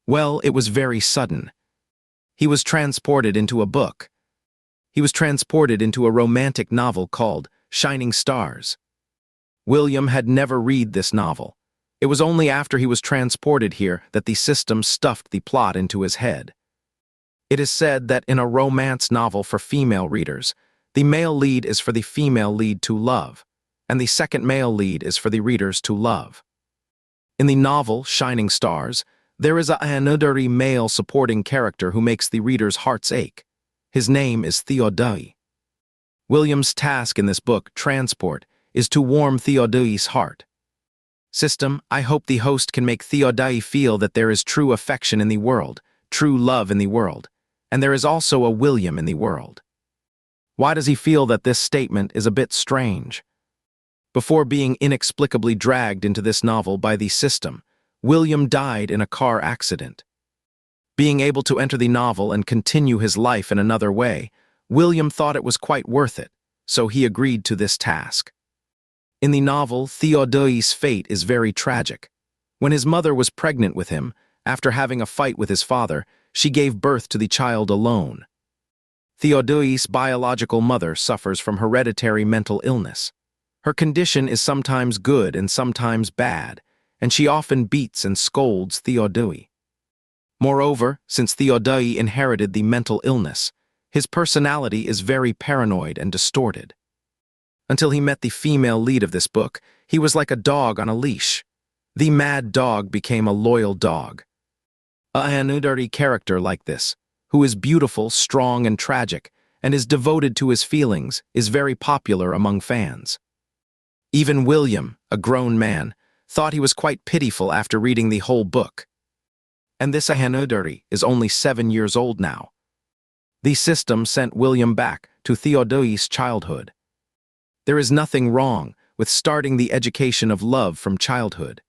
Well, it was very sudden. He was transported into a book. He was transported into a romantic novel called Shining Stars. William had never read this novel. It was only after he was transported here that the system stuffed the plot into his head. It is said that in a romance novel for female readers, the male lead is for the female lead to love, and the second male lead is for the readers to love. In the novel Shining Stars, there is another male supporting character who makes the reader's hearts ache. His name is Theodai. William's task in this book, Transport, is to warm Theodai's heart. System, I hope the host can make Theodai feel that there is true affection in the world, true love in the world, and there is also a William in the world. Why does he feel that this statement is a bit strange? Before being inexplicably dragged into this novel by the system, William died in a car accident. Being able to enter the novel and continue his life in another way, William thought it was quite worth it, so he agreed to this task. In the novel, Theodai's fate is very tragic. When his mother was pregnant with him, after having a fight with his father, she gave birth to the child alone. Theodai's biological mother suffers from hereditary mental illness. Her condition is sometimes good and sometimes bad, and she often beats and scolds Theodai. Moreover, since Theodai inherited the mental illness, his personality is very paranoid and distorted. Until he met the female lead of this book, he was like a dog on a leash. The mad dog became a loyal dog. Another character like this, who is beautiful, strong, and tragic, and is devoted to his feelings, is very popular among fans. Even William, a grown man, thought he was quite pitiful after reading the whole book. And this Ahanudari is only 7 years old now. The system sent William back to Theodai's childhood. There is nothing wrong with starting the education of love from childhood.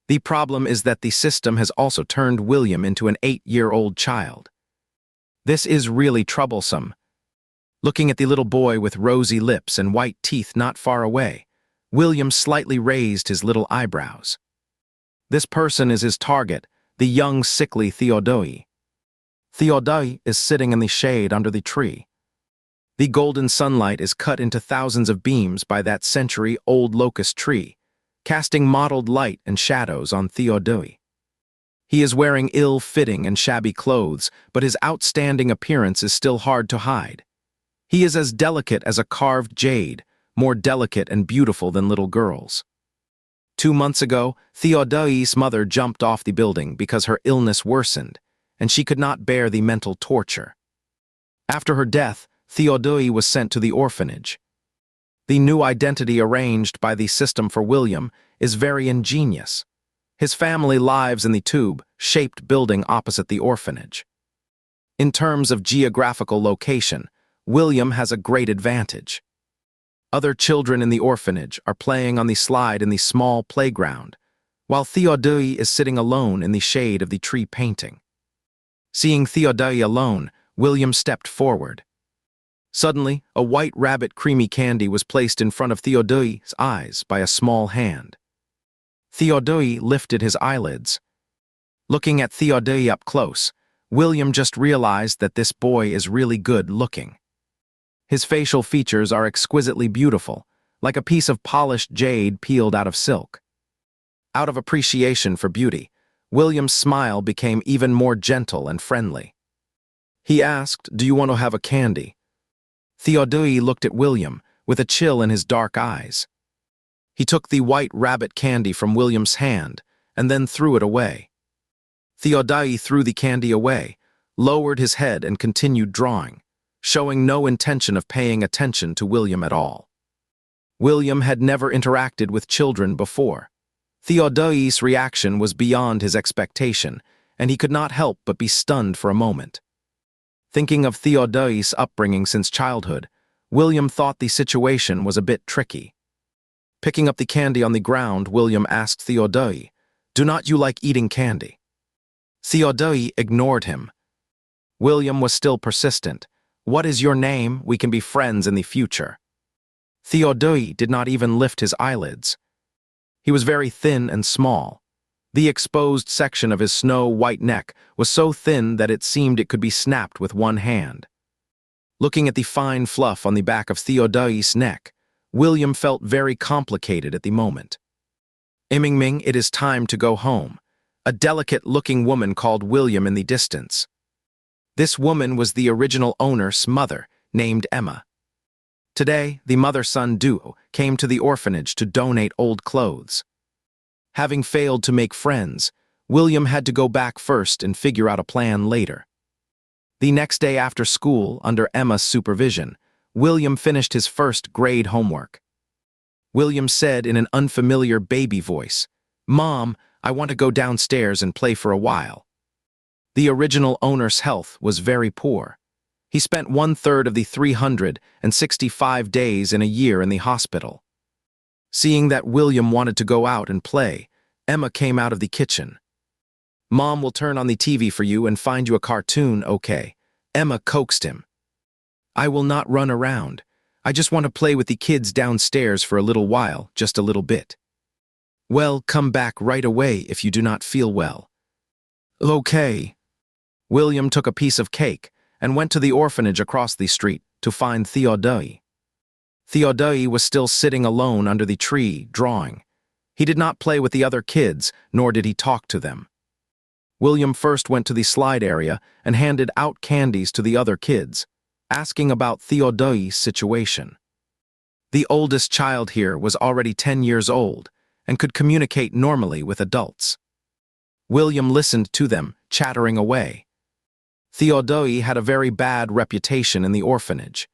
The problem is that the system has also turned William into an 8-year-old child. This is really troublesome. Looking at the little boy with rosy lips and white teeth not far away, William slightly raised his little eyebrows. This person is his target, the young, sickly Theodai. Theodai is sitting in the shade under the tree. The golden sunlight is cut into thousands of beams by that century-old locust tree, casting mottled light and shadows on Theodai. He is wearing ill-fitting and shabby clothes, but his outstanding appearance is still hard to hide. He is as delicate as a carved jade, more delicate and beautiful than little girls. 2 months ago, Theodai's mother jumped off the building because her illness worsened, and she could not bear the mental torture. After her death, Theodai was sent to the orphanage. The new identity arranged by the system for William is very ingenious. His family lives in the tube-shaped building opposite the orphanage. In terms of geographical location, William has a great advantage. Other children in the orphanage are playing on the slide in the small playground, while Theodai is sitting alone in the shade of the tree painting. Seeing Theodai alone, William stepped forward. Suddenly, a white rabbit creamy candy was placed in front of Theodai's eyes by a small hand. Theodai lifted his eyelids. Looking at Theodai up close, William just realized that this boy is really good looking. His facial features are exquisitely beautiful, like a piece of polished jade peeled out of silk. Out of appreciation for beauty, William's smile became even more gentle and friendly. He asked, "Do you want to have a candy?" Theodai looked at William with a chill in his dark eyes. He took the white rabbit candy from William's hand and then threw it away. Theodai threw the candy away, lowered his head and continued drawing, showing no intention of paying attention to William at all. William had never interacted with children before. Theodai's reaction was beyond his expectation, and he could not help but be stunned for a moment. Thinking of Theodai's upbringing since childhood, William thought the situation was a bit tricky. Picking up the candy on the ground, William asked Theodai, "Do not you like eating candy?" Theodai ignored him. William was still persistent. "What is your name? We can be friends in the future." Theodai did not even lift his eyelids. He was very thin and small. The exposed section of his snow-white neck was so thin that it seemed it could be snapped with one hand. Looking at the fine fluff on the back of Theodai's neck, William felt very complicated at the moment. Ming, it is time to go home. A delicate-looking woman called William in the distance. This woman was the original owner's mother, named Emma. Today, the mother-son duo came to the orphanage to donate old clothes. Having failed to make friends, William had to go back first and figure out a plan later. The next day after school, under Emma's supervision, William finished his first grade homework. William said in an unfamiliar baby voice, "Mom, I want to go downstairs and play for a while." The original owner's health was very poor. He spent 1/3 of the 365 days in a year in the hospital. Seeing that William wanted to go out and play, Emma came out of the kitchen. "Mom will turn on the TV for you and find you a cartoon, okay?" Emma coaxed him. "I will not run around. I just want to play with the kids downstairs for a little while, just a little bit." "Well, come back right away if you do not feel well." "Okay." William took a piece of cake and went to the orphanage across the street to find Theodai. Theodai was still sitting alone under the tree, drawing. He did not play with the other kids, nor did he talk to them. William first went to the slide area and handed out candies to the other kids, asking about Theodai's situation. The oldest child here was already 10 years old and could communicate normally with adults. William listened to them, chattering away. Theodai had a very bad reputation in the orphanage.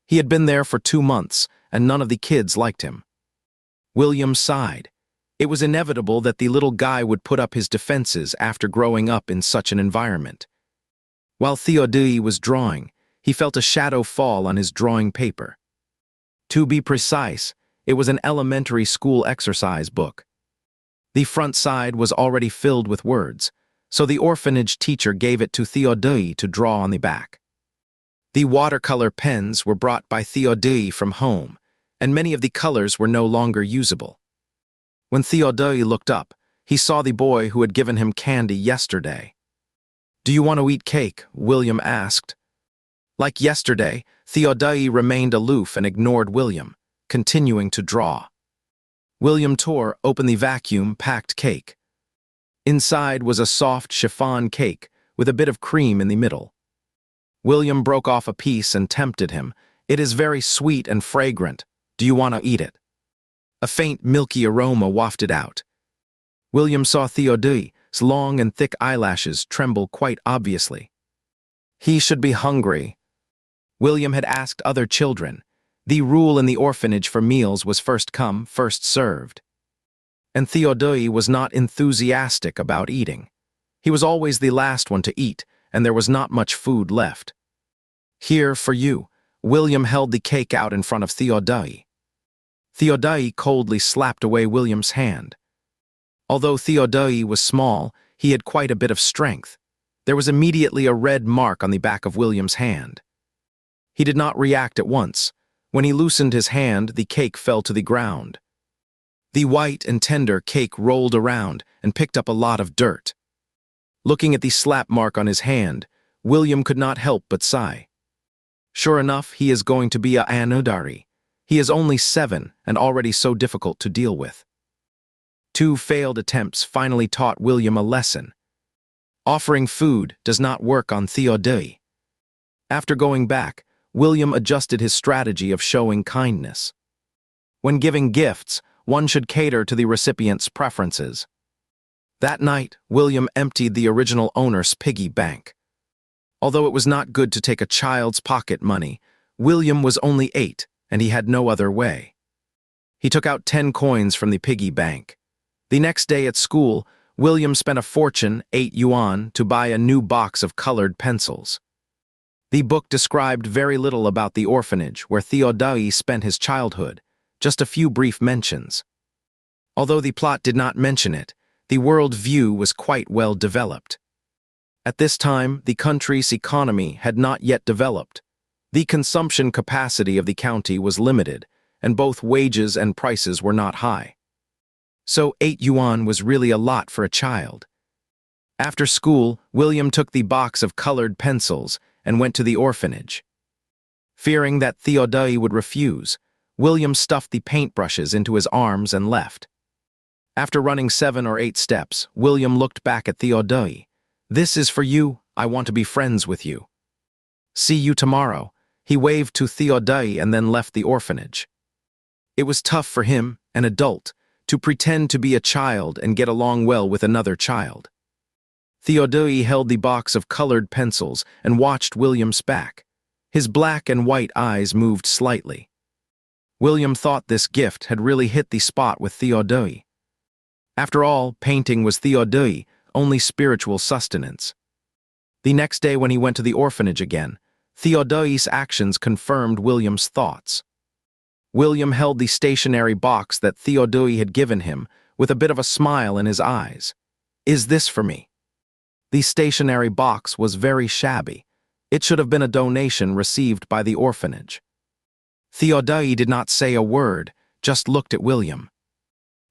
He had been there for 2 months, and none of the kids liked him. William sighed. It was inevitable that the little guy would put up his defenses after growing up in such an environment. While Theodai was drawing, he felt a shadow fall on his drawing paper. To be precise, it was an elementary school exercise book. The front side was already filled with words, so the orphanage teacher gave it to Theodai to draw on the back. The watercolor pens were brought by Theodai from home, and many of the colors were no longer usable. When Theodai looked up, he saw the boy who had given him candy yesterday. "Do you want to eat cake?" William asked. Like yesterday, Theodai remained aloof and ignored William, continuing to draw. William tore open the vacuum-packed cake. Inside was a soft chiffon cake with a bit of cream in the middle. William broke off a piece and tempted him. "It is very sweet and fragrant. Do you want to eat it?" A faint milky aroma wafted out. William saw Theodai's long and thick eyelashes tremble quite obviously. He should be hungry. William had asked other children. The rule in the orphanage for meals was first come, first served. And Theodai was not enthusiastic about eating. He was always the last one to eat, and there was not much food left. "Here for you." William held the cake out in front of Theodai. Theodai coldly slapped away William's hand. Although Theodai was small, he had quite a bit of strength. There was immediately a red mark on the back of William's hand. He did not react at once. When he loosened his hand, the cake fell to the ground. The white and tender cake rolled around and picked up a lot of dirt. Looking at the slap mark on his hand, William could not help but sigh. Sure enough, he is going to be a Anodari. He is only 7 and already so difficult to deal with. 2 failed attempts finally taught William a lesson. Offering food does not work on Theodai. After going back, William adjusted his strategy of showing kindness. When giving gifts, one should cater to the recipient's preferences. That night, William emptied the original owner's piggy bank. Although it was not good to take a child's pocket money, William was only 8, and he had no other way. He took out 10 coins from the piggy bank. The next day at school, William spent a fortune, 8 yuan, to buy a new box of colored pencils. The book described very little about the orphanage where Theodai spent his childhood, just a few brief mentions. Although the plot did not mention it, the world view was quite well developed. At this time, the country's economy had not yet developed. The consumption capacity of the county was limited, and both wages and prices were not high. So 8 yuan was really a lot for a child. After school, William took the box of colored pencils and went to the orphanage. Fearing that Theodai would refuse, William stuffed the paintbrushes into his arms and left. After running 7 or 8 steps, William looked back at Theodai. "This is for you, I want to be friends with you. See you tomorrow." He waved to Theodai and then left the orphanage. It was tough for him, an adult, to pretend to be a child and get along well with another child. Theodai held the box of colored pencils and watched William's back. His black and white eyes moved slightly. William thought this gift had really hit the spot with Theodai. After all, painting was Theodai' only spiritual sustenance. The next day when he went to the orphanage again, Theodai's actions confirmed William's thoughts. William held the stationary box that Theodai had given him with a bit of a smile in his eyes. "Is this for me?" The stationary box was very shabby. It should have been a donation received by the orphanage. Theodai did not say a word, just looked at William.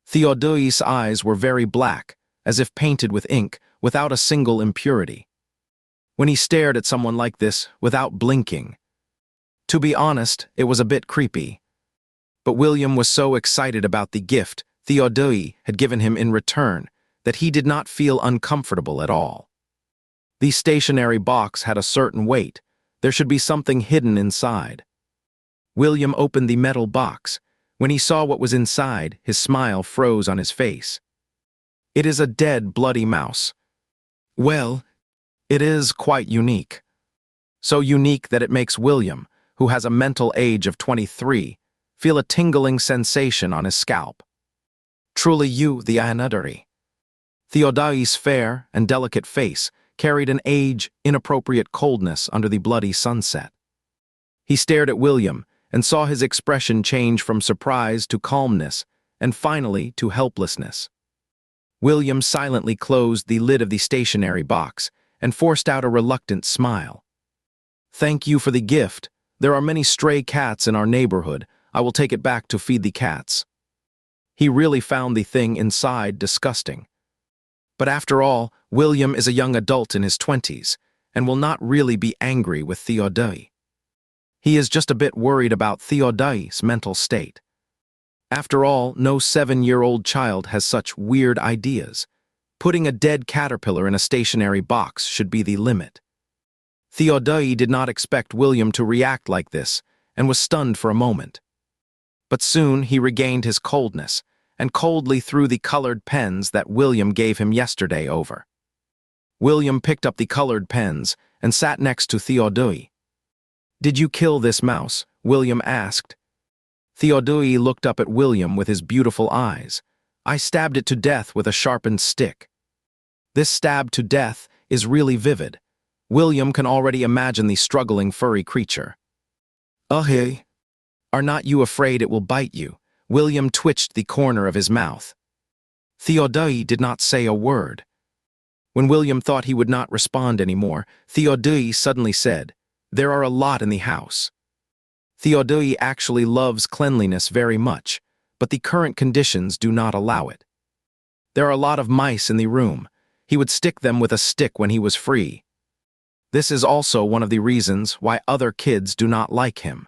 Theodai's eyes were very black, as if painted with ink, without a single impurity. When he stared at someone like this, without blinking. To be honest, it was a bit creepy. But William was so excited about the gift Theodai had given him in return that he did not feel uncomfortable at all. The stationary box had a certain weight. There should be something hidden inside. William opened the metal box. When he saw what was inside, his smile froze on his face. It is a dead, bloody mouse. Well, it is quite unique. So unique that it makes William, who has a mental age of 23, feel a tingling sensation on his scalp. Truly you, the Anadari. Theodai's fair and delicate face carried an age-inappropriate coldness under the bloody sunset. He stared at William and saw his expression change from surprise to calmness and finally to helplessness. William silently closed the lid of the stationary box and forced out a reluctant smile. "Thank you for the gift. There are many stray cats in our neighborhood. I will take it back to feed the cats." He really found the thing inside disgusting. But after all, William is a young adult in his 20s and will not really be angry with Theodai. He is just a bit worried about Theodai's mental state. After all, no 7-year-old child has such weird ideas. Putting a dead caterpillar in a stationary box should be the limit. Theodai did not expect William to react like this and was stunned for a moment. But soon he regained his coldness and coldly threw the colored pens that William gave him yesterday over. William picked up the colored pens and sat next to Theodai. "Did you kill this mouse?" William asked. Theodai looked up at William with his beautiful eyes. "I stabbed it to death with a sharpened stick." This stab to death is really vivid. William can already imagine the struggling furry creature. "Hey, are not you afraid it will bite you?" William twitched the corner of his mouth. Theodai did not say a word. When William thought he would not respond anymore, Theodai suddenly said, "There are a lot in the house." Theodai actually loves cleanliness very much, but the current conditions do not allow it. There are a lot of mice in the room. He would stick them with a stick when he was free. This is also one of the reasons why other kids do not like him.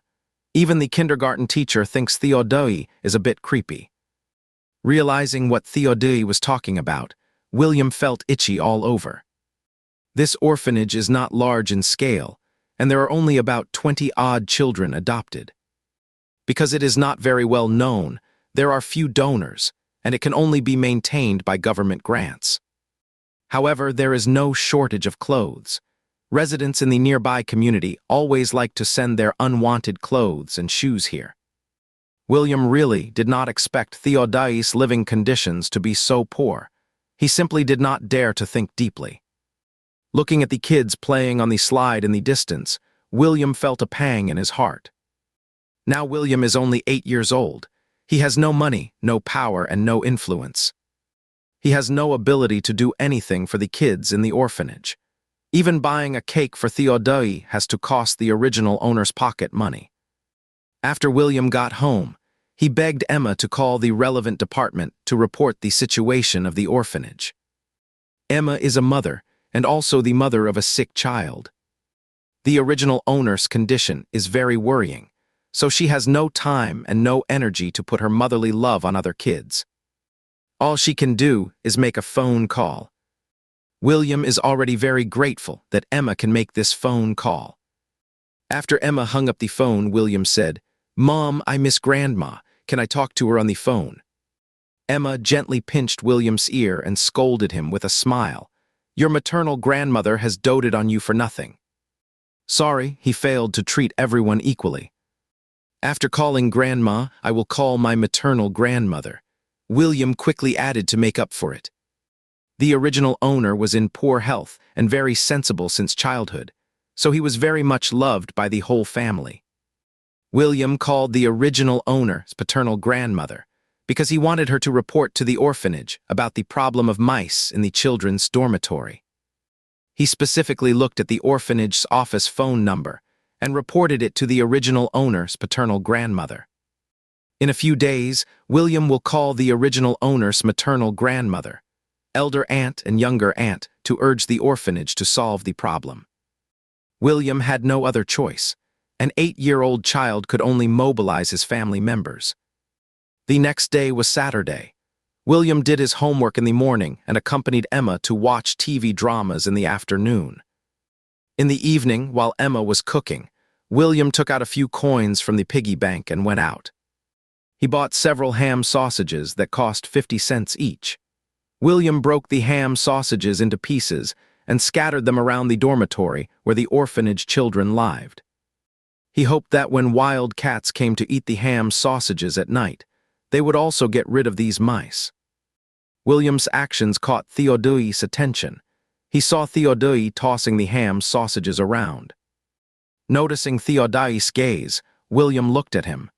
Even the kindergarten teacher thinks Theodai is a bit creepy. Realizing what Theodai was talking about, William felt itchy all over. This orphanage is not large in scale, and there are only about 20-odd children adopted. Because it is not very well known, there are few donors, and it can only be maintained by government grants. However, there is no shortage of clothes. Residents in the nearby community always like to send their unwanted clothes and shoes here. William really did not expect Theodai's living conditions to be so poor. He simply did not dare to think deeply. Looking at the kids playing on the slide in the distance, William felt a pang in his heart. Now William is only 8 years old. He has no money, no power, and no influence. He has no ability to do anything for the kids in the orphanage. Even buying a cake for Theodai has to cost the original owner's pocket money. After William got home, He begged Emma to call the relevant department to report the situation of the orphanage. Emma is a mother, and also the mother of a sick child. The original owner's condition is very worrying, so she has no time and no energy to put her motherly love on other kids. All she can do is make a phone call. William is already very grateful that Emma can make this phone call. After Emma hung up the phone, William said, "Mom, I miss Grandma. Can I talk to her on the phone?" Emma gently pinched William's ear and scolded him with a smile. "Your maternal grandmother has doted on you for nothing." Sorry, he failed to treat everyone equally. After calling Grandma, I will call my maternal grandmother. William quickly added to make up for it. The original owner was in poor health and very sensible since childhood, so he was very much loved by the whole family. William called the original owner's paternal grandmother because he wanted her to report to the orphanage about the problem of mice in the children's dormitory. He specifically looked at the orphanage's office phone number and reported it to the original owner's paternal grandmother. In a few days, William will call the original owner's maternal grandmother, elder aunt and younger aunt, to urge the orphanage to solve the problem. William had no other choice. An 8-year-old child could only mobilize his family members. The next day was Saturday. William did his homework in the morning and accompanied Emma to watch TV dramas in the afternoon. In the evening, while Emma was cooking, William took out a few coins from the piggy bank and went out. He bought several ham sausages that cost 50 cents each. William broke the ham sausages into pieces and scattered them around the dormitory where the orphanage children lived. He hoped that when wild cats came to eat the ham sausages at night, they would also get rid of these mice. William's actions caught Theodai's attention. He saw Theodai tossing the ham sausages around. Noticing Theodai's gaze, William looked at him.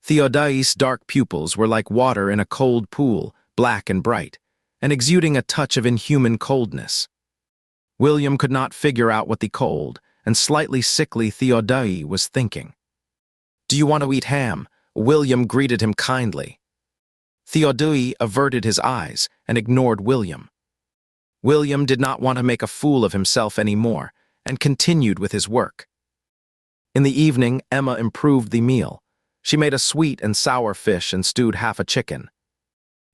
Theodai's dark pupils were like water in a cold pool, black and bright, and exuding a touch of inhuman coldness. William could not figure out what the cold and slightly sickly Theodai was thinking. "Do you want to eat ham?" William greeted him kindly. Theodai averted his eyes and ignored William. William did not want to make a fool of himself anymore and continued with his work. In the evening, Emma improved the meal. She made a sweet and sour fish and stewed half a chicken.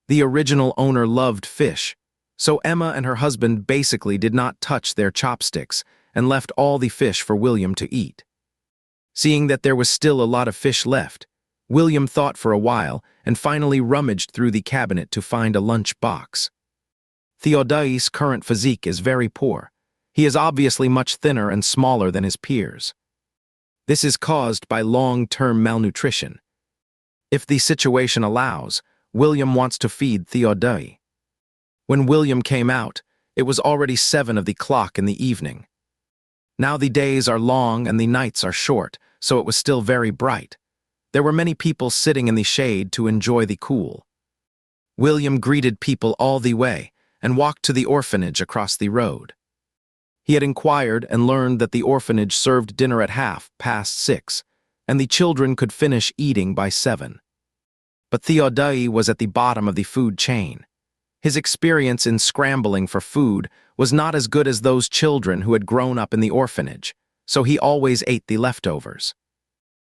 The original owner loved fish, so Emma and her husband basically did not touch their chopsticks and left all the fish for William to eat. Seeing that there was still a lot of fish left, William thought for a while and finally rummaged through the cabinet to find a lunch box. Theodai's current physique is very poor. He is obviously much thinner and smaller than his peers. This is caused by long-term malnutrition. If the situation allows, William wants to feed Theodai. When William came out, it was already 7 o'clock in the evening. Now the days are long and the nights are short, so it was still very bright. There were many people sitting in the shade to enjoy the cool. William greeted people all the way and walked to the orphanage across the road. He had inquired and learned that the orphanage served dinner at 6:30, and the children could finish eating by 7. But Theodai was at the bottom of the food chain. His experience in scrambling for food was not as good as those children who had grown up in the orphanage, so he always ate the leftovers.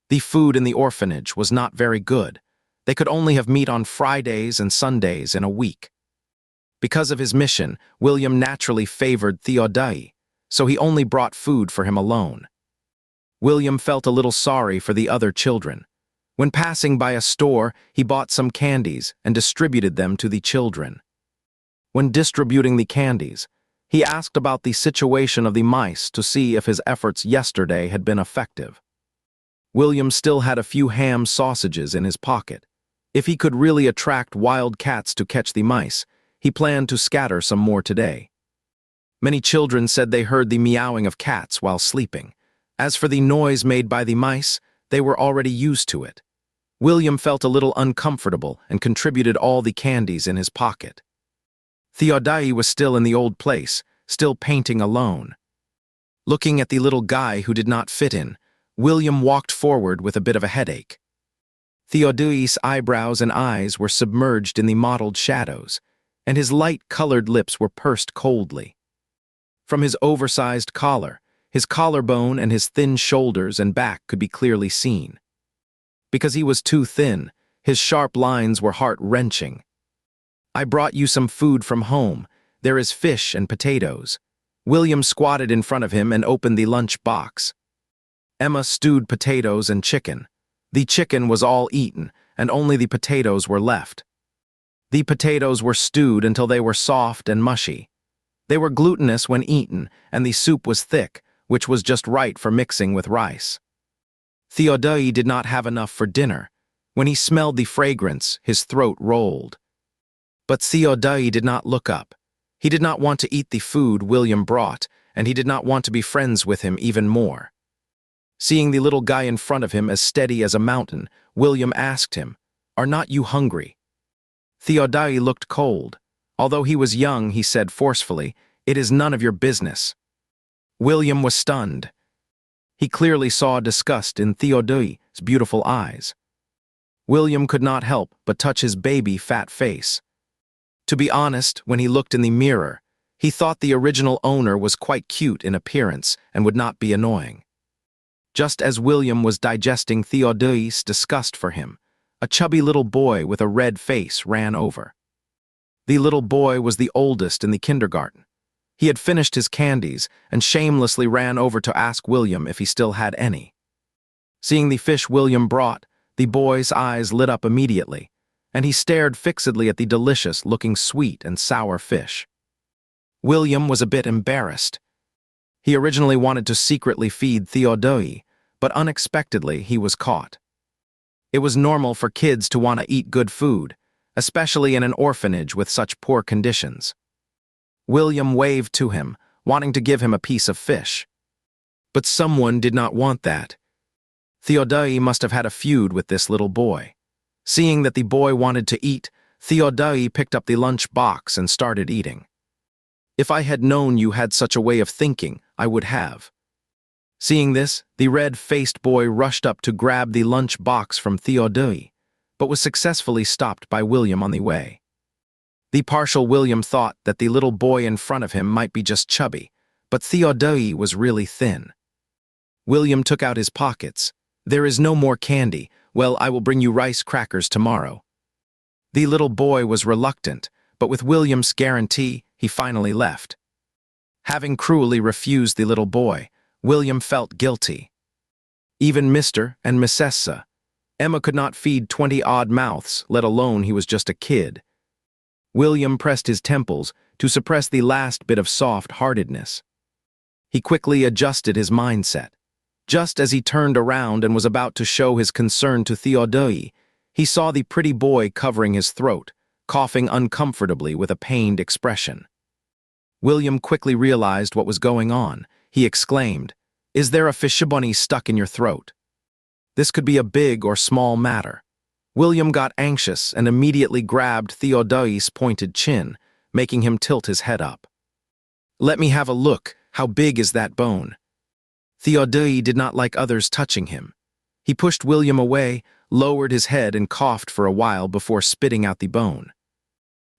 The food in the orphanage was not very good. They could only have meat on Fridays and Sundays in a week. Because of his mission, William naturally favored Theodai, so he only brought food for him alone. William felt a little sorry for the other children. When passing by a store, he bought some candies and distributed them to the children. When distributing the candies, he asked about the situation of the mice to see if his efforts yesterday had been effective. William still had a few ham sausages in his pocket. If he could really attract wild cats to catch the mice, he planned to scatter some more today. Many children said they heard the meowing of cats while sleeping. As for the noise made by the mice, they were already used to it. William felt a little uncomfortable and contributed all the candies in his pocket. Theodai was still in the old place, still painting alone. Looking at the little guy who did not fit in, William walked forward with a bit of a headache. Theodai's eyebrows and eyes were submerged in the mottled shadows, and his light-colored lips were pursed coldly. From his oversized collar, his collarbone and his thin shoulders and back could be clearly seen. Because he was too thin, his sharp lines were heart-wrenching. "I brought you some food from home. There is fish and potatoes." William squatted in front of him and opened the lunch box. Emma stewed potatoes and chicken. The chicken was all eaten, and only the potatoes were left. The potatoes were stewed until they were soft and mushy. They were glutinous when eaten, and the soup was thick, which was just right for mixing with rice. Theodai did not have enough for dinner. When he smelled the fragrance, his throat rolled. But Theodai did not look up. He did not want to eat the food William brought, and he did not want to be friends with him even more. Seeing the little guy in front of him as steady as a mountain, William asked him, "Are not you hungry?" Theodai looked cold. Although he was young, he said forcefully, "It is none of your business." William was stunned. He clearly saw disgust in Theodai's beautiful eyes. William could not help but touch his baby fat face. To be honest, when he looked in the mirror, he thought the original owner was quite cute in appearance and would not be annoying. Just as William was digesting Theodai's disgust for him, a chubby little boy with a red face ran over. The little boy was the oldest in the kindergarten. He had finished his candies and shamelessly ran over to ask William if he still had any. Seeing the fish William brought, the boy's eyes lit up immediately, and he stared fixedly at the delicious-looking sweet and sour fish. William was a bit embarrassed. He originally wanted to secretly feed Theodai, but unexpectedly he was caught. It was normal for kids to want to eat good food, especially in an orphanage with such poor conditions. William waved to him, wanting to give him a piece of fish. But someone did not want that. Theodai must have had a feud with this little boy. Seeing that the boy wanted to eat, Theodai picked up the lunch box and started eating. "If I had known you had such a way of thinking, I would have." Seeing this, the red-faced boy rushed up to grab the lunch box from Theodai, but was successfully stopped by William on the way. The partial William thought that the little boy in front of him might be just chubby, but Theodai was really thin. William took out his pockets. "There is no more candy. Well, I will bring you rice crackers tomorrow." The little boy was reluctant, but with William's guarantee, he finally left. Having cruelly refused the little boy, William felt guilty. Even Mr. and Mrs. Emma could not feed 20-odd mouths, let alone he was just a kid. William pressed his temples to suppress the last bit of soft-heartedness. He quickly adjusted his mindset. Just as he turned around and was about to show his concern to Theodai, he saw the pretty boy covering his throat, coughing uncomfortably with a pained expression. William quickly realized what was going on. He exclaimed, "Is there a fishbone stuck in your throat?" This could be a big or small matter. William got anxious and immediately grabbed Theodai's pointed chin, making him tilt his head up. "Let me have a look. How big is that bone?" Theodai did not like others touching him. He pushed William away, lowered his head and coughed for a while before spitting out the bone.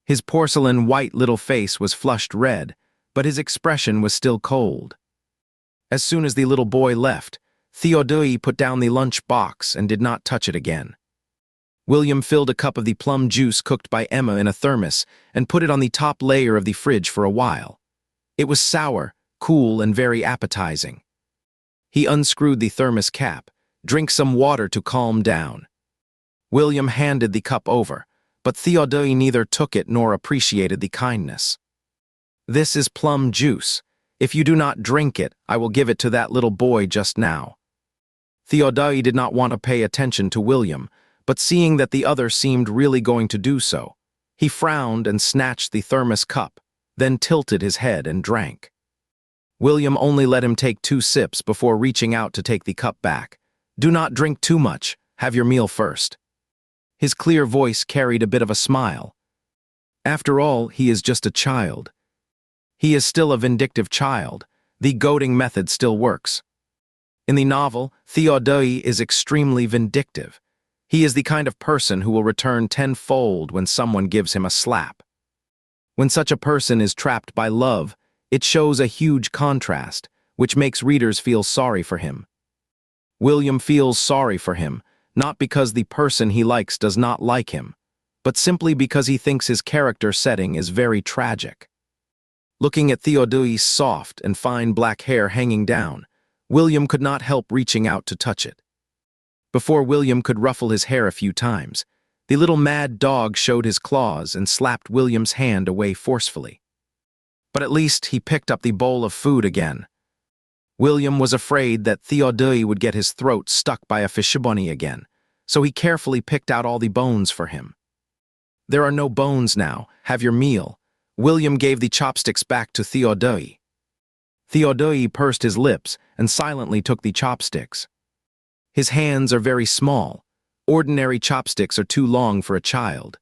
His porcelain white little face was flushed red, but his expression was still cold. As soon as the little boy left, Theodai put down the lunch box and did not touch it again. William filled a cup of the plum juice cooked by Emma in a thermos and put it on the top layer of the fridge for a while. It was sour, cool, and very appetizing. He unscrewed the thermos cap. "Drink some water to calm down." William handed the cup over, but Theodai neither took it nor appreciated the kindness. "This is plum juice. If you do not drink it, I will give it to that little boy just now." Theodai did not want to pay attention to William, but seeing that the other seemed really going to do so, he frowned and snatched the thermos cup, then tilted his head and drank. William only let him take 2 sips before reaching out to take the cup back. "Do not drink too much. Have your meal first." His clear voice carried a bit of a smile. After all, he is just a child. He is still a vindictive child. The goading method still works. In the novel, Theodai is extremely vindictive. He is the kind of person who will return tenfold when someone gives him a slap. When such a person is trapped by love, it shows a huge contrast, which makes readers feel sorry for him. William feels sorry for him, not because the person he likes does not like him, but simply because he thinks his character setting is very tragic. Looking at Theodai's soft and fine black hair hanging down, William could not help reaching out to touch it. Before William could ruffle his hair a few times, the little mad dog showed his claws and slapped William's hand away forcefully. But at least he picked up the bowl of food again. William was afraid that Theodai would get his throat stuck by a fishbone again, so he carefully picked out all the bones for him. "There are no bones now. Have your meal." William gave the chopsticks back to Theodai. Theodai pursed his lips and silently took the chopsticks. His hands are very small. Ordinary chopsticks are too long for a child.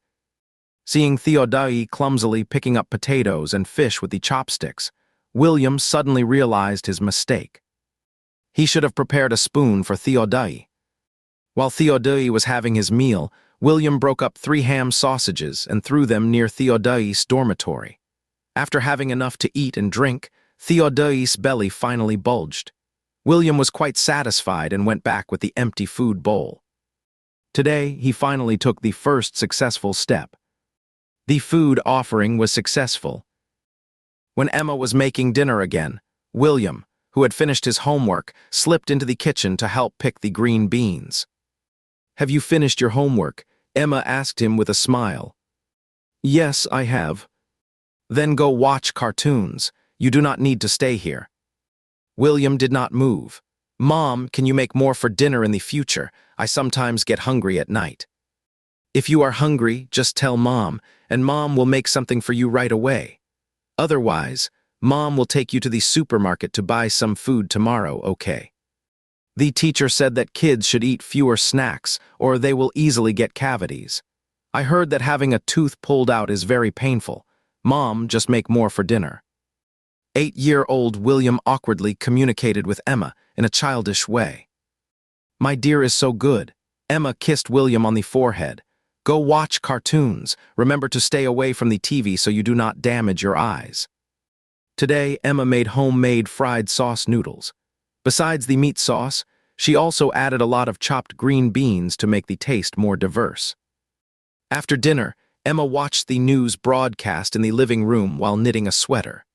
Seeing Theodai clumsily picking up potatoes and fish with the chopsticks, William suddenly realized his mistake. He should have prepared a spoon for Theodai. While Theodai was having his meal, William broke up 3 ham sausages and threw them near Theodai's dormitory. After having enough to eat and drink, Theodai's belly finally bulged. William was quite satisfied and went back with the empty food bowl. Today, he finally took the first successful step. The food offering was successful. When Emma was making dinner again, William, who had finished his homework, slipped into the kitchen to help pick the green beans. "Have you finished your homework?" Emma asked him with a smile. "Yes, I have." "Then go watch cartoons. You do not need to stay here." William did not move. "Mom, can you make more for dinner in the future? I sometimes get hungry at night." "If you are hungry, just tell Mom, and Mom will make something for you right away. Otherwise, Mom will take you to the supermarket to buy some food tomorrow, okay?" The teacher said that kids should eat fewer snacks or they will easily get cavities. "I heard that having a tooth pulled out is very painful. Mom, just make more for dinner." 8-year-old William awkwardly communicated with Emma in a childish way. "My dear is so good." Emma kissed William on the forehead. "Go watch cartoons. Remember to stay away from the TV so you do not damage your eyes." Today, Emma made homemade fried sauce noodles. Besides the meat sauce, she also added a lot of chopped green beans to make the taste more diverse. After dinner, Emma watched the news broadcast in the living room while knitting a sweater.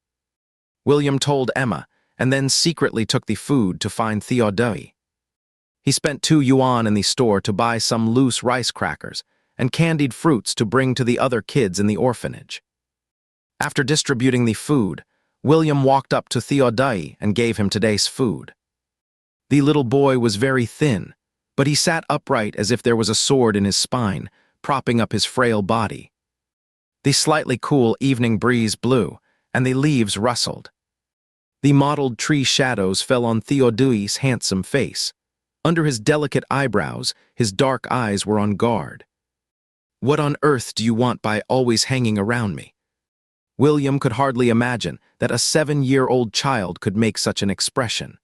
William told Emma, and then secretly took the food to find Theodai. He spent 2 yuan in the store to buy some loose rice crackers and candied fruits to bring to the other kids in the orphanage. After distributing the food, William walked up to Theodai and gave him today's food. The little boy was very thin, but he sat upright as if there was a sword in his spine, propping up his frail body. The slightly cool evening breeze blew, and the leaves rustled. The mottled tree shadows fell on Theodai's handsome face. Under his delicate eyebrows, his dark eyes were on guard. "What on earth do you want by always hanging around me?" William could hardly imagine that a 7-year-old child could make such an expression.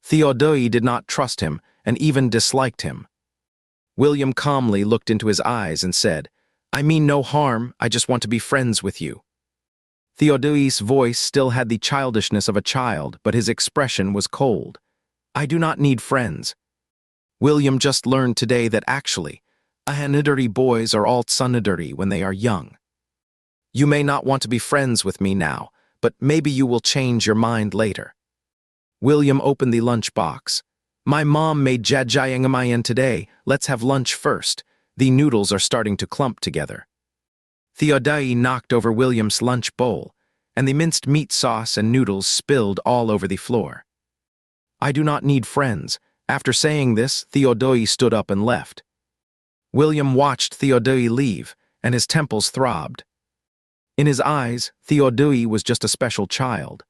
Theodai did not trust him and even disliked him. William calmly looked into his eyes and said, "I mean no harm, I just want to be friends with you." Theodai's voice still had the childishness of a child, but his expression was cold. "I do not need friends." William just learned today that actually, Ahanidari boys are all Tsunidari when they are young. "You may not want to be friends with me now, but maybe you will change your mind later." William opened the lunch box. "My mom made jajayangamayan today. Let's have lunch first. The noodles are starting to clump together." Theodai knocked over William's lunch bowl, and the minced meat sauce and noodles spilled all over the floor. "I do not need friends." After saying this, Theodai stood up and left. William watched Theodai leave, and his temples throbbed. In his eyes, Theodai was just a special child.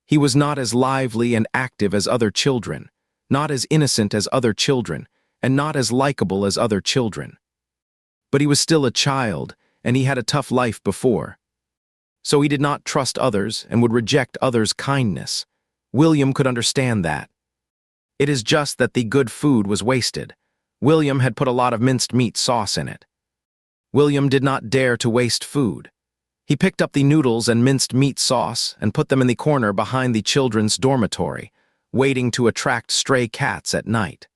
He was not as lively and active as other children, not as innocent as other children, and not as likable as other children. But he was still a child, and he had a tough life before. So he did not trust others and would reject others' kindness. William could understand that. It is just that the good food was wasted. William had put a lot of minced meat sauce in it. William did not dare to waste food. He picked up the noodles and minced meat sauce and put them in the corner behind the children's dormitory, waiting to attract stray cats at night.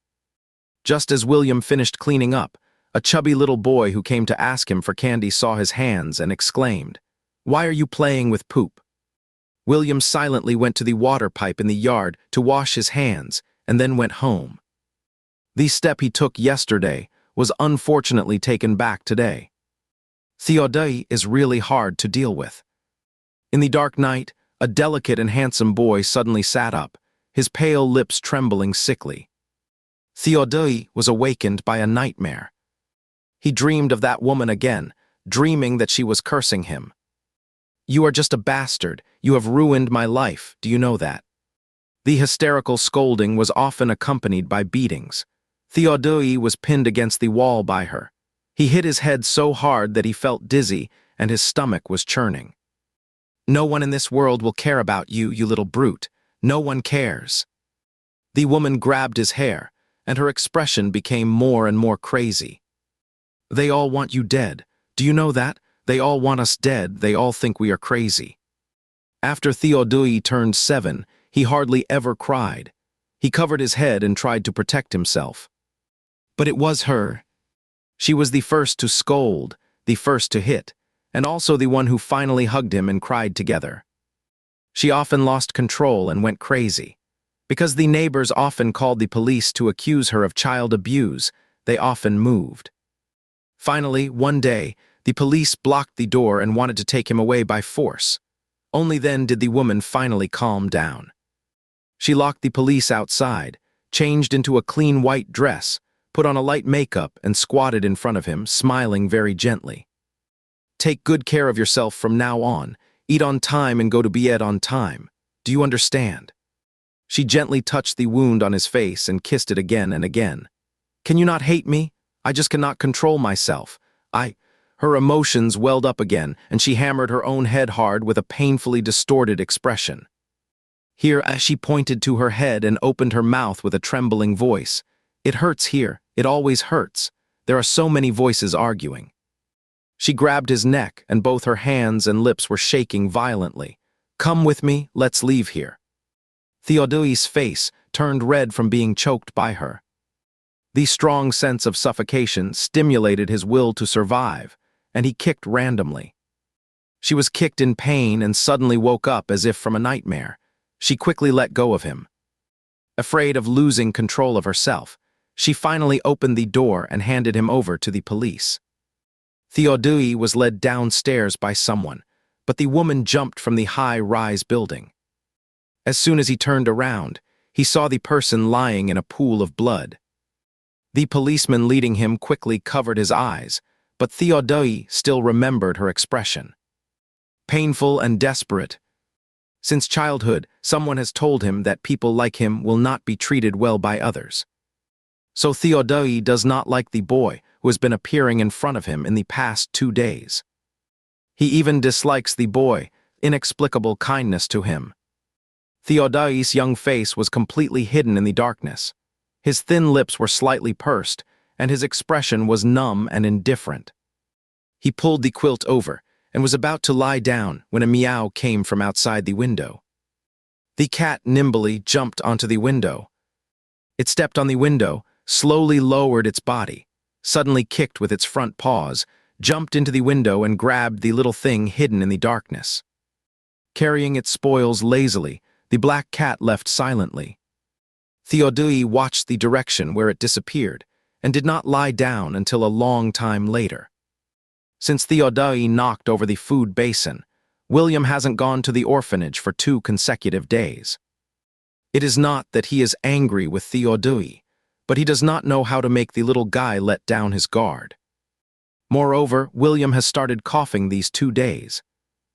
Just as William finished cleaning up, a chubby little boy who came to ask him for candy saw his hands and exclaimed, "Why are you playing with poop?" William silently went to the water pipe in the yard to wash his hands and then went home. The step he took yesterday was unfortunately taken back today. Theodai is really hard to deal with. In the dark night, a delicate and handsome boy suddenly sat up, his pale lips trembling sickly. Theodai was awakened by a nightmare. He dreamed of that woman again, dreaming that she was cursing him. "You are just a bastard. You have ruined my life. Do you know that?" The hysterical scolding was often accompanied by beatings. Theodai was pinned against the wall by her. He hit his head so hard that he felt dizzy and his stomach was churning. "No one in this world will care about you, you little brute. No one cares." The woman grabbed his hair, and her expression became more and more crazy. "They all want you dead. Do you know that? They all want us dead. They all think we are crazy." After Theodai turned 7, he hardly ever cried. He covered his head and tried to protect himself. But it was her. She was the first to scold, the first to hit, and also the one who finally hugged him and cried together. She often lost control and went crazy. Because the neighbors often called the police to accuse her of child abuse, they often moved. Finally, one day, the police blocked the door and wanted to take him away by force. Only then did the woman finally calm down. She locked the police outside, changed into a clean white dress, put on a light makeup and squatted in front of him, smiling very gently. "Take good care of yourself from now on. Eat on time and go to bed on time. Do you understand?" She gently touched the wound on his face and kissed it again and again. "Can you not hate me? I just cannot control myself. Her emotions welled up again, and she hammered her own head hard with a painfully distorted expression. Here, as she pointed to her head and opened her mouth with a trembling voice, "It hurts here. It always hurts. There are so many voices arguing." She grabbed his neck, and both her hands and lips were shaking violently. "Come with me. Let's leave here." Theodai's face turned red from being choked by her. The strong sense of suffocation stimulated his will to survive, and he kicked randomly. She was kicked in pain and suddenly woke up as if from a nightmare. She quickly let go of him. Afraid of losing control of herself, she finally opened the door and handed him over to the police. Theodai was led downstairs by someone, but the woman jumped from the high-rise building. As soon as he turned around, he saw the person lying in a pool of blood. The policeman leading him quickly covered his eyes, but Theodai still remembered her expression. Painful and desperate. Since childhood, someone has told him that people like him will not be treated well by others. So Theodai does not like the boy who has been appearing in front of him in the past 2 days. He even dislikes the boy, inexplicable kindness to him. Theodai's young face was completely hidden in the darkness. His thin lips were slightly pursed, and his expression was numb and indifferent. He pulled the quilt over and was about to lie down when a meow came from outside the window. The cat nimbly jumped onto the window. It stepped on the window, slowly lowered its body, suddenly kicked with its front paws, jumped into the window and grabbed the little thing hidden in the darkness. Carrying its spoils lazily, the black cat left silently. Theodai watched the direction where it disappeared and did not lie down until a long time later. Since Theodai knocked over the food basin, William hasn't gone to the orphanage for 2 consecutive days. It is not that he is angry with Theodai, but he does not know how to make the little guy let down his guard. Moreover, William has started coughing these 2 days.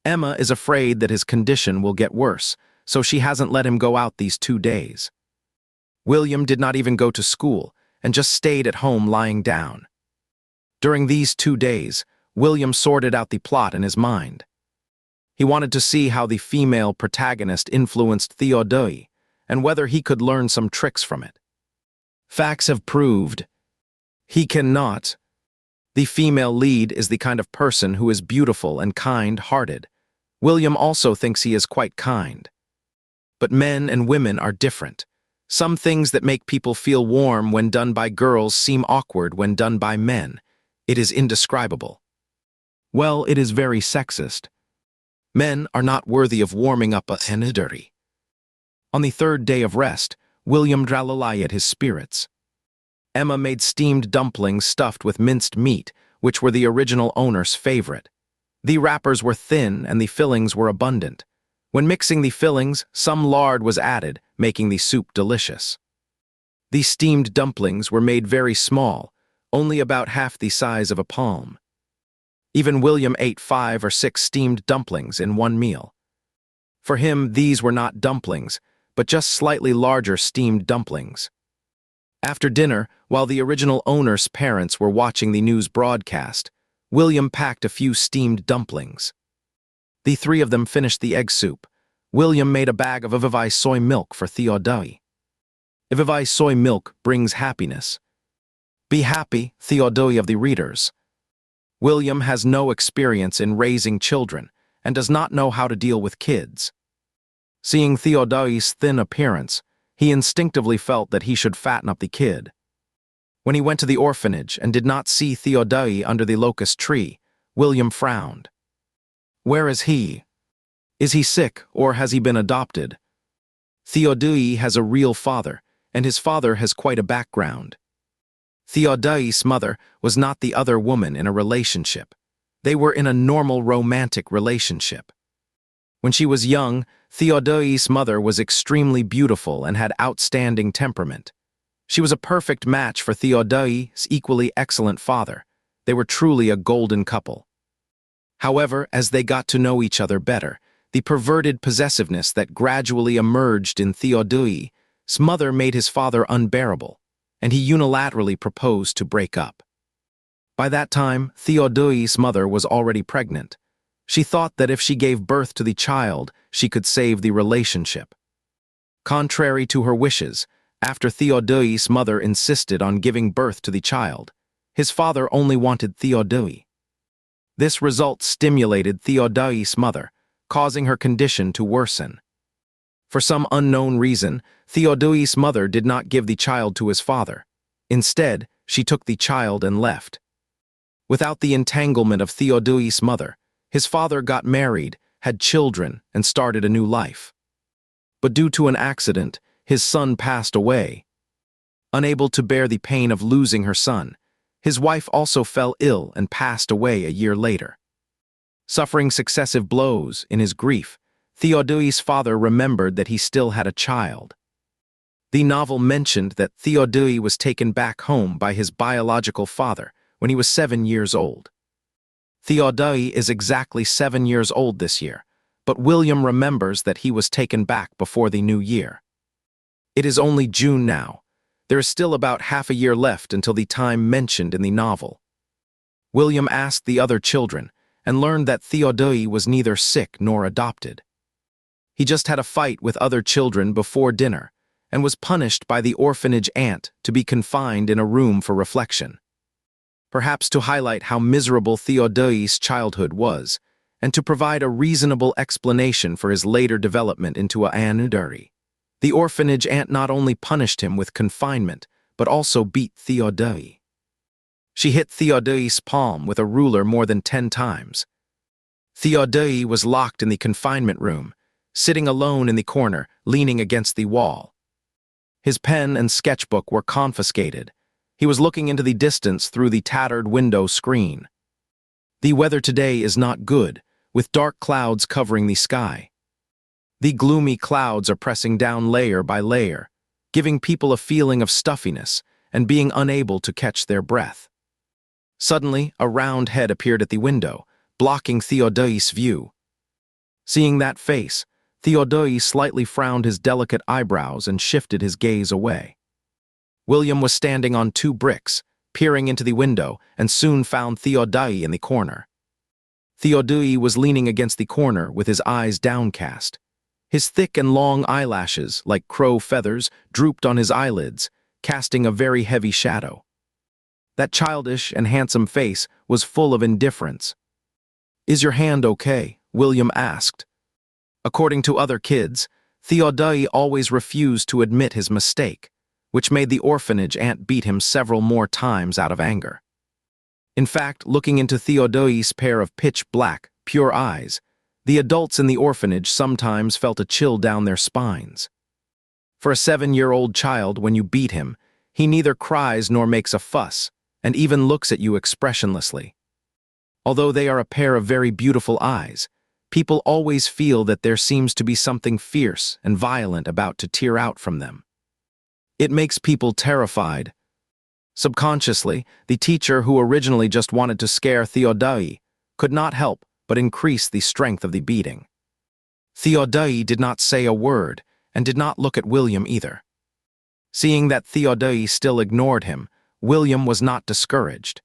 Emma is afraid that his condition will get worse, so she hasn't let him go out these 2 days. William did not even go to school and just stayed at home lying down. During these 2 days, William sorted out the plot in his mind. He wanted to see how the female protagonist influenced Theodai and whether he could learn some tricks from it. Facts have proved He cannot. The female lead is the kind of person who is beautiful and kind-hearted. William also thinks he is quite kind. But men and women are different. Some things that make people feel warm when done by girls seem awkward when done by men. It is indescribable. Well, it is very sexist. Men are not worthy of warming up a heniduri. On the third day of rest, William dralalayed his spirits. Emma made steamed dumplings stuffed with minced meat, which were the original owner's favorite. The wrappers were thin and the fillings were abundant. When mixing the fillings, some lard was added, making the soup delicious. The steamed dumplings were made very small, only about half the size of a palm. Even William ate 5 or 6 steamed dumplings in one meal. For him, these were not dumplings, but just slightly larger steamed dumplings. After dinner, while the original owner's parents were watching the news broadcast, William packed a few steamed dumplings. The 3 of them finished the egg soup. William made a bag of Theodai soy milk for Theodai. Theodai soy milk brings happiness. Be happy, Theodai of the readers. William has no experience in raising children and does not know how to deal with kids. Seeing Theodai's thin appearance, he instinctively felt that he should fatten up the kid. When he went to the orphanage and did not see Theodai under the locust tree, William frowned. Where is he? Is he sick, or has he been adopted? Theodai has a real father, and his father has quite a background. Theodai's mother was not the other woman in a relationship. They were in a normal romantic relationship. When she was young, Theodai's mother was extremely beautiful and had outstanding temperament. She was a perfect match for Theodai's equally excellent father. They were truly a golden couple. However, as they got to know each other better, the perverted possessiveness that gradually emerged in Theodai's mother made his father unbearable, and he unilaterally proposed to break up. By that time, Theodai's mother was already pregnant. She thought that if she gave birth to the child, she could save the relationship. Contrary to her wishes, after Theodai's mother insisted on giving birth to the child, his father only wanted Theodai. This result stimulated Theodai's mother, causing her condition to worsen. For some unknown reason, Theodai's mother did not give the child to his father. Instead, she took the child and left. Without the entanglement of Theodai's mother, his father got married, had children, and started a new life. But due to an accident, his son passed away. Unable to bear the pain of losing her son, his wife also fell ill and passed away a year later. Suffering successive blows in his grief, Theodai's father remembered that he still had a child. The novel mentioned that Theodai was taken back home by his biological father when he was 7 years old. Theodai is exactly 7 years old this year, but William remembers that he was taken back before the new year. It is only June now. There is still about half a year left until the time mentioned in the novel. William asked the other children and learned that Theodai was neither sick nor adopted. He just had a fight with other children before dinner and was punished by the orphanage aunt to be confined in a room for reflection. Perhaps to highlight how miserable Theodai's childhood was, and to provide a reasonable explanation for his later development into a anudari. The orphanage aunt not only punished him with confinement, but also beat Theodai. She hit Theodai's palm with a ruler more than 10 times. Theodai was locked in the confinement room, sitting alone in the corner, leaning against the wall. His pen and sketchbook were confiscated. He was looking into the distance through the tattered window screen. The weather today is not good, with dark clouds covering the sky. The gloomy clouds are pressing down layer by layer, giving people a feeling of stuffiness and being unable to catch their breath. Suddenly, a round head appeared at the window, blocking Theodai's view. Seeing that face, Theodai slightly frowned his delicate eyebrows and shifted his gaze away. William was standing on 2 bricks, peering into the window, and soon found Theodai in the corner. Theodai was leaning against the corner with his eyes downcast. His thick and long eyelashes, like crow feathers, drooped on his eyelids, casting a very heavy shadow. That childish and handsome face was full of indifference. "Is your hand okay?" William asked. According to other kids, Theodai always refused to admit his mistake, which made the orphanage aunt beat him several more times out of anger. In fact, looking into Theodai's pair of pitch-black, pure eyes, the adults in the orphanage sometimes felt a chill down their spines. For a 7-year-old child, when you beat him, he neither cries nor makes a fuss, and even looks at you expressionlessly. Although they are a pair of very beautiful eyes, people always feel that there seems to be something fierce and violent about to tear out from them. It makes people terrified. Subconsciously, the teacher who originally just wanted to scare Theodai could not help but increase the strength of the beating. Theodai did not say a word and did not look at William either. Seeing that Theodai still ignored him, William was not discouraged.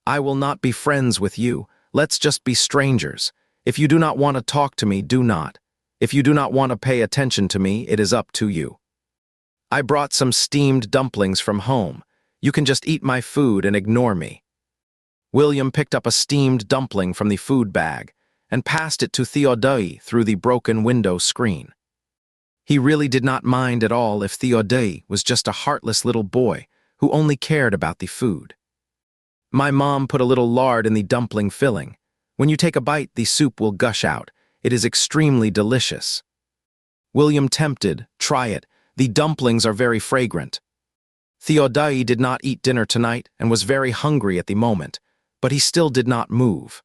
"I will not be friends with you. Let's just be strangers. If you do not want to talk to me, do not. If you do not want to pay attention to me, it is up to you. I brought some steamed dumplings from home. You can just eat my food and ignore me." William picked up a steamed dumpling from the food bag and passed it to Theodai through the broken window screen. He really did not mind at all if Theodai was just a heartless little boy who only cared about the food. "My mom put a little lard in the dumpling filling. When you take a bite, the soup will gush out. It is extremely delicious." William tempted, "Try it. The dumplings are very fragrant." Theodai did not eat dinner tonight and was very hungry at the moment, but he still did not move.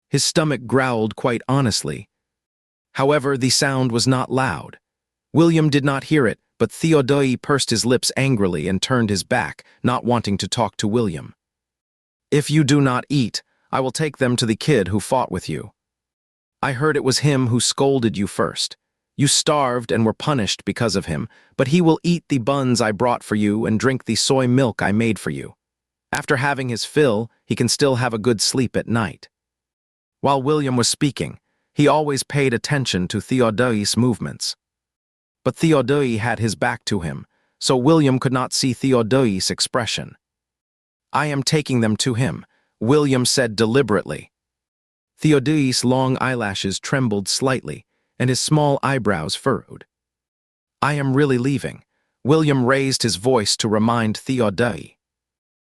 His stomach growled quite honestly. However, the sound was not loud. William did not hear it, but Theodai pursed his lips angrily and turned his back, not wanting to talk to William. "If you do not eat, I will take them to the kid who fought with you. I heard it was him who scolded you first. You starved and were punished because of him, but he will eat the buns I brought for you and drink the soy milk I made for you. After having his fill, he can still have a good sleep at night." While William was speaking, he always paid attention to Theodai's movements. But Theodai had his back to him, so William could not see Theodai's expression. "I am taking them to him," William said deliberately. Theodai's long eyelashes trembled slightly, and his small eyebrows furrowed. "I am really leaving." William raised his voice to remind Theodai.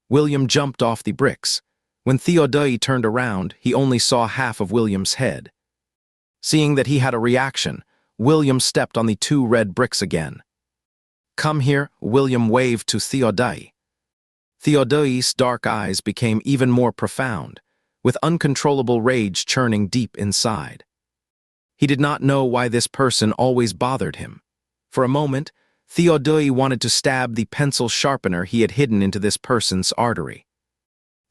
William jumped off the bricks. When Theodai turned around, he only saw half of William's head. Seeing that he had a reaction, William stepped on the 2 red bricks again. "Come here," William waved to Theodai. Theodai's dark eyes became even more profound, with uncontrollable rage churning deep inside. He did not know why this person always bothered him. For a moment, Theodai wanted to stab the pencil sharpener he had hidden into this person's artery.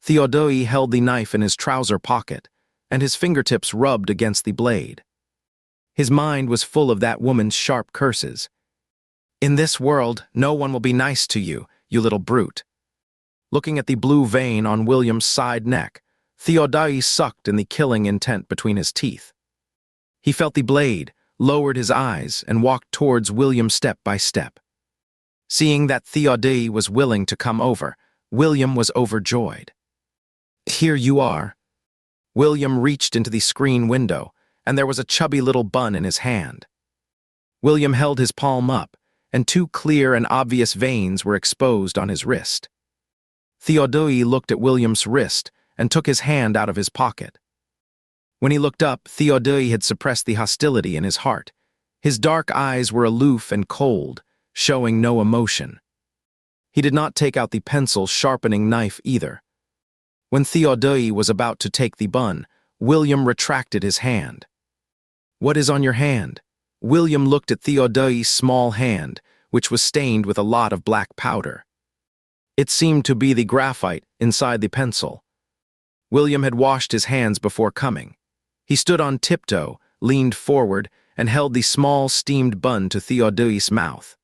Theodai held the knife in his trouser pocket, and his fingertips rubbed against the blade. His mind was full of that woman's sharp curses. "In this world, no one will be nice to you, you little brute." Looking at the blue vein on William's side neck, Theodai sucked in the killing intent between his teeth. He felt the blade, lowered his eyes, and walked towards William step by step. Seeing that Theodai was willing to come over, William was overjoyed. "Here you are." William reached into the screen window, and there was a chubby little bun in his hand. William held his palm up, and 2 clear and obvious veins were exposed on his wrist. Theodai looked at William's wrist and took his hand out of his pocket. When he looked up, Theodai had suppressed the hostility in his heart. His dark eyes were aloof and cold, showing no emotion. He did not take out the pencil-sharpening knife either. When Theodai was about to take the bun, William retracted his hand. "What is on your hand?" William looked at Theodai's small hand, which was stained with a lot of black powder. It seemed to be the graphite inside the pencil. William had washed his hands before coming. He stood on tiptoe, leaned forward, and held the small steamed bun to Theodai's mouth.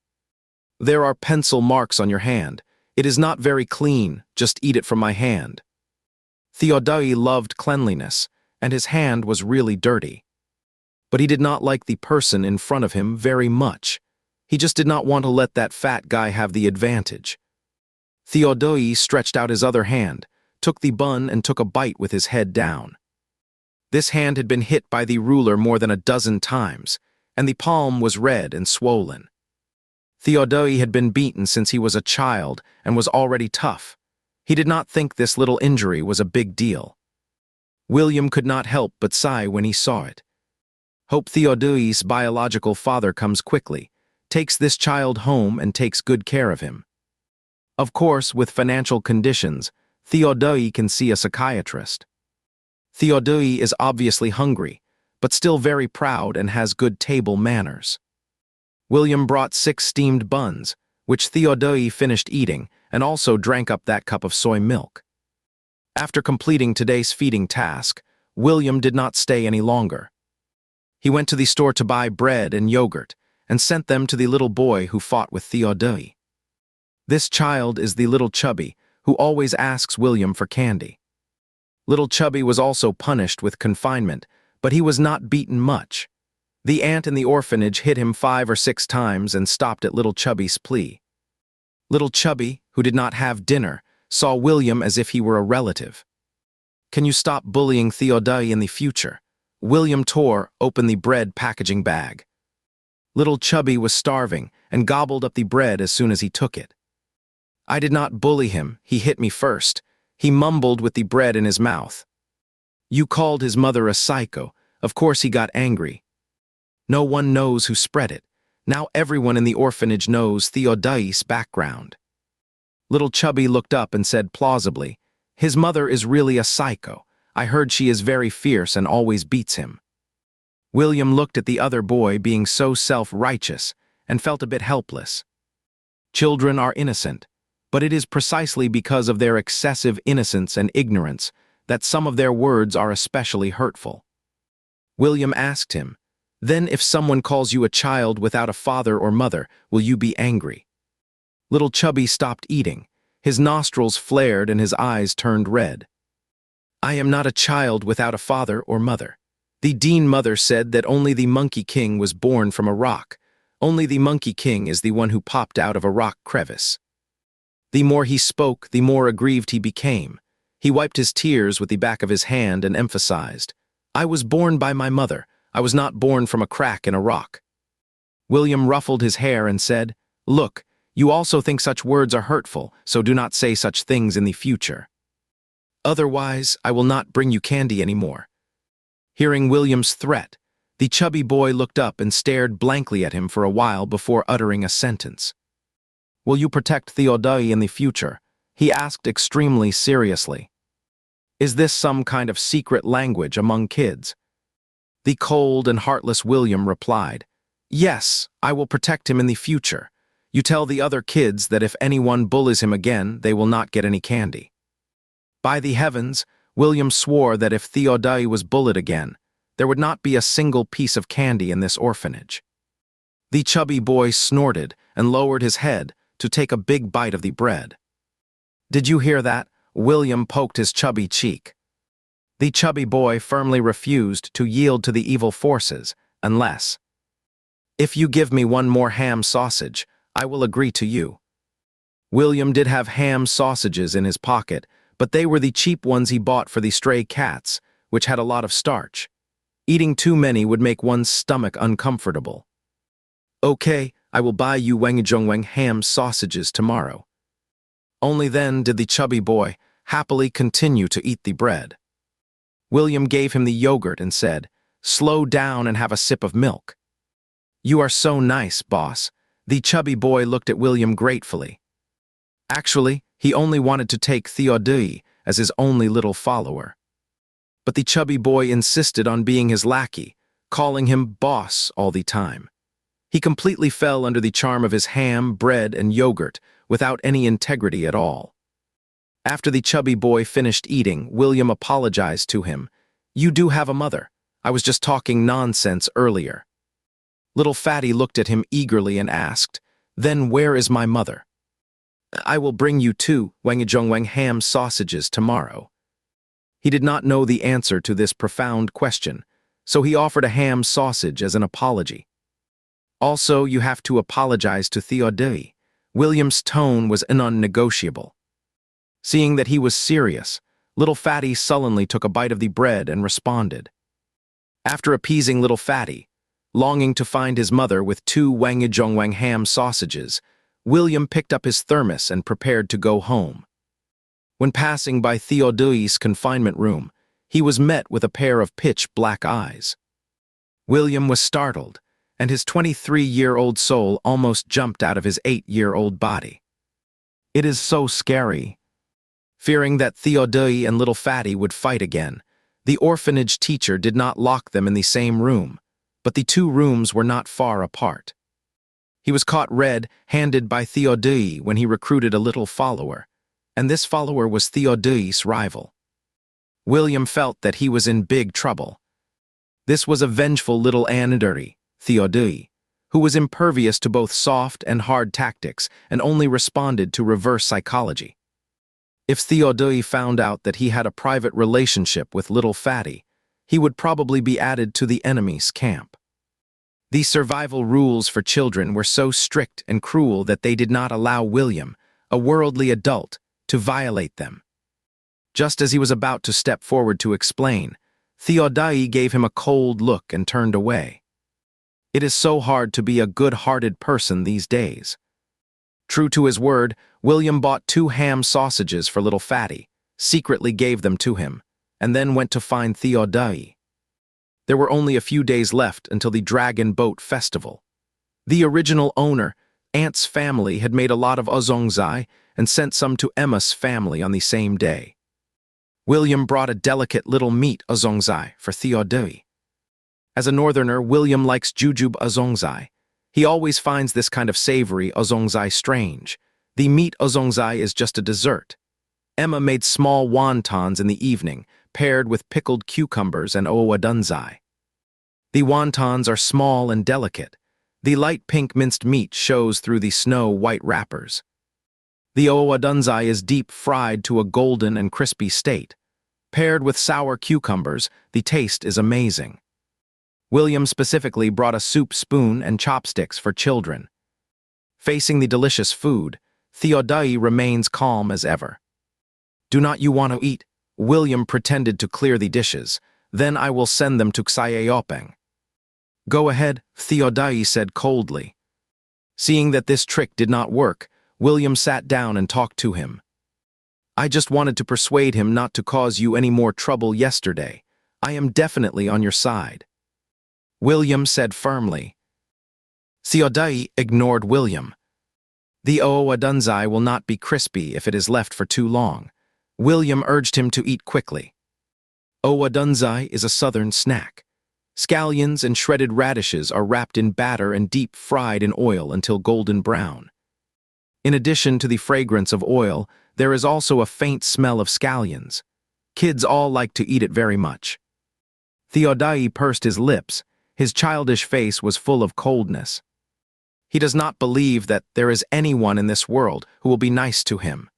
"There are pencil marks on your hand. It is not very clean, just eat it from my hand." Theodai loved cleanliness, and his hand was really dirty. But he did not like the person in front of him very much. He just did not want to let that fat guy have the advantage. Theodai stretched out his other hand, took the bun and took a bite with his head down. This hand had been hit by the ruler more than a dozen times, and the palm was red and swollen. Theodai had been beaten since he was a child and was already tough. He did not think this little injury was a big deal. William could not help but sigh when he saw it. Hope Theodai's biological father comes quickly, takes this child home and takes good care of him. Of course, with financial conditions, Theodai can see a psychiatrist. Theodai is obviously hungry, but still very proud and has good table manners. William brought 6 steamed buns, which Theodai finished eating and also drank up that cup of soy milk. After completing today's feeding task, William did not stay any longer. He went to the store to buy bread and yogurt and sent them to the little boy who fought with Theodai. This child is the little Chubby who always asks William for candy. Little Chubby was also punished with confinement, but he was not beaten much. The aunt in the orphanage hit him 5 or 6 times and stopped at little Chubby's plea. Little Chubby, who did not have dinner, saw William as if he were a relative. "Can you stop bullying Theodai in the future?" William tore open the bread packaging bag. Little Chubby was starving and gobbled up the bread as soon as he took it. "I did not bully him, he hit me first," he mumbled with the bread in his mouth. "You called his mother a psycho. Of course he got angry. No one knows who spread it. Now everyone in the orphanage knows Theodai's background." Little Chubby looked up and said plausibly, "His mother is really a psycho. I heard she is very fierce and always beats him." William looked at the other boy being so self-righteous and felt a bit helpless. Children are innocent, but it is precisely because of their excessive innocence and ignorance that some of their words are especially hurtful. William asked him, "Then if someone calls you a child without a father or mother, will you be angry?" Little Chubby stopped eating. His nostrils flared and his eyes turned red. "I am not a child without a father or mother. The Dean mother said that only the Monkey King was born from a rock. Only the Monkey King is the one who popped out of a rock crevice." The more he spoke, the more aggrieved he became. He wiped his tears with the back of his hand and emphasized, "I was born by my mother. I was not born from a crack in a rock." William ruffled his hair and said, "Look, you also think such words are hurtful, so do not say such things in the future. Otherwise, I will not bring you candy anymore." Hearing William's threat, the chubby boy looked up and stared blankly at him for a while before uttering a sentence. "Will you protect Theodai in the future?" he asked extremely seriously. "Is this some kind of secret language among kids?" The cold and heartless William replied, "Yes, I will protect him in the future. You tell the other kids that if anyone bullies him again, they will not get any candy." By the heavens, William swore that if Theodai was bullied again, there would not be a single piece of candy in this orphanage. The chubby boy snorted and lowered his head to take a big bite of the bread. "Did you hear that?" William poked his chubby cheek. The chubby boy firmly refused to yield to the evil forces unless, "If you give me one more ham sausage, I will agree to you." William did have ham sausages in his pocket, but they were the cheap ones he bought for the stray cats, which had a lot of starch. Eating too many would make one's stomach uncomfortable. "Okay, I will buy you Wangzhongwang ham sausages tomorrow." Only then did the chubby boy happily continue to eat the bread. William gave him the yogurt and said, "Slow down and have a sip of milk." "You are so nice, boss." The chubby boy looked at William gratefully. Actually, he only wanted to take Theodai as his only little follower. But the chubby boy insisted on being his lackey, calling him boss all the time. He completely fell under the charm of his ham, bread, and yogurt without any integrity at all. After the chubby boy finished eating, William apologized to him. "You do have a mother. I was just talking nonsense earlier." Little Fatty looked at him eagerly and asked, "Then where is my mother?" "I will bring you 2 Wangzhongwang ham sausages tomorrow." He did not know the answer to this profound question, so he offered a ham sausage as an apology. "Also, you have to apologize to Theodai. William's tone was non-negotiable. Seeing that he was serious, little Fatty sullenly took a bite of the bread and responded. After appeasing little Fatty, longing to find his mother with 2 wangijongwang ham sausages, William picked up his thermos and prepared to go home. When passing by Theodai's confinement room, he was met with a pair of pitch-black eyes. William was startled, and his 23-year-old soul almost jumped out of his 8-year-old body. It is so scary. Fearing that Theodai and little Fatty would fight again, the orphanage teacher did not lock them in the same room, but the 2 rooms were not far apart. He was caught red-handed by Theodai when he recruited a little follower, and this follower was Theodai's rival. William felt that he was in big trouble. This was a vengeful little aniduri, Theodai, who was impervious to both soft and hard tactics and only responded to reverse psychology. If Theodai found out that he had a private relationship with little Fatty, he would probably be added to the enemy's camp. These survival rules for children were so strict and cruel that they did not allow William, a worldly adult, to violate them. Just as he was about to step forward to explain, Theodai gave him a cold look and turned away. It is so hard to be a good-hearted person these days. True to his word, William bought 2 ham sausages for little Fatty, secretly gave them to him, and then went to find Theodai. There were only a few days left until the Dragon Boat Festival. The original owner, Aunt's family, had made a lot of ozongzai and sent some to Emma's family on the same day. William brought a delicate little meat ozongzai for Theodai. As a northerner, William likes jujube ozongzai. He always finds this kind of savory ozongzai strange. The meat ozongzai is just a dessert. Emma made small wontons in the evening, paired with pickled cucumbers and owadunzai. The wontons are small and delicate. The light pink minced meat shows through the snow-white wrappers. The owadunzai is deep fried to a golden and crispy state. Paired with sour cucumbers, the taste is amazing. William specifically brought a soup spoon and chopsticks for children. Facing the delicious food, Theodai remains calm as ever. "Do not you want to eat?" William pretended to clear the dishes. "Then I will send them to Xayayopeng." "Go ahead," Theodai said coldly. Seeing that this trick did not work, William sat down and talked to him. "I just wanted to persuade him not to cause you any more trouble yesterday. I am definitely on your side," William said firmly. Theodai ignored William. "The owadunzai will not be crispy if it is left for too long." William urged him to eat quickly. Owadunzai is a southern snack. Scallions and shredded radishes are wrapped in batter and deep fried in oil until golden brown. In addition to the fragrance of oil, there is also a faint smell of scallions. Kids all like to eat it very much. Theodai pursed his lips. His childish face was full of coldness. He does not believe that there is anyone in this world who will be nice to him.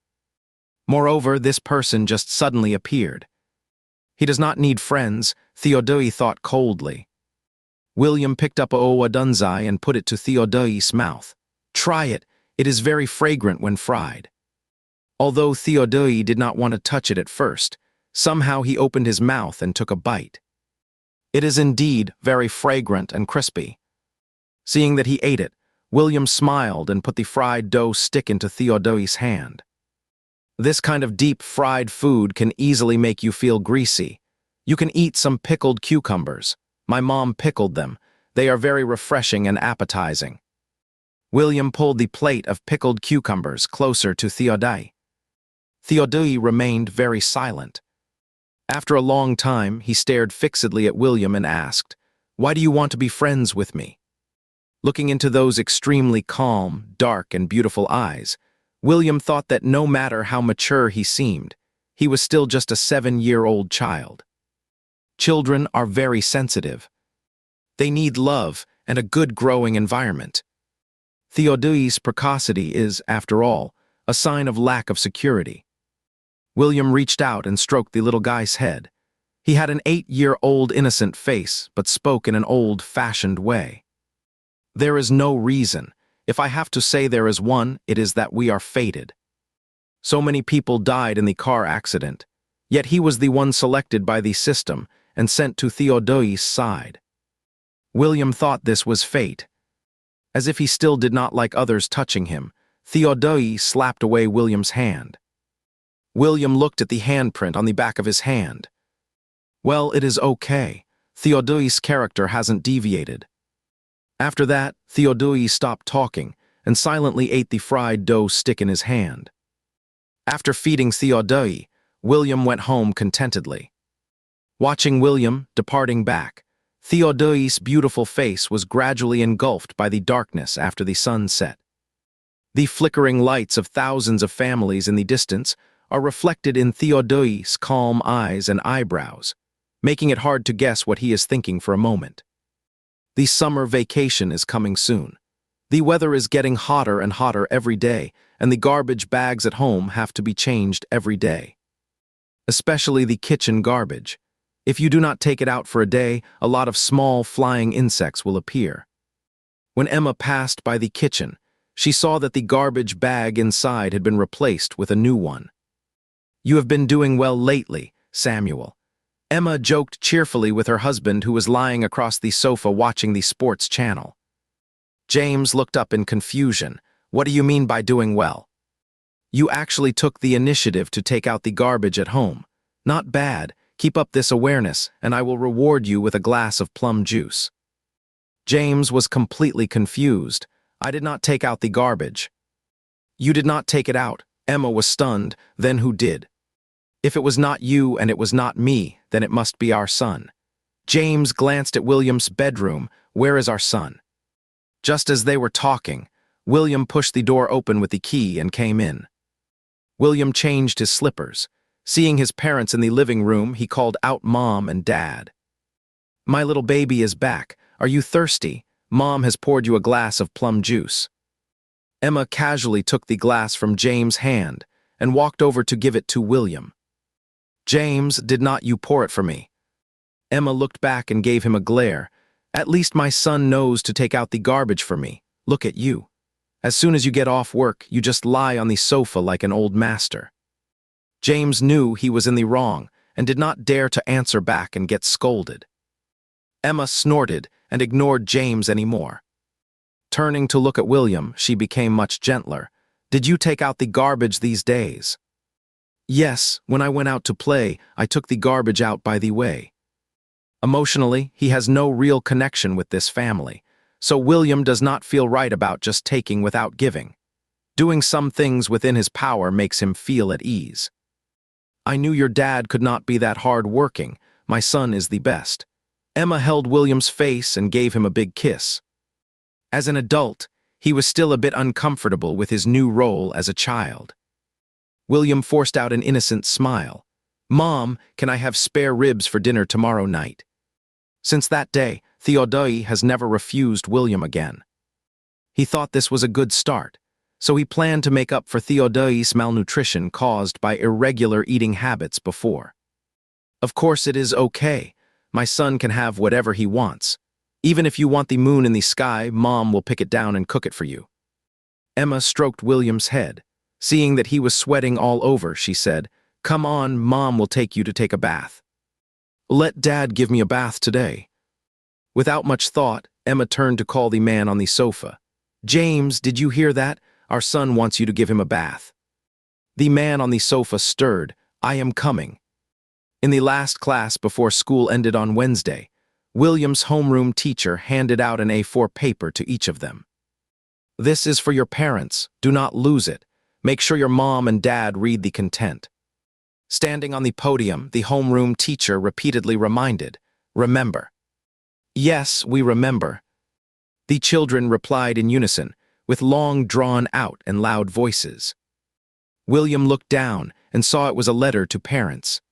Moreover, this person just suddenly appeared. He does not need friends, Theodai thought coldly. William picked up a owadunzai and put it to Theodai's mouth. "Try it. It is very fragrant when fried." Although Theodai did not want to touch it at first, somehow he opened his mouth and took a bite. It is indeed very fragrant and crispy. Seeing that he ate it, William smiled and put the fried dough stick into Theodai's hand. This kind of deep-fried food can easily make you feel greasy. You can eat some pickled cucumbers. My mom pickled them. They are very refreshing and appetizing. William pulled the plate of pickled cucumbers closer to Theodai. Theodai remained very silent. After a long time, he stared fixedly at William and asked, "Why do you want to be friends with me?" Looking into those extremely calm, dark, and beautiful eyes, William thought that no matter how mature he seemed, he was still just a 7-year-old child. Children are very sensitive. They need love and a good growing environment. Theodai's precocity is, after all, a sign of lack of security. William reached out and stroked the little guy's head. He had an 8-year-old innocent face, but spoke in an old-fashioned way. "There is no reason. If I have to say there is one, it is that we are fated. So many people died in the car accident, yet he was the one selected by the system and sent to Theodai's side. William thought this was fate. As if he still did not like others touching him, Theodai slapped away William's hand. William looked at the handprint on the back of his hand. Well, it is okay. Theodai's character hasn't deviated. After that, Theodai stopped talking and silently ate the fried dough stick in his hand. After feeding Theodai, William went home contentedly. Watching William departing back, Theodai's beautiful face was gradually engulfed by the darkness after the sun set. The flickering lights of thousands of families in the distance are reflected in Theodai's calm eyes and eyebrows, making it hard to guess what he is thinking for a moment. The summer vacation is coming soon. The weather is getting hotter and hotter every day, and the garbage bags at home have to be changed every day. Especially the kitchen garbage. If you do not take it out for a day, a lot of small flying insects will appear. When Emma passed by the kitchen, she saw that the garbage bag inside had been replaced with a new one. You have been doing well lately, Samuel. Emma joked cheerfully with her husband, who was lying across the sofa watching the sports channel. James looked up in confusion. What do you mean by doing well? You actually took the initiative to take out the garbage at home. Not bad. Keep up this awareness, and I will reward you with a glass of plum juice. James was completely confused. I did not take out the garbage. You did not take it out. Emma was stunned. Then who did? If it was not you and it was not me, then it must be our son. James glanced at William's bedroom. Where is our son? Just as they were talking, William pushed the door open with the key and came in. William changed his slippers. Seeing his parents in the living room, he called out Mom and Dad. My little baby is back. Are you thirsty? Mom has poured you a glass of plum juice. Emma casually took the glass from James' hand and walked over to give it to William. James, did not you pour it for me? Emma looked back and gave him a glare. At least my son knows to take out the garbage for me. Look at you. As soon as you get off work, you just lie on the sofa like an old master. James knew he was in the wrong and did not dare to answer back and get scolded. Emma snorted and ignored James anymore. Turning to look at William, she became much gentler. Did you take out the garbage these days? Yes, when I went out to play, I took the garbage out by the way. Emotionally, he has no real connection with this family, so William does not feel right about just taking without giving. Doing some things within his power makes him feel at ease. I knew your dad could not be that hard-working. My son is the best. Emma held William's face and gave him a big kiss. As an adult, he was still a bit uncomfortable with his new role as a child. William forced out an innocent smile. Mom, can I have spare ribs for dinner tomorrow night? Since that day, Theodai has never refused William again. He thought this was a good start, so he planned to make up for Theodai's malnutrition caused by irregular eating habits before. Of course it is okay. My son can have whatever he wants. Even if you want the moon in the sky, Mom will pick it down and cook it for you. Emma stroked William's head. Seeing that he was sweating all over, she said, Come on, Mom will take you to take a bath. Let Dad give me a bath today. Without much thought, Emma turned to call the man on the sofa. James, did you hear that? Our son wants you to give him a bath. The man on the sofa stirred. I am coming. In the last class before school ended on Wednesday, William's homeroom teacher handed out an A4 paper to each of them. This is for your parents. Do not lose it. Make sure your mom and dad read the content. Standing on the podium, the homeroom teacher repeatedly reminded, Remember. Yes, we remember. The children replied in unison, with long drawn-out and loud voices. William looked down and saw it was a letter to parents.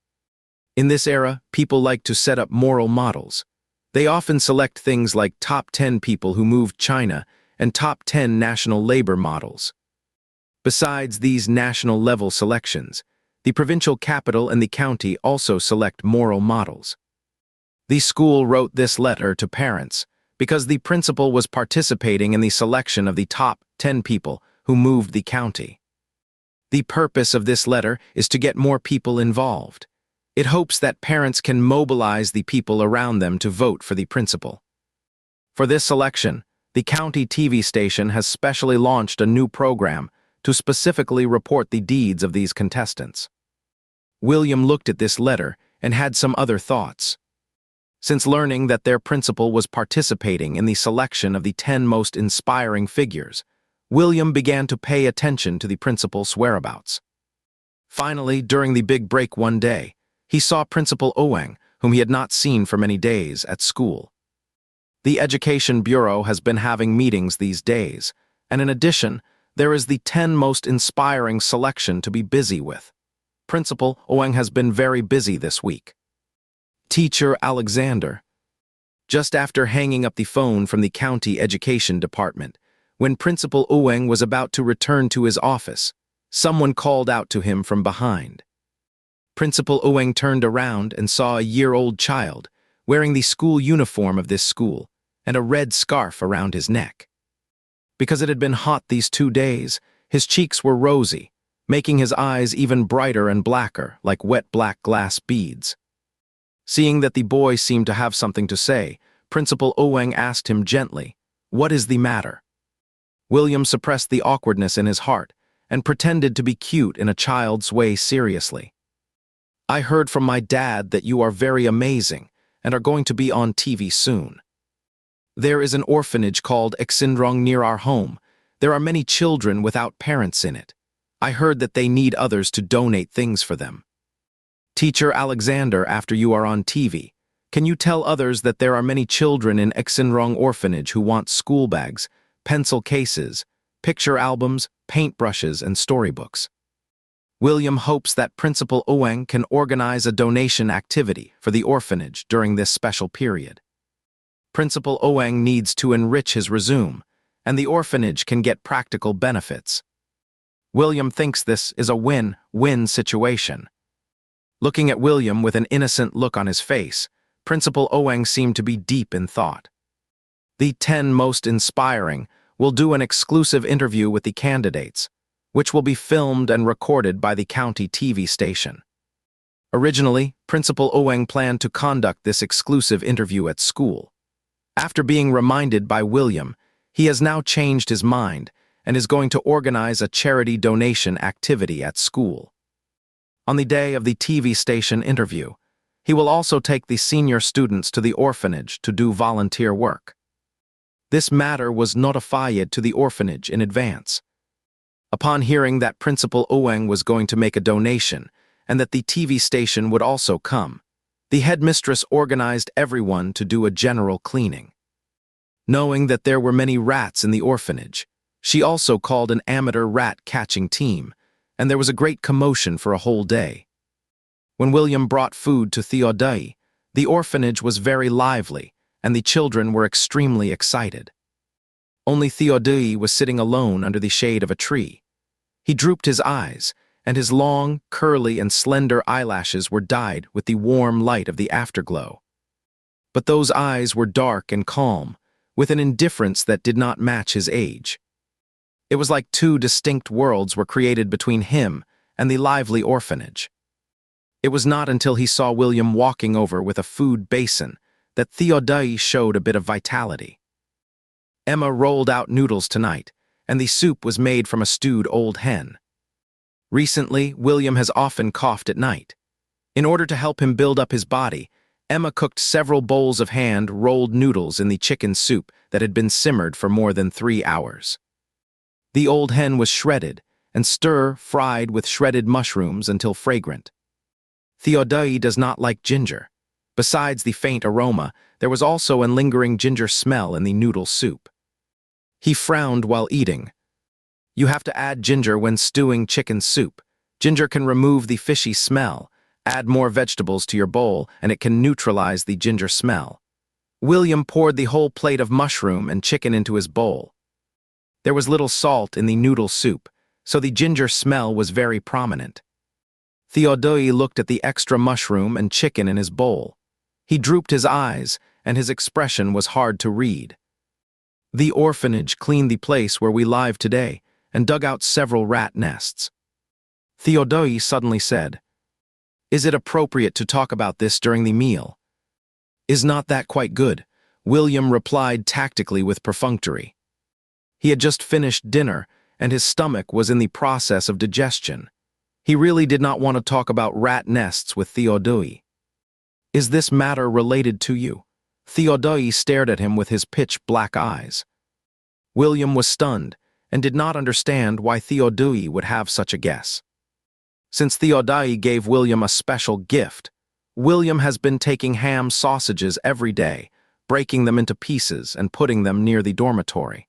In this era, people like to set up moral models. They often select things like top 10 people who moved China and top 10 national labor models. Besides these national-level selections, the provincial capital and the county also select moral models. The school wrote this letter to parents because the principal was participating in the selection of the top 10 people who moved the county. The purpose of this letter is to get more people involved. It hopes that parents can mobilize the people around them to vote for the principal. For this selection, the county TV station has specially launched a new program to specifically report the deeds of these contestants. William looked at this letter and had some other thoughts. Since learning that their principal was participating in the selection of the 10 most inspiring figures, William began to pay attention to the principal's whereabouts. Finally, during the big break one day, he saw Principal Owain, whom he had not seen for many days, at school. The Education Bureau has been having meetings these days, and in addition, there is the 10 most inspiring selection to be busy with. Principal Owain has been very busy this week. Teacher Alexander. Just after hanging up the phone from the county education department, when Principal Owain was about to return to his office, someone called out to him from behind. Principal Owain turned around and saw a year-old child wearing the school uniform of this school and a red scarf around his neck. Because it had been hot these 2 days, his cheeks were rosy, making his eyes even brighter and blacker, like wet black glass beads. Seeing that the boy seemed to have something to say, Principal Owain asked him gently, "What is the matter?" William suppressed the awkwardness in his heart and pretended to be cute in a child's way seriously. "I heard from my dad that you are very amazing and are going to be on TV soon. There is an orphanage called Exindrong near our home. There are many children without parents in it. I heard that they need others to donate things for them. Teacher Alexander, after you are on TV, can you tell others that there are many children in Exindrong orphanage who want school bags, pencil cases, picture albums, paintbrushes, and storybooks?" William hopes that Principal Owain can organize a donation activity for the orphanage during this special period. Principal Owain needs to enrich his resume, and the orphanage can get practical benefits. William thinks this is a win-win situation. Looking at William with an innocent look on his face, Principal Owain seemed to be deep in thought. The 10 most inspiring will do an exclusive interview with the candidates, which will be filmed and recorded by the county TV station. Originally, Principal Owain planned to conduct this exclusive interview at school. After being reminded by William, he has now changed his mind and is going to organize a charity donation activity at school. On the day of the TV station interview, he will also take the senior students to the orphanage to do volunteer work. This matter was notified to the orphanage in advance. Upon hearing that Principal Owain was going to make a donation and that the TV station would also come, the headmistress organized everyone to do a general cleaning. Knowing that there were many rats in the orphanage, she also called an amateur rat-catching team, and there was a great commotion for a whole day. When William brought food to Theodai, the orphanage was very lively, and the children were extremely excited. Only Theodai was sitting alone under the shade of a tree. He drooped his eyes, and his long, curly, and slender eyelashes were dyed with the warm light of the afterglow. But those eyes were dark and calm, with an indifference that did not match his age. It was like 2 distinct worlds were created between him and the lively orphanage. It was not until he saw William walking over with a food basin that Theodai showed a bit of vitality. Emma rolled out noodles tonight, and the soup was made from a stewed old hen. Recently, William has often coughed at night. In order to help him build up his body, Emma cooked several bowls of hand-rolled noodles in the chicken soup that had been simmered for more than 3 hours. The old hen was shredded and stir-fried with shredded mushrooms until fragrant. Theodai does not like ginger. Besides the faint aroma, there was also a lingering ginger smell in the noodle soup. He frowned while eating. "You have to add ginger when stewing chicken soup. Ginger can remove the fishy smell. Add more vegetables to your bowl, and it can neutralize the ginger smell." William poured the whole plate of mushroom and chicken into his bowl. There was little salt in the noodle soup, so the ginger smell was very prominent. Theodai looked at the extra mushroom and chicken in his bowl. He drooped his eyes and his expression was hard to read. The orphanage cleaned the place where we live today and dug out several rat nests. Theodai suddenly said, "Is it appropriate to talk about this during the meal?" "Is not that quite good?" William replied tactically with perfunctory. He had just finished dinner, and his stomach was in the process of digestion. He really did not want to talk about rat nests with Theodai. "Is this matter related to you?" Theodai stared at him with his pitch-black eyes. William was stunned and did not understand why Theodai would have such a guess. Since Theodai gave William a special gift, William has been taking ham sausages every day, breaking them into pieces and putting them near the dormitory.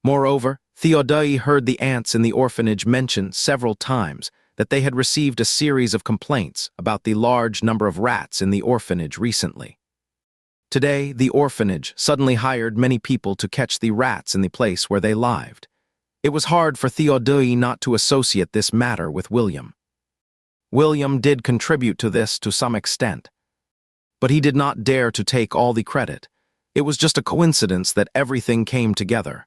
Moreover, Theodai heard the aunts in the orphanage mention several times that they had received a series of complaints about the large number of rats in the orphanage recently. Today, the orphanage suddenly hired many people to catch the rats in the place where they lived. It was hard for Theodai not to associate this matter with William. William did contribute to this to some extent, but he did not dare to take all the credit. It was just a coincidence that everything came together.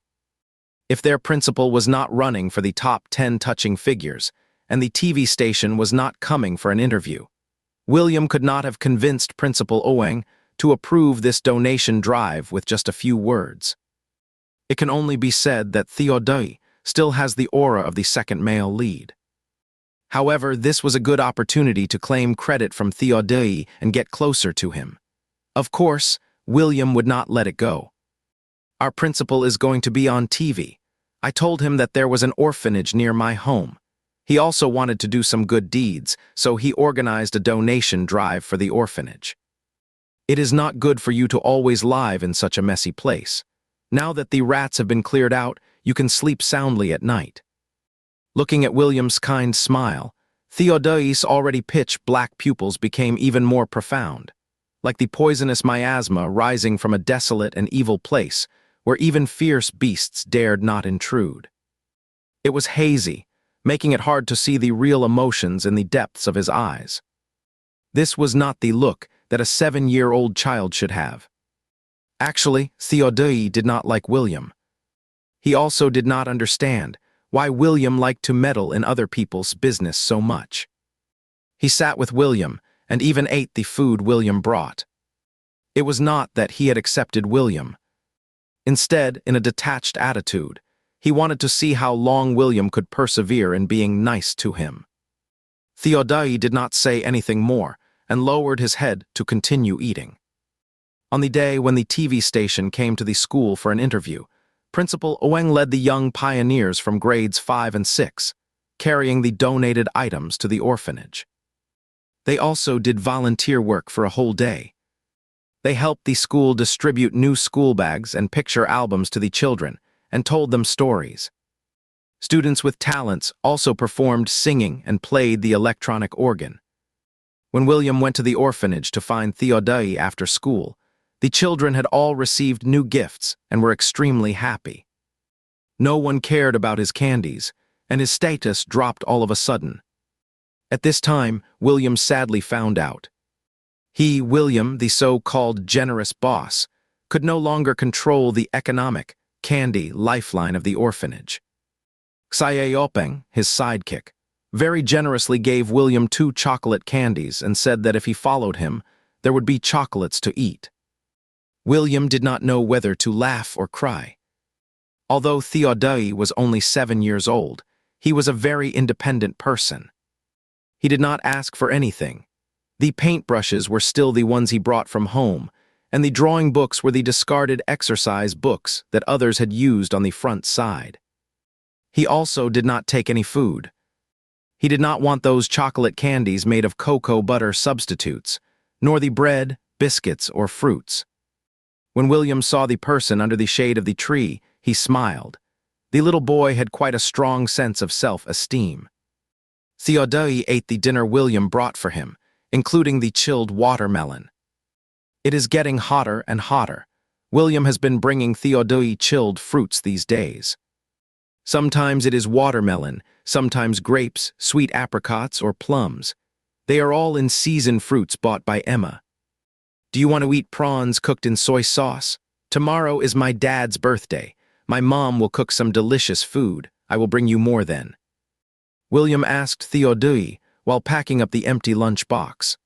If their principal was not running for the top 10 touching figures, and the TV station was not coming for an interview, William could not have convinced Principal Oeng to approve this donation drive with just a few words. It can only be said that Theodai still has the aura of the second male lead. However, this was a good opportunity to claim credit from Theodai and get closer to him. Of course, William would not let it go. "Our principal is going to be on TV. I told him that there was an orphanage near my home. He also wanted to do some good deeds, so he organized a donation drive for the orphanage. It is not good for you to always live in such a messy place. Now that the rats have been cleared out, you can sleep soundly at night." Looking at William's kind smile, Theodai's already pitch-black pupils became even more profound, like the poisonous miasma rising from a desolate and evil place where even fierce beasts dared not intrude. It was hazy, making it hard to see the real emotions in the depths of his eyes. This was not the look that a 7-year-old child should have. Actually, Theodai did not like William. He also did not understand why William liked to meddle in other people's business so much. He sat with William and even ate the food William brought. It was not that he had accepted William. Instead, in a detached attitude, he wanted to see how long William could persevere in being nice to him. Theodai did not say anything more and lowered his head to continue eating. On the day when the TV station came to the school for an interview, Principal Oeng led the young pioneers from grades 5 and 6, carrying the donated items to the orphanage. They also did volunteer work for a whole day. They helped the school distribute new school bags and picture albums to the children and told them stories. Students with talents also performed singing and played the electronic organ. When William went to the orphanage to find Theodai after school, the children had all received new gifts and were extremely happy. No one cared about his candies, and his status dropped all of a sudden. At this time, William sadly found out. He, William, the so-called generous boss, could no longer control the economic, candy lifeline of the orphanage. Xiaopeng, his sidekick, very generously gave William 2 chocolate candies and said that if he followed him, there would be chocolates to eat. William did not know whether to laugh or cry. Although Theodai was only 7 years old, he was a very independent person. He did not ask for anything. The paintbrushes were still the ones he brought from home, and the drawing books were the discarded exercise books that others had used on the front side. He also did not take any food. He did not want those chocolate candies made of cocoa butter substitutes, nor the bread, biscuits, or fruits. When William saw the person under the shade of the tree, he smiled. The little boy had quite a strong sense of self-esteem. Theodai ate the dinner William brought for him, including the chilled watermelon. It is getting hotter and hotter. William has been bringing Theodai chilled fruits these days. Sometimes it is watermelon, sometimes grapes, sweet apricots, or plums. They are all in-season fruits bought by Emma. Do you want to eat prawns cooked in soy sauce? Tomorrow is my dad's birthday. My mom will cook some delicious food. I will bring you more then. William asked Theodai while packing up the empty lunch box.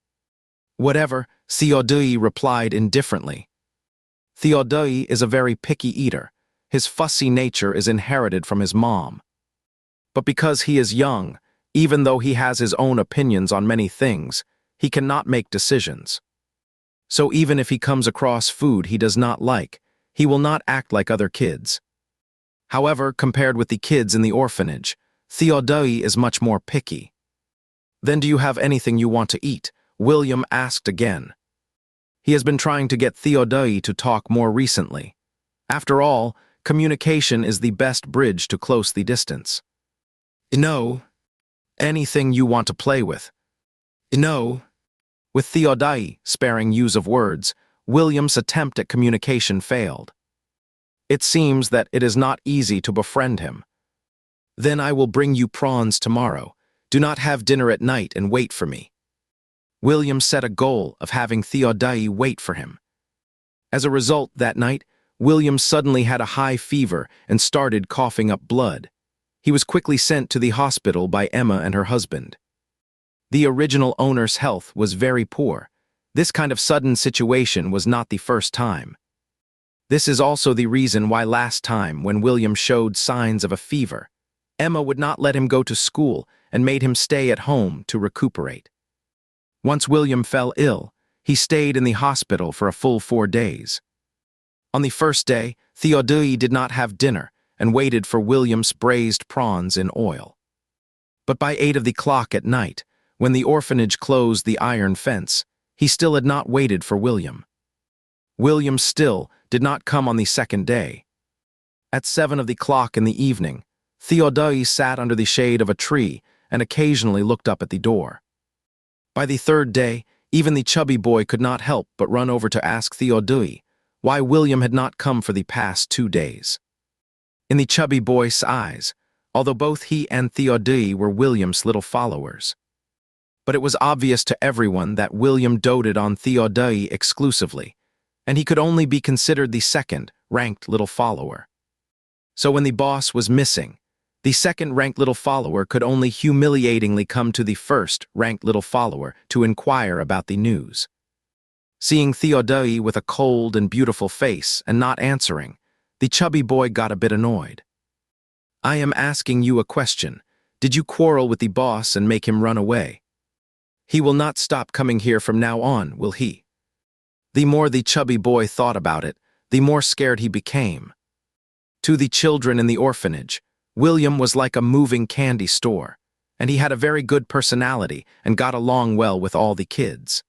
Whatever, Theodai replied indifferently. Theodai is a very picky eater. His fussy nature is inherited from his mom. But because he is young, even though he has his own opinions on many things, he cannot make decisions. So even if he comes across food he does not like, he will not act like other kids. However, compared with the kids in the orphanage, Theodai is much more picky. Then do you have anything you want to eat? William asked again. He has been trying to get Theodai to talk more recently. After all, communication is the best bridge to close the distance. No. Anything you want to play with. No. With Theodai sparing use of words, William's attempt at communication failed. It seems that it is not easy to befriend him. Then I will bring you prawns tomorrow. Do not have dinner at night and wait for me. William set a goal of having Theodai wait for him. As a result, that night, William suddenly had a high fever and started coughing up blood. He was quickly sent to the hospital by Emma and her husband. The original owner's health was very poor. This kind of sudden situation was not the first time. This is also the reason why last time, when William showed signs of a fever, Emma would not let him go to school and made him stay at home to recuperate. Once William fell ill, he stayed in the hospital for a full 4 days. On the first day, Theodai did not have dinner and waited for William's braised prawns in oil. But by 8 o'clock at night, when the orphanage closed the iron fence, he still had not waited for William. William still did not come on the second day. At 7 o'clock in the evening, Theodai sat under the shade of a tree and occasionally looked up at the door. By the third day, even the chubby boy could not help but run over to ask Theodai why William had not come for the past 2 days. In the chubby boy's eyes, although both he and Theodai were William's little followers. But it was obvious to everyone that William doted on Theodai exclusively, and he could only be considered the second-ranked little follower. So when the boss was missing, the second-ranked little follower could only humiliatingly come to the first-ranked little follower to inquire about the news. Seeing Theodai with a cold and beautiful face and not answering, the chubby boy got a bit annoyed. I am asking you a question. Did you quarrel with the boss and make him run away? He will not stop coming here from now on, will he? The more the chubby boy thought about it, the more scared he became. To the children in the orphanage, William was like a moving candy store, and he had a very good personality and got along well with all the kids.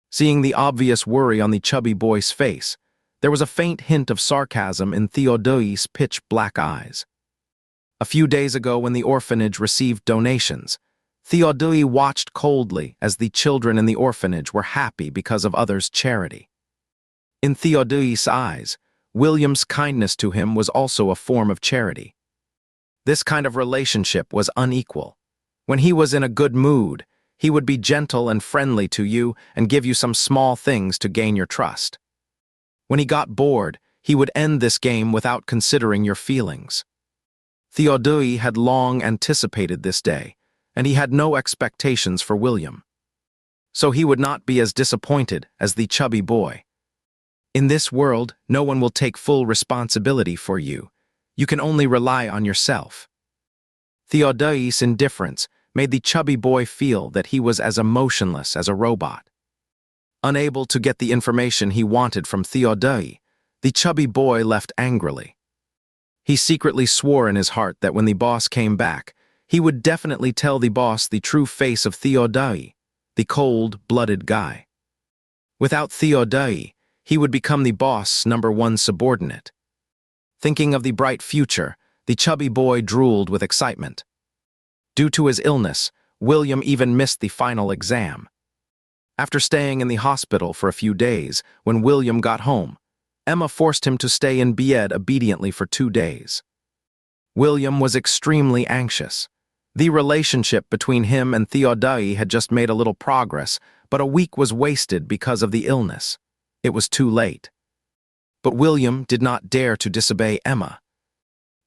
Seeing the obvious worry on the chubby boy's face, there was a faint hint of sarcasm in Theodai's pitch-black eyes. A few days ago, when the orphanage received donations, Theodai watched coldly as the children in the orphanage were happy because of others' charity. In Theodai's eyes, William's kindness to him was also a form of charity. This kind of relationship was unequal. When he was in a good mood, he would be gentle and friendly to you and give you some small things to gain your trust. When he got bored, he would end this game without considering your feelings. Theodai had long anticipated this day, and he had no expectations for William. So he would not be as disappointed as the chubby boy. In this world, no one will take full responsibility for you. You can only rely on yourself. Theodai's indifference made the chubby boy feel that he was as emotionless as a robot. Unable to get the information he wanted from Theodai, the chubby boy left angrily. He secretly swore in his heart that when the boss came back, he would definitely tell the boss the true face of Theodai, the cold-blooded guy. Without Theodai, he would become the boss' #1 subordinate. Thinking of the bright future, the chubby boy drooled with excitement. Due to his illness, William even missed the final exam. After staying in the hospital for a few days, when William got home, Emma forced him to stay in bed obediently for 2 days. William was extremely anxious. The relationship between him and Theodai had just made a little progress, but a week was wasted because of the illness. It was too late. But William did not dare to disobey Emma.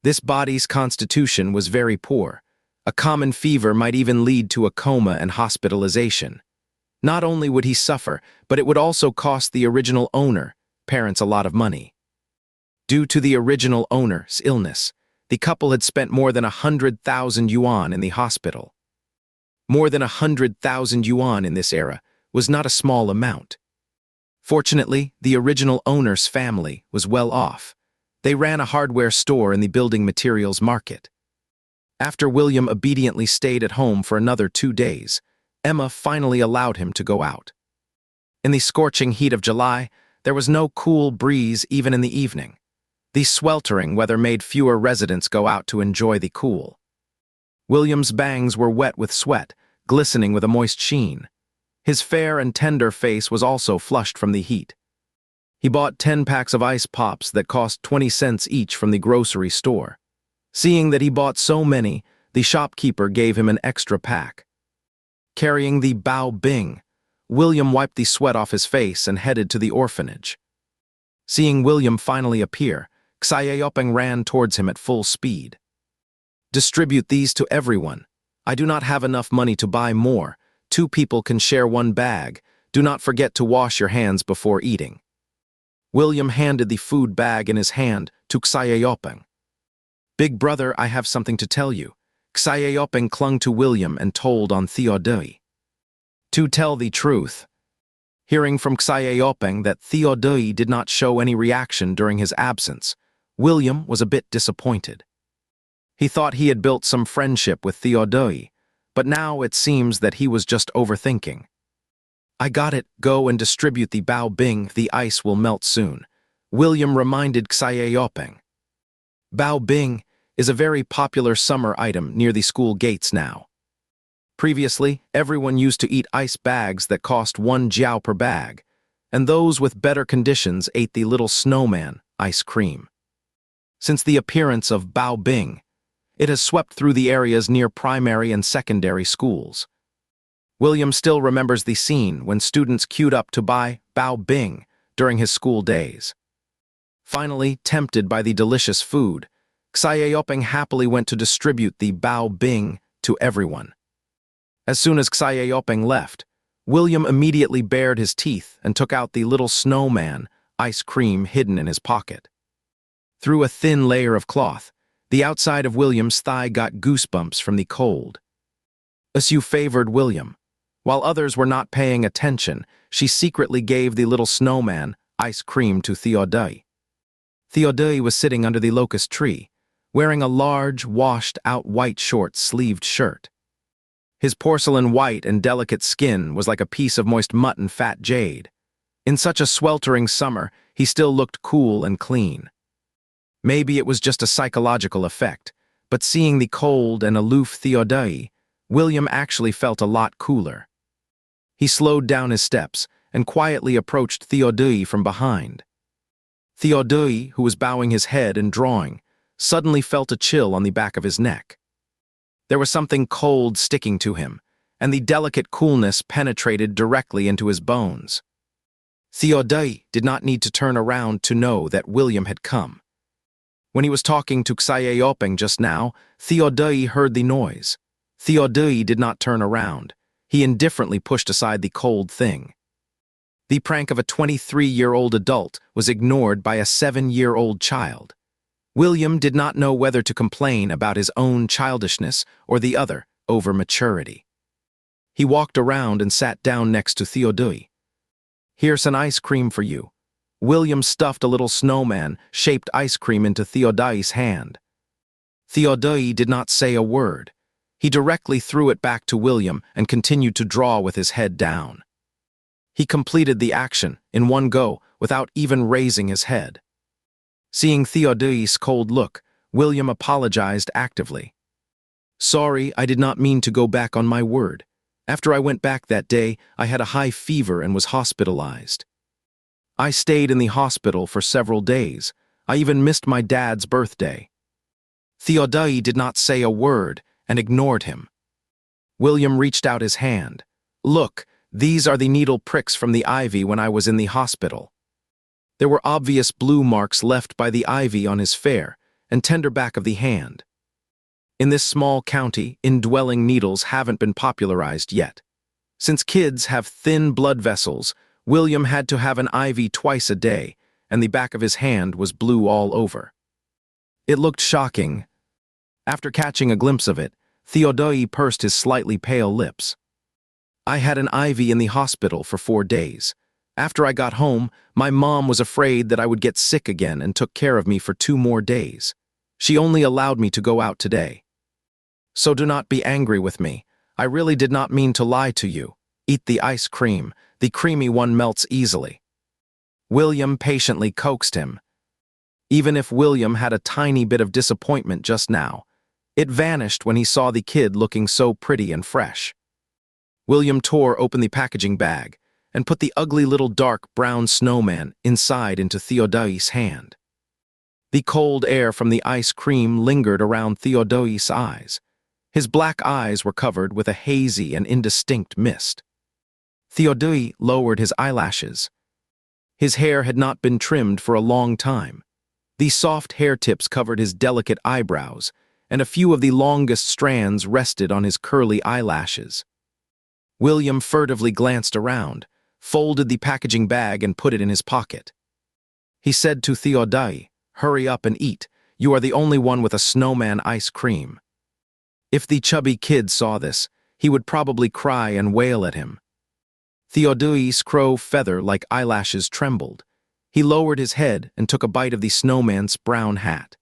This body's constitution was very poor. A common fever might even lead to a coma and hospitalization. Not only would he suffer, but it would also cost the original owner, parents, a lot of money. Due to the original owner's illness, the couple had spent more than 100,000 yuan in the hospital. More than 100,000 yuan in this era was not a small amount. Fortunately, the original owner's family was well off. They ran a hardware store in the building materials market. After William obediently stayed at home for another 2 days, Emma finally allowed him to go out. In the scorching heat of July, there was no cool breeze even in the evening. The sweltering weather made fewer residents go out to enjoy the cool. William's bangs were wet with sweat, glistening with a moist sheen. His fair and tender face was also flushed from the heat. He bought 10 packs of ice pops that cost 20 cents each from the grocery store. Seeing that he bought so many, the shopkeeper gave him an extra pack. Carrying the bao bing, William wiped the sweat off his face and headed to the orphanage. Seeing William finally appear, Xiaopeng ran towards him at full speed. "Distribute these to everyone. I do not have enough money to buy more. 2 people can share 1 bag. Do not forget to wash your hands before eating." William handed the food bag in his hand to Xiaopeng. "Big brother, I have something to tell you." Xiaopeng clung to William and told on Theodai. To tell the truth, hearing from Xiaopeng that Theodai did not show any reaction during his absence, William was a bit disappointed. He thought he had built some friendship with Theodai, but now it seems that he was just overthinking. "I got it, go and distribute the bao bing, the ice will melt soon," William reminded Xiaopeng. Bao bing is a very popular summer item near the school gates now. Previously, everyone used to eat ice bags that cost 1 jiao per bag, and those with better conditions ate the little snowman ice cream. Since the appearance of bao bing, it has swept through the areas near primary and secondary schools. William still remembers the scene when students queued up to buy bao bing during his school days. Finally, tempted by the delicious food, Xiaopeng happily went to distribute the bao bing to everyone. As soon as Xiaopeng left, William immediately bared his teeth and took out the little snowman ice cream hidden in his pocket. Through a thin layer of cloth, the outside of William's thigh got goosebumps from the cold. Su favored William. While others were not paying attention, she secretly gave the little snowman ice cream to Theodai. Theodai was sitting under the locust tree, wearing a large, washed-out white short-sleeved shirt. His porcelain white and delicate skin was like a piece of moist mutton fat jade. In such a sweltering summer, he still looked cool and clean. Maybe it was just a psychological effect, but seeing the cold and aloof Theodai, William actually felt a lot cooler. He slowed down his steps and quietly approached Theodai from behind. Theodai, who was bowing his head and drawing, suddenly felt a chill on the back of his neck. There was something cold sticking to him, and the delicate coolness penetrated directly into his bones. Theodai did not need to turn around to know that William had come. When he was talking to Xiaopeng just now, Theodai heard the noise. Theodai did not turn around. He indifferently pushed aside the cold thing. The prank of a 23-year-old adult was ignored by a 7-year-old child. William did not know whether to complain about his own childishness or the other, over maturity. He walked around and sat down next to Theodai. "Here's an ice cream for you." William stuffed a little snowman-shaped ice cream into Theodai's hand. Theodai did not say a word. He directly threw it back to William and continued to draw with his head down. He completed the action in one go without even raising his head. Seeing Theodai's cold look, William apologized actively. "Sorry, I did not mean to go back on my word. After I went back that day, I had a high fever and was hospitalized. I stayed in the hospital for several days. I even missed my dad's birthday." Theodai did not say a word and ignored him. William reached out his hand. "Look, these are the needle pricks from the ivy when I was in the hospital." There were obvious blue marks left by the ivy on his fair and tender back of the hand. In this small county, indwelling needles haven't been popularized yet. Since kids have thin blood vessels, William had to have an ivy twice a day, and the back of his hand was blue all over. It looked shocking. After catching a glimpse of it, Theodai pursed his slightly pale lips. "I had an ivy in the hospital for 4 days. After I got home, my mom was afraid that I would get sick again and took care of me for 2 more days. She only allowed me to go out today. So do not be angry with me. I really did not mean to lie to you. Eat the ice cream. The creamy one melts easily." William patiently coaxed him. Even if William had a tiny bit of disappointment just now, it vanished when he saw the kid looking so pretty and fresh. William tore open the packaging bag and put the ugly little dark brown snowman inside into Theodai's hand. The cold air from the ice cream lingered around Theodai's eyes. His black eyes were covered with a hazy and indistinct mist. Theodai lowered his eyelashes. His hair had not been trimmed for a long time. The soft hair tips covered his delicate eyebrows, and a few of the longest strands rested on his curly eyelashes. William furtively glanced around, folded the packaging bag and put it in his pocket. He said to Theodai, "Hurry up and eat. You are the only one with a snowman ice cream." If the chubby kid saw this, he would probably cry and wail at him. Theodai's crow feather-like eyelashes trembled. He lowered his head and took a bite of the snowman's brown hat.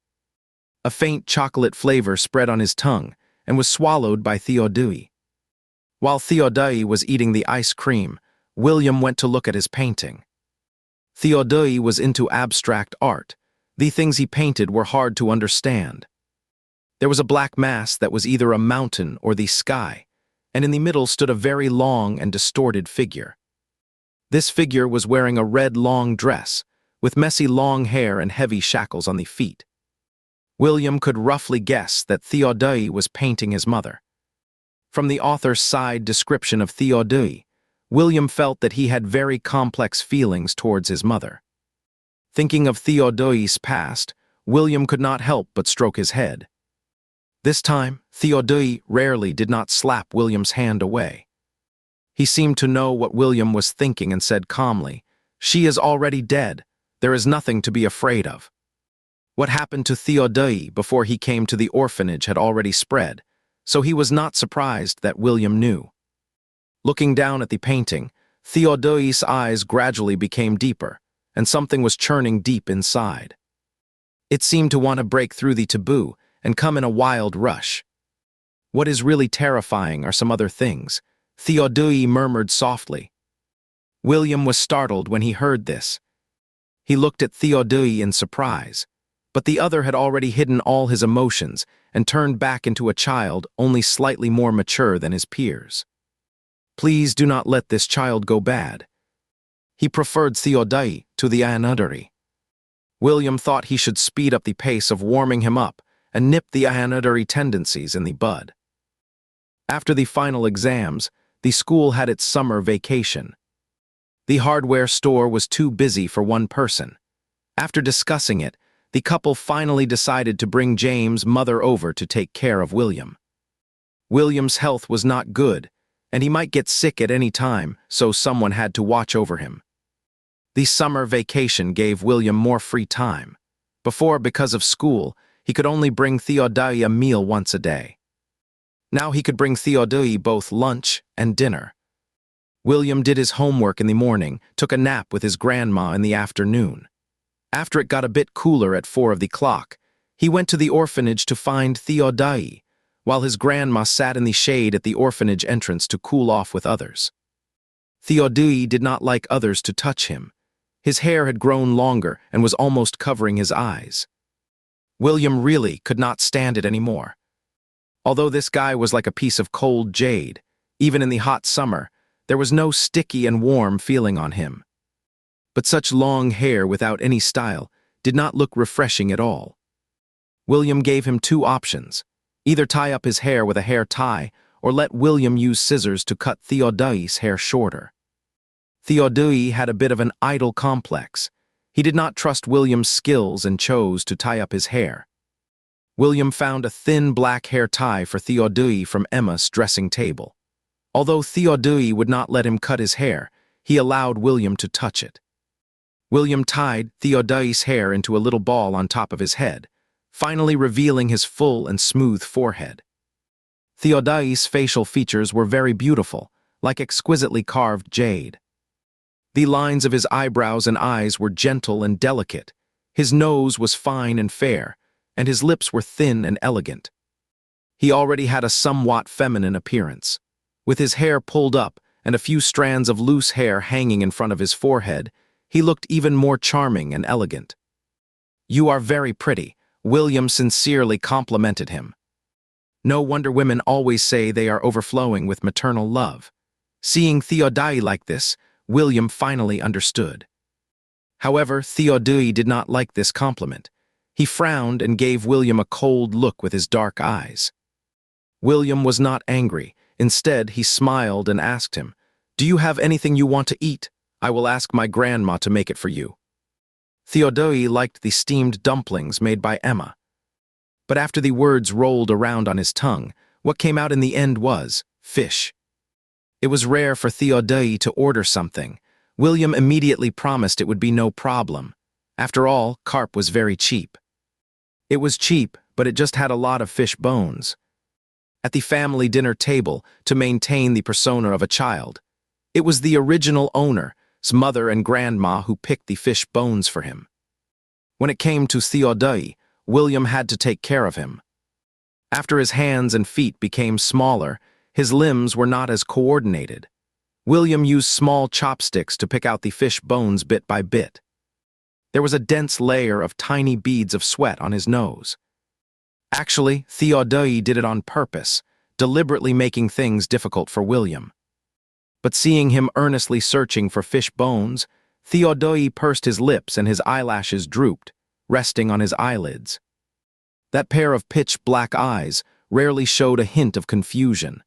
A faint chocolate flavor spread on his tongue and was swallowed by Theodai. While Theodai was eating the ice cream, William went to look at his painting. Theodai was into abstract art. The things he painted were hard to understand. There was a black mass that was either a mountain or the sky, and in the middle stood a very long and distorted figure. This figure was wearing a red long dress, with messy long hair and heavy shackles on the feet. William could roughly guess that Theodai was painting his mother. From the author's side description of Theodai, William felt that he had very complex feelings towards his mother. Thinking of Theodai's past, William could not help but stroke his head. This time, Theodai rarely did not slap William's hand away. He seemed to know what William was thinking and said calmly, "She is already dead. There is nothing to be afraid of." What happened to Theodai before he came to the orphanage had already spread, so he was not surprised that William knew. Looking down at the painting, Theodai's eyes gradually became deeper, and something was churning deep inside. It seemed to want to break through the taboo and come in a wild rush. "What is really terrifying are some other things," Theodai murmured softly. William was startled when he heard this. He looked at Theodai in surprise, but the other had already hidden all his emotions and turned back into a child only slightly more mature than his peers. "Please do not let this child go bad." He preferred Theodai to the Ayanadari. William thought he should speed up the pace of warming him up and nip the Ayanadari tendencies in the bud. After the final exams, the school had its summer vacation. The hardware store was too busy for one person. After discussing it, the couple finally decided to bring James' mother over to take care of William. William's health was not good, and he might get sick at any time, so someone had to watch over him. The summer vacation gave William more free time. Before, because of school, he could only bring Theodai a meal once a day. Now he could bring Theodai both lunch and dinner. William did his homework in the morning, took a nap with his grandma in the afternoon. After it got a bit cooler at 4 o'clock, he went to the orphanage to find Theodai, while his grandma sat in the shade at the orphanage entrance to cool off with others. Theodai did not like others to touch him. His hair had grown longer and was almost covering his eyes. William really could not stand it anymore. Although this guy was like a piece of cold jade, even in the hot summer, there was no sticky and warm feeling on him. But such long hair without any style did not look refreshing at all. William gave him 2 options. Either tie up his hair with a hair tie, or let William use scissors to cut Theodai's hair shorter. Theodai had a bit of an idol complex. He did not trust William's skills and chose to tie up his hair. William found a thin black hair tie for Theodai from Emma's dressing table. Although Theodai would not let him cut his hair, he allowed William to touch it. William tied Theodai's hair into a little ball on top of his head, finally revealing his full and smooth forehead. Theodai's facial features were very beautiful, like exquisitely carved jade. The lines of his eyebrows and eyes were gentle and delicate, his nose was fine and fair, and his lips were thin and elegant. He already had a somewhat feminine appearance. With his hair pulled up and a few strands of loose hair hanging in front of his forehead, he looked even more charming and elegant. "You are very pretty," William sincerely complimented him. No wonder women always say they are overflowing with maternal love. Seeing Theodai like this, William finally understood. However, Theodai did not like this compliment. He frowned and gave William a cold look with his dark eyes. William was not angry. Instead, he smiled and asked him, "Do you have anything you want to eat? I will ask my grandma to make it for you." Theodai liked the steamed dumplings made by Emma. But after the words rolled around on his tongue, what came out in the end was fish. It was rare for Theodai to order something. William immediately promised it would be no problem. After all, carp was very cheap. It was cheap, but it just had a lot of fish bones. At the family dinner table, to maintain the persona of a child, it was the original owner's mother and grandma who picked the fish bones for him. When it came to Theodai, William had to take care of him. After his hands and feet became smaller, his limbs were not as coordinated. William used small chopsticks to pick out the fish bones bit by bit. There was a dense layer of tiny beads of sweat on his nose. Actually, Theodai did it on purpose, deliberately making things difficult for William. But seeing him earnestly searching for fish bones, Theodai pursed his lips and his eyelashes drooped, resting on his eyelids. That pair of pitch-black eyes rarely showed a hint of confusion.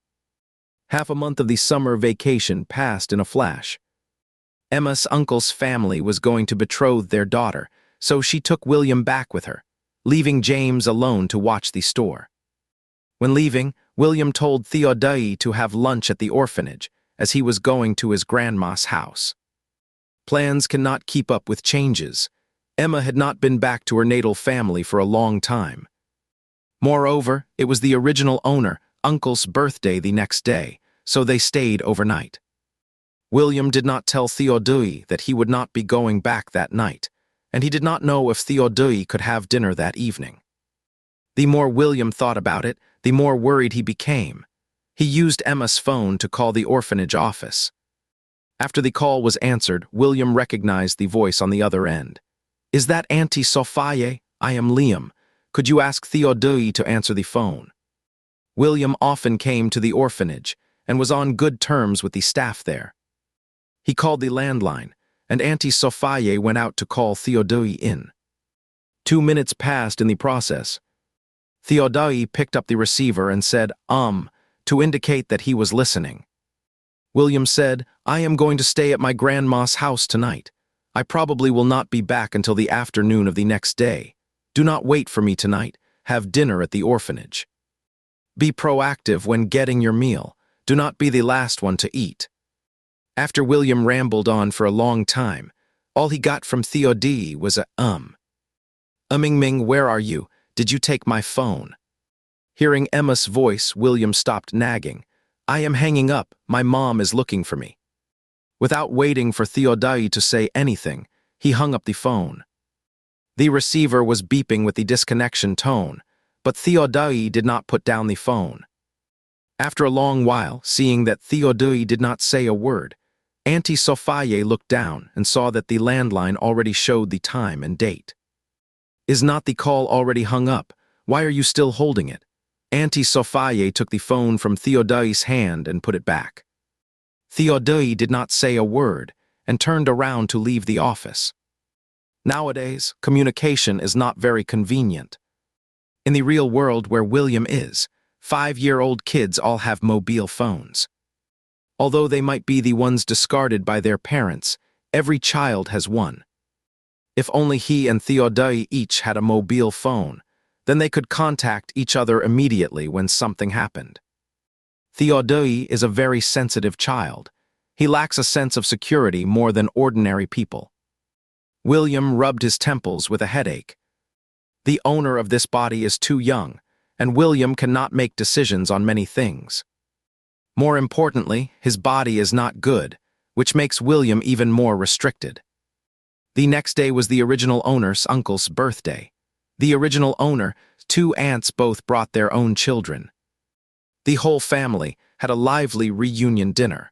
Half a month of the summer vacation passed in a flash. Emma's uncle's family was going to betroth their daughter, so she took William back with her, leaving James alone to watch the store. When leaving, William told Theodai to have lunch at the orphanage, as he was going to his grandma's house. Plans cannot keep up with changes. Emma had not been back to her natal family for a long time. Moreover, it was the original owner, uncle's birthday the next day, so they stayed overnight. William did not tell Theodai that he would not be going back that night, and he did not know if Theodai could have dinner that evening. The more William thought about it, the more worried he became. He used Emma's phone to call the orphanage office. After the call was answered, William recognized the voice on the other end. "Is that Auntie Sophia? I am Liam. Could you ask Theodai to answer the phone?" William often came to the orphanage and was on good terms with the staff there. He called the landline, and Auntie Sophia went out to call Theodai in. 2 minutes passed in the process. Theodai picked up the receiver and said, to indicate that he was listening. William said, "I am going to stay at my grandma's house tonight. I probably will not be back until the afternoon of the next day. Do not wait for me tonight. Have dinner at the orphanage. Be proactive when getting your meal. Do not be the last one to eat." After William rambled on for a long time, all he got from Theodai was a Ming, where are you? Did you take my phone?" Hearing Emma's voice, William stopped nagging. "I am hanging up. My mom is looking for me." Without waiting for Theodai to say anything, he hung up the phone. The receiver was beeping with the disconnection tone, but Theodai did not put down the phone. After a long while, seeing that Theodai did not say a word, Auntie Sophia looked down and saw that the landline already showed the time and date. "Is not the call already hung up? Why are you still holding it?" Auntie Sophia took the phone from Theodai's hand and put it back. Theodai did not say a word and turned around to leave the office. Nowadays, communication is not very convenient. In the real world where William is, 5-year-old kids all have mobile phones. Although they might be the ones discarded by their parents, every child has one. If only he and Theodai each had a mobile phone, then they could contact each other immediately when something happened. Theodai is a very sensitive child. He lacks a sense of security more than ordinary people. William rubbed his temples with a headache. The owner of this body is too young, and William cannot make decisions on many things. More importantly, his body is not good, which makes William even more restricted. The next day was the original owner's uncle's birthday. The original owner's 2 aunts both brought their own children. The whole family had a lively reunion dinner.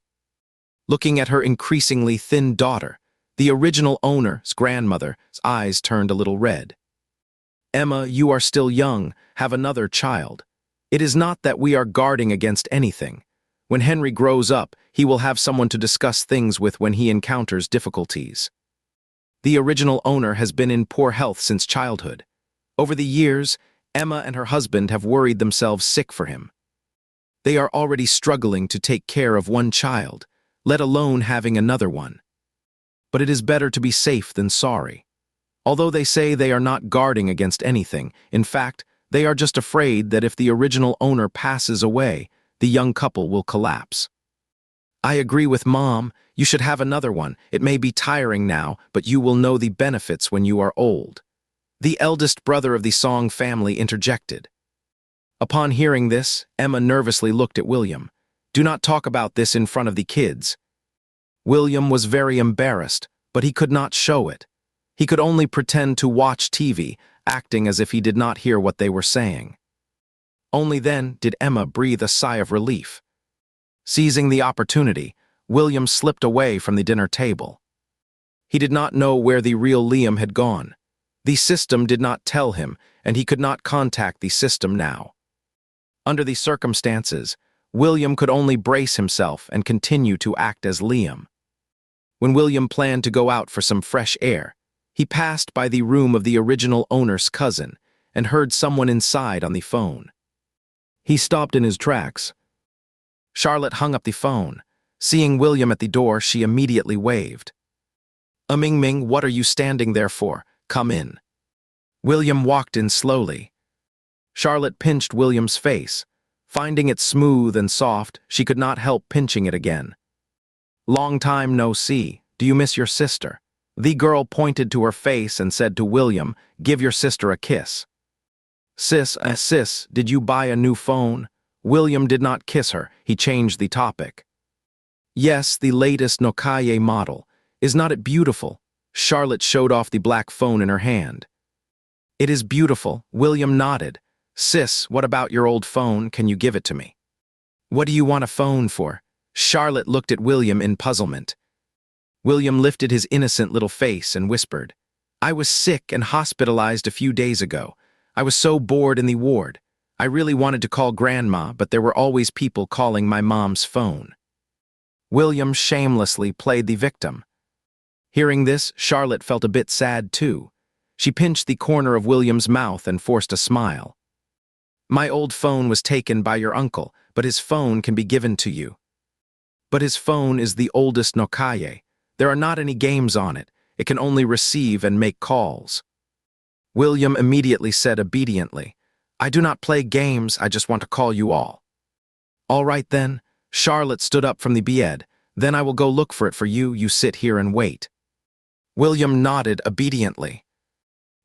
Looking at her increasingly thin daughter, the original owner's grandmother's eyes turned a little red. "Emma, you are still young, have another child. It is not that we are guarding against anything. When Henry grows up, he will have someone to discuss things with when he encounters difficulties." The original owner has been in poor health since childhood. Over the years, Emma and her husband have worried themselves sick for him. They are already struggling to take care of one child, let alone having another one. But it is better to be safe than sorry. Although they say they are not guarding against anything, in fact, they are just afraid that if the original owner passes away, the young couple will collapse. "I agree with Mom. You should have another one. It may be tiring now, but you will know the benefits when you are old." The eldest brother of the Song family interjected. Upon hearing this, Emma nervously looked at William. "Do not talk about this in front of the kids." William was very embarrassed, but he could not show it. He could only pretend to watch TV, acting as if he did not hear what they were saying. Only then did Emma breathe a sigh of relief. Seizing the opportunity, William slipped away from the dinner table. He did not know where the real Liam had gone. The system did not tell him, and he could not contact the system now. Under the circumstances, William could only brace himself and continue to act as Liam. When William planned to go out for some fresh air, he passed by the room of the original owner's cousin and heard someone inside on the phone. He stopped in his tracks. Charlotte hung up the phone. Seeing William at the door, she immediately waved. "Ming, what are you standing there for? Come in." William walked in slowly. Charlotte pinched William's face. Finding it smooth and soft, she could not help pinching it again. "Long time no see. Do you miss your sister?" The girl pointed to her face and said to William, "Give your sister a kiss." Sis, did you buy a new phone?" William did not kiss her. He changed the topic. "Yes, the latest Nokia model. Is not it beautiful?" Charlotte showed off the black phone in her hand. "It is beautiful," William nodded. "Sis, what about your old phone? Can you give it to me?" "What do you want a phone for?" Charlotte looked at William in puzzlement. William lifted his innocent little face and whispered, "I was sick and hospitalized a few days ago. I was so bored in the ward. I really wanted to call Grandma, but there were always people calling my mom's phone." William shamelessly played the victim. Hearing this, Charlotte felt a bit sad too. She pinched the corner of William's mouth and forced a smile. "My old phone was taken by your uncle, but his phone can be given to you." "But his phone is the oldest Nokia. There are not any games on it. It can only receive and make calls." William immediately said obediently, "I do not play games, I just want to call you all." "All right then." Charlotte stood up from the bed. "Then I will go look for it for you. You sit here and wait." William nodded obediently.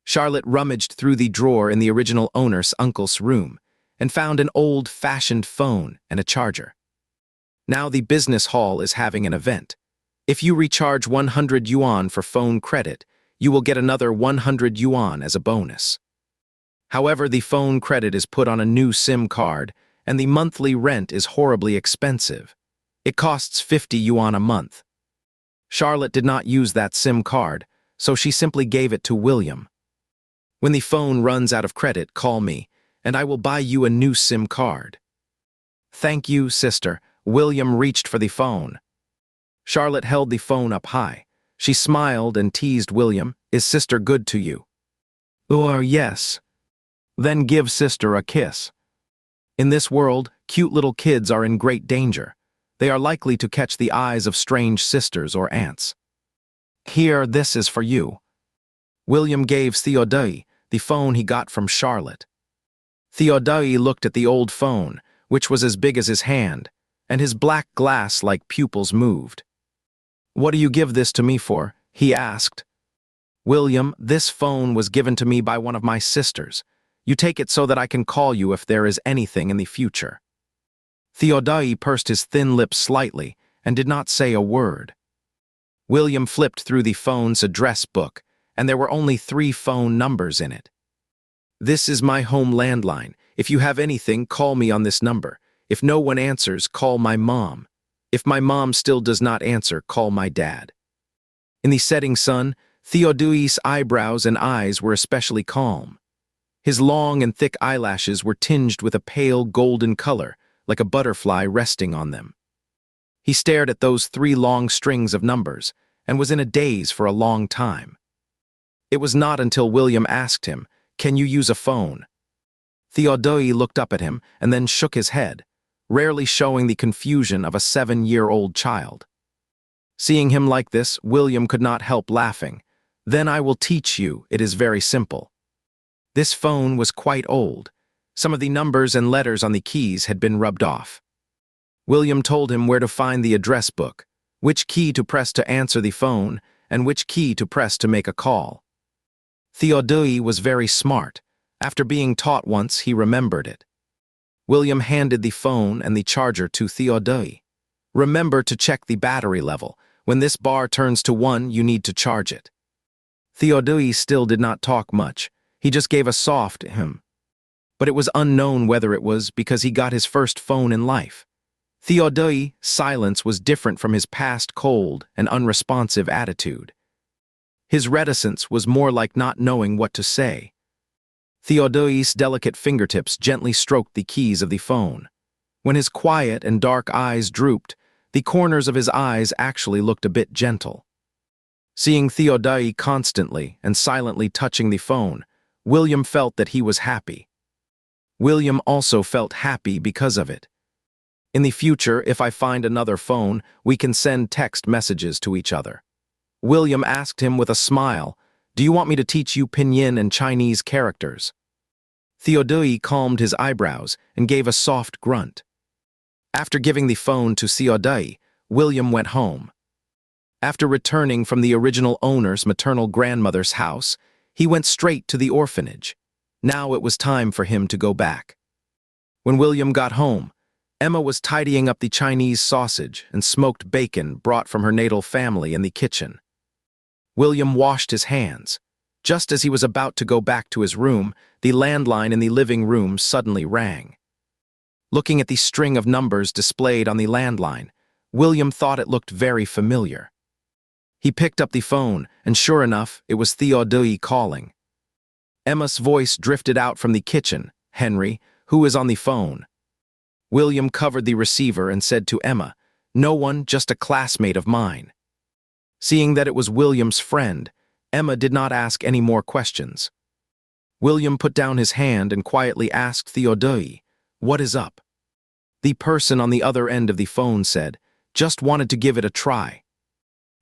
Charlotte rummaged through the drawer in the original owner's uncle's room and found an old-fashioned phone and a charger. Now the business hall is having an event. If you recharge 100 yuan for phone credit, you will get another 100 yuan as a bonus. However, the phone credit is put on a new SIM card, and the monthly rent is horribly expensive. It costs 50 yuan a month. Charlotte did not use that SIM card, so she simply gave it to William. "When the phone runs out of credit, call me, and I will buy you a new SIM card." "Thank you, sister." William reached for the phone. Charlotte held the phone up high. She smiled and teased William, "Is sister good to you?" "Yes." Then give sister a kiss. In this world, cute little kids are in great danger. They are likely to catch the eyes of strange sisters or aunts. Here, this is for you. William gave Theodai the phone he got from Charlotte. Theodai looked at the old phone, which was as big as his hand, and his black glass-like pupils moved. "What do you give this to me for?" he asked. "William, this phone was given to me by one of my sisters. You take it so that I can call you if there is anything in the future." Theodai pursed his thin lips slightly and did not say a word. William flipped through the phone's address book, and there were only 3 phone numbers in it. "This is my home landline. If you have anything, call me on this number. If no one answers, call my mom. If my mom still does not answer, call my dad." In the setting sun, Theodai's eyebrows and eyes were especially calm. His long and thick eyelashes were tinged with a pale golden color, like a butterfly resting on them. He stared at those 3 long strings of numbers and was in a daze for a long time. It was not until William asked him, "Can you use a phone?" Theodai looked up at him and then shook his head, rarely showing the confusion of a 7-year-old child. Seeing him like this, William could not help laughing. "Then I will teach you. It is very simple." This phone was quite old. Some of the numbers and letters on the keys had been rubbed off. William told him where to find the address book, which key to press to answer the phone, and which key to press to make a call. Theodai was very smart. After being taught once, he remembered it. William handed the phone and the charger to Theodai. "Remember to check the battery level. When this bar turns to 1, you need to charge it." Theodai still did not talk much. He just gave a soft "him." But it was unknown whether it was because he got his first phone in life. Theodai's silence was different from his past cold and unresponsive attitude. His reticence was more like not knowing what to say. Theodai's delicate fingertips gently stroked the keys of the phone. When his quiet and dark eyes drooped, the corners of his eyes actually looked a bit gentle. Seeing Theodai constantly and silently touching the phone, William felt that he was happy. William also felt happy because of it. "In the future, if I find another phone, we can send text messages to each other." William asked him with a smile, "Do you want me to teach you Pinyin and Chinese characters?" Theodai calmed his eyebrows and gave a soft grunt. After giving the phone to Theodai, William went home. After returning from the original owner's maternal grandmother's house, he went straight to the orphanage. Now it was time for him to go back. When William got home, Emma was tidying up the Chinese sausage and smoked bacon brought from her natal family in the kitchen. William washed his hands. Just as he was about to go back to his room, the landline in the living room suddenly rang. Looking at the string of numbers displayed on the landline, William thought it looked very familiar. He picked up the phone, and sure enough, it was Theodai calling. Emma's voice drifted out from the kitchen. "Henry, who is on the phone?" William covered the receiver and said to Emma, "No one, just a classmate of mine." Seeing that it was William's friend, Emma did not ask any more questions. William put down his hand and quietly asked Theodai, "What is up?" The person on the other end of the phone said, "Just wanted to give it a try."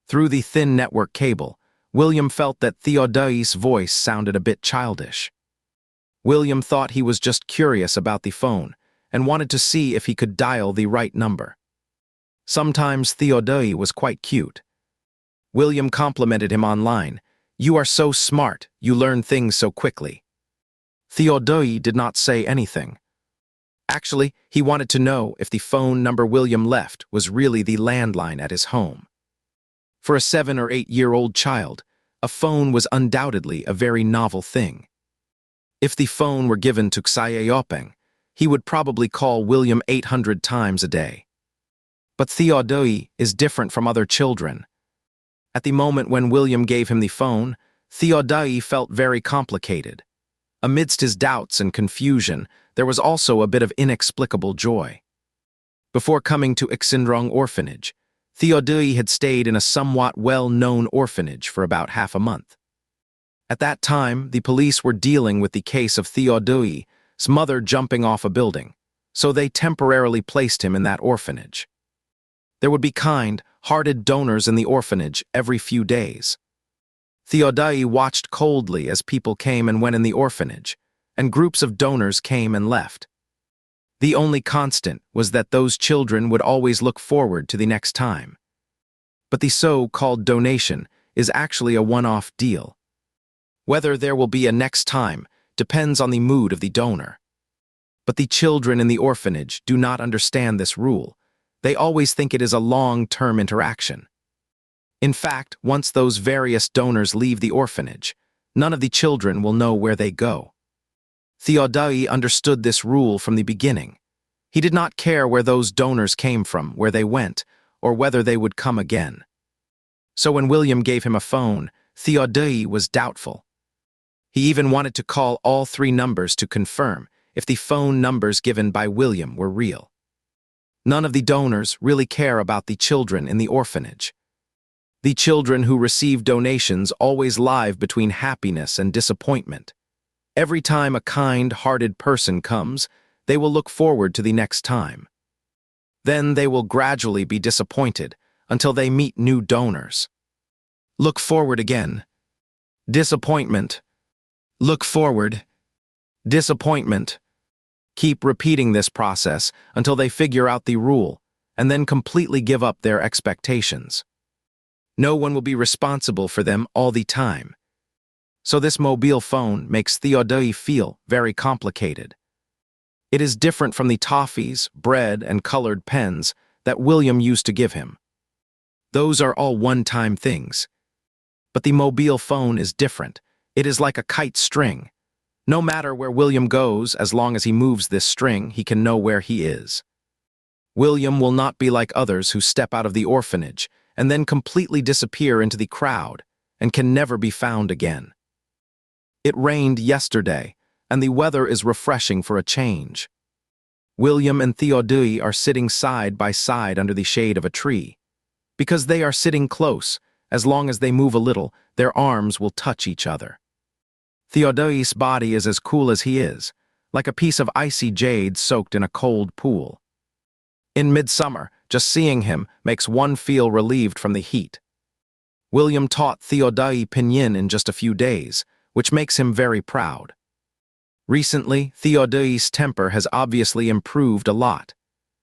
Through the thin network cable, William felt that Theodai's voice sounded a bit childish. William thought he was just curious about the phone and wanted to see if he could dial the right number. Sometimes Theodai was quite cute. William complimented him online. "You are so smart, you learn things so quickly." Theodai did not say anything. Actually, he wanted to know if the phone number William left was really the landline at his home. For a 7 or 8-year-old child, a phone was undoubtedly a very novel thing. If the phone were given to Xiaopeng, he would probably call William 800 times a day. But Theodai is different from other children. At the moment when William gave him the phone, Theodai felt very complicated. Amidst his doubts and confusion, there was also a bit of inexplicable joy. Before coming to Ixinrong orphanage, Theodai had stayed in a somewhat well-known orphanage for about half a month. At that time, the police were dealing with the case of Theodai's mother jumping off a building, so they temporarily placed him in that orphanage. There would be kind-hearted donors in the orphanage every few days. Theodai watched coldly as people came and went in the orphanage, and groups of donors came and left. The only constant was that those children would always look forward to the next time. But the so-called donation is actually a one-off deal. Whether there will be a next time depends on the mood of the donor. But the children in the orphanage do not understand this rule. They always think it is a long-term interaction. In fact, once those various donors leave the orphanage, none of the children will know where they go. Theodai understood this rule from the beginning. He did not care where those donors came from, where they went, or whether they would come again. So when William gave him a phone, Theodai was doubtful. He even wanted to call all 3 numbers to confirm if the phone numbers given by William were real. None of the donors really care about the children in the orphanage. The children who receive donations always live between happiness and disappointment. Every time a kind-hearted person comes, they will look forward to the next time. Then they will gradually be disappointed until they meet new donors. Look forward again. Disappointment. Look forward. Disappointment. Keep repeating this process until they figure out the rule, and then completely give up their expectations. No one will be responsible for them all the time. So this mobile phone makes Theodai feel very complicated. It is different from the toffees, bread, and colored pens that William used to give him. Those are all one-time things. But the mobile phone is different. It is like a kite string. No matter where William goes, as long as he moves this string, he can know where he is. William will not be like others who step out of the orphanage and then completely disappear into the crowd and can never be found again. It rained yesterday, and the weather is refreshing for a change. William and Theodai are sitting side by side under the shade of a tree. Because they are sitting close, as long as they move a little, their arms will touch each other. Theodai's body is as cool as he is, like a piece of icy jade soaked in a cold pool. In midsummer, just seeing him makes one feel relieved from the heat. William taught Theodai pinyin in just a few days, which makes him very proud. Recently, Theodai's temper has obviously improved a lot.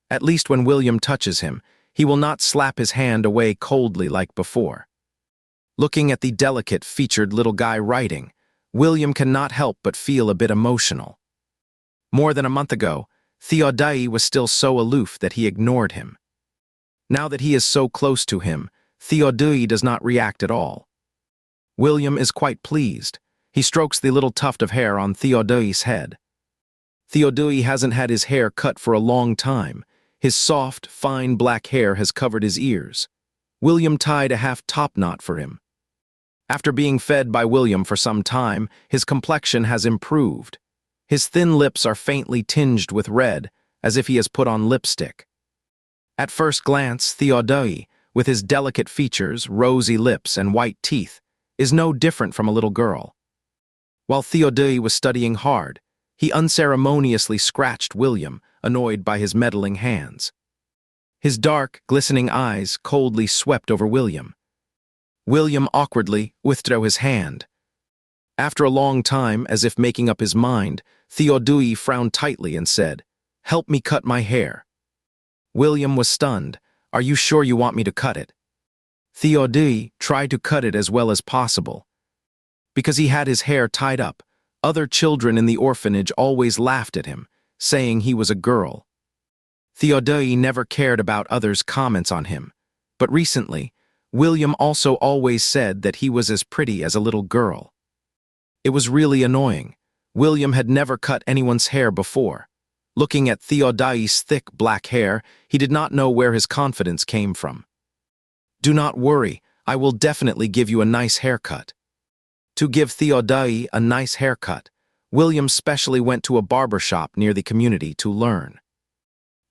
At least when William touches him, he will not slap his hand away coldly like before. Looking at the delicate-featured little guy writing, William cannot help but feel a bit emotional. More than a month ago, Theodai was still so aloof that he ignored him. Now that he is so close to him, Theodai does not react at all. William is quite pleased. He strokes the little tuft of hair on Theodai's head. Theodai hasn't had his hair cut for a long time. His soft, fine black hair has covered his ears. William tied a half top knot for him. After being fed by William for some time, his complexion has improved. His thin lips are faintly tinged with red, as if he has put on lipstick. At first glance, Theodai, with his delicate features, rosy lips, and white teeth, is no different from a little girl. While Theodai was studying hard, he unceremoniously scratched William, annoyed by his meddling hands. His dark, glistening eyes coldly swept over William. William awkwardly withdrew his hand. After a long time, as if making up his mind, Theodai frowned tightly and said, "Help me cut my hair." William was stunned. "Are you sure you want me to cut it?" Theodai tried to cut it as well as possible. Because he had his hair tied up, other children in the orphanage always laughed at him, saying he was a girl. Theodai never cared about others' comments on him, but recently, William also always said that he was as pretty as a little girl. It was really annoying. William had never cut anyone's hair before. Looking at Theodai's thick black hair, he did not know where his confidence came from. "Do not worry, I will definitely give you a nice haircut." To give Theodai a nice haircut, William specially went to a barber shop near the community to learn.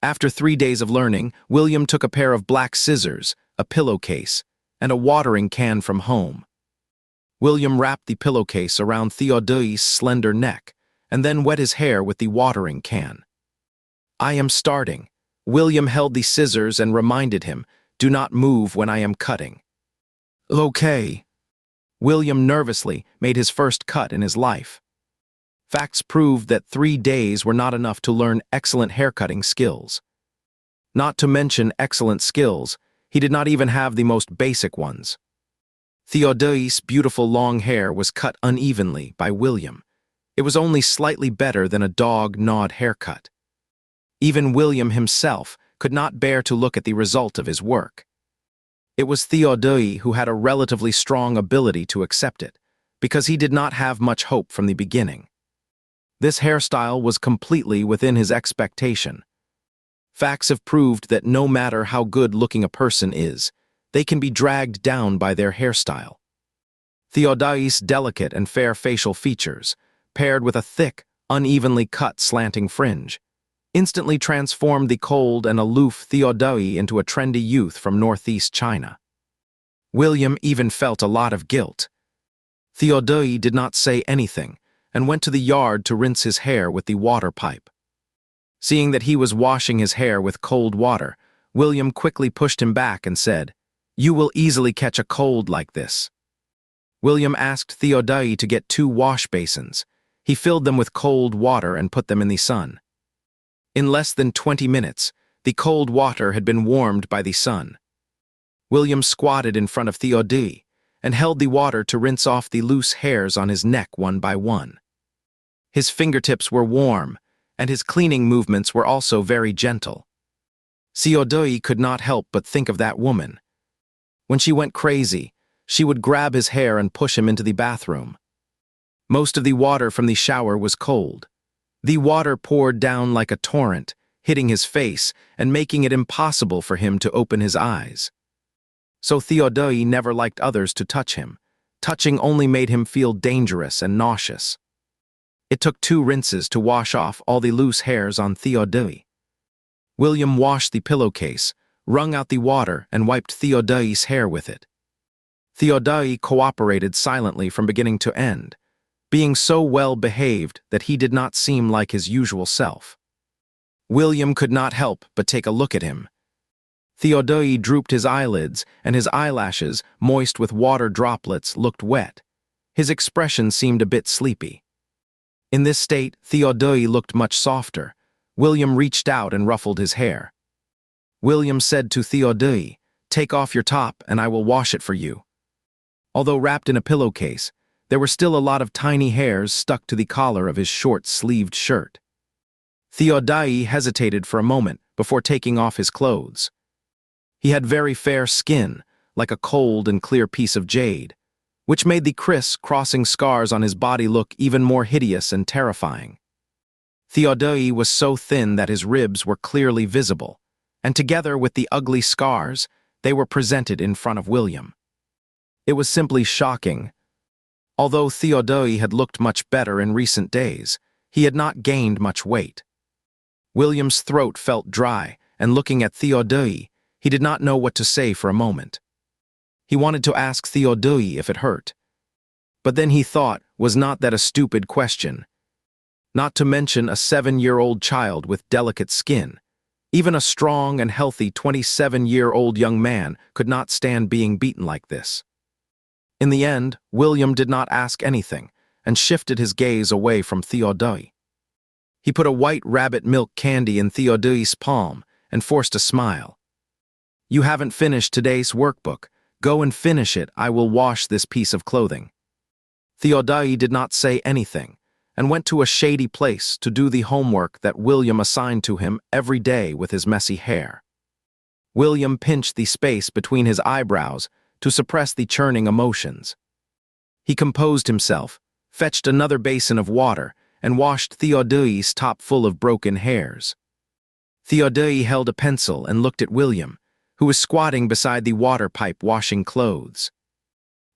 After 3 days of learning, William took a pair of black scissors, a pillowcase, and a watering can from home. William wrapped the pillowcase around Theodai's slender neck and then wet his hair with the watering can. "I am starting." William held the scissors and reminded him, "Do not move when I am cutting." "Okay." William nervously made his first cut in his life. Facts proved that 3 days were not enough to learn excellent haircutting skills. Not to mention excellent skills, he did not even have the most basic ones. Theodai's beautiful long hair was cut unevenly by William. It was only slightly better than a dog-gnawed haircut. Even William himself could not bear to look at the result of his work. It was Theodai who had a relatively strong ability to accept it, because he did not have much hope from the beginning. This hairstyle was completely within his expectation. Facts have proved that no matter how good-looking a person is, they can be dragged down by their hairstyle. Theodai's delicate and fair facial features, paired with a thick, unevenly cut slanting fringe, instantly transformed the cold and aloof Theodai into a trendy youth from northeast China. William even felt a lot of guilt. Theodai did not say anything and went to the yard to rinse his hair with the water pipe. Seeing that he was washing his hair with cold water, William quickly pushed him back and said, "You will easily catch a cold like this." William asked Theodai to get 2 wash basins. He filled them with cold water and put them in the sun. In less than 20 minutes, the cold water had been warmed by the sun. William squatted in front of Theodai and held the water to rinse off the loose hairs on his neck one by one. His fingertips were warm, and his cleaning movements were also very gentle. Theodai could not help but think of that woman. When she went crazy, she would grab his hair and push him into the bathroom. Most of the water from the shower was cold. The water poured down like a torrent, hitting his face and making it impossible for him to open his eyes. So Theodai never liked others to touch him. Touching only made him feel dangerous and nauseous. It took 2 rinses to wash off all the loose hairs on Theodai. William washed the pillowcase, wrung out the water, and wiped Theodai's hair with it. Theodai cooperated silently from beginning to end, being so well behaved that he did not seem like his usual self. William could not help but take a look at him. Theodai drooped his eyelids, and his eyelashes, moist with water droplets, looked wet. His expression seemed a bit sleepy. In this state, Theodai looked much softer. William reached out and ruffled his hair. William said to Theodai, "Take off your top and I will wash it for you." Although wrapped in a pillowcase, there were still a lot of tiny hairs stuck to the collar of his short-sleeved shirt. Theodai hesitated for a moment before taking off his clothes. He had very fair skin, like a cold and clear piece of jade, which made the criss-crossing scars on his body look even more hideous and terrifying. Theodai was so thin that his ribs were clearly visible, and together with the ugly scars, they were presented in front of William. It was simply shocking. Although Theodai had looked much better in recent days, he had not gained much weight. William's throat felt dry, and looking at Theodai, he did not know what to say for a moment. He wanted to ask Theodai if it hurt. But then he thought, was not that a stupid question? Not to mention a 7-year-old child with delicate skin. Even a strong and healthy 27-year-old young man could not stand being beaten like this. In the end, William did not ask anything and shifted his gaze away from Theodai. He put a white rabbit milk candy in Theodai's palm and forced a smile. "You haven't finished today's workbook. Go and finish it. I will wash this piece of clothing." Theodai did not say anything and went to a shady place to do the homework that William assigned to him every day with his messy hair. William pinched the space between his eyebrows to suppress the churning emotions. He composed himself, fetched another basin of water, and washed Theodai's top full of broken hairs. Theodai held a pencil and looked at William, who was squatting beside the water pipe washing clothes.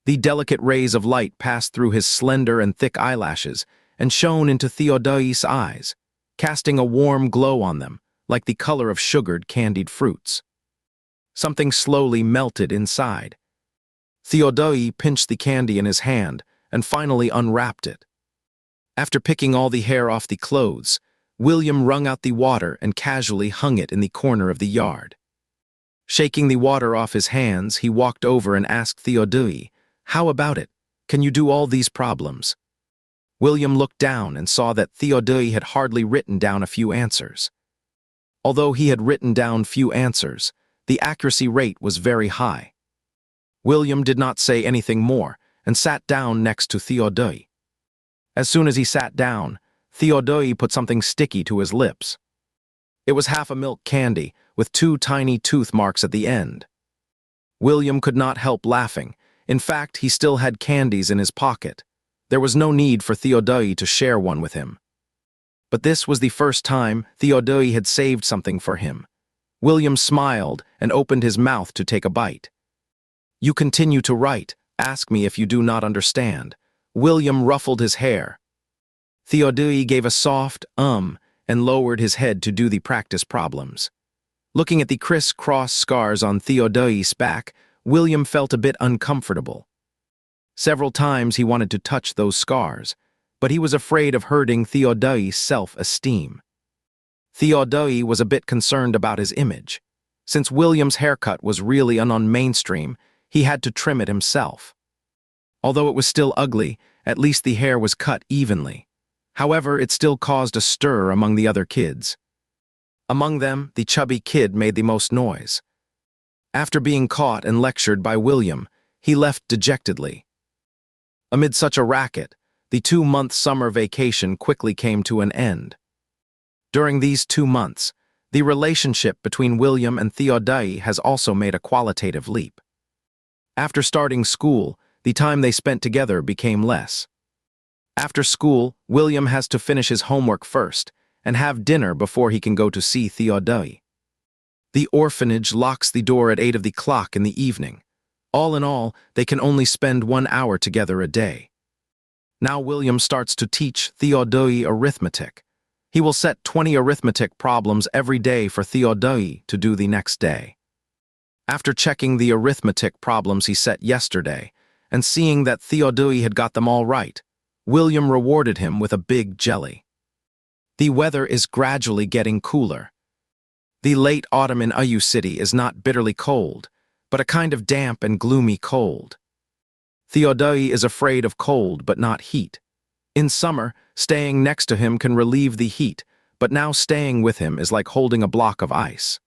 The delicate rays of light passed through his slender and thick eyelashes and shone into Theodai's eyes, casting a warm glow on them, like the color of sugared candied fruits. Something slowly melted inside. Theodai pinched the candy in his hand and finally unwrapped it. After picking all the hair off the clothes, William wrung out the water and casually hung it in the corner of the yard. Shaking the water off his hands, he walked over and asked Theodai, "How about it? Can you do all these problems?" William looked down and saw that Theodai had hardly written down a few answers. Although he had written down few answers, the accuracy rate was very high. William did not say anything more and sat down next to Theodai. As soon as he sat down, Theodai put something sticky to his lips. It was half a milk candy with 2 tiny tooth marks at the end. William could not help laughing. In fact, he still had candies in his pocket. There was no need for Theodai to share one with him. But this was the first time Theodai had saved something for him. William smiled and opened his mouth to take a bite. "You continue to write. Ask me if you do not understand." William ruffled his hair. Theodai gave a soft and lowered his head to do the practice problems. Looking at the criss-cross scars on Theodai's back, William felt a bit uncomfortable. Several times he wanted to touch those scars, but he was afraid of hurting Theodai's self-esteem. Theodai was a bit concerned about his image. Since William's haircut was really non-mainstream, he had to trim it himself. Although it was still ugly, at least the hair was cut evenly. However, it still caused a stir among the other kids. Among them, the chubby kid made the most noise. After being caught and lectured by William, he left dejectedly. Amid such a racket, the 2-month summer vacation quickly came to an end. During these 2 months, the relationship between William and Theodai has also made a qualitative leap. After starting school, the time they spent together became less. After school, William has to finish his homework first and have dinner before he can go to see Theodai. The orphanage locks the door at 8 o'clock in the evening. All in all, they can only spend 1 hour together a day. Now William starts to teach Theodai arithmetic. He will set 20 arithmetic problems every day for Theodai to do the next day. After checking the arithmetic problems he set yesterday, and seeing that Theodai had got them all right, William rewarded him with a big jelly. The weather is gradually getting cooler. The late autumn in Ayu City is not bitterly cold, but a kind of damp and gloomy cold. Theodai is afraid of cold but not heat. In summer, staying next to him can relieve the heat, but now staying with him is like holding a block of ice.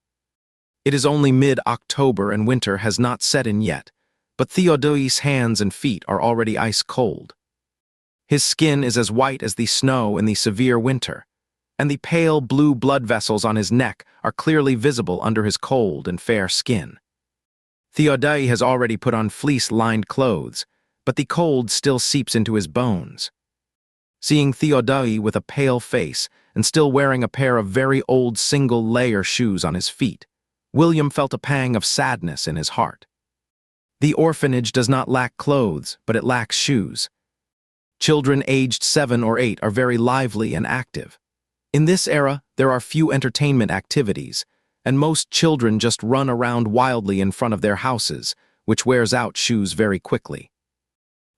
It is only mid-October and winter has not set in yet, but Theodai's hands and feet are already ice cold. His skin is as white as the snow in the severe winter, and the pale blue blood vessels on his neck are clearly visible under his cold and fair skin. Theodai has already put on fleece-lined clothes, but the cold still seeps into his bones. Seeing Theodai with a pale face and still wearing a pair of very old single-layer shoes on his feet, William felt a pang of sadness in his heart. The orphanage does not lack clothes, but it lacks shoes. Children aged 7 or 8 are very lively and active. In this era, there are few entertainment activities, and most children just run around wildly in front of their houses, which wears out shoes very quickly.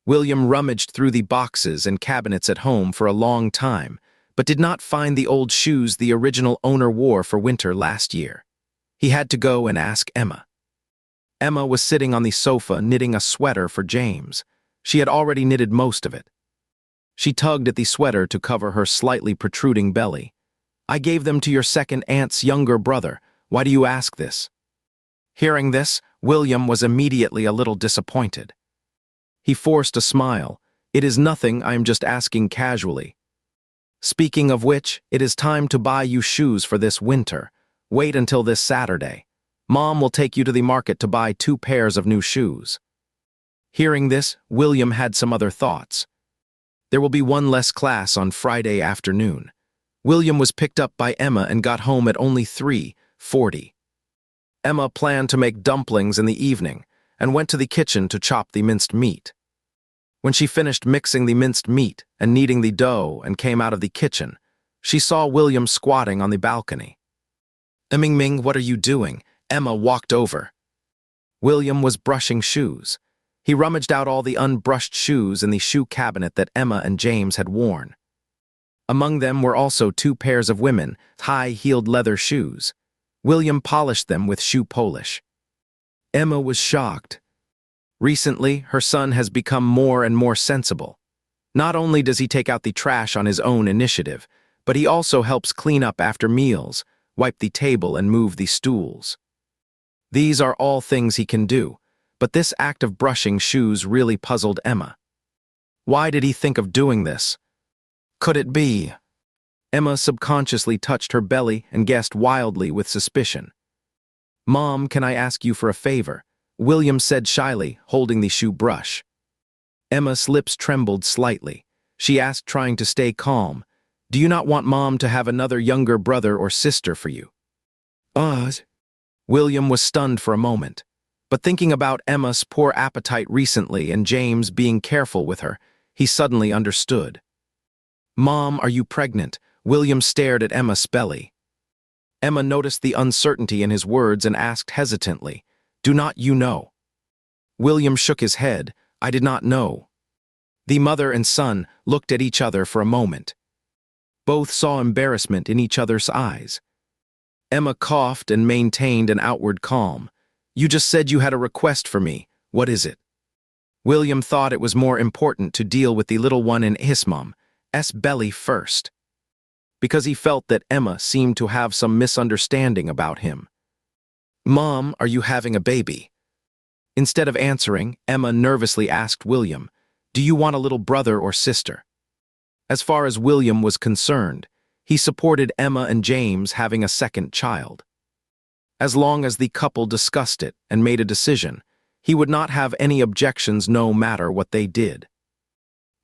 William rummaged through the boxes and cabinets at home for a long time, but did not find the old shoes the original owner wore for winter last year. He had to go and ask Emma. Emma was sitting on the sofa knitting a sweater for James. She had already knitted most of it. She tugged at the sweater to cover her slightly protruding belly. "I gave them to your second aunt's younger brother. Why do you ask this?" Hearing this, William was immediately a little disappointed. He forced a smile. "It is nothing, I am just asking casually. Speaking of which, it is time to buy you shoes for this winter. Wait until this Saturday. Mom will take you to the market to buy 2 pairs of new shoes." Hearing this, William had some other thoughts. There will be 1 less class on Friday afternoon. William was picked up by Emma and got home at only 3:40. Emma planned to make dumplings in the evening and went to the kitchen to chop the minced meat. When she finished mixing the minced meat and kneading the dough and came out of the kitchen, she saw William squatting on the balcony. "Ming, what are you doing?" Emma walked over. William was brushing shoes. He rummaged out all the unbrushed shoes in the shoe cabinet that Emma and James had worn. Among them were also 2 pairs of women's high-heeled leather shoes. William polished them with shoe polish. Emma was shocked. Recently, her son has become more and more sensible. Not only does he take out the trash on his own initiative, but he also helps clean up after meals, wipe the table, and move the stools. These are all things he can do, but this act of brushing shoes really puzzled Emma. Why did he think of doing this? Could it be? Emma subconsciously touched her belly and guessed wildly with suspicion. "Mom, can I ask you for a favor?" William said shyly, holding the shoe brush. Emma's lips trembled slightly. She asked, trying to stay calm, "Do you not want Mom to have another younger brother or sister for you?" William was stunned for a moment, but thinking about Emma's poor appetite recently and James being careful with her, he suddenly understood. "Mom, are you pregnant?" William stared at Emma's belly. Emma noticed the uncertainty in his words and asked hesitantly, "Do not you know?" William shook his head. "I did not know." The mother and son looked at each other for a moment. Both saw embarrassment in each other's eyes. Emma coughed and maintained an outward calm. "You just said you had a request for me. What is it?" William thought it was more important to deal with the little one in his mom's belly first, because he felt that Emma seemed to have some misunderstanding about him. "Mom, are you having a baby?" Instead of answering, Emma nervously asked William, "Do you want a little brother or sister?" As far as William was concerned, he supported Emma and James having a second child. As long as the couple discussed it and made a decision, he would not have any objections no matter what they did.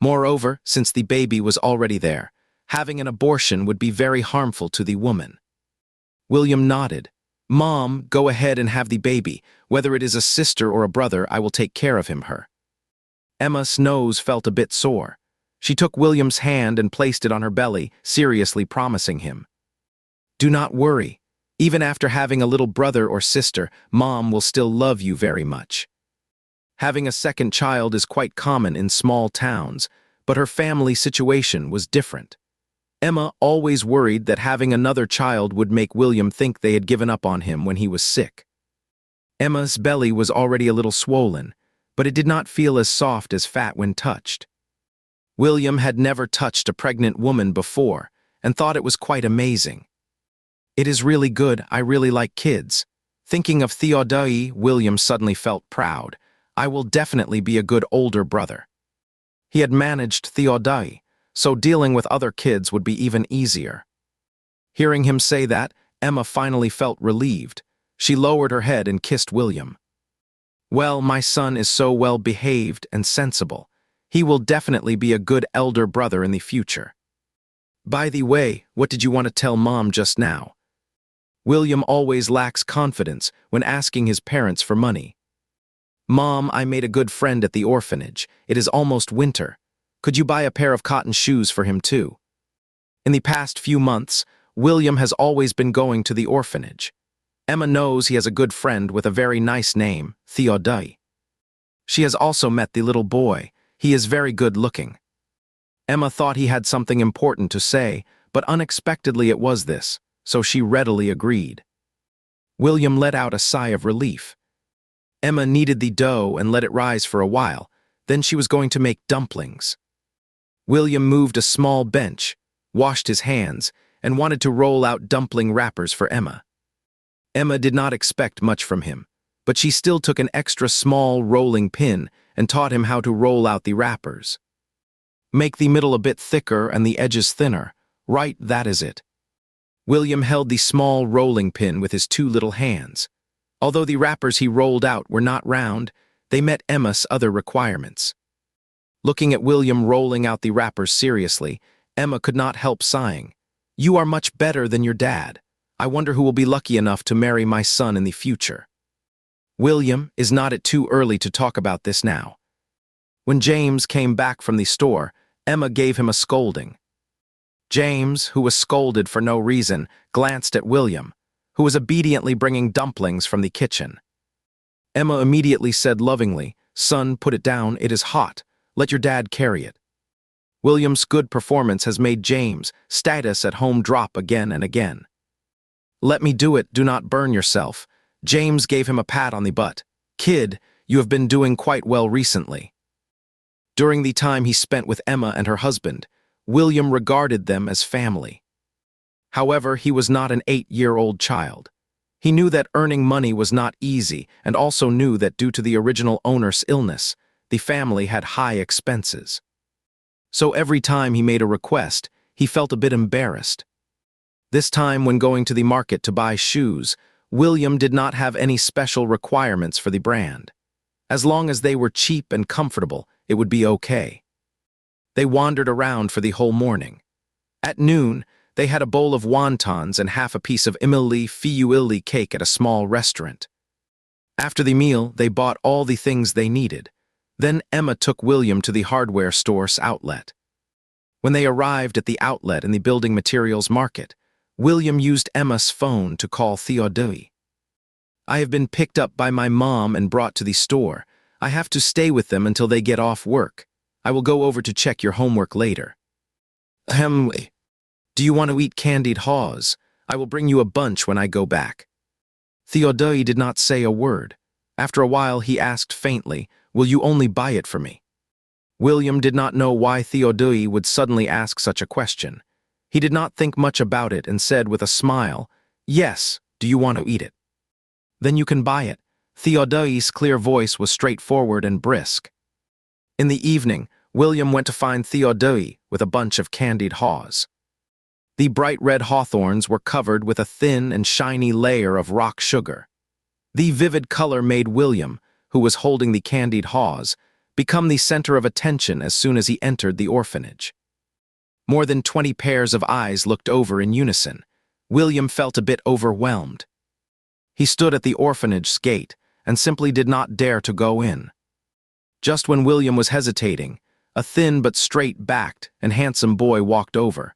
Moreover, since the baby was already there, having an abortion would be very harmful to the woman. William nodded. "Mom, go ahead and have the baby. Whether it is a sister or a brother, I will take care of her." Emma's nose felt a bit sore. She took William's hand and placed it on her belly, seriously promising him, "Do not worry. Even after having a little brother or sister, Mom will still love you very much." Having a second child is quite common in small towns, but her family situation was different. Emma always worried that having another child would make William think they had given up on him when he was sick. Emma's belly was already a little swollen, but it did not feel as soft as fat when touched. William had never touched a pregnant woman before and thought it was quite amazing. "It is really good. I really like kids." Thinking of Theodai, William suddenly felt proud. "I will definitely be a good older brother." He had managed Theodai, so dealing with other kids would be even easier. Hearing him say that, Emma finally felt relieved. She lowered her head and kissed William. "Well, my son is so well behaved and sensible. He will definitely be a good elder brother in the future. By the way, what did you want to tell Mom just now?" William always lacks confidence when asking his parents for money. "Mom, I made a good friend at the orphanage. It is almost winter. Could you buy a pair of cotton shoes for him too?" In the past few months, William has always been going to the orphanage. Emma knows he has a good friend with a very nice name, Theodai. She has also met the little boy. He is very good looking. Emma thought he had something important to say, but unexpectedly it was this, so she readily agreed. William let out a sigh of relief. Emma kneaded the dough and let it rise for a while, then she was going to make dumplings. William moved a small bench, washed his hands, and wanted to roll out dumpling wrappers for Emma. Emma did not expect much from him, but she still took an extra small rolling pin and taught him how to roll out the wrappers. "Make the middle a bit thicker and the edges thinner. Right, that is it." William held the small rolling pin with his 2 little hands. Although the wrappers he rolled out were not round, they met Emma's other requirements. Looking at William rolling out the wrappers seriously, Emma could not help sighing. "You are much better than your dad. I wonder who will be lucky enough to marry my son in the future." "William, is not it too early to talk about this now?" When James came back from the store, Emma gave him a scolding. James, who was scolded for no reason, glanced at William, who was obediently bringing dumplings from the kitchen. Emma immediately said lovingly, "Son, put it down, it is hot. Let your dad carry it." William's good performance has made James' status at home drop again and again. "Let me do it, do not burn yourself." James gave him a pat on the butt. "Kid, you have been doing quite well recently." During the time he spent with Emma and her husband, William regarded them as family. However, he was not an 8-year-old child. He knew that earning money was not easy and also knew that due to the original owner's illness, the family had high expenses. So every time he made a request, he felt a bit embarrassed. This time when going to the market to buy shoes, William did not have any special requirements for the brand. As long as they were cheap and comfortable, it would be okay. They wandered around for the whole morning. At noon, they had a bowl of wontons and half a piece of imili fiuili cake at a small restaurant. After the meal, they bought all the things they needed. Then Emma took William to the hardware store's outlet. When they arrived at the outlet in the building materials market, William used Emma's phone to call Theodai. "I have been picked up by my mom and brought to the store. I have to stay with them until they get off work. I will go over to check your homework later." "Do you want to eat candied haws? I will bring you a bunch when I go back." Theodai did not say a word. After a while he asked faintly, "Will you only buy it for me?" William did not know why Theodai would suddenly ask such a question. He did not think much about it and said with a smile, "Yes, do you want to eat it?" "Then you can buy it." Theodai's clear voice was straightforward and brisk. In the evening, William went to find Theodai with a bunch of candied haws. The bright red hawthorns were covered with a thin and shiny layer of rock sugar. The vivid color made William, who was holding the candied haws, become the center of attention as soon as he entered the orphanage. More than 20 pairs of eyes looked over in unison. William felt a bit overwhelmed. He stood at the orphanage's gate and simply did not dare to go in. Just when William was hesitating, a thin but straight-backed and handsome boy walked over.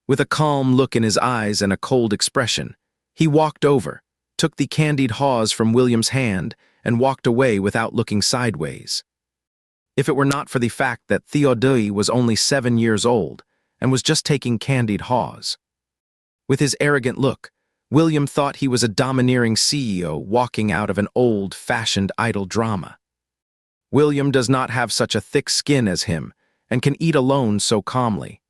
With a calm look in his eyes and a cold expression, he walked over, took the candied haws from William's hand, and walked away without looking sideways. If it were not for the fact that Theodai was only 7 years old and was just taking candied haws. With his arrogant look, William thought he was a domineering CEO walking out of an old-fashioned idol drama. William does not have such a thick skin as him and can eat alone so calmly.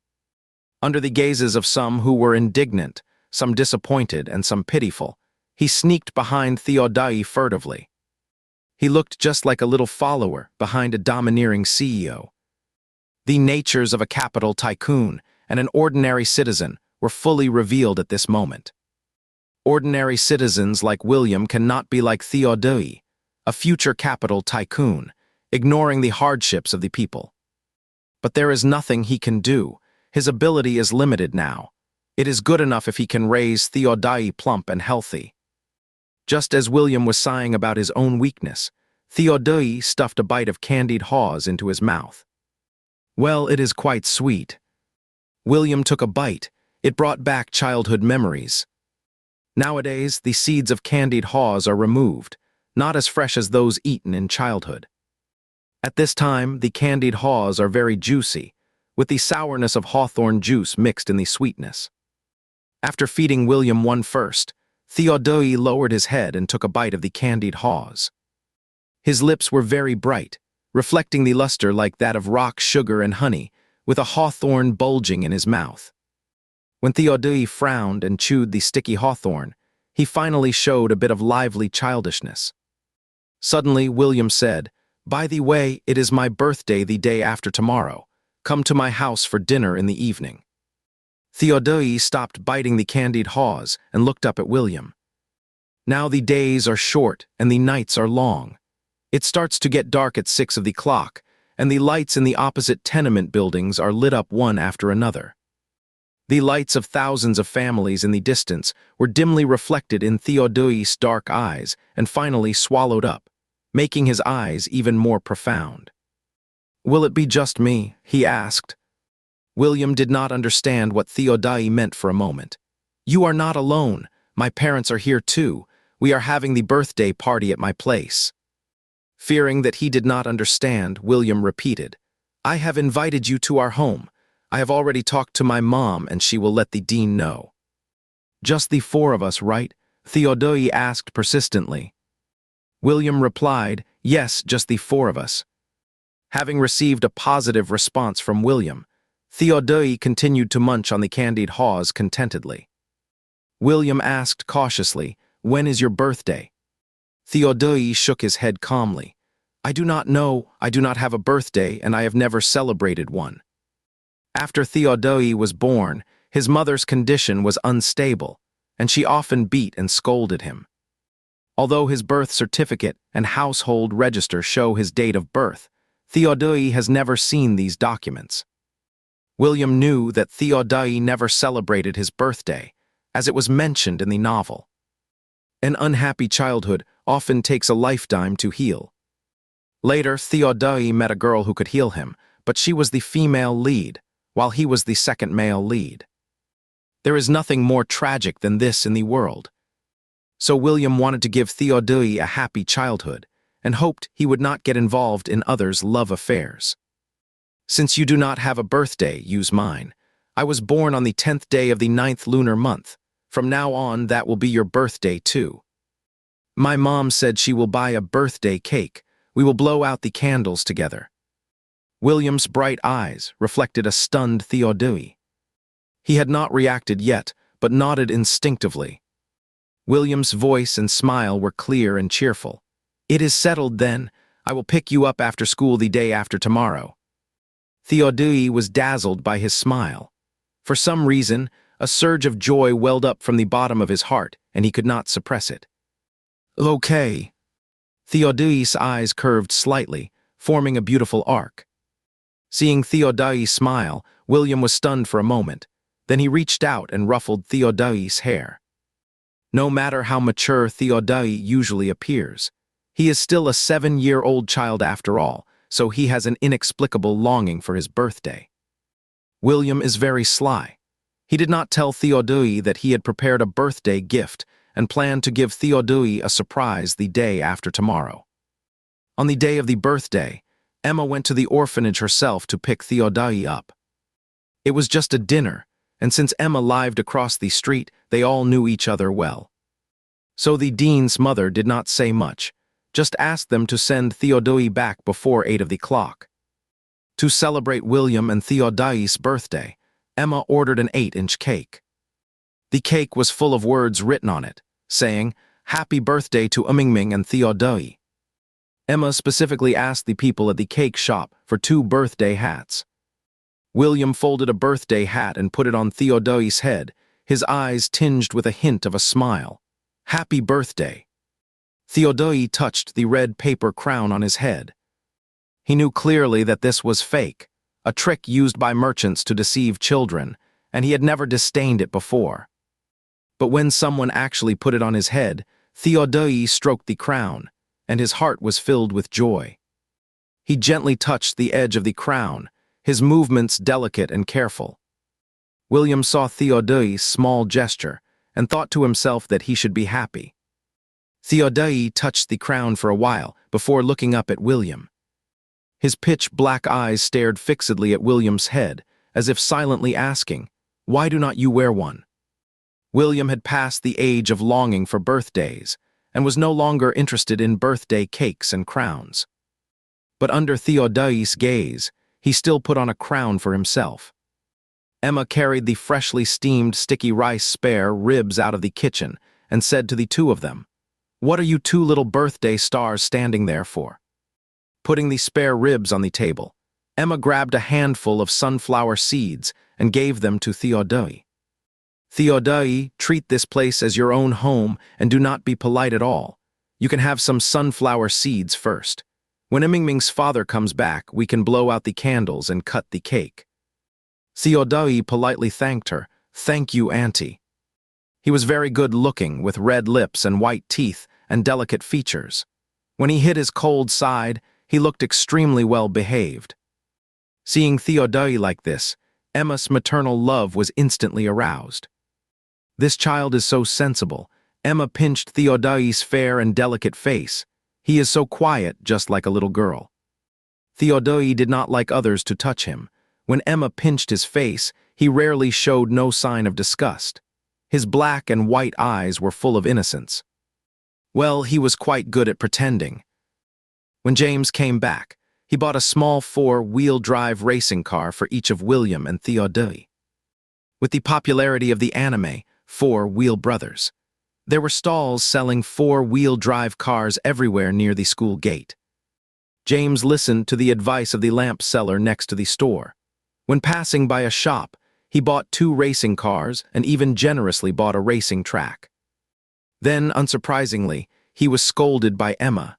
Under the gazes of some who were indignant, some disappointed, and some pitiful, he sneaked behind Theodai furtively. He looked just like a little follower behind a domineering CEO. The natures of a capital tycoon and an ordinary citizen were fully revealed at this moment. Ordinary citizens like William cannot be like Theodai, a future capital tycoon, ignoring the hardships of the people. But there is nothing he can do. His ability is limited now. It is good enough if he can raise Theodai plump and healthy. Just as William was sighing about his own weakness, Theodai stuffed a bite of candied haws into his mouth. "Well, it is quite sweet." William took a bite. It brought back childhood memories. Nowadays, the seeds of candied haws are removed, not as fresh as those eaten in childhood. At this time, the candied haws are very juicy, with the sourness of hawthorn juice mixed in the sweetness. After feeding William one first, Theodai lowered his head and took a bite of the candied haws. His lips were very bright, reflecting the luster like that of rock sugar and honey, with a hawthorn bulging in his mouth. When Theodai frowned and chewed the sticky hawthorn, he finally showed a bit of lively childishness. Suddenly, William said, "By the way, it is my birthday the day after tomorrow. Come to my house for dinner in the evening." Theodai stopped biting the candied haws and looked up at William. "Now the days are short and the nights are long. It starts to get dark at 6 of the clock, and the lights in the opposite tenement buildings are lit up one after another." The lights of thousands of families in the distance were dimly reflected in Theodai's dark eyes and finally swallowed up, making his eyes even more profound. "Will it be just me?" he asked. William did not understand what Theodai meant for a moment. "You are not alone. My parents are here too. We are having the birthday party at my place." Fearing that he did not understand, William repeated, "I have invited you to our home. I have already talked to my mom and she will let the dean know." "Just the four of us, right?" Theodai asked persistently. William replied, "Yes, just the four of us." Having received a positive response from William, Theodai continued to munch on the candied haws contentedly. William asked cautiously, "When is your birthday?" Theodai shook his head calmly. "I do not know, I do not have a birthday, and I have never celebrated one." After Theodai was born, his mother's condition was unstable, and she often beat and scolded him. Although his birth certificate and household register show his date of birth, Theodai has never seen these documents. William knew that Theodai never celebrated his birthday, as it was mentioned in the novel. An unhappy childhood often takes a lifetime to heal. Later, Theodai met a girl who could heal him, but she was the female lead, while he was the second male lead. There is nothing more tragic than this in the world. So William wanted to give Theodai a happy childhood, and hoped he would not get involved in others' love affairs. "Since you do not have a birthday, use mine. I was born on the 10th day of the 9th lunar month. From now on, that will be your birthday too. My mom said she will buy a birthday cake. We will blow out the candles together." William's bright eyes reflected a stunned Theodai. He had not reacted yet, but nodded instinctively. William's voice and smile were clear and cheerful. "It is settled then. I will pick you up after school the day after tomorrow." Theodai was dazzled by his smile. For some reason, a surge of joy welled up from the bottom of his heart, and he could not suppress it. "Okay." Theodai's eyes curved slightly, forming a beautiful arc. Seeing Theodai smile, William was stunned for a moment. Then he reached out and ruffled Theodai's hair. No matter how mature Theodai usually appears, he is still a 7-year-old child after all, so he has an inexplicable longing for his birthday. William is very sly. He did not tell Theodai that he had prepared a birthday gift and planned to give Theodai a surprise the day after tomorrow. On the day of the birthday, Emma went to the orphanage herself to pick Theodai up. It was just a dinner, and since Emma lived across the street, they all knew each other well. So the dean's mother did not say much, just asked them to send Theodai back before 8 of the clock. To celebrate William and Theodai's birthday, Emma ordered an 8-inch cake. The cake was full of words written on it, saying, "Happy birthday to Mingming and Theodai." Emma specifically asked the people at the cake shop for 2 birthday hats. William folded a birthday hat and put it on Theodai's head, his eyes tinged with a hint of a smile. "Happy birthday." Theodai touched the red paper crown on his head. He knew clearly that this was fake, a trick used by merchants to deceive children, and he had never disdained it before. But when someone actually put it on his head, Theodai stroked the crown, and his heart was filled with joy. He gently touched the edge of the crown, his movements delicate and careful. William saw Theodai's small gesture and thought to himself that he should be happy. Theodai touched the crown for a while before looking up at William. His pitch-black eyes stared fixedly at William's head, as if silently asking, "Why do not you wear one?" William had passed the age of longing for birthdays, and was no longer interested in birthday cakes and crowns. But under Theodai's gaze, he still put on a crown for himself. Emma carried the freshly steamed sticky rice spare ribs out of the kitchen and said to the two of them, "What are you 2 little birthday stars standing there for?" Putting the spare ribs on the table, Emma grabbed a handful of sunflower seeds and gave them to Theodai. "Theodai, treat this place as your own home and do not be polite at all. You can have some sunflower seeds first. When Mingming's father comes back, we can blow out the candles and cut the cake." Theodai politely thanked her. "Thank you, Auntie." He was very good-looking, with red lips and white teeth and delicate features. When he hid his cold side, he looked extremely well-behaved. Seeing Theodai like this, Emma's maternal love was instantly aroused. "This child is so sensible." Emma pinched Theodai's fair and delicate face. He is so quiet, just like a little girl. Theodai did not like others to touch him. When Emma pinched his face, he rarely showed no sign of disgust. His black and white eyes were full of innocence. Well, he was quite good at pretending. When James came back, he bought a small 4-wheel-drive racing car for each of William and Theodai. With the popularity of the anime, 4-Wheel Brothers, there were stalls selling 4-wheel-drive cars everywhere near the school gate. James listened to the advice of the lamp seller next to the store. When passing by a shop, he bought 2 racing cars and even generously bought a racing track. Then, unsurprisingly, he was scolded by Emma.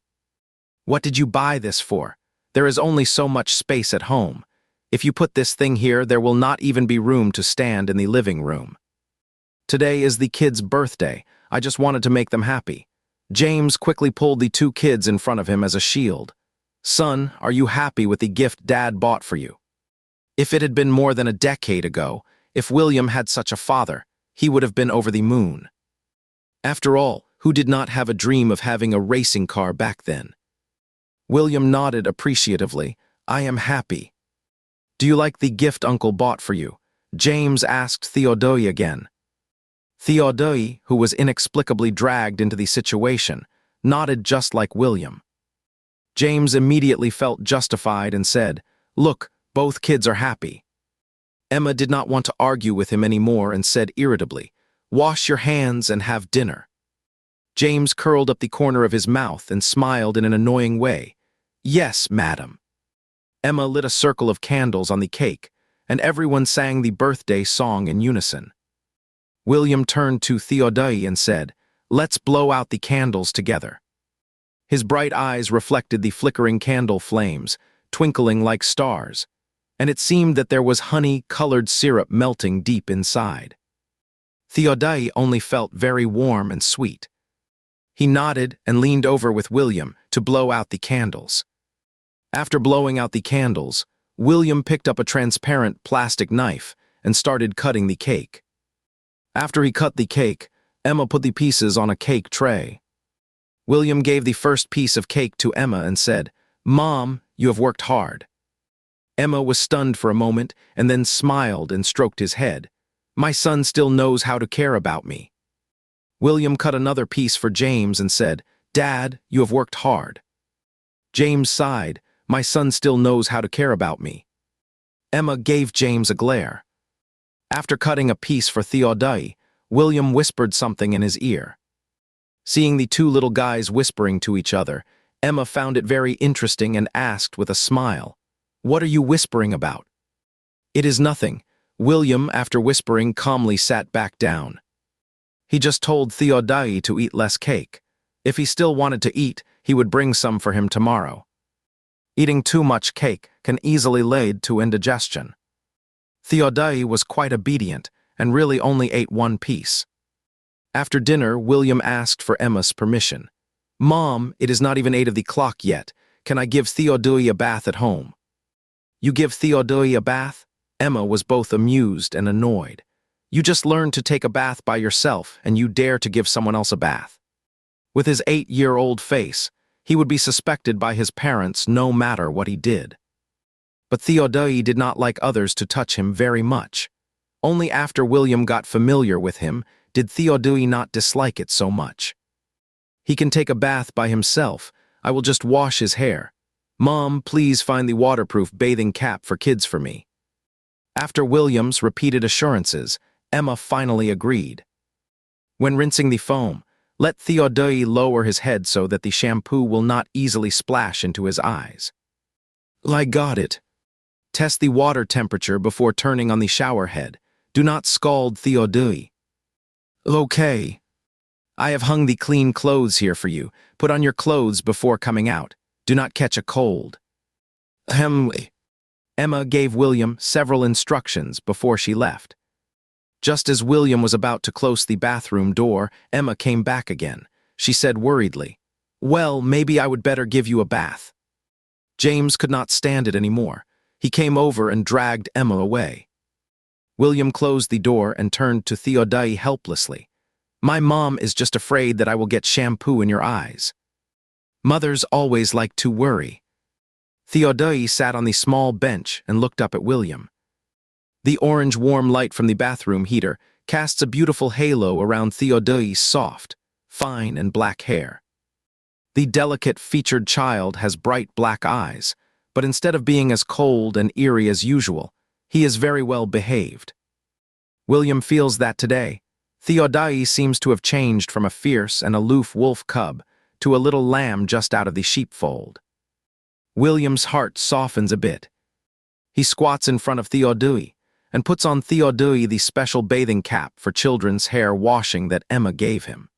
"What did you buy this for? There is only so much space at home. If you put this thing here, there will not even be room to stand in the living room. Today is the kids' birthday. I just wanted to make them happy." James quickly pulled the 2 kids in front of him as a shield. "Son, are you happy with the gift Dad bought for you?" If it had been more than a decade ago, if William had such a father, he would have been over the moon. After all, who did not have a dream of having a racing car back then? William nodded appreciatively. "I am happy." "Do you like the gift Uncle bought for you?" James asked Theodai again. Theodai, who was inexplicably dragged into the situation, nodded just like William. James immediately felt justified and said, "Look, both kids are happy." Emma did not want to argue with him anymore and said irritably, "Wash your hands and have dinner." James curled up the corner of his mouth and smiled in an annoying way. "Yes, madam." Emma lit a circle of candles on the cake, and everyone sang the birthday song in unison. William turned to Theodai and said, "Let's blow out the candles together." His bright eyes reflected the flickering candle flames, twinkling like stars, and it seemed that there was honey-colored syrup melting deep inside. Theodai only felt very warm and sweet. He nodded and leaned over with William to blow out the candles. After blowing out the candles, William picked up a transparent plastic knife and started cutting the cake. After he cut the cake, Emma put the pieces on a cake tray. William gave the first piece of cake to Emma and said, "Mom, you have worked hard." Emma was stunned for a moment and then smiled and stroked his head. "My son still knows how to care about me." William cut another piece for James and said, "Dad, you have worked hard." James sighed. "My son still knows how to care about me." Emma gave James a glare. After cutting a piece for Theodai, William whispered something in his ear. Seeing the 2 little guys whispering to each other, Emma found it very interesting and asked with a smile, "What are you whispering about?" "It is nothing." William, after whispering, calmly sat back down. He just told Theodai to eat less cake. If he still wanted to eat, he would bring some for him tomorrow. Eating too much cake can easily lead to indigestion. Theodai was quite obedient and really only ate 1 piece. After dinner, William asked for Emma's permission. "Mom, it is not even 8 of the clock yet. Can I give Theodai a bath at home?" "You give Theodai a bath?" Emma was both amused and annoyed. "You just learned to take a bath by yourself, and you dare to give someone else a bath." With his 8-year-old face, he would be suspected by his parents no matter what he did. But Theodai did not like others to touch him very much. Only after William got familiar with him did Theodai not dislike it so much. "He can take a bath by himself. I will just wash his hair. Mom, please find the waterproof bathing cap for kids for me." After William's repeated assurances, Emma finally agreed. When rinsing the foam, let Theodai lower his head so that the shampoo will not easily splash into his eyes. "I got it." Test the water temperature before turning on the shower head. Do not scald Theodai. "Okay. I have hung the clean clothes here for you. Put on your clothes before coming out. Do not catch a cold." Emma gave William several instructions before she left. Just as William was about to close the bathroom door, Emma came back again. She said worriedly, "Well, maybe I would better give you a bath." James could not stand it anymore. He came over and dragged Emma away. William closed the door and turned to Theodai helplessly. "My mom is just afraid that I will get shampoo in your eyes." Mothers always like to worry. Theodai sat on the small bench and looked up at William. The orange warm light from the bathroom heater casts a beautiful halo around Theodai's soft, fine and black hair. The delicate-featured child has bright black eyes, but instead of being as cold and eerie as usual, he is very well behaved. William feels that today, Theodai seems to have changed from a fierce and aloof wolf cub to a little lamb just out of the sheepfold. William's heart softens a bit. He squats in front of Theodai and puts on Theodai the special bathing cap for children's hair washing that Emma gave him.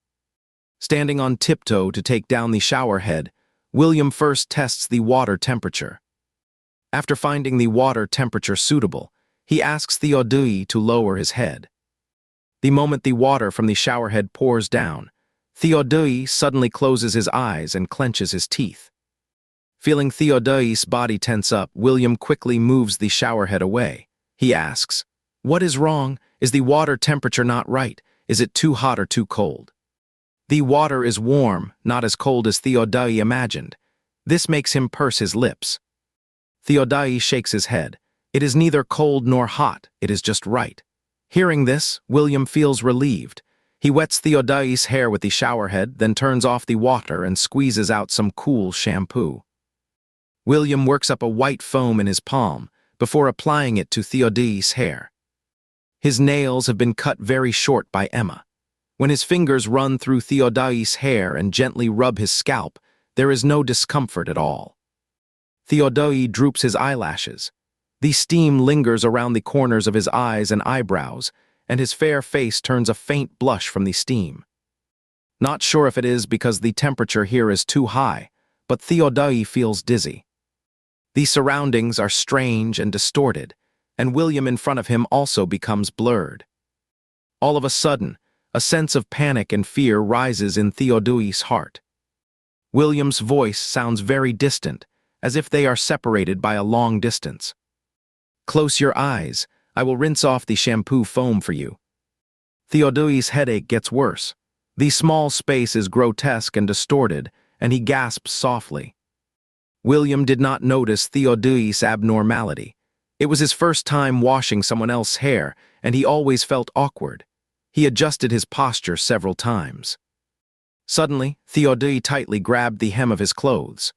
Standing on tiptoe to take down the shower head, William first tests the water temperature. After finding the water temperature suitable, he asks Theodai to lower his head. The moment the water from the showerhead pours down, Theodai suddenly closes his eyes and clenches his teeth. Feeling Theodai's body tense up, William quickly moves the showerhead away. He asks, "What is wrong? Is the water temperature not right? Is it too hot or too cold?" The water is warm, not as cold as Theodai imagined. This makes him purse his lips. Theodai shakes his head. It is neither cold nor hot, it is just right. Hearing this, William feels relieved. He wets Theodai's hair with the showerhead, then turns off the water and squeezes out some cool shampoo. William works up a white foam in his palm before applying it to Theodai's hair. His nails have been cut very short by Emma. When his fingers run through Theodai's hair and gently rub his scalp, there is no discomfort at all. Theodai droops his eyelashes. The steam lingers around the corners of his eyes and eyebrows, and his fair face turns a faint blush from the steam. Not sure if it is because the temperature here is too high, but Theodai feels dizzy. The surroundings are strange and distorted, and William in front of him also becomes blurred. All of a sudden, a sense of panic and fear rises in Theodai's heart. William's voice sounds very distant, as if they are separated by a long distance. "Close your eyes. I will rinse off the shampoo foam for you." Theodai's headache gets worse. The small space is grotesque and distorted, and he gasps softly. William did not notice Theodai's abnormality. It was his first time washing someone else's hair, and he always felt awkward. He adjusted his posture several times. Suddenly, Theodai tightly grabbed the hem of his clothes.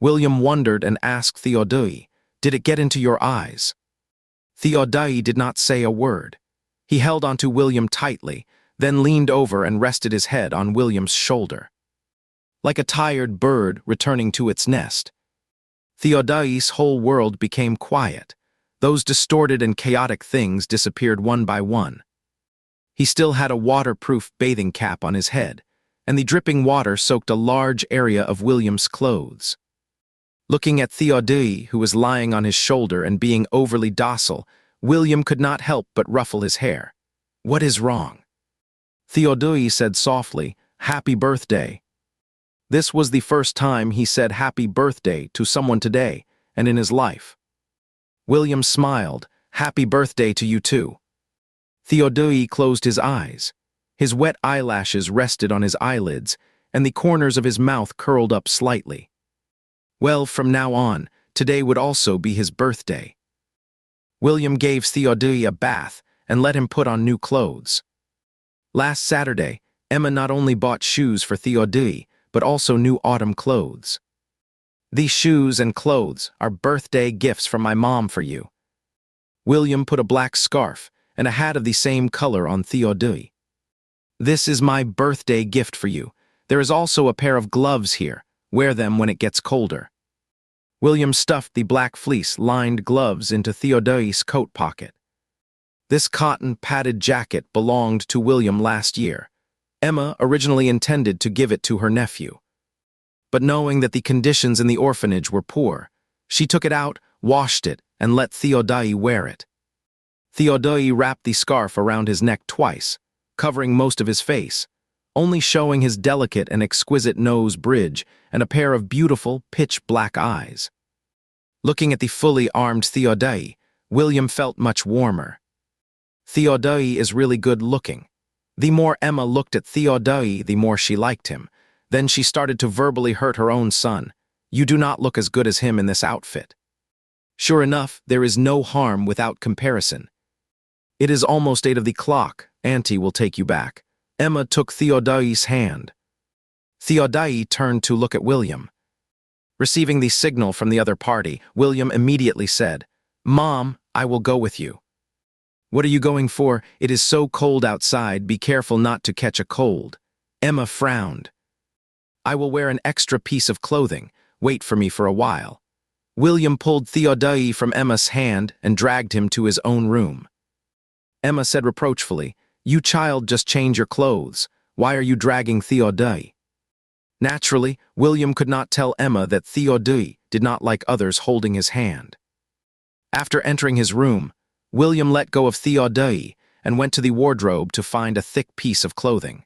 William wondered and asked Theodai, "Did it get into your eyes?" Theodai did not say a word. He held onto William tightly, then leaned over and rested his head on William's shoulder. Like a tired bird returning to its nest, Theodai's whole world became quiet. Those distorted and chaotic things disappeared one by one. He still had a waterproof bathing cap on his head, and the dripping water soaked a large area of William's clothes. Looking at Theodai, who was lying on his shoulder and being overly docile, William could not help but ruffle his hair. "What is wrong?" Theodai said softly, "Happy birthday." This was the first time he said happy birthday to someone today and in his life. William smiled, "Happy birthday to you too." Theodai closed his eyes. His wet eyelashes rested on his eyelids, and the corners of his mouth curled up slightly. Well, from now on, today would also be his birthday. William gave Theodai a bath and let him put on new clothes. Last Saturday, Emma not only bought shoes for Theodai, but also new autumn clothes. "These shoes and clothes are birthday gifts from my mom for you." William put a black scarf and a hat of the same color on Theodai. "This is my birthday gift for you. There is also a pair of gloves here. Wear them when it gets colder." William stuffed the black fleece-lined gloves into Theodai's coat pocket. This cotton-padded jacket belonged to William last year. Emma originally intended to give it to her nephew. But knowing that the conditions in the orphanage were poor, she took it out, washed it, and let Theodai wear it. Theodai wrapped the scarf around his neck twice, covering most of his face, only showing his delicate and exquisite nose bridge and a pair of beautiful, pitch-black eyes. Looking at the fully armed Theodai, William felt much warmer. Theodai is really good-looking. The more Emma looked at Theodai, the more she liked him. Then she started to verbally hurt her own son. You do not look as good as him in this outfit. Sure enough, there is no harm without comparison. It is almost 8 of the clock. Auntie will take you back. Emma took Theodai's hand. Theodai turned to look at William. Receiving the signal from the other party, William immediately said, Mom, I will go with you. What are you going for? It is so cold outside, be careful not to catch a cold. Emma frowned. I will wear an extra piece of clothing. Wait for me for a while. William pulled Theodai from Emma's hand and dragged him to his own room. Emma said reproachfully, You child, just change your clothes. Why are you dragging Theodai? Naturally, William could not tell Emma that Theodai did not like others holding his hand. After entering his room, William let go of Theodai and went to the wardrobe to find a thick piece of clothing.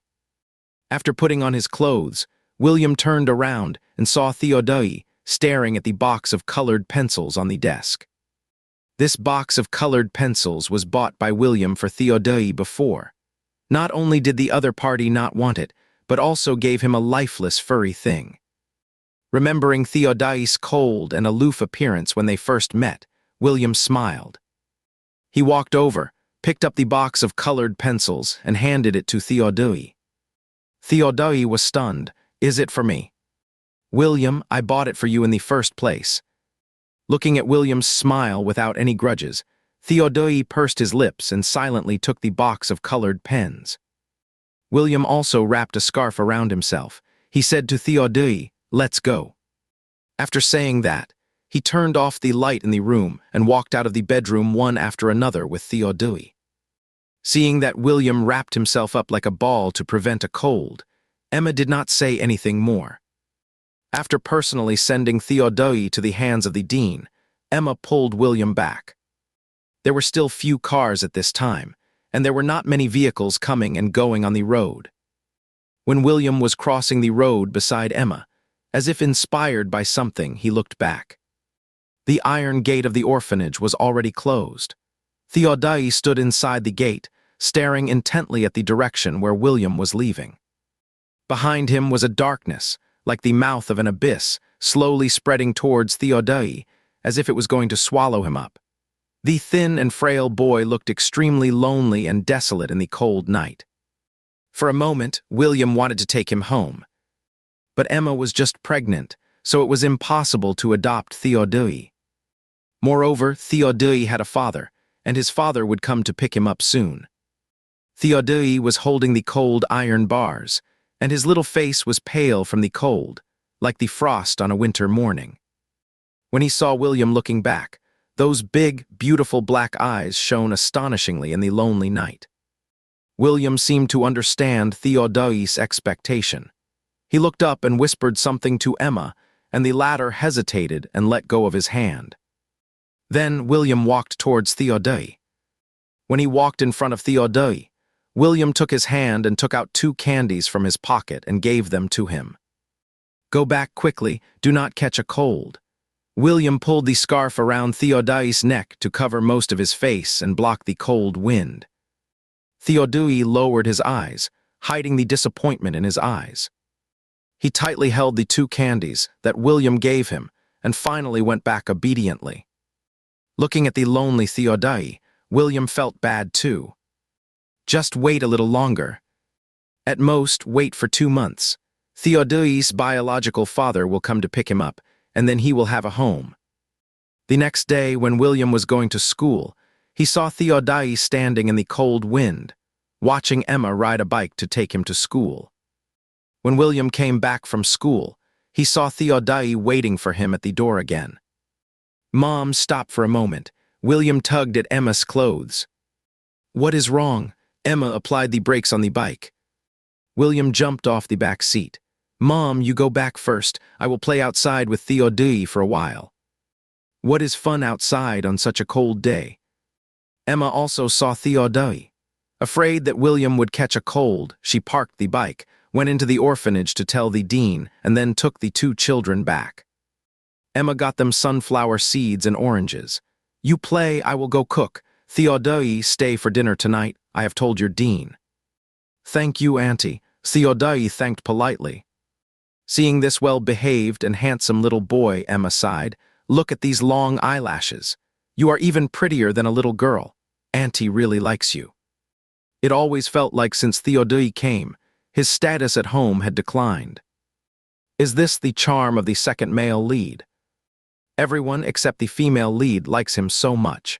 After putting on his clothes, William turned around and saw Theodai staring at the box of colored pencils on the desk. This box of colored pencils was bought by William for Theodai before. Not only did the other party not want it, but also gave him a lifeless furry thing. Remembering Theodai's cold and aloof appearance when they first met, William smiled. He walked over, picked up the box of colored pencils, and handed it to Theodai. Theodai was stunned. Is it for me? William, I bought it for you in the first place. Looking at William's smile without any grudges, Theodai pursed his lips and silently took the box of colored pens. William also wrapped a scarf around himself. He said to Theodai, Let's go. After saying that, he turned off the light in the room and walked out of the bedroom one after another with Theodai. Seeing that William wrapped himself up like a ball to prevent a cold, Emma did not say anything more. After personally sending Theodai to the hands of the dean, Emma pulled William back. There were still few cars at this time, and there were not many vehicles coming and going on the road. When William was crossing the road beside Emma, as if inspired by something, he looked back. The iron gate of the orphanage was already closed. Theodai stood inside the gate, staring intently at the direction where William was leaving. Behind him was a darkness, like the mouth of an abyss, slowly spreading towards Theodai, as if it was going to swallow him up. The thin and frail boy looked extremely lonely and desolate in the cold night. For a moment, William wanted to take him home. But Emma was just pregnant, so it was impossible to adopt Theodai. Moreover, Theodai had a father, and his father would come to pick him up soon. Theodai was holding the cold iron bars, and his little face was pale from the cold, like the frost on a winter morning. When he saw William looking back, those big, beautiful black eyes shone astonishingly in the lonely night. William seemed to understand Theodai's expectation. He looked up and whispered something to Emma, and the latter hesitated and let go of his hand. Then William walked towards Theodai. When he walked in front of Theodai, William took his hand and took out 2 candies from his pocket and gave them to him. Go back quickly, do not catch a cold. William pulled the scarf around Theodai's neck to cover most of his face and block the cold wind. Theodai lowered his eyes, hiding the disappointment in his eyes. He tightly held the 2 candies that William gave him and finally went back obediently. Looking at the lonely Theodai, William felt bad too. Just wait a little longer. At most, wait for 2 months. Theodai's biological father will come to pick him up, and then he will have a home. The next day, when William was going to school, he saw Theodai standing in the cold wind, watching Emma ride a bike to take him to school. When William came back from school, he saw Theodai waiting for him at the door again. Mom stopped for a moment. William tugged at Emma's clothes. What is wrong? Emma applied the brakes on the bike. William jumped off the back seat. Mom, you go back first. I will play outside with Theodai for a while. What is fun outside on such a cold day? Emma also saw Theodai. Afraid that William would catch a cold, she parked the bike, went into the orphanage to tell the dean, and then took the 2 children back. Emma got them sunflower seeds and oranges. You play, I will go cook. Theodai, stay for dinner tonight. I have told your dean. Thank you, Auntie. Theodai thanked politely. Seeing this well-behaved and handsome little boy, Emma sighed. Look at these long eyelashes. You are even prettier than a little girl. Auntie really likes you. It always felt like since Theodai came, his status at home had declined. Is this the charm of the second male lead? Everyone except the female lead likes him so much.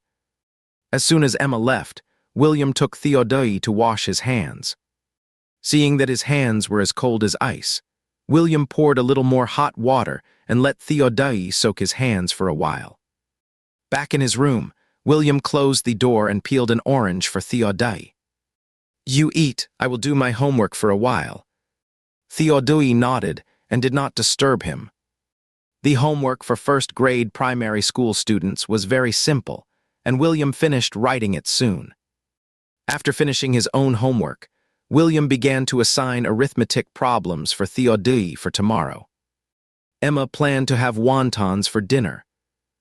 As soon as Emma left, William took Theodai to wash his hands. Seeing that his hands were as cold as ice, William poured a little more hot water and let Theodai soak his hands for a while. Back in his room, William closed the door and peeled an orange for Theodai. You eat, I will do my homework for a while. Theodai nodded and did not disturb him. The homework for first-grade primary school students was very simple, and William finished writing it soon. After finishing his own homework, William began to assign arithmetic problems for Theodai for tomorrow. Emma planned to have wontons for dinner.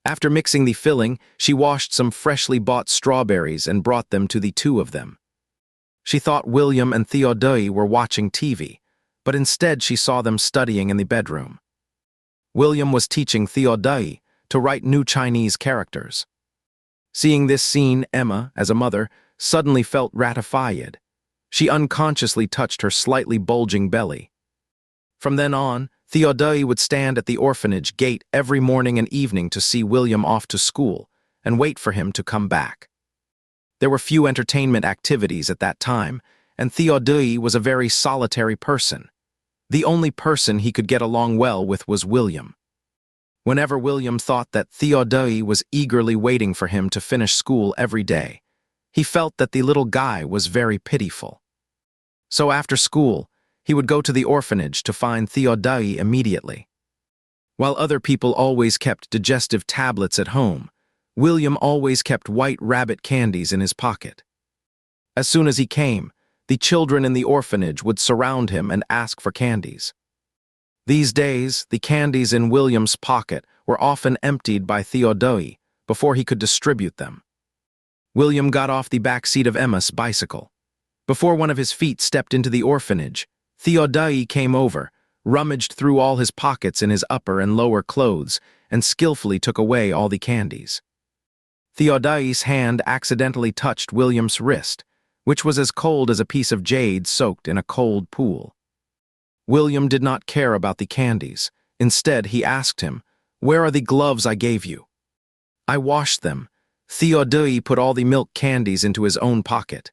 After mixing the filling, she washed some freshly bought strawberries and brought them to the two of them. She thought William and Theodai were watching TV, but instead she saw them studying in the bedroom. William was teaching Theodai to write new Chinese characters. Seeing this scene, Emma, as a mother, suddenly felt ratified. She unconsciously touched her slightly bulging belly. From then on, Theodai would stand at the orphanage gate every morning and evening to see William off to school and wait for him to come back. There were few entertainment activities at that time, and Theodai was a very solitary person. The only person he could get along well with was William. Whenever William thought that Theodai was eagerly waiting for him to finish school every day, he felt that the little guy was very pitiful. So after school, he would go to the orphanage to find Theodai immediately. While other people always kept digestive tablets at home, William always kept white rabbit candies in his pocket. As soon as he came, the children in the orphanage would surround him and ask for candies. These days, the candies in William's pocket were often emptied by Theodai before he could distribute them. William got off the back seat of Emma's bicycle. Before one of his feet stepped into the orphanage, Theodai came over, rummaged through all his pockets in his upper and lower clothes, and skillfully took away all the candies. Theodai's hand accidentally touched William's wrist, which was as cold as a piece of jade soaked in a cold pool. William did not care about the candies. Instead, he asked him, "Where are the gloves I gave you?" "I washed them." Theodai put all the milk candies into his own pocket.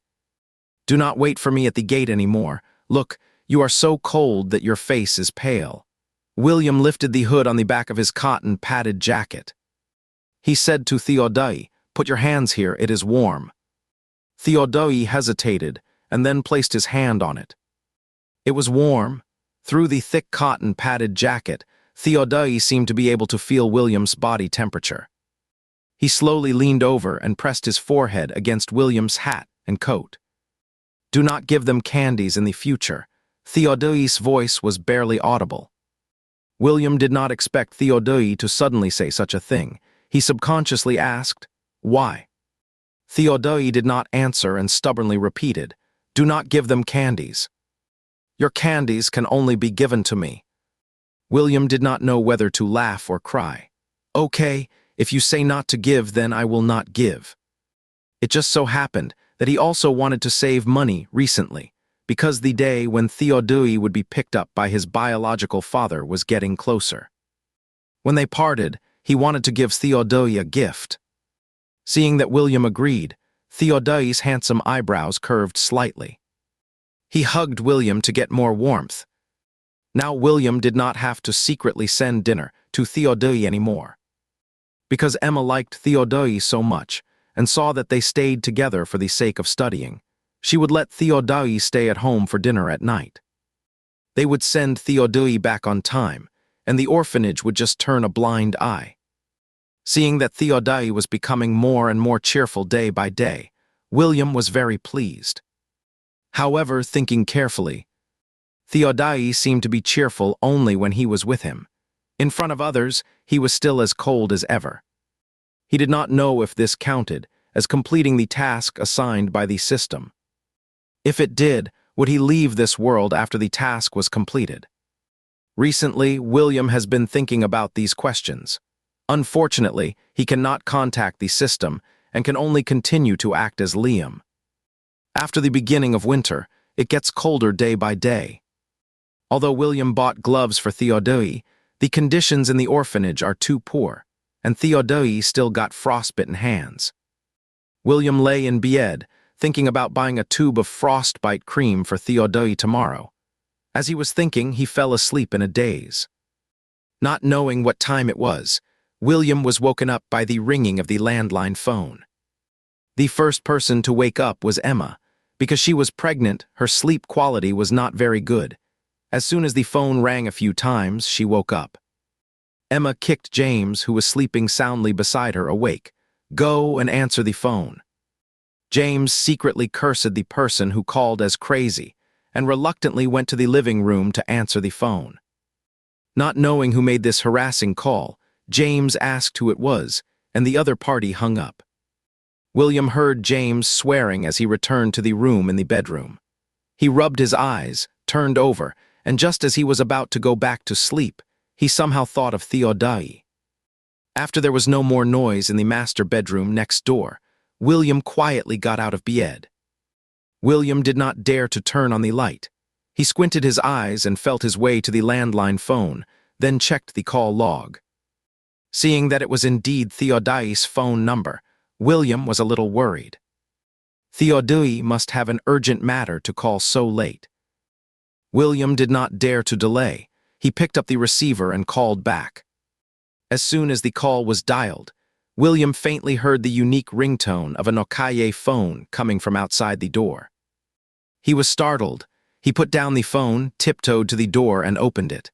"Do not wait for me at the gate anymore. Look, you are so cold that your face is pale." William lifted the hood on the back of his cotton padded jacket. He said to Theodai, "Put your hands here, it is warm." Theodai hesitated and then placed his hand on it. It was warm. Through the thick cotton padded jacket, Theodai seemed to be able to feel William's body temperature. He slowly leaned over and pressed his forehead against William's hat and coat. "Do not give them candies in the future." Theodai's voice was barely audible. William did not expect Theodai to suddenly say such a thing. He subconsciously asked, "Why?" Theodai did not answer and stubbornly repeated, "Do not give them candies." "Your candies can only be given to me." William did not know whether to laugh or cry. "Okay, if you say not to give, then I will not give." It just so happened that he also wanted to save money recently, because the day when Theodai would be picked up by his biological father was getting closer. When they parted, he wanted to give Theodai a gift. Seeing that William agreed, Theodai's handsome eyebrows curved slightly. He hugged William to get more warmth. Now William did not have to secretly send dinner to Theodai anymore. Because Emma liked Theodai so much and saw that they stayed together for the sake of studying, she would let Theodai stay at home for dinner at night. They would send Theodai back on time, and the orphanage would just turn a blind eye. Seeing that Theodai was becoming more and more cheerful day by day, William was very pleased. However, thinking carefully, Theodai seemed to be cheerful only when he was with him. In front of others, he was still as cold as ever. He did not know if this counted as completing the task assigned by the system. If it did, would he leave this world after the task was completed? Recently, William has been thinking about these questions. Unfortunately, he cannot contact the system and can only continue to act as Liam. After the beginning of winter, it gets colder day by day. Although William bought gloves for Theodai, the conditions in the orphanage are too poor, and Theodai still got frostbitten hands. William lay in bed, thinking about buying a tube of frostbite cream for Theodai tomorrow. As he was thinking, he fell asleep in a daze. Not knowing what time it was, William was woken up by the ringing of the landline phone. The first person to wake up was Emma. Because she was pregnant, her sleep quality was not very good. As soon as the phone rang a few times, she woke up. Emma kicked James, who was sleeping soundly beside her, awake. "Go and answer the phone." James secretly cursed the person who called as crazy, and reluctantly went to the living room to answer the phone. Not knowing who made this harassing call, James asked who it was, and the other party hung up. William heard James swearing as he returned to the room in the bedroom. He rubbed his eyes, turned over, and just as he was about to go back to sleep, he somehow thought of Theodai. After there was no more noise in the master bedroom next door, William quietly got out of bed. William did not dare to turn on the light. He squinted his eyes and felt his way to the landline phone, then checked the call log. Seeing that it was indeed Theodai's phone number, William was a little worried. Theodai must have an urgent matter to call so late. William did not dare to delay. He picked up the receiver and called back. As soon as the call was dialed, William faintly heard the unique ringtone of a Nokia phone coming from outside the door. He was startled. He put down the phone, tiptoed to the door, and opened it.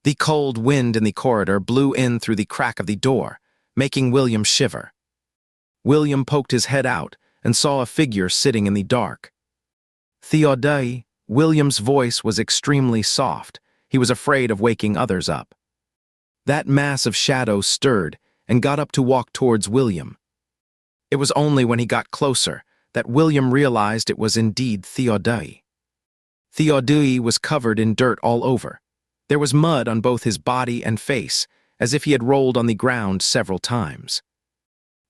The cold wind in the corridor blew in through the crack of the door, making William shiver. William poked his head out and saw a figure sitting in the dark. "Theodai." William's voice was extremely soft. He was afraid of waking others up. That mass of shadow stirred and got up to walk towards William. It was only when he got closer that William realized it was indeed Theodai. Theodai was covered in dirt all over. There was mud on both his body and face, as if he had rolled on the ground several times.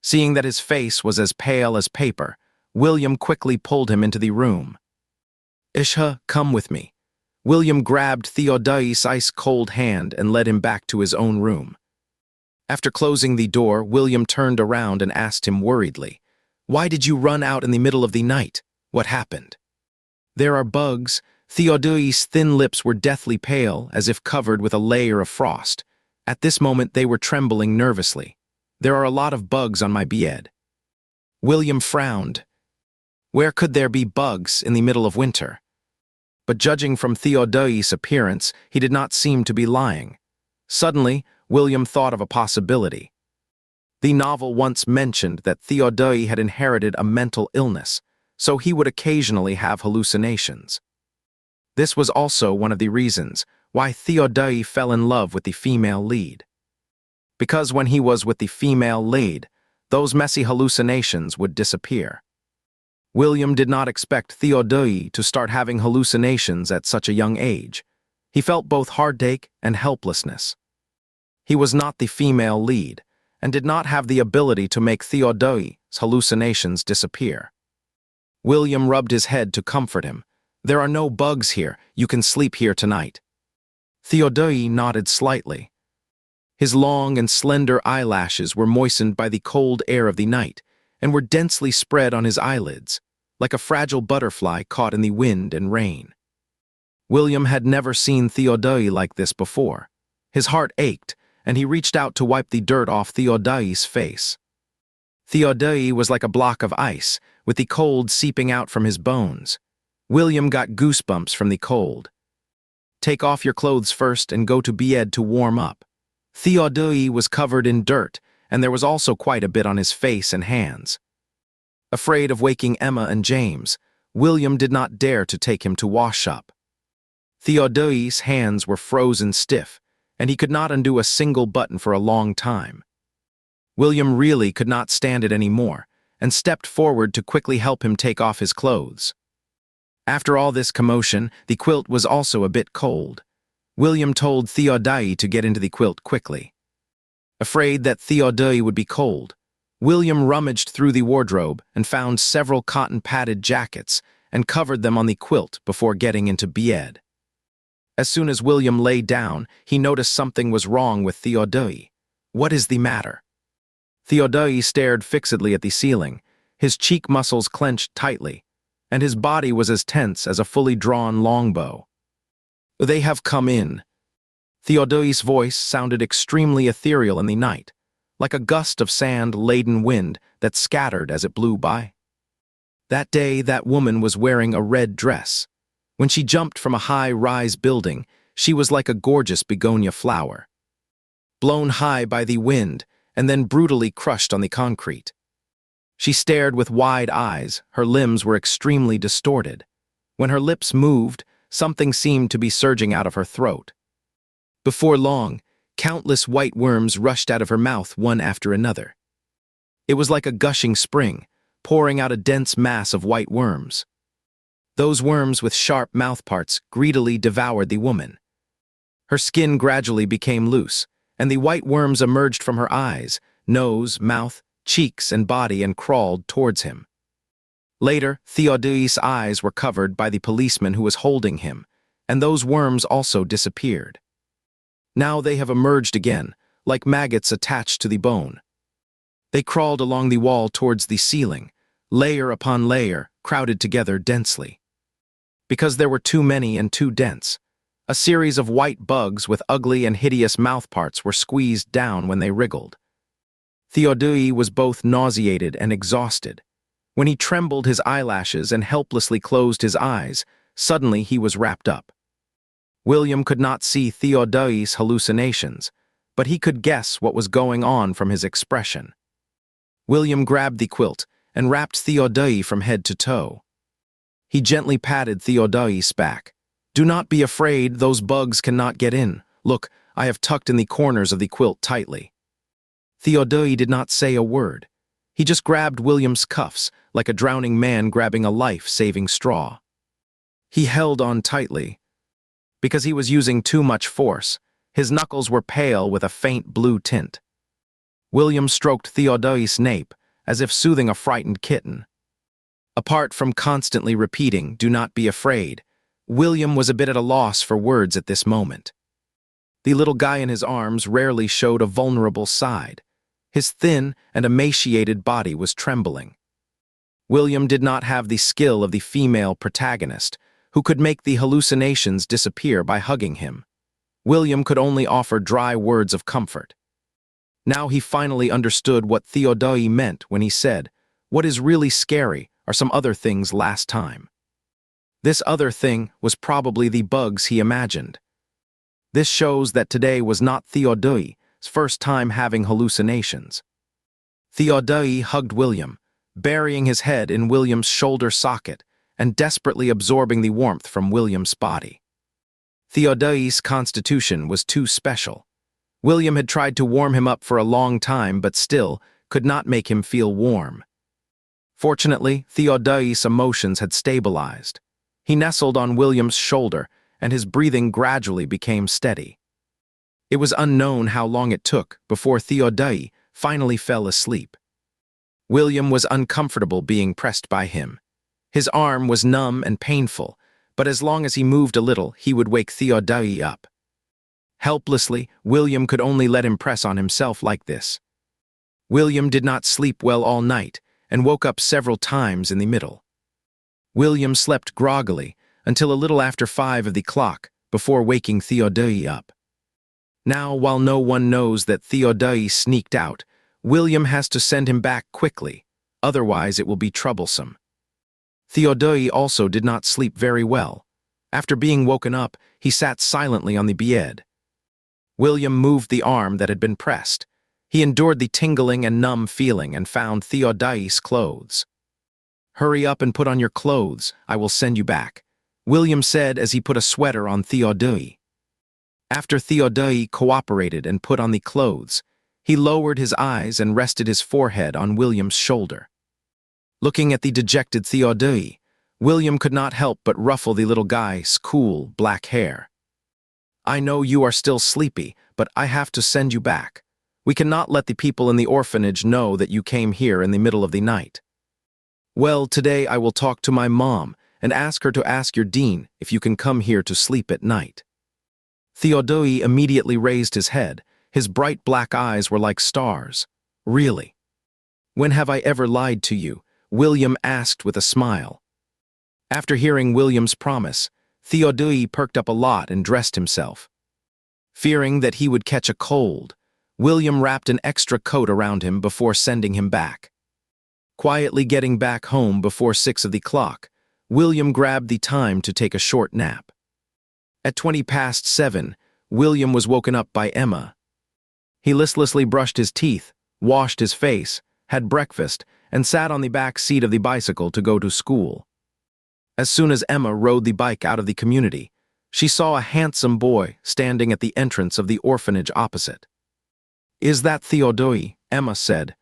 Seeing that his face was as pale as paper, William quickly pulled him into the room. "Isha, come with me." William grabbed Theodai's ice-cold hand and led him back to his own room. After closing the door, William turned around and asked him worriedly, "Why did you run out in the middle of the night? What happened?" "There are bugs." Theodai's thin lips were deathly pale, as if covered with a layer of frost. At this moment they were trembling nervously. "There are a lot of bugs on my bed." William frowned. Where could there be bugs in the middle of winter? But judging from Theodai's appearance, he did not seem to be lying. Suddenly, William thought of a possibility. The novel once mentioned that Theodai had inherited a mental illness, so he would occasionally have hallucinations. This was also one of the reasons why Theodai fell in love with the female lead. Because when he was with the female lead, those messy hallucinations would disappear. William did not expect Theodai to start having hallucinations at such a young age. He felt both heartache and helplessness. He was not the female lead, and did not have the ability to make Theodai's hallucinations disappear. William rubbed his head to comfort him. "There are no bugs here. You can sleep here tonight." Theodai nodded slightly. His long and slender eyelashes were moistened by the cold air of the night and were densely spread on his eyelids, like a fragile butterfly caught in the wind and rain. William had never seen Theodai like this before. His heart ached, and he reached out to wipe the dirt off Theodai's face. Theodai was like a block of ice, with the cold seeping out from his bones. William got goosebumps from the cold. "Take off your clothes first and go to bed to warm up." Theodai was covered in dirt, and there was also quite a bit on his face and hands. Afraid of waking Emma and James, William did not dare to take him to wash up. Theodai's hands were frozen stiff, and he could not undo a single button for a long time. William really could not stand it anymore, and stepped forward to quickly help him take off his clothes. After all this commotion, the quilt was also a bit cold. William told Theodai to get into the quilt quickly. Afraid that Theodai would be cold, William rummaged through the wardrobe and found several cotton-padded jackets and covered them on the quilt before getting into bed. As soon as William lay down, he noticed something was wrong with Theodai. "What is the matter?" Theodai stared fixedly at the ceiling, his cheek muscles clenched tightly, and his body was as tense as a fully drawn longbow. "They have come in." Theodai's voice sounded extremely ethereal in the night, like a gust of sand-laden wind that scattered as it blew by. That day, that woman was wearing a red dress. When she jumped from a high-rise building, she was like a gorgeous begonia flower, blown high by the wind and then brutally crushed on the concrete. She stared with wide eyes, her limbs were extremely distorted. When her lips moved, something seemed to be surging out of her throat. Before long, countless white worms rushed out of her mouth one after another. It was like a gushing spring, pouring out a dense mass of white worms. Those worms with sharp mouthparts greedily devoured the woman. Her skin gradually became loose, and the white worms emerged from her eyes, nose, mouth, cheeks, and body and crawled towards him. Later, Theodai's eyes were covered by the policeman who was holding him, and those worms also disappeared. Now they have emerged again, like maggots attached to the bone. They crawled along the wall towards the ceiling, layer upon layer, crowded together densely. Because there were too many and too dense, a series of white bugs with ugly and hideous mouthparts were squeezed down when they wriggled. Theodai was both nauseated and exhausted. When he trembled his eyelashes and helplessly closed his eyes, suddenly he was wrapped up. William could not see Theodai's hallucinations, but he could guess what was going on from his expression. William grabbed the quilt and wrapped Theodai from head to toe. He gently patted Theodai's back. "Do not be afraid, those bugs cannot get in. Look, I have tucked in the corners of the quilt tightly." Theodai did not say a word. He just grabbed William's cuffs, like a drowning man grabbing a life-saving straw. He held on tightly. Because he was using too much force, his knuckles were pale with a faint blue tint. William stroked Theodai's nape, as if soothing a frightened kitten. Apart from constantly repeating, "Do not be afraid," William was a bit at a loss for words at this moment. The little guy in his arms rarely showed a vulnerable side. His thin and emaciated body was trembling. William did not have the skill of the female protagonist, who could make the hallucinations disappear by hugging him. William could only offer dry words of comfort. Now he finally understood what Theodai meant when he said, "What is really scary are some other things last time." This other thing was probably the bugs he imagined. This shows that today was not Theodai's first time having hallucinations. Theodai hugged William, burying his head in William's shoulder socket and desperately absorbing the warmth from William's body. Theodai's constitution was too special. William had tried to warm him up for a long time, but still could not make him feel warm. Fortunately, Theodai's emotions had stabilized. He nestled on William's shoulder, and his breathing gradually became steady. It was unknown how long it took before Theodai finally fell asleep. William was uncomfortable being pressed by him. His arm was numb and painful, but as long as he moved a little, he would wake Theodai up. Helplessly, William could only let him press on himself like this. William did not sleep well all night and woke up several times in the middle. William slept groggily until a little after 5 of the clock before waking Theodai up. Now, while no one knows that Theodai sneaked out, William has to send him back quickly, otherwise it will be troublesome. Theodai also did not sleep very well. After being woken up, he sat silently on the bed. William moved the arm that had been pressed. He endured the tingling and numb feeling and found Theodai's clothes. "Hurry up and put on your clothes, I will send you back," William said as he put a sweater on Theodai. After Theodai cooperated and put on the clothes, he lowered his eyes and rested his forehead on William's shoulder. Looking at the dejected Theodai, William could not help but ruffle the little guy's cool, black hair. I know you are still sleepy, but I have to send you back. We cannot let the people in the orphanage know that you came here in the middle of the night. Well, today I will talk to my mom and ask her to ask your dean if you can come here to sleep at night. Theodai immediately raised his head. His bright black eyes were like stars. Really? When have I ever lied to you? William asked with a smile. After hearing William's promise, Theodai perked up a lot and dressed himself. Fearing that he would catch a cold, William wrapped an extra coat around him before sending him back. Quietly getting back home before 6 o'clock, William grabbed the time to take a short nap. At 7:20, William was woken up by Emma. He listlessly brushed his teeth, washed his face, had breakfast, and sat on the back seat of the bicycle to go to school. As soon as Emma rode the bike out of the community, she saw a handsome boy standing at the entrance of the orphanage opposite. "Is that Theodai?" Emma said.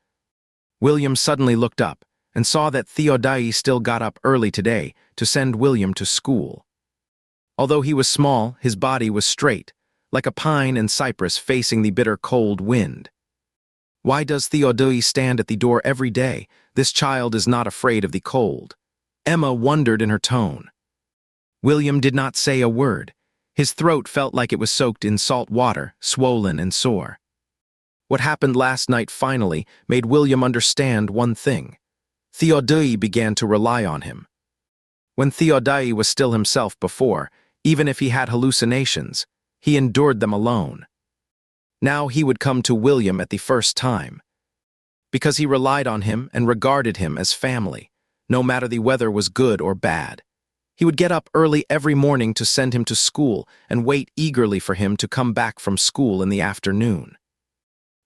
William suddenly looked up and saw that Theodai still got up early today to send William to school. Although he was small, his body was straight, like a pine and cypress facing the bitter cold wind. Why does Theodai stand at the door every day? This child is not afraid of the cold. Emma wondered in her tone. William did not say a word. His throat felt like it was soaked in salt water, swollen and sore. What happened last night finally made William understand one thing. Theodai began to rely on him. When Theodai was still himself before, even if he had hallucinations, he endured them alone. Now he would come to William at the first time. Because he relied on him and regarded him as family, no matter the weather was good or bad. He would get up early every morning to send him to school and wait eagerly for him to come back from school in the afternoon.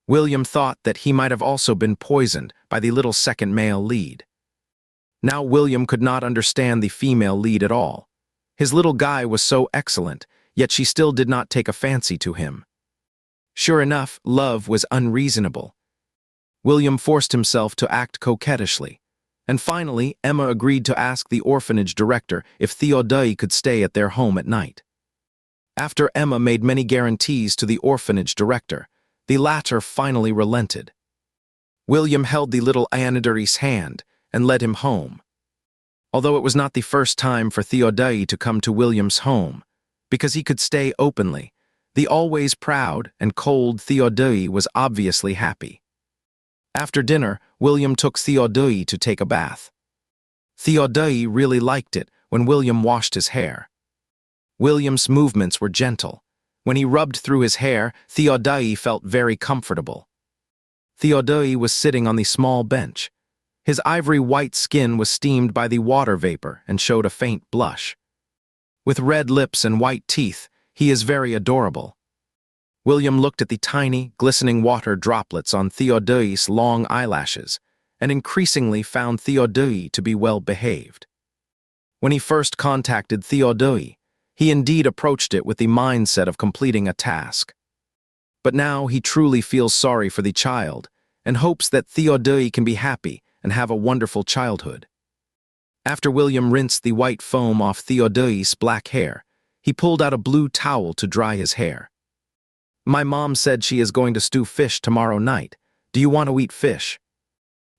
William thought that he might have also been poisoned by the little second male lead. Now William could not understand the female lead at all. His little guy was so excellent, yet she still did not take a fancy to him. Sure enough, love was unreasonable. William forced himself to act coquettishly, and finally Emma agreed to ask the orphanage director if Theodai could stay at their home at night. After Emma made many guarantees to the orphanage director, the latter finally relented. William held the little Ionidari's hand and led him home. Although it was not the first time for Theodai to come to William's home, because he could stay openly, the always proud and cold Theodai was obviously happy. After dinner, William took Theodai to take a bath. Theodai really liked it when William washed his hair. William's movements were gentle. When he rubbed through his hair, Theodai felt very comfortable. Theodai was sitting on the small bench. His ivory white skin was steamed by the water vapor and showed a faint blush. With red lips and white teeth, he is very adorable. William looked at the tiny, glistening water droplets on Theodai's long eyelashes and increasingly found Theodai to be well behaved. When he first contacted Theodai, he indeed approached it with the mindset of completing a task. But now he truly feels sorry for the child and hopes that Theodai can be happy and have a wonderful childhood. After William rinsed the white foam off Theodai's black hair, he pulled out a blue towel to dry his hair. My mom said she is going to stew fish tomorrow night. Do you want to eat fish?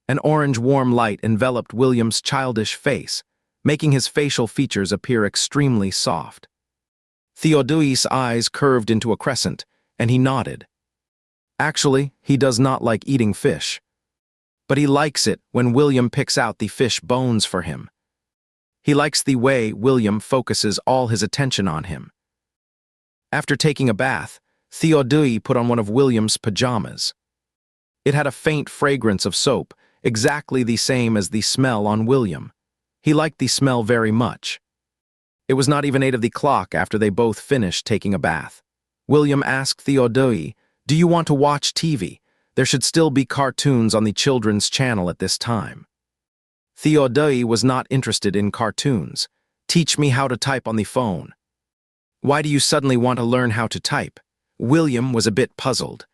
An orange warm light enveloped William's childish face, making his facial features appear extremely soft. Theodai's eyes curved into a crescent, and he nodded. Actually, he does not like eating fish. But he likes it when William picks out the fish bones for him. He likes the way William focuses all his attention on him. After taking a bath, Theodai put on one of William's pajamas. It had a faint fragrance of soap, exactly the same as the smell on William. He liked the smell very much. It was not even 8 o'clock after they both finished taking a bath. William asked Theodai, "Do you want to watch TV? There should still be cartoons on the children's channel at this time." Theodai was not interested in cartoons. "Teach me how to type on the phone." "Why do you suddenly want to learn how to type?" William was a bit puzzled.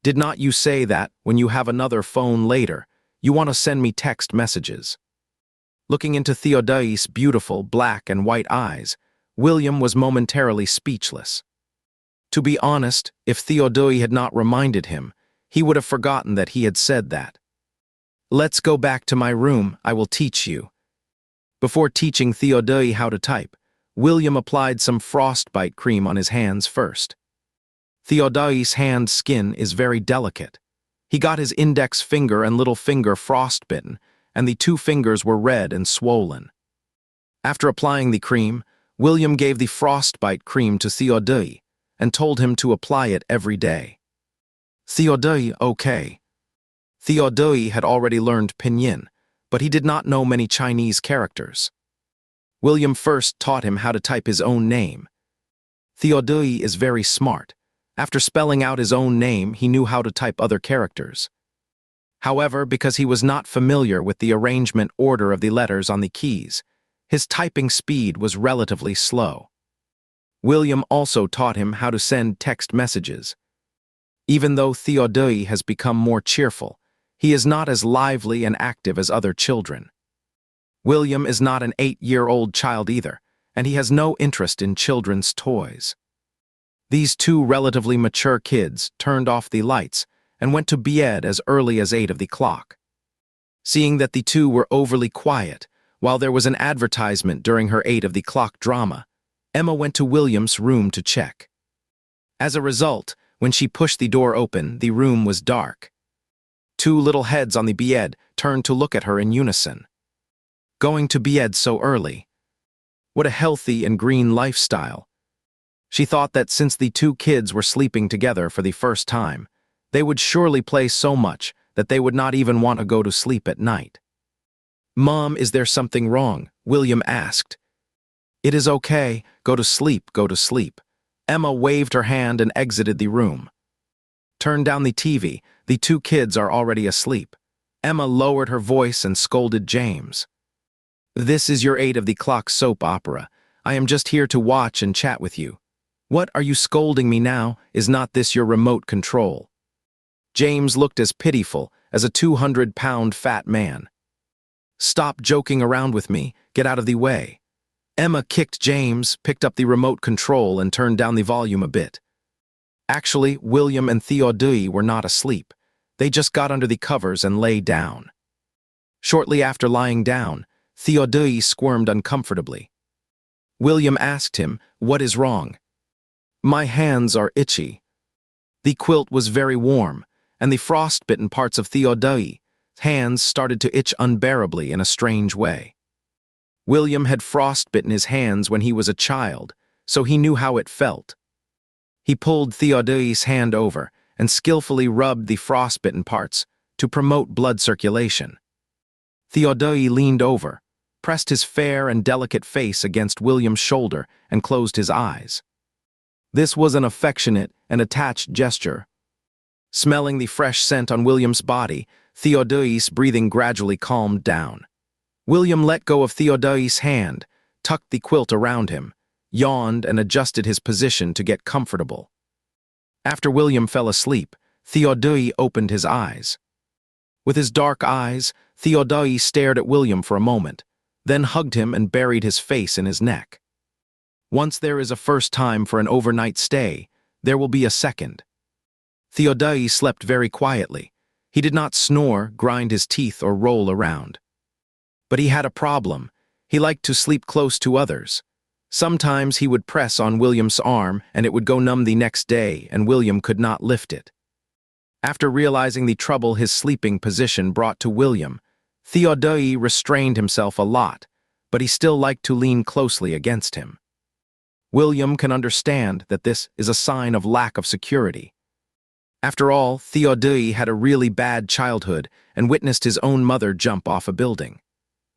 "Did not you say that, when you have another phone later, you want to send me text messages?" Looking into Theodai's beautiful black and white eyes, William was momentarily speechless. To be honest, if Theodai had not reminded him, he would have forgotten that he had said that. "Let's go back to my room, I will teach you." Before teaching Theodai how to type, William applied some frostbite cream on his hands first. Theodai's hand skin is very delicate. He got his index finger and little finger frostbitten, and the two fingers were red and swollen. After applying the cream, William gave the frostbite cream to Theodai and told him to apply it every day. Theodai, okay. Theodai had already learned Pinyin, but he did not know many Chinese characters. William first taught him how to type his own name. Theodai is very smart. After spelling out his own name, he knew how to type other characters. However, because he was not familiar with the arrangement order of the letters on the keys, his typing speed was relatively slow. William also taught him how to send text messages. Even though Theodai has become more cheerful, he is not as lively and active as other children. William is not an 8-year-old child either, and he has no interest in children's toys. These two relatively mature kids turned off the lights and went to bed as early as 8 of the clock. Seeing that the two were overly quiet, while there was an advertisement during her 8 of the clock drama, Emma went to William's room to check. As a result, when she pushed the door open, the room was dark. Two little heads on the bed turned to look at her in unison. Going to bed so early. What a healthy and green lifestyle. She thought that since the two kids were sleeping together for the first time, they would surely play so much that they would not even want to go to sleep at night. "Mom, is there something wrong?" William asked. "It is okay. Go to sleep, go to sleep." Emma waved her hand and exited the room. "Turn down the TV. The two kids are already asleep." Emma lowered her voice and scolded James. "This is your 8 of the clock soap opera. I am just here to watch and chat with you. What are you scolding me now? Is not this your remote control?" James looked as pitiful as a 200-pound fat man. "Stop joking around with me. Get out of the way." Emma kicked James, picked up the remote control, and turned down the volume a bit. Actually, William and Theodai were not asleep. They just got under the covers and lay down. Shortly after lying down, Theodai squirmed uncomfortably. William asked him, "What is wrong?" "My hands are itchy." The quilt was very warm, and the frostbitten parts of Theodai's hands started to itch unbearably in a strange way. William had frostbitten his hands when he was a child, so he knew how it felt. He pulled Theodai's hand over and skillfully rubbed the frostbitten parts to promote blood circulation. Theodai leaned over, pressed his fair and delicate face against William's shoulder, and closed his eyes. This was an affectionate and attached gesture. Smelling the fresh scent on William's body, Theodai's breathing gradually calmed down. William let go of Theodai's hand, tucked the quilt around him, yawned, and adjusted his position to get comfortable. After William fell asleep, Theodai opened his eyes. With his dark eyes, Theodai stared at William for a moment, then hugged him and buried his face in his neck. Once there is a first time for an overnight stay, there will be a second. Theodai slept very quietly. He did not snore, grind his teeth, or roll around. But he had a problem. He liked to sleep close to others. Sometimes he would press on William's arm and it would go numb the next day, and William could not lift it. After realizing the trouble his sleeping position brought to William, Theodai restrained himself a lot, but he still liked to lean closely against him. William can understand that this is a sign of lack of security. After all, Theodai had a really bad childhood and witnessed his own mother jump off a building.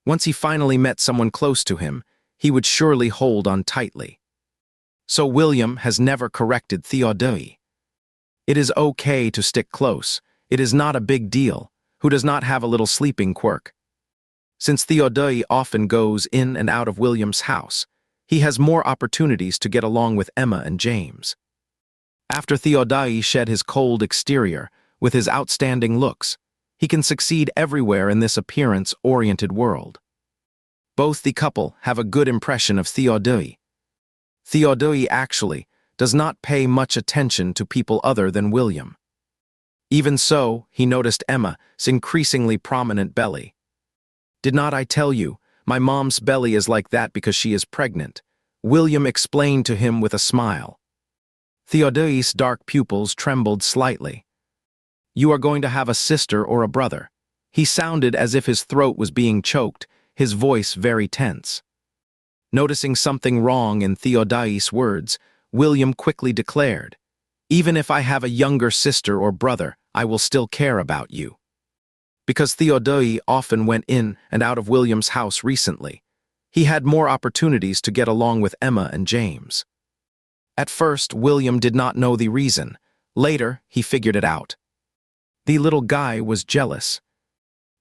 Once he finally met someone close to him, he would surely hold on tightly. So William has never corrected Theodai. It is okay to stick close. It is not a big deal. Who does not have a little sleeping quirk? Since Theodai often goes in and out of William's house, he has more opportunities to get along with Emma and James. After Theodai shed his cold exterior with his outstanding looks, he can succeed everywhere in this appearance-oriented world. Both the couple have a good impression of Theodai. Theodai actually does not pay much attention to people other than William. Even so, he noticed Emma's increasingly prominent belly. "Did not I tell you, my mom's belly is like that because she is pregnant," William explained to him with a smile. Theodai's dark pupils trembled slightly. "You are going to have a sister or a brother." He sounded as if his throat was being choked, his voice very tense. Noticing something wrong in Theodai's words, William quickly declared, "Even if I have a younger sister or brother, I will still care about you." Because Theodai often went in and out of William's house recently, he had more opportunities to get along with Emma and James. At first, William did not know the reason. Later, he figured it out. The little guy was jealous.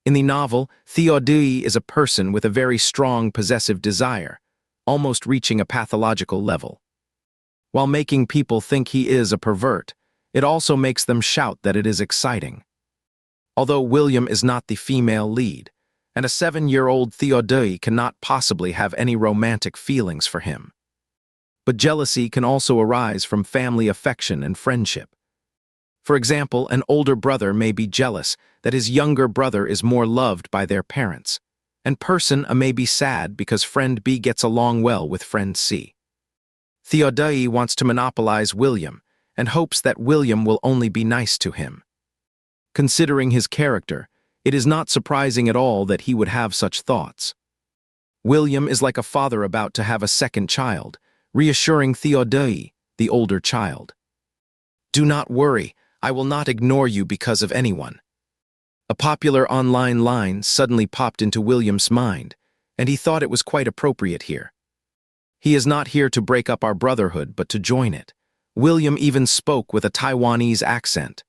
In the novel, Theodai is a person with a very strong possessive desire, almost reaching a pathological level. While making people think he is a pervert, it also makes them shout that it is exciting. Although William is not the female lead, and a 7-year-old Theodai cannot possibly have any romantic feelings for him. But jealousy can also arise from family affection and friendship. For example, an older brother may be jealous that his younger brother is more loved by their parents, and person A may be sad because friend B gets along well with friend C. Theodai wants to monopolize William and hopes that William will only be nice to him. Considering his character, it is not surprising at all that he would have such thoughts. William is like a father about to have a second child, reassuring Theodai, the older child. "Do not worry, I will not ignore you because of anyone." A popular online line suddenly popped into William's mind, and he thought it was quite appropriate here. "He is not here to break up our brotherhood, but to join it." William even spoke with a Taiwanese accent.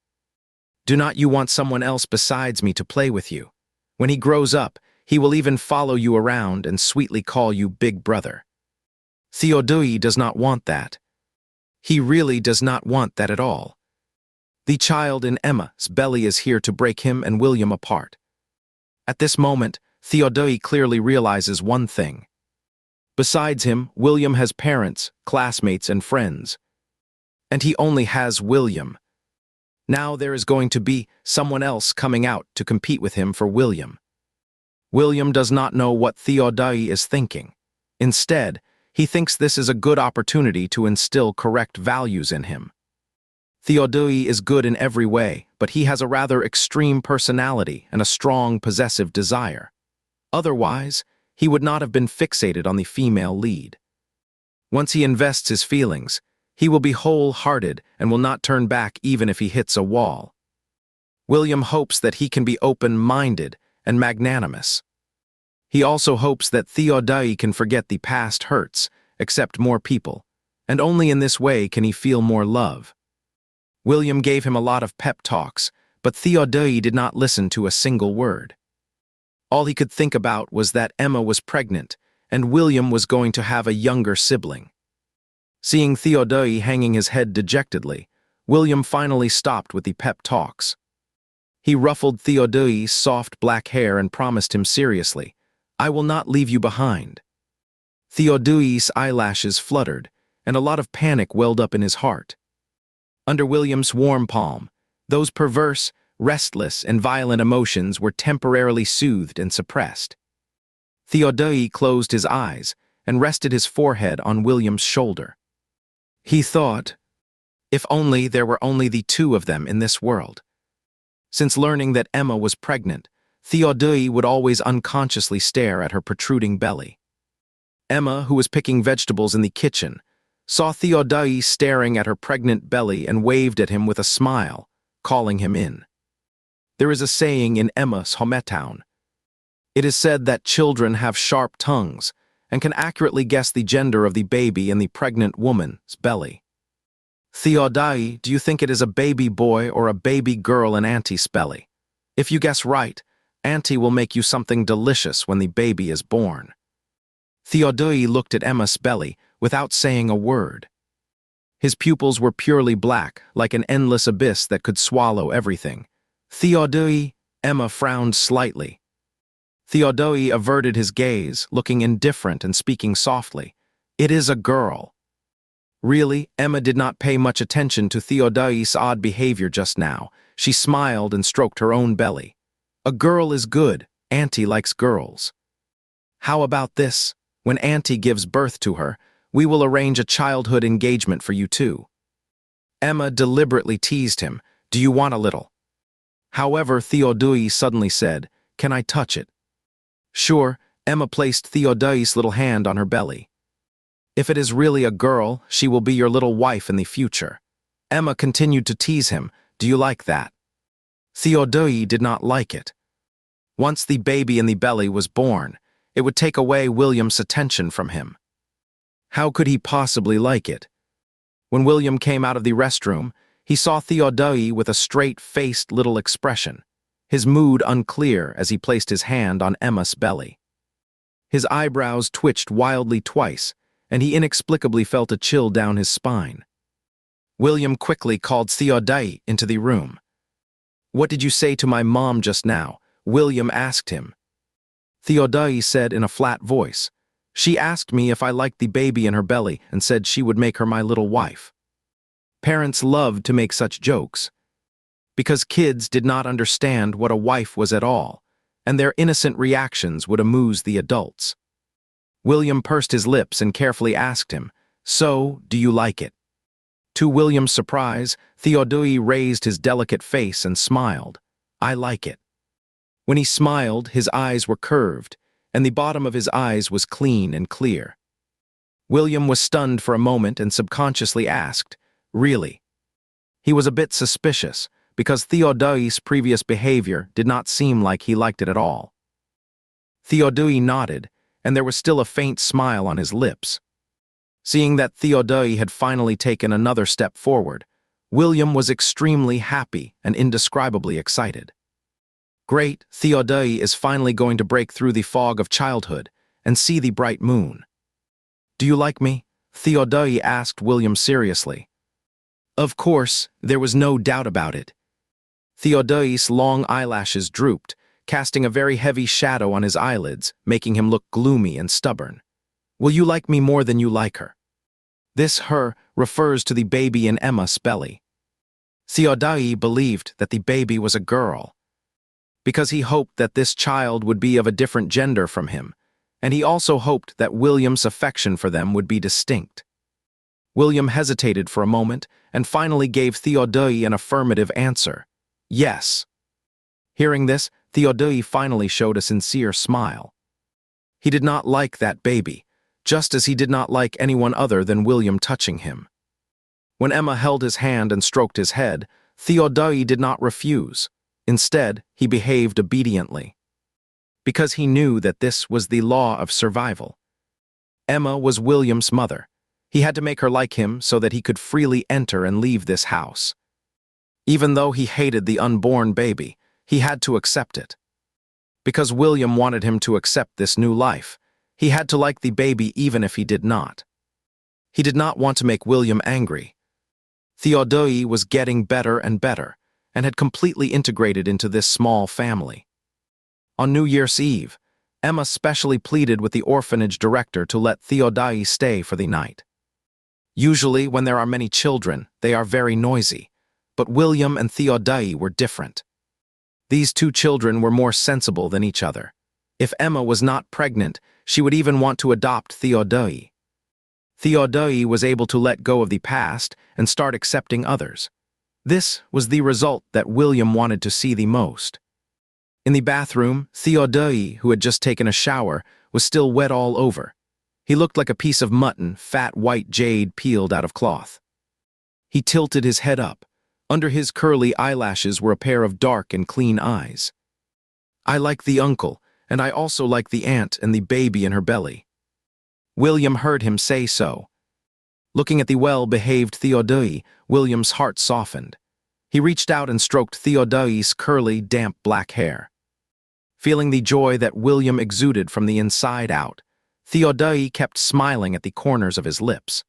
"Do not you want someone else besides me to play with you? When he grows up, he will even follow you around and sweetly call you Big Brother." Theodai does not want that. He really does not want that at all. The child in Emma's belly is here to break him and William apart. At this moment, Theodai clearly realizes one thing. Besides him, William has parents, classmates, and friends. And he only has William. Now there is going to be someone else coming out to compete with him for William. William does not know what Theodai is thinking. Instead, he thinks this is a good opportunity to instill correct values in him. Theodai is good in every way, but he has a rather extreme personality and a strong possessive desire. Otherwise, he would not have been fixated on the female lead. Once he invests his feelings, he will be wholehearted and will not turn back even if he hits a wall. William hopes that he can be open-minded and magnanimous. He also hopes that Theodai can forget the past hurts, accept more people, and only in this way can he feel more love. William gave him a lot of pep talks, but Theodai did not listen to a single word. All he could think about was that Emma was pregnant, and William was going to have a younger sibling. Seeing Theodai hanging his head dejectedly, William finally stopped with the pep talks. He ruffled Theodai's soft black hair and promised him seriously, "I will not leave you behind." Theodai's eyelashes fluttered, and a lot of panic welled up in his heart. Under William's warm palm, those perverse, restless, and violent emotions were temporarily soothed and suppressed. Theodai closed his eyes and rested his forehead on William's shoulder. He thought, if only there were only the two of them in this world. Since learning that Emma was pregnant, Theodai would always unconsciously stare at her protruding belly. Emma, who was picking vegetables in the kitchen, saw Theodai staring at her pregnant belly and waved at him with a smile, calling him in. There is a saying in Emma's hometown. It is said that children have sharp tongues and can accurately guess the gender of the baby in the pregnant woman's belly. "Theodai, do you think it is a baby boy or a baby girl in Auntie's belly? If you guess right, Auntie will make you something delicious when the baby is born." Theodai looked at Emma's belly without saying a word. His pupils were purely black, like an endless abyss that could swallow everything. "Theodai," Emma frowned slightly. Theodai averted his gaze, looking indifferent and speaking softly. "It is a girl." Really, Emma did not pay much attention to Theodai's odd behavior just now. She smiled and stroked her own belly. A girl is good. Auntie likes girls. How about this? When Auntie gives birth to her, we will arrange a childhood engagement for you too. Emma deliberately teased him. Do you want a little? However, Theodai suddenly said, Can I touch it? Sure, Emma placed Theodai's little hand on her belly. If it is really a girl, she will be your little wife in the future. Emma continued to tease him. Do you like that? Theodai did not like it. Once the baby in the belly was born, it would take away William's attention from him. How could he possibly like it? When William came out of the restroom, he saw Theodai with a straight-faced little expression, his mood unclear as he placed his hand on Emma's belly. His eyebrows twitched wildly twice, and he inexplicably felt a chill down his spine. William quickly called Theodai into the room. What did you say to my mom just now? William asked him. Theodai said in a flat voice, She asked me if I liked the baby in her belly and said she would make her my little wife. Parents loved to make such jokes, because kids did not understand what a wife was at all, and their innocent reactions would amuse the adults. William pursed his lips and carefully asked him, So, do you like it? To William's surprise, Theodai raised his delicate face and smiled. I like it. When he smiled, his eyes were curved, and the bottom of his eyes was clean and clear. William was stunned for a moment and subconsciously asked, Really? He was a bit suspicious, because Theodai's previous behavior did not seem like he liked it at all. Theodai nodded, and there was still a faint smile on his lips. Seeing that Theodai had finally taken another step forward, William was extremely happy and indescribably excited. Great, Theodai is finally going to break through the fog of childhood and see the bright moon. Do you like me? Theodai asked William seriously. Of course, there was no doubt about it. Theodai's long eyelashes drooped, casting a very heavy shadow on his eyelids, making him look gloomy and stubborn. Will you like me more than you like her? This her refers to the baby in Emma's belly. Theodai believed that the baby was a girl, because he hoped that this child would be of a different gender from him, and he also hoped that William's affection for them would be distinct. William hesitated for a moment and finally gave Theodai an affirmative answer. Yes. Hearing this, Theodai finally showed a sincere smile. He did not like that baby, just as he did not like anyone other than William touching him. When Emma held his hand and stroked his head, Theodai did not refuse. Instead, he behaved obediently, because he knew that this was the law of survival. Emma was William's mother. He had to make her like him so that he could freely enter and leave this house. Even though he hated the unborn baby, he had to accept it. Because William wanted him to accept this new life, he had to like the baby even if he did not. He did not want to make William angry. Theodai was getting better and better, and had completely integrated into this small family. On New Year's Eve, Emma specially pleaded with the orphanage director to let Theodai stay for the night. Usually, when there are many children, they are very noisy, but William and Theodai were different. These two children were more sensible than each other. If Emma was not pregnant, she would even want to adopt Theodai. Theodai was able to let go of the past and start accepting others. This was the result that William wanted to see the most. In the bathroom, Theodai, who had just taken a shower, was still wet all over. He looked like a piece of mutton, fat white jade peeled out of cloth. He tilted his head up. Under his curly eyelashes were a pair of dark and clean eyes. I like the uncle, and I also like the aunt and the baby in her belly. William heard him say so. Looking at the well-behaved Theodai, William's heart softened. He reached out and stroked Theodai's curly, damp black hair. Feeling the joy that William exuded from the inside out, Theodai kept smiling at the corners of his lips.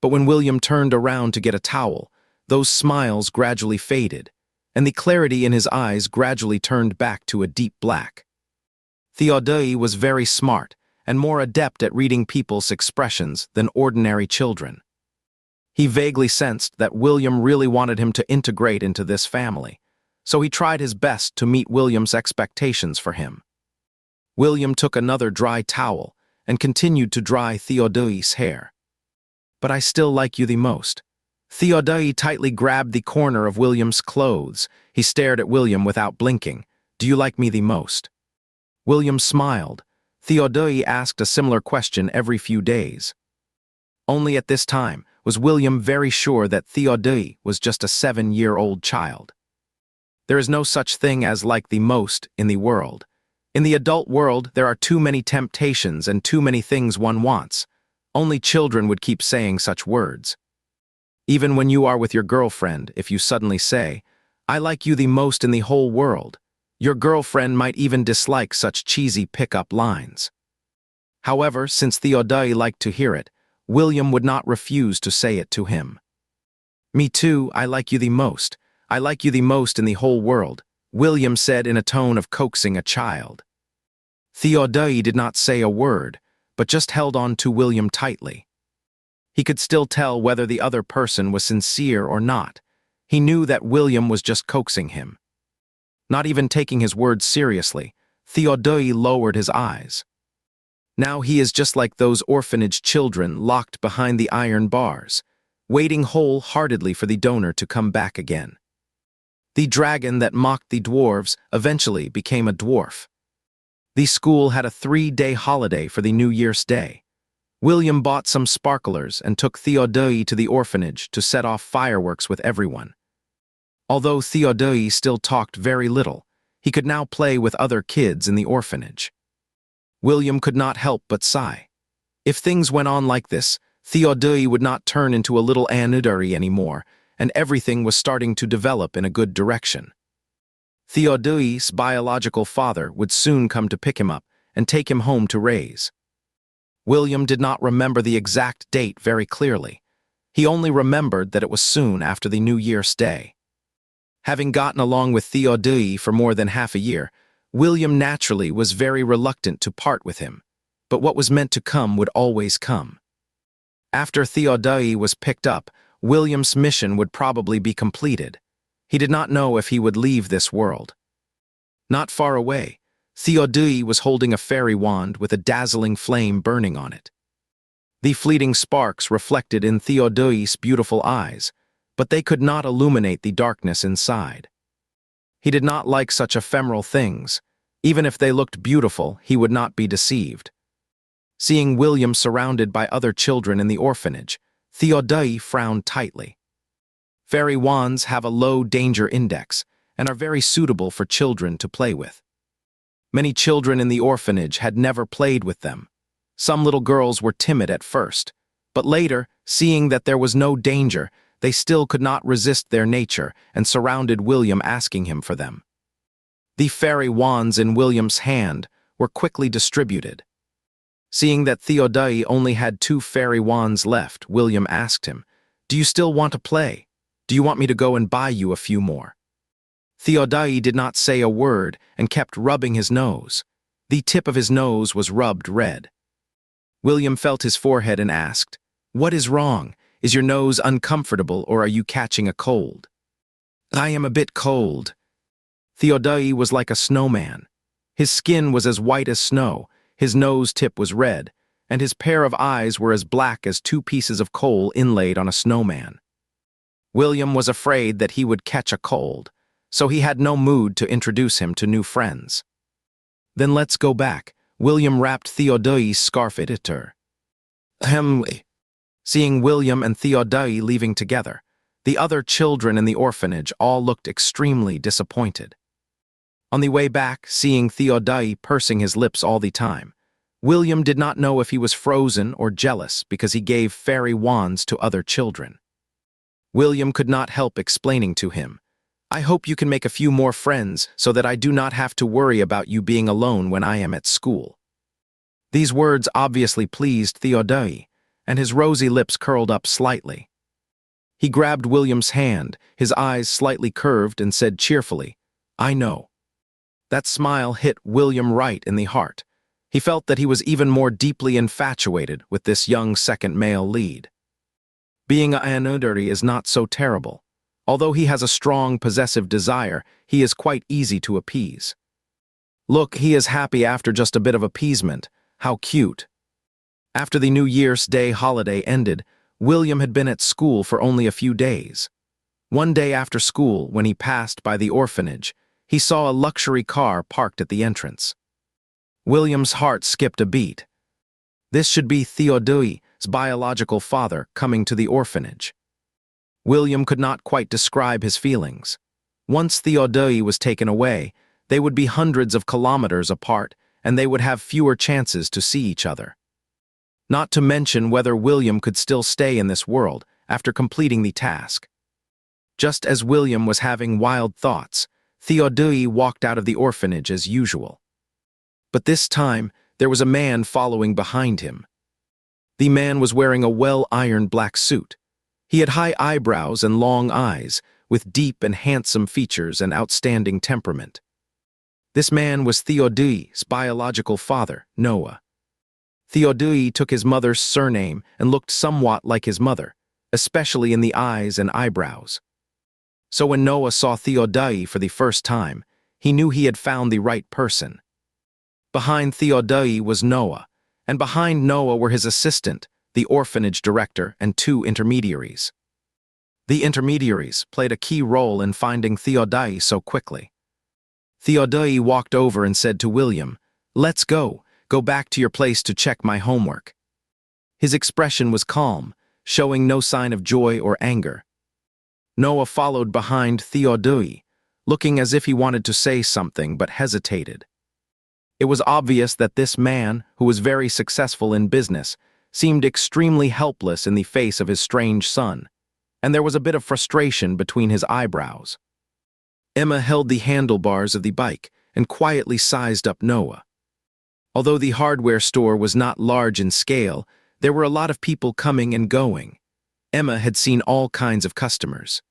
But when William turned around to get a towel, those smiles gradually faded, and the clarity in his eyes gradually turned back to a deep black. Theodai was very smart and more adept at reading people's expressions than ordinary children. He vaguely sensed that William really wanted him to integrate into this family, so he tried his best to meet William's expectations for him. William took another dry towel and continued to dry Theodai's hair. "But I still like you the most." Theodai tightly grabbed the corner of William's clothes. He stared at William without blinking. "Do you like me the most?" William smiled. Theodai asked a similar question every few days. Only at this time was William very sure that Theodai was just a 7-year-old child. There is no such thing as like the most in the world. In the adult world, there are too many temptations and too many things one wants. Only children would keep saying such words. Even when you are with your girlfriend, if you suddenly say, "I like you the most in the whole world," your girlfriend might even dislike such cheesy pick-up lines. However, since Theodai liked to hear it, William would not refuse to say it to him. "Me too, I like you the most. I like you the most in the whole world," William said in a tone of coaxing a child. Theodai did not say a word, but just held on to William tightly. He could still tell whether the other person was sincere or not. He knew that William was just coaxing him. Not even taking his words seriously, Theodai lowered his eyes. Now he is just like those orphanage children locked behind the iron bars, waiting wholeheartedly for the donor to come back again. The dragon that mocked the dwarves eventually became a dwarf. The school had a 3-day holiday for the New Year's Day. William bought some sparklers and took Theodai to the orphanage to set off fireworks with everyone. Although Theodai still talked very little, he could now play with other kids in the orphanage. William could not help but sigh. If things went on like this, Theodai would not turn into a little anudary anymore, and everything was starting to develop in a good direction. Theodai's biological father would soon come to pick him up and take him home to raise. William did not remember the exact date very clearly. He only remembered that it was soon after the New Year's Day. Having gotten along with Theodai for more than half a year, William naturally was very reluctant to part with him, but what was meant to come would always come. After Theodai was picked up, William's mission would probably be completed. He did not know if he would leave this world. Not far away, Theodai was holding a fairy wand with a dazzling flame burning on it. The fleeting sparks reflected in Theodai's beautiful eyes, but they could not illuminate the darkness inside. He did not like such ephemeral things. Even if they looked beautiful, he would not be deceived. Seeing William surrounded by other children in the orphanage, Theodai frowned tightly. Fairy wands have a low danger index and are very suitable for children to play with. Many children in the orphanage had never played with them. Some little girls were timid at first, but later, seeing that there was no danger, they still could not resist their nature and surrounded William asking him for them. The fairy wands in William's hand were quickly distributed. Seeing that Theodai only had 2 fairy wands left, William asked him, "Do you still want to play? Do you want me to go and buy you a few more?" Theodai did not say a word and kept rubbing his nose. The tip of his nose was rubbed red. William felt his forehead and asked, "What is wrong? Is your nose uncomfortable or are you catching a cold?" "I am a bit cold." Theodai was like a snowman. His skin was as white as snow, his nose tip was red, and his pair of eyes were as black as 2 pieces of coal inlaid on a snowman. William was afraid that he would catch a cold, so he had no mood to introduce him to new friends. "Then let's go back." William wrapped Theodai's scarf it her. Seeing William and Theodai leaving together, the other children in the orphanage all looked extremely disappointed. On the way back, seeing Theodai pursing his lips all the time, William did not know if he was frozen or jealous because he gave fairy wands to other children. William could not help explaining to him, "I hope you can make a few more friends so that I do not have to worry about you being alone when I am at school." These words obviously pleased Theodai, and his rosy lips curled up slightly. He grabbed William's hand, his eyes slightly curved, and said cheerfully, "I know." That smile hit William right in the heart. He felt that he was even more deeply infatuated with this young second male lead. Being a Anodari is not so terrible. Although he has a strong possessive desire, he is quite easy to appease. Look, he is happy after just a bit of appeasement. How cute. After the New Year's Day holiday ended, William had been at school for only a few days. One day after school, when he passed by the orphanage, he saw a luxury car parked at the entrance. William's heart skipped a beat. This should be Theodai's biological father coming to the orphanage. William could not quite describe his feelings. Once Theodai was taken away, they would be hundreds of kilometers apart, and they would have fewer chances to see each other. Not to mention whether William could still stay in this world after completing the task. Just as William was having wild thoughts, Theodai walked out of the orphanage as usual. But this time, there was a man following behind him. The man was wearing a well-ironed black suit. He had high eyebrows and long eyes, with deep and handsome features and outstanding temperament. This man was Theodai's biological father, Noah. Theodai took his mother's surname and looked somewhat like his mother, especially in the eyes and eyebrows. So when Noah saw Theodai for the first time, he knew he had found the right person. Behind Theodai was Noah, and behind Noah were his assistant, the orphanage director, and two intermediaries. The intermediaries played a key role in finding Theodai so quickly. Theodai walked over and said to William, "Let's go back to your place to check my homework." His expression was calm, showing no sign of joy or anger. Noah followed behind Theodai, looking as if he wanted to say something but hesitated. It was obvious that this man, who was very successful in business, seemed extremely helpless in the face of his strange son, and there was a bit of frustration between his eyebrows. Emma held the handlebars of the bike and quietly sized up Noah. Although the hardware store was not large in scale, there were a lot of people coming and going. Emma had seen all kinds of customers.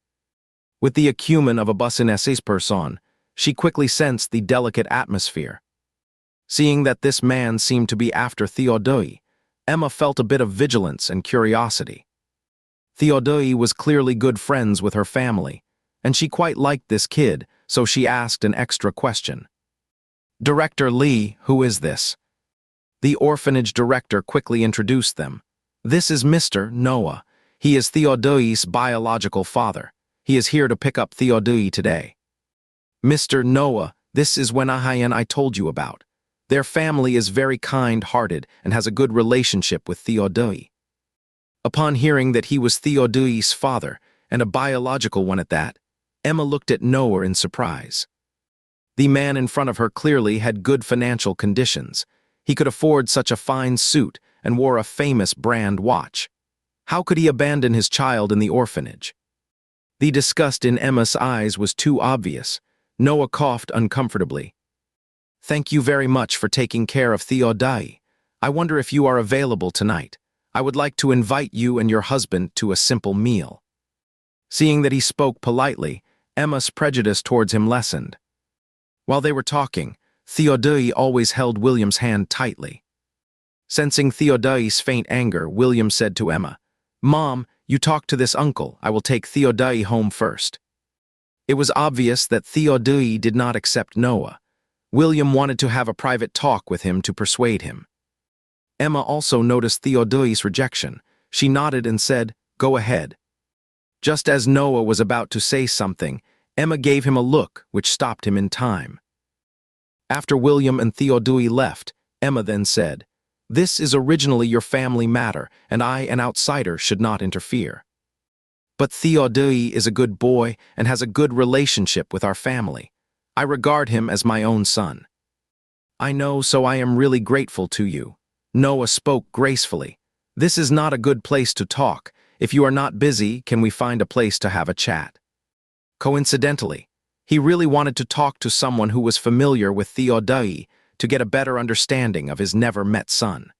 With the acumen of a business person, she quickly sensed the delicate atmosphere. Seeing that this man seemed to be after Theodai, Emma felt a bit of vigilance and curiosity. Theodai was clearly good friends with her family, and she quite liked this kid, so she asked an extra question. "Director Lee, who is this?" The orphanage director quickly introduced them. "This is Mr. Noah. He is Theodai's biological father. He is here to pick up Theodai today." "Mr. Noah, this is Wenahayan I told you about. Their family is very kind-hearted and has a good relationship with Theodai." Upon hearing that he was Theodai's father, and a biological one at that, Emma looked at Noah in surprise. The man in front of her clearly had good financial conditions. He could afford such a fine suit and wore a famous brand watch. How could he abandon his child in the orphanage? The disgust in Emma's eyes was too obvious. Noah coughed uncomfortably. "Thank you very much for taking care of Theodai. I wonder if you are available tonight. I would like to invite you and your husband to a simple meal." Seeing that he spoke politely, Emma's prejudice towards him lessened. While they were talking, Theodai always held William's hand tightly. Sensing Theodai's faint anger, William said to Emma, "Mom, you talk to this uncle. I will take Theodai home first." It was obvious that Theodai did not accept Noah. William wanted to have a private talk with him to persuade him. Emma also noticed Theodai's rejection. She nodded and said, "Go ahead." Just as Noah was about to say something, Emma gave him a look which stopped him in time. After William and Theodai left, Emma then said, "This is originally your family matter, and I, an outsider, should not interfere. But Theodai is a good boy and has a good relationship with our family. I regard him as my own son." "I know, so I am really grateful to you." Noah spoke gracefully. "This is not a good place to talk. If you are not busy, can we find a place to have a chat?" Coincidentally, he really wanted to talk to someone who was familiar with Theodai to get a better understanding of his never-met son.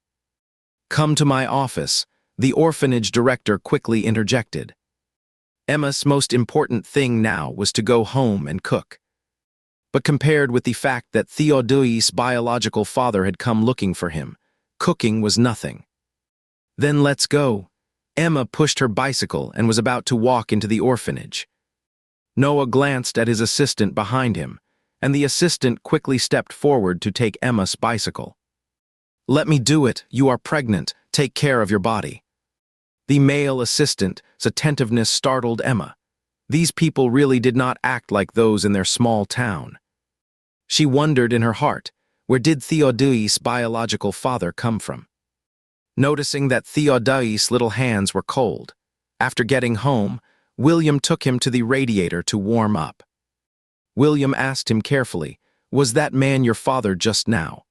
"Come to my office," the orphanage director quickly interjected. Emma's most important thing now was to go home and cook. But compared with the fact that Theodai's biological father had come looking for him, cooking was nothing. "Then let's go." Emma pushed her bicycle and was about to walk into the orphanage. Noah glanced at his assistant behind him, and the assistant quickly stepped forward to take Emma's bicycle. "Let me do it. You are pregnant. Take care of your body." The male assistant's attentiveness startled Emma. These people really did not act like those in their small town. She wondered in her heart, where did Theodai's biological father come from? Noticing that Theodai's little hands were cold, after getting home, William took him to the radiator to warm up. William asked him carefully, "Was that man your father just now?"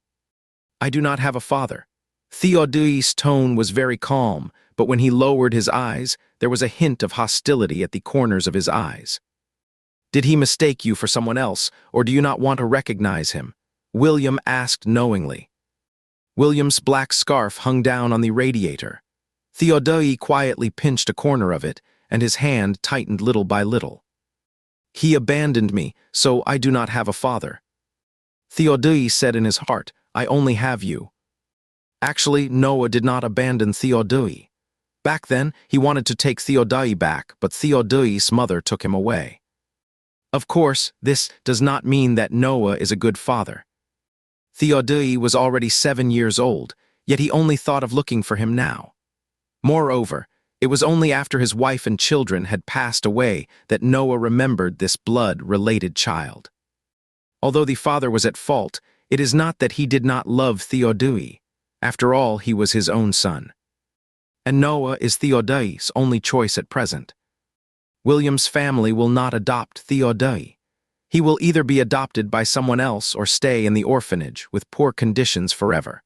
"I do not have a father." Theodai's tone was very calm, but when he lowered his eyes, there was a hint of hostility at the corners of his eyes. "Did he mistake you for someone else, or do you not want to recognize him?" William asked knowingly. William's black scarf hung down on the radiator. Theodai quietly pinched a corner of it, and his hand tightened little by little. "He abandoned me, so I do not have a father." Theodai said in his heart, "I only have you." Actually, Noah did not abandon Theodai. Back then, he wanted to take Theodai back, but Theodai's mother took him away. Of course, this does not mean that Noah is a good father. Theodai was already 7 years old, yet he only thought of looking for him now. Moreover, it was only after his wife and children had passed away that Noah remembered this blood-related child. Although the father was at fault, it is not that he did not love Theodai. After all, he was his own son. And Noah is Theodai's only choice at present. William's family will not adopt Theodai. He will either be adopted by someone else or stay in the orphanage with poor conditions forever.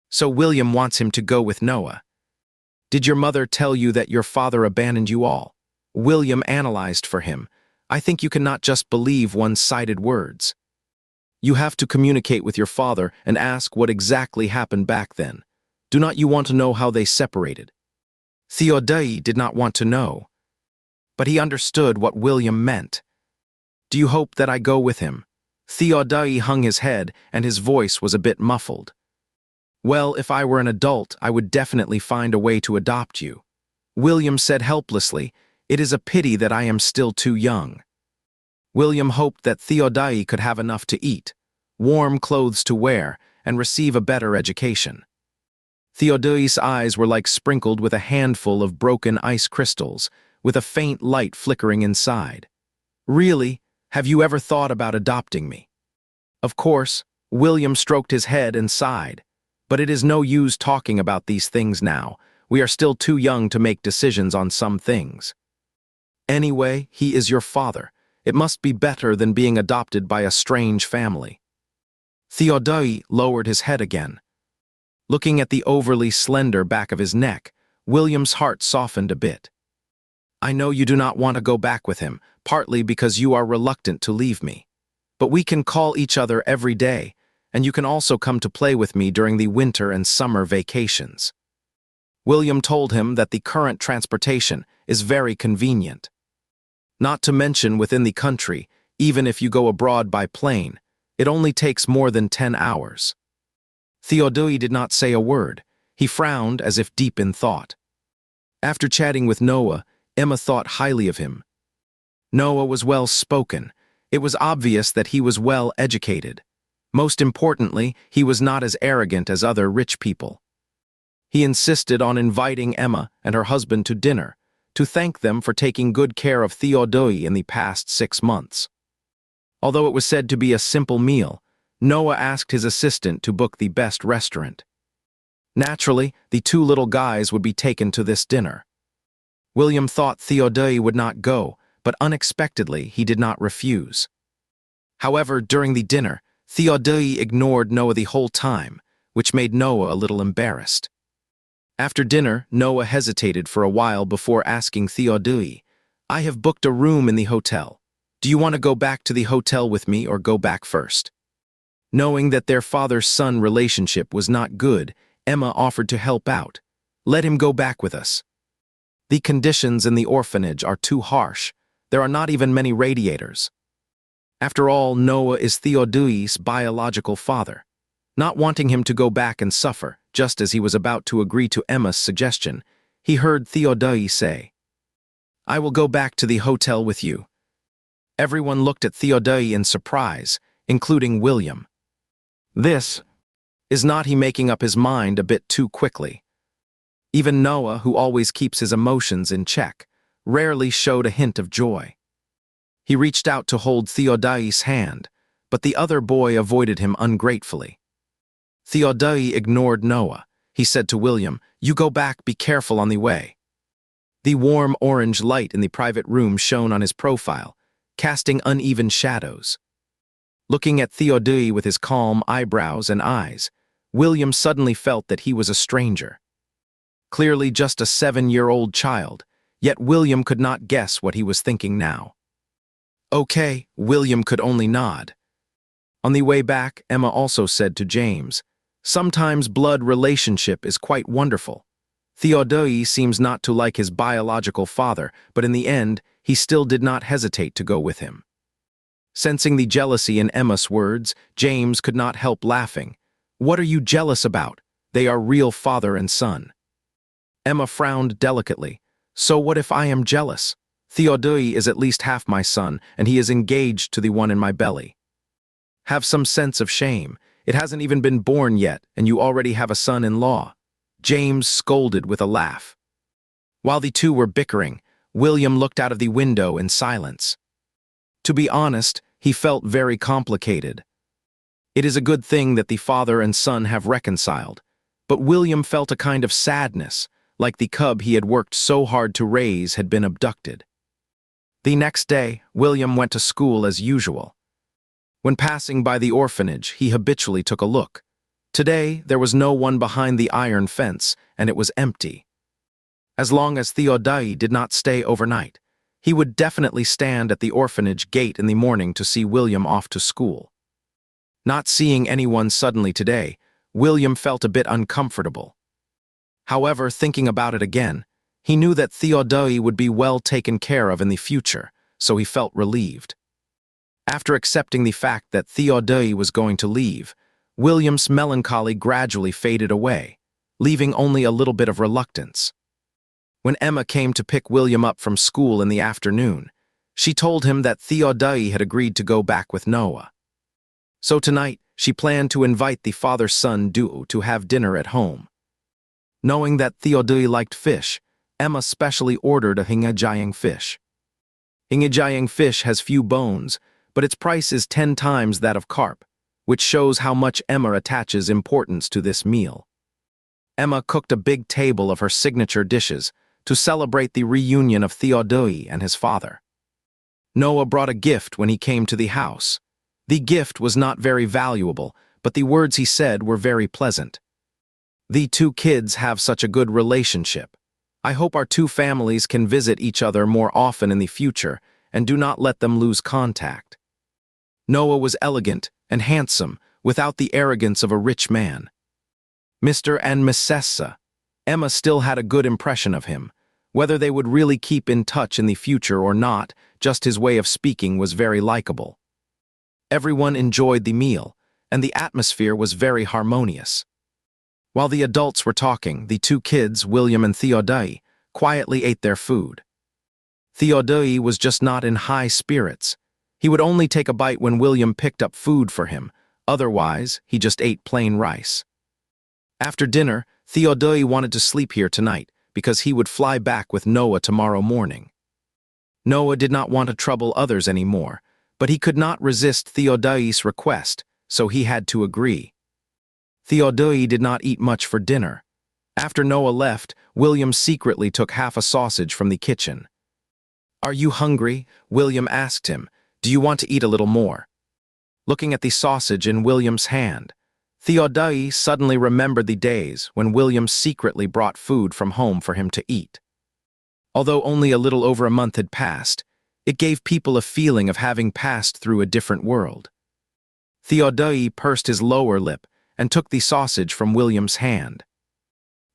So William wants him to go with Noah. "Did your mother tell you that your father abandoned you all?" William analyzed for him. "I think you cannot just believe one-sided words. You have to communicate with your father and ask what exactly happened back then. Do not you want to know how they separated?" Theodai did not want to know, but he understood what William meant. "Do you hope that I go with him?" Theodai hung his head, and his voice was a bit muffled. "Well, if I were an adult, I would definitely find a way to adopt you." William said helplessly, "It is a pity that I am still too young." William hoped that Theodai could have enough to eat, warm clothes to wear, and receive a better education. Theodai's eyes were like sprinkled with a handful of broken ice crystals, with a faint light flickering inside. "Really? Have you ever thought about adopting me?" Of course, William stroked his head and sighed. "But it is no use talking about these things now. We are still too young to make decisions on some things. Anyway, he is your father. It must be better than being adopted by a strange family." Theodai lowered his head again. Looking at the overly slender back of his neck, William's heart softened a bit. "I know you do not want to go back with him, partly because you are reluctant to leave me. But we can call each other every day, and you can also come to play with me during the winter and summer vacations." William told him that the current transportation is very convenient. Not to mention within the country, even if you go abroad by plane, it only takes more than 10 hours. Theodai did not say a word. He frowned as if deep in thought. After chatting with Noah, Emma thought highly of him. Noah was well-spoken. It was obvious that he was well-educated. Most importantly, he was not as arrogant as other rich people. He insisted on inviting Emma and her husband to dinner, to thank them for taking good care of Theodai in the past 6 months. Although it was said to be a simple meal, Noah asked his assistant to book the best restaurant. Naturally, the 2 little guys would be taken to this dinner. William thought Theodai would not go, but unexpectedly he did not refuse. However, during the dinner, Theodai ignored Noah the whole time, which made Noah a little embarrassed. After dinner, Noah hesitated for a while before asking Theodai, "I have booked a room in the hotel. Do you want to go back to the hotel with me or go back first?" Knowing that their father-son relationship was not good, Emma offered to help out. "Let him go back with us. The conditions in the orphanage are too harsh. There are not even many radiators." After all, Noah is Theodai's biological father. Not wanting him to go back and suffer, just as he was about to agree to Emma's suggestion, he heard Theodai say, "I will go back to the hotel with you." Everyone looked at Theodai in surprise, including William. This is not he making up his mind a bit too quickly. Even Noah, who always keeps his emotions in check, rarely showed a hint of joy. He reached out to hold Theodai's hand, but the other boy avoided him ungratefully. Theodai ignored Noah. He said to William, "You go back, be careful on the way." The warm orange light in the private room shone on his profile, casting uneven shadows. Looking at Theodai with his calm eyebrows and eyes, William suddenly felt that he was a stranger. Clearly just a 7-year-old child, yet William could not guess what he was thinking now. "Okay," William could only nod. On the way back, Emma also said to James, "Sometimes blood relationship is quite wonderful. Theodai seems not to like his biological father, but in the end, he still did not hesitate to go with him." Sensing the jealousy in Emma's words, James could not help laughing. "What are you jealous about? They are real father and son." Emma frowned delicately. "So what if I am jealous? Theodai is at least half my son, and he is engaged to the one in my belly. Have some sense of shame. It hasn't even been born yet, and you already have a son-in-law." James scolded with a laugh. While the two were bickering, William looked out of the window in silence. To be honest, he felt very complicated. It is a good thing that the father and son have reconciled, but William felt a kind of sadness, like the cub he had worked so hard to raise had been abducted. The next day, William went to school as usual. When passing by the orphanage, he habitually took a look. Today, there was no one behind the iron fence, and it was empty. As long as Theodai did not stay overnight, he would definitely stand at the orphanage gate in the morning to see William off to school. Not seeing anyone suddenly today, William felt a bit uncomfortable. However, thinking about it again, he knew that Theodai would be well taken care of in the future, so he felt relieved. After accepting the fact that Theodai was going to leave, William's melancholy gradually faded away, leaving only a little bit of reluctance. When Emma came to pick William up from school in the afternoon, she told him that Theodai had agreed to go back with Noah. So tonight, she planned to invite the father-son duo to have dinner at home. Knowing that Theodai liked fish, Emma specially ordered a hingajayang fish. Hingajayang fish has few bones, but its price is 10 times that of carp, which shows how much Emma attaches importance to this meal. Emma cooked a big table of her signature dishes to celebrate the reunion of Theodai and his father. Noah brought a gift when he came to the house. The gift was not very valuable, but the words he said were very pleasant. "The two kids have such a good relationship. I hope our two families can visit each other more often in the future and do not let them lose contact." Noah was elegant and handsome, without the arrogance of a rich man. Mr. and Mrs. Emma still had a good impression of him. Whether they would really keep in touch in the future or not, just his way of speaking was very likable. Everyone enjoyed the meal, and the atmosphere was very harmonious. While the adults were talking, the two kids, William and Theodai, quietly ate their food. Theodai was just not in high spirits. He would only take a bite when William picked up food for him. Otherwise, he just ate plain rice. After dinner, Theodai wanted to sleep here tonight because he would fly back with Noah tomorrow morning. Noah did not want to trouble others anymore, but he could not resist Theodai's request, so he had to agree. Theodai did not eat much for dinner. After Noah left, William secretly took half a sausage from the kitchen. "Are you hungry?" William asked him. "Do you want to eat a little more?" Looking at the sausage in William's hand, Theodai suddenly remembered the days when William secretly brought food from home for him to eat. Although only a little over a month had passed, it gave people a feeling of having passed through a different world. Theodai pursed his lower lip and took the sausage from William's hand.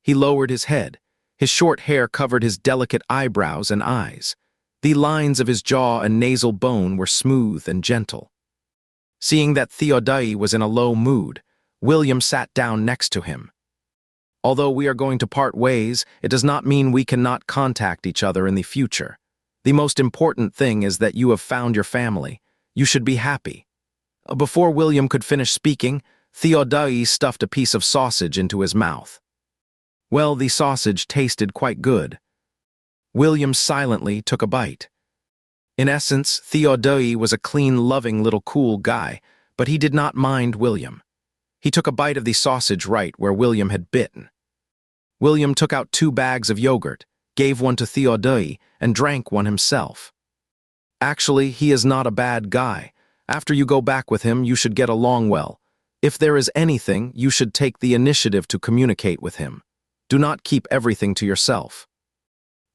He lowered his head. His short hair covered his delicate eyebrows and eyes. The lines of his jaw and nasal bone were smooth and gentle. Seeing that Theodai was in a low mood, William sat down next to him. Although we are going to part ways, it does not mean we cannot contact each other in the future. The most important thing is that you have found your family. You should be happy." Before William could finish speaking, Theodai stuffed a piece of sausage into his mouth. Well, the sausage tasted quite good. William silently took a bite. In essence, Theodai was a clean, loving little cool guy, but he did not mind William. He took a bite of the sausage right where William had bitten. William took out 2 bags of yogurt, gave one to Theodai, and drank one himself. Actually, he is not a bad guy. After you go back with him, you should get along well. If there is anything, you should take the initiative to communicate with him. Do not keep everything to yourself.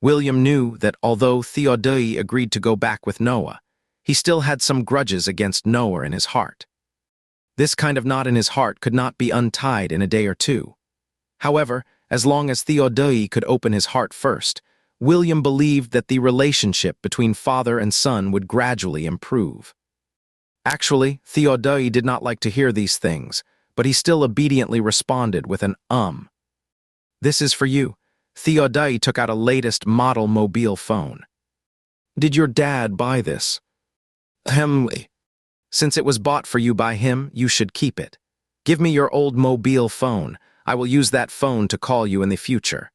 William knew that although Theodai agreed to go back with Noah, he still had some grudges against Noah in his heart. This kind of knot in his heart could not be untied in a day or two. However, as long as Theodai could open his heart first, William believed that the relationship between father and son would gradually improve. Actually, Theodai did not like to hear these things, but he still obediently responded with an "This is for you." Theodai took out a latest model mobile phone. "Did your dad buy this?" "Since it was bought for you by him, you should keep it. Give me your old mobile phone. I will use that phone to call you in the future."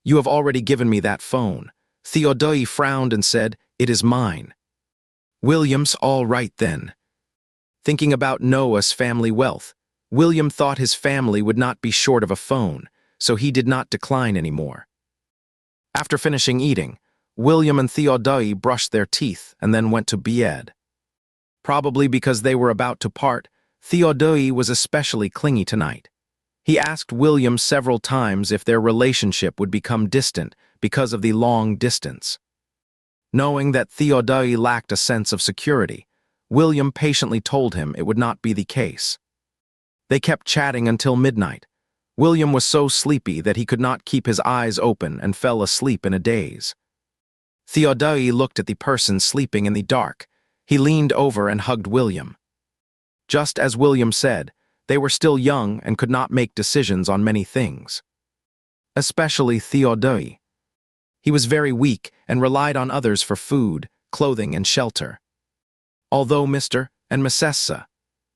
"You have already given me that phone." Theodai frowned and said, "It is mine." William's all right then. Thinking about Noah's family wealth, William thought his family would not be short of a phone, so he did not decline anymore. After finishing eating, William and Theodai brushed their teeth and then went to bed. Probably because they were about to part, Theodai was especially clingy tonight. He asked William several times if their relationship would become distant because of the long distance. Knowing that Theodai lacked a sense of security, William patiently told him it would not be the case. They kept chatting until midnight. William was so sleepy that he could not keep his eyes open and fell asleep in a daze. Theodai looked at the person sleeping in the dark. He leaned over and hugged William. Just as William said, they were still young and could not make decisions on many things. Especially Theodai. He was very weak and relied on others for food, clothing, and shelter. Although Mr. and Mrs.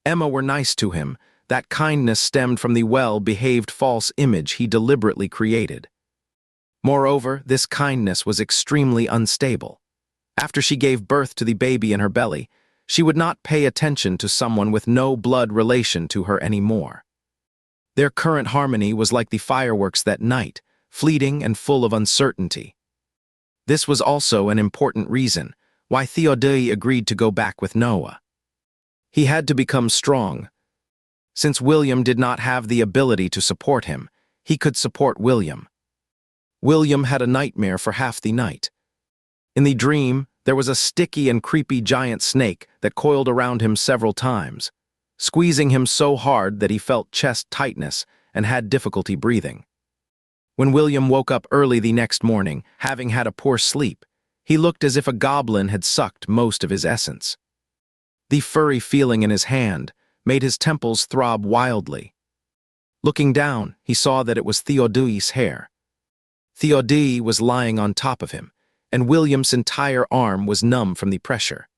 Emma were nice to him, that kindness stemmed from the well-behaved false image he deliberately created. Moreover, this kindness was extremely unstable. After she gave birth to the baby in her belly, she would not pay attention to someone with no blood relation to her anymore. Their current harmony was like the fireworks that night, fleeting and full of uncertainty. This was also an important reason why Theodai agreed to go back with Noah. He had to become strong. Since William did not have the ability to support him, he could support William. William had a nightmare for half the night. In the dream, there was a sticky and creepy giant snake that coiled around him several times, squeezing him so hard that he felt chest tightness and had difficulty breathing. When William woke up early the next morning, having had a poor sleep, he looked as if a goblin had sucked most of his essence. The furry feeling in his hand made his temples throb wildly. Looking down, he saw that it was Theodai's hair. Theodai was lying on top of him, and William's entire arm was numb from the pressure.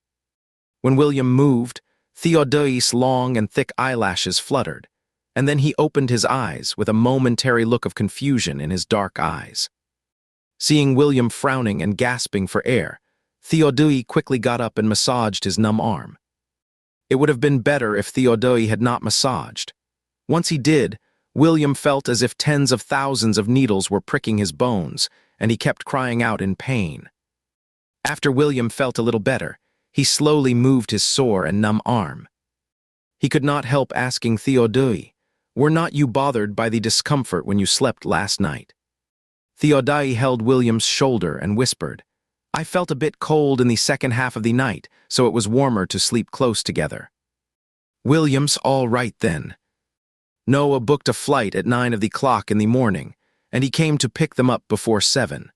When William moved, Theodai's long and thick eyelashes fluttered, and then he opened his eyes with a momentary look of confusion in his dark eyes. Seeing William frowning and gasping for air, Theodai quickly got up and massaged his numb arm. It would have been better if Theodai had not massaged. Once he did, William felt as if tens of thousands of needles were pricking his bones, and he kept crying out in pain. After William felt a little better, he slowly moved his sore and numb arm. He could not help asking Theodai, "Were not you bothered by the discomfort when you slept last night?" Theodai held William's shoulder and whispered, "I felt a bit cold in the second half of the night, so it was warmer to sleep close together." William's all right then. Noah booked a flight at 9 o'clock in the morning, and he came to pick them up before 7.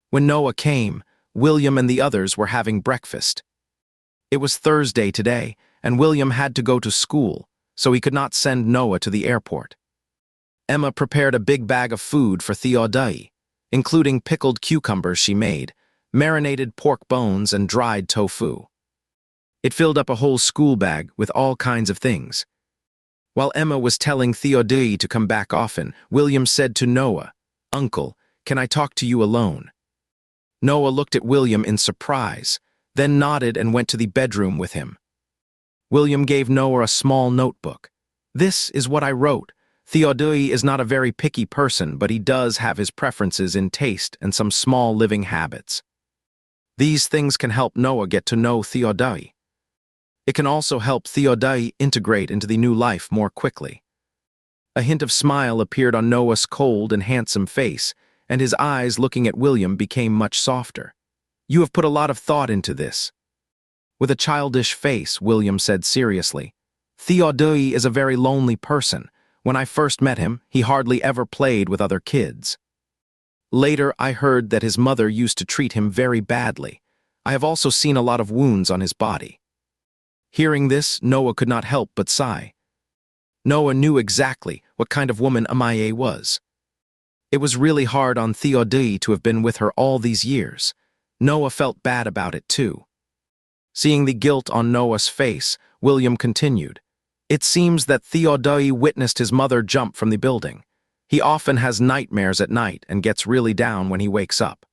When Noah came, William and the others were having breakfast. It was Thursday today, and William had to go to school, so he could not send Noah to the airport. Emma prepared a big bag of food for Theodai, including pickled cucumbers she made, marinated pork bones, and dried tofu. It filled up a whole school bag with all kinds of things. While Emma was telling Theodai to come back often, William said to Noah, "Uncle, can I talk to you alone?" Noah looked at William in surprise, then nodded and went to the bedroom with him. William gave Noah a small notebook. "This is what I wrote. Theodai is not a very picky person, but he does have his preferences in taste and some small living habits. These things can help Noah get to know Theodai. It can also help Theodai integrate into the new life more quickly." A hint of smile appeared on Noah's cold and handsome face, and his eyes looking at William became much softer. "You have put a lot of thought into this." With a childish face, William said seriously, "Theodai is a very lonely person. When I first met him, he hardly ever played with other kids. Later, I heard that his mother used to treat him very badly. I have also seen a lot of wounds on his body." Hearing this, Noah could not help but sigh. Noah knew exactly what kind of woman Amaye was. It was really hard on Theodai to have been with her all these years. Noah felt bad about it too. Seeing the guilt on Noah's face, William continued, "It seems that Theodai witnessed his mother jump from the building. He often has nightmares at night and gets really down when he wakes up.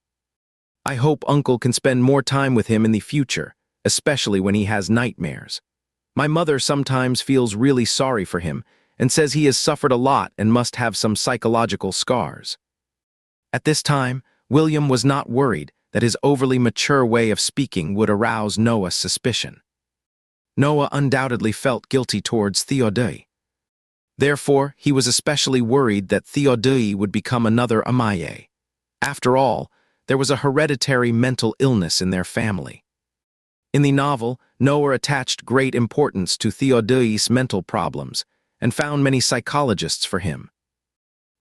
I hope Uncle can spend more time with him in the future, especially when he has nightmares. My mother sometimes feels really sorry for him and says he has suffered a lot and must have some psychological scars." At this time, William was not worried that his overly mature way of speaking would arouse Noah's suspicion. Noah undoubtedly felt guilty towards Theodai. Therefore, he was especially worried that Theodai would become another Amaye. After all, there was a hereditary mental illness in their family. In the novel, Noah attached great importance to Theodai's mental problems and found many psychologists for him.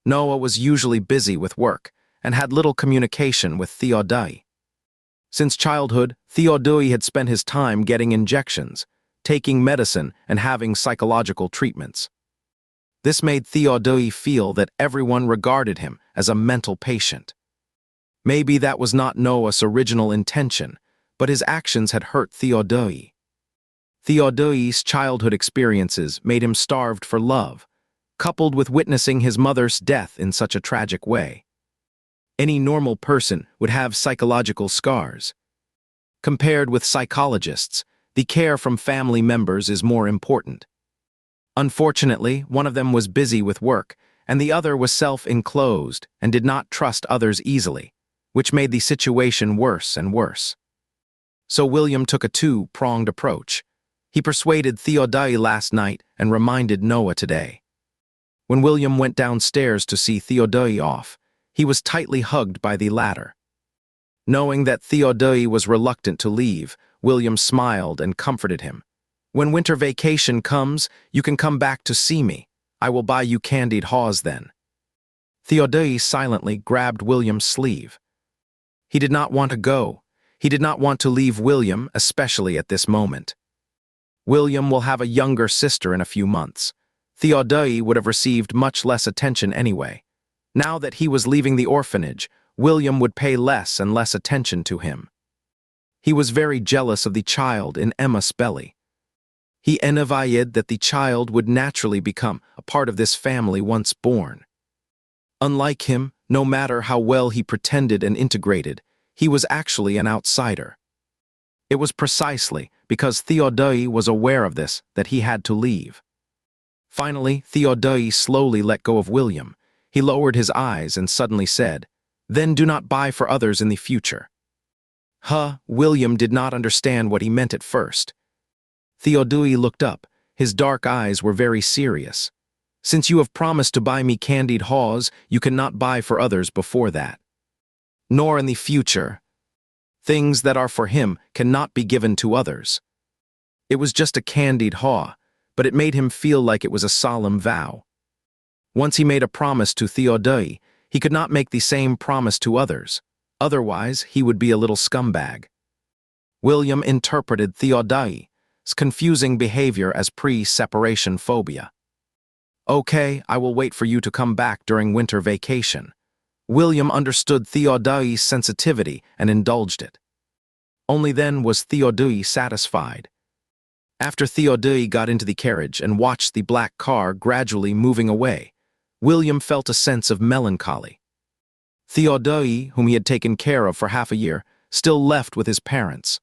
Noah was usually busy with work and had little communication with Theodai. Since childhood, Theodai had spent his time getting injections, taking medicine, and having psychological treatments. This made Theodai feel that everyone regarded him as a mental patient. Maybe that was not Noah's original intention, but his actions had hurt Theodai. Theodai's childhood experiences made him starved for love, coupled with witnessing his mother's death in such a tragic way. Any normal person would have psychological scars. Compared with psychologists, the care from family members is more important. Unfortunately, one of them was busy with work, and the other was self-enclosed and did not trust others easily, which made the situation worse and worse. So William took a two-pronged approach. He persuaded Theodai last night and reminded Noah today. When William went downstairs to see Theodai off, he was tightly hugged by the latter. Knowing that Theodai was reluctant to leave, William smiled and comforted him. "When winter vacation comes, you can come back to see me. I will buy you candied haws then." Theodai silently grabbed William's sleeve. He did not want to go. He did not want to leave William, especially at this moment. William will have a younger sister in a few months. Theodai would have received much less attention anyway. Now that he was leaving the orphanage, William would pay less and less attention to him. He was very jealous of the child in Emma's belly. He envied that the child would naturally become a part of this family once born. Unlike him, no matter how well he pretended and integrated, he was actually an outsider. It was precisely because Theodai was aware of this that he had to leave. Finally, Theodai slowly let go of William. He lowered his eyes and suddenly said, "Then do not buy for others in the future." William did not understand what he meant at first. Theodai looked up. His dark eyes were very serious. "Since you have promised to buy me candied haws, you cannot buy for others before that. Nor in the future. Things that are for him cannot be given to others." It was just a candied haw, but it made him feel like it was a solemn vow. Once he made a promise to Theodai, he could not make the same promise to others. Otherwise, he would be a little scumbag. William interpreted Theodai's confusing behavior as pre-separation phobia. Okay, I will wait for you to come back during winter vacation. William understood Theodai's sensitivity and indulged it. Only then was Theodai satisfied. After Theodai got into the carriage and watched the black car gradually moving away, William felt a sense of melancholy. Theodai, whom he had taken care of for half a year, still left with his parents.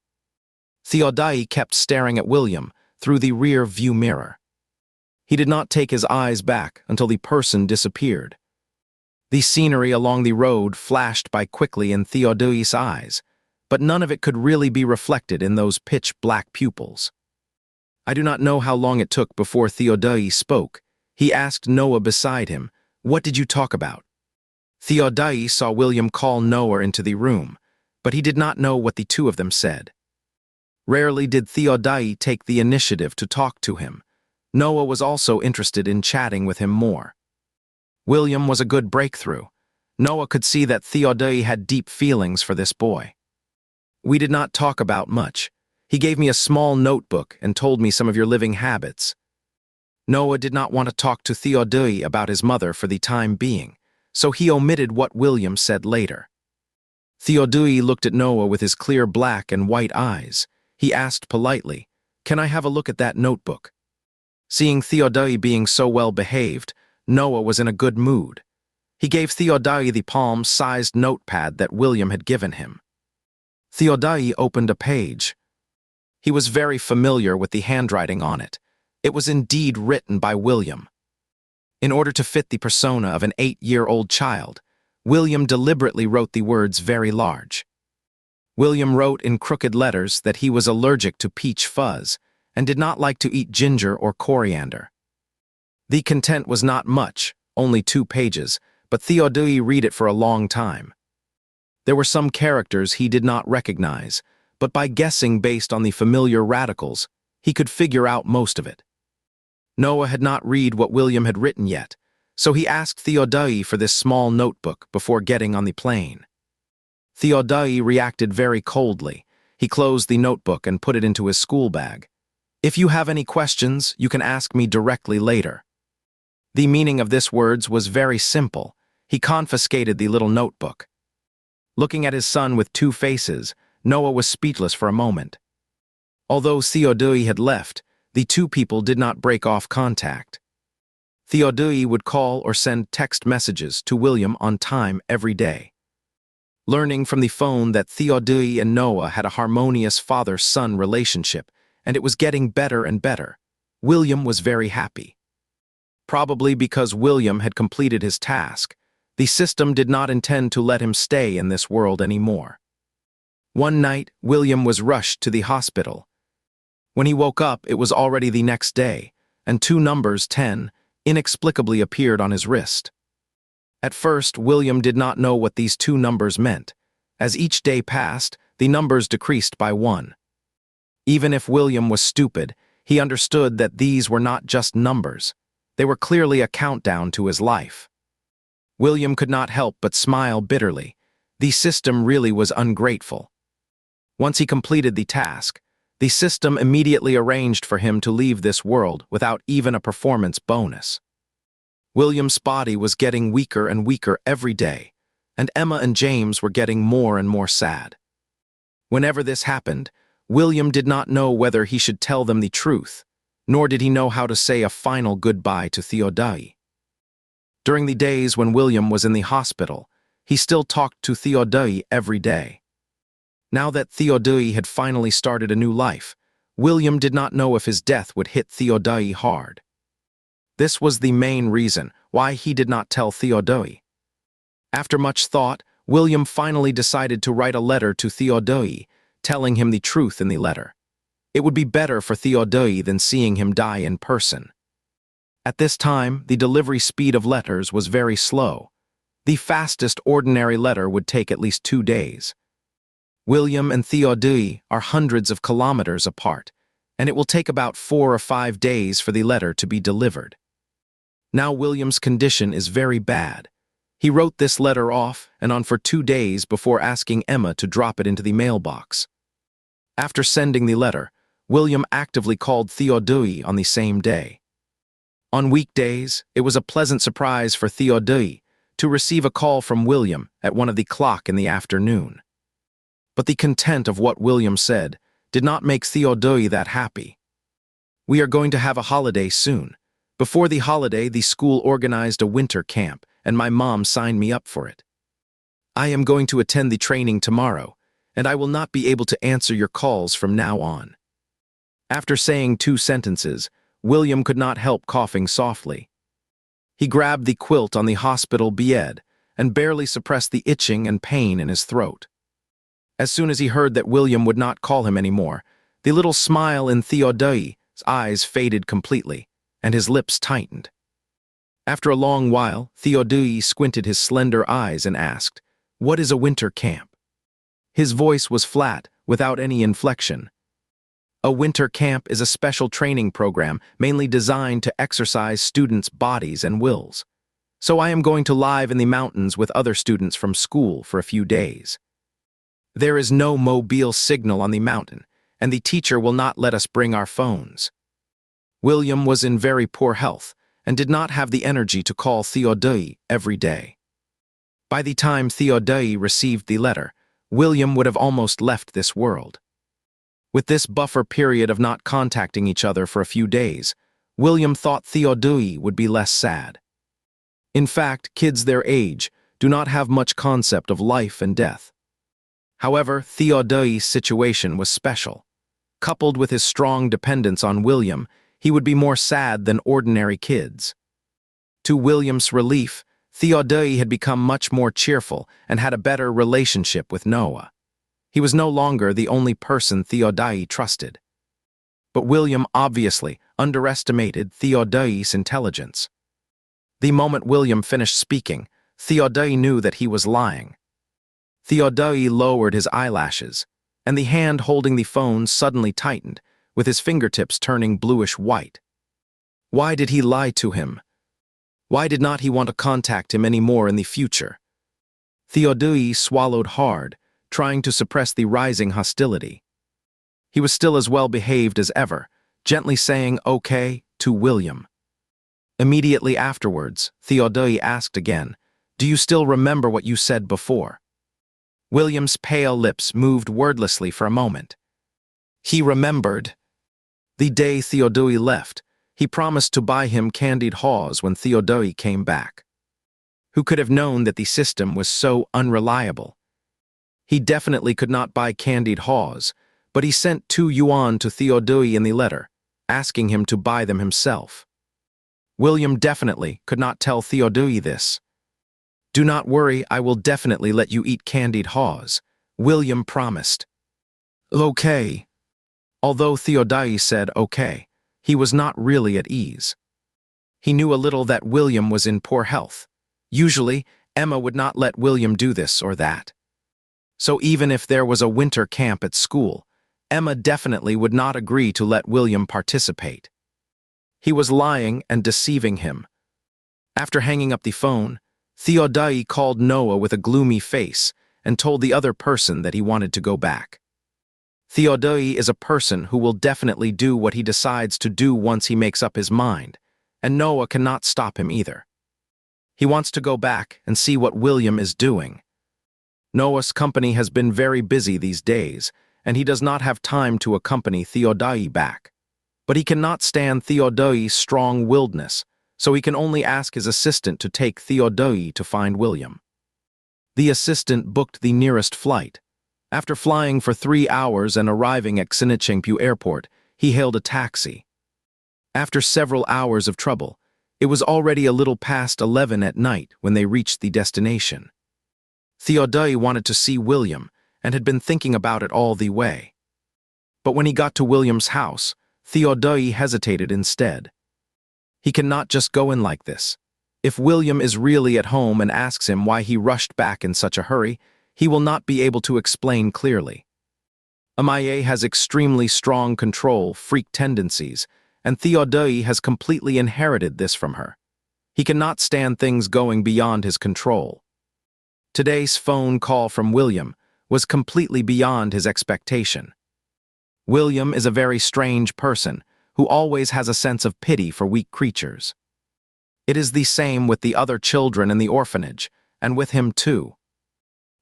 Theodai kept staring at William through the rear view mirror. He did not take his eyes back until the person disappeared. The scenery along the road flashed by quickly in Theodai's eyes, but none of it could really be reflected in those pitch-black pupils. I do not know how long it took before Theodai spoke. He asked Noah beside him, "What did you talk about?" Theodai saw William call Noah into the room, but he did not know what the two of them said. Rarely did Theodai take the initiative to talk to him. Noah was also interested in chatting with him more. William was a good breakthrough. Noah could see that Theodai had deep feelings for this boy. We did not talk about much. He gave me a small notebook and told me some of your living habits. Noah did not want to talk to Theodai about his mother for the time being, so he omitted what William said later. Theodai looked at Noah with his clear black and white eyes. He asked politely, "Can I have a look at that notebook?" Seeing Theodai being so well behaved, Noah was in a good mood. He gave Theodai the palm-sized notepad that William had given him. Theodai opened a page. He was very familiar with the handwriting on it. It was indeed written by William. In order to fit the persona of an 8-year-old child, William deliberately wrote the words very large. William wrote in crooked letters that he was allergic to peach fuzz and did not like to eat ginger or coriander. The content was not much, only 2 pages, but Theodai read it for a long time. There were some characters he did not recognize, but by guessing based on the familiar radicals, he could figure out most of it. Noah had not read what William had written yet, so he asked Theodai for this small notebook before getting on the plane. Theodai reacted very coldly. He closed the notebook and put it into his school bag. "If you have any questions, you can ask me directly later." The meaning of this words was very simple. He confiscated the little notebook. Looking at his son with 2 faces, Noah was speechless for a moment. Although Theodai had left, the 2 people did not break off contact. Theodai would call or send text messages to William on time every day. Learning from the phone that Theodai and Noah had a harmonious father-son relationship, and it was getting better and better, William was very happy. Probably because William had completed his task, the system did not intend to let him stay in this world anymore. One night, William was rushed to the hospital. When he woke up, it was already the next day, and 2 numbers, 10, inexplicably appeared on his wrist. At first, William did not know what these 2 numbers meant. As each day passed, the numbers decreased by 1. Even if William was stupid, he understood that these were not just numbers. They were clearly a countdown to his life. William could not help but smile bitterly. The system really was ungrateful. Once he completed the task, the system immediately arranged for him to leave this world without even a performance bonus. William's body was getting weaker and weaker every day, and Emma and James were getting more and more sad. Whenever this happened, William did not know whether he should tell them the truth, nor did he know how to say a final goodbye to Theodai. During the days when William was in the hospital, he still talked to Theodai every day. Now that Theodai had finally started a new life, William did not know if his death would hit Theodai hard. This was the main reason why he did not tell Theodai. After much thought, William finally decided to write a letter to Theodai, telling him the truth in the letter. It would be better for Theodai than seeing him die in person. At this time, the delivery speed of letters was very slow. The fastest ordinary letter would take at least 2 days. William and Theodai are hundreds of kilometers apart, and it will take about 4 or 5 days for the letter to be delivered. Now William's condition is very bad. He wrote this letter off and on for 2 days before asking Emma to drop it into the mailbox. After sending the letter, William actively called Theodai on the same day. On weekdays, it was a pleasant surprise for Theodai to receive a call from William at 1 o'clock in the afternoon. But the content of what William said did not make Theodai that happy. "We are going to have a holiday soon. Before the holiday, the school organized a winter camp, and my mom signed me up for it. I am going to attend the training tomorrow, and I will not be able to answer your calls from now on." After saying 2 sentences, William could not help coughing softly. He grabbed the quilt on the hospital bed and barely suppressed the itching and pain in his throat. As soon as he heard that William would not call him anymore, the little smile in Theodai's eyes faded completely, and his lips tightened. After a long while, Theodai squinted his slender eyes and asked, "What is a winter camp?" His voice was flat, without any inflection. A winter camp is a special training program mainly designed to exercise students' bodies and wills. So I am going to live in the mountains with other students from school for a few days. There is no mobile signal on the mountain, and the teacher will not let us bring our phones. William was in very poor health and did not have the energy to call Theodai every day. By the time Theodai received the letter, William would have almost left this world. With this buffer period of not contacting each other for a few days, William thought Theodai would be less sad. In fact, kids their age do not have much concept of life and death. However, Theodai's situation was special. Coupled with his strong dependence on William, he would be more sad than ordinary kids. To William's relief, Theodai had become much more cheerful and had a better relationship with Noah. He was no longer the only person Theodai trusted. But William obviously underestimated Theodai's intelligence. The moment William finished speaking, Theodai knew that he was lying. Theodai lowered his eyelashes, and the hand holding the phone suddenly tightened, with his fingertips turning bluish-white. Why did he lie to him? Why did not he want to contact him any more in the future? Theodai swallowed hard, trying to suppress the rising hostility. He was still as well behaved as ever, gently saying "okay" to William. Immediately afterwards, Theodai asked again, "Do you still remember what you said before?" William's pale lips moved wordlessly for a moment. He remembered. The day Theodai left, he promised to buy him candied haws when Theodai came back. Who could have known that the system was so unreliable? He definitely could not buy candied haws, but he sent 2 yuan to Theodai in the letter, asking him to buy them himself. William definitely could not tell Theodai this. "Do not worry, I will definitely let you eat candied haws," William promised. "Okay." Although Theodai said "okay," he was not really at ease. He knew a little that William was in poor health. Usually, Emma would not let William do this or that. So even if there was a winter camp at school, Emma definitely would not agree to let William participate. He was lying and deceiving him. After hanging up the phone, Theodai called Noah with a gloomy face and told the other person that he wanted to go back. Theodai is a person who will definitely do what he decides to do once he makes up his mind, and Noah cannot stop him either. He wants to go back and see what William is doing. Noah's company has been very busy these days, and he does not have time to accompany Theodai back. But he cannot stand Theodai's strong-willedness, so he can only ask his assistant to take Theodai to find William. The assistant booked the nearest flight. After flying for 3 hours and arriving at Xinichengpu Airport, he hailed a taxi. After several hours of trouble, it was already a little past 11 at night when they reached the destination. Theodai wanted to see William and had been thinking about it all the way. But when he got to William's house, Theodai hesitated instead. He cannot just go in like this. If William is really at home and asks him why he rushed back in such a hurry, he will not be able to explain clearly. Amaye has extremely strong control, freak tendencies, and Theodai has completely inherited this from her. He cannot stand things going beyond his control. Today's phone call from William was completely beyond his expectation. William is a very strange person who always has a sense of pity for weak creatures. It is the same with the other children in the orphanage, and with him too.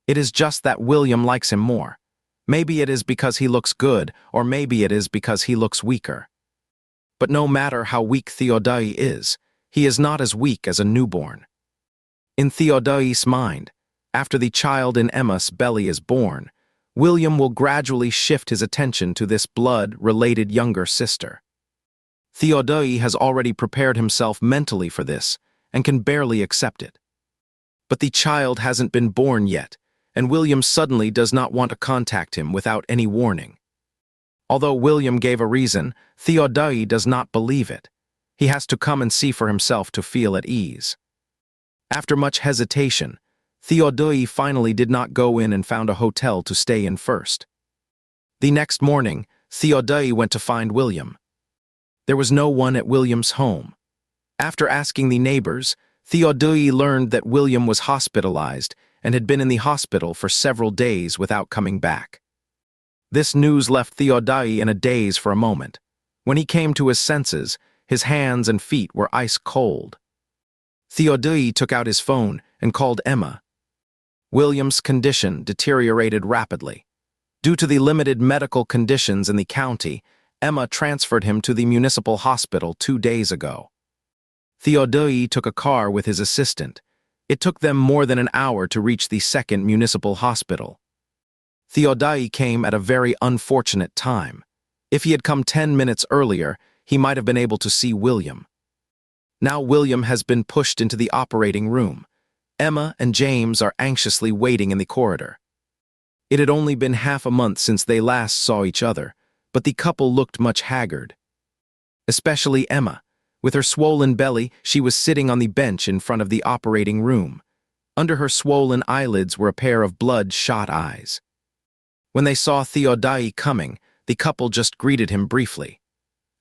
It is just that William likes him more. Maybe it is because he looks good, or maybe it is because he looks weaker. But no matter how weak Theodai is, he is not as weak as a newborn. In Theodai's mind, after the child in Emma's belly is born, William will gradually shift his attention to this blood-related younger sister. Theodai has already prepared himself mentally for this and can barely accept it. But the child hasn't been born yet, and William suddenly does not want to contact him without any warning. Although William gave a reason, Theodai does not believe it. He has to come and see for himself to feel at ease. After much hesitation, Theodai finally did not go in and found a hotel to stay in first. The next morning, Theodai went to find William. There was no one at William's home. After asking the neighbors, Theodai learned that William was hospitalized and had been in the hospital for several days without coming back. This news left Theodai in a daze for a moment. When he came to his senses, his hands and feet were ice cold. Theodai took out his phone and called Emma. William's condition deteriorated rapidly. Due to the limited medical conditions in the county, Emma transferred him to the municipal hospital 2 days ago. Theodai took a car with his assistant. It took them more than an hour to reach the second municipal hospital. Theodai came at a very unfortunate time. If he had come 10 minutes earlier, he might have been able to see William. Now William has been pushed into the operating room. Emma and James are anxiously waiting in the corridor. It had only been half a month since they last saw each other, but the couple looked much haggard. Especially Emma. With her swollen belly, she was sitting on the bench in front of the operating room. Under her swollen eyelids were a pair of blood-shot eyes. When they saw Theodai coming, the couple just greeted him briefly.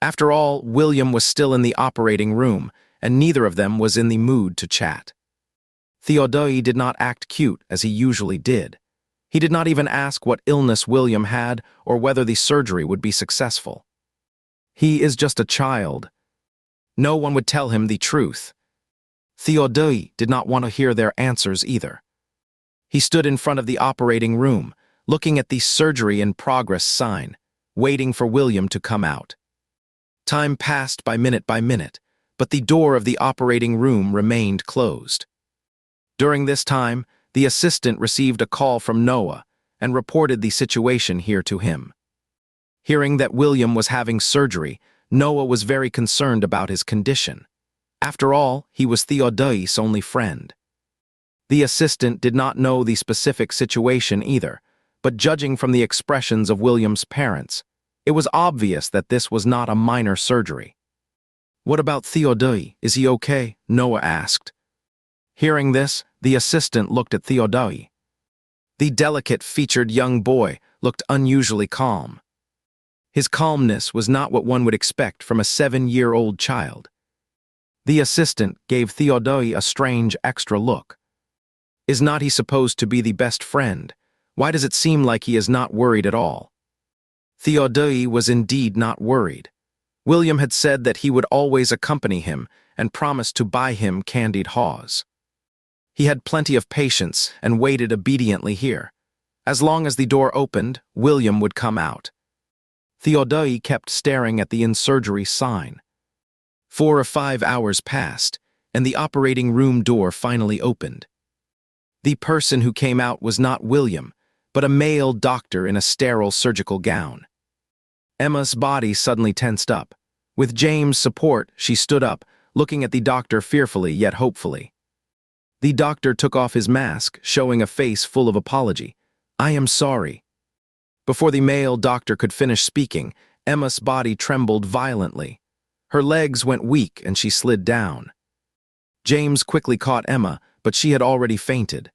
After all, William was still in the operating room, and neither of them was in the mood to chat. Theodai did not act cute as he usually did. He did not even ask what illness William had or whether the surgery would be successful. He is just a child. No one would tell him the truth. Theodai did not want to hear their answers either. He stood in front of the operating room, looking at the surgery in progress sign, waiting for William to come out. Time passed by minute, but the door of the operating room remained closed. During this time, the assistant received a call from Noah and reported the situation here to him. Hearing that William was having surgery, Noah was very concerned about his condition. After all, he was Theodai's only friend. The assistant did not know the specific situation either, but judging from the expressions of William's parents, it was obvious that this was not a minor surgery. "What about Theodai? Is he okay?" Noah asked. Hearing this, the assistant looked at Theodai. The delicate-featured young boy looked unusually calm. His calmness was not what one would expect from a 7-year-old child. The assistant gave Theodai a strange extra look. Is not he supposed to be the best friend? Why does it seem like he is not worried at all? Theodai was indeed not worried. William had said that he would always accompany him and promised to buy him candied haws. He had plenty of patience and waited obediently here. As long as the door opened, William would come out. Theodai kept staring at the in-surgery sign. 4 or 5 hours passed, and the operating room door finally opened. The person who came out was not William, but a male doctor in a sterile surgical gown. Emma's body suddenly tensed up. With James' support, she stood up, looking at the doctor fearfully yet hopefully. The doctor took off his mask, showing a face full of apology. "I am sorry." Before the male doctor could finish speaking, Emma's body trembled violently. Her legs went weak and she slid down. James quickly caught Emma, but she had already fainted.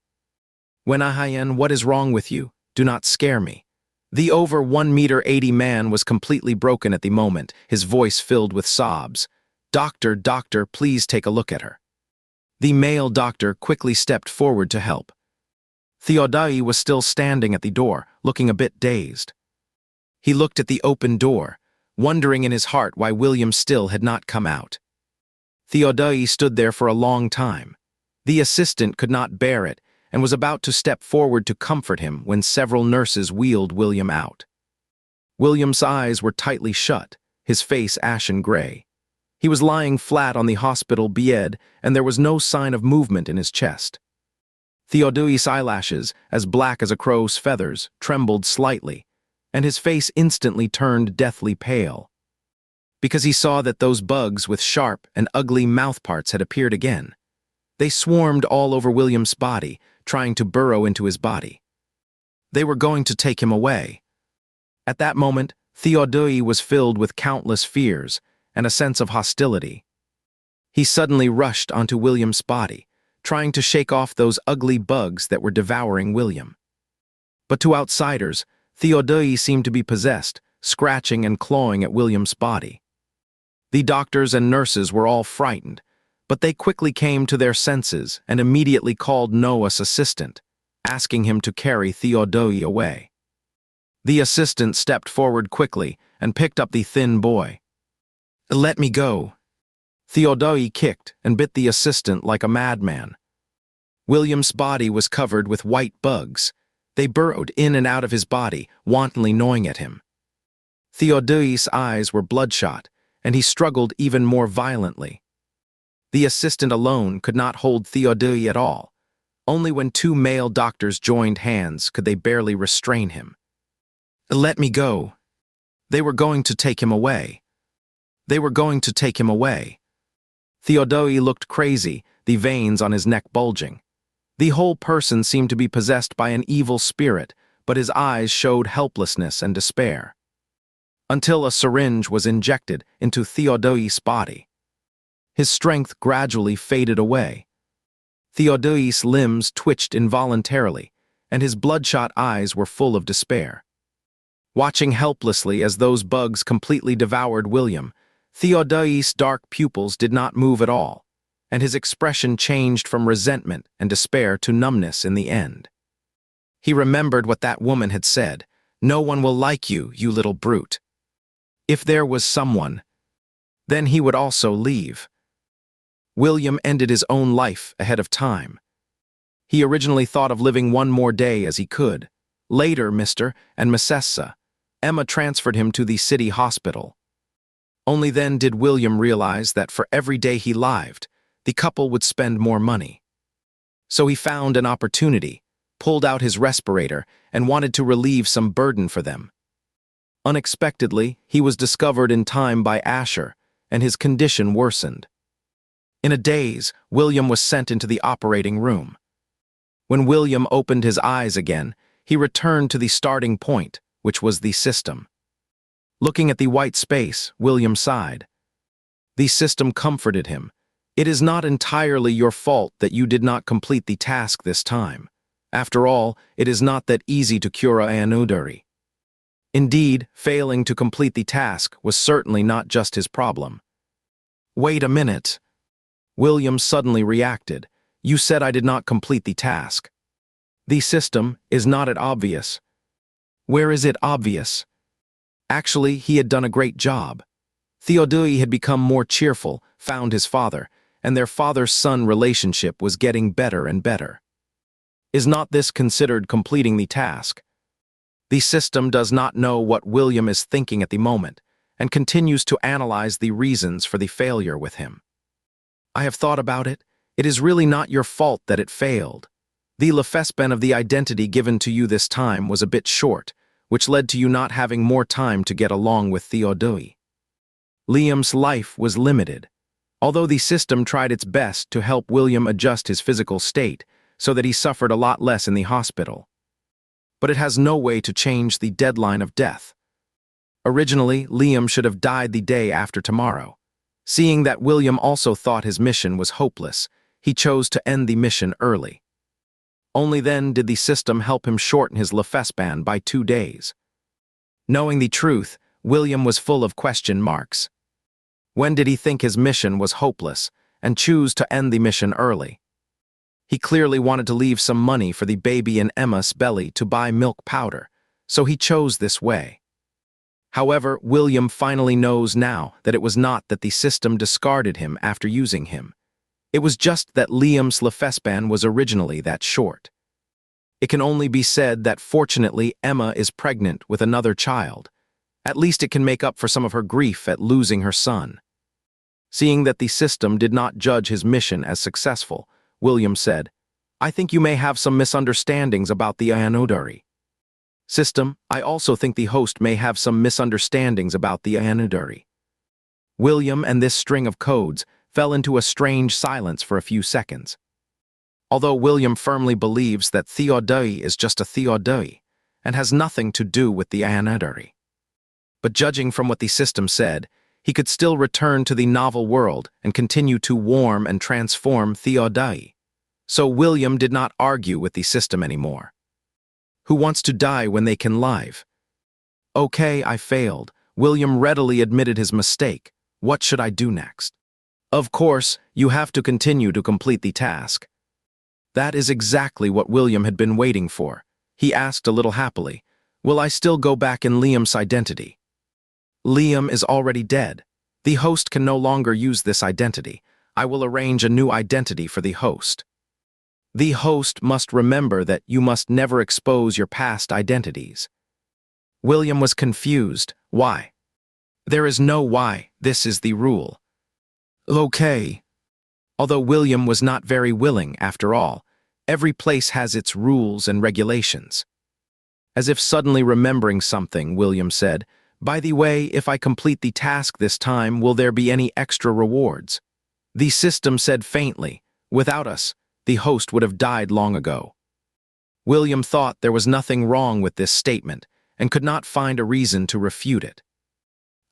"Wenahayan, what is wrong with you? Do not scare me." The over 1.80 m man was completely broken at the moment, his voice filled with sobs. Doctor, please take a look at her." The male doctor quickly stepped forward to help. Theodai was still standing at the door, looking a bit dazed. He looked at the open door, wondering in his heart why William still had not come out. Theodai stood there for a long time. The assistant could not bear it and was about to step forward to comfort him when several nurses wheeled William out. William's eyes were tightly shut, his face ashen gray. He was lying flat on the hospital bed, and there was no sign of movement in his chest. Theodai's eyelashes, as black as a crow's feathers, trembled slightly, and his face instantly turned deathly pale. Because he saw that those bugs with sharp and ugly mouthparts had appeared again. They swarmed all over William's body, trying to burrow into his body. They were going to take him away. At that moment, Theodai was filled with countless fears and a sense of hostility. He suddenly rushed onto William's body, trying to shake off those ugly bugs that were devouring William. But to outsiders, Theodai seemed to be possessed, scratching and clawing at William's body. The doctors and nurses were all frightened, but they quickly came to their senses and immediately called Noah's assistant, asking him to carry Theodai away. The assistant stepped forward quickly and picked up the thin boy. "Let me go." Theodai kicked and bit the assistant like a madman. William's body was covered with white bugs. They burrowed in and out of his body, wantonly gnawing at him. Theodai's eyes were bloodshot, and he struggled even more violently. The assistant alone could not hold Theodai at all. Only when two male doctors joined hands could they barely restrain him. "Let me go." They were going to take him away. They were going to take him away. Theodai looked crazy, the veins on his neck bulging. The whole person seemed to be possessed by an evil spirit, but his eyes showed helplessness and despair. Until a syringe was injected into Theodai's body. His strength gradually faded away. Theodai's limbs twitched involuntarily, and his bloodshot eyes were full of despair. Watching helplessly as those bugs completely devoured William, Theodai's dark pupils did not move at all, and his expression changed from resentment and despair to numbness in the end. He remembered what that woman had said, "No one will like you, you little brute." If there was someone, then he would also leave. William ended his own life ahead of time. He originally thought of living one more day as he could. Later, Mr. and Mrs. Emma transferred him to the city hospital. Only then did William realize that for every day he lived, the couple would spend more money. So he found an opportunity, pulled out his respirator, and wanted to relieve some burden for them. Unexpectedly, he was discovered in time by Asher, and his condition worsened. In a daze, William was sent into the operating room. When William opened his eyes again, he returned to the starting point, which was the system. Looking at the white space, William sighed. The system comforted him. "It is not entirely your fault that you did not complete the task this time. After all, it is not that easy to cure an injury." Indeed, failing to complete the task was certainly not just his problem. "Wait a minute." William suddenly reacted. "You said I did not complete the task. The system is not it obvious." "Where is it obvious?" Actually, he had done a great job. Theodai had become more cheerful, found his father, and their father-son relationship was getting better and better. Is not this considered completing the task? The system does not know what William is thinking at the moment, and continues to analyze the reasons for the failure with him. "I have thought about it. It is really not your fault that it failed. The lefespan of the identity given to you this time was a bit short, which led to you not having more time to get along with Theodai. Liam's life was limited. Although the system tried its best to help William adjust his physical state so that he suffered a lot less in the hospital. But it has no way to change the deadline of death. Originally, Liam should have died the day after tomorrow. Seeing that William also thought his mission was hopeless, he chose to end the mission early. Only then did the system help him shorten his lefespan by 2 days. Knowing the truth, William was full of question marks. When did he think his mission was hopeless and choose to end the mission early? He clearly wanted to leave some money for the baby in Emma's belly to buy milk powder, so he chose this way. However, William finally knows now that it was not that the system discarded him after using him. It was just that Liam's lifespan was originally that short. It can only be said that fortunately Emma is pregnant with another child. At least it can make up for some of her grief at losing her son. Seeing that the system did not judge his mission as successful, William said, "I think you may have some misunderstandings about the Theodai. System, I also think the host may have some misunderstandings about the Theodai." William and this string of codes fell into a strange silence for a few seconds. Although William firmly believes that Theodai is just a Theodai and has nothing to do with the Theodai. But judging from what the system said, he could still return to the novel world and continue to warm and transform Theodai. So William did not argue with the system anymore. Who wants to die when they can live? Okay, I failed. William readily admitted his mistake. What should I do next? Of course, you have to continue to complete the task. That is exactly what William had been waiting for. He asked a little happily, will I still go back in Liam's identity? Liam is already dead. The host can no longer use this identity. I will arrange a new identity for the host. The host must remember that you must never expose your past identities. William was confused. Why? There is no why. This is the rule. Okay. Although William was not very willing, after all, every place has its rules and regulations. As if suddenly remembering something, William said, by the way, if I complete the task this time, will there be any extra rewards? The system said faintly, without us, the host would have died long ago. William thought there was nothing wrong with this statement and could not find a reason to refute it.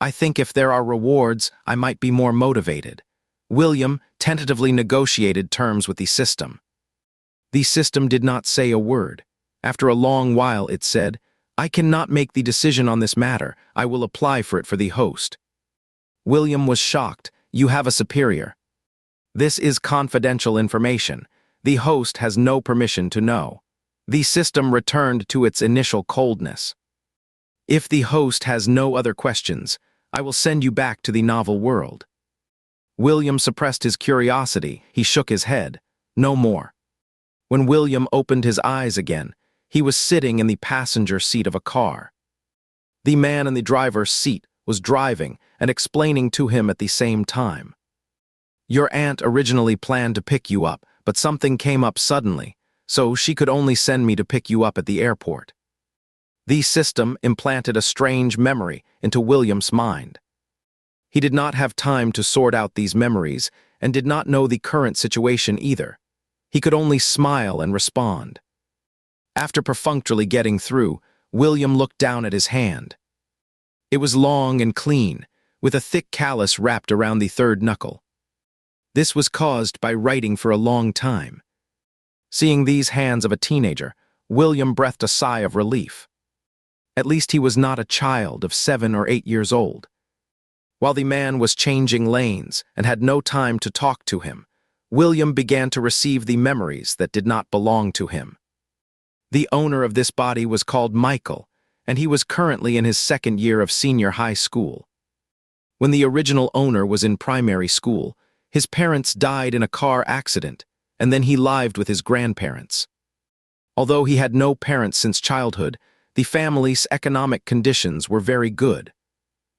I think if there are rewards, I might be more motivated. William tentatively negotiated terms with the system. The system did not say a word. After a long while it said, I cannot make the decision on this matter. I will apply for it for the host. William was shocked. You have a superior. This is confidential information. The host has no permission to know. The system returned to its initial coldness. If the host has no other questions, I will send you back to the novel world. William suppressed his curiosity. He shook his head. No more. When William opened his eyes again, he was sitting in the passenger seat of a car. The man in the driver's seat was driving and explaining to him at the same time. Your aunt originally planned to pick you up, but something came up suddenly, so she could only send me to pick you up at the airport. The system implanted a strange memory into William's mind. He did not have time to sort out these memories and did not know the current situation either. He could only smile and respond. After perfunctorily getting through, William looked down at his hand. It was long and clean, with a thick callus wrapped around the third knuckle. This was caused by writing for a long time. Seeing these hands of a teenager, William breathed a sigh of relief. At least he was not a child of 7 or 8 years old. While the man was changing lanes and had no time to talk to him, William began to receive the memories that did not belong to him. The owner of this body was called Michael, and he was currently in his 2nd year of senior high school. When the original owner was in primary school, his parents died in a car accident, and then he lived with his grandparents. Although he had no parents since childhood, the family's economic conditions were very good.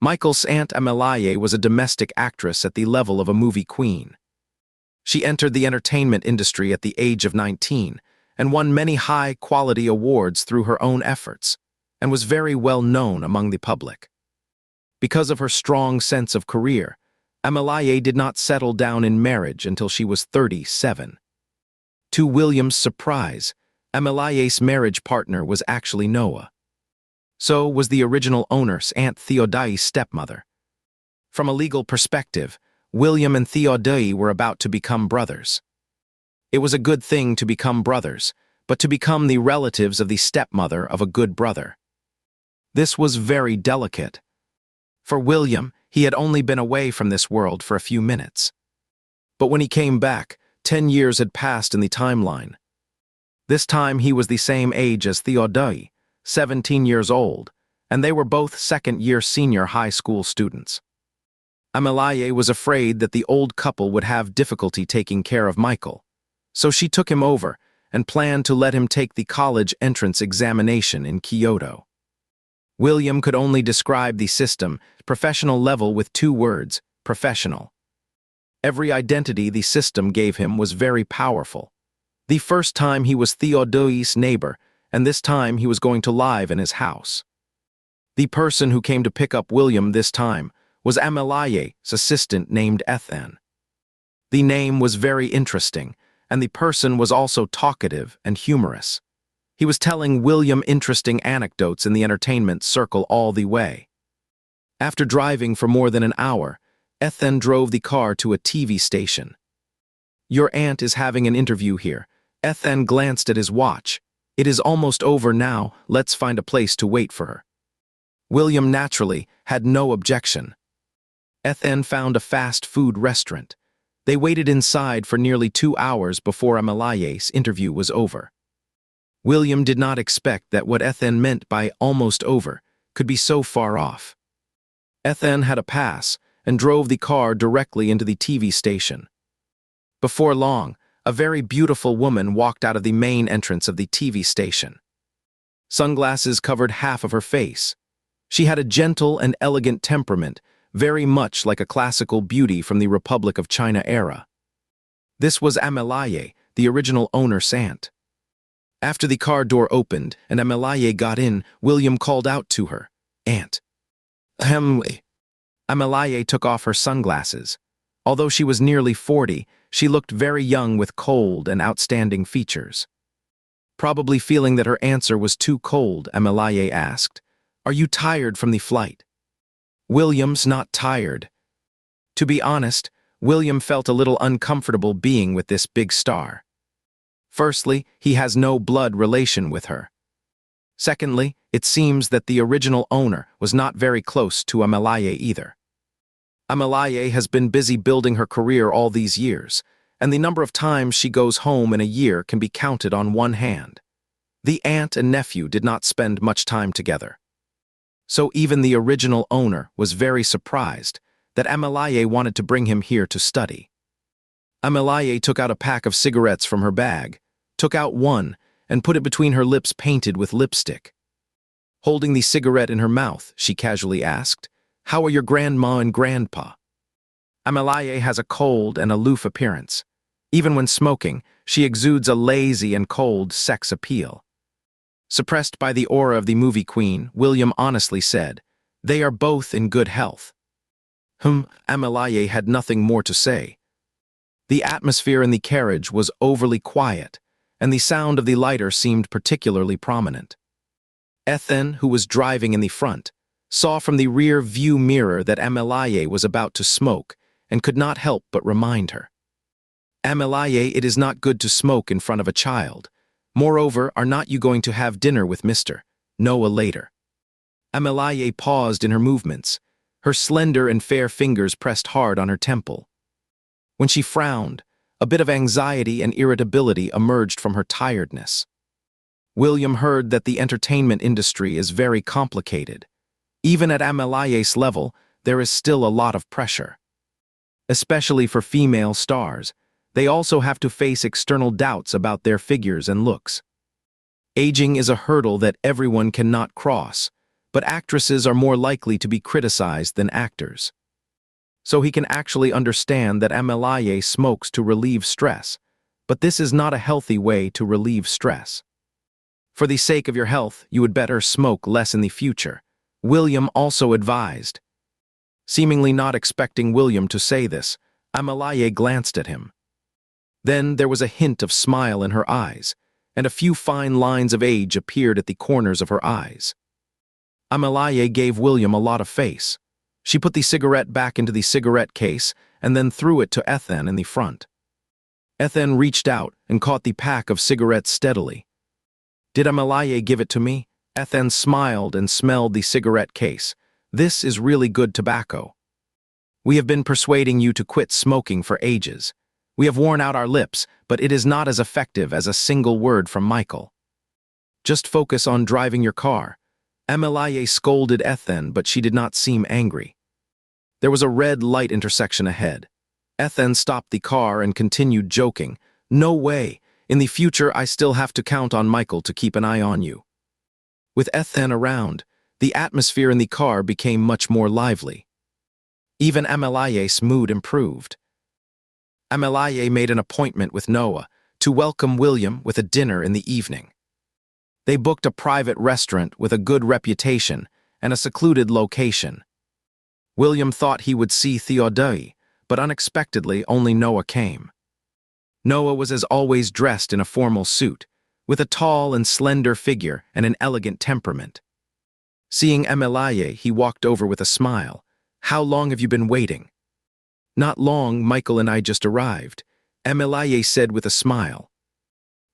Michael's aunt Amelaye was a domestic actress at the level of a movie queen. She entered the entertainment industry at the age of 19 and won many high-quality awards through her own efforts, and was very well known among the public. Because of her strong sense of career, Amelaye did not settle down in marriage until she was 37. To William's surprise, Amelaye's marriage partner was actually Noah. So was the original owner's Aunt Theodai's stepmother. From a legal perspective, William and Theodai were about to become brothers. It was a good thing to become brothers, but to become the relatives of the stepmother of a good brother. This was very delicate. For William, he had only been away from this world for a few minutes. But when he came back, 10 years had passed in the timeline. This time he was the same age as Theodai, 17 years old, and they were both second-year senior high school students. Amelaye was afraid that the old couple would have difficulty taking care of Michael, so she took him over and planned to let him take the college entrance examination in Kyoto. William could only describe the system, professional level, with 2 words: professional. Every identity the system gave him was very powerful. The first time he was Theodai's neighbor, and this time he was going to live in his house. The person who came to pick up William this time was Amelaye's assistant named Ethan. The name was very interesting, and the person was also talkative and humorous. He was telling William interesting anecdotes in the entertainment circle all the way. After driving for more than an hour, Ethan drove the car to a TV station. "Your aunt is having an interview here." Ethan glanced at his watch. "It is almost over now, let's find a place to wait for her." William naturally had no objection. Ethan found a fast food restaurant. They waited inside for nearly 2 hours before Amelaye's interview was over. William did not expect that what Ethan meant by almost over could be so far off. Ethan had a pass and drove the car directly into the TV station. Before long, a very beautiful woman walked out of the main entrance of the TV station. Sunglasses covered half of her face. She had a gentle and elegant temperament, very much like a classical beauty from the Republic of China era. This was Amelaye, the original owner's aunt. After the car door opened and Amelaye got in, William called out to her, "Aunt." "Hemley." Amelaye took off her sunglasses. Although she was nearly 40, she looked very young with cold and outstanding features. Probably feeling that her answer was too cold, Amelaye asked, "Are you tired from the flight?" "William's not tired." To be honest, William felt a little uncomfortable being with this big star. Firstly, he has no blood relation with her. Secondly, it seems that the original owner was not very close to Amelaye either. Amelaye has been busy building her career all these years, and the number of times she goes home in a year can be counted on one hand. The aunt and nephew did not spend much time together. So even the original owner was very surprised that Amelaye wanted to bring him here to study. Amelaye took out a pack of cigarettes from her bag, took out one, and put it between her lips painted with lipstick. Holding the cigarette in her mouth, she casually asked, "How are your grandma and grandpa?" Amelaye has a cold and aloof appearance. Even when smoking, she exudes a lazy and cold sex appeal. Suppressed by the aura of the movie queen, William honestly said, "They are both in good health." Amelaye had nothing more to say. The atmosphere in the carriage was overly quiet, and the sound of the lighter seemed particularly prominent. Ethan, who was driving in the front, saw from the rear view mirror that Amelaye was about to smoke and could not help but remind her. "Amelaye, it is not good to smoke in front of a child. Moreover, are not you going to have dinner with Mr. Noah later?" Amelaye paused in her movements. Her slender and fair fingers pressed hard on her temple. When she frowned, a bit of anxiety and irritability emerged from her tiredness. William heard that the entertainment industry is very complicated. Even at Amelaye's level, there is still a lot of pressure. Especially for female stars, they also have to face external doubts about their figures and looks. Aging is a hurdle that everyone cannot cross, but actresses are more likely to be criticized than actors. So he can actually understand that Amelaye smokes to relieve stress, but this is not a healthy way to relieve stress. For the sake of your health, you would better smoke less in the future, William also advised. Seemingly not expecting William to say this, Amelaye glanced at him. Then there was a hint of smile in her eyes, and a few fine lines of age appeared at the corners of her eyes. Amelaye gave William a lot of face. She put the cigarette back into the cigarette case and then threw it to Ethan in the front. Ethan reached out and caught the pack of cigarettes steadily. "Did Amelaye give it to me?" Ethan smiled and smelled the cigarette case. "This is really good tobacco. We have been persuading you to quit smoking for ages. We have worn out our lips, but it is not as effective as a single word from Michael. Just focus on driving your car. Emilie scolded Ethan, but she did not seem angry. There was a red light intersection ahead. Ethan stopped the car and continued joking. "No way. In the future, I still have to count on Michael to keep an eye on you." With Ethan around, the atmosphere in the car became much more lively. Even Emilie's mood improved. Emilie made an appointment with Noah to welcome William with a dinner in the evening. They booked a private restaurant with a good reputation and a secluded location. William thought he would see Theodai, but unexpectedly only Noah came. Noah was as always dressed in a formal suit, with a tall and slender figure and an elegant temperament. Seeing Emilie, he walked over with a smile. "How long have you been waiting?" "Not long, Michael and I just arrived," Emilie said with a smile.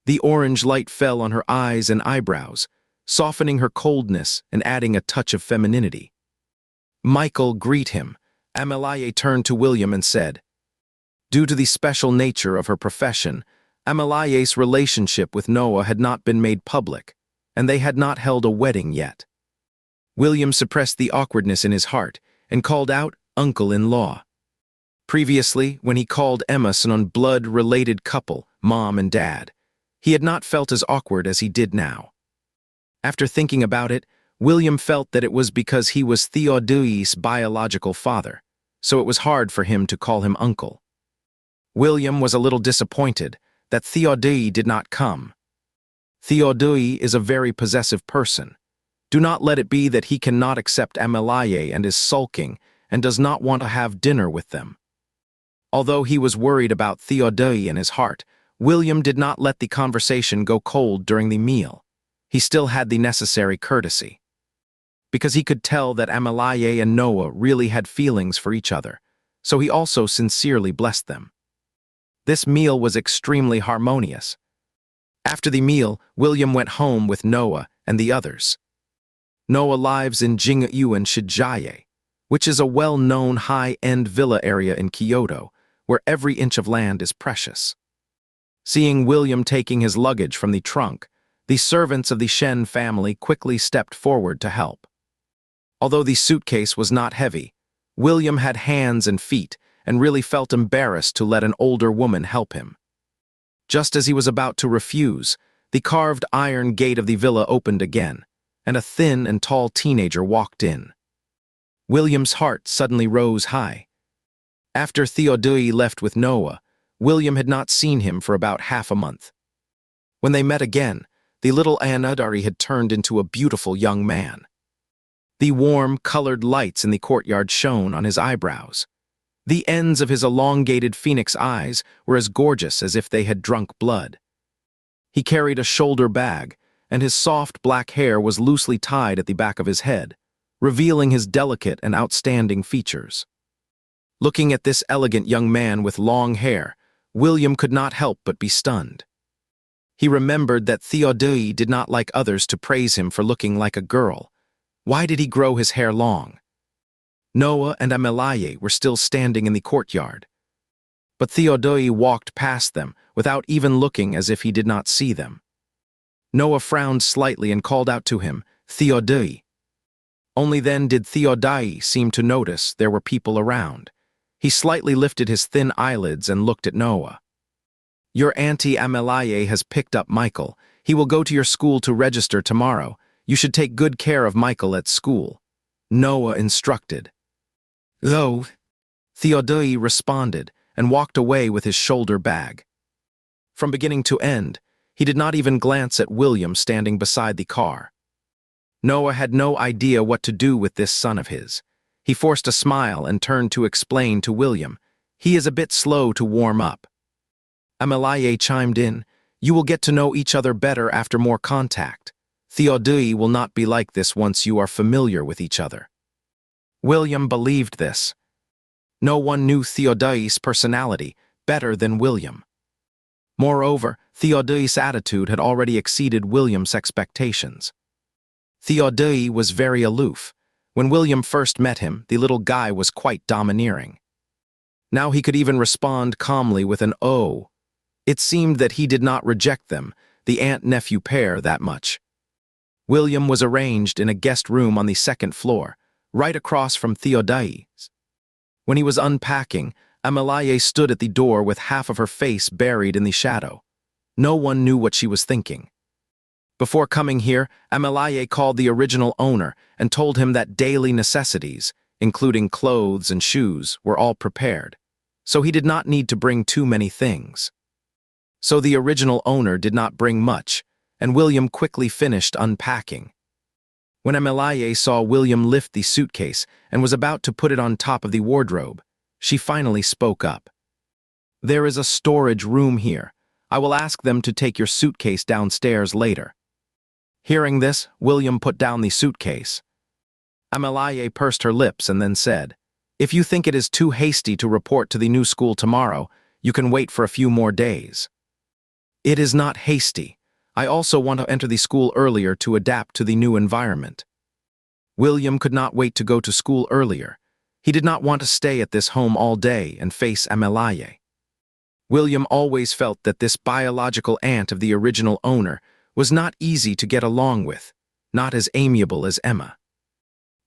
The orange light fell on her eyes and eyebrows, softening her coldness and adding a touch of femininity. "Michael, greet him." Emilie turned to William and said. Due to the special nature of her profession, Emilie's relationship with Noah had not been made public, and they had not held a wedding yet. William suppressed the awkwardness in his heart and called out, "Uncle-in-law." Previously, when he called Emma a blood-related couple, mom and dad, he had not felt as awkward as he did now. After thinking about it, William felt that it was because he was Theodai's biological father, so it was hard for him to call him uncle. William was a little disappointed that Theodai did not come. Theodai is a very possessive person. Do not let it be that he cannot accept Emilie and is sulking and does not want to have dinner with them. Although he was worried about Theodai in his heart, William did not let the conversation go cold during the meal. He still had the necessary courtesy. Because he could tell that Emilie and Noah really had feelings for each other, so he also sincerely blessed them. This meal was extremely harmonious. After the meal, William went home with Noah and the others. Noah lives in Jingyu and Shijaye, which is a well-known high-end villa area in Kyoto, where every inch of land is precious. Seeing William taking his luggage from the trunk, the servants of the Shen family quickly stepped forward to help. Although the suitcase was not heavy, William had hands and feet and really felt embarrassed to let an older woman help him. Just as he was about to refuse, the carved iron gate of the villa opened again, and a thin and tall teenager walked in. William's heart suddenly rose high. After Theodai left with Noah, William had not seen him for about half a month. When they met again, the little Anadari had turned into a beautiful young man. The warm, colored lights in the courtyard shone on his eyebrows. The ends of his elongated phoenix eyes were as gorgeous as if they had drunk blood. He carried a shoulder bag, and his soft black hair was loosely tied at the back of his head, revealing his delicate and outstanding features. Looking at this elegant young man with long hair, William could not help but be stunned. He remembered that Theodai did not like others to praise him for looking like a girl. Why did he grow his hair long? Noah and Emilie were still standing in the courtyard. But Theodai walked past them without even looking, as if he did not see them. Noah frowned slightly and called out to him, "Theodai." Only then did Theodai seem to notice there were people around. He slightly lifted his thin eyelids and looked at Noah. "Your auntie Emilie has picked up Michael. He will go to your school to register tomorrow. You should take good care of Michael at school," Noah instructed. "Oh," Theodai responded and walked away with his shoulder bag. From beginning to end, he did not even glance at William standing beside the car. Noah had no idea what to do with this son of his. He forced a smile and turned to explain to William, "He is a bit slow to warm up." Emilie chimed in, "You will get to know each other better after more contact. Theodai will not be like this once you are familiar with each other." William believed this. No one knew Theodai's personality better than William. Moreover, Theodai's attitude had already exceeded William's expectations. Theodai was very aloof. When William first met him, the little guy was quite domineering. Now he could even respond calmly with an "oh." It seemed that he did not reject them, the aunt-nephew pair, that much. William was arranged in a guest room on the second floor, right across from Theodai's. When he was unpacking, Amalaye stood at the door with half of her face buried in the shadow. No one knew what she was thinking. Before coming here, Amalaye called the original owner and told him that daily necessities, including clothes and shoes, were all prepared, so he did not need to bring too many things. So the original owner did not bring much, and William quickly finished unpacking. When Amalaye saw William lift the suitcase and was about to put it on top of the wardrobe, she finally spoke up. "There is a storage room here. I will ask them to take your suitcase downstairs later." Hearing this, William put down the suitcase. Amalaye pursed her lips and then said, "If you think it is too hasty to report to the new school tomorrow, you can wait for a few more days." "It is not hasty. I also want to enter the school earlier to adapt to the new environment." William could not wait to go to school earlier. He did not want to stay at this home all day and face Amalaye. William always felt that this biological aunt of the original owner was not easy to get along with, not as amiable as Emma.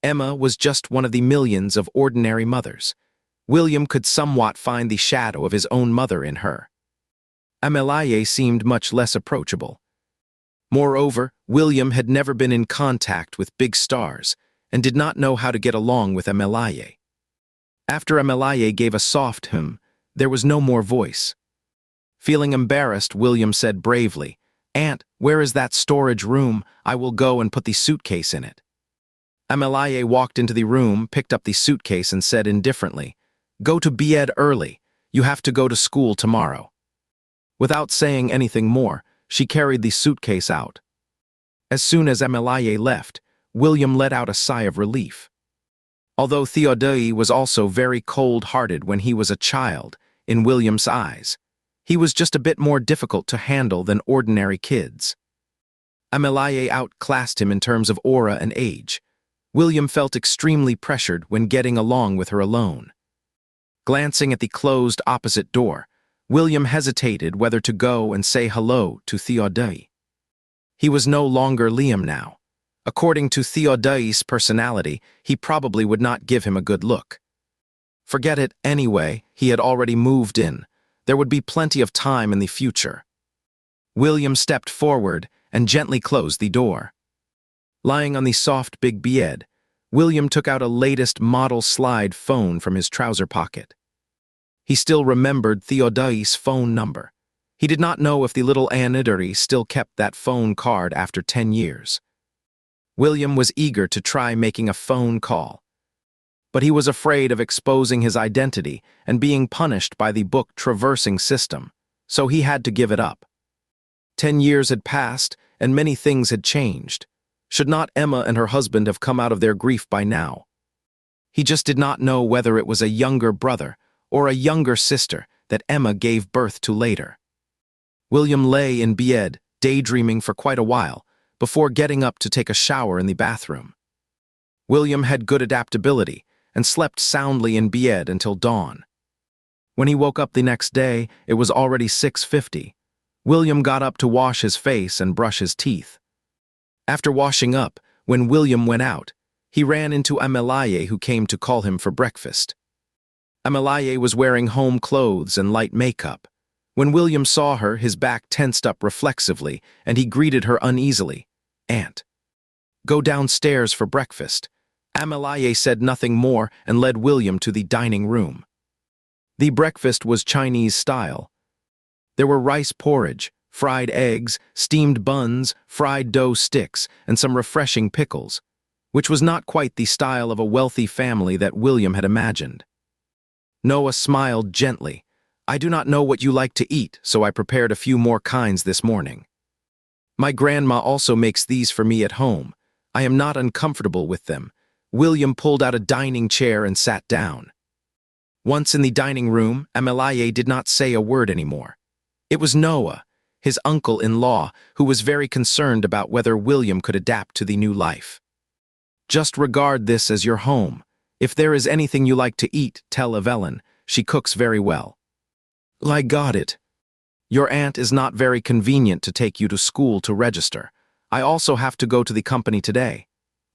Emma was just one of the millions of ordinary mothers. William could somewhat find the shadow of his own mother in her. Amalaye seemed much less approachable. Moreover, William had never been in contact with big stars and did not know how to get along with Amalaye. After Amalaye gave a soft hum, there was no more voice. Feeling embarrassed, William said bravely, "Aunt, where is that storage room? I will go and put the suitcase in it." Amalaye walked into the room, picked up the suitcase and said indifferently, "Go to bed early. You have to go to school tomorrow." Without saying anything more, she carried the suitcase out. As soon as Amalaye left, William let out a sigh of relief. Although Theodai was also very cold-hearted when he was a child, in William's eyes, he was just a bit more difficult to handle than ordinary kids. Amalaye outclassed him in terms of aura and age. William felt extremely pressured when getting along with her alone. Glancing at the closed opposite door, William hesitated whether to go and say hello to Theodai. He was no longer Liam now. According to Theodai's personality, he probably would not give him a good look. Forget it anyway, he had already moved in. There would be plenty of time in the future. William stepped forward and gently closed the door. Lying on the soft big bed, William took out a latest model slide phone from his trouser pocket. He still remembered Theodai's phone number. He did not know if the little Anidari still kept that phone card after 10 years. William was eager to try making a phone call, but he was afraid of exposing his identity and being punished by the book traversing system, so he had to give it up. 10 years had passed, and many things had changed. Should not Emma and her husband have come out of their grief by now? He just did not know whether it was a younger brother or a younger sister that Emma gave birth to later. William lay in bed, daydreaming for quite a while, before getting up to take a shower in the bathroom. William had good adaptability and slept soundly in bed until dawn. When he woke up the next day, it was already 6:50. William got up to wash his face and brush his teeth. After washing up, when William went out, he ran into Amalaye, who came to call him for breakfast. Amalaye was wearing home clothes and light makeup. When William saw her, his back tensed up reflexively, and he greeted her uneasily. "Aunt, go downstairs for breakfast." Amalaye said nothing more and led William to the dining room. The breakfast was Chinese style. There were rice porridge, fried eggs, steamed buns, fried dough sticks, and some refreshing pickles, which was not quite the style of a wealthy family that William had imagined. Noah smiled gently. "I do not know what you like to eat, so I prepared a few more kinds this morning. My grandma also makes these for me at home. I am not uncomfortable with them." William pulled out a dining chair and sat down. Once in the dining room, Amalaye did not say a word anymore. It was Noah, his uncle-in-law, who was very concerned about whether William could adapt to the new life. "Just regard this as your home. If there is anything you like to eat, tell Evelyn. She cooks very well." "I got it. Your aunt is not very convenient to take you to school to register. I also have to go to the company today.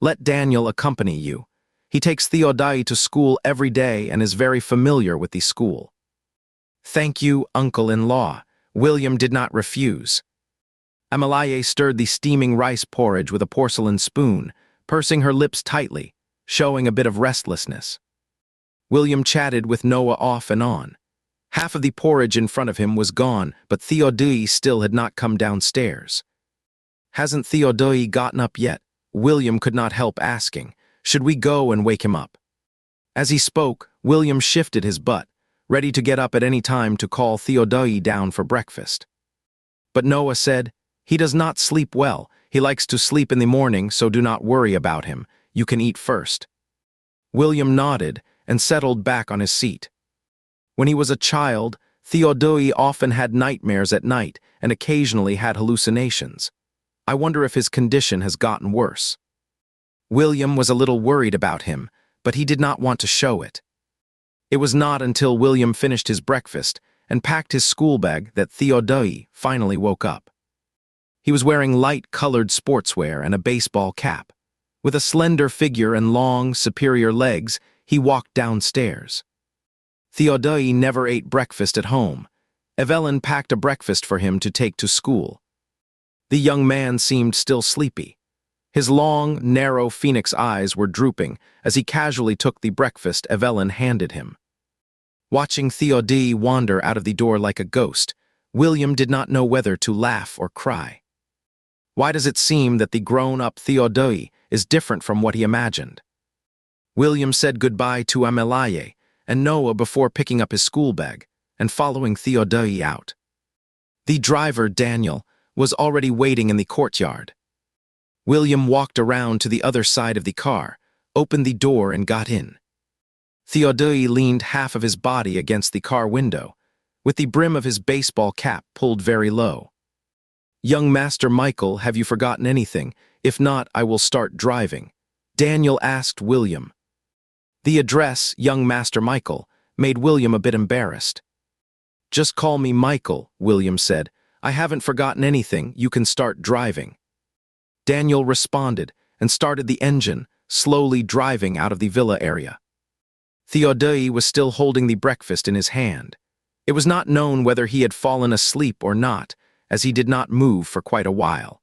Let Daniel accompany you. He takes Theodai to school every day and is very familiar with the school. Thank you, uncle-in-law. William did not refuse. Amalaye stirred the steaming rice porridge with a porcelain spoon, pursing her lips tightly, showing a bit of restlessness. William chatted with Noah off and on. Half of the porridge in front of him was gone, but Theodai still had not come downstairs. Hasn't Theodai gotten up yet? William could not help asking. Should we go and wake him up? As he spoke, William shifted his butt, ready to get up at any time to call Theodai down for breakfast. But Noah said, "He does not sleep well. He likes to sleep in the morning, so do not worry about him. You can eat first." William nodded and settled back on his seat. When he was a child, Theodai often had nightmares at night and occasionally had hallucinations. I wonder if his condition has gotten worse. William was a little worried about him, but he did not want to show it. It was not until William finished his breakfast and packed his school bag that Theodai finally woke up. He was wearing light-colored sportswear and a baseball cap. With a slender figure and long, superior legs, he walked downstairs. Theodai never ate breakfast at home. Evelyn packed a breakfast for him to take to school. The young man seemed still sleepy. His long, narrow phoenix eyes were drooping as he casually took the breakfast Evelyn handed him. Watching Theodai wander out of the door like a ghost, William did not know whether to laugh or cry. Why does it seem that the grown-up Theodai is different from what he imagined? William said goodbye to Amalaye and Noah before picking up his school bag and following Theodai out. The driver, Daniel, was already waiting in the courtyard. William walked around to the other side of the car, opened the door and got in. Theodai leaned half of his body against the car window, with the brim of his baseball cap pulled very low. "Young Master Michael, have you forgotten anything? If not, I will start driving," Daniel asked William. The address, Young Master Michael, made William a bit embarrassed. "Just call me Michael," William said. "I haven't forgotten anything. You can start driving." Daniel responded and started the engine, slowly driving out of the villa area. Theodai was still holding the breakfast in his hand. It was not known whether he had fallen asleep or not, as he did not move for quite a while.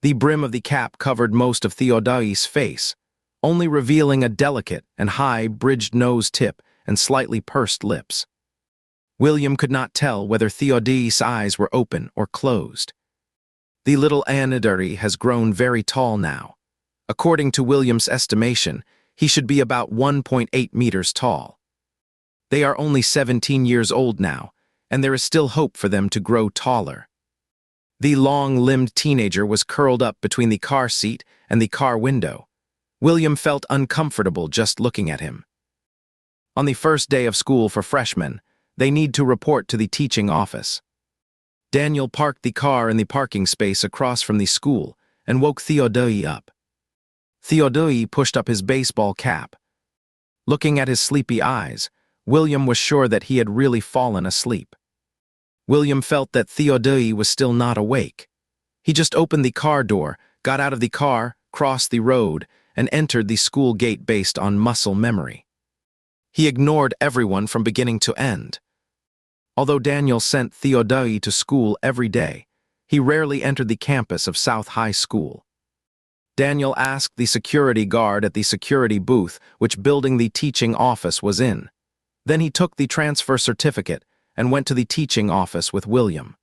The brim of the cap covered most of Theodai's face, only revealing a delicate and high, bridged nose tip and slightly pursed lips. William could not tell whether Theodai's eyes were open or closed. The little Anadari has grown very tall now. According to William's estimation, he should be about 1.8 meters tall. They are only 17 years old now, and there is still hope for them to grow taller. The long-limbed teenager was curled up between the car seat and the car window. William felt uncomfortable just looking at him. On the first day of school for freshmen, they need to report to the teaching office. Daniel parked the car in the parking space across from the school and woke Theodai up. Theodai pushed up his baseball cap. Looking at his sleepy eyes, William was sure that he had really fallen asleep. William felt that Theodai was still not awake. He just opened the car door, got out of the car, crossed the road, and entered the school gate based on muscle memory. He ignored everyone from beginning to end. Although Daniel sent Theodai to school every day, he rarely entered the campus of South High School. Daniel asked the security guard at the security booth which building the teaching office was in. Then he took the transfer certificate and went to the teaching office with William.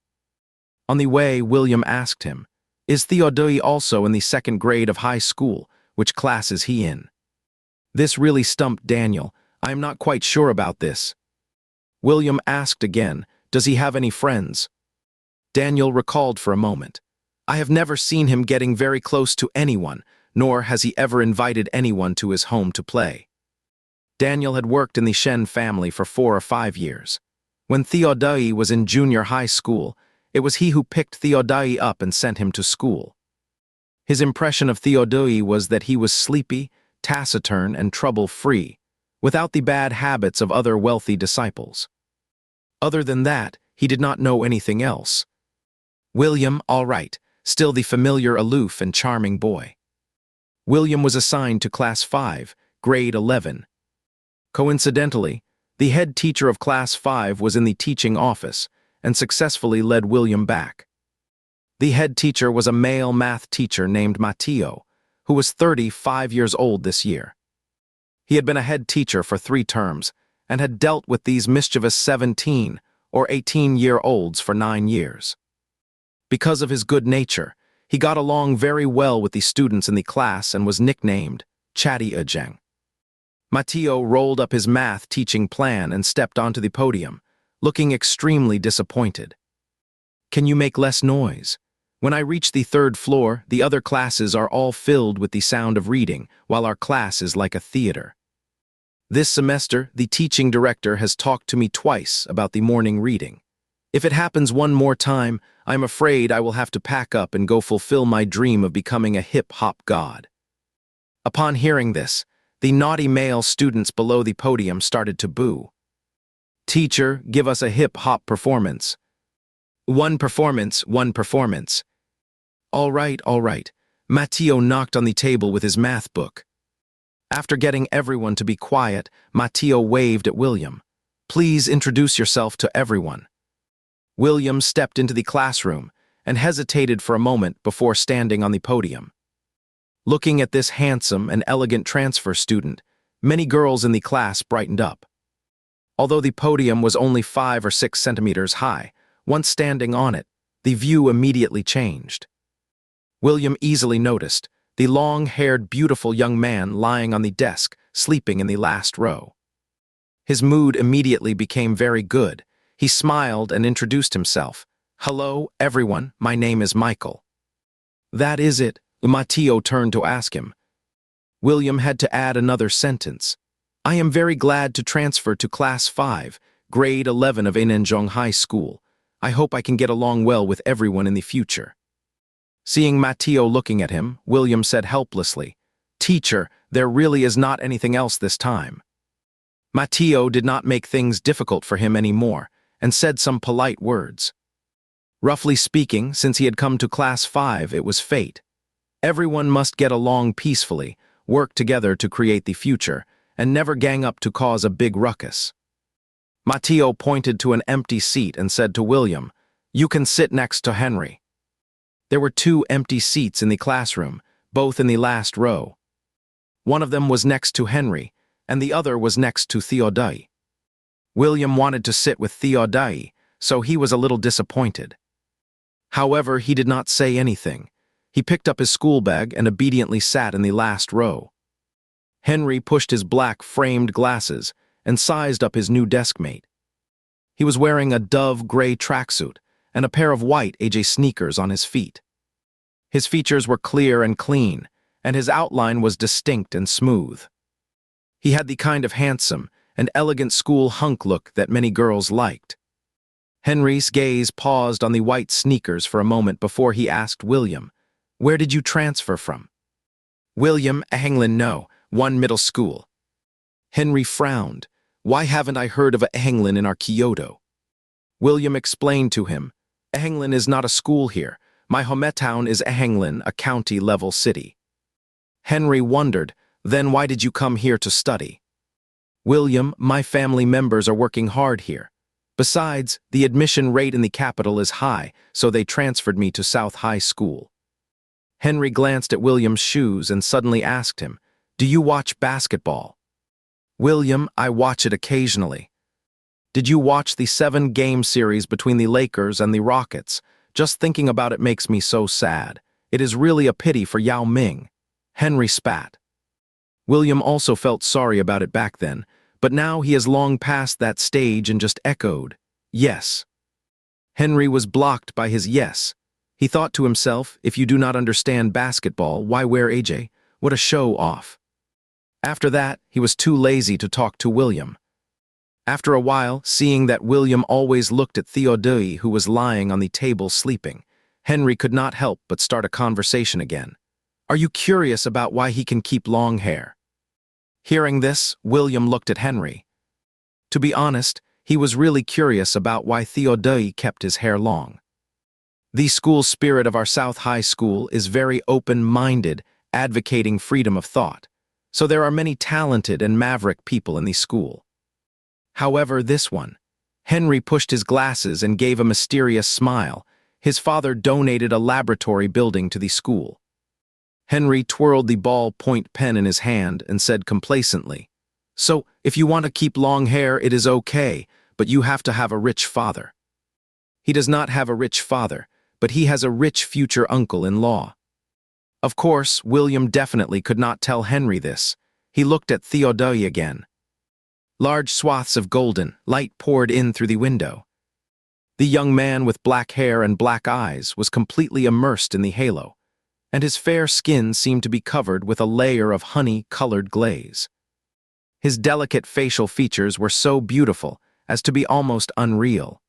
On the way, William asked him, "Is Theodai also in the second grade of high school? Which class is he in?" This really stumped Daniel. "I am not quite sure about this." William asked again, "Does he have any friends?" Daniel recalled for a moment. "I have never seen him getting very close to anyone, nor has he ever invited anyone to his home to play." Daniel had worked in the Shen family for 4 or 5 years. When Theodai was in junior high school, it was he who picked Theodai up and sent him to school. His impression of Theodai was that he was sleepy, taciturn, and trouble-free, without the bad habits of other wealthy disciples. Other than that, he did not know anything else. "William, all right. still the familiar, aloof, and charming boy. William was assigned to Class 5, Grade 11. Coincidentally, the head teacher of Class 5 was in the teaching office and successfully led William back. The head teacher was a male math teacher named Matteo, who was 35 years old this year. He had been a head teacher for 3 terms and had dealt with these mischievous 17 or 18-year-olds for 9 years. Because of his good nature, he got along very well with the students in the class and was nicknamed Chatty Ajeng. Matteo rolled up his math teaching plan and stepped onto the podium, looking extremely disappointed. "Can you make less noise? When I reach the 3rd floor, the other classes are all filled with the sound of reading, while our class is like a theater. This semester, the teaching director has talked to me twice about the morning reading. If it happens one more time, I'm afraid I will have to pack up and go fulfill my dream of becoming a hip-hop god." Upon hearing this, the naughty male students below the podium started to boo. "Teacher, give us a hip-hop performance." One performance. All right. Matteo knocked on the table with his math book. After getting everyone to be quiet, Matteo waved at William. "Please introduce yourself to everyone." William stepped into the classroom and hesitated for a moment before standing on the podium. Looking at this handsome and elegant transfer student, many girls in the class brightened up. Although the podium was only 5 or 6 centimeters high, once standing on it, the view immediately changed. William easily noticed the long-haired, beautiful young man lying on the desk, sleeping in the last row. His mood immediately became very good. He smiled and introduced himself. "Hello, everyone, my name is Michael." "That is it?" Matteo turned to ask him. William had to add another sentence. "I am very glad to transfer to Class 5, Grade 11 of Ainenjong High School. I hope I can get along well with everyone in the future." Seeing Matteo looking at him, William said helplessly, "Teacher, there really is not anything else this time." Matteo did not make things difficult for him anymore and said some polite words. Roughly speaking, since he had come to Class 5, it was fate. Everyone must get along peacefully, work together to create the future, and never gang up to cause a big ruckus. Matteo pointed to an empty seat and said to William, "You can sit next to Henry." There were 2 empty seats in the classroom, both in the last row. One of them was next to Henry, and the other was next to Theodai. William wanted to sit with Theodai, so he was a little disappointed. However, he did not say anything. He picked up his school bag and obediently sat in the last row. Henry pushed his black framed glasses and sized up his new deskmate. He was wearing a dove gray tracksuit and a pair of white AJ sneakers on his feet. His features were clear and clean, and his outline was distinct and smooth. He had the kind of handsome and elegant school hunk look that many girls liked. Henry's gaze paused on the white sneakers for a moment before he asked William, "Where did you transfer from?" "William, Ehenglin, no, one middle school." Henry frowned. "Why haven't I heard of a Ehenglin in our Kyoto?" William explained to him, "Ehenglin is not a school here. My hometown is Ehenglin, a county-level city." Henry wondered, "Then why did you come here to study?" "William, my family members are working hard here. Besides, the admission rate in the capital is high, so they transferred me to South High School." Henry glanced at William's shoes and suddenly asked him, "Do you watch basketball?" "William, I watch it occasionally." "Did you watch the 7-game series between the Lakers and the Rockets? Just thinking about it makes me so sad. It is really a pity for Yao Ming." Henry spat. William also felt sorry about it back then, but now he has long passed that stage and just echoed, "Yes." Henry was blocked by his yes. He thought to himself, if you do not understand basketball, why wear AJ? What a show-off. After that, he was too lazy to talk to William. After a while, seeing that William always looked at Theodai, who was lying on the table sleeping, Henry could not help but start a conversation again. "Are you curious about why he can keep long hair?" Hearing this, William looked at Henry. To be honest, he was really curious about why Theodai kept his hair long. The school spirit of our South High School is very open-minded, advocating freedom of thought, so there are many talented and maverick people in the school. However, this one, Henry pushed his glasses and gave a mysterious smile. His father donated a laboratory building to the school. Henry twirled the ball-point pen in his hand and said complacently, "So, if you want to keep long hair, it is okay, but you have to have a rich father." He does not have a rich father, but he has a rich future uncle-in-law. Of course, William definitely could not tell Henry this. He looked at Theodai again. Large swaths of golden light poured in through the window. The young man with black hair and black eyes was completely immersed in the halo, and his fair skin seemed to be covered with a layer of honey-colored glaze. His delicate facial features were so beautiful as to be almost unreal.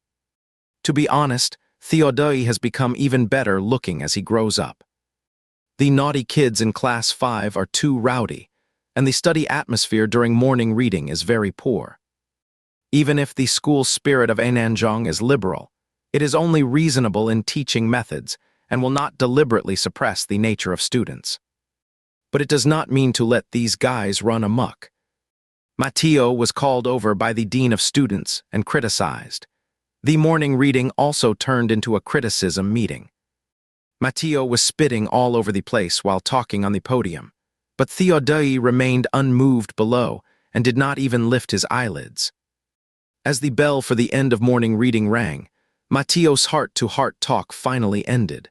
To be honest, Theodai has become even better looking as he grows up. The naughty kids in Class 5 are too rowdy, and the study atmosphere during morning reading is very poor. Even if the school spirit of Ananjong is liberal, it is only reasonable in teaching methods and will not deliberately suppress the nature of students. But it does not mean to let these guys run amok. Matteo was called over by the dean of students and criticized. The morning reading also turned into a criticism meeting. Matteo was spitting all over the place while talking on the podium, but Theodai remained unmoved below and did not even lift his eyelids. As the bell for the end of morning reading rang, Matteo's heart-to-heart talk finally ended.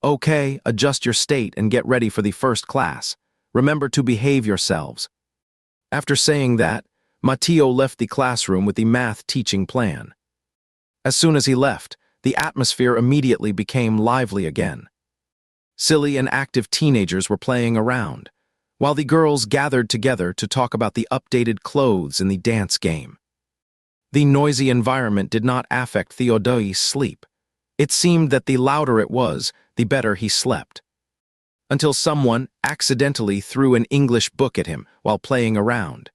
"Okay, adjust your state and get ready for the first class. Remember to behave yourselves." After saying that, Matteo left the classroom with the math teaching plan. As soon as he left, the atmosphere immediately became lively again. Silly and active teenagers were playing around, while the girls gathered together to talk about the updated clothes in the dance game. The noisy environment did not affect Theodai's sleep. It seemed that the louder it was, the better he slept. Until someone accidentally threw an English book at him while playing around.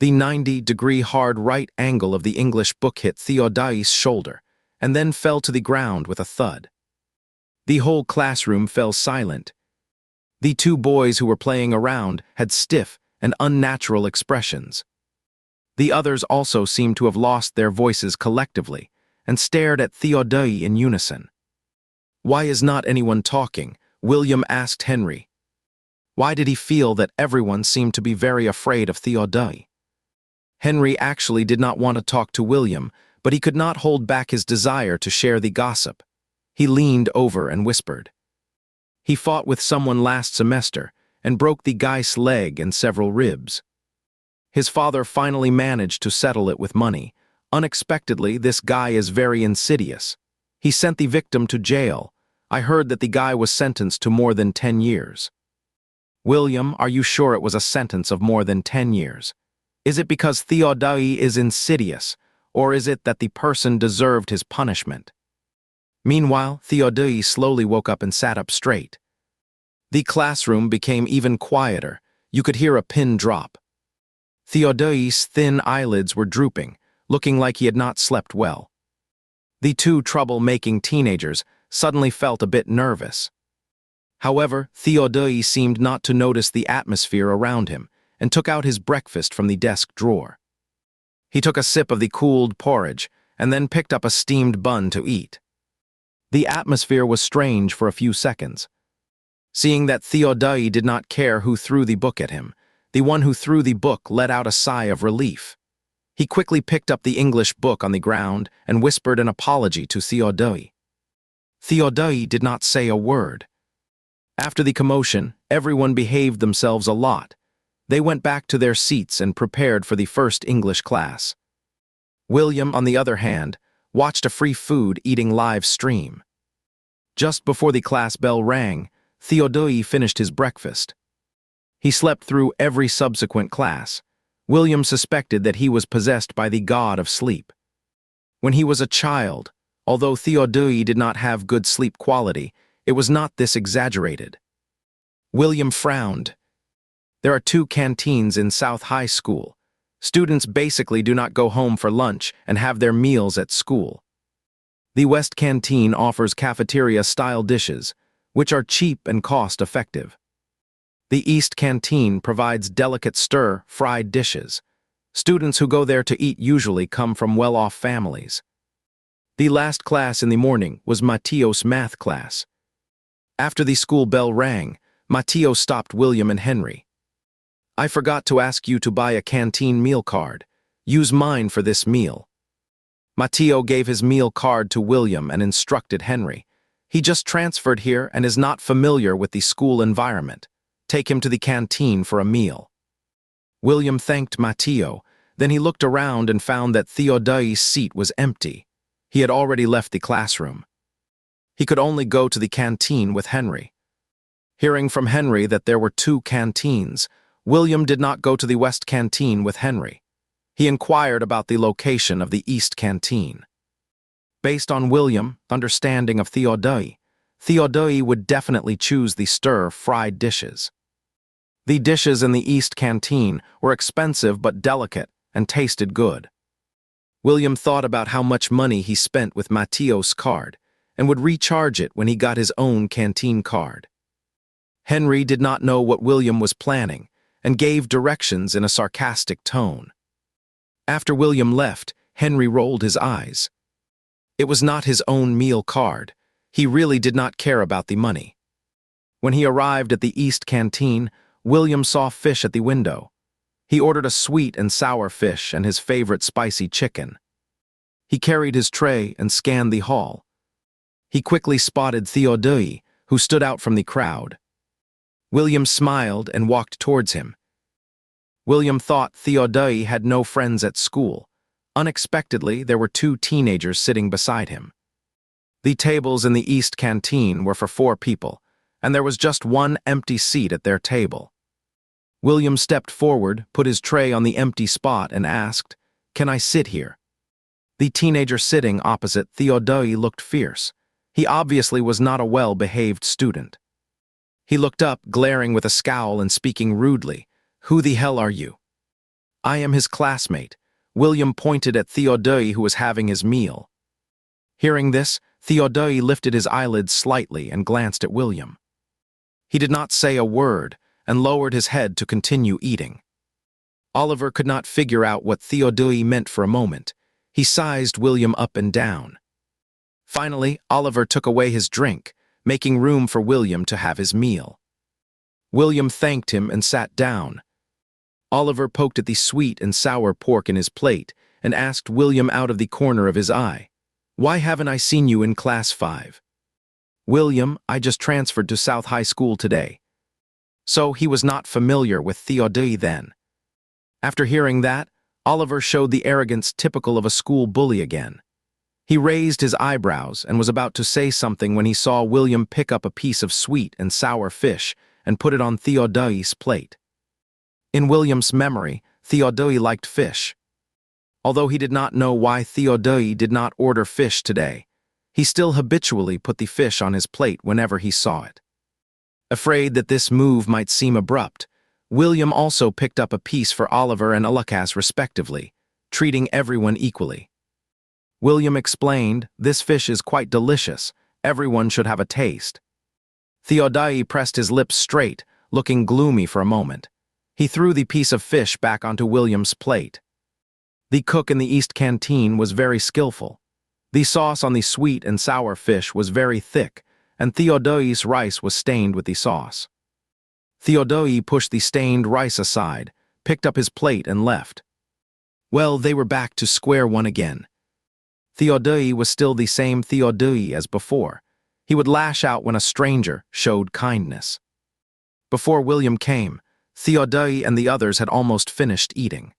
The 90-degree hard right angle of the English book hit Theodai's shoulder, and then fell to the ground with a thud. The whole classroom fell silent. The two boys who were playing around had stiff and unnatural expressions. The others also seemed to have lost their voices collectively and stared at Theodai in unison. "Why is not anyone talking?" William asked Henry. Why did he feel that everyone seemed to be very afraid of Theodai? Henry actually did not want to talk to William, but he could not hold back his desire to share the gossip. He leaned over and whispered. He fought with someone last semester and broke the guy's leg and several ribs. His father finally managed to settle it with money. Unexpectedly, this guy is very insidious. He sent the victim to jail. I heard that the guy was sentenced to more than 10 years. William, are you sure it was a sentence of more than 10 years? Is it because Theodai is insidious, or is it that the person deserved his punishment? Meanwhile, Theodai slowly woke up and sat up straight. The classroom became even quieter. You could hear a pin drop. Theodai's thin eyelids were drooping, looking like he had not slept well. The two trouble-making teenagers suddenly felt a bit nervous. However, Theodai seemed not to notice the atmosphere around him and took out his breakfast from the desk drawer. He took a sip of the cooled porridge and then picked up a steamed bun to eat. The atmosphere was strange for a few seconds. Seeing that Theodai did not care who threw the book at him, the one who threw the book let out a sigh of relief. He quickly picked up the English book on the ground and whispered an apology to Theodai. Theodai did not say a word. After the commotion, everyone behaved themselves a lot. They went back to their seats and prepared for the first English class. William, on the other hand, watched a free food eating live stream. Just before the class bell rang, Theodai finished his breakfast. He slept through every subsequent class. William suspected that he was possessed by the god of sleep. When he was a child, although Theodai did not have good sleep quality, it was not this exaggerated. William frowned. There are 2 canteens in South High School. Students basically do not go home for lunch and have their meals at school. The West Canteen offers cafeteria-style dishes, which are cheap and cost-effective. The East Canteen provides delicate stir-fried dishes. Students who go there to eat usually come from well-off families. The last class in the morning was Mateo's math class. After the school bell rang, Mateo stopped William and Henry. "I forgot to ask you to buy a canteen meal card. Use mine for this meal." Mateo gave his meal card to William and instructed Henry. "He just transferred here and is not familiar with the school environment. Take him to the canteen for a meal." William thanked Mateo, then he looked around and found that Theodai's seat was empty. He had already left the classroom. He could only go to the canteen with Henry. Hearing from Henry that there were 2 canteens, William did not go to the West Canteen with Henry. He inquired about the location of the East Canteen. Based on William's understanding of Theodai, Theodai would definitely choose the stir-fried dishes. The dishes in the East Canteen were expensive but delicate and tasted good. William thought about how much money he spent with Mateo's card and would recharge it when he got his own canteen card. Henry did not know what William was planning and gave directions in a sarcastic tone. After William left, Henry rolled his eyes. It was not his own meal card. He really did not care about the money. When he arrived at the East Canteen, William saw fish at the window. He ordered a sweet and sour fish and his favorite spicy chicken. He carried his tray and scanned the hall. He quickly spotted Theodai, who stood out from the crowd. William smiled and walked towards him. William thought Theodai had no friends at school. Unexpectedly, there were 2 teenagers sitting beside him. The tables in the East Canteen were for 4 people, and there was just 1 empty seat at their table. William stepped forward, put his tray on the empty spot, and asked, "Can I sit here?" The teenager sitting opposite Theodai looked fierce. He obviously was not a well-behaved student. He looked up, glaring with a scowl and speaking rudely. "Who the hell are you?" "I am his classmate." William pointed at Theodai, who was having his meal. Hearing this, Theodai lifted his eyelids slightly and glanced at William. He did not say a word and lowered his head to continue eating. Oliver could not figure out what Theodai meant for a moment. He sized William up and down. Finally, Oliver took away his drink, making room for William to have his meal. William thanked him and sat down. Oliver poked at the sweet and sour pork in his plate and asked William out of the corner of his eye, "Why haven't I seen you in class 5? "William, I just transferred to South High School today." So he was not familiar with Theodai then. After hearing that, Oliver showed the arrogance typical of a school bully again. He raised his eyebrows and was about to say something when he saw William pick up a piece of sweet and sour fish and put it on Theodai's plate. In William's memory, Theodai liked fish. Although he did not know why Theodai did not order fish today, he still habitually put the fish on his plate whenever he saw it. Afraid that this move might seem abrupt, William also picked up a piece for Oliver and Alakas respectively, treating everyone equally. William explained, "This fish is quite delicious. Everyone should have a taste." Theodai pressed his lips straight, looking gloomy for a moment. He threw the piece of fish back onto William's plate. The cook in the East Canteen was very skillful. The sauce on the sweet and sour fish was very thick, and Theodai's rice was stained with the sauce. Theodai pushed the stained rice aside, picked up his plate and left. Well, they were back to square one again. Theodai was still the same Theodai as before. He would lash out when a stranger showed kindness. Before William came, Theodai and the others had almost finished eating.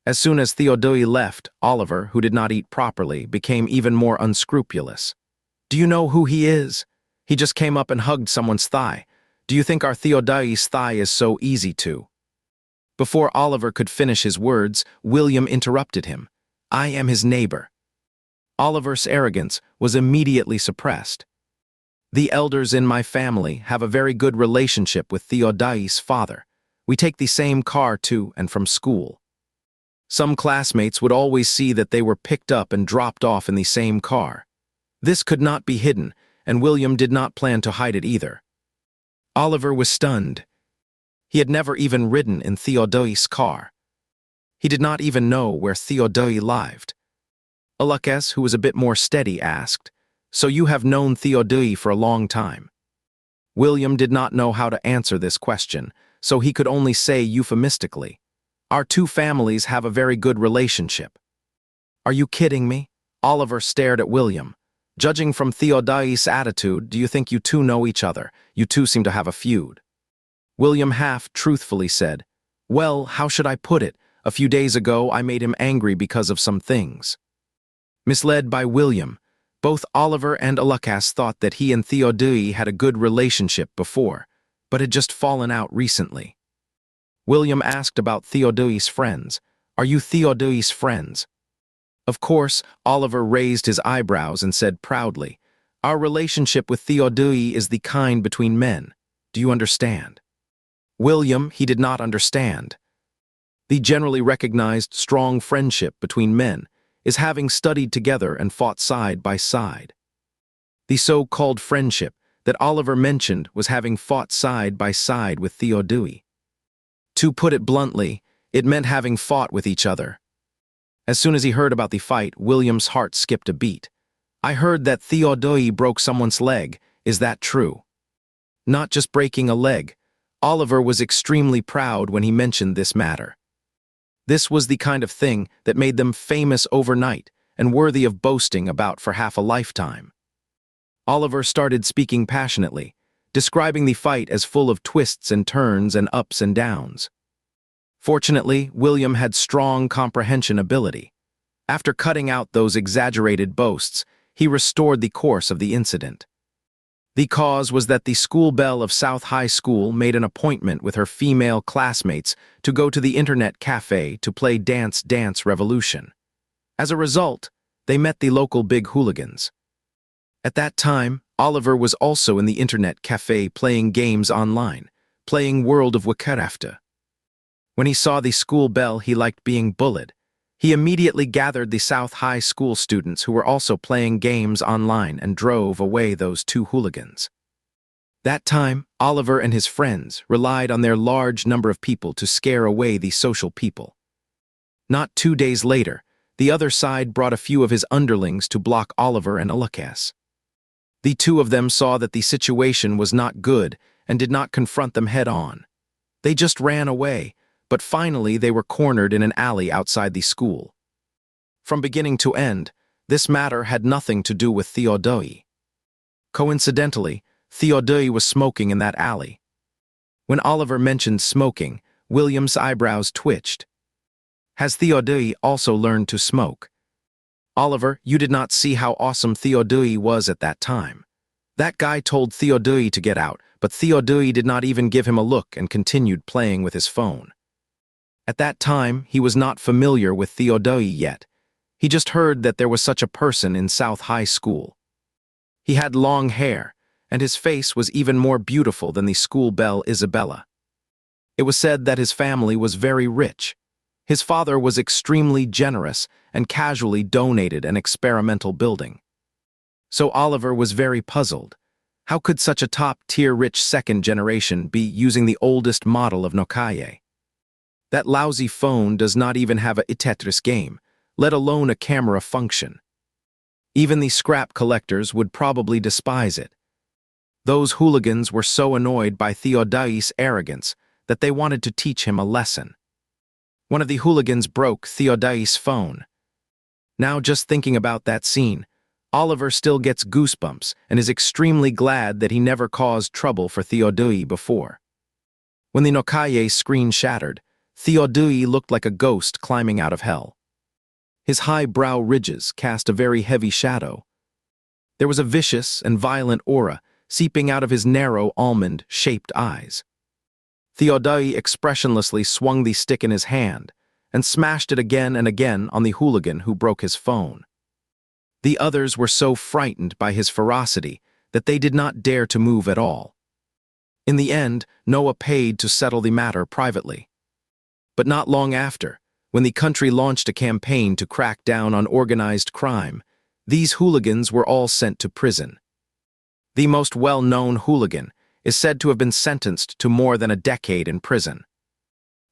As soon as Theodai left, Oliver, who did not eat properly, became even more unscrupulous. "Do you know who he is? He just came up and hugged someone's thigh. Do you think our Theodai's thigh is so easy to?" Before Oliver could finish his words, William interrupted him. "I am his neighbor." Oliver's arrogance was immediately suppressed. "The elders in my family have a very good relationship with Theodai's father. We take the same car to and from school. Some classmates would always see that they were picked up and dropped off in the same car. This could not be hidden, and William did not plan to hide it either. Oliver was stunned. He had never even ridden in Theodai's car. He did not even know where Theodai lived. Lucas, who was a bit more steady, asked, "So you have known Theodai for a long time?" William did not know how to answer this question, so he could only say euphemistically, "Our two families have a very good relationship." "Are you kidding me?" Oliver stared at William. "Judging from Theodai's attitude, do you think you two know each other? You two seem to have a feud." William half-truthfully said, "Well, how should I put it? A few days ago, I made him angry because of some things." Misled by William, both Oliver and Lucas thought that he and Theodai had a good relationship before, but had just fallen out recently. William asked about Theodai's friends. "Are you Theodai's friends?" Of course, Oliver raised his eyebrows and said proudly, "Our relationship with Theodai is the kind between men. Do you understand?" William, he did not understand. The generally recognized strong friendship between men is having studied together and fought side by side. The so-called friendship that Oliver mentioned was having fought side by side with Theodai. To put it bluntly, it meant having fought with each other. As soon as he heard about the fight, William's heart skipped a beat. "I heard that Theodai broke someone's leg. Is that true?" Not just breaking a leg. Oliver was extremely proud when he mentioned this matter. This was the kind of thing that made them famous overnight and worthy of boasting about for half a lifetime. Oliver started speaking passionately, describing the fight as full of twists and turns and ups and downs. Fortunately, William had strong comprehension ability. After cutting out those exaggerated boasts, he restored the course of the incident. The cause was that the school belle of South High School made an appointment with her female classmates to go to the internet cafe to play Dance Dance Revolution. As a result, they met the local big hooligans. At that time, Oliver was also in the internet cafe playing games online, playing World of Warcraft. When he saw the school belle, he liked being bullied. He immediately gathered the South High School students who were also playing games online and drove away those two hooligans. That time, Oliver and his friends relied on their large number of people to scare away the social people. Not 2 days later, the other side brought a few of his underlings to block Oliver and Lucas. The two of them saw that the situation was not good and did not confront them head-on. They just ran away, but finally they were cornered in an alley outside the school. From beginning to end, this matter had nothing to do with Theodai. Coincidentally, Theodai was smoking in that alley. When Oliver mentioned smoking, William's eyebrows twitched. "Has Theodai also learned to smoke?" "Oliver, you did not see how awesome Theodai was at that time. That guy told Theodai to get out, but Theodai did not even give him a look and continued playing with his phone. At that time, he was not familiar with Theodai yet. He just heard that there was such a person in South High School. He had long hair, and his face was even more beautiful than the school belle Isabella. It was said that his family was very rich. His father was extremely generous and casually donated an experimental building. So Oliver was very puzzled. How could such a top-tier rich second generation be using the oldest model of Nokia? That lousy phone does not even have a Tetris game, let alone a camera function. Even the scrap collectors would probably despise it. Those hooligans were so annoyed by Theodai's arrogance that they wanted to teach him a lesson. One of the hooligans broke Theodai's phone. Now just thinking about that scene, Oliver still gets goosebumps and is extremely glad that he never caused trouble for Theodai before. When the Nokia screen shattered, Theodai looked like a ghost climbing out of hell. His high brow ridges cast a very heavy shadow. There was a vicious and violent aura seeping out of his narrow almond-shaped eyes. Theodai expressionlessly swung the stick in his hand and smashed it again and again on the hooligan who broke his phone. The others were so frightened by his ferocity that they did not dare to move at all. In the end, Noah paid to settle the matter privately. But not long after, when the country launched a campaign to crack down on organized crime, These hooligans were all sent to prison. The most well-known hooligan is said to have been sentenced to more than a decade in prison.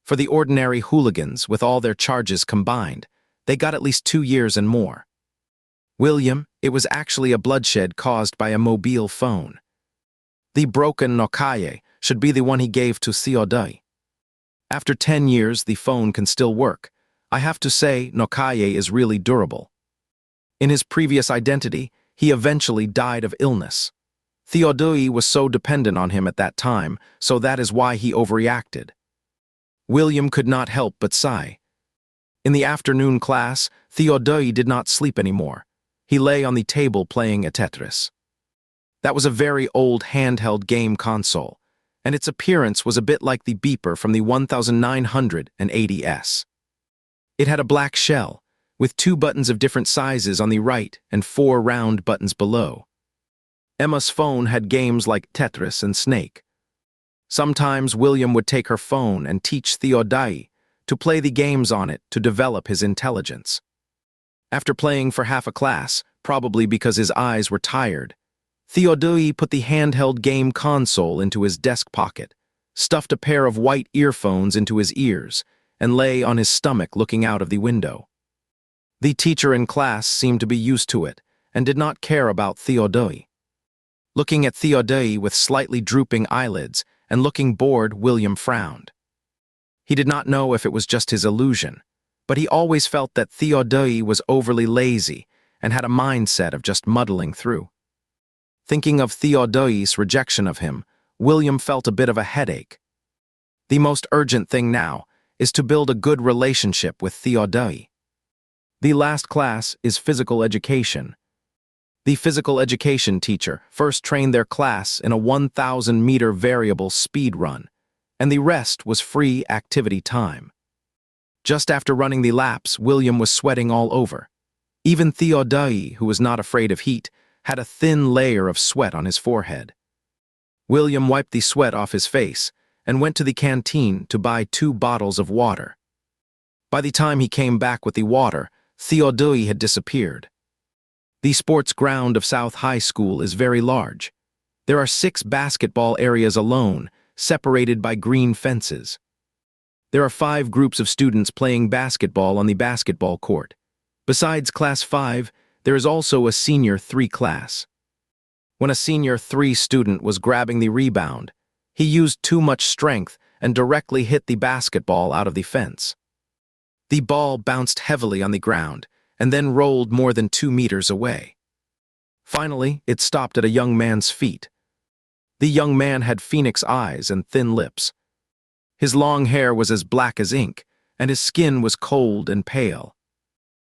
For the ordinary hooligans, with all their charges combined, they got at least 2 years and more. William, it was actually a bloodshed caused by a mobile phone. The broken Nokaye should be the one he gave to Theodai. After 10 years, the phone can still work. I have to say, Nokaye is really durable. In his previous identity, he eventually died of illness. Theodai was so dependent on him at that time, so that is why he overreacted. William could not help but sigh. In the afternoon class, Theodai did not sleep anymore. He lay on the table playing a Tetris. That was a very old handheld game console, and its appearance was a bit like the beeper from the 1980s. It had a black shell, with 2 buttons of different sizes on the right and 4 round buttons below. Emma's phone had games like Tetris and Snake. Sometimes William would take her phone and teach Theodai to play the games on it to develop his intelligence. After playing for half a class, probably because his eyes were tired, Theodai put the handheld game console into his desk pocket, stuffed a pair of white earphones into his ears, and lay on his stomach looking out of the window. The teacher in class seemed to be used to it and did not care about Theodai. Looking at Theodai with slightly drooping eyelids and looking bored, William frowned. He did not know if it was just his illusion, but he always felt that Theodai was overly lazy and had a mindset of just muddling through. Thinking of Theodai's rejection of him, William felt a bit of a headache. The most urgent thing now is to build a good relationship with Theodai. The last class is physical education. The physical education teacher first trained their class in a 1,000-meter variable speed run, and the rest was free activity time. Just after running the laps, William was sweating all over. Even Theodai, who was not afraid of heat, had a thin layer of sweat on his forehead. William wiped the sweat off his face and went to the canteen to buy 2 bottles of water. By the time he came back with the water, Theodai had disappeared. The sports ground of South High School is very large. There are 6 basketball areas alone, separated by green fences. There are 5 groups of students playing basketball on the basketball court. Besides Class 5, there is also a Senior 3 class. When a Senior 3 student was grabbing the rebound, he used too much strength and directly hit the basketball out of the fence. The ball bounced heavily on the ground and then rolled more than 2 meters away. Finally, it stopped at a young man's feet. The young man had phoenix eyes and thin lips. His long hair was as black as ink, and his skin was cold and pale.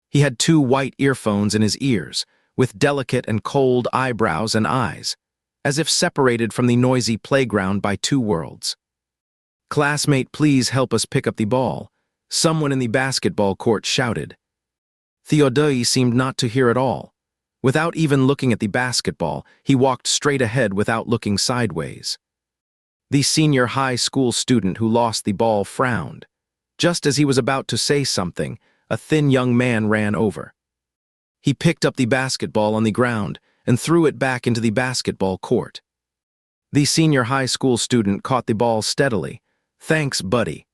He had 2 white earphones in his ears, with delicate and cold eyebrows and eyes, as if separated from the noisy playground by 2 worlds. "Classmate, please help us pick up the ball," someone in the basketball court shouted. Theodai seemed not to hear at all. Without even looking at the basketball, he walked straight ahead without looking sideways. The senior high school student who lost the ball frowned. Just as he was about to say something, a thin young man ran over. He picked up the basketball on the ground and threw it back into the basketball court. The senior high school student caught the ball steadily. "Thanks, buddy."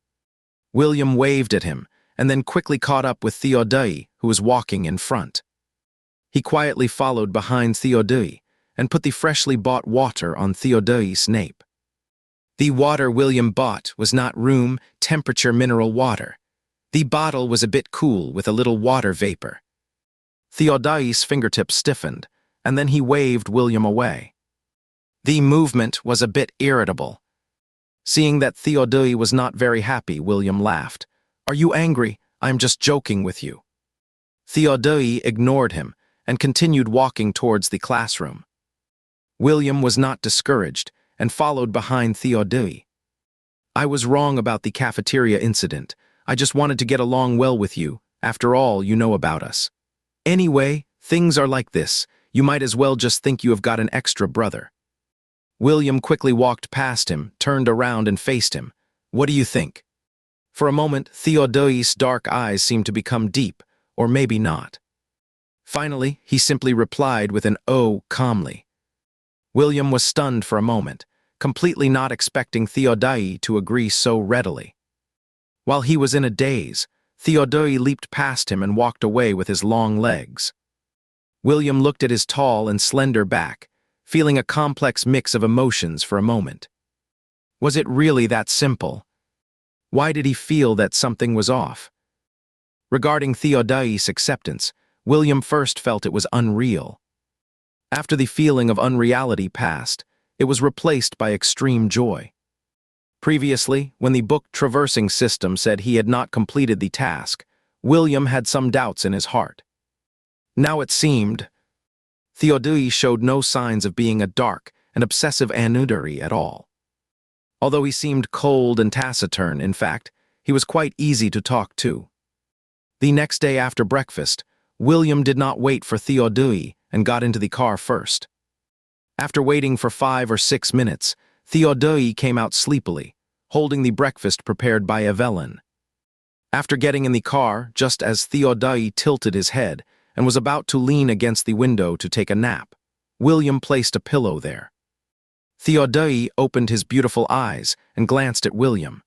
William waved at him and then quickly caught up with Theodai, who was walking in front. He quietly followed behind Theodai and put the freshly bought water on Theodai's nape. The water William bought was not room temperature mineral water. The bottle was a bit cool with a little water vapor. Theodai's fingertips stiffened, and then he waved William away. The movement was a bit irritable. Seeing that Theodai was not very happy, William laughed. "Are you angry? I'm just joking with you." Theodai ignored him and continued walking towards the classroom. William was not discouraged and followed behind Theodai. "I was wrong about the cafeteria incident. I just wanted to get along well with you. After all, you know about us. Anyway, things are like this. You might as well just think you have got an extra brother." William quickly walked past him, turned around and faced him. "What do you think?" For a moment, Theodai's dark eyes seemed to become deep, or maybe not. Finally, he simply replied with an "oh" calmly. William was stunned for a moment, completely not expecting Theodai to agree so readily. While he was in a daze, Theodai leaped past him and walked away with his long legs. William looked at his tall and slender back, feeling a complex mix of emotions for a moment. Was it really that simple? Why did he feel that something was off? Regarding Theodai's acceptance, William first felt it was unreal. After the feeling of unreality passed, it was replaced by extreme joy. Previously, when the book traversing system said he had not completed the task, William had some doubts in his heart. Now it seemed, Theodai showed no signs of being a dark and obsessive anudary at all. Although he seemed cold and taciturn, in fact, he was quite easy to talk to. The next day after breakfast, William did not wait for Theodai and got into the car first. After waiting for 5 or 6 minutes, Theodai came out sleepily, holding the breakfast prepared by Evelyn. After getting in the car, just as Theodai tilted his head and was about to lean against the window to take a nap, William placed a pillow there. Theodai opened his beautiful eyes and glanced at William.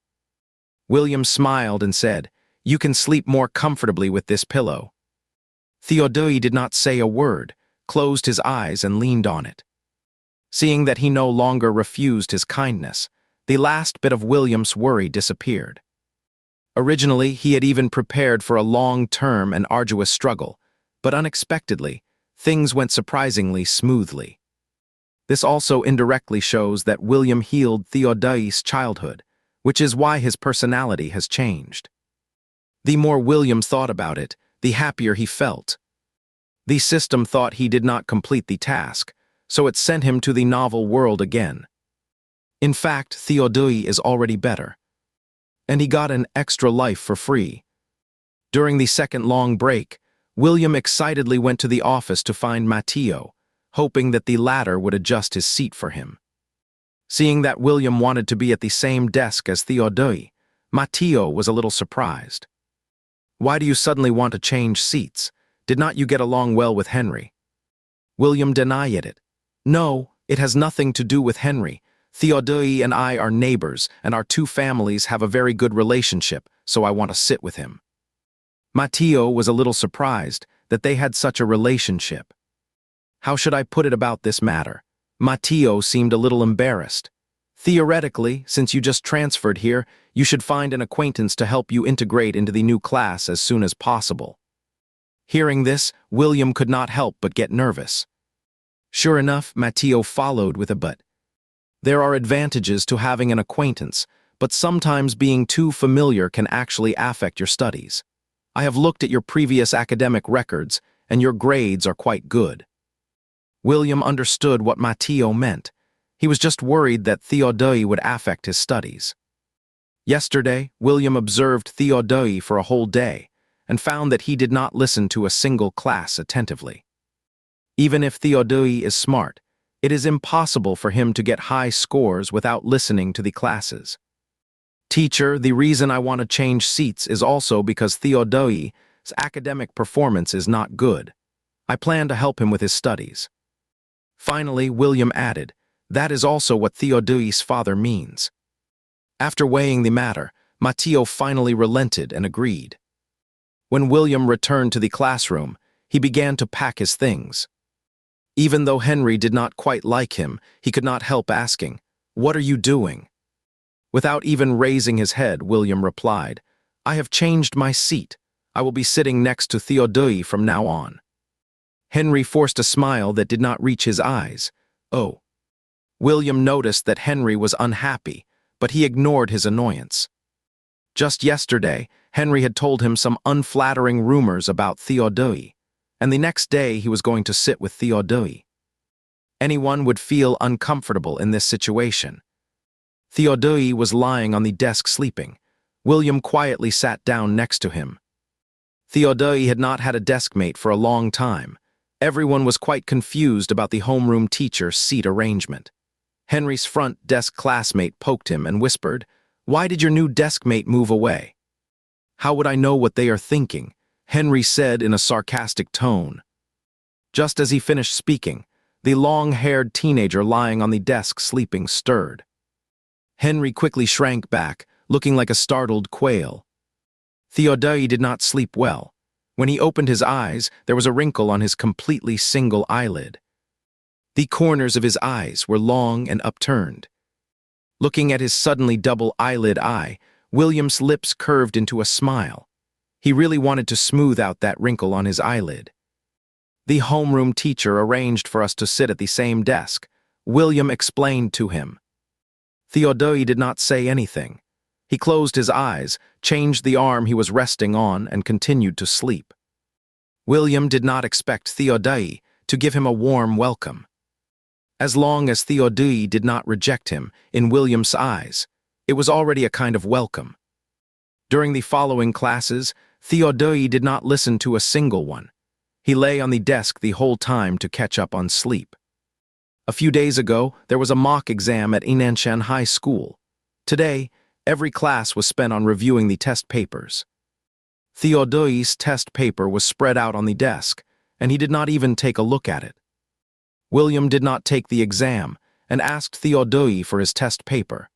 William smiled and said, "You can sleep more comfortably with this pillow." Theodai did not say a word, closed his eyes and leaned on it. Seeing that he no longer refused his kindness, the last bit of William's worry disappeared. Originally, he had even prepared for a long-term and arduous struggle, but unexpectedly, things went surprisingly smoothly. This also indirectly shows that William healed Theodai's childhood, which is why his personality has changed. The more William thought about it, the happier he felt. The system thought he did not complete the task, so it sent him to the novel world again. In fact, Theodai is already better. And he got an extra life for free. During the second long break, William excitedly went to the office to find Matteo, hoping that the latter would adjust his seat for him. Seeing that William wanted to be at the same desk as Theodai, Matteo was a little surprised. "Why do you suddenly want to change seats? Did not you get along well with Henry?" William denied it. "No, it has nothing to do with Henry. Theodai and I are neighbors, and our two families have a very good relationship, so I want to sit with him." Matteo was a little surprised that they had such a relationship. How should I put it about this matter? Matteo seemed a little embarrassed. Theoretically, since you just transferred here, you should find an acquaintance to help you integrate into the new class as soon as possible. Hearing this, William could not help but get nervous. Sure enough, Matteo followed with a but. There are advantages to having an acquaintance, but sometimes being too familiar can actually affect your studies. I have looked at your previous academic records, and your grades are quite good. William understood what Matteo meant. He was just worried that Theodai would affect his studies. Yesterday, William observed Theodai for a whole day and found that he did not listen to a single class attentively. Even if Theodai is smart, it is impossible for him to get high scores without listening to the classes. "Teacher, the reason I want to change seats is also because Theodai's academic performance is not good. I plan to help him with his studies." Finally, William added, "That is also what Theodai's father means." After weighing the matter, Matteo finally relented and agreed. When William returned to the classroom, he began to pack his things. Even though Henry did not quite like him, he could not help asking, "What are you doing?" Without even raising his head, William replied, "I have changed my seat. I will be sitting next to Theodai from now on." Henry forced a smile that did not reach his eyes. "Oh." William noticed that Henry was unhappy, but he ignored his annoyance. Just yesterday, Henry had told him some unflattering rumors about Theodai, and the next day he was going to sit with Theodai. Anyone would feel uncomfortable in this situation. Theodai was lying on the desk sleeping. William quietly sat down next to him. Theodai had not had a deskmate for a long time. Everyone was quite confused about the homeroom teacher's seat arrangement. Henry's front desk classmate poked him and whispered, "Why did your new deskmate move away?" "How would I know what they are thinking?" Henry said in a sarcastic tone. Just as he finished speaking, the long-haired teenager lying on the desk sleeping stirred. Henry quickly shrank back, looking like a startled quail. Theodai did not sleep well. When he opened his eyes, there was a wrinkle on his completely single eyelid. The corners of his eyes were long and upturned. Looking at his suddenly double eyelid eye, William's lips curved into a smile. He really wanted to smooth out that wrinkle on his eyelid. The homeroom teacher arranged for us to sit at the same desk. William explained to him. Theodai did not say anything. He closed his eyes, changed the arm he was resting on, and continued to sleep. William did not expect Theodai to give him a warm welcome. As long as Theodai did not reject him, in William's eyes, it was already a kind of welcome. During the following classes, Theodai did not listen to a single one. He lay on the desk the whole time to catch up on sleep. A few days ago, there was a mock exam at Inanshan High School. Today, every class was spent on reviewing the test papers. Theodai's test paper was spread out on the desk, and he did not even take a look at it. William did not take the exam and asked Theodai for his test paper.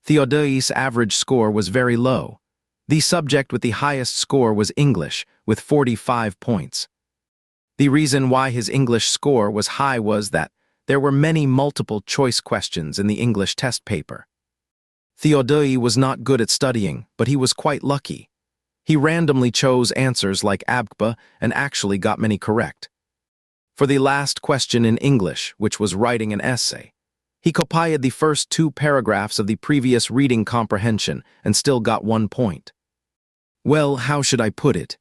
Theodai's average score was very low. The subject with the highest score was English, with 45 points. The reason why his English score was high was that there were many multiple-choice questions in the English test paper. Theodai was not good at studying, but he was quite lucky. He randomly chose answers like Abkba and actually got many correct. For the last question in English, which was writing an essay, he copied the first 2 paragraphs of the previous reading comprehension and still got 1 point. Well, how should I put it?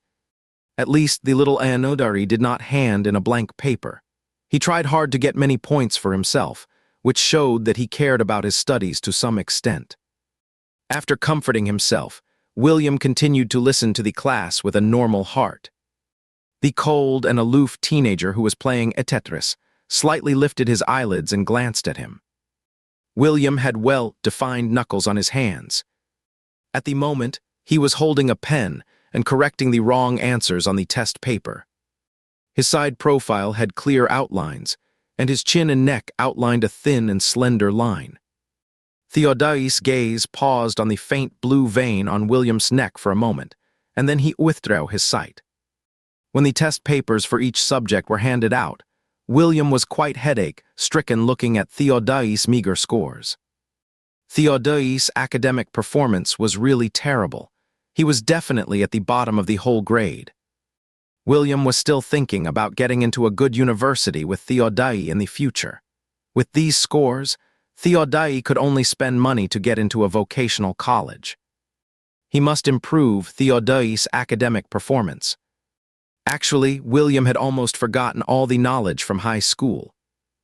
At least the little Anodari did not hand in a blank paper. He tried hard to get many points for himself, which showed that he cared about his studies to some extent. After comforting himself, William continued to listen to the class with a normal heart. The cold and aloof teenager who was playing Tetris slightly lifted his eyelids and glanced at him. William had well-defined knuckles on his hands. At the moment, he was holding a pen and correcting the wrong answers on the test paper. His side profile had clear outlines, and his chin and neck outlined a thin and slender line. Theodai's gaze paused on the faint blue vein on William's neck for a moment, and then he withdrew his sight. When the test papers for each subject were handed out, William was quite headache-stricken looking at Theodai's meager scores. Theodai's academic performance was really terrible. He was definitely at the bottom of the whole grade. William was still thinking about getting into a good university with Theodai in the future. With these scores, Theodai could only spend money to get into a vocational college. He must improve Theodai's academic performance. Actually, William had almost forgotten all the knowledge from high school.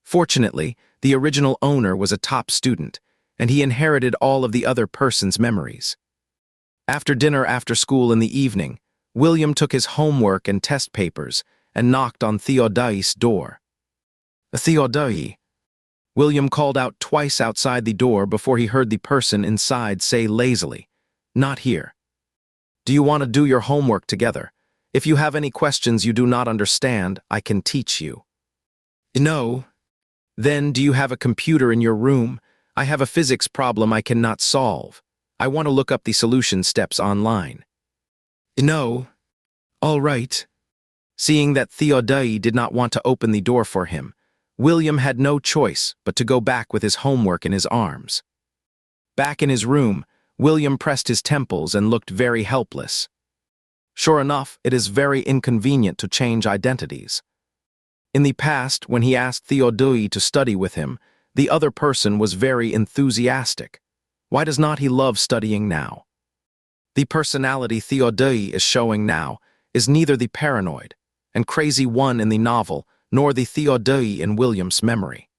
Fortunately, the original owner was a top student, and he inherited all of the other person's memories. After dinner after school in the evening, William took his homework and test papers and knocked on Theodai's door. Theodai. William called out twice outside the door before he heard the person inside say lazily, "Not here. Do you want to do your homework together? If you have any questions you do not understand, I can teach you." "No." "Then do you have a computer in your room? I have a physics problem I cannot solve. I want to look up the solution steps online." "No." "All right." Seeing that Theodai did not want to open the door for him, William had no choice but to go back with his homework in his arms. Back in his room, William pressed his temples and looked very helpless. Sure enough, it is very inconvenient to change identities. In the past, when he asked Theodai to study with him, the other person was very enthusiastic. Why does not he love studying now? The personality Theodai is showing now is neither the paranoid and crazy one in the novel nor the Theodai in William's memory.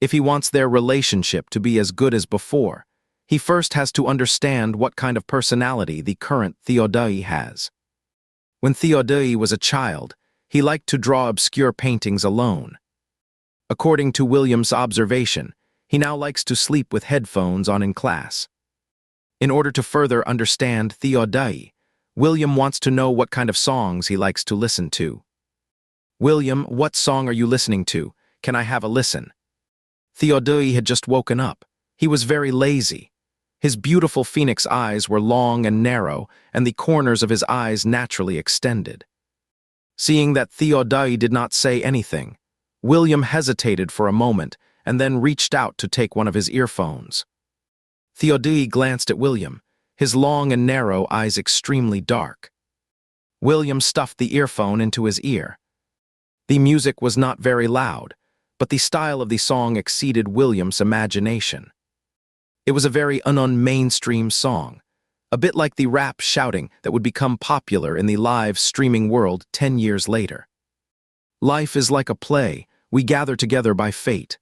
If he wants their relationship to be as good as before, he first has to understand what kind of personality the current Theodai has. When Theodai was a child, he liked to draw obscure paintings alone. According to William's observation, he now likes to sleep with headphones on in class. In order to further understand Theodai, William wants to know what kind of songs he likes to listen to. "William, what song are you listening to? Can I have a listen?" Theodai had just woken up. He was very lazy. His beautiful phoenix eyes were long and narrow, and the corners of his eyes naturally extended. Seeing that Theodai did not say anything, William hesitated for a moment and then reached out to take one of his earphones. Theodai glanced at William, his long and narrow eyes extremely dark. William stuffed the earphone into his ear. The music was not very loud, but the style of the song exceeded William's imagination. It was a very non-mainstream song, a bit like the rap shouting that would become popular in the live streaming world 10 years later. Life is like a play, we gather together by fate.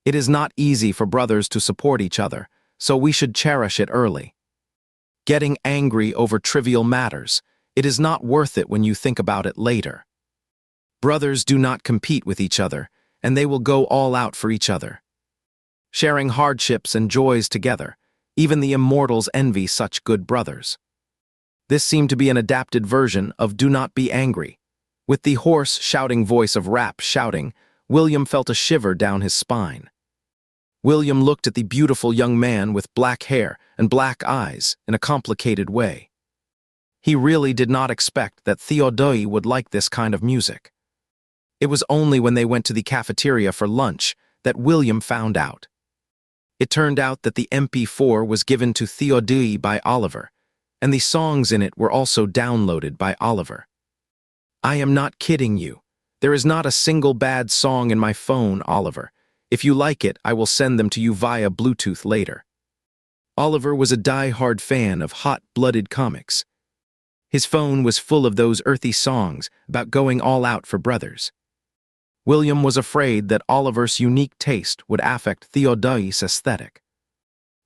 It is not easy for brothers to support each other, so we should cherish it early. Getting angry over trivial matters, it is not worth it when you think about it later. Brothers do not compete with each other, and they will go all out for each other. Sharing hardships and joys together, even the immortals envy such good brothers. This seemed to be an adapted version of Do Not Be Angry. With the hoarse, shouting voice of rap shouting, William felt a shiver down his spine. William looked at the beautiful young man with black hair and black eyes in a complicated way. He really did not expect that Theodai would like this kind of music. It was only when they went to the cafeteria for lunch that William found out. It turned out that the MP4 was given to Theodai by Oliver, and the songs in it were also downloaded by Oliver. "I am not kidding you. There is not a single bad song in my phone, Oliver. If you like it, I will send them to you via Bluetooth later." Oliver was a die-hard fan of hot-blooded comics. His phone was full of those earthy songs about going all out for brothers. William was afraid that Oliver's unique taste would affect Theodai's aesthetic.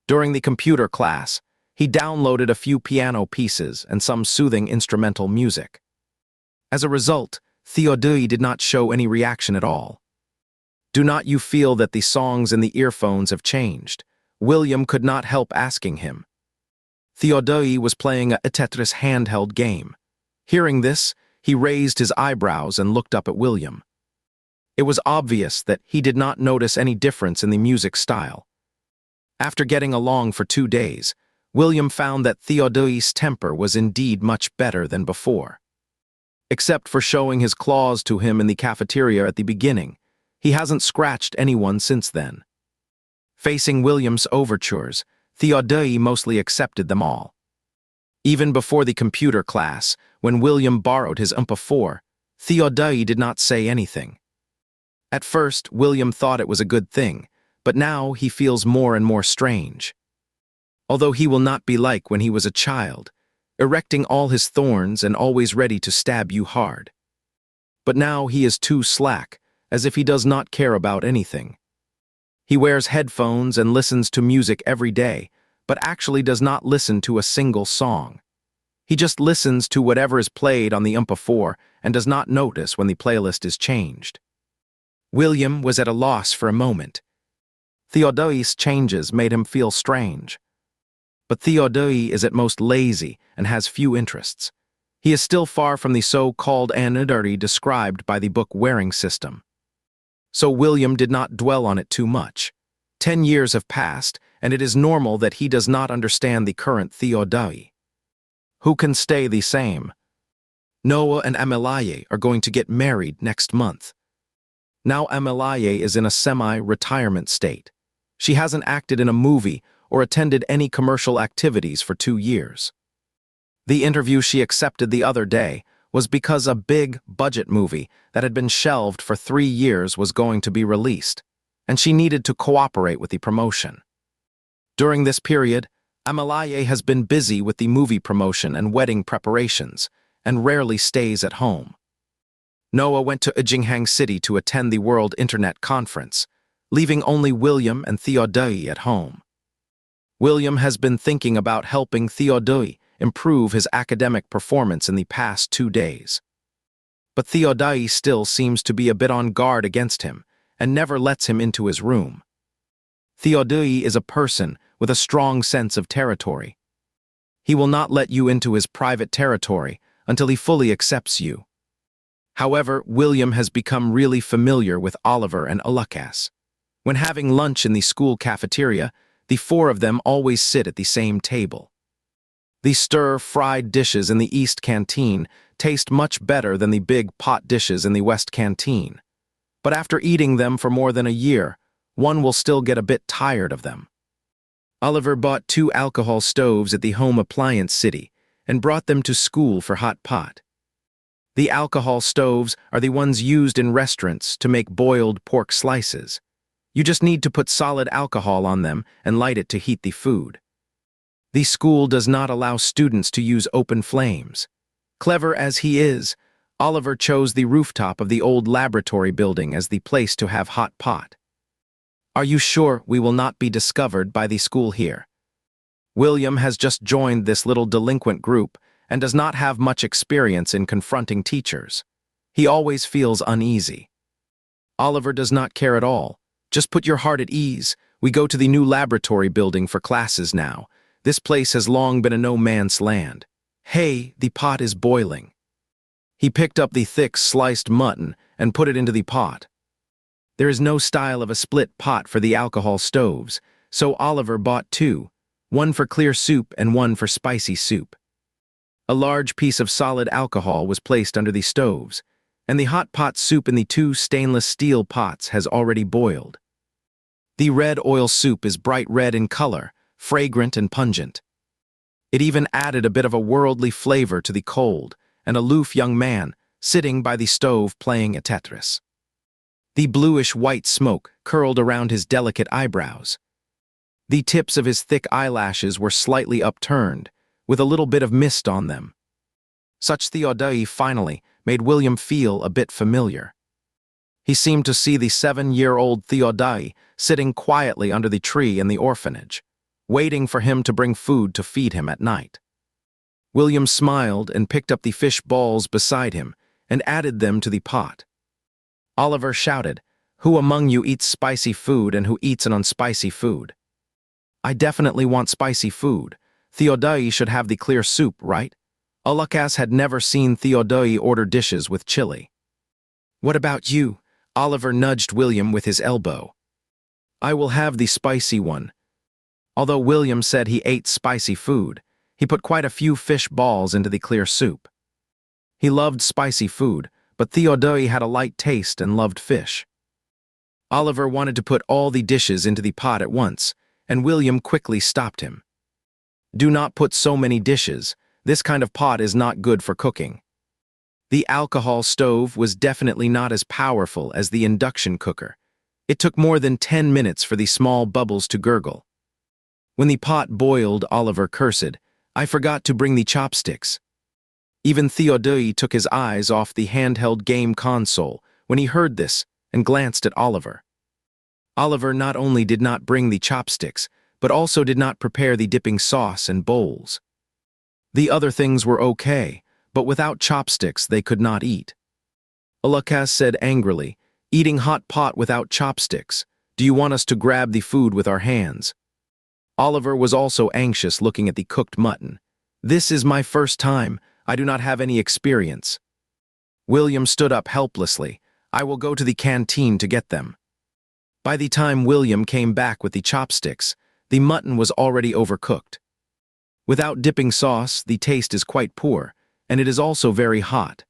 During the computer class, he downloaded a few piano pieces and some soothing instrumental music. As a result, Theodai did not show any reaction at all. "Do not you feel that the songs in the earphones have changed?" William could not help asking him. Theodai was playing a Tetris handheld game. Hearing this, he raised his eyebrows and looked up at William. It was obvious that he did not notice any difference in the music style. After getting along for 2 days, William found that Theodai's temper was indeed much better than before. Except for showing his claws to him in the cafeteria at the beginning, he hasn't scratched anyone since then. Facing William's overtures, Theodai mostly accepted them all. Even before the computer class, when William borrowed his MP4, Theodai did not say anything. At first, William thought it was a good thing, but now he feels more and more strange. Although he will not be like when he was a child, erecting all his thorns and always ready to stab you hard. But now he is too slack, as if he does not care about anything. He wears headphones and listens to music every day, but actually does not listen to a single song. He just listens to whatever is played on the MP4 and does not notice when the playlist is changed. William was at a loss for a moment. Theodai's changes made him feel strange. But Theodai is at most lazy and has few interests. He is still far from the so-called anonymity described by the book Waring system. So William did not dwell on it too much. 10 years have passed, and it is normal that he does not understand the current Theodai. Who can stay the same? Noah and Amelaye are going to get married next month. Now Amelaye is in a semi-retirement state. She hasn't acted in a movie or attended any commercial activities for 2 years. The interview she accepted the other day was because a big budget movie that had been shelved for 3 years was going to be released, and she needed to cooperate with the promotion. During this period, Amelaye has been busy with the movie promotion and wedding preparations, and rarely stays at home. Noah went to Jinghang City to attend the World Internet Conference, leaving only William and Theodai at home. William has been thinking about helping Theodai improve his academic performance in the past 2 days. But Theodai still seems to be a bit on guard against him and never lets him into his room. Theodai is a person with a strong sense of territory. He will not let you into his private territory until he fully accepts you. However, William has become really familiar with Oliver and Lucas. When having lunch in the school cafeteria, the four of them always sit at the same table. The stir-fried dishes in the East Canteen taste much better than the big pot dishes in the West Canteen. But after eating them for more than a year, one will still get a bit tired of them. Oliver bought 2 alcohol stoves at the home appliance city and brought them to school for hot pot. The alcohol stoves are the ones used in restaurants to make boiled pork slices. You just need to put solid alcohol on them and light it to heat the food. The school does not allow students to use open flames. Clever as he is, Oliver chose the rooftop of the old laboratory building as the place to have hot pot. Are you sure we will not be discovered by the school here? William has just joined this little delinquent group and does not have much experience in confronting teachers. He always feels uneasy. Oliver does not care at all. Just put your heart at ease. We go to the new laboratory building for classes now. This place has long been a no-man's land. Hey, the pot is boiling. He picked up the thick sliced mutton and put it into the pot. There is no style of a split pot for the alcohol stoves, so Oliver bought 2, one for clear soup and one for spicy soup. A large piece of solid alcohol was placed under the stoves, and the hot pot soup in the 2 stainless steel pots has already boiled. The red oil soup is bright red in color, fragrant and pungent. It even added a bit of a worldly flavor to the cold, an aloof young man sitting by the stove playing a Tetris. The bluish-white smoke curled around his delicate eyebrows. The tips of his thick eyelashes were slightly upturned, with a little bit of mist on them. Such Theodai finally made William feel a bit familiar. He seemed to see the 7-year-old Theodai sitting quietly under the tree in the orphanage, waiting for him to bring food to feed him at night. William smiled and picked up the fish balls beside him and added them to the pot. Oliver shouted, "Who among you eats spicy food and who eats an unspicy food?" "I definitely want spicy food. Theodai should have the clear soup, right?" Lucas had never seen Theodai order dishes with chili. "What about you?" Oliver nudged William with his elbow. "I will have the spicy one." Although William said he ate spicy food, he put quite a few fish balls into the clear soup. He loved spicy food, but Theodai had a light taste and loved fish. Oliver wanted to put all the dishes into the pot at once, and William quickly stopped him. "Do not put so many dishes. This kind of pot is not good for cooking." The alcohol stove was definitely not as powerful as the induction cooker. It took more than 10 minutes for the small bubbles to gurgle. When the pot boiled, Oliver cursed, "I forgot to bring the chopsticks." Even Theodai took his eyes off the handheld game console when he heard this and glanced at Oliver. Oliver not only did not bring the chopsticks, but also did not prepare the dipping sauce and bowls. The other things were okay, but without chopsticks they could not eat. Lucas said angrily, "Eating hot pot without chopsticks. Do you want us to grab the food with our hands?" Oliver was also anxious looking at the cooked mutton. "This is my first time. I do not have any experience." William stood up helplessly. "I will go to the canteen to get them." By the time William came back with the chopsticks, the mutton was already overcooked. Without dipping sauce, the taste is quite poor, and it is also very hot.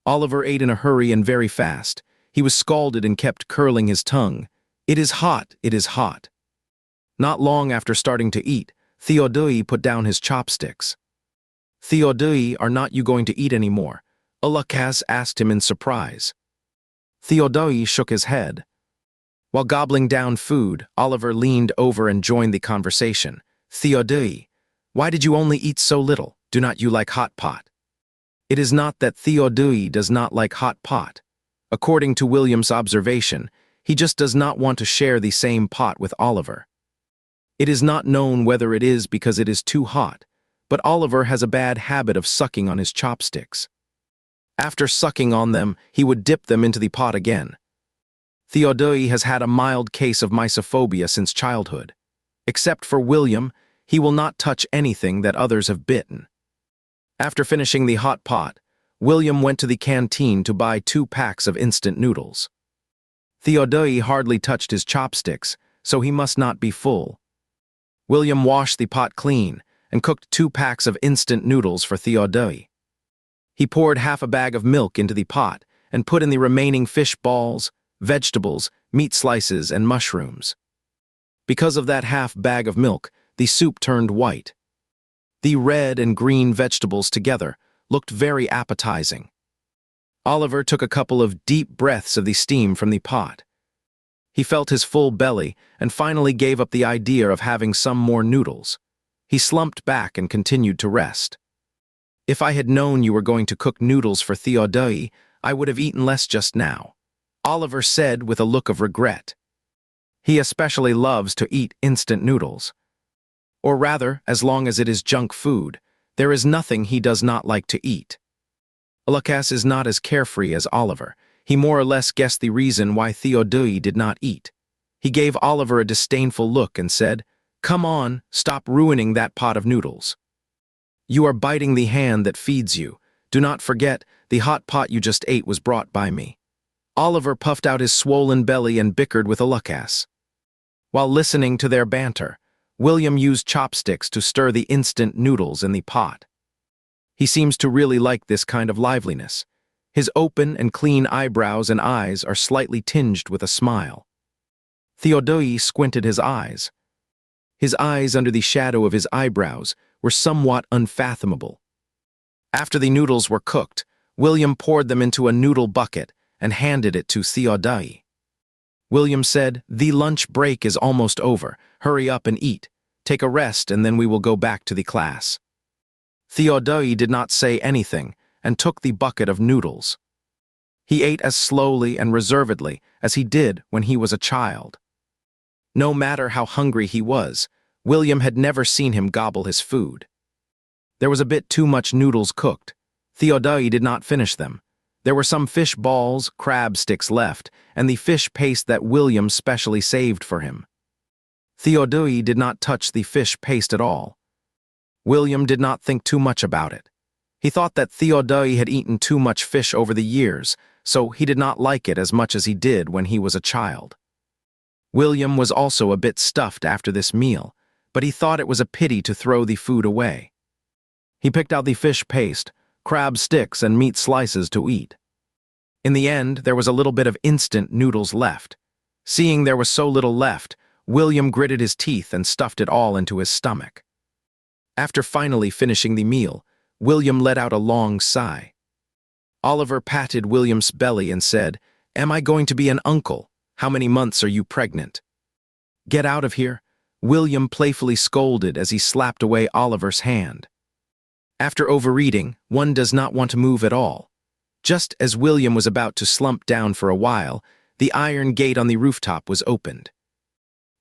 Oliver ate in a hurry and very fast. He was scalded and kept curling his tongue. "It is hot, it is hot." Not long after starting to eat, Theodai put down his chopsticks. "Theodai, are not you going to eat anymore?" Lucas asked him in surprise. Theodai shook his head. While gobbling down food, Oliver leaned over and joined the conversation. "Theodai, why did you only eat so little? Do not you like hot pot?" It is not that Theodai does not like hot pot. According to William's observation, he just does not want to share the same pot with Oliver. It is not known whether it is because it is too hot, but Oliver has a bad habit of sucking on his chopsticks. After sucking on them, he would dip them into the pot again. Theodai has had a mild case of mysophobia since childhood. Except for William, he will not touch anything that others have bitten. After finishing the hot pot, William went to the canteen to buy 2 packs of instant noodles. Theodai hardly touched his chopsticks, so he must not be full. William washed the pot clean and cooked 2 packs of instant noodles for Theodai. He poured half a bag of milk into the pot and put in the remaining fish balls, vegetables, meat slices, and mushrooms. Because of that half bag of milk, the soup turned white. The red and green vegetables together looked very appetizing. Oliver took a couple of deep breaths of the steam from the pot. He felt his full belly and finally gave up the idea of having some more noodles. He slumped back and continued to rest. If I had known you were going to cook noodles for Theodai, I would have eaten less just now, Oliver said with a look of regret. He especially loves to eat instant noodles. Or rather, as long as it is junk food, there is nothing he does not like to eat. Lucas is not as carefree as Oliver. He more or less guessed the reason why Theodai did not eat. He gave Oliver a disdainful look and said, "Come on, stop ruining that pot of noodles. You are biting the hand that feeds you. Do not forget, the hot pot you just ate was brought by me." Oliver puffed out his swollen belly and bickered with Lucas. While listening to their banter, William used chopsticks to stir the instant noodles in the pot. He seems to really like this kind of liveliness. His open and clean eyebrows and eyes are slightly tinged with a smile. Theodai squinted his eyes. His eyes under the shadow of his eyebrows were somewhat unfathomable. After the noodles were cooked, William poured them into a noodle bucket and handed it to Theodai. William said, "The lunch break is almost over. Hurry up and eat. Take a rest and then we will go back to the class." Theodai did not say anything and took the bucket of noodles. He ate as slowly and reservedly as he did when he was a child. No matter how hungry he was, William had never seen him gobble his food. There was a bit too much noodles cooked. Theodai did not finish them. There were some fish balls, crab sticks left, and the fish paste that William specially saved for him. Theodai did not touch the fish paste at all. William did not think too much about it. He thought that Theodai had eaten too much fish over the years, so he did not like it as much as he did when he was a child. William was also a bit stuffed after this meal, but he thought it was a pity to throw the food away. He picked out the fish paste, crab sticks, and meat slices to eat. In the end, there was a little bit of instant noodles left. Seeing there was so little left, William gritted his teeth and stuffed it all into his stomach. After finally finishing the meal, William let out a long sigh. Oliver patted William's belly and said, "Am I going to be an uncle? How many months are you pregnant?" "Get out of here," William playfully scolded as he slapped away Oliver's hand. After overeating, one does not want to move at all. Just as William was about to slump down for a while, the iron gate on the rooftop was opened.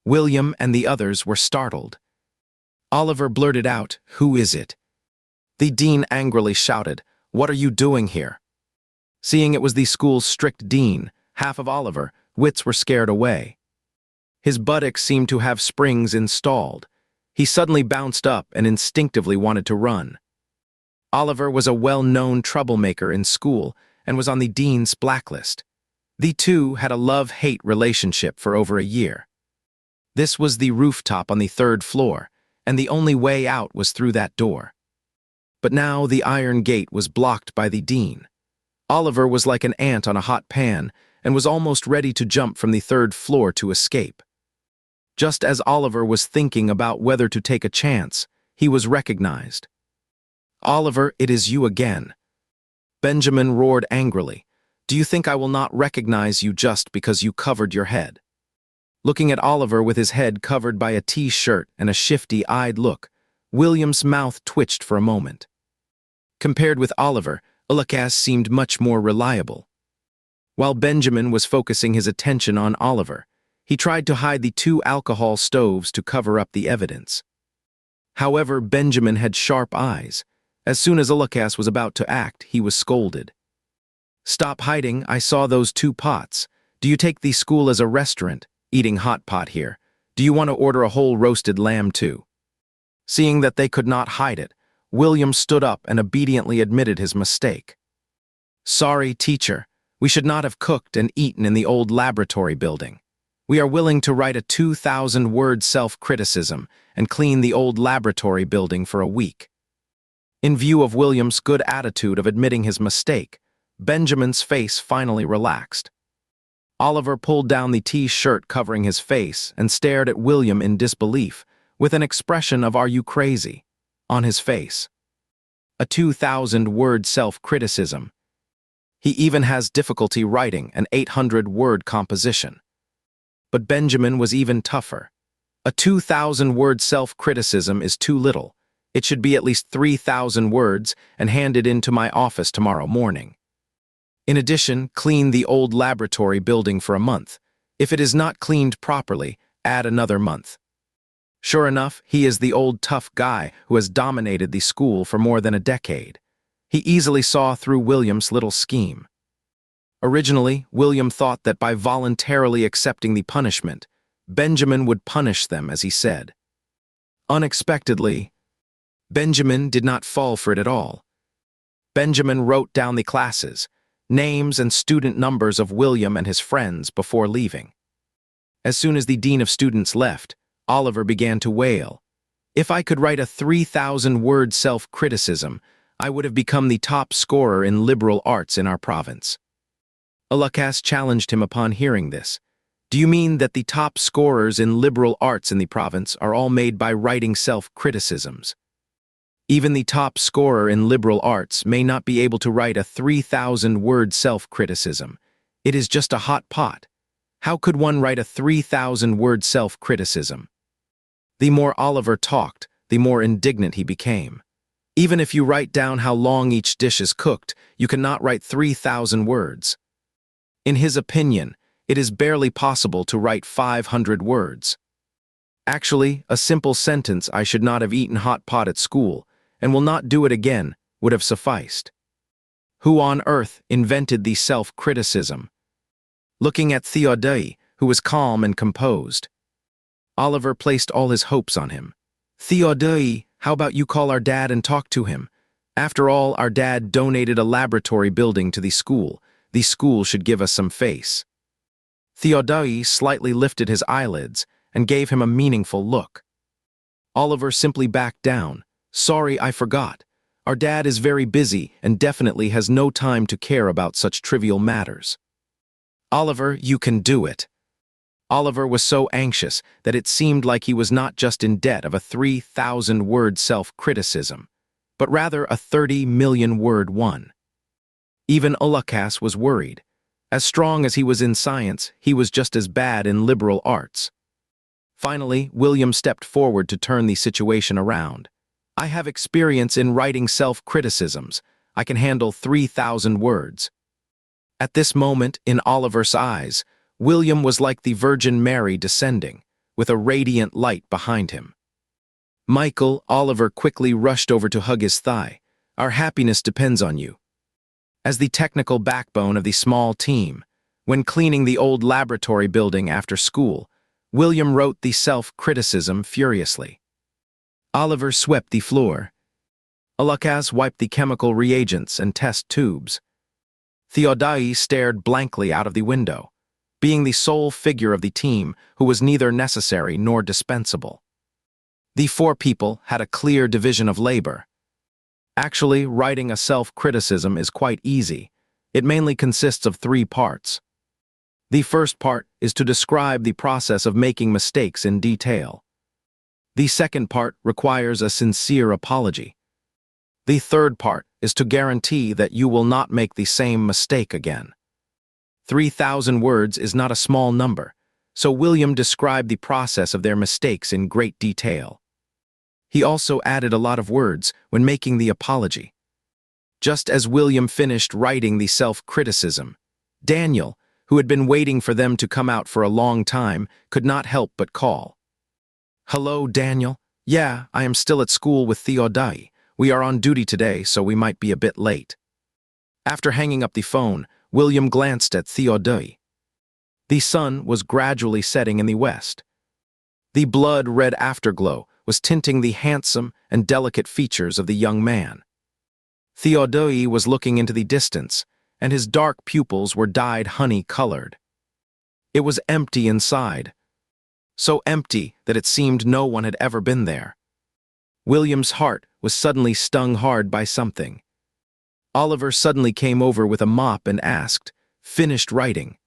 William and the others were startled. Oliver blurted out, "Who is it?" The dean angrily shouted, "What are you doing here?" Seeing it was the school's strict dean, half of Oliver's wits were scared away. His buttocks seemed to have springs installed. He suddenly bounced up and instinctively wanted to run. Oliver was a well-known troublemaker in school and was on the dean's blacklist. The two had a love-hate relationship for over a year. This was the rooftop on the 3rd floor, and the only way out was through that door. But now the iron gate was blocked by the dean. Oliver was like an ant on a hot pan and was almost ready to jump from the 3rd floor to escape. Just as Oliver was thinking about whether to take a chance, he was recognized. "Oliver, it is you again." Benjamin roared angrily. "Do you think I will not recognize you just because you covered your head?" Looking at Oliver with his head covered by a T-shirt and a shifty-eyed look, William's mouth twitched for a moment. Compared with Oliver, Lucas seemed much more reliable. While Benjamin was focusing his attention on Oliver, he tried to hide the 2 alcohol stoves to cover up the evidence. However, Benjamin had sharp eyes. As soon as Lucas was about to act, he was scolded. "Stop hiding, I saw those 2 pots. Do you take the school as a restaurant, eating hot pot here? Do you want to order a whole roasted lamb too?" Seeing that they could not hide it, William stood up and obediently admitted his mistake. Sorry, teacher. We should not have cooked and eaten in the old laboratory building. We are willing to write a 2,000-word self-criticism and clean the old laboratory building for a week. In view of William's good attitude of admitting his mistake, Benjamin's face finally relaxed. Oliver pulled down the T-shirt covering his face and stared at William in disbelief, with an expression of "Are you crazy?" on his face. A 2,000-word self-criticism. He even has difficulty writing an 800-word composition. But Benjamin was even tougher. A 2,000-word self-criticism is too little. It should be at least 3,000 words and handed into my office tomorrow morning. In addition, clean the old laboratory building for a month. If it is not cleaned properly, add another month. Sure enough, he is the old tough guy who has dominated the school for more than a decade. He easily saw through William's little scheme. Originally, William thought that by voluntarily accepting the punishment, Benjamin would punish them, as he said. Unexpectedly, Benjamin did not fall for it at all. Benjamin wrote down the classes, names and student numbers of William and his friends before leaving. As soon as the dean of students left, Oliver began to wail. If I could write a 3,000-word self-criticism, I would have become the top scorer in liberal arts in our province. Lucas challenged him upon hearing this. Do you mean that the top scorers in liberal arts in the province are all made by writing self-criticisms? Even the top scorer in liberal arts may not be able to write a 3,000-word self-criticism. It is just a hot pot. How could one write a 3,000-word self-criticism? The more Oliver talked, the more indignant he became. Even if you write down how long each dish is cooked, you cannot write 3,000 words. In his opinion, it is barely possible to write 500 words. Actually, a simple sentence, "I should not have eaten hot pot at school, and will not do it again," would have sufficed. Who on earth invented the self-criticism? Looking at Theodai, who was calm and composed, Oliver placed all his hopes on him. "Theodai, how about you call our dad and talk to him? After all, our dad donated a laboratory building to the school. The school should give us some face." Theodai slightly lifted his eyelids and gave him a meaningful look. Oliver simply backed down. "Sorry, I forgot. Our dad is very busy and definitely has no time to care about such trivial matters." "Oliver, you can do it." Oliver was so anxious that it seemed like he was not just in debt of a 3,000-word self-criticism, but rather a 30-million-word one. Even Lucas was worried. As strong as he was in science, he was just as bad in liberal arts. Finally, William stepped forward to turn the situation around. "I have experience in writing self-criticisms. I can handle 3,000 words. At this moment, in Oliver's eyes, William was like the Virgin Mary descending, with a radiant light behind him. "Michael," Oliver quickly rushed over to hug his thigh. "Our happiness depends on you." As the technical backbone of the small team, when cleaning the old laboratory building after school, William wrote the self-criticism furiously. Oliver swept the floor. Lucas wiped the chemical reagents and test tubes. Theodai stared blankly out of the window, being the sole figure of the team who was neither necessary nor dispensable. The four people had a clear division of labor. Actually, writing a self-criticism is quite easy. It mainly consists of 3 parts. The first part is to describe the process of making mistakes in detail. The second part requires a sincere apology. The third part is to guarantee that you will not make the same mistake again. 3,000 words is not a small number, so William described the process of their mistakes in great detail. He also added a lot of words when making the apology. Just as William finished writing the self-criticism, Daniel, who had been waiting for them to come out for a long time, could not help but call. "Hello, Daniel. Yeah, I am still at school with Theodai. We are on duty today, so we might be a bit late." After hanging up the phone, William glanced at Theodai. The sun was gradually setting in the west. The blood-red afterglow was tinting the handsome and delicate features of the young man. Theodai was looking into the distance, and his dark pupils were dyed honey-colored. It was empty inside, so empty that it seemed no one had ever been there. William's heart was suddenly stung hard by something. Oliver suddenly came over with a mop and asked, "Finished writing?"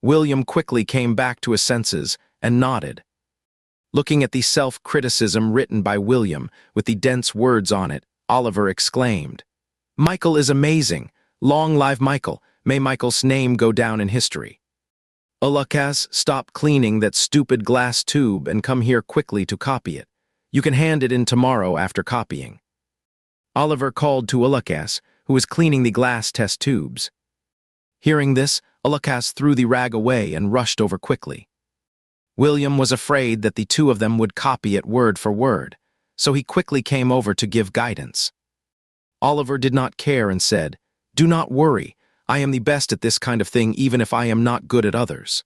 William quickly came back to his senses and nodded. Looking at the self-criticism written by William with the dense words on it, Oliver exclaimed, "Michael is amazing! Long live Michael! May Michael's name go down in history." "Lucas, stop cleaning that stupid glass tube and come here quickly to copy it. You can hand it in tomorrow after copying." Oliver called to Lucas, who was cleaning the glass test tubes. Hearing this, Lucas threw the rag away and rushed over quickly. William was afraid that the two of them would copy it word for word, so he quickly came over to give guidance. Oliver did not care and said, "Do not worry, I am the best at this kind of thing even if I am not good at others."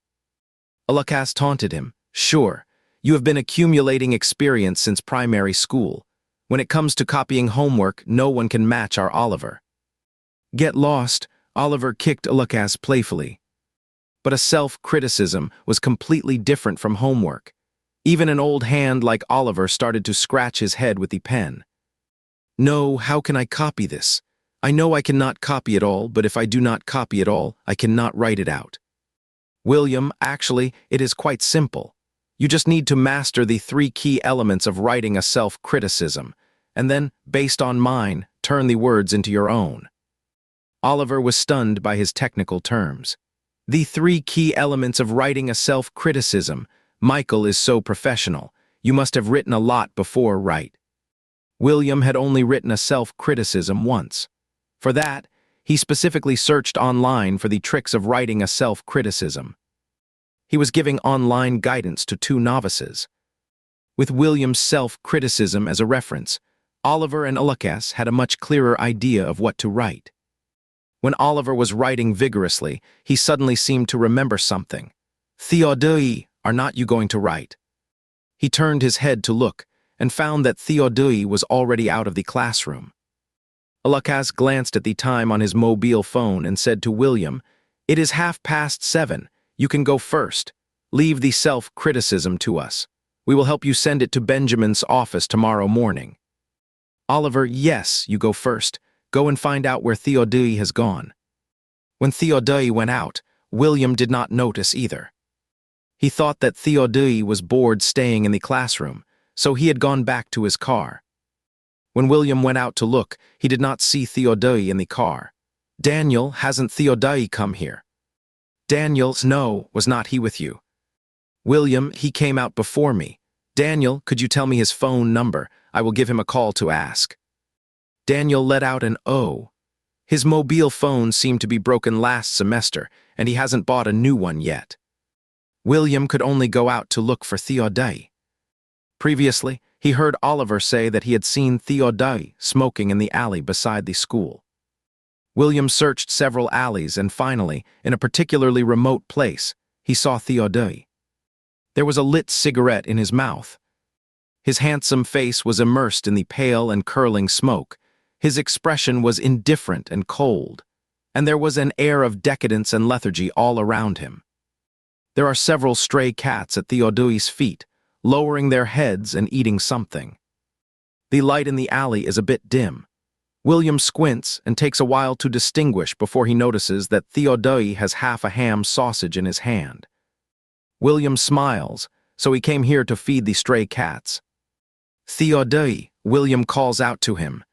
Lucas taunted him, "Sure, you have been accumulating experience since primary school. When it comes to copying homework, no one can match our Oliver." "Get lost," Oliver kicked Lucas playfully. But a self-criticism was completely different from homework. Even an old hand like Oliver started to scratch his head with the pen. "No, how can I copy this? I know I cannot copy it all, but if I do not copy it all, I cannot write it out." "William, actually, it is quite simple. You just need to master the 3 key elements of writing a self-criticism, and then, based on mine, turn the words into your own." Oliver was stunned by his technical terms. The 3 key elements of writing a self-criticism. Michael is so professional. You must have written a lot before, right? William had only written a self-criticism once. For that, he specifically searched online for the tricks of writing a self-criticism. He was giving online guidance to 2 novices. With William's self-criticism as a reference, Oliver and Lucas had a much clearer idea of what to write. When Oliver was writing vigorously, he suddenly seemed to remember something. "Theodai, are not you going to write?" He turned his head to look and found that Theodai was already out of the classroom. Lucas glanced at the time on his mobile phone and said to William, "It is 7:30. You can go first. Leave the self-criticism to us. We will help you send it to Benjamin's office tomorrow morning." Oliver, "Yes, you go first. Go and find out where Theodai has gone." When Theodai went out, William did not notice either. He thought that Theodai was bored staying in the classroom, so he had gone back to his car. When William went out to look, he did not see Theodai in the car. "Daniel, hasn't Theodai come here?" "Daniel, no, was not he with you?" "William, he came out before me." "Daniel, could you tell me his phone number? I will give him a call to ask." Daniel let out an "oh." His mobile phone seemed to be broken last semester, and he hasn't bought a new one yet. William could only go out to look for Theodai. Previously, he heard Oliver say that he had seen Theodai smoking in the alley beside the school. William searched several alleys and finally, in a particularly remote place, he saw Theodai. There was a lit cigarette in his mouth. His handsome face was immersed in the pale and curling smoke. His expression was indifferent and cold, and there was an air of decadence and lethargy all around him. There are several stray cats at Theodai's feet, lowering their heads and eating something. The light in the alley is a bit dim. William squints and takes a while to distinguish before he notices that Theodai has half a ham sausage in his hand. William smiles, so he came here to feed the stray cats. "Theodai," William calls out to him.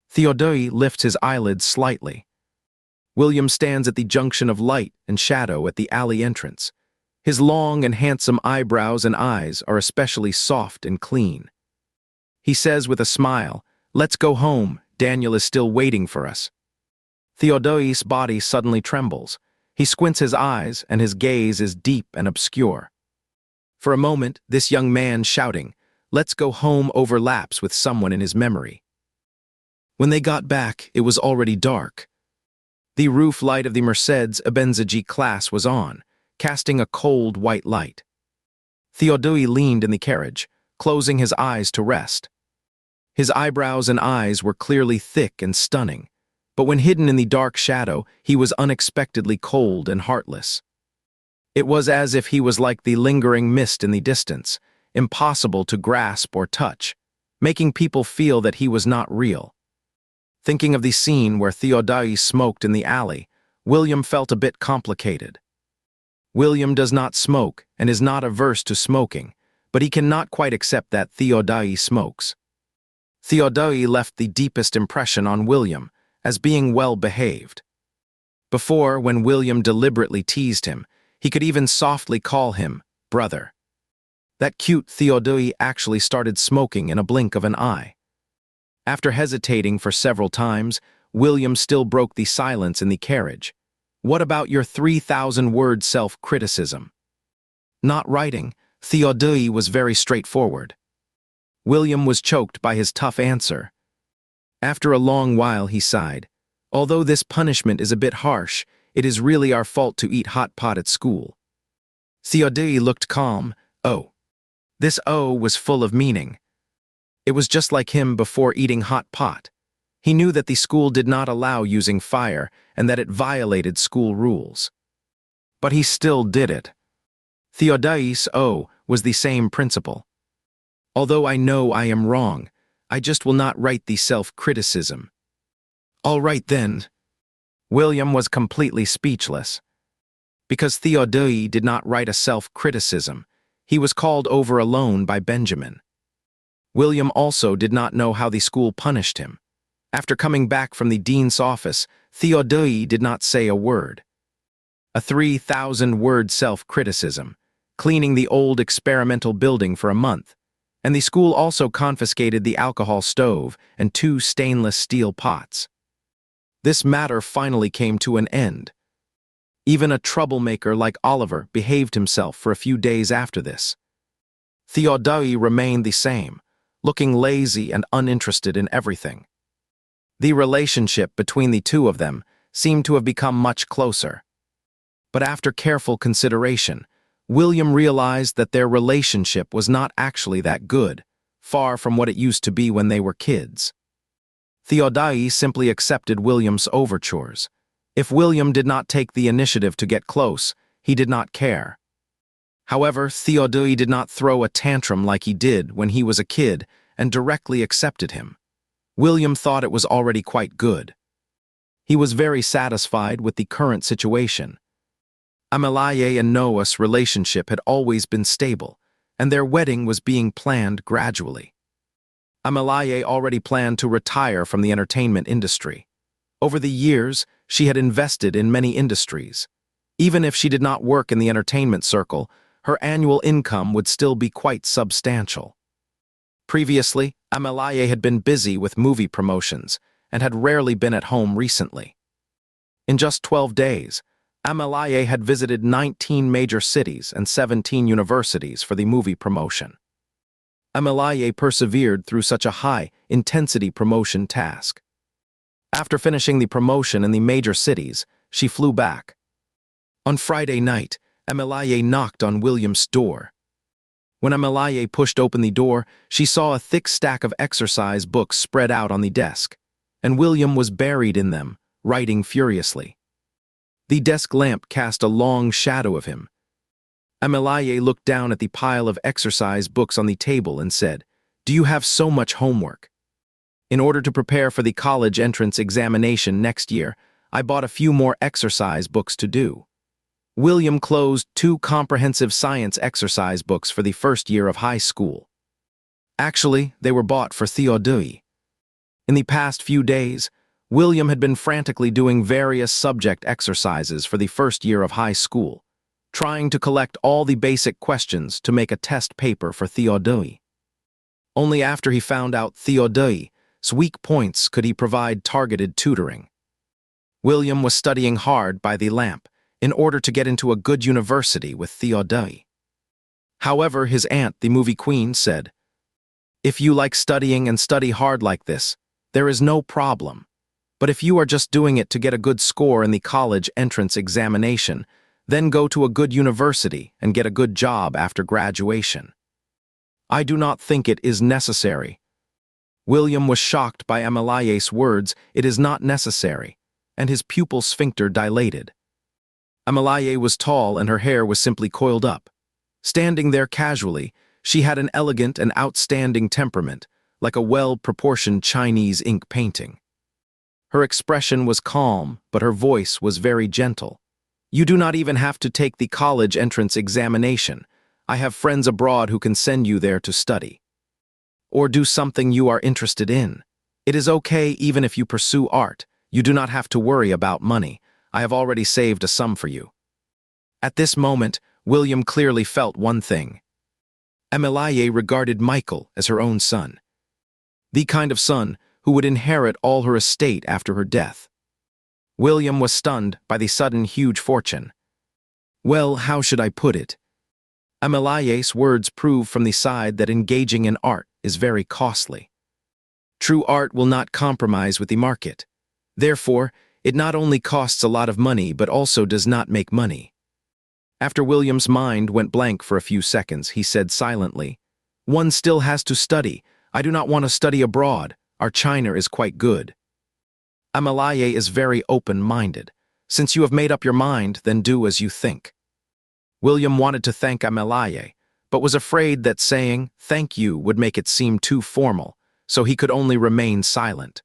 Theodai lifts his eyelids slightly. William stands at the junction of light and shadow at the alley entrance. His long and handsome eyebrows and eyes are especially soft and clean. He says with a smile, "Let's go home, Daniel is still waiting for us." Theodai's body suddenly trembles. He squints his eyes and his gaze is deep and obscure. For a moment, this young man shouting, "Let's go home," overlaps with someone in his memory. When they got back, it was already dark. The roof light of the Mercedes-Benz class was on, casting a cold white light. Theodai leaned in the carriage, closing his eyes to rest. His eyebrows and eyes were clearly thick and stunning. but when hidden in the dark shadow, he was unexpectedly cold and heartless. It was as if he was like the lingering mist in the distance, impossible to grasp or touch, making people feel that he was not real. Thinking of the scene where Theodai smoked in the alley, William felt a bit complicated. William does not smoke and is not averse to smoking, but he cannot quite accept that Theodai smokes. Theodai left the deepest impression on William as being well-behaved. Before, when William deliberately teased him, he could even softly call him brother. That cute Theodai actually started smoking in a blink of an eye. After hesitating for several times, William still broke the silence in the carriage. What about your 3,000-word self-criticism? Not writing, Theodai was very straightforward. William was choked by his tough answer. After a long while he sighed. Although this punishment is a bit harsh, it is really our fault to eat hot pot at school. Theodai looked calm. Oh. This "oh" was full of meaning. It was just like him before eating hot pot. He knew that the school did not allow using fire and that it violated school rules. But he still did it. Theodai's "oh" was the same principle. Although I know I am wrong, I just will not write the self-criticism. All right then. William was completely speechless. Because Theodai did not write a self-criticism, he was called over alone by Benjamin. William also did not know how the school punished him. After coming back from the dean's office, Theodai did not say a word. A 3,000-word self-criticism, cleaning the old experimental building for a month, and the school also confiscated the alcohol stove and 2 stainless steel pots. This matter finally came to an end. Even a troublemaker like Oliver behaved himself for a few days after this. Theodai remained the same, looking lazy and uninterested in everything. The relationship between the two of them seemed to have become much closer. But after careful consideration, William realized that their relationship was not actually that good, far from what it used to be when they were kids. Theodai simply accepted William's overtures. If William did not take the initiative to get close, he did not care. However, Theodai did not throw a tantrum like he did when he was a kid and directly accepted him. William thought it was already quite good. He was very satisfied with the current situation. Amalaye and Noah's relationship had always been stable, and their wedding was being planned gradually. Amalaye already planned to retire from the entertainment industry. Over the years, she had invested in many industries. Even if she did not work in the entertainment circle, her annual income would still be quite substantial. Previously, Amalaye had been busy with movie promotions and had rarely been at home recently. In just 12 days, Amalaye had visited 19 major cities and 17 universities for the movie promotion. Amalaye persevered through such a high-intensity promotion task. After finishing the promotion in the major cities, she flew back. On Friday night, Amalaye knocked on William's door. When Amalaye pushed open the door, she saw a thick stack of exercise books spread out on the desk, and William was buried in them, writing furiously. The desk lamp cast a long shadow of him. Amalaye looked down at the pile of exercise books on the table and said, "Do you have so much homework? In order to prepare for the college entrance examination next year, I bought a few more exercise books to do." William closed 2 comprehensive science exercise books for the first year of high school. Actually, they were bought for Theodai. In the past few days, William had been frantically doing various subject exercises for the first year of high school, trying to collect all the basic questions to make a test paper for Theodai. Only after he found out Theodai's weak points could he provide targeted tutoring. William was studying hard by the lamp in order to get into a good university with Theodai. However, his aunt, the movie queen, said, "If you like studying and study hard like this, there is no problem. But if you are just doing it to get a good score in the college entrance examination, then go to a good university and get a good job after graduation. I do not think it is necessary." William was shocked by Amalaye's words, "It is not necessary," and his pupil sphincter dilated. Amalaye was tall and her hair was simply coiled up. Standing there casually, she had an elegant and outstanding temperament, like a well-proportioned Chinese ink painting. Her expression was calm, but her voice was very gentle. "You do not even have to take the college entrance examination. I have friends abroad who can send you there to study. Or do something you are interested in. It is okay even if you pursue art. You do not have to worry about money. I have already saved a sum for you." At this moment, William clearly felt one thing. Amalaye regarded Michael as her own son. The kind of son who would inherit all her estate after her death. William was stunned by the sudden huge fortune. Well, how should I put it? Amalaye's words prove from the side that engaging in art is very costly. True art will not compromise with the market. Therefore, it not only costs a lot of money but also does not make money. After William's mind went blank for a few seconds, he said silently, "One still has to study. I do not want to study abroad. Our China is quite good." Amalaye is very open-minded. Since you have made up your mind, then do as you think. William wanted to thank Amalaye, but was afraid that saying "thank you" would make it seem too formal, so he could only remain silent.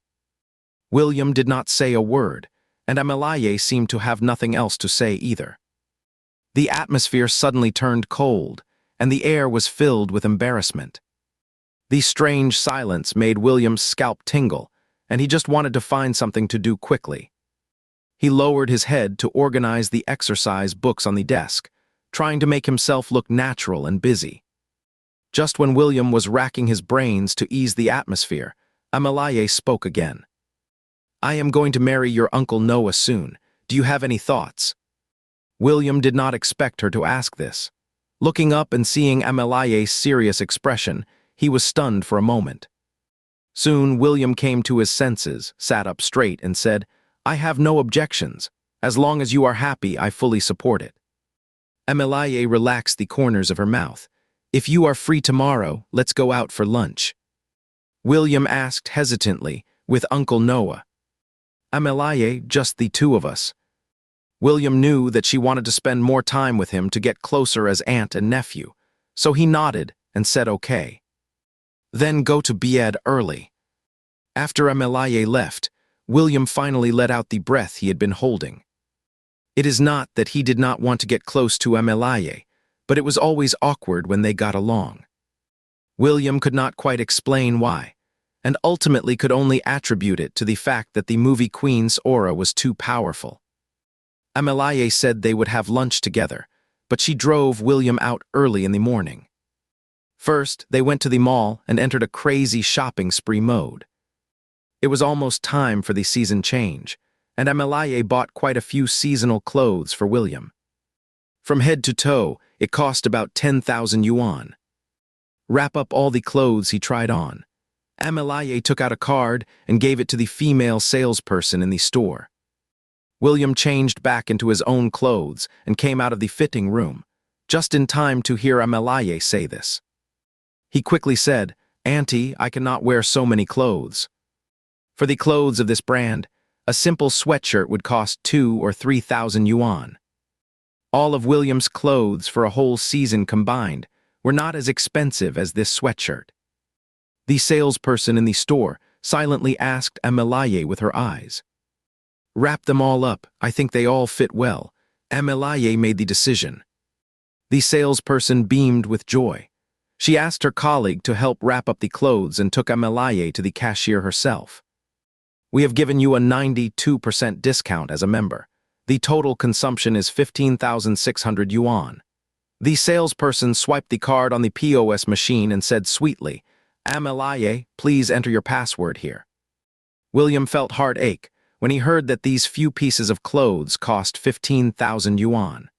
William did not say a word, and Amalaye seemed to have nothing else to say either. The atmosphere suddenly turned cold, and the air was filled with embarrassment. The strange silence made William's scalp tingle, and he just wanted to find something to do quickly. He lowered his head to organize the exercise books on the desk, trying to make himself look natural and busy. Just when William was racking his brains to ease the atmosphere, Amalaye spoke again. "I am going to marry your Uncle Noah soon. Do you have any thoughts?" William did not expect her to ask this. Looking up and seeing Amalaye's serious expression, he was stunned for a moment. Soon William came to his senses, sat up straight, and said, "I have no objections. As long as you are happy, I fully support it." Amalaye relaxed the corners of her mouth. "If you are free tomorrow, let's go out for lunch." William asked hesitantly, "With Uncle Noah?" "Amalaye, just the two of us." William knew that she wanted to spend more time with him to get closer as aunt and nephew, so he nodded and said okay. "Then go to bed early." After Amalaye left, William finally let out the breath he had been holding. It is not that he did not want to get close to Amalaye, but it was always awkward when they got along. William could not quite explain why, and ultimately could only attribute it to the fact that the movie queen's aura was too powerful. Amalaye said they would have lunch together, but she drove William out early in the morning. First, they went to the mall and entered a crazy shopping spree mode. It was almost time for the season change, and Amalaye bought quite a few seasonal clothes for William. From head to toe, it cost about 10,000 yuan. Wrap up all the clothes he tried on. Amalaye took out a card and gave it to the female salesperson in the store. William changed back into his own clothes and came out of the fitting room, just in time to hear Amalaye say this. He quickly said, "Auntie, I cannot wear so many clothes." For the clothes of this brand, a simple sweatshirt would cost 2,000 or 3,000 yuan. All of William's clothes for a whole season combined were not as expensive as this sweatshirt. The salesperson in the store silently asked Amalaye with her eyes. "Wrap them all up, I think they all fit well." Amalaye made the decision. The salesperson beamed with joy. She asked her colleague to help wrap up the clothes and took Amalaye to the cashier herself. "We have given you a 92% discount as a member. The total consumption is 15,600 yuan. The salesperson swiped the card on the POS machine and said sweetly, "Amalaye, please enter your password here." William felt heartache when he heard that these few pieces of clothes cost 15,000 yuan.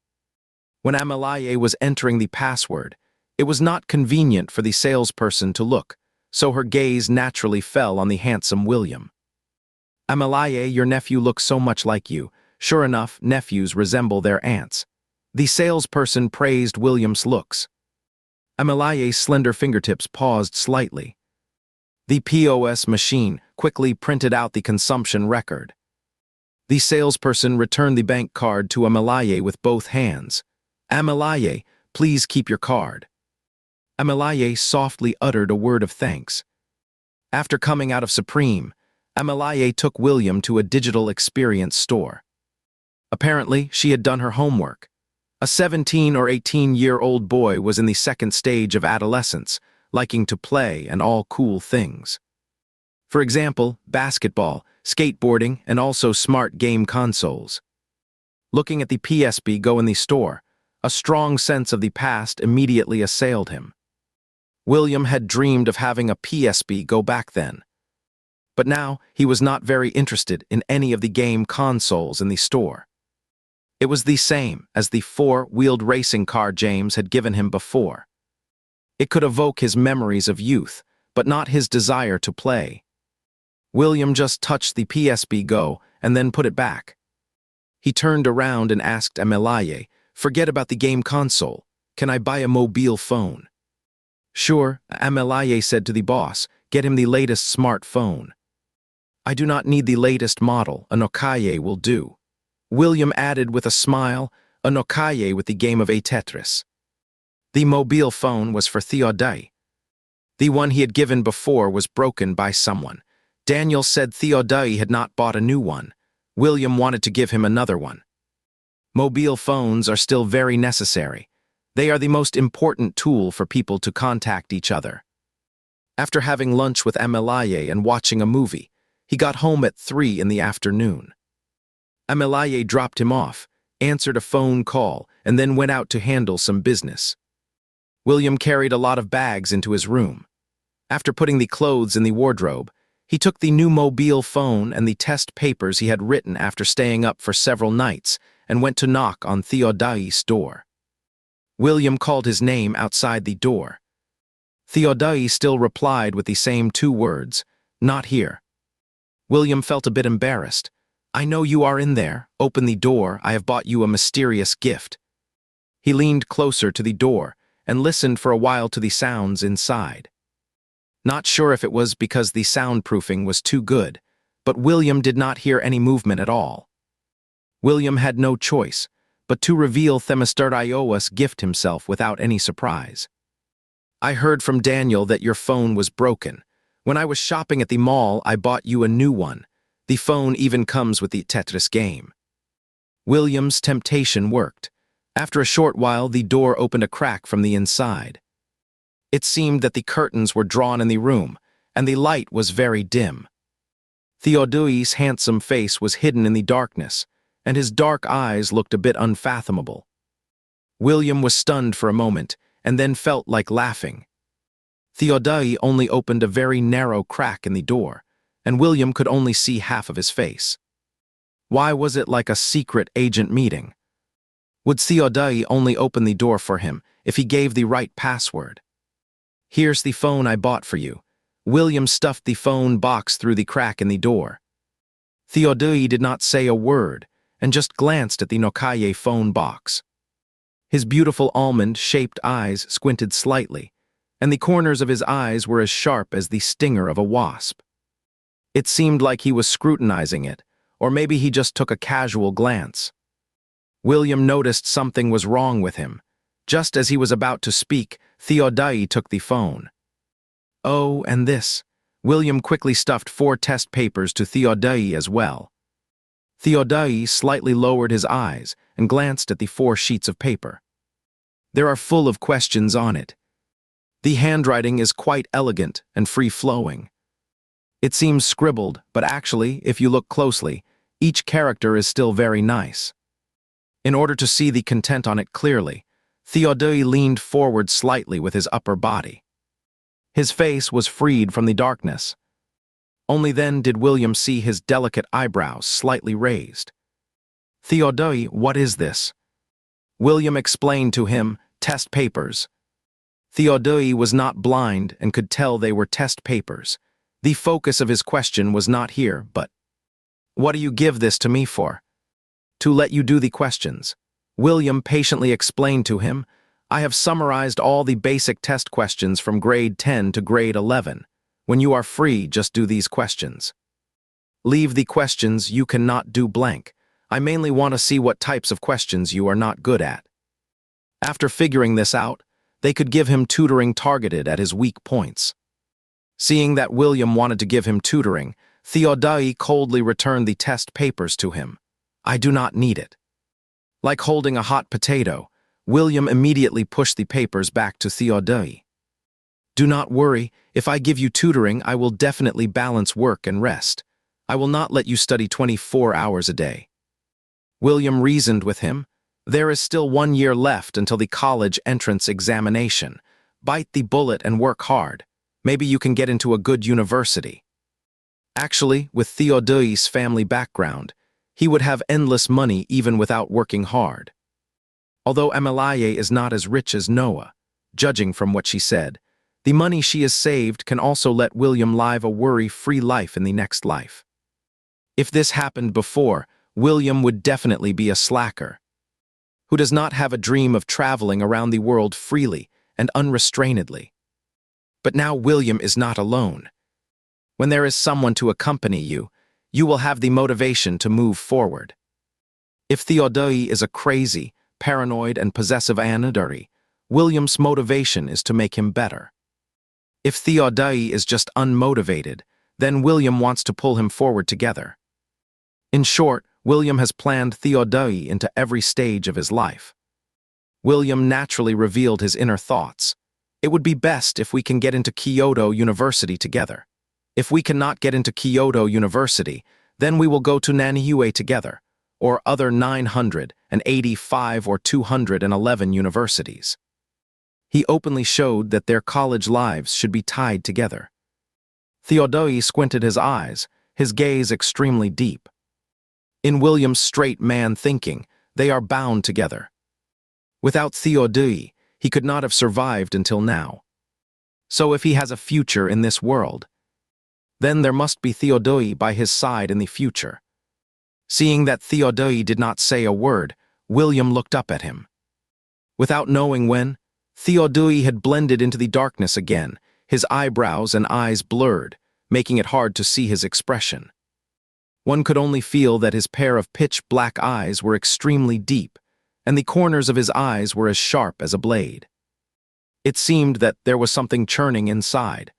When Amalaye was entering the password, it was not convenient for the salesperson to look, so her gaze naturally fell on the handsome William. "Amalaye, your nephew looks so much like you. Sure enough, nephews resemble their aunts." The salesperson praised William's looks. Amalaye's slender fingertips paused slightly. The POS machine quickly printed out the consumption record. The salesperson returned the bank card to Amalaye with both hands. "Amalaye, please keep your card." Amalaye softly uttered a word of thanks. After coming out of Supreme, Amalaye took William to a digital experience store. Apparently, she had done her homework. A 17 or 18-year-old boy was in the second stage of adolescence, liking to play and all cool things. For example, basketball, skateboarding, and also smart game consoles. Looking at the PSP Go in the store, a strong sense of the past immediately assailed him. William had dreamed of having a PSP Go back then. But now, he was not very interested in any of the game consoles in the store. It was the same as the four-wheeled racing car James had given him before. It could evoke his memories of youth, but not his desire to play. William just touched the PSP Go and then put it back. He turned around and asked Amalaye, "Forget about the game console. Can I buy a mobile phone?" "Sure," Amalaye said to the boss. "Get him the latest smartphone." "I do not need the latest model. A Nokia will do." William added with a smile, "A Nokia with the game of a Tetris." The mobile phone was for Theodai. The one he had given before was broken by someone. Daniel said Theodai had not bought a new one. William wanted to give him another one. Mobile phones are still very necessary. They are the most important tool for people to contact each other. After having lunch with Amalaye and watching a movie, he got home at 3 in the afternoon. Amalaye dropped him off, answered a phone call, and then went out to handle some business. William carried a lot of bags into his room. After putting the clothes in the wardrobe, he took the new mobile phone and the test papers he had written after staying up for several nights and went to knock on Theodai's door. William called his name outside the door. Theodai still replied with the same 2 words, "Not here." William felt a bit embarrassed. "I know you are in there. Open the door. I have bought you a mysterious gift." He leaned closer to the door and listened for a while to the sounds inside. Not sure if it was because the soundproofing was too good, but William did not hear any movement at all. William had no choice but to reveal Themistardio's gift himself without any surprise. "I heard from Daniel that your phone was broken. When I was shopping at the mall, I bought you a new one. The phone even comes with the Tetris game." William's temptation worked. After a short while, the door opened a crack from the inside. It seemed that the curtains were drawn in the room, and the light was very dim. Theodai's handsome face was hidden in the darkness, and his dark eyes looked a bit unfathomable. William was stunned for a moment, and then felt like laughing. Theodai only opened a very narrow crack in the door, and William could only see half of his face. Why was it like a secret agent meeting? Would Theodai only open the door for him if he gave the right password? "Here's the phone I bought for you." William stuffed the phone box through the crack in the door. Theodai did not say a word and just glanced at the Nokia phone box. His beautiful almond-shaped eyes squinted slightly, and the corners of his eyes were as sharp as the stinger of a wasp. It seemed like he was scrutinizing it, or maybe he just took a casual glance. William noticed something was wrong with him. Just as he was about to speak, Theodai took the phone. "Oh, and this." William quickly stuffed 4 test papers to Theodai as well. Theodai slightly lowered his eyes and glanced at the 4 sheets of paper. They are full of questions on it. The handwriting is quite elegant and free-flowing. It seems scribbled, but actually, if you look closely, each character is still very nice. In order to see the content on it clearly, Theodai leaned forward slightly with his upper body. His face was freed from the darkness. Only then did William see his delicate eyebrows slightly raised. "Theodai, what is this?" William explained to him, "Test papers." Theodai was not blind and could tell they were test papers. The focus of his question was not here, but, "What do you give this to me for?" "To let you do the questions." William patiently explained to him, "I have summarized all the basic test questions from grade 10 to grade 11. When you are free, just do these questions. Leave the questions you cannot do blank. I mainly want to see what types of questions you are not good at. After figuring this out, they could give him tutoring targeted at his weak points. Seeing that William wanted to give him tutoring, Theodai coldly returned the test papers to him. I do not need it. Like holding a hot potato, William immediately pushed the papers back to Theodai. Do not worry, if I give you tutoring, I will definitely balance work and rest. I will not let you study 24 hours a day. William reasoned with him. There is still 1 year left until the college entrance examination. Bite the bullet and work hard. Maybe you can get into a good university. Actually, with Theodai's family background, he would have endless money even without working hard. Although Amalaye is not as rich as Noah, judging from what she said, the money she has saved can also let William live a worry-free life in the next life. If this happened before, William would definitely be a slacker, who does not have a dream of traveling around the world freely and unrestrainedly. But now William is not alone. When there is someone to accompany you, you will have the motivation to move forward. If Theodai is a crazy, paranoid, and possessive anadari, William's motivation is to make him better. If Theodai is just unmotivated, then William wants to pull him forward together. In short, William has planned Theodai into every stage of his life. William naturally revealed his inner thoughts. It would be best if we can get into Kyoto University together. If we cannot get into Kyoto University, then we will go to Naniue together, or other 985 or 211 universities. He openly showed that their college lives should be tied together. Theodai squinted his eyes, his gaze extremely deep. In William's straight man thinking, they are bound together. Without Theodai, he could not have survived until now. So if he has a future in this world, then there must be Theodai by his side in the future. Seeing that Theodai did not say a word, William looked up at him. Without knowing when, Theodai had blended into the darkness again, his eyebrows and eyes blurred, making it hard to see his expression. One could only feel that his pair of pitch-black eyes were extremely deep, and the corners of his eyes were as sharp as a blade. It seemed that there was something churning inside.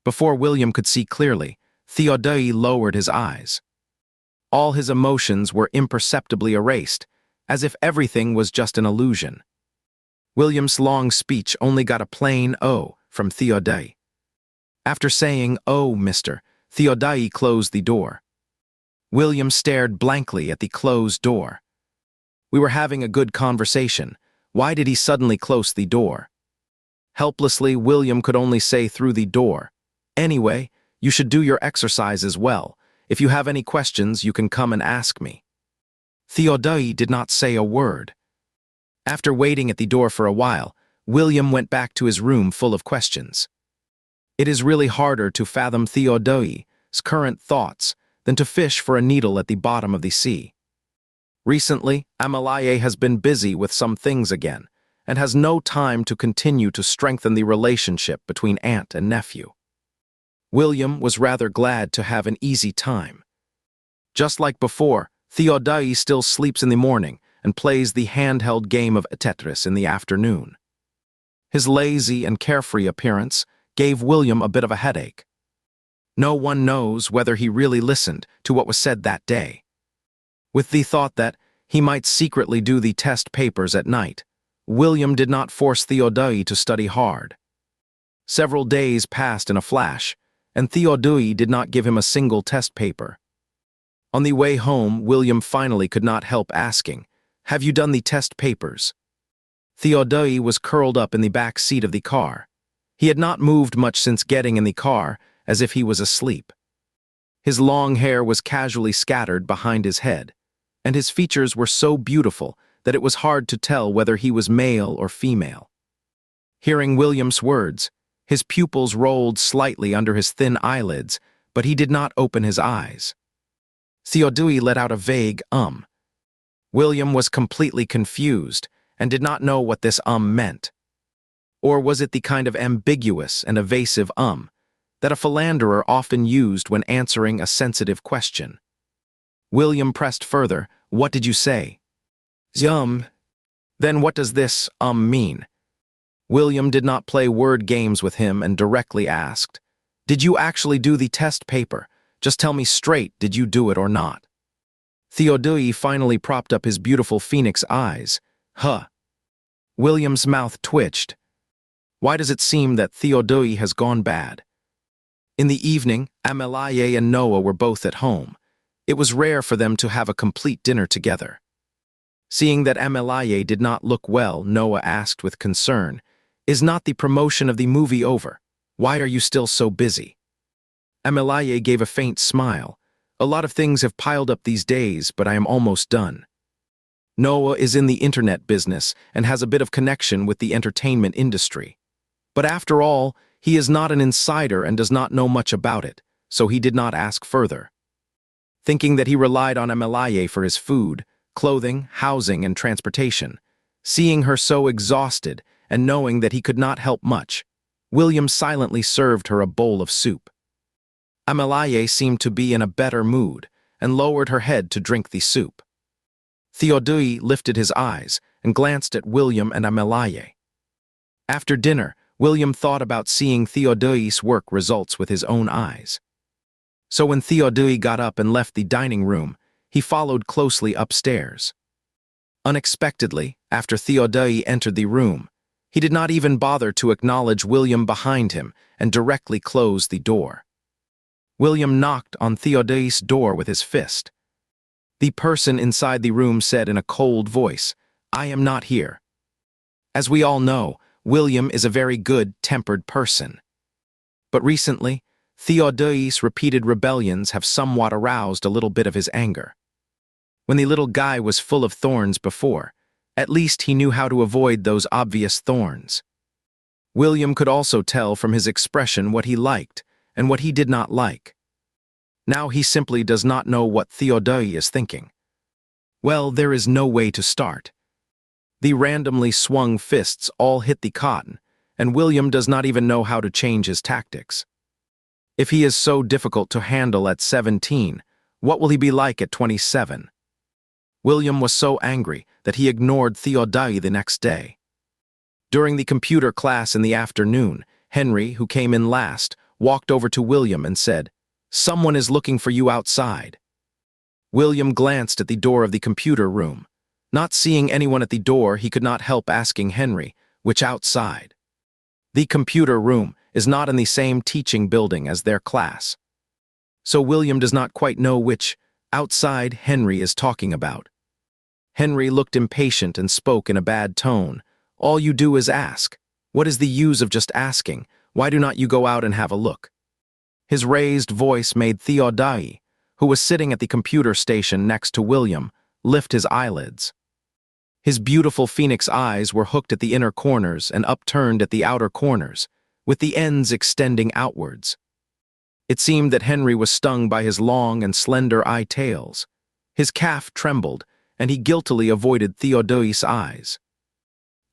Before William could see clearly, Theodai lowered his eyes. All his emotions were imperceptibly erased, as if everything was just an illusion. William's long speech only got a plain "Oh" from Theodai. After saying, "Oh, mister," Theodai closed the door. William stared blankly at the closed door. We were having a good conversation. Why did he suddenly close the door? Helplessly, William could only say through the door, "Anyway, you should do your exercise as well. If you have any questions, you can come and ask me." Theodai did not say a word. After waiting at the door for a while, William went back to his room full of questions. It is really harder to fathom Theodai's current thoughts than to fish for a needle at the bottom of the sea. Recently, Amalaye has been busy with some things again, and has no time to continue to strengthen the relationship between aunt and nephew. William was rather glad to have an easy time. Just like before, Theodai still sleeps in the morning and plays the handheld game of Tetris in the afternoon. His lazy and carefree appearance gave William a bit of a headache. No one knows whether he really listened to what was said that day. With the thought that he might secretly do the test papers at night, William did not force Theodai to study hard. Several days passed in a flash, and Theodai did not give him a single test paper. On the way home, William finally could not help asking, "Have you done the test papers?" Theodai was curled up in the back seat of the car. He had not moved much since getting in the car, as if he was asleep. His long hair was casually scattered behind his head, and his features were so beautiful that it was hard to tell whether he was male or female. Hearing William's words, his pupils rolled slightly under his thin eyelids, but he did not open his eyes. Theodai let out a vague William was completely confused and did not know what this meant. Or was it the kind of ambiguous and evasive that a philanderer often used when answering a sensitive question. William pressed further. What did you say? Then what does this, mean? William did not play word games with him and directly asked, Did you actually do the test paper? Just tell me straight, did you do it or not? Theodai finally propped up his beautiful phoenix eyes. Huh. William's mouth twitched. Why does it seem that Theodai has gone bad? In the evening, Amelaye and Noah were both at home. It was rare for them to have a complete dinner together. Seeing that Amelaye did not look well, Noah asked with concern, Is not the promotion of the movie over? Why are you still so busy? Amelaye gave a faint smile. A lot of things have piled up these days, but I am almost done. Noah is in the internet business and has a bit of connection with the entertainment industry. But after all, he is not an insider and does not know much about it, so he did not ask further. Thinking that he relied on Amelaye for his food, clothing, housing, and transportation, seeing her so exhausted and knowing that he could not help much, William silently served her a bowl of soup. Amelaye seemed to be in a better mood and lowered her head to drink the soup. Theodai lifted his eyes and glanced at William and Amelaye. After dinner, William thought about seeing Theodai's work results with his own eyes. So when Theodai got up and left the dining room, he followed closely upstairs. Unexpectedly, after Theodai entered the room, he did not even bother to acknowledge William behind him and directly closed the door. William knocked on Theodai's door with his fist. The person inside the room said in a cold voice, I am not here. As we all know, William is a very good-tempered person. But recently, Theodai's repeated rebellions have somewhat aroused a little bit of his anger. When the little guy was full of thorns before, at least he knew how to avoid those obvious thorns. William could also tell from his expression what he liked and what he did not like. Now he simply does not know what Theodai is thinking. Well, there is no way to start. The randomly swung fists all hit the cotton, and William does not even know how to change his tactics. If he is so difficult to handle at 17, what will he be like at 27? William was so angry that he ignored Theodai the next day. During the computer class in the afternoon, Henry, who came in last, walked over to William and said, Someone is looking for you outside. William glanced at the door of the computer room. Not seeing anyone at the door, he could not help asking Henry, which outside? The computer room is not in the same teaching building as their class. So William does not quite know which outside Henry is talking about. Henry looked impatient and spoke in a bad tone. All you do is ask. What is the use of just asking? Why do not you go out and have a look? His raised voice made Theodai, who was sitting at the computer station next to William, lift his eyelids. His beautiful phoenix eyes were hooked at the inner corners and upturned at the outer corners, with the ends extending outwards. It seemed that Henry was stung by his long and slender eye tails. His calf trembled, and he guiltily avoided Theodai's eyes.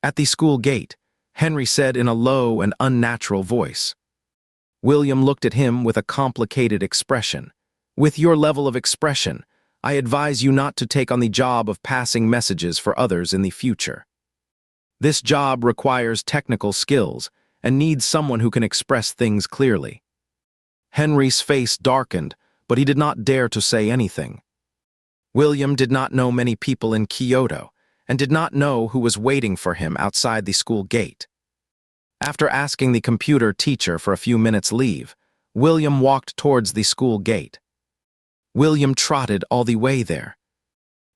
At the school gate, Henry said in a low and unnatural voice. William looked at him with a complicated expression. With your level of expression, I advise you not to take on the job of passing messages for others in the future. This job requires technical skills and needs someone who can express things clearly. Henry's face darkened, but he did not dare to say anything. William did not know many people in Kyoto and did not know who was waiting for him outside the school gate. After asking the computer teacher for a few minutes' leave, William walked towards the school gate. William trotted all the way there.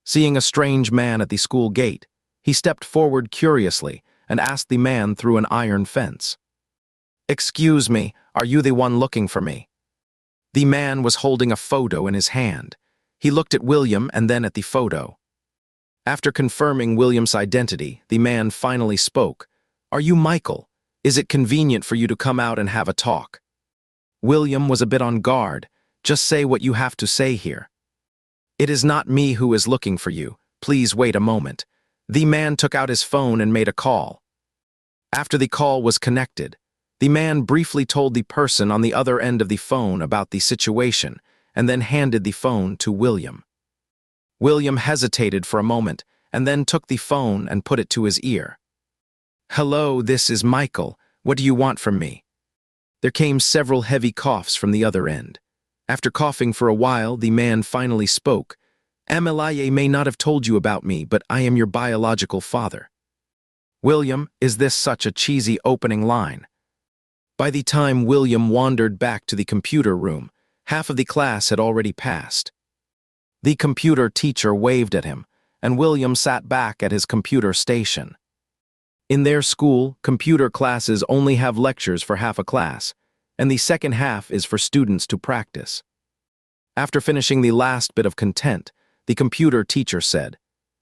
Seeing a strange man at the school gate, he stepped forward curiously and asked the man through an iron fence. Excuse me, are you the one looking for me? The man was holding a photo in his hand. He looked at William and then at the photo. After confirming William's identity, the man finally spoke. Are you Michael? Is it convenient for you to come out and have a talk? William was a bit on guard. Just say what you have to say here. It is not me who is looking for you. Please wait a moment. The man took out his phone and made a call. After the call was connected, The man briefly told the person on the other end of the phone about the situation and then handed the phone to William. William hesitated for a moment and then took the phone and put it to his ear. "Hello, this is Michael. What do you want from me?" There came several heavy coughs from the other end. After coughing for a while, the man finally spoke. "Amalaye may not have told you about me, but I am your biological father." William, is this such a cheesy opening line? By the time William wandered back to the computer room, half of the class had already passed. The computer teacher waved at him, and William sat back at his computer station. In their school, computer classes only have lectures for half a class, and the second half is for students to practice. After finishing the last bit of content, the computer teacher said,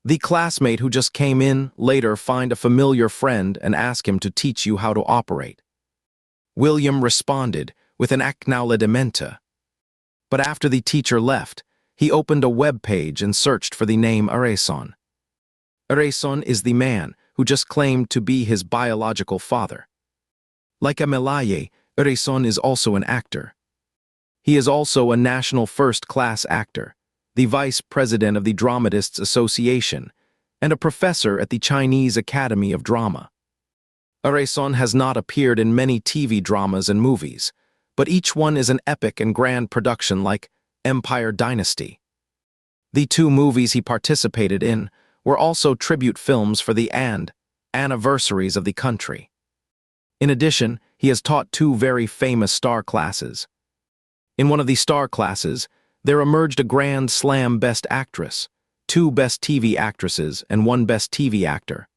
"The classmate who just came in, later find a familiar friend and ask him to teach you how to operate." William responded with an acknowledgement. But after the teacher left, he opened a web page and searched for the name Arason. Arason is the man who just claimed to be his biological father. Like Amalaye, Arason is also an actor. He is also a national first-class actor, the vice president of the Dramatists Association, and a professor at the Chinese Academy of Drama. Arason has not appeared in many TV dramas and movies, but each one is an epic and grand production like Empire Dynasty. The two movies he participated in were also tribute films for the anniversaries of the country. In addition, he has taught two very famous star classes. In one of the star classes, there emerged a Grand Slam Best Actress, two Best TV Actresses, and one Best TV Actor.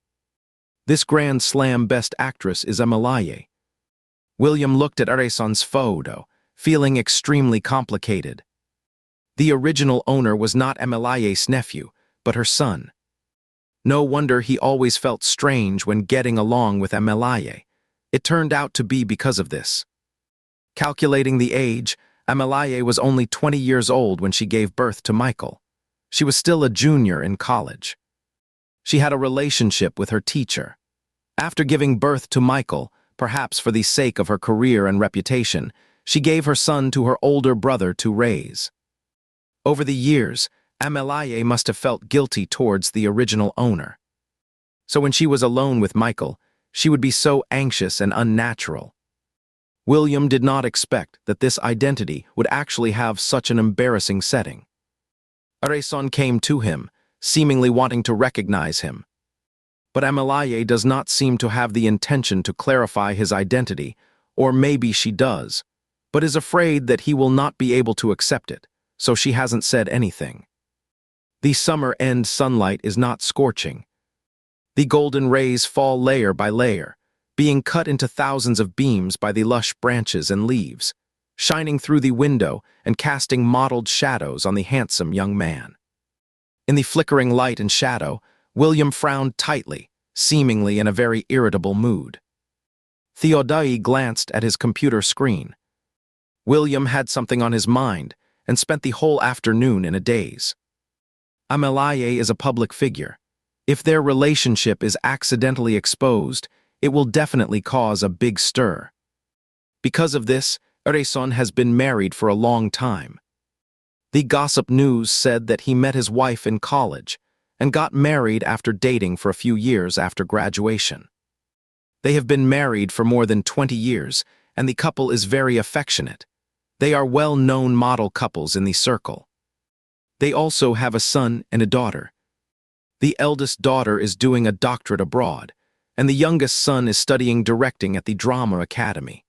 This Grand Slam Best Actress is Amalaye. William looked at Areson's photo, feeling extremely complicated. The original owner was not Amalaye's nephew, but her son. No wonder he always felt strange when getting along with Amalaye. It turned out to be because of this. Calculating the age, Amalaye was only 20 years old when she gave birth to Michael. She was still a junior in college. She had a relationship with her teacher. After giving birth to Michael, perhaps for the sake of her career and reputation, she gave her son to her older brother to raise. Over the years, Amalaye must have felt guilty towards the original owner. So when she was alone with Michael, she would be so anxious and unnatural. William did not expect that this identity would actually have such an embarrassing setting. Arason came to him, seemingly wanting to recognize him. But Amalaye does not seem to have the intention to clarify his identity, or maybe she does, but is afraid that he will not be able to accept it, so she hasn't said anything. The summer-end sunlight is not scorching. The golden rays fall layer by layer, being cut into thousands of beams by the lush branches and leaves, shining through the window and casting mottled shadows on the handsome young man. In the flickering light and shadow, William frowned tightly, seemingly in a very irritable mood. Theodai glanced at his computer screen. William had something on his mind and spent the whole afternoon in a daze. Amalaye is a public figure. If their relationship is accidentally exposed, it will definitely cause a big stir. Because of this, Arason has been married for a long time. The gossip news said that he met his wife in college and got married after dating for a few years after graduation. They have been married for more than 20 years, and the couple is very affectionate. They are well-known model couples in the circle. They also have a son and a daughter. The eldest daughter is doing a doctorate abroad, and the youngest son is studying directing at the Drama Academy.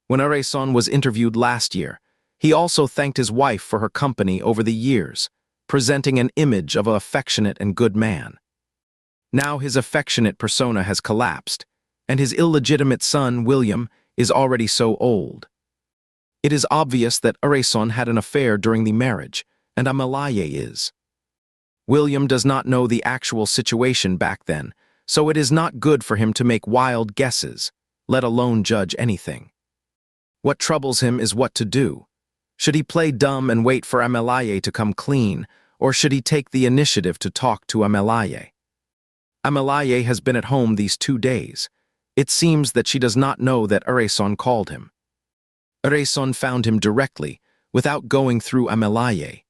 When Arason was interviewed last year, he also thanked his wife for her company over the years, presenting an image of an affectionate and good man. Now his affectionate persona has collapsed, and his illegitimate son, William, is already so old. It is obvious that Arason had an affair during the marriage, and Amalaye is. William does not know the actual situation back then, so it is not good for him to make wild guesses, let alone judge anything. What troubles him is what to do. Should he play dumb and wait for Amalaye to come clean, or should he take the initiative to talk to Amalaye? Amalaye has been at home these 2 days. It seems that she does not know that Ureson called him. Ureson found him directly, without going through Amelaye.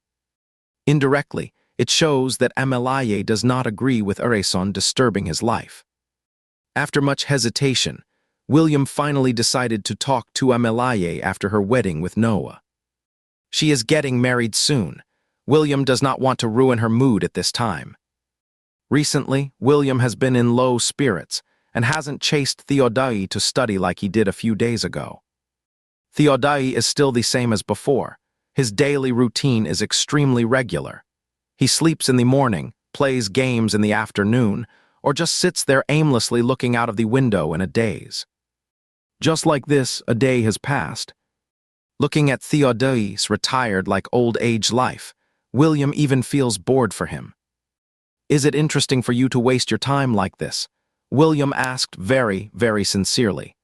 Indirectly, it shows that Amelaye does not agree with Ureson disturbing his life. After much hesitation, William finally decided to talk to Amelaye after her wedding with Noah. She is getting married soon. William does not want to ruin her mood at this time. Recently, William has been in low spirits and hasn't chased Theodai to study like he did a few days ago. Theodai is still the same as before. His daily routine is extremely regular. He sleeps in the morning, plays games in the afternoon, or just sits there aimlessly looking out of the window in a daze. Just like this, a day has passed. Looking at Theodai's retired like old age life, William even feels bored for him. Is it interesting for you to waste your time like this? William asked very, very sincerely.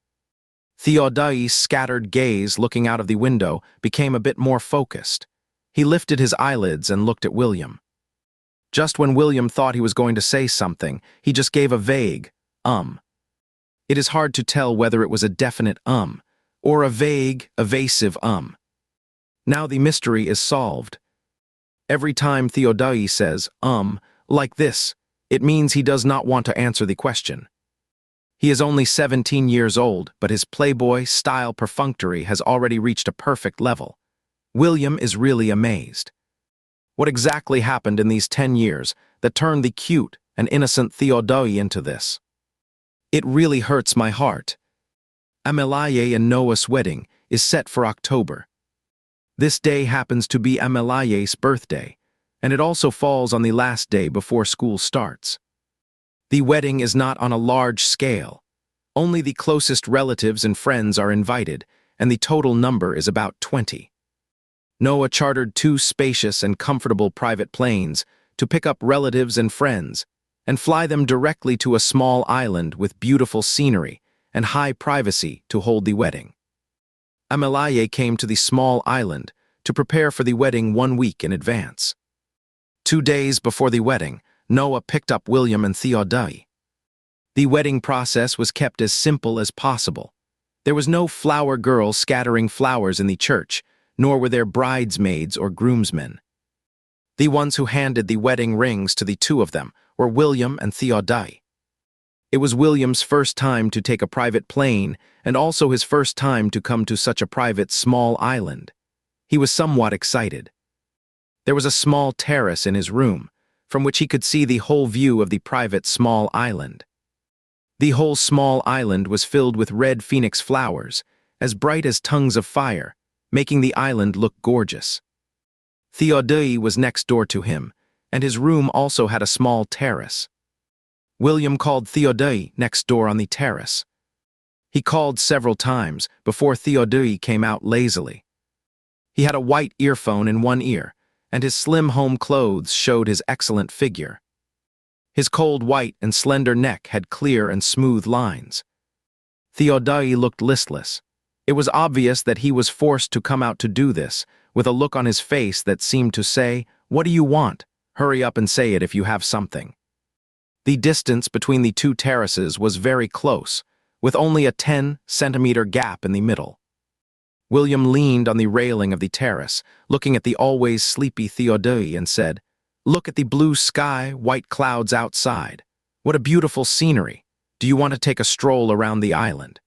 Theodai's scattered gaze looking out of the window became a bit more focused. He lifted his eyelids and looked at William. Just when William thought he was going to say something, he just gave a vague, It is hard to tell whether it was a definite or a vague, evasive Now the mystery is solved. Every time Theodai says, like this, it means he does not want to answer the question. He is only 17 years old, but his playboy-style perfunctory has already reached a perfect level. William is really amazed. What exactly happened in these 10 years that turned the cute and innocent Theodai into this? It really hurts my heart. Amelaye and Noah's wedding is set for October. This day happens to be Amelaye's birthday, and it also falls on the last day before school starts. The wedding is not on a large scale. Only the closest relatives and friends are invited, and the total number is about 20. Noah chartered 2 spacious and comfortable private planes to pick up relatives and friends and fly them directly to a small island with beautiful scenery and high privacy to hold the wedding. Amelaye came to the small island to prepare for the wedding 1 week in advance. 2 days before the wedding, Noah picked up William and Theodai. The wedding process was kept as simple as possible. There was no flower girl scattering flowers in the church, nor were there bridesmaids or groomsmen. The ones who handed the wedding rings to the 2 of them were William and Theodai. It was William's first time to take a private plane and also his first time to come to such a private small island. He was somewhat excited. There was a small terrace in his room, from which he could see the whole view of the private small island. The whole small island was filled with red phoenix flowers, as bright as tongues of fire, making the island look gorgeous. Theodai was next door to him, and his room also had a small terrace. William called Theodai next door on the terrace. He called several times before Theodai came out lazily. He had a white earphone in one ear, and his slim home clothes showed his excellent figure. His cold white and slender neck had clear and smooth lines. Theodai looked listless. It was obvious that he was forced to come out to do this, with a look on his face that seemed to say, "What do you want? Hurry up and say it if you have something." The distance between the 2 terraces was very close, with only a 10-centimeter gap in the middle. William leaned on the railing of the terrace, looking at the always sleepy Theodai, and said, "Look at the blue sky, white clouds outside. What a beautiful scenery. Do you want to take a stroll around the island?"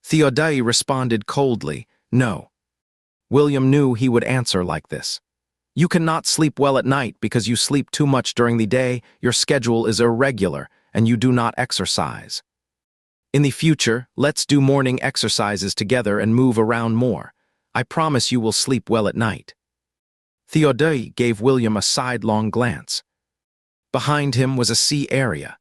Theodai responded coldly, "No." William knew he would answer like this. "You cannot sleep well at night because you sleep too much during the day, your schedule is irregular, and you do not exercise. In the future, let's do morning exercises together and move around more. I promise you will sleep well at night." Theodai gave William a sidelong glance. Behind him was a sea area.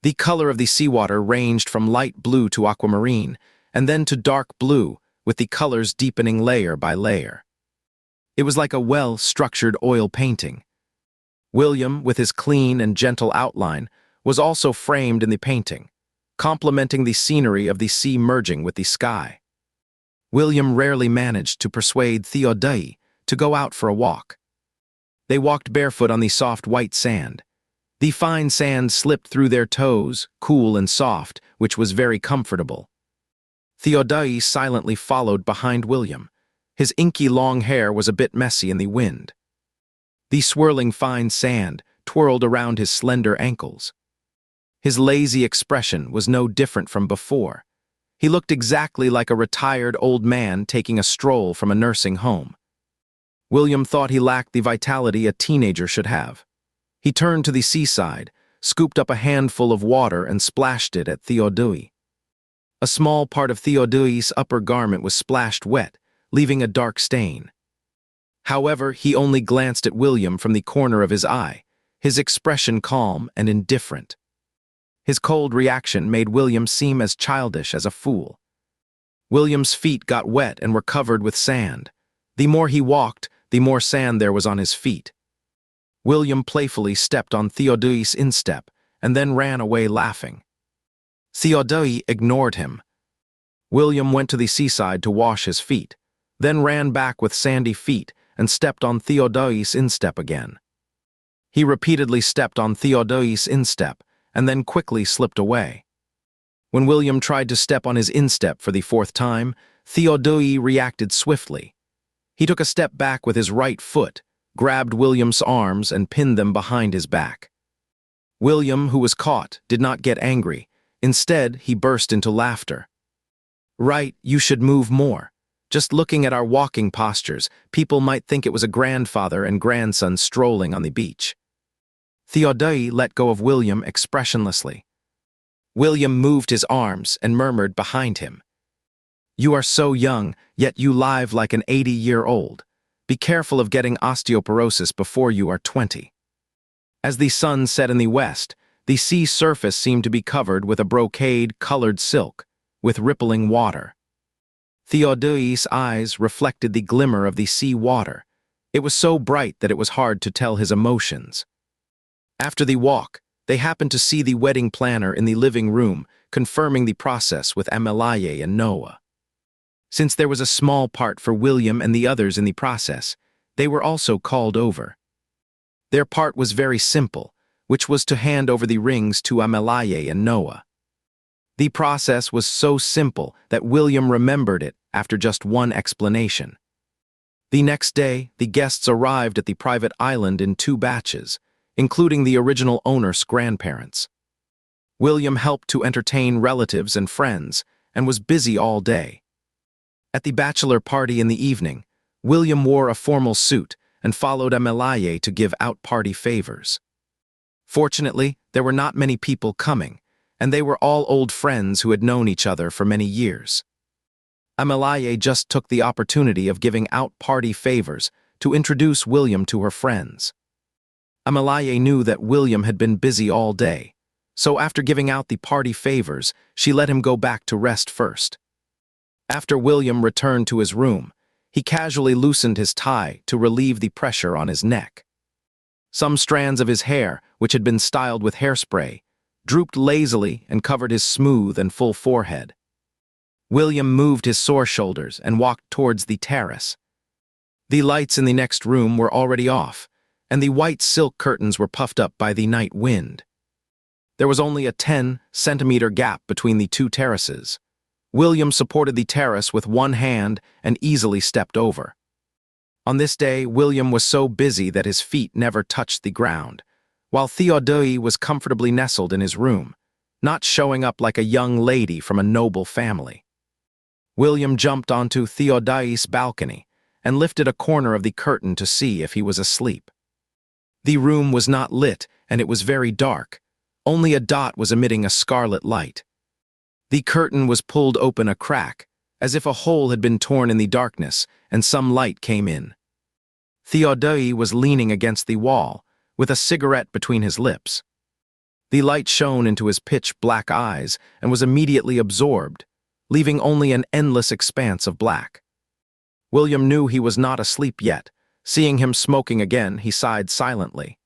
The color of the seawater ranged from light blue to aquamarine, and then to dark blue, with the colors deepening layer by layer. It was like a well-structured oil painting. William, with his clean and gentle outline, was also framed in the painting, complementing the scenery of the sea merging with the sky. William rarely managed to persuade Theodai to go out for a walk. They walked barefoot on the soft white sand. The fine sand slipped through their toes, cool and soft, which was very comfortable. Theodai silently followed behind William. His inky long hair was a bit messy in the wind. The swirling fine sand twirled around his slender ankles. His lazy expression was no different from before. He looked exactly like a retired old man taking a stroll from a nursing home. William thought he lacked the vitality a teenager should have. He turned to the seaside, scooped up a handful of water and splashed it at Theodai. A small part of Theodai's upper garment was splashed wet, leaving a dark stain. However, he only glanced at William from the corner of his eye, his expression calm and indifferent. His cold reaction made William seem as childish as a fool. William's feet got wet and were covered with sand. The more he walked, the more sand there was on his feet. William playfully stepped on Theodai's instep and then ran away laughing. Theodai ignored him. William went to the seaside to wash his feet, then ran back with sandy feet and stepped on Theodai's instep again. He repeatedly stepped on Theodai's instep and then quickly slipped away. When William tried to step on his instep for the fourth time, Theodai reacted swiftly. He took a step back with his right foot, grabbed William's arms and pinned them behind his back. William, who was caught, did not get angry. Instead, he burst into laughter. "Right, you should move more. Just looking at our walking postures, people might think it was a grandfather and grandson strolling on the beach." Theodai let go of William expressionlessly. William moved his arms and murmured behind him, "You are so young, yet you live like an 80-year-old. Be careful of getting osteoporosis before you are 20. As the sun set in the west, the sea surface seemed to be covered with a brocade-colored silk, with rippling water. Theodai's eyes reflected the glimmer of the sea water. It was so bright that it was hard to tell his emotions. After the walk, they happened to see the wedding planner in the living room, confirming the process with Amelaye and Noah. Since there was a small part for William and the others in the process, they were also called over. Their part was very simple, which was to hand over the rings to Amelaye and Noah. The process was so simple that William remembered it after just one explanation. The next day, the guests arrived at the private island in 2 batches, including the original owner's grandparents. William helped to entertain relatives and friends and was busy all day. At the bachelor party in the evening, William wore a formal suit and followed Amelaye to give out party favors. Fortunately, there were not many people coming, and they were all old friends who had known each other for many years. Amelaye just took the opportunity of giving out party favors to introduce William to her friends. Amelaye knew that William had been busy all day, so after giving out the party favors, she let him go back to rest first. After William returned to his room, he casually loosened his tie to relieve the pressure on his neck. Some strands of his hair, which had been styled with hairspray, drooped lazily and covered his smooth and full forehead. William moved his sore shoulders and walked towards the terrace. The lights in the next room were already off, and the white silk curtains were puffed up by the night wind. There was only a 10-centimeter gap between the 2 terraces. William supported the terrace with one hand and easily stepped over. On this day, William was so busy that his feet never touched the ground, while Theodai was comfortably nestled in his room, not showing up like a young lady from a noble family. William jumped onto Theodai's balcony and lifted a corner of the curtain to see if he was asleep. The room was not lit, and it was very dark. Only a dot was emitting a scarlet light. The curtain was pulled open a crack, as if a hole had been torn in the darkness, and some light came in. Theodai was leaning against the wall, with a cigarette between his lips. The light shone into his pitch-black eyes and was immediately absorbed, leaving only an endless expanse of black. William knew he was not asleep yet. Seeing him smoking again, he sighed silently.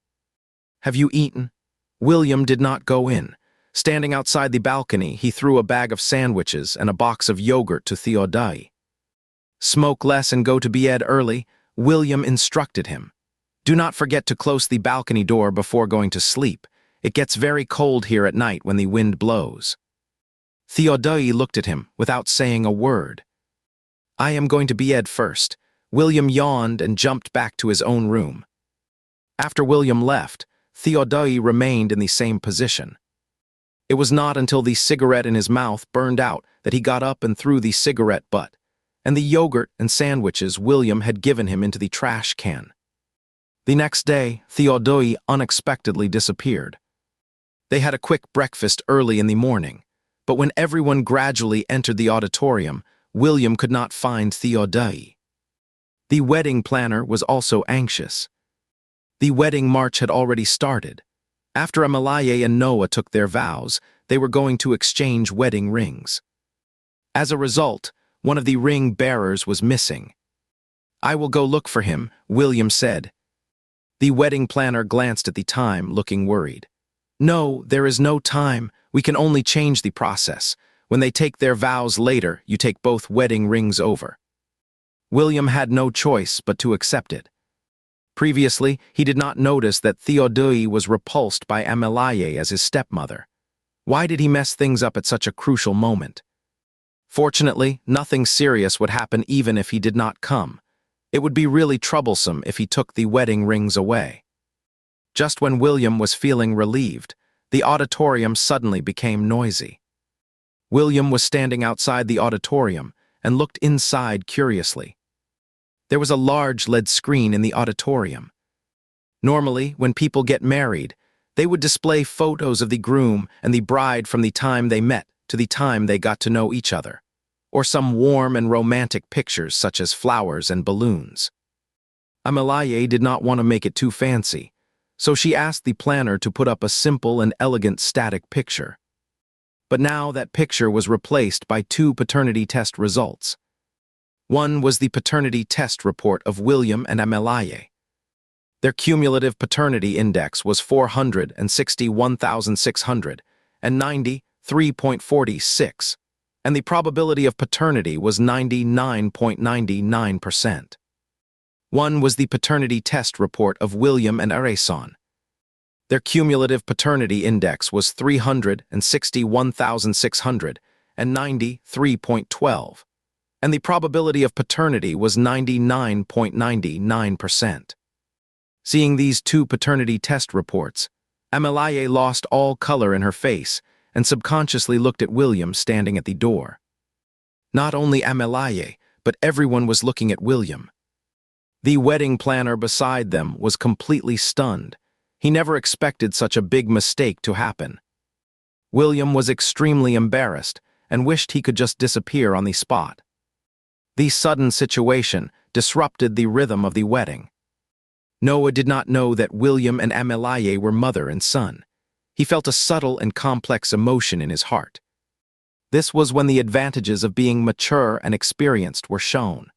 "Have you eaten?" William did not go in. Standing outside the balcony, he threw a bag of sandwiches and a box of yogurt to Theodai. "Smoke less and go to bed early," William instructed him. "Do not forget to close the balcony door before going to sleep. It gets very cold here at night when the wind blows." Theodai looked at him without saying a word. "I am going to bed first." William yawned and jumped back to his own room. After William left, Theodai remained in the same position. It was not until the cigarette in his mouth burned out that he got up and threw the cigarette butt and the yogurt and sandwiches William had given him into the trash can. The next day, Theodai unexpectedly disappeared. They had a quick breakfast early in the morning, but when everyone gradually entered the auditorium, William could not find Theodai. The wedding planner was also anxious. The wedding march had already started. After Amalaye and Noah took their vows, they were going to exchange wedding rings. As a result, one of the ring bearers was missing. "I will go look for him," William said. The wedding planner glanced at the time, looking worried. "No, there is no time. We can only change the process. When they take their vows later, you take both wedding rings over." William had no choice but to accept it. Previously, he did not notice that Theodai was repulsed by Amalaye as his stepmother. Why did he mess things up at such a crucial moment? Fortunately, nothing serious would happen even if he did not come. It would be really troublesome if he took the wedding rings away. Just when William was feeling relieved, the auditorium suddenly became noisy. William was standing outside the auditorium and looked inside curiously. There was a large LED screen in the auditorium. Normally, when people get married, they would display photos of the groom and the bride from the time they met to the time they got to know each other, or some warm and romantic pictures such as flowers and balloons. Amalaye did not want to make it too fancy, so she asked the planner to put up a simple and elegant static picture. But now that picture was replaced by two paternity test results. One was the paternity test report of William and Amalaye. Their cumulative paternity index was 461,693.46, and the probability of paternity was 99.99%. One was the paternity test report of William and Areson. Their cumulative paternity index was 361,693.12, and the probability of paternity was 99.99%. Seeing these two paternity test reports, Amalaye lost all color in her face and subconsciously looked at William standing at the door. Not only Amalaye, but everyone was looking at William. The wedding planner beside them was completely stunned. He never expected such a big mistake to happen. William was extremely embarrassed and wished he could just disappear on the spot. The sudden situation disrupted the rhythm of the wedding. Noah did not know that William and Amalaye were mother and son. He felt a subtle and complex emotion in his heart. This was when the advantages of being mature and experienced were shown.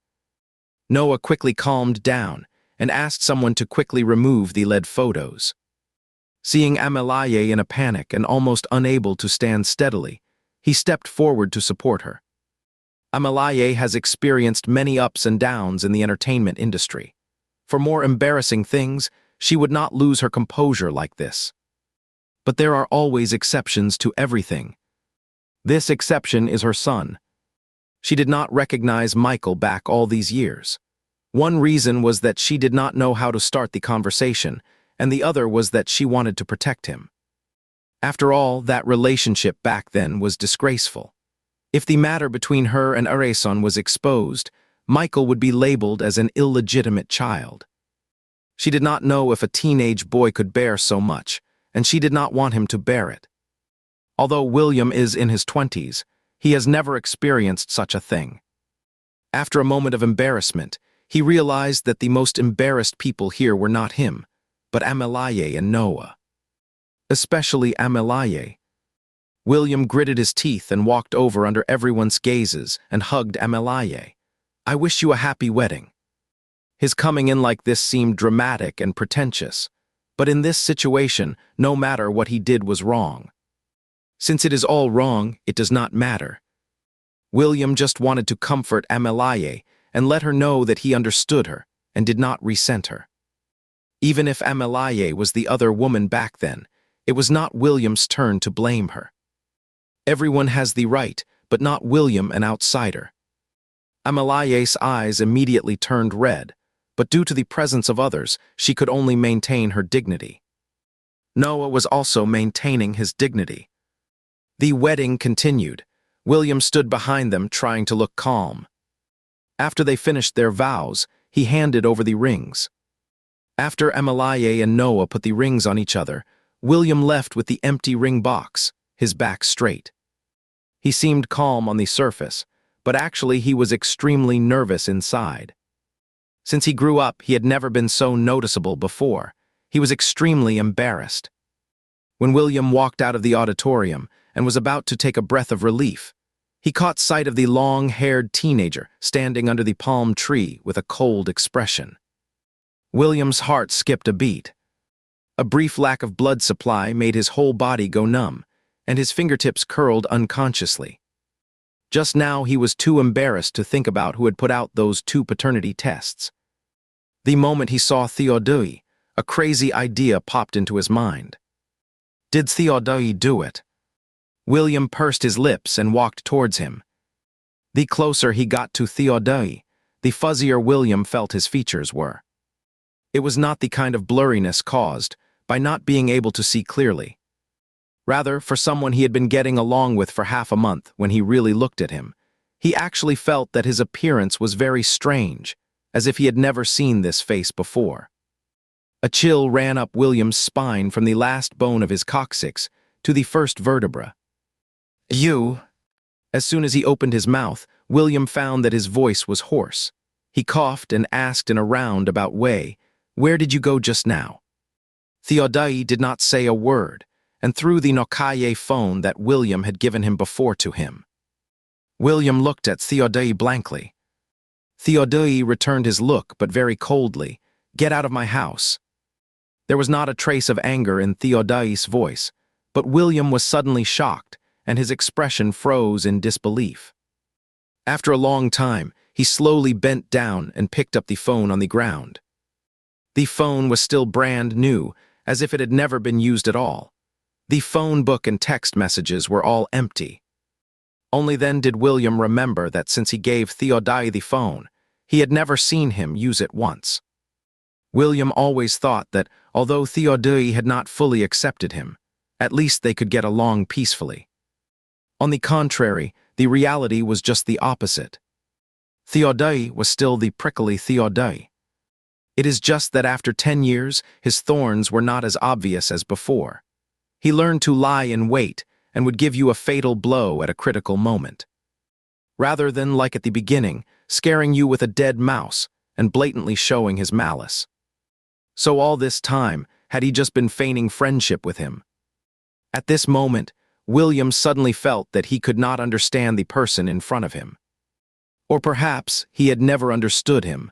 Noah quickly calmed down and asked someone to quickly remove the LED photos. Seeing Amalaye in a panic and almost unable to stand steadily, he stepped forward to support her. Amalaye has experienced many ups and downs in the entertainment industry. For more embarrassing things, she would not lose her composure like this. But there are always exceptions to everything. This exception is her son. She did not recognize Michael back all these years. One reason was that she did not know how to start the conversation, and the other was that she wanted to protect him. After all, that relationship back then was disgraceful. If the matter between her and Areson was exposed, Michael would be labeled as an illegitimate child. She did not know if a teenage boy could bear so much, and she did not want him to bear it. Although William is in his 20s, he has never experienced such a thing. After a moment of embarrassment, he realized that the most embarrassed people here were not him, but Amalaye and Noah. Especially Amalaye. William gritted his teeth and walked over under everyone's gazes and hugged Amalaye. "I wish you a happy wedding." His coming in like this seemed dramatic and pretentious, but in this situation, no matter what he did was wrong. Since it is all wrong, it does not matter. William just wanted to comfort Amalaye and let her know that he understood her and did not resent her. Even if Amalaye was the other woman back then, it was not William's turn to blame her. Everyone has the right, but not William, an outsider. Amalaye's eyes immediately turned red, but due to the presence of others, she could only maintain her dignity. Noah was also maintaining his dignity. The wedding continued. William stood behind them, trying to look calm. After they finished their vows, he handed over the rings. After Amalaye and Noah put the rings on each other, William left with the empty ring box, his back straight. He seemed calm on the surface, but actually he was extremely nervous inside. Since he grew up, he had never been so noticeable before. He was extremely embarrassed. When William walked out of the auditorium and was about to take a breath of relief, he caught sight of the long-haired teenager standing under the palm tree with a cold expression. William's heart skipped a beat. A brief lack of blood supply made his whole body go numb, and his fingertips curled unconsciously. Just now he was too embarrassed to think about who had put out those 2 paternity tests. The moment he saw Theodai, a crazy idea popped into his mind. Did Theodai do it? William pursed his lips and walked towards him. The closer he got to Theodai, the fuzzier William felt his features were. It was not the kind of blurriness caused by not being able to see clearly. Rather, for someone he had been getting along with for half a month, when he really looked at him, he actually felt that his appearance was very strange, as if he had never seen this face before. A chill ran up William's spine from the last bone of his coccyx to the first vertebra. You. As soon as he opened his mouth, William found that his voice was hoarse. He coughed and asked in a roundabout way, "Where did you go just now?" Theodai did not say a word, and threw the Nokaye phone that William had given him before to him. William looked at Theodai blankly. Theodai returned his look, but very coldly. "Get out of my house." There was not a trace of anger in Theodai's voice, but William was suddenly shocked, and his expression froze in disbelief. After a long time, he slowly bent down and picked up the phone on the ground. The phone was still brand new, as if it had never been used at all. The phone book and text messages were all empty. Only then did William remember that since he gave Theodai the phone, he had never seen him use it once. William always thought that, although Theodai had not fully accepted him, at least they could get along peacefully. On the contrary, the reality was just the opposite. Theodai was still the prickly Theodai. It is just that after 10 years, his thorns were not as obvious as before. He learned to lie in wait and would give you a fatal blow at a critical moment. Rather than, like at the beginning, scaring you with a dead mouse and blatantly showing his malice. So all this time, had he just been feigning friendship with him? At this moment, William suddenly felt that he could not understand the person in front of him. Or perhaps he had never understood him.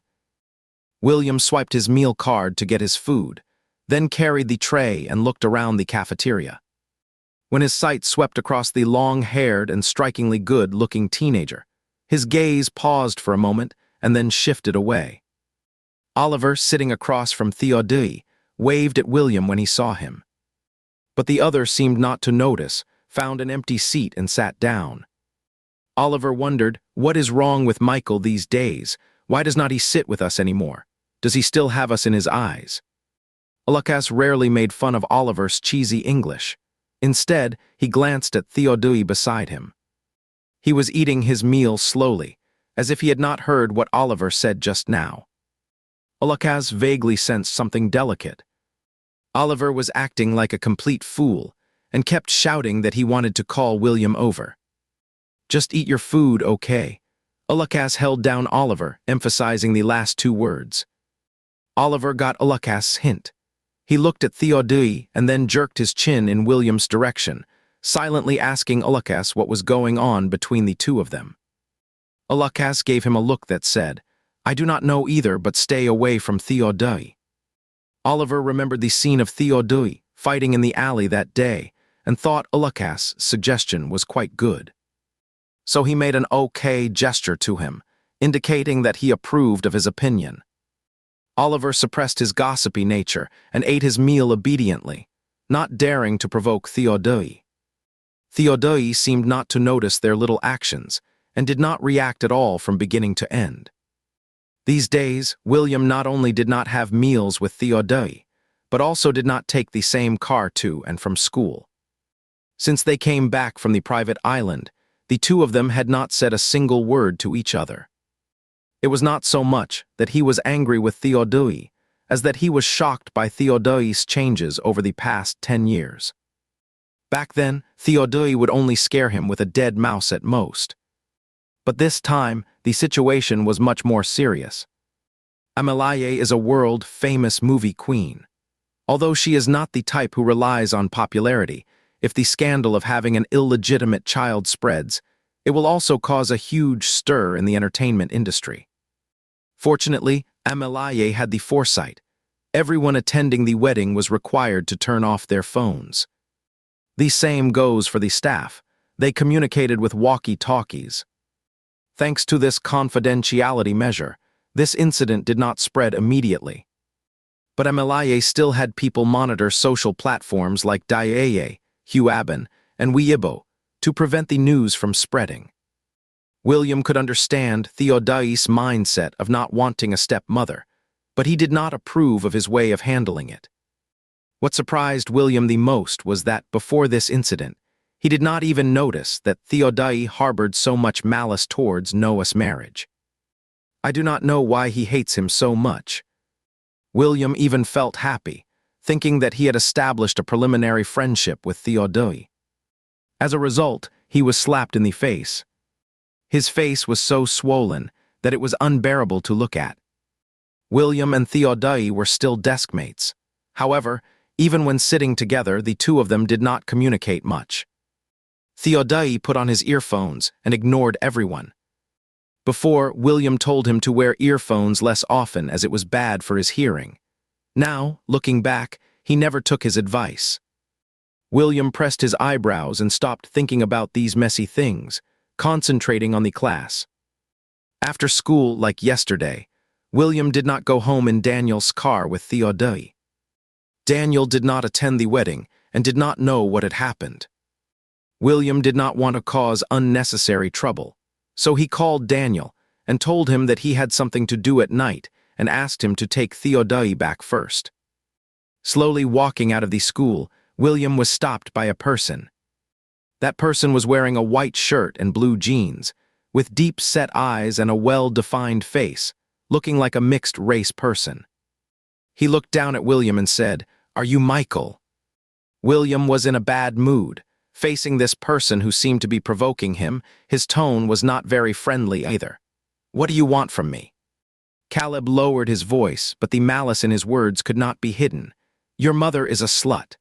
William swiped his meal card to get his food, then carried the tray and looked around the cafeteria. When his sight swept across the long-haired and strikingly good-looking teenager, his gaze paused for a moment and then shifted away. Oliver, sitting across from Theodai, waved at William when he saw him. But the other seemed not to notice, found an empty seat and sat down. Oliver wondered, what is wrong with Michael these days? Why does not he sit with us anymore? Does he still have us in his eyes? Lucas rarely made fun of Oliver's cheesy English. Instead, he glanced at Theodai beside him. He was eating his meal slowly, as if he had not heard what Oliver said just now. Lucas vaguely sensed something delicate. Oliver was acting like a complete fool, and kept shouting that he wanted to call William over. "Just eat your food, okay?" Lucas held down Oliver, emphasizing the last 2 words. Oliver got Lucas' hint. He looked at Theodai and then jerked his chin in William's direction, silently asking Lucas what was going on between the two of them. Lucas gave him a look that said, "I do not know either, but stay away from Theodai." Oliver remembered the scene of Theodai fighting in the alley that day and thought Lucas' suggestion was quite good. So he made an okay gesture to him, indicating that he approved of his opinion. Oliver suppressed his gossipy nature and ate his meal obediently, not daring to provoke Theodai. Theodai seemed not to notice their little actions and did not react at all from beginning to end. These days, William not only did not have meals with Theodai, but also did not take the same car to and from school. Since they came back from the private island, the two of them had not said a single word to each other. It was not so much that he was angry with Theodai, as that he was shocked by Theodai's changes over the past 10 years. Back then, Theodai would only scare him with a dead mouse at most. But this time, the situation was much more serious. Amalaye is a world-famous movie queen. Although she is not the type who relies on popularity, if the scandal of having an illegitimate child spreads, it will also cause a huge stir in the entertainment industry. Fortunately, Amalaye had the foresight. Everyone attending the wedding was required to turn off their phones. The same goes for the staff. They communicated with walkie-talkies. Thanks to this confidentiality measure, this incident did not spread immediately. But Amalaye still had people monitor social platforms like Diaye, Huaban, and Weibo to prevent the news from spreading. William could understand Theodai's mindset of not wanting a stepmother, but he did not approve of his way of handling it. What surprised William the most was that before this incident, he did not even notice that Theodai harbored so much malice towards Noah's marriage. I do not know why he hates him so much. William even felt happy, thinking that he had established a preliminary friendship with Theodai. As a result, he was slapped in the face. His face was so swollen that it was unbearable to look at. William and Theodai were still deskmates. However, even when sitting together, the two of them did not communicate much. Theodai put on his earphones and ignored everyone. Before, William told him to wear earphones less often as it was bad for his hearing. Now, looking back, he never took his advice. William pressed his eyebrows and stopped thinking about these messy things, concentrating on the class. After school, like yesterday, William did not go home in Daniel's car with Theodai. Daniel did not attend the wedding and did not know what had happened. William did not want to cause unnecessary trouble, so he called Daniel and told him that he had something to do at night and asked him to take Theodai back first. Slowly walking out of the school, William was stopped by a person. That person was wearing a white shirt and blue jeans, with deep-set eyes and a well-defined face, looking like a mixed-race person. He looked down at William and said, "Are you Michael?" William was in a bad mood. Facing this person who seemed to be provoking him, his tone was not very friendly either. "What do you want from me?" Caleb lowered his voice, but the malice in his words could not be hidden. "Your mother is a slut."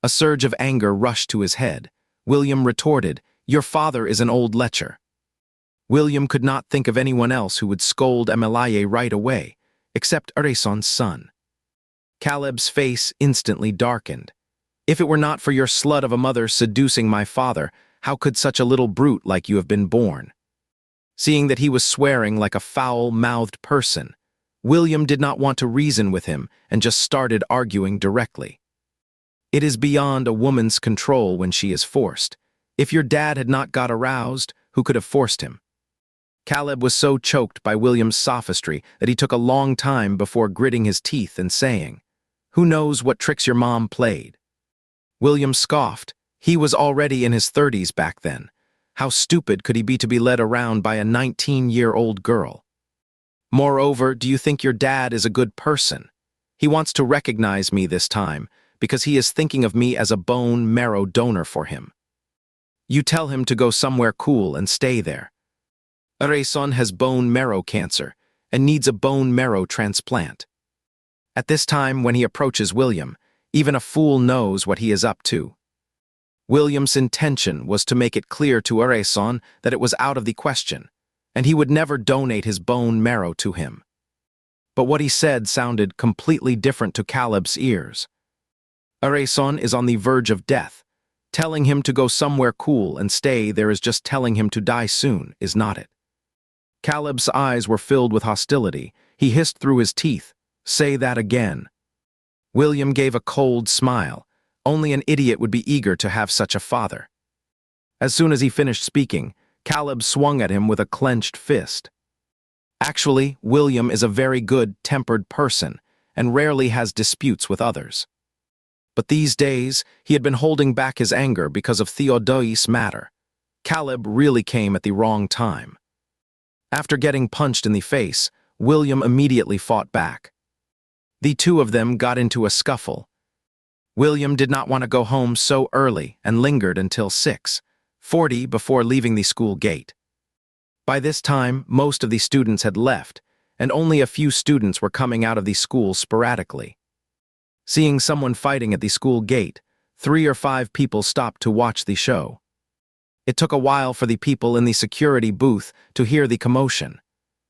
A surge of anger rushed to his head. William retorted, "Your father is an old lecher." William could not think of anyone else who would scold Amalaye right away, except Areson's son. Caleb's face instantly darkened. "If it were not for your slut of a mother seducing my father, how could such a little brute like you have been born?" Seeing that he was swearing like a foul-mouthed person, William did not want to reason with him and just started arguing directly. It is beyond a woman's control when she is forced. If your dad had not got aroused, who could have forced him? Caleb was so choked by William's sophistry that he took a long time before gritting his teeth and saying, "Who knows what tricks your mom played?" William scoffed. He was already in his 30s back then. How stupid could he be to be led around by a 19-year-old girl? Moreover, do you think your dad is a good person? He wants to recognize me this time because he is thinking of me as a bone marrow donor for him. You tell him to go somewhere cool and stay there. Areson has bone marrow cancer and needs a bone marrow transplant. At this time, when he approaches William, even a fool knows what he is up to. William's intention was to make it clear to Areson that it was out of the question, and he would never donate his bone marrow to him. But what he said sounded completely different to Caleb's ears. Areson is on the verge of death. Telling him to go somewhere cool and stay there is just telling him to die soon, is not it? Caleb's eyes were filled with hostility. He hissed through his teeth, "Say that again." William gave a cold smile. Only an idiot would be eager to have such a father. As soon as he finished speaking, Caleb swung at him with a clenched fist. Actually, William is a very good-tempered person and rarely has disputes with others. But these days, he had been holding back his anger because of Theodai's matter. Caleb really came at the wrong time. After getting punched in the face, William immediately fought back. The two of them got into a scuffle. William did not want to go home so early and lingered until 6:40 before leaving the school gate. By this time, most of the students had left, and only a few students were coming out of the school sporadically. Seeing someone fighting at the school gate, 3 or 5 people stopped to watch the show. It took a while for the people in the security booth to hear the commotion.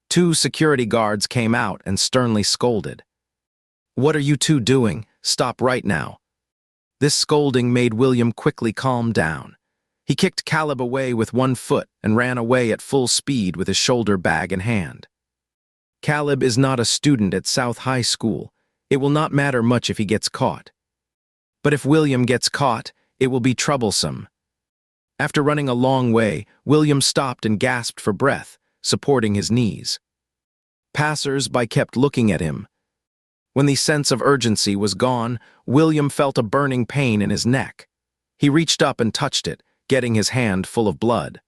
2 security guards came out and sternly scolded. "What are you two doing? Stop right now." This scolding made William quickly calm down. He kicked Caleb away with one foot and ran away at full speed with his shoulder bag in hand. Caleb is not a student at South High School. It will not matter much if he gets caught. But if William gets caught, it will be troublesome. After running a long way, William stopped and gasped for breath, supporting his knees. Passers-by kept looking at him. When the sense of urgency was gone, William felt a burning pain in his neck. He reached up and touched it, getting his hand full of blood.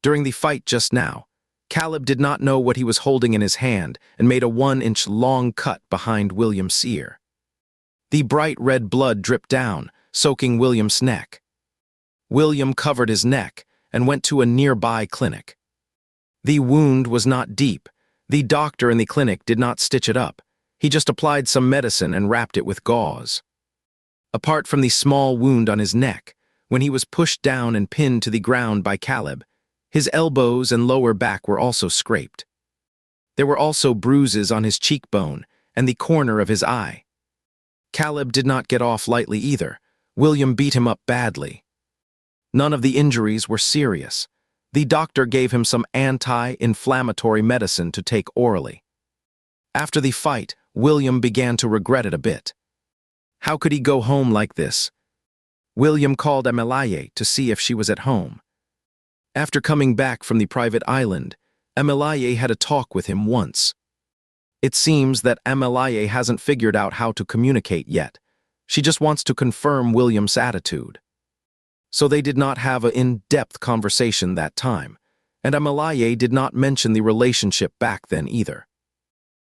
During the fight just now, Caleb did not know what he was holding in his hand and made a 1-inch long cut behind William's ear. The bright red blood dripped down, soaking William's neck. William covered his neck and went to a nearby clinic. The wound was not deep. The doctor in the clinic did not stitch it up. He just applied some medicine and wrapped it with gauze. Apart from the small wound on his neck, when he was pushed down and pinned to the ground by Caleb, his elbows and lower back were also scraped. There were also bruises on his cheekbone and the corner of his eye. Caleb did not get off lightly either. William beat him up badly. None of the injuries were serious. The doctor gave him some anti-inflammatory medicine to take orally. After the fight, William began to regret it a bit. How could he go home like this? William called Emilie to see if she was at home. After coming back from the private island, Emilie had a talk with him once. It seems that Emilie hasn't figured out how to communicate yet. She just wants to confirm William's attitude. So they did not have an in-depth conversation that time, and Emilie did not mention the relationship back then either.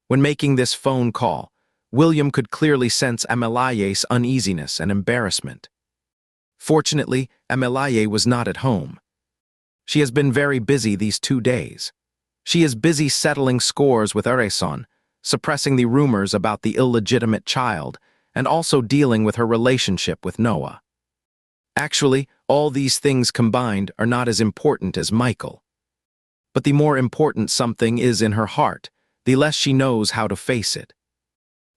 When making this phone call, William could clearly sense Emilie's uneasiness and embarrassment. Fortunately, Emilie was not at home. She has been very busy these 2 days. She is busy settling scores with Ureson, suppressing the rumors about the illegitimate child, and also dealing with her relationship with Noah. Actually, all these things combined are not as important as Michael. But the more important something is in her heart, the less she knows how to face it.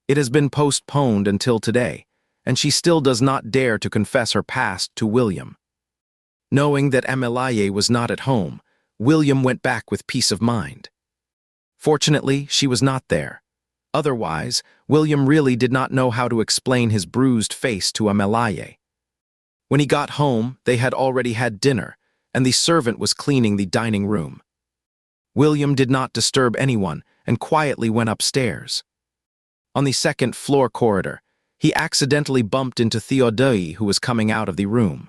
It has been postponed until today, and she still does not dare to confess her past to William. Knowing that Emilie was not at home, William went back with peace of mind. Fortunately, she was not there. Otherwise, William really did not know how to explain his bruised face to Emilie. When he got home, they had already had dinner, and the servant was cleaning the dining room. William did not disturb anyone and quietly went upstairs. On the second-floor corridor, he accidentally bumped into Theodai, who was coming out of the room.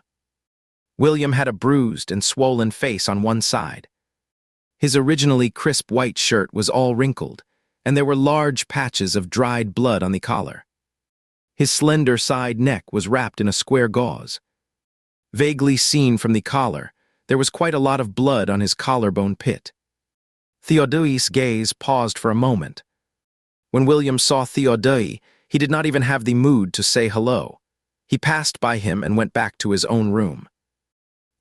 William had a bruised and swollen face on one side. His originally crisp white shirt was all wrinkled, and there were large patches of dried blood on the collar. His slender side neck was wrapped in a square gauze. Vaguely seen from the collar, there was quite a lot of blood on his collarbone pit. Theodai's gaze paused for a moment. When William saw Theodai, he did not even have the mood to say hello. He passed by him and went back to his own room.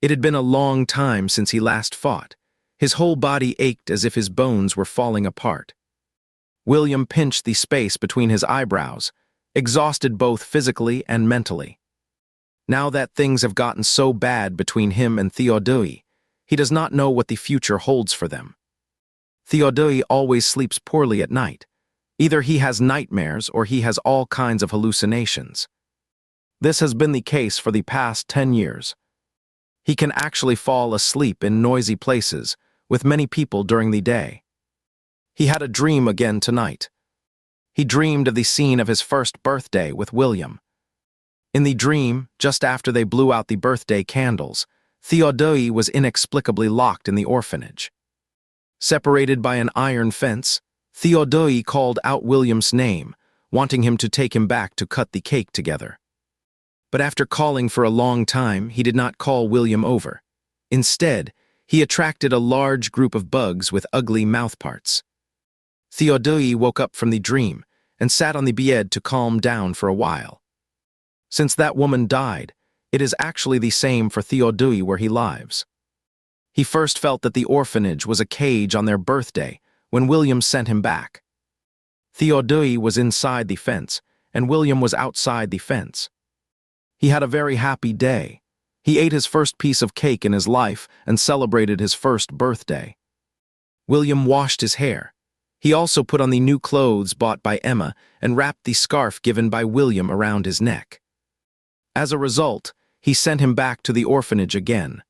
It had been a long time since he last fought. His whole body ached as if his bones were falling apart. William pinched the space between his eyebrows, exhausted both physically and mentally. Now that things have gotten so bad between him and Theodai, he does not know what the future holds for them. Theodai always sleeps poorly at night. Either he has nightmares or he has all kinds of hallucinations. This has been the case for the past 10 years. He can actually fall asleep in noisy places, with many people during the day. He had a dream again tonight. He dreamed of the scene of his first birthday with William. In the dream, just after they blew out the birthday candles, Theodai was inexplicably locked in the orphanage. Separated by an iron fence, Theodai called out William's name, wanting him to take him back to cut the cake together. But after calling for a long time, he did not call William over. Instead, he attracted a large group of bugs with ugly mouthparts. Theodai woke up from the dream and sat on the bed to calm down for a while. Since that woman died, it is actually the same for Theodai where he lives. He first felt that the orphanage was a cage on their birthday when William sent him back. Theodai was inside the fence, and William was outside the fence. He had a very happy day. He ate his first piece of cake in his life and celebrated his first birthday. William washed his hair. He also put on the new clothes bought by Emma and wrapped the scarf given by William around his neck. As a result, he sent him back to the orphanage again.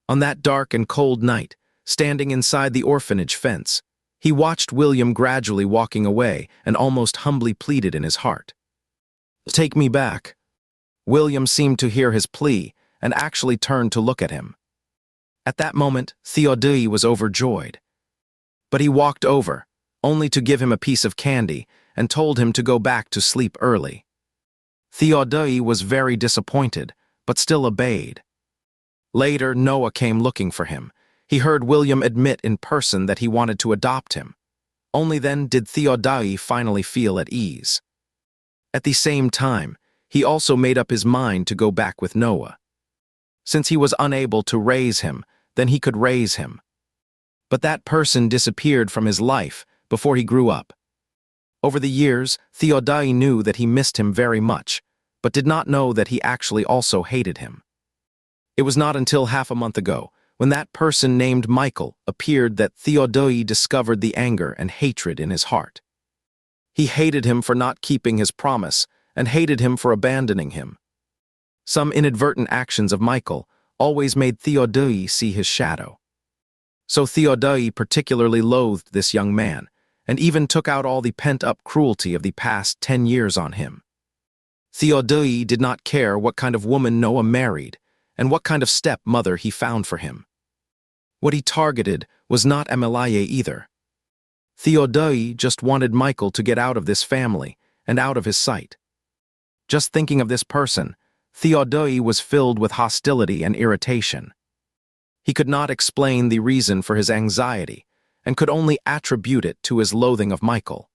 On that dark and cold night, standing inside the orphanage fence, he watched William gradually walking away and almost humbly pleaded in his heart. "Take me back." William seemed to hear his plea and actually turned to look at him. At that moment, Theodai was overjoyed. But he walked over, only to give him a piece of candy and told him to go back to sleep early. Theodai was very disappointed, but still obeyed. Later, Noah came looking for him. He heard William admit in person that he wanted to adopt him. Only then did Theodai finally feel at ease. At the same time, he also made up his mind to go back with Noah. Since he was unable to raise him, then he could raise him. But that person disappeared from his life before he grew up. Over the years, Theodai knew that he missed him very much, but did not know that he actually also hated him. It was not until half a month ago, when that person named Michael appeared, that Theodai discovered the anger and hatred in his heart. He hated him for not keeping his promise and hated him for abandoning him. Some inadvertent actions of Michael always made Theodai see his shadow. So Theodai particularly loathed this young man, and even took out all the pent-up cruelty of the past 10 years on him. Theodai did not care what kind of woman Noah married, and what kind of stepmother he found for him. What he targeted was not Ameliae either. Theodai just wanted Michael to get out of this family and out of his sight. Just thinking of this person, Theodai was filled with hostility and irritation. He could not explain the reason for his anxiety, and could only attribute it to his loathing of Michael.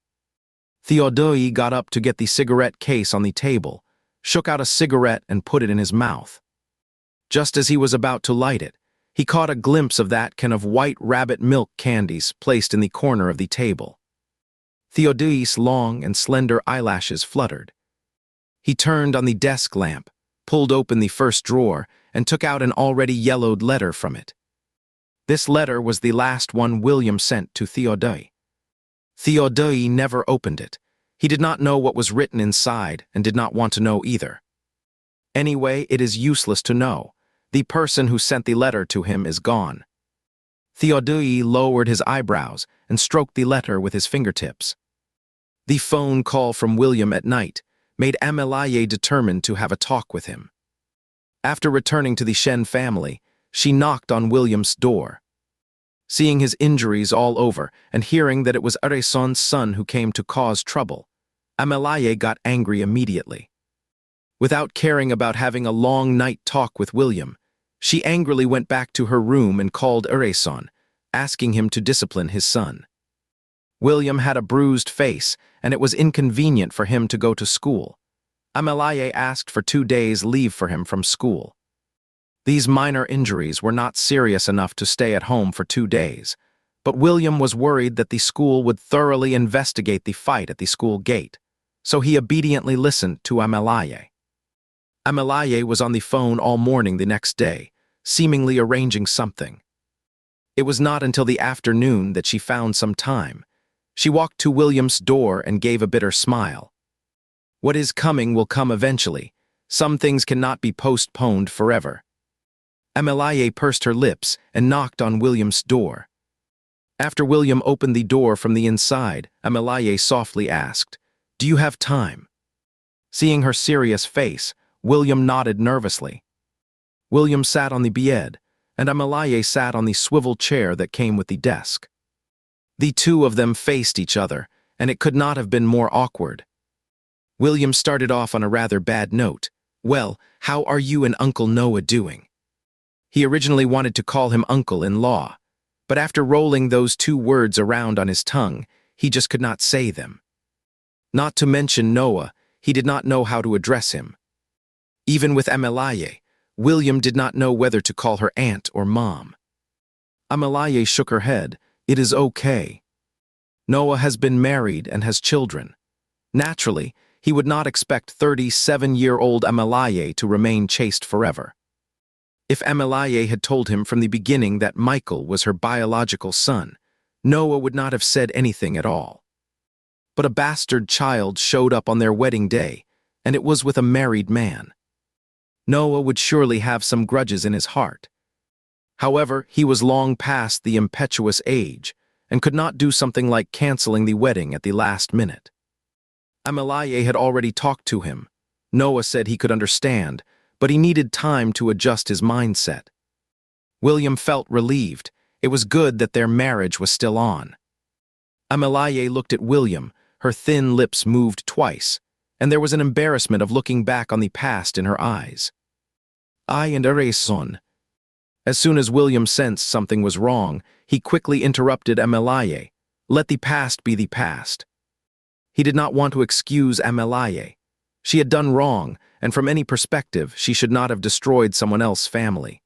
Theodai got up to get the cigarette case on the table, shook out a cigarette and put it in his mouth. Just as he was about to light it, he caught a glimpse of that can of white rabbit milk candies placed in the corner of the table. Theodai's long and slender eyelashes fluttered. He turned on the desk lamp, pulled open the first drawer, and took out an already yellowed letter from it. This letter was the last one William sent to Theodai. Theodai never opened it. He did not know what was written inside and did not want to know either. Anyway, it is useless to know. The person who sent the letter to him is gone. Theodai lowered his eyebrows and stroked the letter with his fingertips. The phone call from William at night made Ameliae determined to have a talk with him. After returning to the Shen family, she knocked on William's door. Seeing his injuries all over and hearing that it was Areson's son who came to cause trouble, Ameliae got angry immediately. Without caring about having a long night talk with William, she angrily went back to her room and called Areson, asking him to discipline his son. William had a bruised face, and it was inconvenient for him to go to school. Ameliae asked for 2 days' leave for him from school. These minor injuries were not serious enough to stay at home for 2 days, but William was worried that the school would thoroughly investigate the fight at the school gate, so he obediently listened to Ameliae. Ameliae was on the phone all morning the next day, seemingly arranging something. It was not until the afternoon that she found some time. She walked to William's door and gave a bitter smile. What is coming will come eventually. Some things cannot be postponed forever. Amelaye pursed her lips and knocked on William's door. After William opened the door from the inside, Amelaye softly asked, "Do you have time?" Seeing her serious face, William nodded nervously. William sat on the bed, and Amelaye sat on the swivel chair that came with the desk. The two of them faced each other, and it could not have been more awkward. William started off on a rather bad note. "Well, how are you and Uncle Noah doing?" He originally wanted to call him uncle-in-law, but after rolling those two words around on his tongue, he just could not say them. Not to mention Noah, he did not know how to address him. Even with Amelaye, William did not know whether to call her aunt or mom. Amelaye shook her head. "It is okay. Noah has been married and has children. Naturally, he would not expect 37-year-old Amelaye to remain chaste forever. If Amelaye had told him from the beginning that Michael was her biological son, Noah would not have said anything at all. But a bastard child showed up on their wedding day, and it was with a married man. Noah would surely have some grudges in his heart. However, he was long past the impetuous age and could not do something like canceling the wedding at the last minute. Amelaye had already talked to him. Noah said he could understand, but he needed time to adjust his mindset. William felt relieved. It was good that their marriage was still on. Amelaye looked at William. Her thin lips moved twice, and there was an embarrassment of looking back on the past in her eyes. "I and Areson." As soon as William sensed something was wrong, he quickly interrupted Amelaye. Let the past be the past. He did not want to excuse Amelaye. She had done wrong, and from any perspective, she should not have destroyed someone else's family.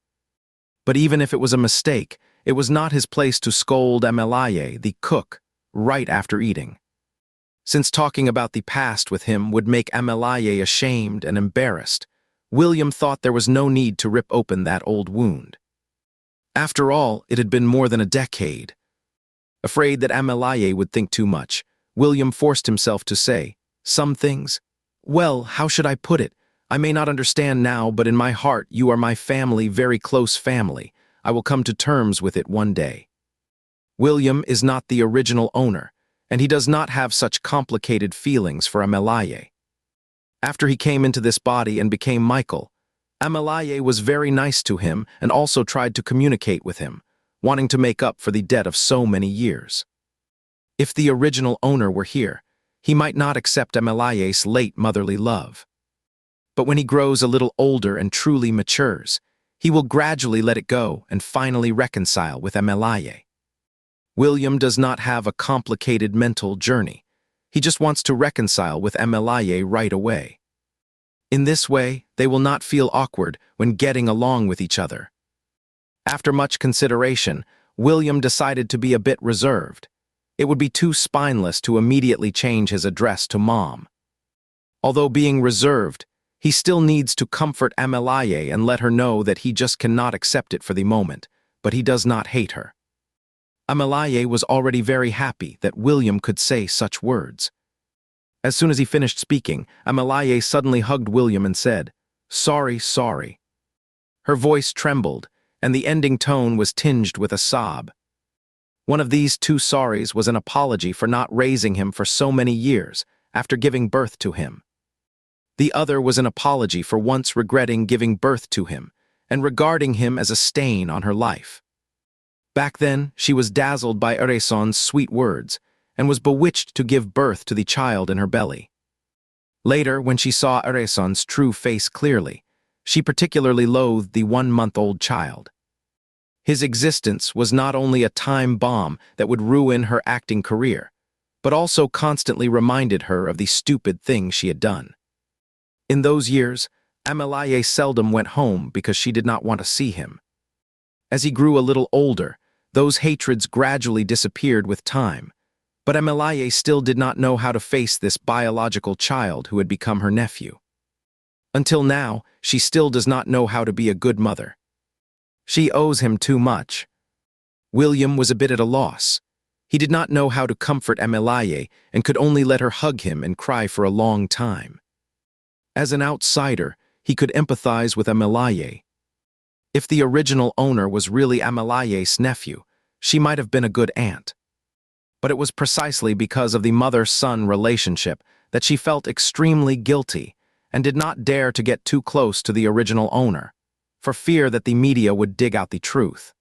But even if it was a mistake, it was not his place to scold Amelaye, the cook, right after eating. Since talking about the past with him would make Amelaye ashamed and embarrassed, William thought there was no need to rip open that old wound. After all, it had been more than a decade. Afraid that Amelaye would think too much, William forced himself to say, "Some things? Well, how should I put it? I may not understand now, but in my heart you are my family, very close family. I will come to terms with it one day." William is not the original owner, and he does not have such complicated feelings for Amelaye. After he came into this body and became Michael, Amelaye was very nice to him and also tried to communicate with him, wanting to make up for the debt of so many years. If the original owner were here, he might not accept Amelaye's late motherly love. But when he grows a little older and truly matures, he will gradually let it go and finally reconcile with Amelaye. William does not have a complicated mental journey. He just wants to reconcile with Amelaye right away. In this way, they will not feel awkward when getting along with each other. After much consideration, William decided to be a bit reserved. It would be too spineless to immediately change his address to Mom. Although being reserved, he still needs to comfort Amelaye and let her know that he just cannot accept it for the moment, but he does not hate her. Amelaye was already very happy that William could say such words. As soon as he finished speaking, Amelaye suddenly hugged William and said, "Sorry, sorry." Her voice trembled, and the ending tone was tinged with a sob. One of these two sorries was an apology for not raising him for so many years after giving birth to him. The other was an apology for once regretting giving birth to him and regarding him as a stain on her life. Back then, she was dazzled by Areson's sweet words and was bewitched to give birth to the child in her belly. Later, when she saw Areson's true face clearly, she particularly loathed the 1-month-old child. His existence was not only a time bomb that would ruin her acting career, but also constantly reminded her of the stupid things she had done. In those years, Amelaye seldom went home because she did not want to see him. As he grew a little older, those hatreds gradually disappeared with time, but Amelaye still did not know how to face this biological child who had become her nephew. Until now, she still does not know how to be a good mother. She owes him too much. William was a bit at a loss. He did not know how to comfort Amelaye and could only let her hug him and cry for a long time. As an outsider, he could empathize with Amelaye. If the original owner was really Amalaye's nephew, she might have been a good aunt. But it was precisely because of the mother-son relationship that she felt extremely guilty and did not dare to get too close to the original owner, for fear that the media would dig out the truth.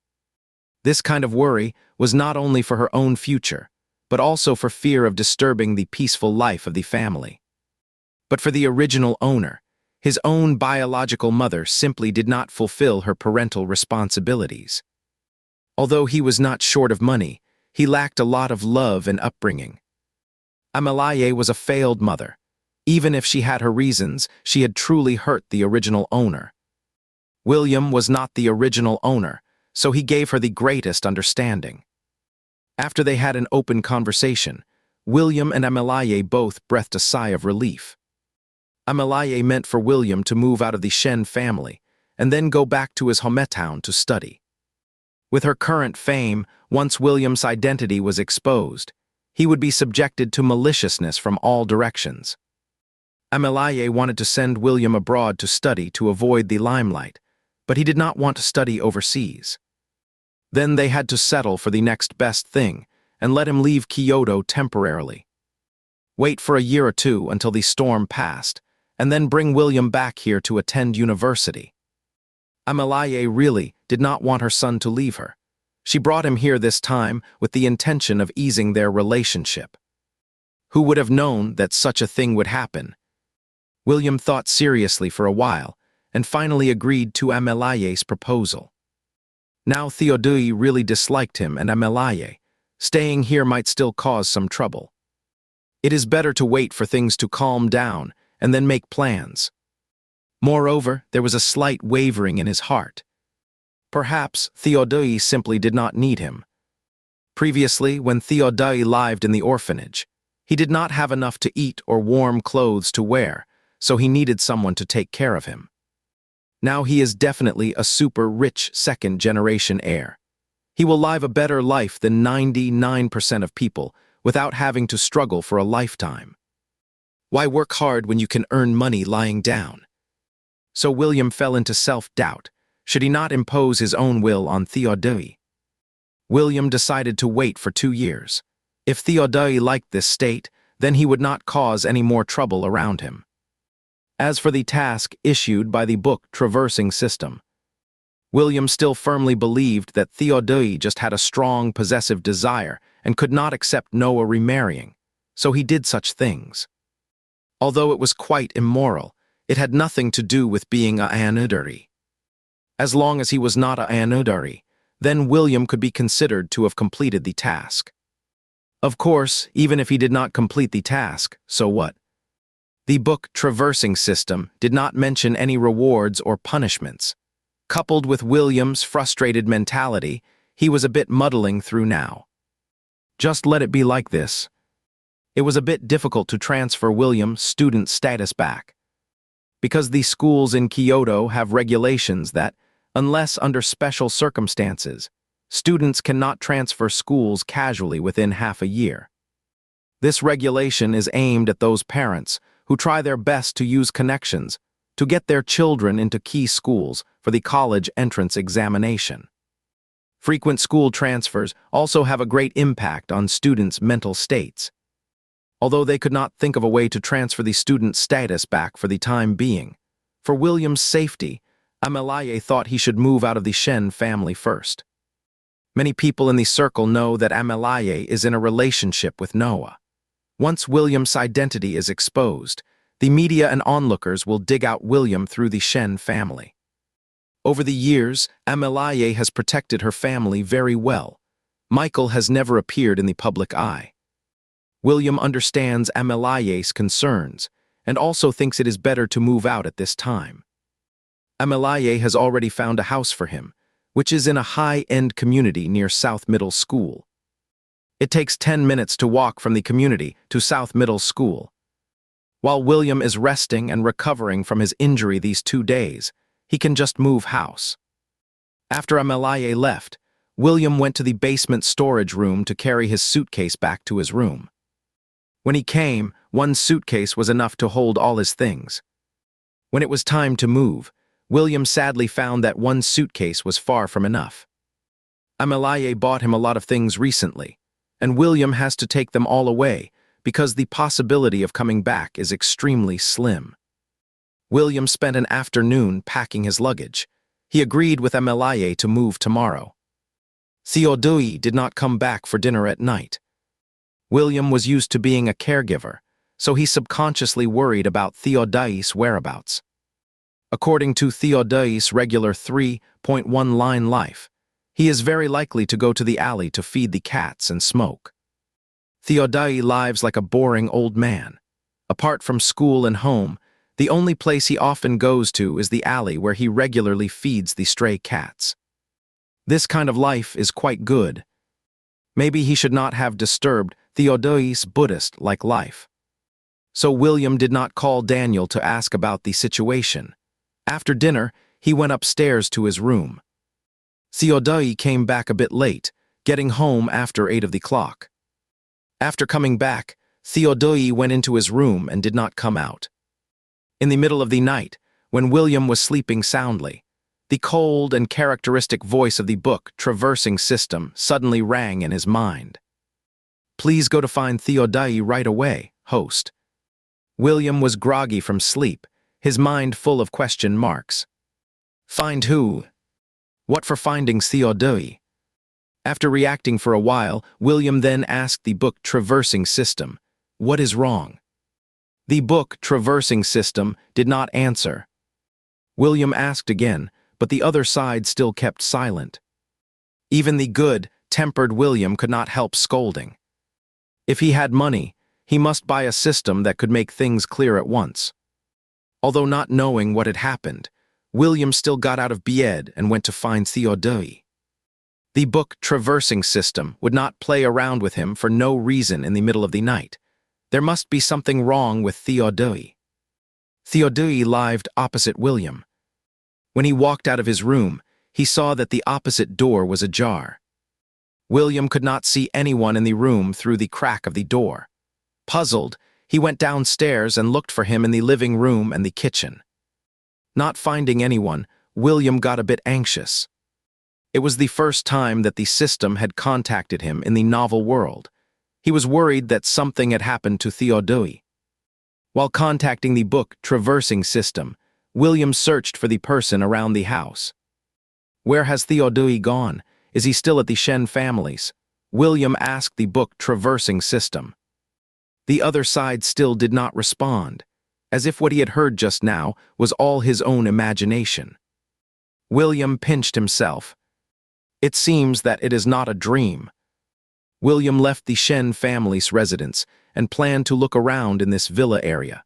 This kind of worry was not only for her own future, but also for fear of disturbing the peaceful life of the family. But for the original owner, his own biological mother simply did not fulfill her parental responsibilities. Although he was not short of money, he lacked a lot of love and upbringing. Amalaye was a failed mother. Even if she had her reasons, she had truly hurt the original owner. William was not the original owner, so he gave her the greatest understanding. After they had an open conversation, William and Amalaye both breathed a sigh of relief. Amalaye meant for William to move out of the Shen family and then go back to his hometown to study. With her current fame, once William's identity was exposed, he would be subjected to maliciousness from all directions. Amalaye wanted to send William abroad to study to avoid the limelight, but he did not want to study overseas. Then they had to settle for the next best thing and let him leave Kyoto temporarily. Wait for a year or two until the storm passed, and then bring William back here to attend university. Amalaye really did not want her son to leave her. She brought him here this time with the intention of easing their relationship. Who would have known that such a thing would happen? William thought seriously for a while and finally agreed to Amalaye's proposal. Now Theodai really disliked him and Amalaye. Staying here might still cause some trouble. It is better to wait for things to calm down and then make plans. Moreover, there was a slight wavering in his heart. Perhaps Theodai simply did not need him. Previously, when Theodai lived in the orphanage, he did not have enough to eat or warm clothes to wear, so he needed someone to take care of him. Now he is definitely a super-rich second-generation heir. He will live a better life than 99% of people without having to struggle for a lifetime. Why work hard when you can earn money lying down? So William fell into self-doubt. Should he not impose his own will on Theodai? William decided to wait for 2 years. If Theodai liked this state, then he would not cause any more trouble around him. As for the task issued by the book traversing system, William still firmly believed that Theodai just had a strong possessive desire and could not accept Noah remarrying, so he did such things. Although it was quite immoral, it had nothing to do with being a Anudari. As long as he was not a Anudari, then William could be considered to have completed the task. Of course, even if he did not complete the task, so what? The book traversing system did not mention any rewards or punishments. Coupled with William's frustrated mentality, he was a bit muddling through now. Just let it be like this. It was a bit difficult to transfer William's student status back, because the schools in Kyoto have regulations that, unless under special circumstances, students cannot transfer schools casually within half a year. This regulation is aimed at those parents who try their best to use connections to get their children into key schools for the college entrance examination. Frequent school transfers also have a great impact on students' mental states. Although they could not think of a way to transfer the student status back for the time being, for William's safety, Amalaye thought he should move out of the Shen family first. Many people in the circle know that Amalaye is in a relationship with Noah. Once William's identity is exposed, the media and onlookers will dig out William through the Shen family. Over the years, Amalaye has protected her family very well. Michael has never appeared in the public eye. William understands Amalaye's concerns and also thinks it is better to move out at this time. Amalaye has already found a house for him, which is in a high-end community near South Middle School. It takes 10 minutes to walk from the community to South Middle School. While William is resting and recovering from his injury these 2 days, he can just move house. After Amalaye left, William went to the basement storage room to carry his suitcase back to his room. When he came, one suitcase was enough to hold all his things. When it was time to move, William sadly found that one suitcase was far from enough. Amalaye bought him a lot of things recently, and William has to take them all away because the possibility of coming back is extremely slim. William spent an afternoon packing his luggage. He agreed with Amalaye to move tomorrow. Theodai did not come back for dinner at night. William was used to being a caregiver, so he subconsciously worried about Theodai's whereabouts. According to Theodai's regular 3.1-line life, he is very likely to go to the alley to feed the cats and smoke. Theodai lives like a boring old man. Apart from school and home, the only place he often goes to is the alley where he regularly feeds the stray cats. This kind of life is quite good. Maybe he should not have disturbed Theodai's Buddhist-like life. So William did not call Daniel to ask about the situation. After dinner, he went upstairs to his room. Theodai came back a bit late, getting home after 8 o'clock. After coming back, Theodai went into his room and did not come out. In the middle of the night, when William was sleeping soundly, the cold and characteristic voice of the book traversing system suddenly rang in his mind. "Please go to find Theodai right away, host." William was groggy from sleep, his mind full of question marks. Find who? What for finding Theodai? After reacting for a while, William then asked the book traversing system, "What is wrong?" The book traversing system did not answer. William asked again, but the other side still kept silent. Even the good-tempered William could not help scolding. If he had money, he must buy a system that could make things clear at once. Although not knowing what had happened, William still got out of bed and went to find Theodai. The book traversing system would not play around with him for no reason in the middle of the night. There must be something wrong with Theodai. Theodai lived opposite William. When he walked out of his room, he saw that the opposite door was ajar. William could not see anyone in the room through the crack of the door. Puzzled, he went downstairs and looked for him in the living room and the kitchen. Not finding anyone, William got a bit anxious. It was the first time that the system had contacted him in the novel world. He was worried that something had happened to Theodai. While contacting the book traversing system, William searched for the person around the house. Where has Theodai gone? Is he still at the Shen family's? William asked the book traversing system. The other side still did not respond, as if what he had heard just now was all his own imagination. William pinched himself. It seems that it is not a dream. William left the Shen family's residence and planned to look around in this villa area.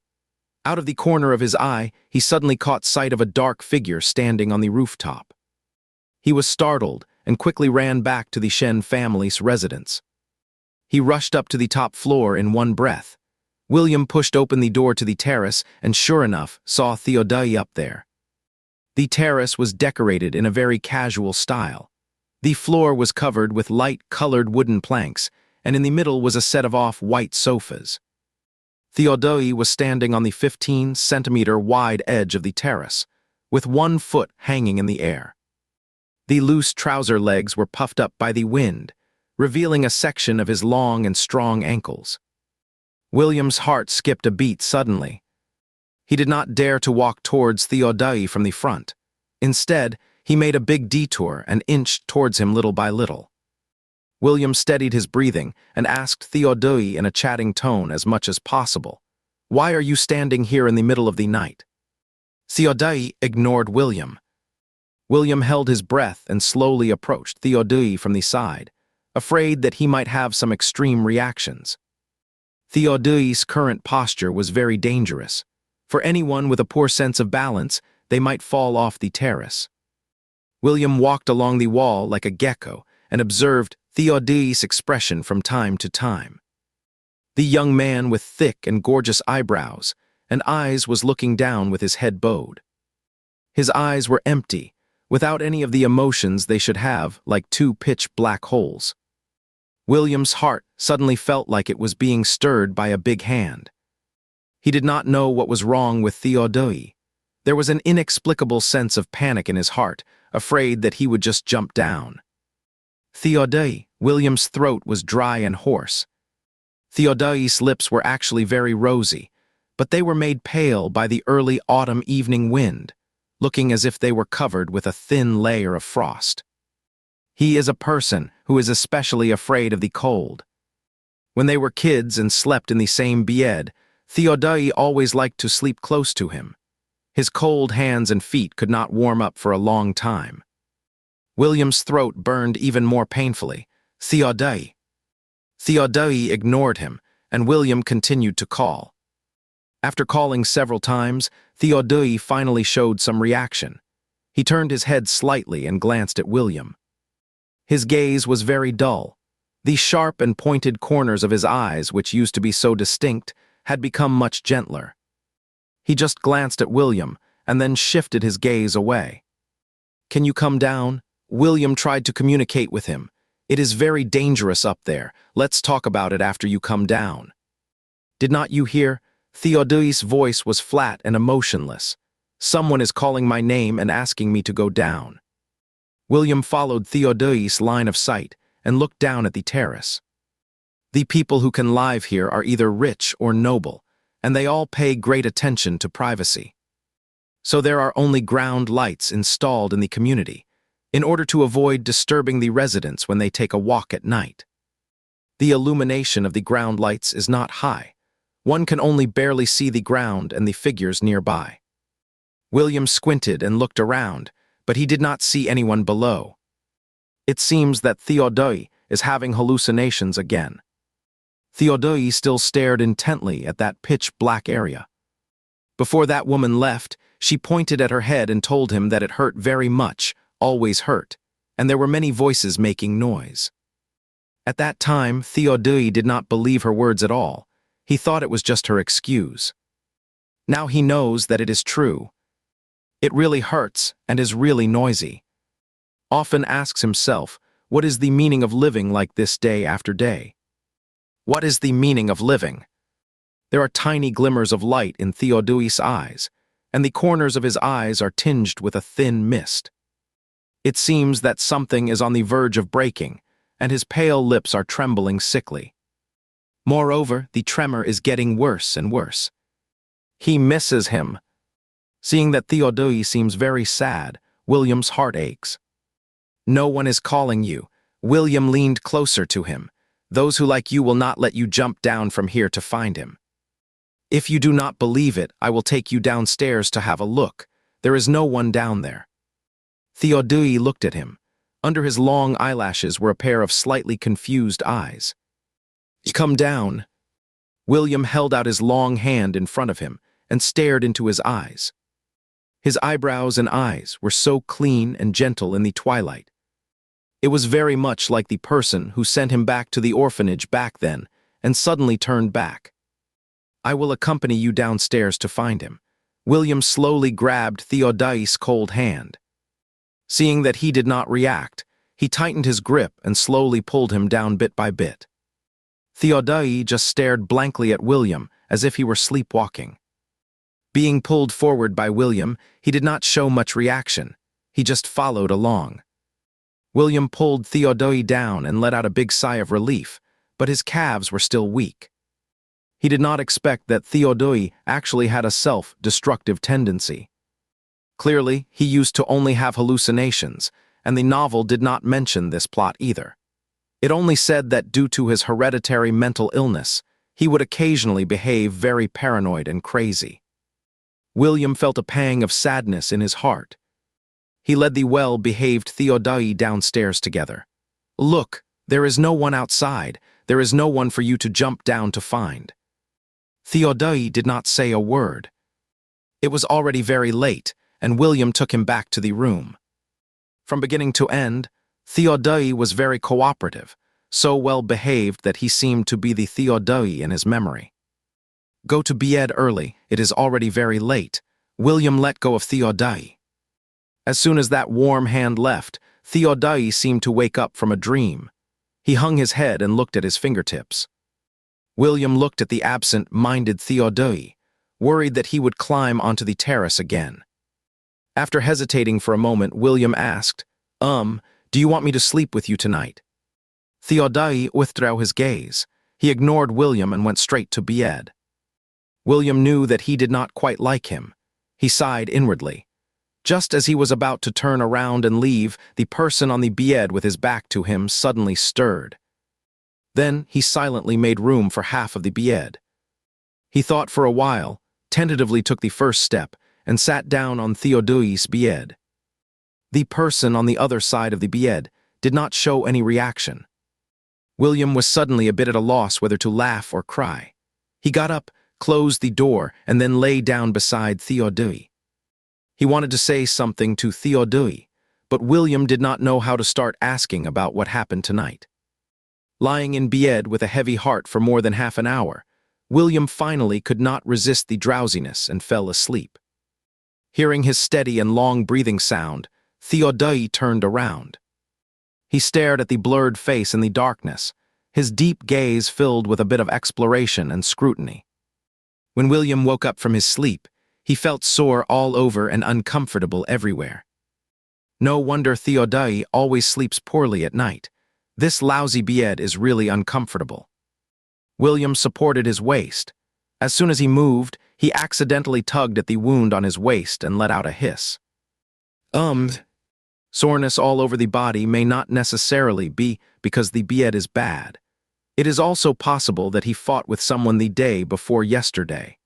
Out of the corner of his eye, he suddenly caught sight of a dark figure standing on the rooftop. He was startled and quickly ran back to the Shen family's residence. He rushed up to the top floor in one breath. William pushed open the door to the terrace and sure enough saw Theodai up there. The terrace was decorated in a very casual style. The floor was covered with light-colored wooden planks, and in the middle was a set of off-white sofas. Theodai was standing on the 15-centimeter wide edge of the terrace, with one foot hanging in the air. The loose trouser legs were puffed up by the wind, revealing a section of his long and strong ankles. William's heart skipped a beat suddenly. He did not dare to walk towards Theodai from the front. Instead, he made a big detour and inched towards him little by little. William steadied his breathing and asked Theodai in a chatting tone as much as possible, "Why are you standing here in the middle of the night?" Theodai ignored William. William held his breath and slowly approached Theodai from the side, afraid that he might have some extreme reactions. Theodai's current posture was very dangerous. For anyone with a poor sense of balance, they might fall off the terrace. William walked along the wall like a gecko and observed Theodai's expression from time to time. The young man with thick and gorgeous eyebrows and eyes was looking down with his head bowed. His eyes were empty, without any of the emotions they should have, like two pitch-black holes. William's heart suddenly felt like it was being stirred by a big hand. He did not know what was wrong with Theodai. There was an inexplicable sense of panic in his heart, afraid that he would just jump down. Theodai, William's throat was dry and hoarse. Theodai's lips were actually very rosy, but they were made pale by the early autumn evening wind, looking as if they were covered with a thin layer of frost. He is a person who is especially afraid of the cold. When they were kids and slept in the same bed, Theodai always liked to sleep close to him. His cold hands and feet could not warm up for a long time. William's throat burned even more painfully. Theodai. Theodai ignored him, and William continued to call. After calling several times, Theodai finally showed some reaction. He turned his head slightly and glanced at William. His gaze was very dull. The sharp and pointed corners of his eyes, which used to be so distinct, had become much gentler. He just glanced at William and then shifted his gaze away. "Can you come down?" William tried to communicate with him. "It is very dangerous up there. Let's talk about it after you come down." "Did not you hear?" Theodai's voice was flat and emotionless. "Someone is calling my name and asking me to go down." William followed Theodai's line of sight and looked down at the terrace. The people who can live here are either rich or noble, and they all pay great attention to privacy. So there are only ground lights installed in the community, in order to avoid disturbing the residents when they take a walk at night. The illumination of the ground lights is not high. One can only barely see the ground and the figures nearby. William squinted and looked around, but he did not see anyone below. It seems that Theodai is having hallucinations again. Theodai still stared intently at that pitch-black area. Before that woman left, she pointed at her head and told him that it hurt very much, always hurt, and there were many voices making noise. At that time, Theodai did not believe her words at all. He thought it was just her excuse. Now he knows that it is true. It really hurts and is really noisy. Often asks himself, what is the meaning of living like this day after day? What is the meaning of living? There are tiny glimmers of light in Theodai's eyes, and the corners of his eyes are tinged with a thin mist. It seems that something is on the verge of breaking, and his pale lips are trembling sickly. Moreover, the tremor is getting worse and worse. He misses him. Seeing that Theodai seems very sad, William's heart aches. "No one is calling you." William leaned closer to him. "Those who like you will not let you jump down from here to find him. If you do not believe it, I will take you downstairs to have a look. There is no one down there." Theodai looked at him. Under his long eyelashes were a pair of slightly confused eyes. "Come down." William held out his long hand in front of him and stared into his eyes. His eyebrows and eyes were so clean and gentle in the twilight. It was very much like the person who sent him back to the orphanage back then and suddenly turned back. "I will accompany you downstairs to find him." William slowly grabbed Theodai's cold hand. Seeing that he did not react, he tightened his grip and slowly pulled him down bit by bit. Theodai just stared blankly at William as if he were sleepwalking. Being pulled forward by William, he did not show much reaction. He just followed along. William pulled Theodai down and let out a big sigh of relief, but his calves were still weak. He did not expect that Theodai actually had a self-destructive tendency. Clearly, he used to only have hallucinations, and the novel did not mention this plot either. It only said that due to his hereditary mental illness, he would occasionally behave very paranoid and crazy. William felt a pang of sadness in his heart. He led the well-behaved Theodai downstairs together. "Look, there is no one outside. There is no one for you to jump down to find." Theodai did not say a word. It was already very late, and William took him back to the room. From beginning to end, Theodai was very cooperative, so well-behaved that he seemed to be the Theodai in his memory. "Go to bed early, it is already very late." William let go of Theodai. As soon as that warm hand left, Theodai seemed to wake up from a dream. He hung his head and looked at his fingertips. William looked at the absent-minded Theodai, worried that he would climb onto the terrace again. After hesitating for a moment, William asked, do you want me to sleep with you tonight? Theodai withdrew his gaze. He ignored William and went straight to bed. William knew that he did not quite like him. He sighed inwardly. Just as he was about to turn around and leave, the person on the bed with his back to him suddenly stirred. Then he silently made room for half of the bed. He thought for a while, tentatively took the first step, and sat down on Theodai's bed. The person on the other side of the bed did not show any reaction. William was suddenly a bit at a loss whether to laugh or cry. He got up, closed the door, and then lay down beside Theodai. He wanted to say something to Theodai, but William did not know how to start asking about what happened tonight. Lying in bed with a heavy heart for more than half an hour, William finally could not resist the drowsiness and fell asleep. Hearing his steady and long breathing sound, Theodai turned around. He stared at the blurred face in the darkness, his deep gaze filled with a bit of exploration and scrutiny. When William woke up from his sleep, he felt sore all over and uncomfortable everywhere. No wonder Theodai always sleeps poorly at night. This lousy bed is really uncomfortable. William supported his waist. As soon as he moved, he accidentally tugged at the wound on his waist and let out a hiss. Soreness all over the body may not necessarily be because the bed is bad. It is also possible that he fought with someone the day before yesterday.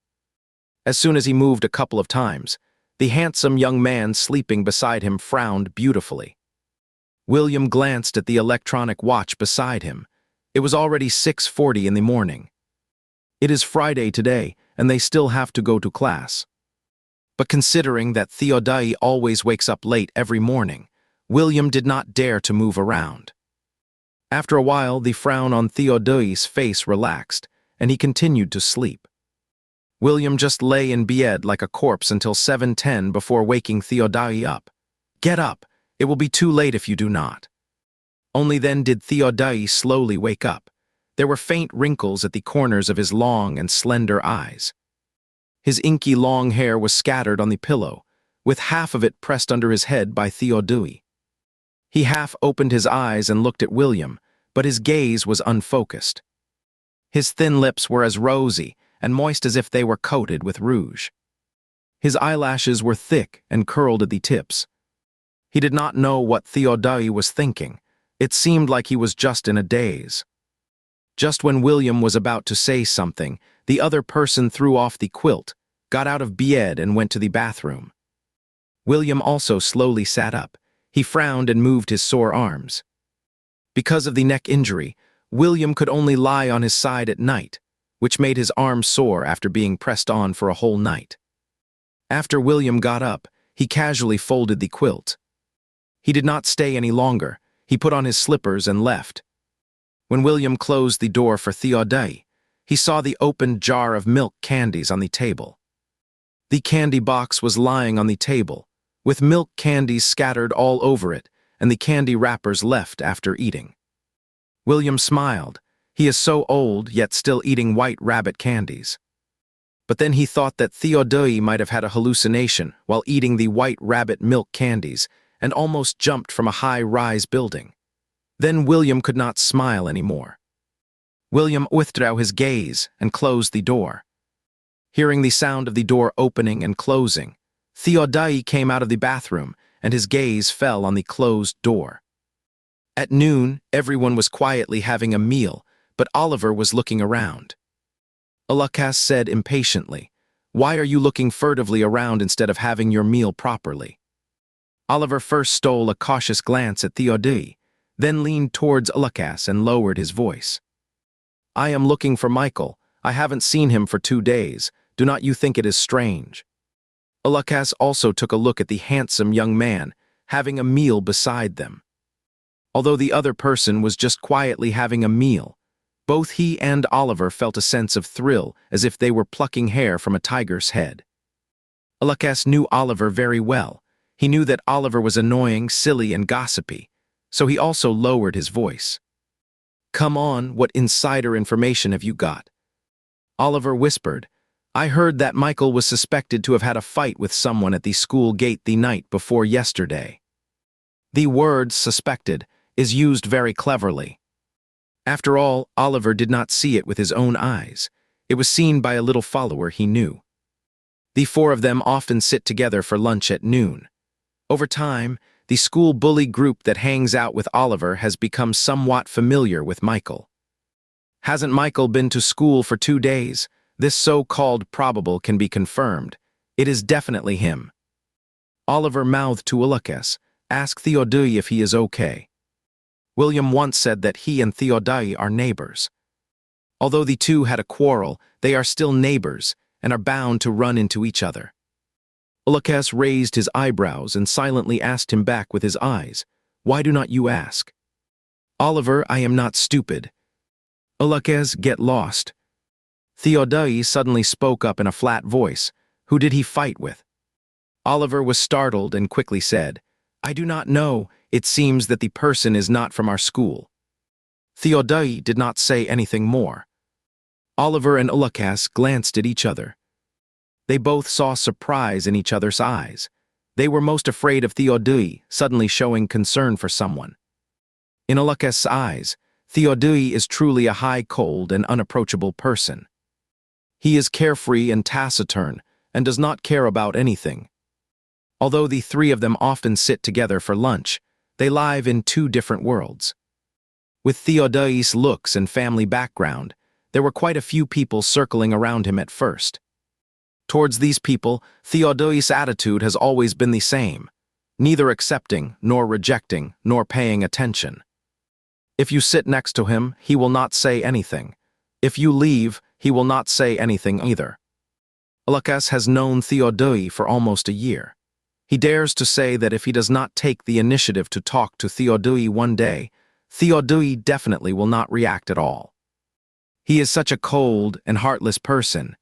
As soon as he moved a couple of times, the handsome young man sleeping beside him frowned beautifully. William glanced at the electronic watch beside him. It was already 6:40 in the morning. It is Friday today, and they still have to go to class. But considering that Theodai always wakes up late every morning, William did not dare to move around. After a while, the frown on Theodai's face relaxed, and he continued to sleep. William just lay in bed like a corpse until 7:10 before waking Theodai up. "Get up! It will be too late if you do not." Only then did Theodai slowly wake up. There were faint wrinkles at the corners of his long and slender eyes. His inky long hair was scattered on the pillow, with half of it pressed under his head by Theodai. He half opened his eyes and looked at William, but his gaze was unfocused. His thin lips were as rosy and moist as if they were coated with rouge. His eyelashes were thick and curled at the tips. He did not know what Theodai was thinking. It seemed like he was just in a daze. Just when William was about to say something, the other person threw off the quilt, got out of bed and went to the bathroom. William also slowly sat up. He frowned and moved his sore arms. Because of the neck injury, William could only lie on his side at night, which made his arms sore after being pressed on for a whole night. After William got up, he casually folded the quilt. He did not stay any longer. He put on his slippers and left. When William closed the door for Theodai, he saw the opened jar of milk candies on the table. The candy box was lying on the table, with milk candies scattered all over it and the candy wrappers left after eating. William smiled. He is so old, yet still eating white rabbit candies. But then he thought that Theodai might have had a hallucination while eating the white rabbit milk candies and almost jumped from a high-rise building. Then William could not smile anymore. William withdrew his gaze and closed the door. Hearing the sound of the door opening and closing, Theodai came out of the bathroom and his gaze fell on the closed door. At noon, everyone was quietly having a meal, but Oliver was looking around. Lucas said impatiently, "Why are you looking furtively around instead of having your meal properly?" Oliver first stole a cautious glance at Theodai, then leaned towards Lucas and lowered his voice. "I am looking for Michael. I haven't seen him for 2 days. Do not you think it is strange?" Lucas also took a look at the handsome young man, having a meal beside them. Although the other person was just quietly having a meal, both he and Oliver felt a sense of thrill as if they were plucking hair from a tiger's head. Lucas knew Oliver very well. He knew that Oliver was annoying, silly, and gossipy, so he also lowered his voice. "Come on, what insider information have you got?" Oliver whispered, I heard that Michael was suspected to have had a fight with someone at the school gate the night before yesterday. The word suspected is used very cleverly. After all, Oliver did not see it with his own eyes. It was seen by a little follower he knew. The four of them often sit together for lunch at noon. Over time, the school bully group that hangs out with Oliver has become somewhat familiar with Michael. Hasn't Michael been to school for 2 days? This so-called probable can be confirmed. It is definitely him. Oliver mouthed to Ulysses, "Ask Theodai if he is okay." William once said that he and Theodai are neighbors. Although the two had a quarrel, they are still neighbors and are bound to run into each other. Ulysses raised his eyebrows and silently asked him back with his eyes, "Why do not you ask?" "Oliver, I am not stupid." Ulysses, get lost. Theodai suddenly spoke up in a flat voice. Who did he fight with? Oliver was startled and quickly said, "I do not know. It seems that the person is not from our school." Theodai did not say anything more. Oliver and Ulysses glanced at each other. They both saw surprise in each other's eyes. They were most afraid of Theodai suddenly showing concern for someone. In Ulysses' eyes, Theodai is truly a high, cold, and unapproachable person. He is carefree and taciturn and does not care about anything. Although the three of them often sit together for lunch, they live in two different worlds. With Theodai's looks and family background, there were quite a few people circling around him at first. Towards these people, Theodai's attitude has always been the same, neither accepting, nor rejecting, nor paying attention. If you sit next to him, he will not say anything. If you leave, he will not say anything either. Ulysses has known Theodai for almost a year. He dares to say that if he does not take the initiative to talk to Theodai one day, Theodai definitely will not react at all. He is such a cold and heartless person.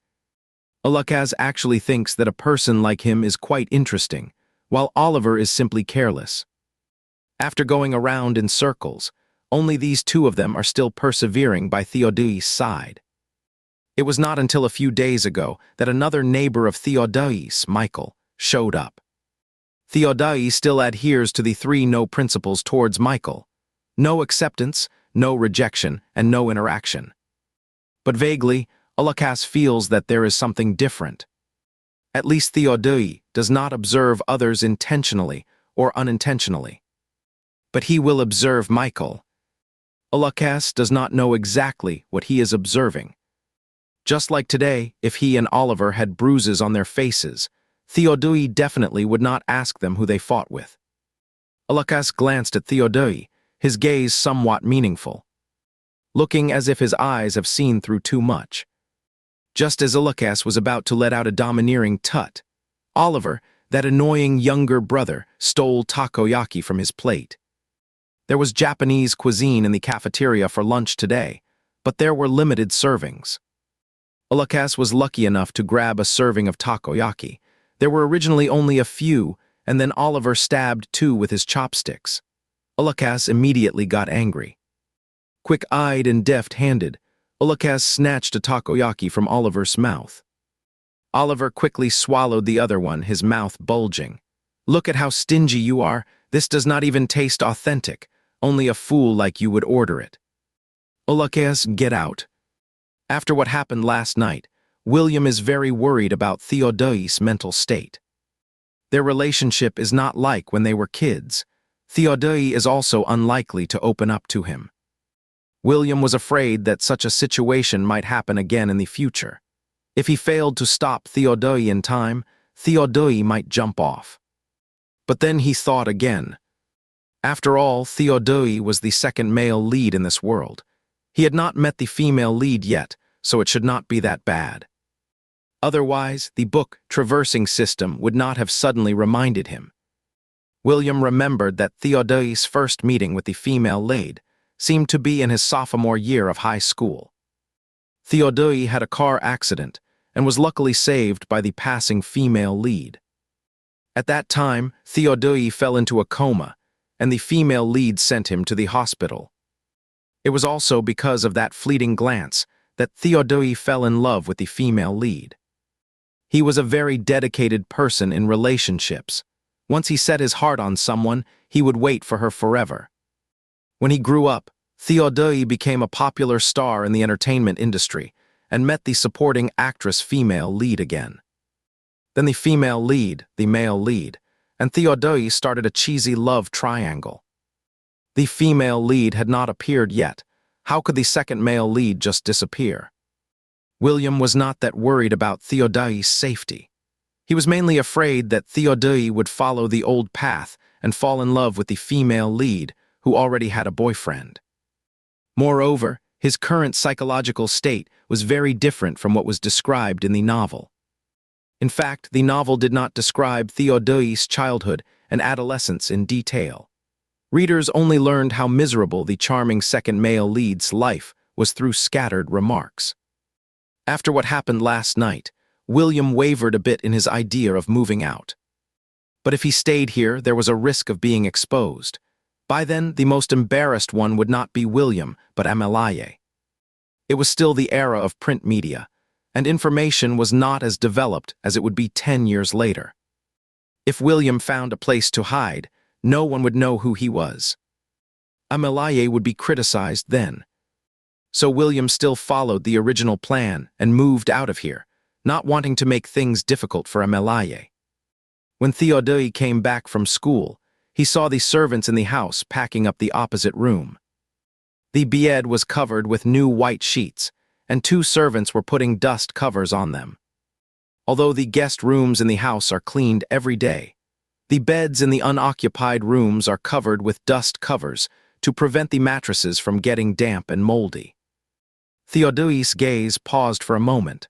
Ulysses actually thinks that a person like him is quite interesting, while Oliver is simply careless. After going around in circles, only these two of them are still persevering by Theodai's side. It was not until a few days ago that another neighbor of Theodai's, Michael, showed up. Theodai still adheres to the three no principles towards Michael: no acceptance, no rejection, and no interaction. But vaguely, Ulysses feels that there is something different. At least Theodai does not observe others intentionally or unintentionally. But he will observe Michael. Ulysses does not know exactly what he is observing. Just like today, if he and Oliver had bruises on their faces, Theodai definitely would not ask them who they fought with. Ulysses glanced at Theodai, his gaze somewhat meaningful, looking as if his eyes have seen through too much. Just as Ulysses was about to let out a domineering tut, Oliver, that annoying younger brother, stole takoyaki from his plate. There was Japanese cuisine in the cafeteria for lunch today, but there were limited servings. Ulysses was lucky enough to grab a serving of takoyaki. There were originally only a few, and then Oliver stabbed 2 with his chopsticks. Ulysses immediately got angry. Quick-eyed and deft-handed, Ulysses snatched a takoyaki from Oliver's mouth. Oliver quickly swallowed the other one, his mouth bulging. "Look at how stingy you are. This does not even taste authentic. Only a fool like you would order it." "Ulysses, get out." After what happened last night, William is very worried about Theodai's mental state. Their relationship is not like when they were kids. Theodai is also unlikely to open up to him. William was afraid that such a situation might happen again in the future. If he failed to stop Theodai in time, Theodai might jump off. But then he thought again. After all, Theodai was the second male lead in this world. He had not met the female lead yet, so it should not be that bad. Otherwise, the book traversing system would not have suddenly reminded him. William remembered that Theodai's first meeting with the female lead seemed to be in his sophomore year of high school. Theodai had a car accident and was luckily saved by the passing female lead. At that time, Theodai fell into a coma, and the female lead sent him to the hospital. It was also because of that fleeting glance that Theodai fell in love with the female lead. He was a very dedicated person in relationships. Once he set his heart on someone, he would wait for her forever. When he grew up, Theodai became a popular star in the entertainment industry and met the supporting actress female lead again. Then the female lead, the male lead, and Theodai started a cheesy love triangle. The female lead had not appeared yet. How could the second male lead just disappear? William was not that worried about Theodai's safety. He was mainly afraid that Theodai would follow the old path and fall in love with the female lead, who already had a boyfriend. Moreover, his current psychological state was very different from what was described in the novel. In fact, the novel did not describe Theodai's childhood and adolescence in detail. Readers only learned how miserable the charming second male lead's life was through scattered remarks. After what happened last night, William wavered a bit in his idea of moving out. But if he stayed here, there was a risk of being exposed. By then, the most embarrassed one would not be William, but Amalaye. It was still the era of print media, and information was not as developed as it would be 10 years later. If William found a place to hide, no one would know who he was. Amalaye would be criticized then. So William still followed the original plan and moved out of here, not wanting to make things difficult for Amalaye. When Theodai came back from school, he saw the servants in the house packing up the opposite room. The bed was covered with new white sheets, and 2 servants were putting dust covers on them. Although the guest rooms in the house are cleaned every day, the beds in the unoccupied rooms are covered with dust covers to prevent the mattresses from getting damp and moldy. Theodai's gaze paused for a moment.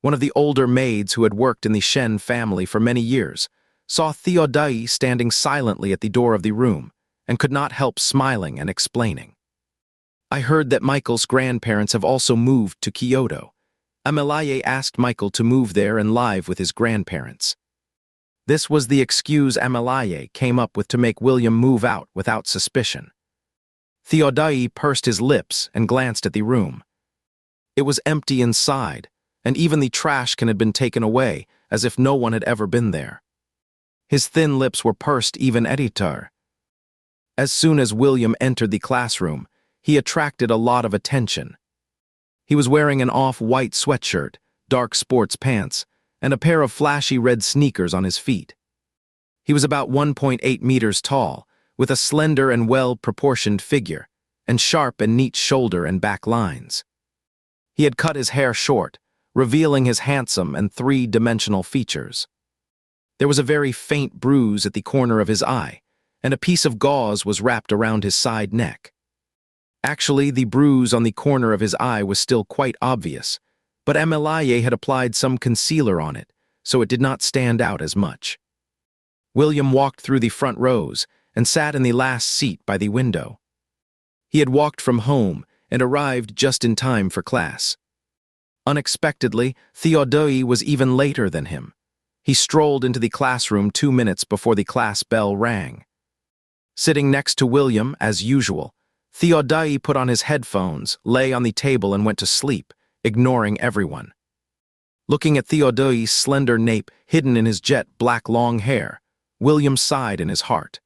One of the older maids who had worked in the Shen family for many years saw Theodai standing silently at the door of the room and could not help smiling and explaining. I heard that Michael's grandparents have also moved to Kyoto. Amalaye asked Michael to move there and live with his grandparents. This was the excuse Amalaye came up with to make William move out without suspicion. Theodai pursed his lips and glanced at the room. It was empty inside, and even the trash can had been taken away, as if no one had ever been there. His thin lips were pursed even editor. As soon as William entered the classroom, he attracted a lot of attention. He was wearing an off-white sweatshirt, dark sports pants, and a pair of flashy red sneakers on his feet. He was about 1.8 meters tall, with a slender and well-proportioned figure, and sharp and neat shoulder and back lines. He had cut his hair short, revealing his handsome and 3-dimensional features. There was a very faint bruise at the corner of his eye, and a piece of gauze was wrapped around his side neck. Actually, the bruise on the corner of his eye was still quite obvious, but Amalaye had applied some concealer on it, so it did not stand out as much. William walked through the front rows and sat in the last seat by the window. He had walked from home and arrived just in time for class. Unexpectedly, Theodai was even later than him. He strolled into the classroom 2 minutes before the class bell rang. Sitting next to William, as usual, Theodai put on his headphones, lay on the table and went to sleep, ignoring everyone. Looking at Theodai's slender nape hidden in his jet black long hair, William sighed in his heart.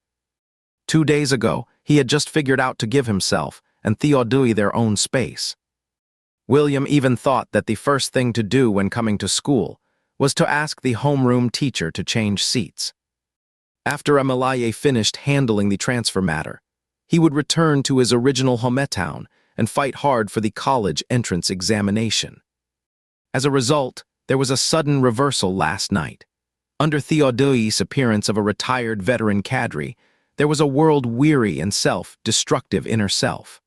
2 days ago, he had just figured out to give himself and Theodai their own space. William even thought that the first thing to do when coming to school was to ask the homeroom teacher to change seats. After Amalaye finished handling the transfer matter, he would return to his original hometown and fight hard for the college entrance examination. As a result, there was a sudden reversal last night. Under Theodai's appearance of a retired veteran cadre, there was a world-weary and self-destructive inner self.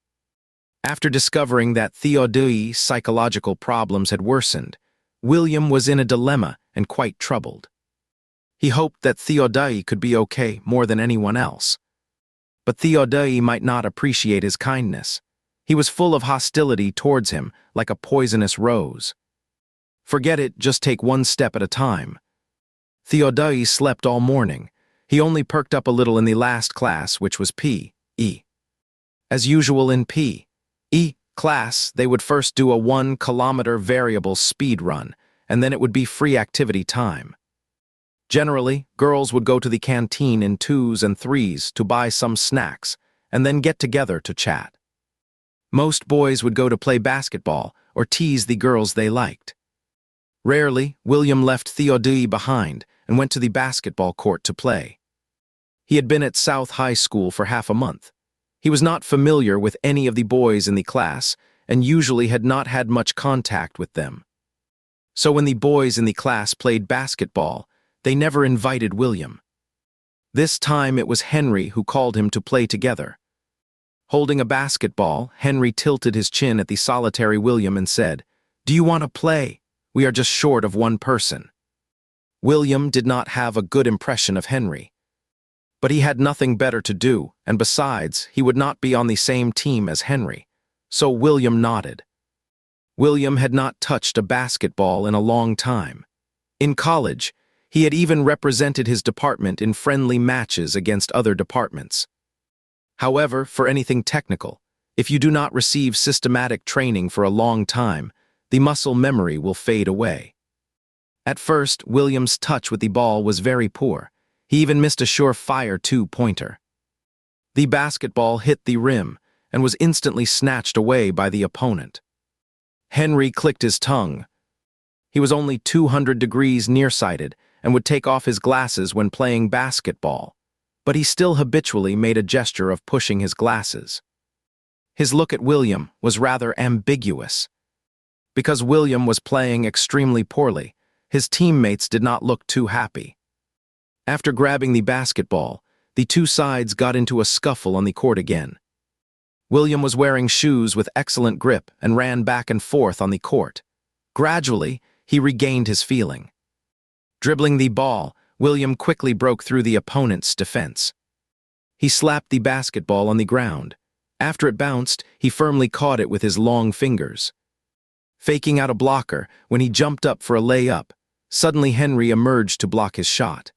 After discovering that Theodai's psychological problems had worsened, William was in a dilemma and quite troubled. He hoped that Theodai could be okay more than anyone else. But Theodai might not appreciate his kindness. He was full of hostility towards him, like a poisonous rose. Forget it, just take one step at a time. Theodai slept all morning. He only perked up a little in the last class, which was P.E. As usual in P.E. class, they would first do a 1-kilometer variable speed run, and then it would be free activity time. Generally, girls would go to the canteen in twos and threes to buy some snacks, and then get together to chat. Most boys would go to play basketball or tease the girls they liked. Rarely, William left Theodai behind and went to the basketball court to play. He had been at South High School for half a month. He was not familiar with any of the boys in the class and usually had not had much contact with them. So when the boys in the class played basketball, they never invited William. This time it was Henry who called him to play together. Holding a basketball, Henry tilted his chin at the solitary William and said, "Do you want to play? We are just short of one person." William did not have a good impression of Henry. But he had nothing better to do, and besides, he would not be on the same team as Henry. So William nodded. William had not touched a basketball in a long time. In college, he had even represented his department in friendly matches against other departments. However, for anything technical, if you do not receive systematic training for a long time, the muscle memory will fade away. At first, William's touch with the ball was very poor. He even missed a surefire two-pointer. The basketball hit the rim and was instantly snatched away by the opponent. Henry clicked his tongue. He was only 200 degrees nearsighted and would take off his glasses when playing basketball, but he still habitually made a gesture of pushing his glasses. His look at William was rather ambiguous. Because William was playing extremely poorly, his teammates did not look too happy. After grabbing the basketball, the two sides got into a scuffle on the court again. William was wearing shoes with excellent grip and ran back and forth on the court. Gradually, he regained his feeling. Dribbling the ball, William quickly broke through the opponent's defense. He slapped the basketball on the ground. After it bounced, he firmly caught it with his long fingers. Faking out a blocker, when he jumped up for a layup, suddenly Henry emerged to block his shot.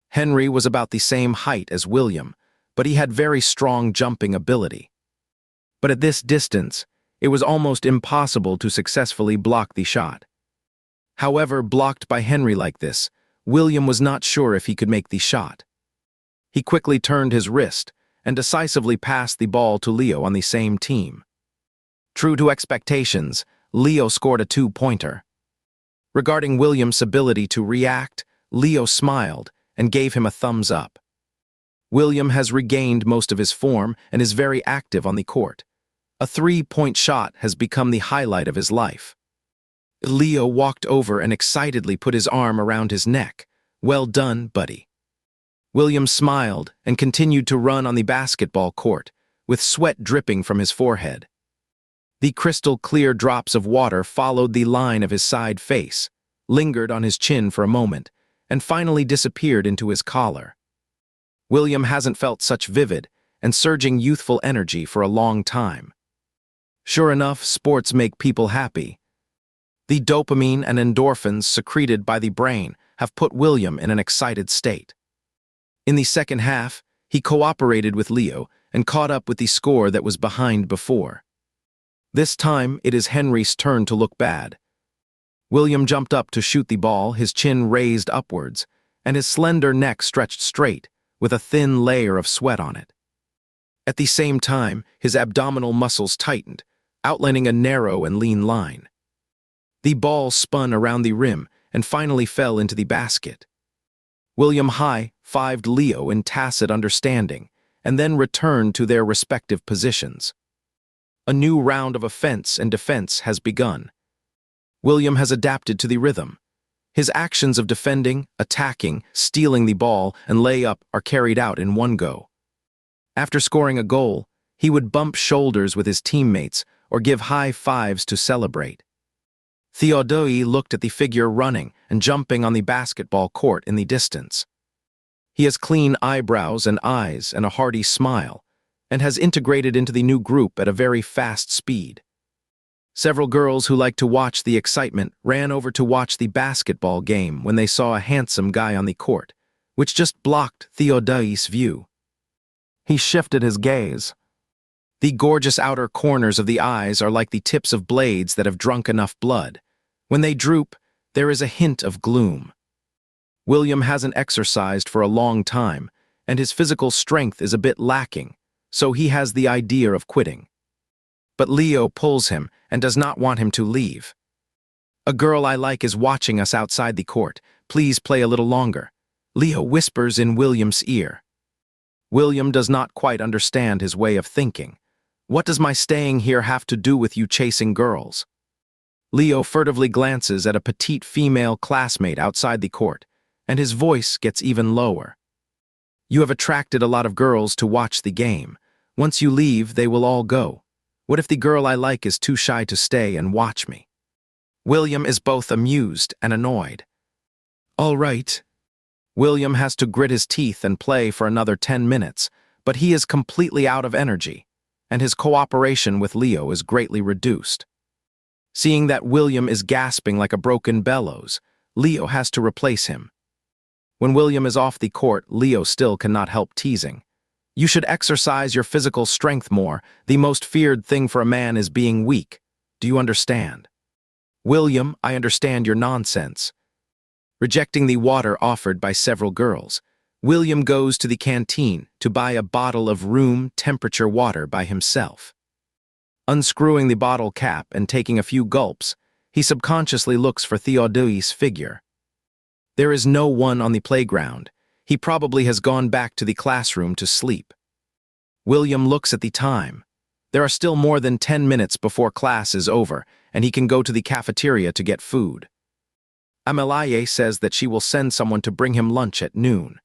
Henry was about the same height as William, but he had very strong jumping ability. But at this distance, it was almost impossible to successfully block the shot. However, blocked by Henry like this, William was not sure if he could make the shot. He quickly turned his wrist and decisively passed the ball to Leo on the same team. True to expectations, Leo scored a two-pointer. Regarding William's ability to react, Leo smiled and gave him a thumbs up. William has regained most of his form and is very active on the court. A three-point shot has become the highlight of his life. Leo walked over and excitedly put his arm around his neck. "Well done, buddy." William smiled and continued to run on the basketball court, with sweat dripping from his forehead. The crystal-clear drops of water followed the line of his side face, lingered on his chin for a moment, and finally disappeared into his collar. William hasn't felt such vivid and surging youthful energy for a long time. Sure enough, sports make people happy. The dopamine and endorphins secreted by the brain have put William in an excited state. In the second half, he cooperated with Leo and caught up with the score that was behind before. This time, it is Henry's turn to look bad. William jumped up to shoot the ball, his chin raised upwards, and his slender neck stretched straight, with a thin layer of sweat on it. At the same time, his abdominal muscles tightened, outlining a narrow and lean line. The ball spun around the rim and finally fell into the basket. William high-fived Leo in tacit understanding, and then returned to their respective positions. A new round of offense and defense has begun. William has adapted to the rhythm. His actions of defending, attacking, stealing the ball, and layup are carried out in one go. After scoring a goal, he would bump shoulders with his teammates or give high fives to celebrate. Theodai looked at the figure running and jumping on the basketball court in the distance. He has clean eyebrows and eyes and a hearty smile, and has integrated into the new group at a very fast speed. Several girls who liked to watch the excitement ran over to watch the basketball game when they saw a handsome guy on the court, which just blocked Theodai's view. He shifted his gaze. The gorgeous outer corners of the eyes are like the tips of blades that have drunk enough blood. When they droop, There is a hint of gloom. William hasn't exercised for a long time, and his physical strength is a bit lacking, so he has the idea of quitting. But Leo pulls him and does not want him to leave. "A girl I like is watching us outside the court. Please play a little longer," Leo whispers in William's ear. William does not quite understand his way of thinking. "What does my staying here have to do with you chasing girls?" Leo furtively glances at a petite female classmate outside the court, and his voice gets even lower. "You have attracted a lot of girls to watch the game. Once you leave, they will all go. What if the girl I like is too shy to stay and watch me?" William is both amused and annoyed. "All right." William has to grit his teeth and play for another 10 minutes, but he is completely out of energy, and his cooperation with Leo is greatly reduced. Seeing that William is gasping like a broken bellows, Leo has to replace him. When William is off the court, Leo still cannot help teasing. "You should exercise your physical strength more. The most feared thing for a man is being weak. Do you understand?" "William, I understand your nonsense." Rejecting the water offered by several girls, William goes to the canteen to buy a bottle of room-temperature water by himself. Unscrewing the bottle cap and taking a few gulps, he subconsciously looks for Theodai's figure. There is no one on the playground. He probably has gone back to the classroom to sleep. William looks at the time. There are still more than 10 minutes before class is over, and he can go to the cafeteria to get food. Amelaye says that she will send someone to bring him lunch at noon.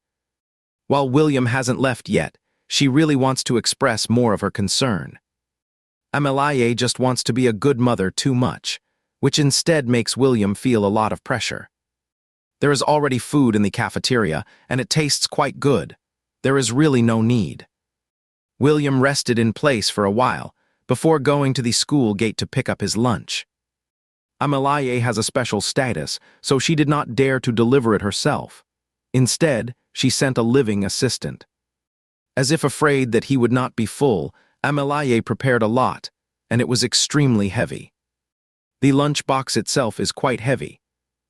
While William hasn't left yet, she really wants to express more of her concern. Amelaye just wants to be a good mother too much, which instead makes William feel a lot of pressure. There is already food in the cafeteria, and it tastes quite good. There is really no need. William rested in place for a while, before going to the school gate to pick up his lunch. Amelaye has a special status, so she did not dare to deliver it herself. Instead, she sent a living assistant. As if afraid that he would not be full, Amelaye prepared a lot, and it was extremely heavy. The lunch box itself is quite heavy.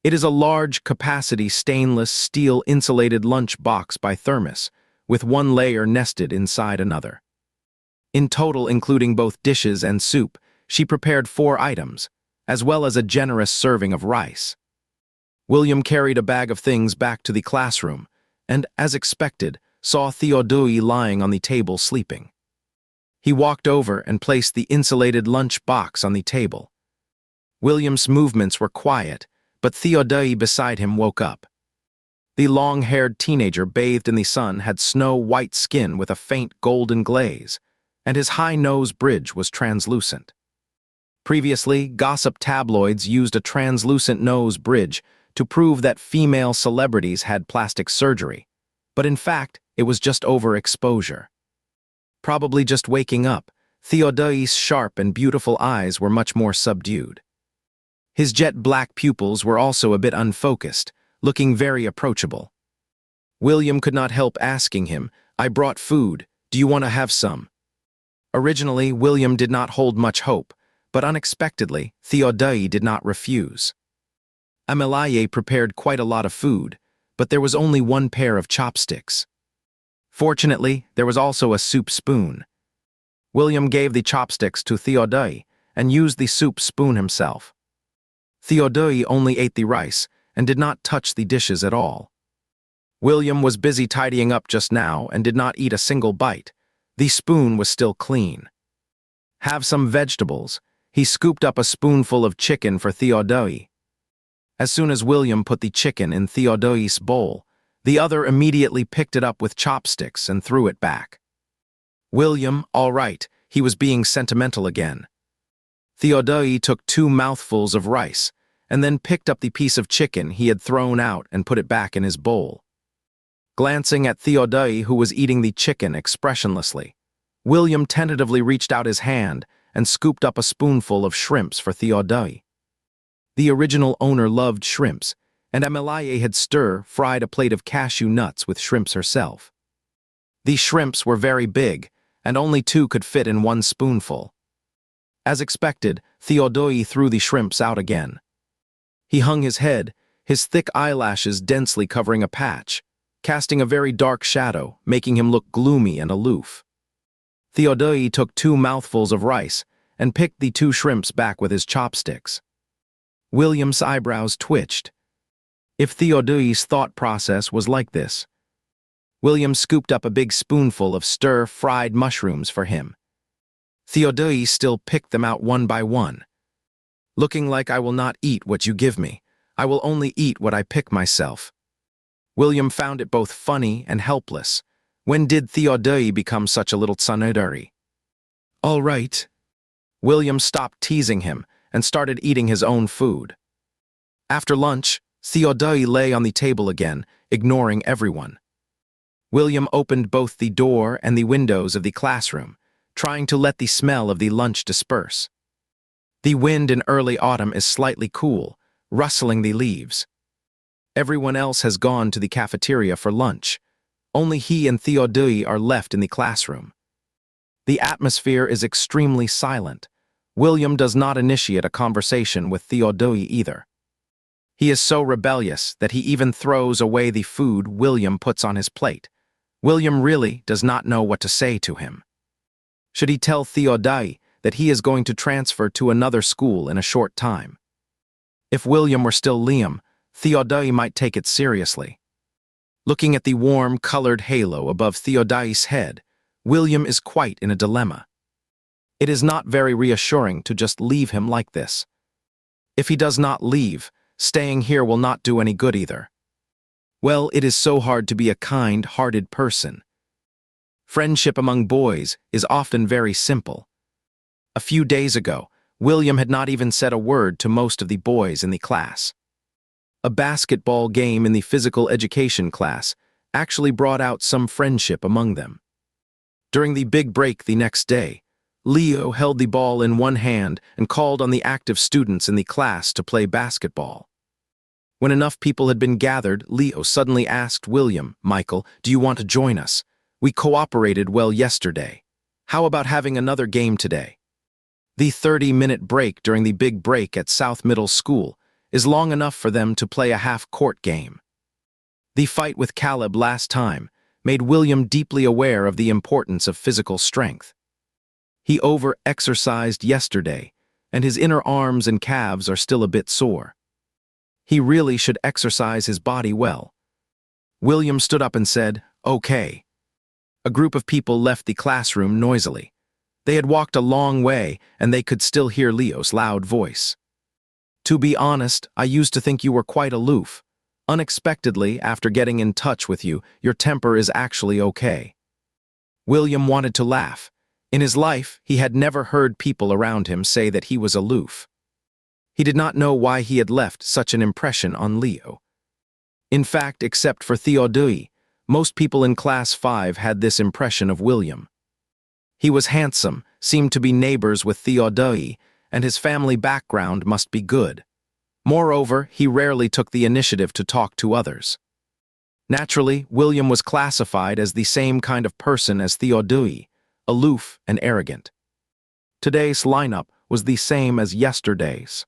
It is a large-capacity stainless steel insulated lunch box by Thermos, with one layer nested inside another. In total, including both dishes and soup, she prepared 4 items, as well as a generous serving of rice. William carried a bag of things back to the classroom, and, as expected, saw Theodai lying on the table sleeping. He walked over and placed the insulated lunch box on the table. William's movements were quiet, but Theodai beside him woke up. The long-haired teenager bathed in the sun had snow-white skin with a faint golden glaze, and his high nose bridge was translucent. Previously, gossip tabloids used a translucent nose bridge to prove that female celebrities had plastic surgery, but in fact, it was just overexposure. Probably just waking up, Theodai's sharp and beautiful eyes were much more subdued. His jet-black pupils were also a bit unfocused, looking very approachable. William could not help asking him, "I brought food, do you want to have some?" Originally, William did not hold much hope, but unexpectedly, Theodai did not refuse. Amelaye prepared quite a lot of food, but there was only one pair of chopsticks. Fortunately, there was also a soup spoon. William gave the chopsticks to Theodai and used the soup spoon himself. Theodai only ate the rice and did not touch the dishes at all. William was busy tidying up just now and did not eat a single bite. The spoon was still clean. "Have some vegetables." He scooped up a spoonful of chicken for Theodai. As soon as William put the chicken in Theodai's bowl, the other immediately picked it up with chopsticks and threw it back. William, all right, he was being sentimental again. Theodai took 2 mouthfuls of rice, and then picked up the piece of chicken he had thrown out and put it back in his bowl. Glancing at Theodai, who was eating the chicken expressionlessly, William tentatively reached out his hand and scooped up a spoonful of shrimps for Theodai. The original owner loved shrimps, and Amelaye had stir-fried a plate of cashew nuts with shrimps herself. The shrimps were very big, and only 2 could fit in 1 spoonful. As expected, Theodai threw the shrimps out again. He hung his head, his thick eyelashes densely covering a patch, casting a very dark shadow, making him look gloomy and aloof. Theodai took 2 mouthfuls of rice and picked the 2 shrimps back with his chopsticks. William's eyebrows twitched. If Theodai's thought process was like this, William scooped up a big spoonful of stir-fried mushrooms for him. Theodai still picked them out one by one. Looking like I will not eat what you give me. I will only eat what I pick myself. William found it both funny and helpless. When did Theodai become such a little tsanadari? All right. William stopped teasing him and started eating his own food. After lunch, Theodai lay on the table again, ignoring everyone. William opened both the door and the windows of the classroom, trying to let the smell of the lunch disperse. The wind in early autumn is slightly cool, rustling the leaves. Everyone else has gone to the cafeteria for lunch. Only he and Theodai are left in the classroom. The atmosphere is extremely silent. William does not initiate a conversation with Theodai either. He is so rebellious that he even throws away the food William puts on his plate. William really does not know what to say to him. Should he tell Theodai that he is going to transfer to another school in a short time? If William were still Liam, Theodai might take it seriously. Looking at the warm, colored halo above Theodai's head, William is quite in a dilemma. It is not very reassuring to just leave him like this. If he does not leave, staying here will not do any good either. Well, it is so hard to be a kind-hearted person. Friendship among boys is often very simple. A few days ago, William had not even said a word to most of the boys in the class. A basketball game in the physical education class actually brought out some friendship among them. During the big break the next day, Leo held the ball in one hand and called on the active students in the class to play basketball. When enough people had been gathered, Leo suddenly asked William, "Michael, do you want to join us? We cooperated well yesterday. How about having another game today?" The 30-minute break during the big break at South Middle School is long enough for them to play a half-court game. The fight with Caleb last time made William deeply aware of the importance of physical strength. He over-exercised yesterday, and his inner arms and calves are still a bit sore. He really should exercise his body well. William stood up and said, "Okay." A group of people left the classroom noisily. They had walked a long way, and they could still hear Leo's loud voice. "To be honest, I used to think you were quite aloof. Unexpectedly, after getting in touch with you, your temper is actually okay." William wanted to laugh. In his life, he had never heard people around him say that he was aloof. He did not know why he had left such an impression on Leo. In fact, except for Theodai, most people in Class 5 had this impression of William. He was handsome, seemed to be neighbors with Theodai, and his family background must be good. Moreover, he rarely took the initiative to talk to others. Naturally, William was classified as the same kind of person as Theodai, aloof and arrogant. Today's lineup was the same as yesterday's.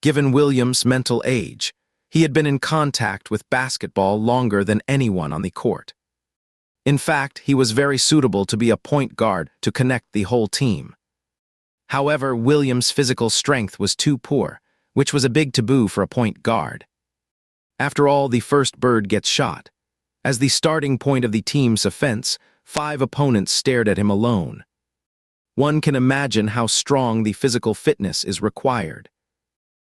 Given William's mental age, he had been in contact with basketball longer than anyone on the court. In fact, he was very suitable to be a point guard to connect the whole team. However, William's physical strength was too poor, which was a big taboo for a point guard. After all, the first bird gets shot. As the starting point of the team's offense, 5 opponents stared at him alone. One can imagine how strong the physical fitness is required.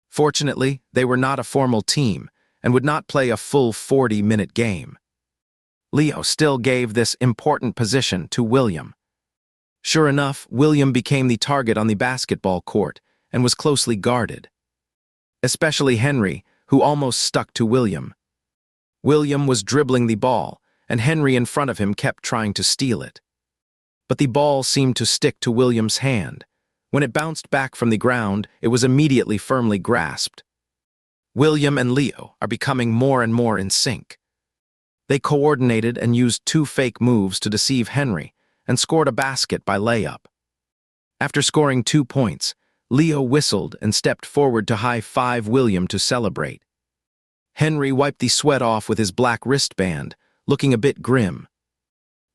Fortunately, they were not a formal team and would not play a full 40-minute game. Leo still gave this important position to William. Sure enough, William became the target on the basketball court and was closely guarded. Especially Henry, who almost stuck to William. William was dribbling the ball, and Henry in front of him kept trying to steal it. But the ball seemed to stick to William's hand. When it bounced back from the ground, it was immediately firmly grasped. William and Leo are becoming more and more in sync. They coordinated and used 2 fake moves to deceive Henry and scored a basket by layup. After scoring 2 points, Leo whistled and stepped forward to high-five William to celebrate. Henry wiped the sweat off with his black wristband, looking a bit grim.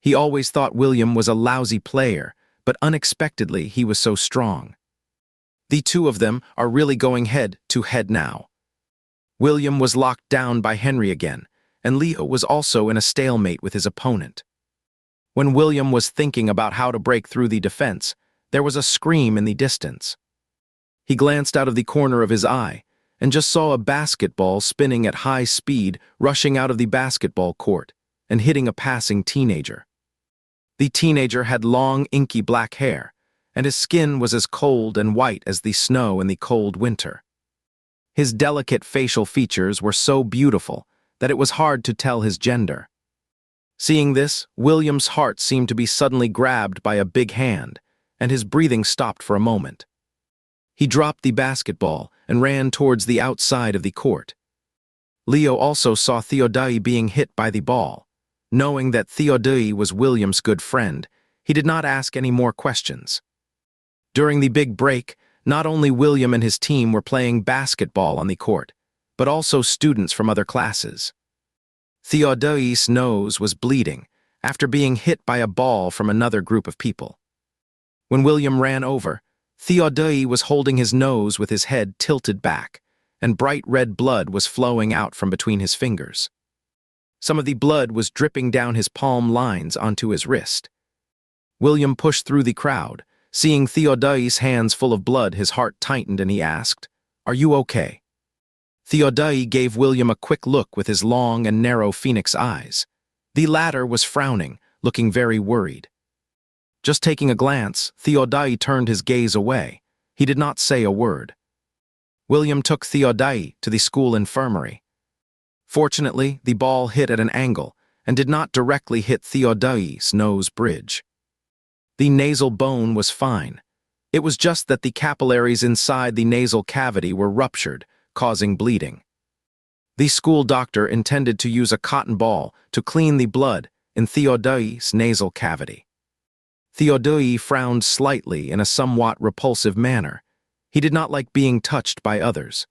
He always thought William was a lousy player, but unexpectedly he was so strong. The two of them are really going head-to-head now. William was locked down by Henry again, and Leo was also in a stalemate with his opponent. When William was thinking about how to break through the defense, there was a scream in the distance. He glanced out of the corner of his eye and just saw a basketball spinning at high speed, rushing out of the basketball court and hitting a passing teenager. The teenager had long, inky black hair, and his skin was as cold and white as the snow in the cold winter. His delicate facial features were so beautiful that it was hard to tell his gender. Seeing this, William's heart seemed to be suddenly grabbed by a big hand, and his breathing stopped for a moment. He dropped the basketball and ran towards the outside of the court. Leo also saw Theodai being hit by the ball. Knowing that Theodai was William's good friend, he did not ask any more questions. During the big break, not only William and his team were playing basketball on the court, but also students from other classes. Theodai's nose was bleeding after being hit by a ball from another group of people. When William ran over, Theodai was holding his nose with his head tilted back, and bright red blood was flowing out from between his fingers. Some of the blood was dripping down his palm lines onto his wrist. William pushed through the crowd. Seeing Theodai's hands full of blood, his heart tightened and he asked, "Are you okay?" Theodai gave William a quick look with his long and narrow phoenix eyes. The latter was frowning, looking very worried. Just taking a glance, Theodai turned his gaze away. He did not say a word. William took Theodai to the school infirmary. Fortunately, the ball hit at an angle and did not directly hit Theodai's nose bridge. The nasal bone was fine. It was just that the capillaries inside the nasal cavity were ruptured, causing bleeding. The school doctor intended to use a cotton ball to clean the blood in Theodai's nasal cavity. Theodai frowned slightly in a somewhat repulsive manner. He did not like being touched by others.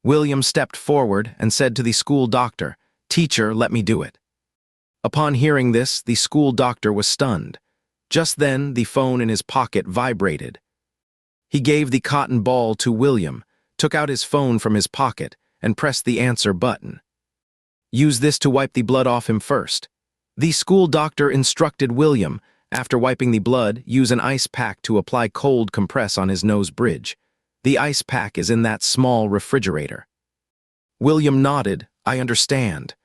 William stepped forward and said to the school doctor, "Teacher, let me do it." Upon hearing this, the school doctor was stunned. Just then, the phone in his pocket vibrated. He gave the cotton ball to William, took out his phone from his pocket, and pressed the answer button. "Use this to wipe the blood off him first." The school doctor instructed William, after wiping the blood, use an ice pack to apply cold compress on his nose bridge. The ice pack is in that small refrigerator. William nodded. "I understand."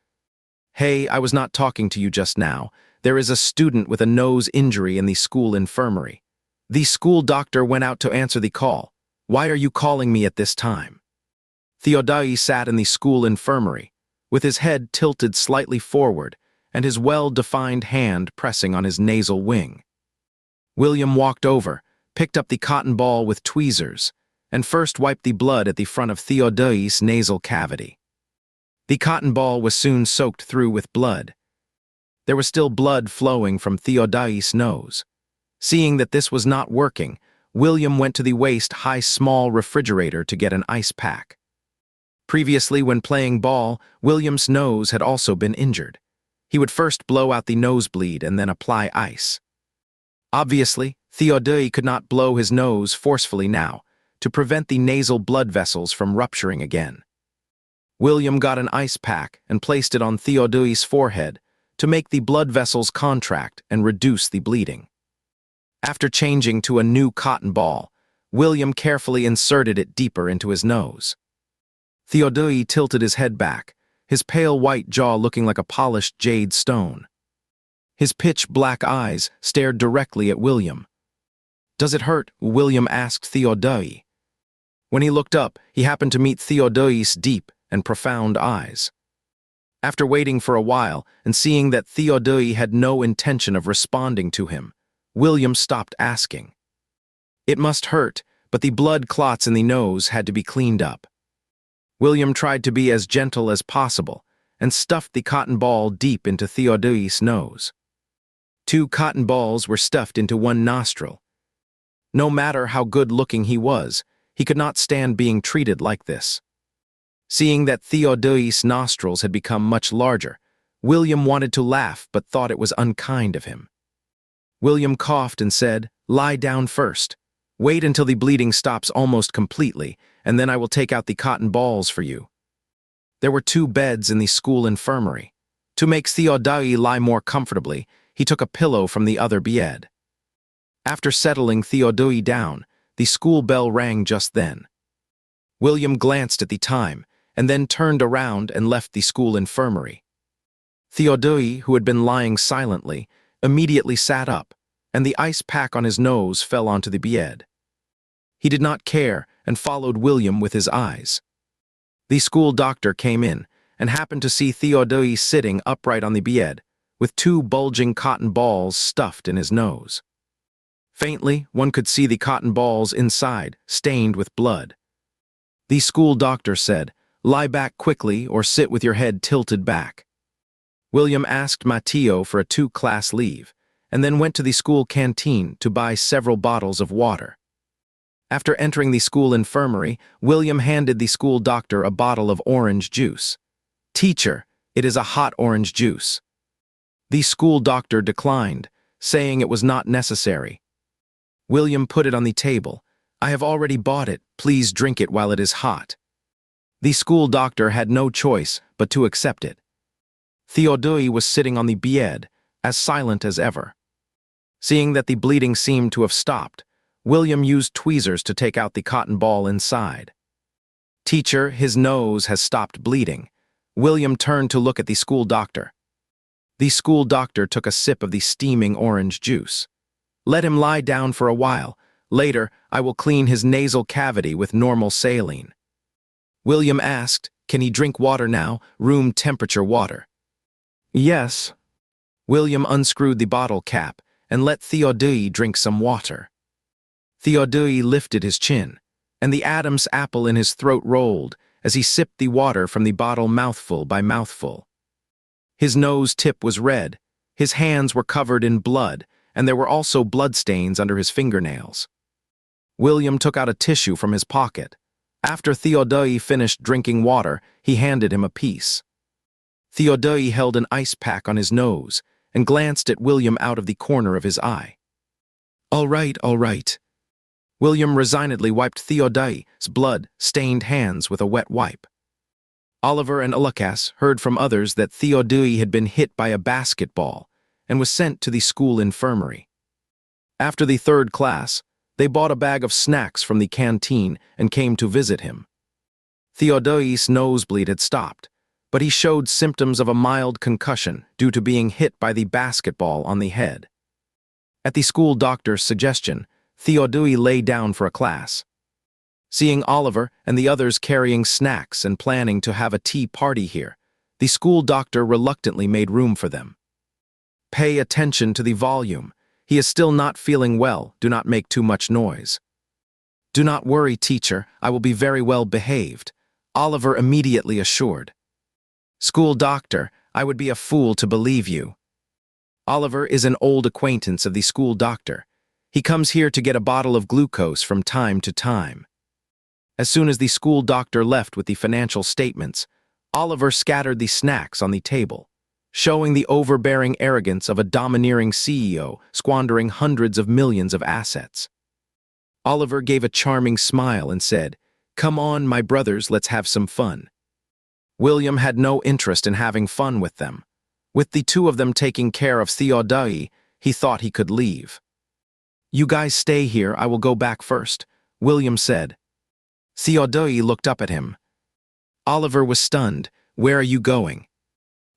"Hey, I was not talking to you just now. There is a student with a nose injury in the school infirmary." The school doctor went out to answer the call. "Why are you calling me at this time?" Theodai sat in the school infirmary, with his head tilted slightly forward and his well-defined hand pressing on his nasal wing. William walked over, picked up the cotton ball with tweezers, and first wiped the blood at the front of Theodai's nasal cavity. The cotton ball was soon soaked through with blood. There was still blood flowing from Theodai's nose. Seeing that this was not working, William went to the waist-high small refrigerator to get an ice pack. Previously, when playing ball, William's nose had also been injured. He would first blow out the nosebleed and then apply ice. Obviously, Theodai could not blow his nose forcefully now, to prevent the nasal blood vessels from rupturing again. William got an ice pack and placed it on Theodai's forehead to make the blood vessels contract and reduce the bleeding. After changing to a new cotton ball, William carefully inserted it deeper into his nose. Theodai tilted his head back, his pale white jaw looking like a polished jade stone. His pitch-black eyes stared directly at William. "Does it hurt?" William asked Theodai. When he looked up, he happened to meet Theodai's deep and profound eyes. After waiting for a while and seeing that Theodai had no intention of responding to him, William stopped asking. It must hurt, but the blood clots in the nose had to be cleaned up. William tried to be as gentle as possible and stuffed the cotton ball deep into Theodai's nose. 2 cotton balls were stuffed into one nostril. No matter how good-looking he was, he could not stand being treated like this. Seeing that Theodai's nostrils had become much larger, William wanted to laugh but thought it was unkind of him. William coughed and said, "Lie down first. Wait until the bleeding stops almost completely, and then I will take out the cotton balls for you." There were 2 beds in the school infirmary. To make Theodai lie more comfortably, he took a pillow from the other bed. After settling Theodai down, the school bell rang just then. William glanced at the time, and then turned around and left the school infirmary. Theodai, who had been lying silently, immediately sat up, and the ice pack on his nose fell onto the bed. He did not care and followed William with his eyes. The school doctor came in and happened to see Theodai sitting upright on the bed, with 2 bulging cotton balls stuffed in his nose. Faintly, one could see the cotton balls inside, stained with blood. The school doctor said, "Lie back quickly or sit with your head tilted back." William asked Matteo for a 2-class leave, and then went to the school canteen to buy several bottles of water. After entering the school infirmary, William handed the school doctor a bottle of orange juice. "Teacher, it is a hot orange juice." The school doctor declined, saying it was not necessary. William put it on the table. "I have already bought it. Please drink it while it is hot." The school doctor had no choice but to accept it. Theodai was sitting on the bed, as silent as ever. Seeing that the bleeding seemed to have stopped, William used tweezers to take out the cotton ball inside. "Teacher, his nose has stopped bleeding." William turned to look at the school doctor. The school doctor took a sip of the steaming orange juice. "Let him lie down for a while. Later, I will clean his nasal cavity with normal saline." William asked, "Can he drink water now, room temperature water?" "Yes." William unscrewed the bottle cap and let Theodai drink some water. Theodai lifted his chin, and the Adam's apple in his throat rolled as he sipped the water from the bottle mouthful by mouthful. His nose tip was red, his hands were covered in blood, and there were also bloodstains under his fingernails. William took out a tissue from his pocket. After Theodai finished drinking water, he handed him a piece. Theodai held an ice pack on his nose and glanced at William out of the corner of his eye. All right. William resignedly wiped Theodai's blood-stained hands with a wet wipe. Oliver and Alakas heard from others that Theodai had been hit by a basketball and was sent to the school infirmary. After the 3rd class, they bought a bag of snacks from the canteen and came to visit him. Theodai's nosebleed had stopped, but he showed symptoms of a mild concussion due to being hit by the basketball on the head. At the school doctor's suggestion, Theodai lay down for a class. Seeing Oliver and the others carrying snacks and planning to have a tea party here, the school doctor reluctantly made room for them. "Pay attention to the volume. He is still not feeling well. Do not make too much noise." "Do not worry, teacher. I will be very well behaved," Oliver immediately assured. "School doctor, I would be a fool to believe you." Oliver is an old acquaintance of the school doctor. He comes here to get a bottle of glucose from time to time. As soon as the school doctor left with the financial statements, Oliver scattered the snacks on the table, showing the overbearing arrogance of a domineering CEO squandering hundreds of millions of assets. Oliver gave a charming smile and said, "Come on, my brothers, let's have some fun." William had no interest in having fun with them. With the 2 of them taking care of Theodai, he thought he could leave. "You guys stay here, I will go back first," William said. Theodai looked up at him. Oliver was stunned. "Where are you going?"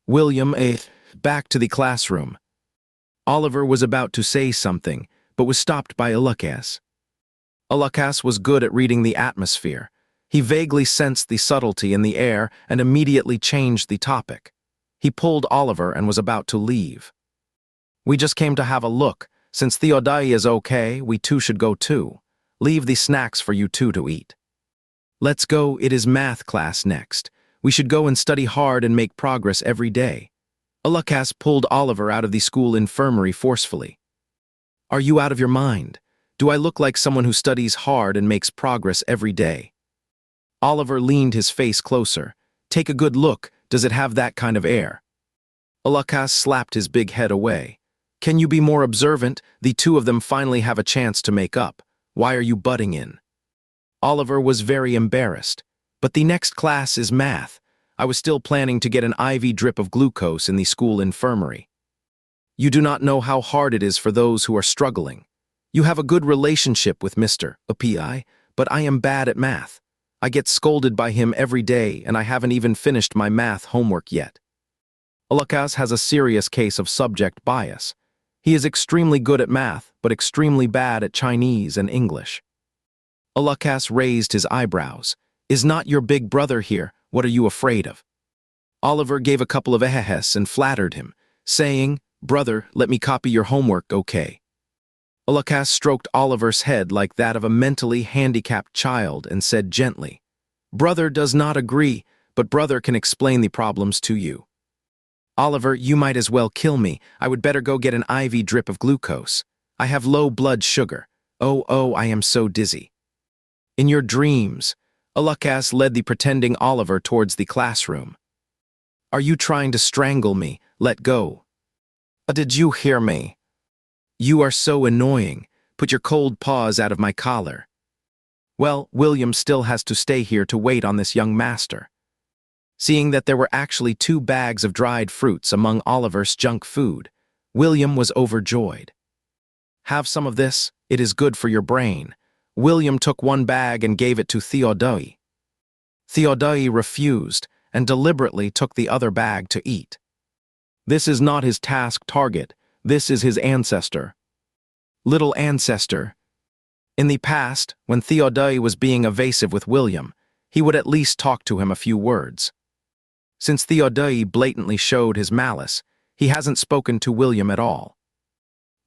William, back to the classroom." Oliver was about to say something, but was stopped by Alakas. Alakas was good at reading the atmosphere. He vaguely sensed the subtlety in the air and immediately changed the topic. He pulled Oliver and was about to leave. "We just came to have a look. Since Theodai is okay, we 2 should go too. Leave the snacks for you 2 to eat." "Let's go, it is math class next. We should go and study hard and make progress every day." Alakas pulled Oliver out of the school infirmary forcefully. "Are you out of your mind? Do I look like someone who studies hard and makes progress every day? Oliver leaned his face closer. Take a good look. Does it have that kind of air? Ulucas slapped his big head away. Can you be more observant? The two of them finally have a chance to make up. Why are you butting in? Oliver was very embarrassed. But the next class is math. I was still planning to get an IV drip of glucose in the school infirmary. You do not know how hard it is for those who are struggling. You have a good relationship with Mr. Api, but I am bad at math. I get scolded by him every day, and I haven't even finished my math homework yet. Ulucas has a serious case of subject bias. He is extremely good at math, but extremely bad at Chinese and English. Ulucas raised his eyebrows. Is not your big brother here? What are you afraid of? Oliver gave a couple of ehehes and flattered him, saying, Brother, let me copy your homework, okay? Ulucas stroked Oliver's head like that of a mentally handicapped child and said gently, Brother does not agree, but brother can explain the problems to you. Oliver, you might as well kill me. I would better go get an IV drip of glucose. I have low blood sugar. Oh, I am so dizzy. In your dreams, Ulucas led the pretending Oliver towards the classroom. Are you trying to strangle me? Let go. Did you hear me? You are so annoying. Put your cold paws out of my collar. Well, William still has to stay here to wait on this young master. Seeing that there were actually 2 bags of dried fruits among Oliver's junk food, William was overjoyed. Have some of this, it is good for your brain. William took 1 bag and gave it to Theodai. Theodai refused and deliberately took the other bag to eat. This is not his task target, this is his ancestor. Little ancestor. In the past, when Theodai was being evasive with William, he would at least talk to him a few words. Since Theodai blatantly showed his malice, he hasn't spoken to William at all.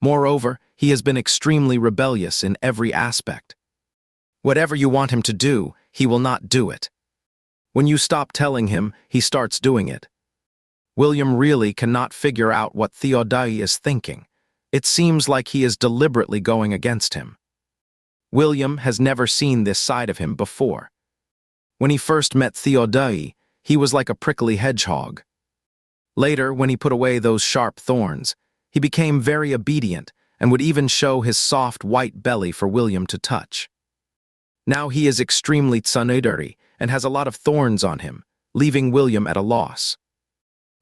Moreover, he has been extremely rebellious in every aspect. Whatever you want him to do, he will not do it. When you stop telling him, he starts doing it. William really cannot figure out what Theodai is thinking. It seems like he is deliberately going against him. William has never seen this side of him before. When he first met Theodai, he was like a prickly hedgehog. Later, when he put away those sharp thorns, he became very obedient and would even show his soft white belly for William to touch. Now he is extremely tsanadari and has a lot of thorns on him, leaving William at a loss.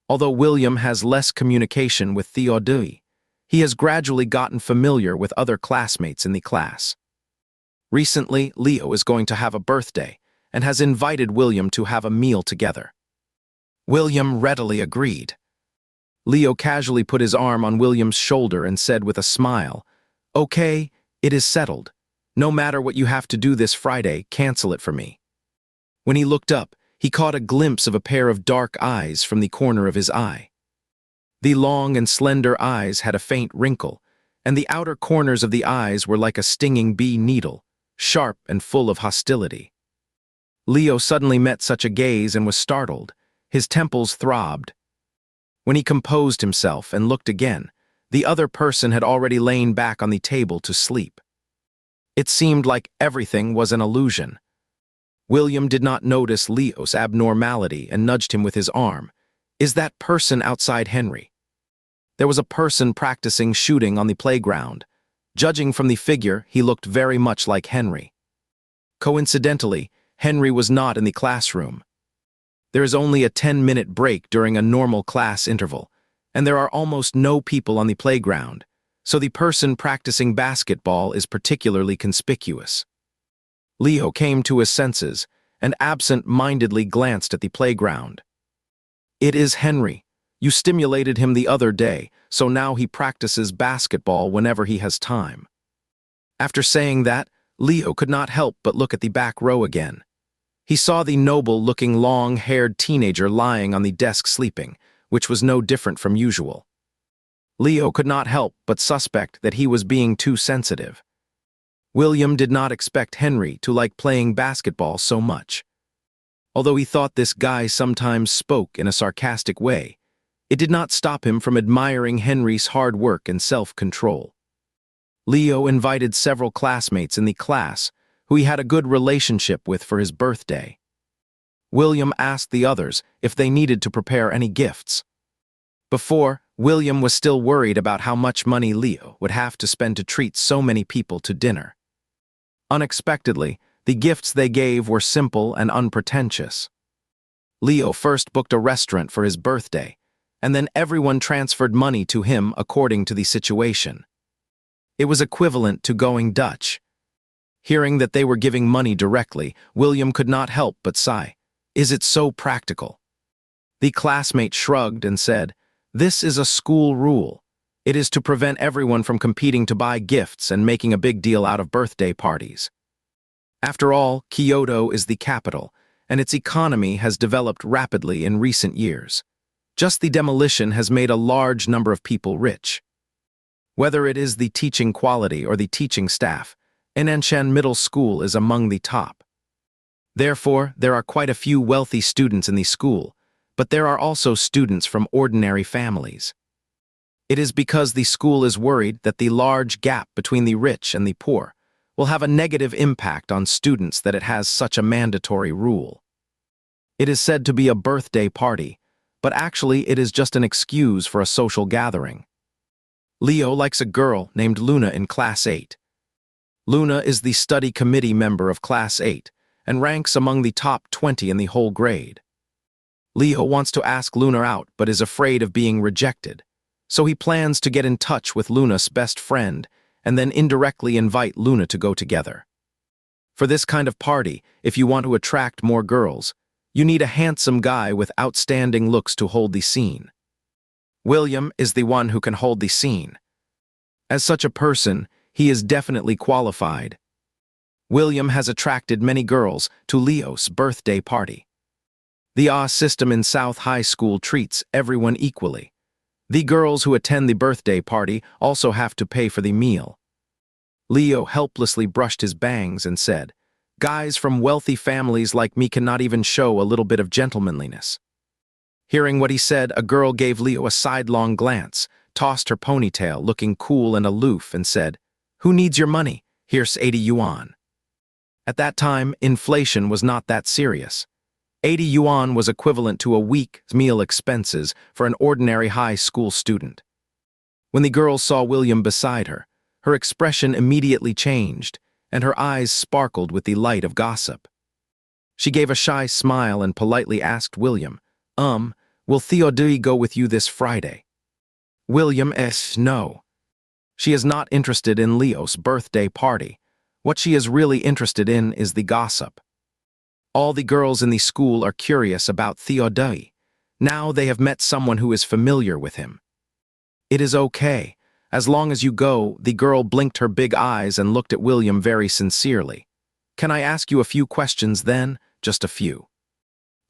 Although William has less communication with Theodai, he has gradually gotten familiar with other classmates in the class. Recently, Leo is going to have a birthday and has invited William to have a meal together. William readily agreed. Leo casually put his arm on William's shoulder and said with a smile, Okay, it is settled. No matter what you have to do this Friday, cancel it for me. When he looked up, he caught a glimpse of a pair of dark eyes from the corner of his eye. The long and slender eyes had a faint wrinkle, and the outer corners of the eyes were like a stinging bee needle, sharp and full of hostility. Leo suddenly met such a gaze and was startled. His temples throbbed. When he composed himself and looked again, the other person had already lain back on the table to sleep. It seemed like everything was an illusion. William did not notice Leo's abnormality and nudged him with his arm. Is that person outside Henry? There was a person practicing shooting on the playground. Judging from the figure, he looked very much like Henry. Coincidentally, Henry was not in the classroom. There is only a 10-minute break during a normal class interval, and there are almost no people on the playground, so the person practicing basketball is particularly conspicuous. Leo came to his senses and absent-mindedly glanced at the playground. It is Henry. You stimulated him the other day, so now he practices basketball whenever he has time. After saying that, Leo could not help but look at the back row again. He saw the noble-looking long-haired teenager lying on the desk sleeping, which was no different from usual. Leo could not help but suspect that he was being too sensitive. William did not expect Henry to like playing basketball so much. Although he thought this guy sometimes spoke in a sarcastic way, it did not stop him from admiring Henry's hard work and self-control. Leo invited several classmates in the class who he had a good relationship with for his birthday. William asked the others if they needed to prepare any gifts. Before, William was still worried about how much money Leo would have to spend to treat so many people to dinner. Unexpectedly, the gifts they gave were simple and unpretentious. Leo first booked a restaurant for his birthday, and then everyone transferred money to him according to the situation. It was equivalent to going Dutch. Hearing that they were giving money directly, William could not help but sigh. Is it so practical? The classmate shrugged and said, "This is a school rule. It is to prevent everyone from competing to buy gifts and making a big deal out of birthday parties. After all, Kyoto is the capital, and its economy has developed rapidly in recent years. Just the demolition has made a large number of people rich. Whether it is the teaching quality or the teaching staff, Enanshan Middle School is among the top. Therefore, there are quite a few wealthy students in the school, but there are also students from ordinary families. It is because the school is worried that the large gap between the rich and the poor will have a negative impact on students that it has such a mandatory rule. It is said to be a birthday party, but actually it is just an excuse for a social gathering. Leo likes a girl named Luna in Class 8. Luna is the study committee member of Class 8 and ranks among the top 20 in the whole grade. Leo wants to ask Luna out but is afraid of being rejected, so he plans to get in touch with Luna's best friend and then indirectly invite Luna to go together. For this kind of party, if you want to attract more girls, you need a handsome guy with outstanding looks to hold the scene. William is the one who can hold the scene. As such a person, he is definitely qualified. William has attracted many girls to Leo's birthday party. The system in South High School treats everyone equally. The girls who attend the birthday party also have to pay for the meal. Leo helplessly brushed his bangs and said, "Guys from wealthy families like me cannot even show a little bit of gentlemanliness." Hearing what he said, a girl gave Leo a sidelong glance, tossed her ponytail, looking cool and aloof, and said, "Who needs your money? Here's 80 yuan. At that time, inflation was not that serious. 80 yuan was equivalent to a week's meal expenses for an ordinary high school student. When the girl saw William beside her, her expression immediately changed, and her eyes sparkled with the light of gossip. She gave a shy smile and politely asked William, "Will Theodai go with you this Friday?" William said no. She is not interested in Leo's birthday party. What she is really interested in is the gossip. All the girls in the school are curious about Theodai. Now they have met someone who is familiar with him. It is okay. As long as you go, the girl blinked her big eyes and looked at William very sincerely. "Can I ask you a few questions then? Just a few."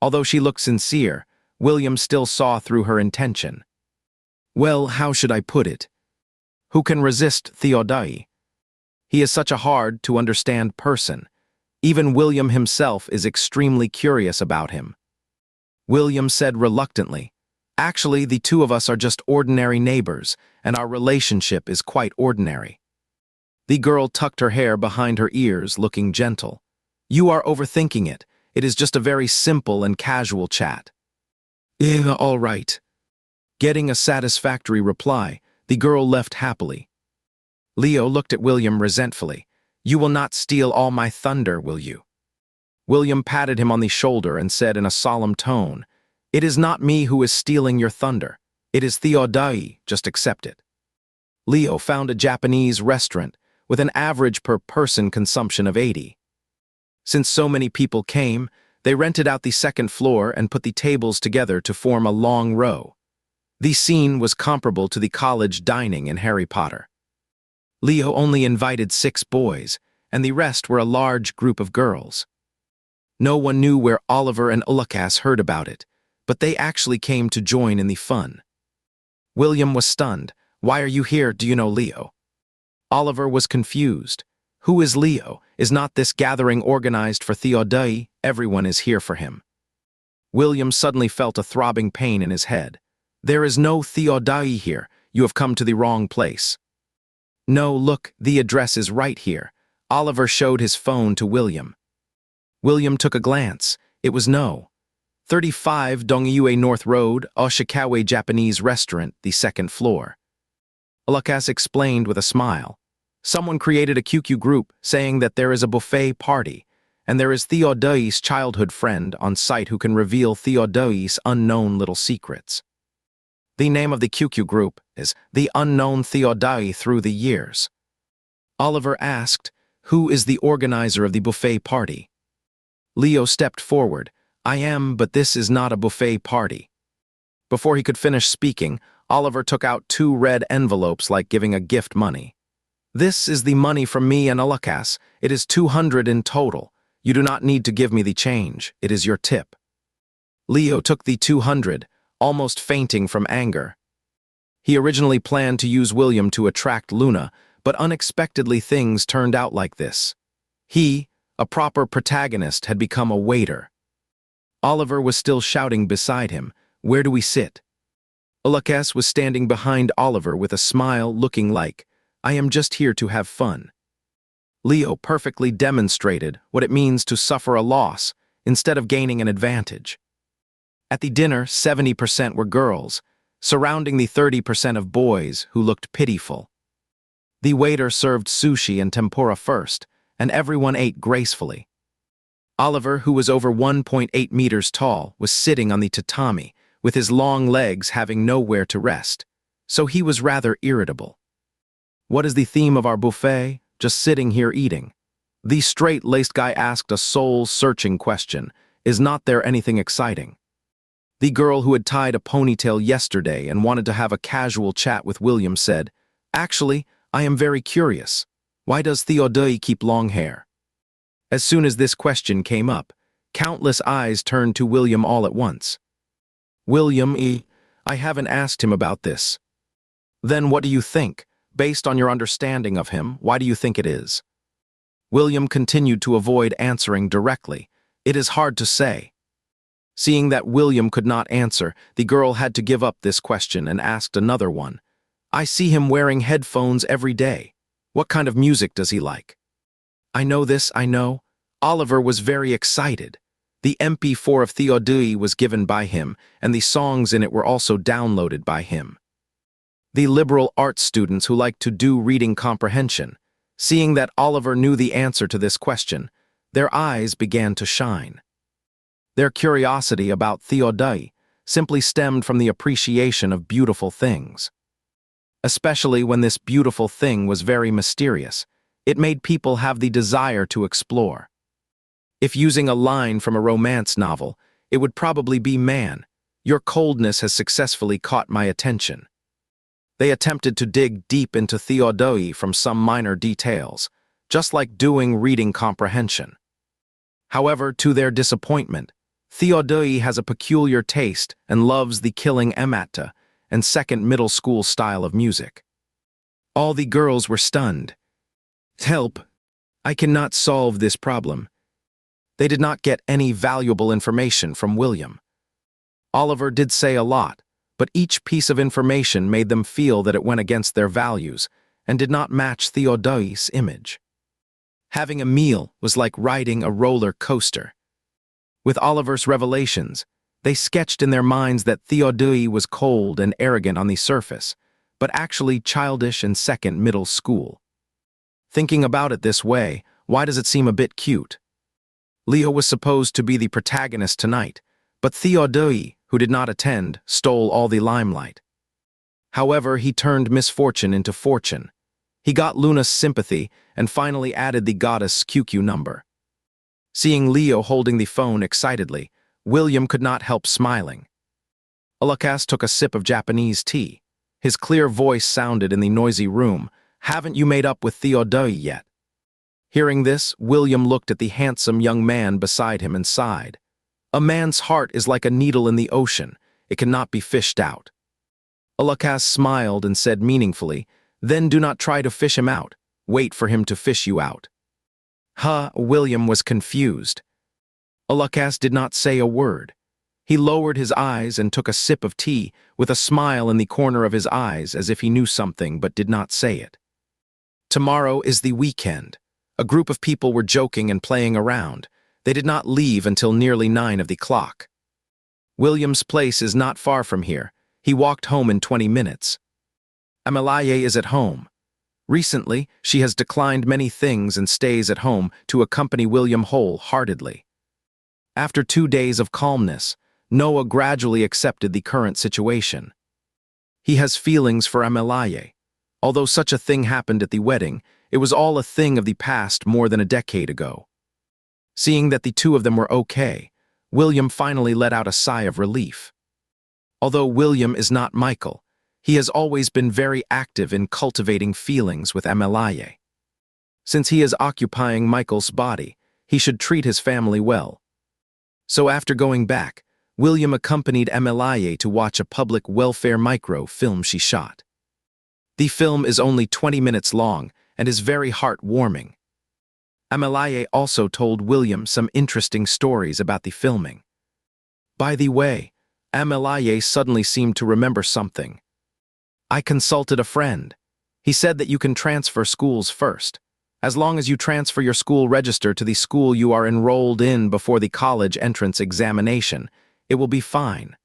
Although she looked sincere, William still saw through her intention. "Well, how should I put it? Who can resist Theodai? He is such a hard-to-understand person. Even William himself is extremely curious about him." William said reluctantly, "Actually, the two of us are just ordinary neighbors, and our relationship is quite ordinary." The girl tucked her hair behind her ears, looking gentle. "You are overthinking it. It is just a very simple and casual chat." All right." Getting a satisfactory reply, the girl left happily. Leo looked at William resentfully. "You will not steal all my thunder, will you?" William patted him on the shoulder and said in a solemn tone, "It is not me who is stealing your thunder. It is Theodai, just accept it." Leo found a Japanese restaurant with an average per-person consumption of 80. Since so many people came, they rented out the second floor and put the tables together to form a long row. The scene was comparable to the college dining in Harry Potter. Leo only invited 6 boys, and the rest were a large group of girls. No one knew where Oliver and Ulukas heard about it, but they actually came to join in the fun. William was stunned. "Why are you here? Do you know Leo?" Oliver was confused. "Who is Leo? Is not this gathering organized for Theodai? Everyone is here for him." William suddenly felt a throbbing pain in his head. "There is no Theodai here. You have come to the wrong place." No, look, the address is right here. Oliver showed his phone to William. William took a glance. It was no. 35 Dongyue North Road, Oshikawa Japanese Restaurant, the second floor. Lucas explained with a smile. Someone created a QQ group saying that there is a buffet party, and there is Theodai's childhood friend on site who can reveal Theodai's unknown little secrets. The name of the QQ group is The Unknown Theodai Through the Years. Oliver asked, "Who is the organizer of the buffet party?" Leo stepped forward. "I am, but this is not a buffet party." Before he could finish speaking, Oliver took out 2 red envelopes like giving a gift money. "This is the money from me and Alakas. It is 200 in total. You do not need to give me the change. It is your tip." Leo took the 200, almost fainting from anger. He originally planned to use William to attract Luna, but unexpectedly things turned out like this. He, a proper protagonist, had become a waiter. Oliver was still shouting beside him, "Where do we sit?" Alakas was standing behind Oliver with a smile looking like, "I am just here to have fun." Leo perfectly demonstrated what it means to suffer a loss instead of gaining an advantage. At the dinner, 70% were girls, surrounding the 30% of boys who looked pitiful. The waiter served sushi and tempura first, and everyone ate gracefully. Oliver, who was over 1.8 meters tall, was sitting on the tatami, with his long legs having nowhere to rest, so he was rather irritable. "What is the theme of our buffet? Just sitting here eating." The straight-laced guy asked a soul-searching question. "Is not there anything exciting?" The girl who had tied a ponytail yesterday and wanted to have a casual chat with William said, "Actually, I am very curious. Why does Theodai keep long hair?" As soon as this question came up, countless eyes turned to William all at once. "William, I haven't asked him about this." "Then what do you think? Based on your understanding of him, why do you think it is?" William continued to avoid answering directly. "It is hard to say." Seeing that William could not answer, the girl had to give up this question and asked another one. "I see him wearing headphones every day. What kind of music does he like?" "I know this, I know." Oliver was very excited. The MP4 of Theodai was given by him, and the songs in it were also downloaded by him. The liberal arts students who liked to do reading comprehension, seeing that Oliver knew the answer to this question, their eyes began to shine. Their curiosity about Theodai simply stemmed from the appreciation of beautiful things. Especially when this beautiful thing was very mysterious, it made people have the desire to explore. If using a line from a romance novel, it would probably be, "Man, your coldness has successfully caught my attention." They attempted to dig deep into Theodai from some minor details, just like doing reading comprehension. However, to their disappointment, Theodai has a peculiar taste and loves the killing ematta and second middle school style of music. All the girls were stunned. "Help! I cannot solve this problem." They did not get any valuable information from William. Oliver did say a lot, but each piece of information made them feel that it went against their values and did not match Theodai's image. Having a meal was like riding a roller coaster. With Oliver's revelations, they sketched in their minds that Theodai was cold and arrogant on the surface, but actually childish and second middle school. Thinking about it this way, why does it seem a bit cute? Leo was supposed to be the protagonist tonight, but Theodai, who did not attend, stole all the limelight. However, he turned misfortune into fortune. He got Luna's sympathy and finally added the goddess' QQ number. Seeing Leo holding the phone excitedly, William could not help smiling. Alakas took a sip of Japanese tea. His clear voice sounded in the noisy room. "Haven't you made up with Theodai yet?" Hearing this, William looked at the handsome young man beside him and sighed. "A man's heart is like a needle in the ocean. It cannot be fished out." Alakas smiled and said meaningfully, "Then do not try to fish him out. Wait for him to fish you out." William was confused. Alakas did not say a word. He lowered his eyes and took a sip of tea with a smile in the corner of his eyes as if he knew something but did not say it. Tomorrow is the weekend. A group of people were joking and playing around. They did not leave until nearly 9 of the clock. William's place is not far from here. He walked home in 20 minutes. Amalaye is at home. Recently, she has declined many things and stays at home to accompany William wholeheartedly. After 2 days of calmness, Noah gradually accepted the current situation. He has feelings for Amalaye. Although such a thing happened at the wedding, it was all a thing of the past more than a decade ago. Seeing that the two of them were okay, William finally let out a sigh of relief. Although William is not Michael, he has always been very active in cultivating feelings with Amalaye. Since he is occupying Michael's body, he should treat his family well. So after going back, William accompanied Amalaye to watch a public welfare micro-film she shot. The film is only 20 minutes long and is very heartwarming. Amalaye also told William some interesting stories about the filming. By the way, Amalaye suddenly seemed to remember something. I consulted a friend. He said that you can transfer schools first. As long as you transfer your school register to the school you are enrolled in before the college entrance examination, it will be fine.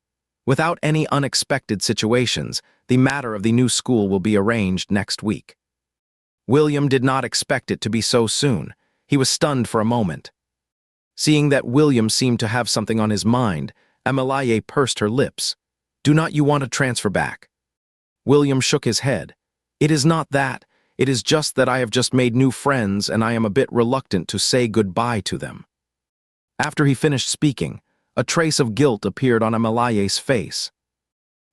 Without any unexpected situations, the matter of the new school will be arranged next week. William did not expect it to be so soon. He was stunned for a moment. Seeing that William seemed to have something on his mind, Amalaye pursed her lips. Do not you want to transfer back? William shook his head. It is not that. It is just that I have just made new friends and I am a bit reluctant to say goodbye to them. After he finished speaking, a trace of guilt appeared on Amalaye's face.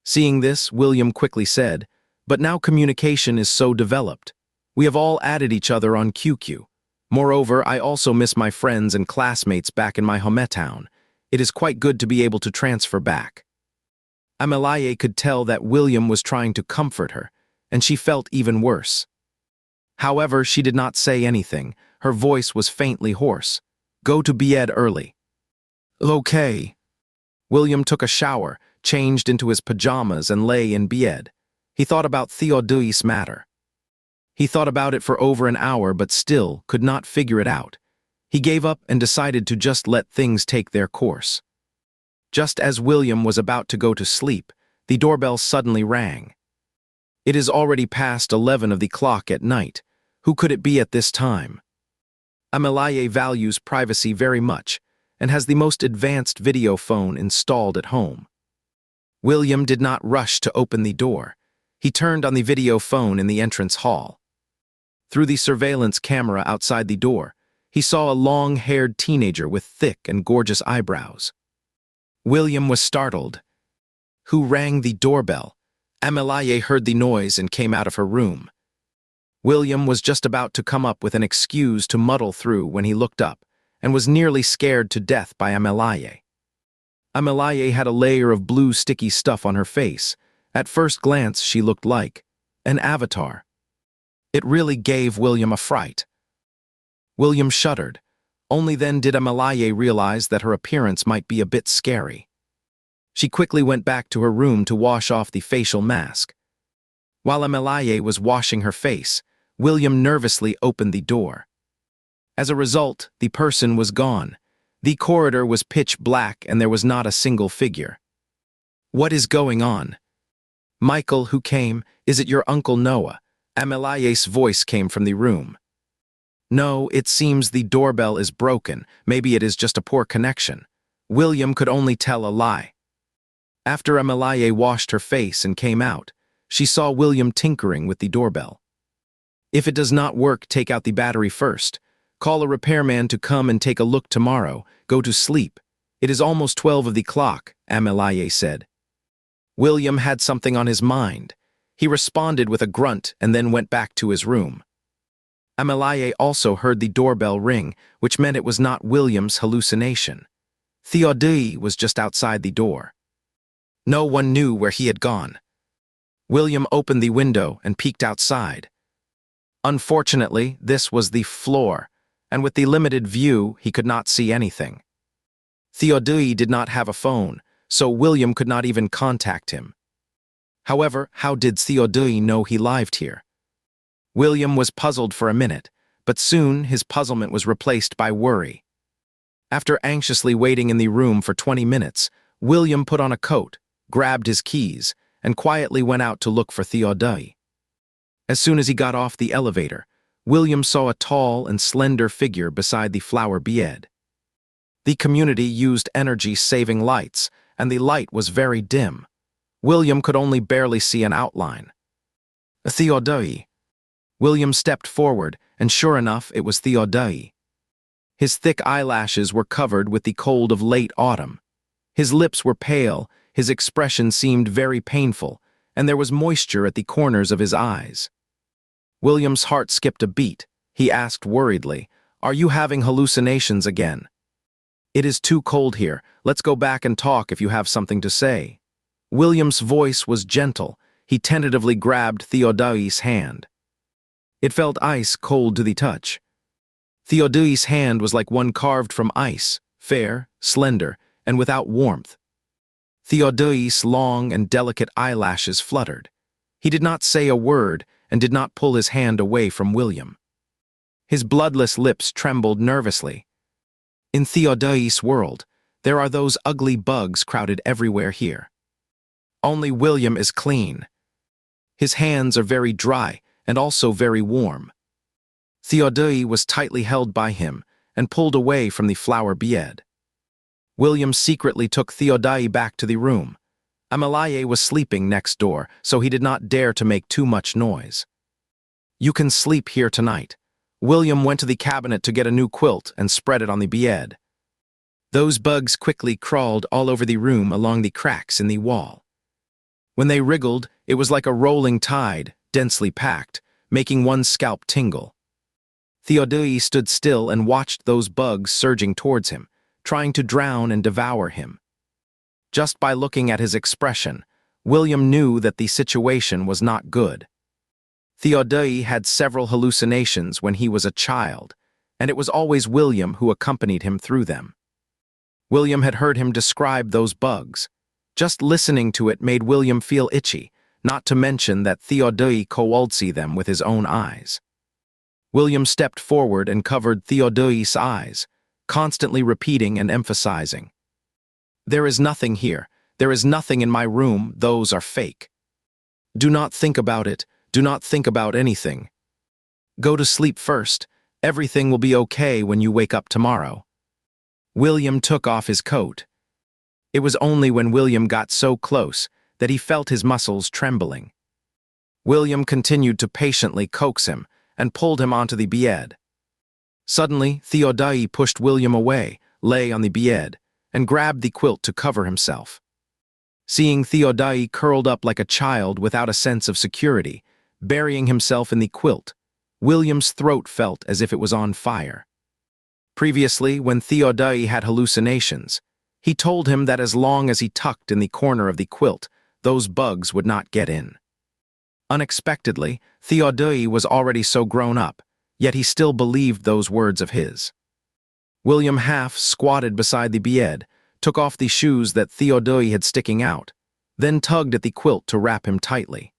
Seeing this, William quickly said, but now communication is so developed. We have all added each other on QQ. Moreover, I also miss my friends and classmates back in my hometown. It is quite good to be able to transfer back. Amalaye could tell that William was trying to comfort her, and she felt even worse. However, she did not say anything. Her voice was faintly hoarse. Go to bed early. Okay. William took a shower, changed into his pajamas, and lay in bed. He thought about Theodai's matter. He thought about it for over an hour but still could not figure it out. He gave up and decided to just let things take their course. Just as William was about to go to sleep, the doorbell suddenly rang. It is already past 11 of the clock at night. Who could it be at this time? Amalaye values privacy very much and has the most advanced video phone installed at home. William did not rush to open the door. He turned on the video phone in the entrance hall. Through the surveillance camera outside the door, he saw a long-haired teenager with thick and gorgeous eyebrows. William was startled. Who rang the doorbell? Amalaye heard the noise and came out of her room. William was just about to come up with an excuse to muddle through when he looked up and was nearly scared to death by Amalaye. Amalaye had a layer of blue sticky stuff on her face. At first glance, she looked like an avatar. It really gave William a fright. William shuddered. Only then did Amalaye realize that her appearance might be a bit scary. She quickly went back to her room to wash off the facial mask. While Amalaye was washing her face, William nervously opened the door. As a result, the person was gone. The corridor was pitch black and there was not a single figure. What is going on? Michael, who came? Is it your Uncle Noah? Amalaye's voice came from the room. No, it seems the doorbell is broken. Maybe it is just a poor connection. William could only tell a lie. After Amalaye washed her face and came out, she saw William tinkering with the doorbell. If it does not work, take out the battery first. Call a repairman to come and take a look tomorrow. Go to sleep. It is almost 12 of the clock, Amalaye said. William had something on his mind. He responded with a grunt and then went back to his room. Amalaye also heard the doorbell ring, which meant it was not William's hallucination. Theodai was just outside the door. No one knew where he had gone. William opened the window and peeked outside. Unfortunately, this was the floor, and with the limited view, he could not see anything. Theodai did not have a phone, so William could not even contact him. However, how did Theodai know he lived here? William was puzzled for a minute, but soon his puzzlement was replaced by worry. After anxiously waiting in the room for 20 minutes, William put on a coat, grabbed his keys, and quietly went out to look for Theodai. As soon as he got off the elevator, William saw a tall and slender figure beside the flower bed. The community used energy-saving lights, and the light was very dim. William could only barely see an outline. Theodai. William stepped forward, and sure enough, it was Theodai. His thick eyelashes were covered with the cold of late autumn. His lips were pale, his expression seemed very painful, and there was moisture at the corners of his eyes. William's heart skipped a beat. He asked worriedly, "Are you having hallucinations again?" "It is too cold here. Let's go back and talk if you have something to say." William's voice was gentle. He tentatively grabbed Theodai's hand. It felt ice cold to the touch. Theodai's hand was like one carved from ice, fair, slender, and without warmth. Theodai's long and delicate eyelashes fluttered. He did not say a word and did not pull his hand away from William. His bloodless lips trembled nervously. In Theodai's world, there are those ugly bugs crowded everywhere here. Only William is clean. His hands are very dry and also very warm. Theodai was tightly held by him and pulled away from the flower bed. William secretly took Theodai back to the room. Amalaye was sleeping next door, so he did not dare to make too much noise. "You can sleep here tonight." William went to the cabinet to get a new quilt and spread it on the bed. Those bugs quickly crawled all over the room along the cracks in the wall. When they wriggled, it was like a rolling tide, densely packed, making one's scalp tingle. Theodai stood still and watched those bugs surging towards him, trying to drown and devour him. Just by looking at his expression, William knew that the situation was not good. Theodai had several hallucinations when he was a child, and it was always William who accompanied him through them. William had heard him describe those bugs. Just listening to it made William feel itchy, not to mention that Theodai could see them with his own eyes. William stepped forward and covered Theodai's eyes, constantly repeating and emphasizing, "There is nothing here. There is nothing in my room. Those are fake. Do not think about it. Do not think about anything. Go to sleep first. Everything will be okay when you wake up tomorrow." William took off his coat. It was only when William got so close that he felt his muscles trembling. William continued to patiently coax him and pulled him onto the bed. Suddenly, Theodai pushed William away, lay on the bed, and grabbed the quilt to cover himself. Seeing Theodai curled up like a child without a sense of security, burying himself in the quilt, William's throat felt as if it was on fire. Previously, when Theodai had hallucinations, he told him that as long as he tucked in the corner of the quilt, those bugs would not get in. Unexpectedly, Theodai was already so grown up, yet he still believed those words of his. William half squatted beside the bed, took off the shoes that Theodai had sticking out, then tugged at the quilt to wrap him tightly.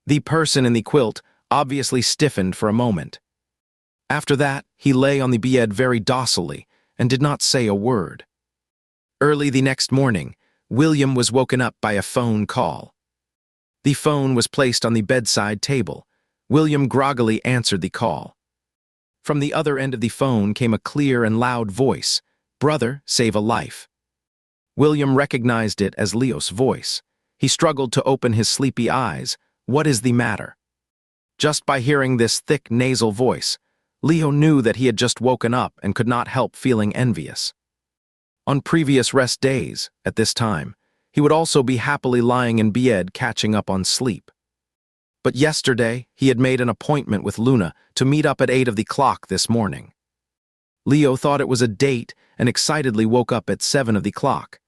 The person in the quilt obviously stiffened for a moment. After that, he lay on the bed very docilely and did not say a word. Early the next morning, William was woken up by a phone call. The phone was placed on the bedside table. William groggily answered the call. From the other end of the phone came a clear and loud voice, "Brother, save a life." William recognized it as Leo's voice. He struggled to open his sleepy eyes. What is the matter? Just by hearing this thick nasal voice, Leo knew that he had just woken up and could not help feeling envious. On previous rest days, at this time, he would also be happily lying in bed catching up on sleep. But yesterday, he had made an appointment with Luna to meet up at 8 o'clock this morning. Leo thought it was a date and excitedly woke up at 7 o'clock.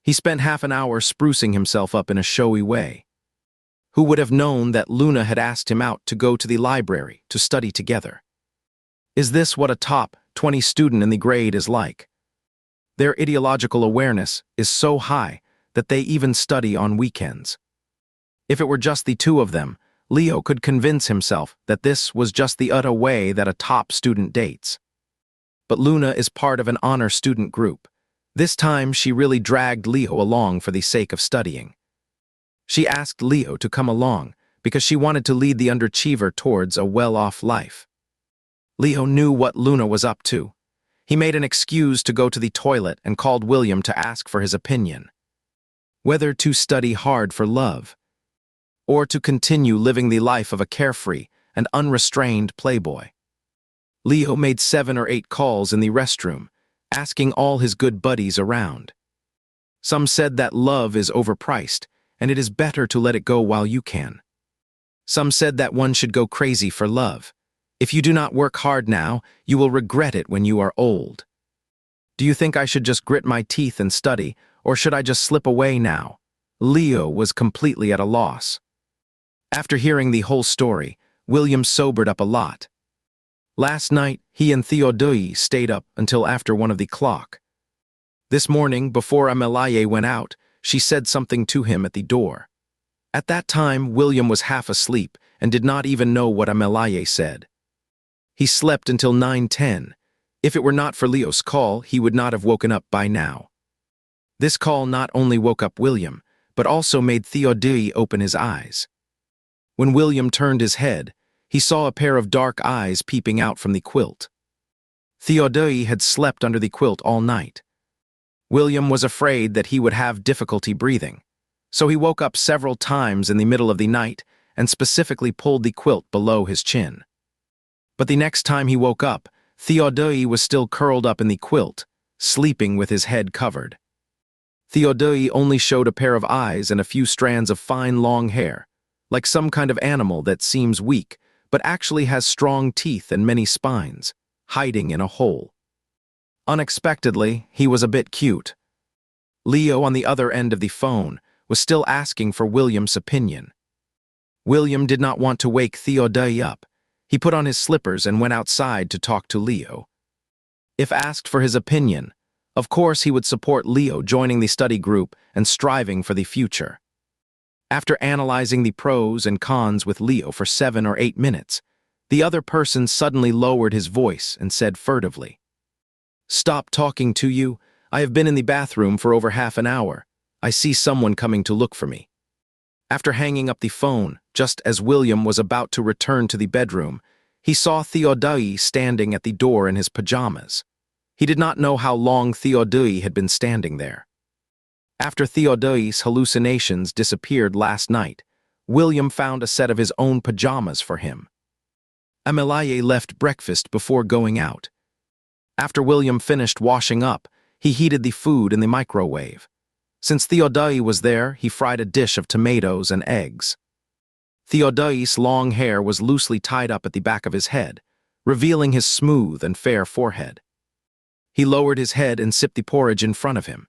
He spent half an hour sprucing himself up in a showy way. Who would have known that Luna had asked him out to go to the library to study together? Is this what a top 20 student in the grade is like? Their ideological awareness is so high that they even study on weekends. If it were just the two of them, Leo could convince himself that this was just the utter way that a top student dates. But Luna is part of an honor student group. This time she really dragged Leo along for the sake of studying. She asked Leo to come along because she wanted to lead the underachiever towards a well-off life. Leo knew what Luna was up to. He made an excuse to go to the toilet and called William to ask for his opinion. Whether to study hard for love, or to continue living the life of a carefree and unrestrained playboy. Leo made 7 or 8 calls in the restroom, asking all his good buddies around. Some said that love is overpriced, and it is better to let it go while you can. Some said that one should go crazy for love. If you do not work hard now, you will regret it when you are old. Do you think I should just grit my teeth and study, or should I just slip away now? Leo was completely at a loss. After hearing the whole story, William sobered up a lot. Last night, he and Theodai stayed up until after 1 o'clock. This morning, before Amelaye went out, she said something to him at the door. At that time, William was half asleep and did not even know what Amelaye said. He slept until 9:10. If it were not for Leo's call, he would not have woken up by now. This call not only woke up William, but also made Theodai open his eyes. When William turned his head, he saw a pair of dark eyes peeping out from the quilt. Theodai had slept under the quilt all night. William was afraid that he would have difficulty breathing, so he woke up several times in the middle of the night and specifically pulled the quilt below his chin. But the next time he woke up, Theodai was still curled up in the quilt, sleeping with his head covered. Theodai only showed a pair of eyes and a few strands of fine long hair, like some kind of animal that seems weak, but actually has strong teeth and many spines, hiding in a hole. Unexpectedly, he was a bit cute. Leo, on the other end of the phone, was still asking for William's opinion. William did not want to wake Theodai up. He put on his slippers and went outside to talk to Leo. If asked for his opinion, of course he would support Leo joining the study group and striving for the future. After analyzing the pros and cons with Leo for 7 or 8 minutes, the other person suddenly lowered his voice and said furtively, "Stop talking to you. I have been in the bathroom for over half an hour. I see someone coming to look for me." After hanging up the phone, just as William was about to return to the bedroom, he saw Theodai standing at the door in his pajamas. He did not know how long Theodai had been standing there. After Theodai's hallucinations disappeared last night, William found a set of his own pajamas for him. Amelaye left breakfast before going out. After William finished washing up, he heated the food in the microwave. Since Theodai was there, he fried a dish of tomatoes and eggs. Theodai's long hair was loosely tied up at the back of his head, revealing his smooth and fair forehead. He lowered his head and sipped the porridge in front of him.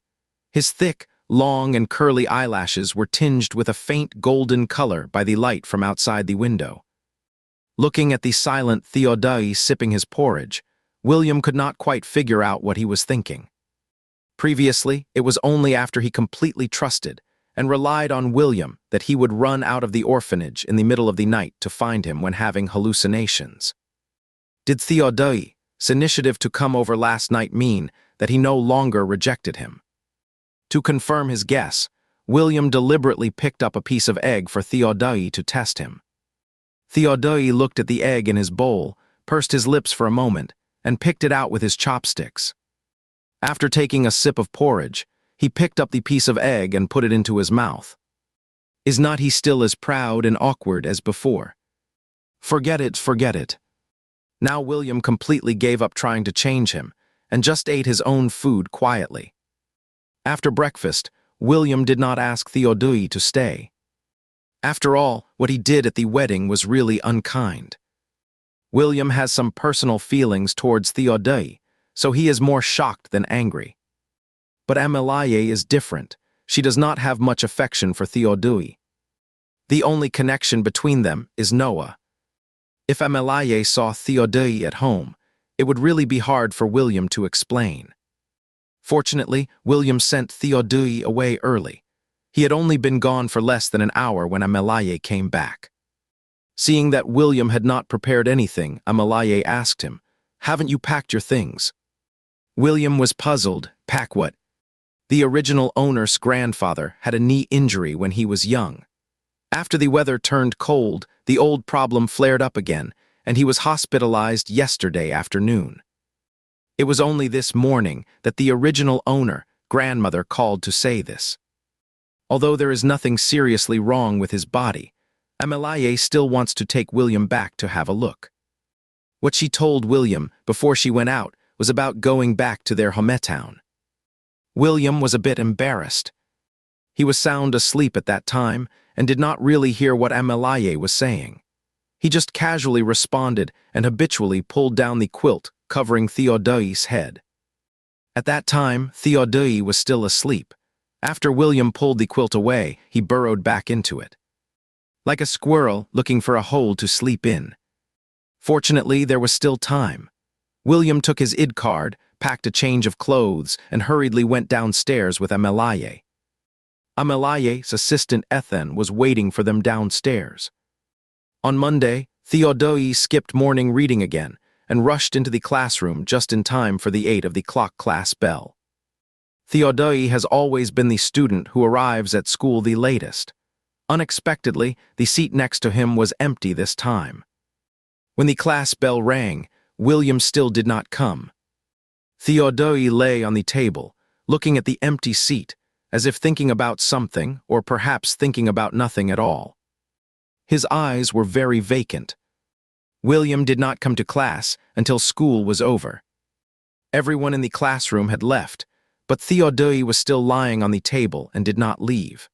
His thick, long and curly eyelashes were tinged with a faint golden color by the light from outside the window. Looking at the silent Theodai sipping his porridge, William could not quite figure out what he was thinking. Previously, it was only after he completely trusted and relied on William that he would run out of the orphanage in the middle of the night to find him when having hallucinations. Did Theodai's initiative to come over last night mean that he no longer rejected him? To confirm his guess, William deliberately picked up a piece of egg for Theodai to test him. Theodai looked at the egg in his bowl, pursed his lips for a moment, and picked it out with his chopsticks. After taking a sip of porridge, he picked up the piece of egg and put it into his mouth. Is not he still as proud and awkward as before? Forget it, forget it. Now William completely gave up trying to change him, and just ate his own food quietly. After breakfast, William did not ask Theodai to stay. After all, what he did at the wedding was really unkind. William has some personal feelings towards Theodai, so he is more shocked than angry. But Amelaye is different. She does not have much affection for Theodai. The only connection between them is Noah. If Amelaye saw Theodai at home, it would really be hard for William to explain. Fortunately, William sent Theodai away early. He had only been gone for less than an hour when Amelaye came back. Seeing that William had not prepared anything, Amalaye asked him, "Haven't you packed your things?" William was puzzled. Pack what? The original owner's grandfather had a knee injury when he was young. After the weather turned cold, the old problem flared up again, and he was hospitalized yesterday afternoon. It was only this morning that the original owner, grandmother, called to say this. Although there is nothing seriously wrong with his body, Amalaye still wants to take William back to have a look. What she told William before she went out was about going back to their hometown. William was a bit embarrassed. He was sound asleep at that time and did not really hear what Amalaye was saying. He just casually responded and habitually pulled down the quilt covering Theodai's head. At that time, Theodai was still asleep. After William pulled the quilt away, he burrowed back into it, like a squirrel looking for a hole to sleep in. Fortunately, there was still time. William took his ID card, packed a change of clothes, and hurriedly went downstairs with Amalaye. Amalaye's assistant Ethan was waiting for them downstairs. On Monday, Theodai skipped morning reading again and rushed into the classroom just in time for the 8 of the clock class bell. Theodai has always been the student who arrives at school the latest. Unexpectedly, the seat next to him was empty this time. When the class bell rang, William still did not come. Theodai lay on the table, looking at the empty seat, as if thinking about something, or perhaps thinking about nothing at all. His eyes were very vacant. William did not come to class until school was over. Everyone in the classroom had left, but Theodai was still lying on the table and did not leave.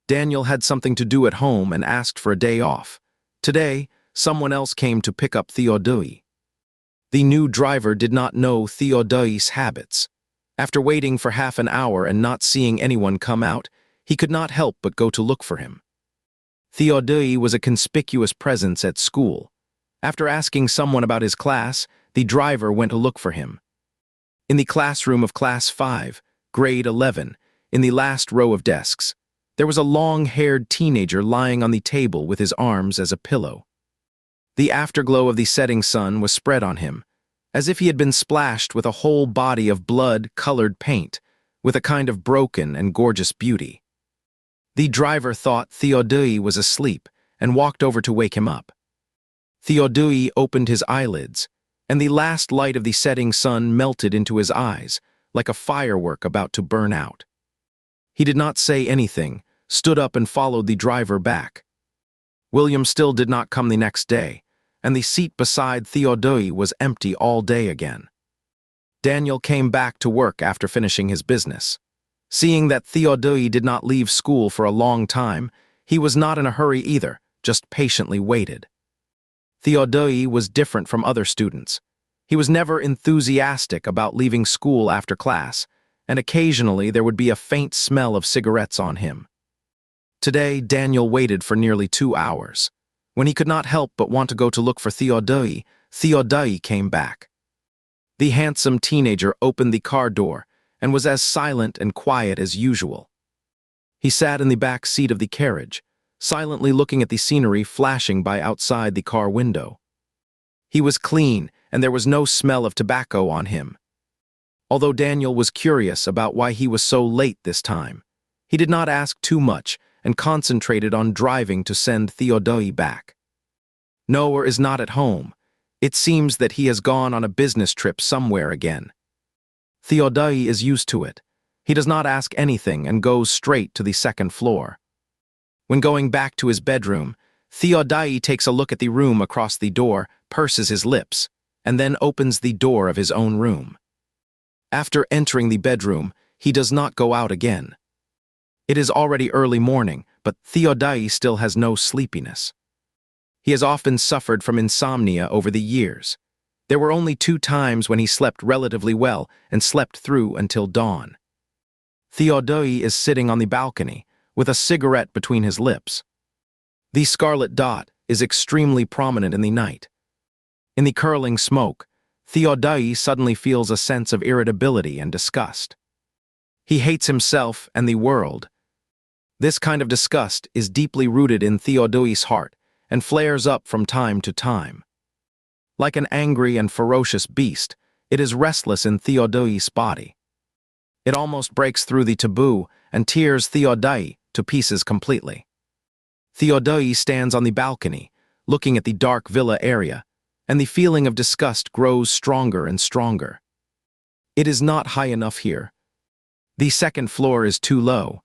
Daniel had something to do at home and asked for a day off. Today, someone else came to pick up Theodai. The new driver did not know Theodai's habits. After waiting for half an hour and not seeing anyone come out, he could not help but go to look for him. Theodai was a conspicuous presence at school. After asking someone about his class, the driver went to look for him. In the classroom of Class 5, Grade 11, in the last row of desks, there was a long-haired teenager lying on the table with his arms as a pillow. The afterglow of the setting sun was spread on him, as if he had been splashed with a whole body of blood-colored paint, with a kind of broken and gorgeous beauty. The driver thought Theodai was asleep and walked over to wake him up. Theodai opened his eyelids, and the last light of the setting sun melted into his eyes, like a firework about to burn out. He did not say anything, stood up and followed the driver back. William still did not come the next day, and the seat beside Theodai was empty all day again. Daniel came back to work after finishing his business. Seeing that Theodai did not leave school for a long time, he was not in a hurry either, just patiently waited. Theodai was different from other students. He was never enthusiastic about leaving school after class, and occasionally there would be a faint smell of cigarettes on him. Today, Daniel waited for nearly 2 hours. When he could not help but want to go to look for Theodai, Theodai came back. The handsome teenager opened the car door and was as silent and quiet as usual. He sat in the back seat of the carriage, silently looking at the scenery flashing by outside the car window. He was clean, and there was no smell of tobacco on him. Although Daniel was curious about why he was so late this time, he did not ask too much and concentrated on driving to send Theodai back. Noah is not at home. It seems that he has gone on a business trip somewhere again. Theodai is used to it. He does not ask anything and goes straight to the second floor. When going back to his bedroom, Theodai takes a look at the room across the door, purses his lips, and then opens the door of his own room. After entering the bedroom, he does not go out again. It is already early morning, but Theodai still has no sleepiness. He has often suffered from insomnia over the years. There were only 2 times when he slept relatively well and slept through until dawn. Theodai is sitting on the balcony, with a cigarette between his lips. The scarlet dot is extremely prominent in the night. In the curling smoke, Theodai suddenly feels a sense of irritability and disgust. He hates himself and the world. This kind of disgust is deeply rooted in Theodai's heart and flares up from time to time. Like an angry and ferocious beast, it is restless in Theodai's body. It almost breaks through the taboo and tears Theodai to pieces completely. Theodai stands on the balcony, looking at the dark villa area, and the feeling of disgust grows stronger and stronger. It is not high enough here. The second floor is too low.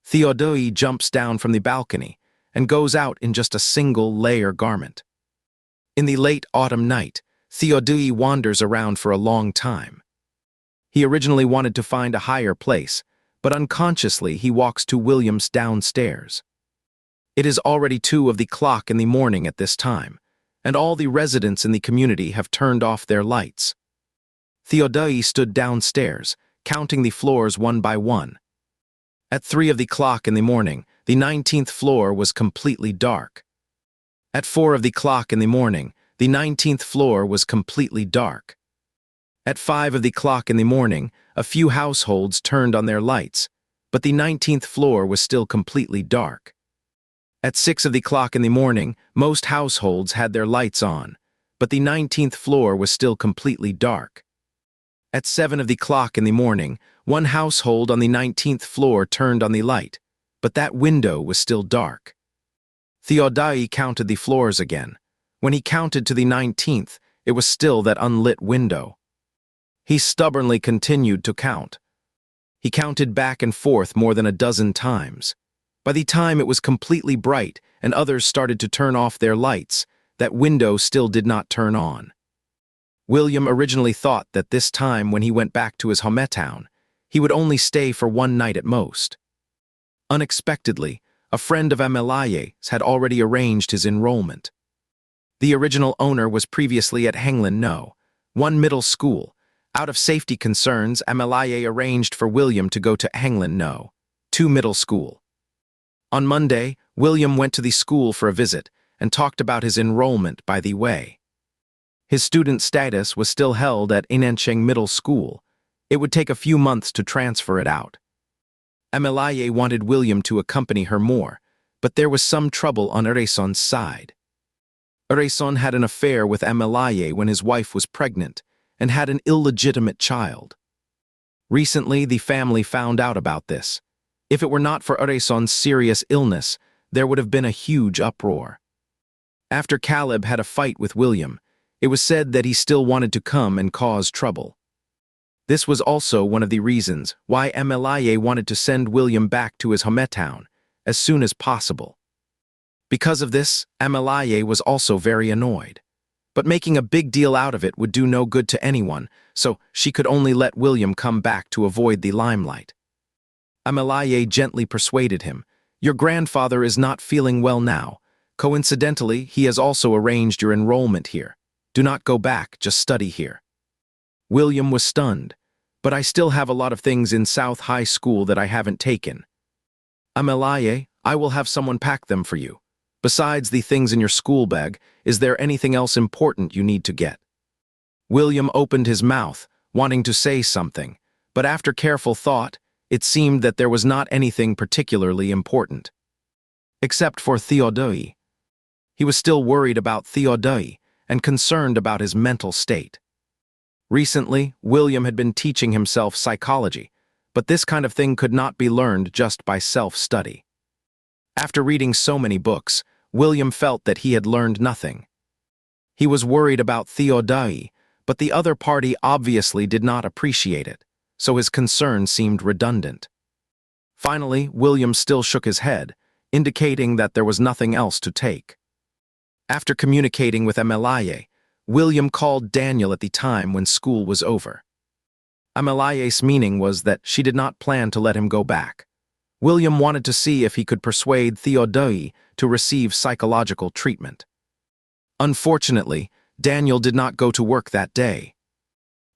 Theodai jumps down from the balcony and goes out in just a single layer garment. In the late autumn night, Theodai wanders around for a long time. He originally wanted to find a higher place, but unconsciously he walks to William's downstairs. It is already 2 o'clock in the morning at this time, and all the residents in the community have turned off their lights. Theodai stood downstairs, counting the floors one by one. At 3 o'clock in the morning, the 19th floor was completely dark. At 4 o'clock in the morning, the 19th floor was completely dark. At 5 o'clock in the morning, a few households turned on their lights, but the 19th floor was still completely dark. At 6 o'clock in the morning, most households had their lights on, but the 19th floor was still completely dark. At 7 o'clock in the morning, one household on the 19th floor turned on the light, but that window was still dark. Theodai counted the floors again. When he counted to the 19th, it was still that unlit window. He stubbornly continued to count. He counted back and forth more than a dozen times. By the time it was completely bright and others started to turn off their lights, that window still did not turn on. William originally thought that this time when he went back to his hometown, he would only stay for one night at most. Unexpectedly, a friend of Amelia's had already arranged his enrollment. The original owner was previously at Henglan No, one middle school. Out of safety concerns, Amelia arranged for William to go to Henglan No, 2 middle school. On Monday, William went to the school for a visit and talked about his enrollment by the way. His student status was still held at Inancheng Middle School. It would take a few months to transfer it out. Amelia wanted William to accompany her more, but there was some trouble on Ereson's side. Ereson had an affair with Amelia when his wife was pregnant and had an illegitimate child. Recently, the family found out about this. If it were not for Ereson's serious illness, there would have been a huge uproar. After Caleb had a fight with William, it was said that he still wanted to come and cause trouble. This was also one of the reasons why Amelia wanted to send William back to his hometown as soon as possible. Because of this, Amelia was also very annoyed. But making a big deal out of it would do no good to anyone, so she could only let William come back to avoid the limelight. Amelia gently persuaded him, "Your grandfather is not feeling well now. Coincidentally, he has also arranged your enrollment here. Do not go back, just study here." William was stunned, "But I still have a lot of things in South High School that I haven't taken." "Amelia, I will have someone pack them for you. Besides the things in your school bag, is there anything else important you need to get?" William opened his mouth, wanting to say something, but after careful thought, it seemed that there was not anything particularly important. Except for Theodai. He was still worried about Theodai and concerned about his mental state. Recently, William had been teaching himself psychology, but this kind of thing could not be learned just by self-study. After reading so many books, William felt that he had learned nothing. He was worried about Theodai, but the other party obviously did not appreciate it, so his concern seemed redundant. Finally, William still shook his head, indicating that there was nothing else to take. After communicating with Amelia, William called Daniel at the time when school was over. Amelia's meaning was that she did not plan to let him go back. William wanted to see if he could persuade Theodai to receive psychological treatment. Unfortunately, Daniel did not go to work that day.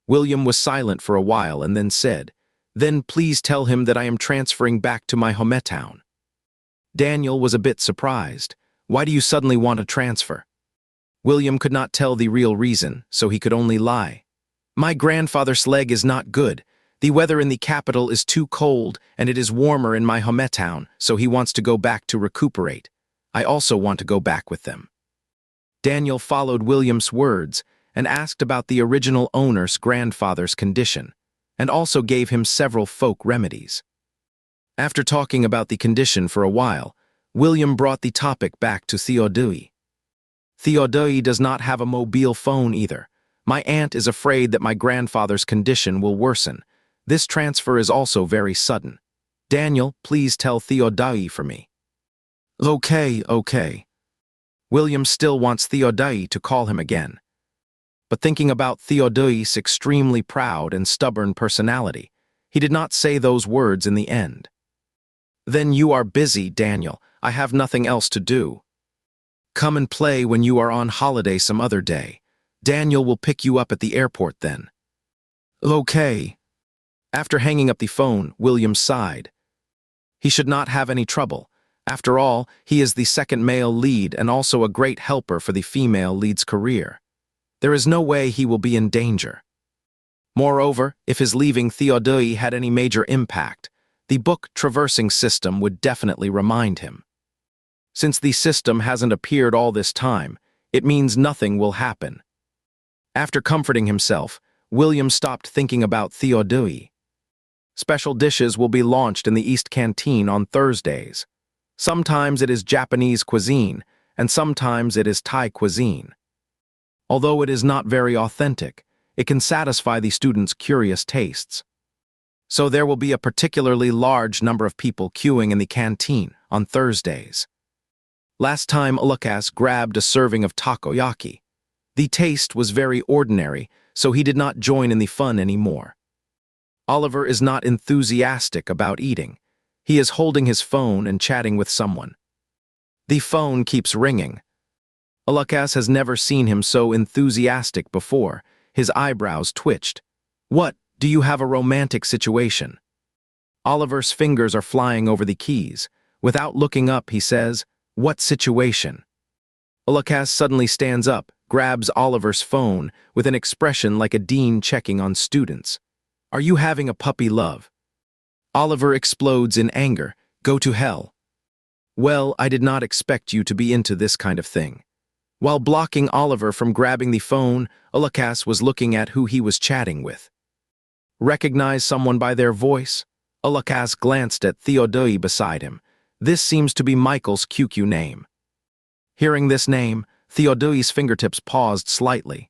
William was silent for a while and then said, "Then please tell him that I am transferring back to my hometown." Daniel was a bit surprised. "Why do you suddenly want to transfer?" William could not tell the real reason, so he could only lie. "My grandfather's leg is not good. The weather in the capital is too cold and it is warmer in my hometown, so he wants to go back to recuperate. I also want to go back with them. Daniel followed William's words and asked about the original owner's grandfather's condition, and also gave him several folk remedies. After talking about the condition for a while, William brought the topic back to Theodai. Theodai does not have a mobile phone either. My aunt is afraid that my grandfather's condition will worsen. This transfer is also very sudden. Daniel, please tell Theodai for me. Okay. William still wants Theodai to call him again. But thinking about Theodai's extremely proud and stubborn personality, he did not say those words in the end. Then you are busy, Daniel. I have nothing else to do. Come and play when you are on holiday some other day. Daniel will pick you up at the airport then. Okay. After hanging up the phone, William sighed. He should not have any trouble. After all, he is the second male lead and also a great helper for the female lead's career. There is no way he will be in danger. Moreover, if his leaving Theodai had any major impact, the book traversing system would definitely remind him. Since the system hasn't appeared all this time, it means nothing will happen. After comforting himself, William stopped thinking about Theodai. Special dishes will be launched in the East Canteen on Thursdays. Sometimes it is Japanese cuisine, and sometimes it is Thai cuisine. Although it is not very authentic, it can satisfy the students' curious tastes. So there will be a particularly large number of people queuing in the canteen on Thursdays. Last time Lukas grabbed a serving of takoyaki. The taste was very ordinary, so he did not join in the fun anymore. Oliver is not enthusiastic about eating. He is holding his phone and chatting with someone. The phone keeps ringing. Lukas has never seen him so enthusiastic before. His eyebrows twitched. What, do you have a romantic situation? Oliver's fingers are flying over the keys. Without looking up, he says, what situation? Lukas suddenly stands up, grabs Oliver's phone with an expression like a dean checking on students. Are you having a puppy love? Oliver explodes in anger. Go to hell. Well, I did not expect you to be into this kind of thing. While blocking Oliver from grabbing the phone, Lukas was looking at who he was chatting with. Recognize someone by their voice? Lukas glanced at Theodai beside him. This seems to be Michael's QQ name. Hearing this name, Theodai's fingertips paused slightly.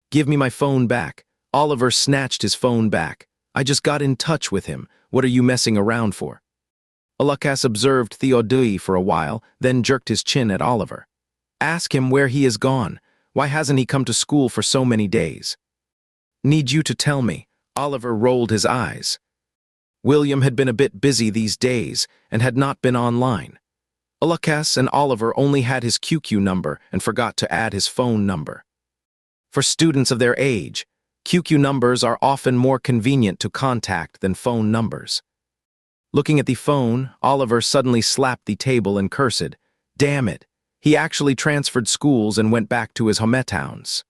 Give me my phone back. Oliver snatched his phone back. I just got in touch with him. What are you messing around for? Lukas observed Theodai for a while, then jerked his chin at Oliver. Ask him where he is gone. Why hasn't he come to school for so many days? Need you to tell me. Oliver rolled his eyes. William had been a bit busy these days and had not been online. Lukas and Oliver only had his QQ number and forgot to add his phone number. For students of their age, QQ numbers are often more convenient to contact than phone numbers. Looking at the phone, Oliver suddenly slapped the table and cursed. Damn it, he actually transferred schools and went back to his hometowns.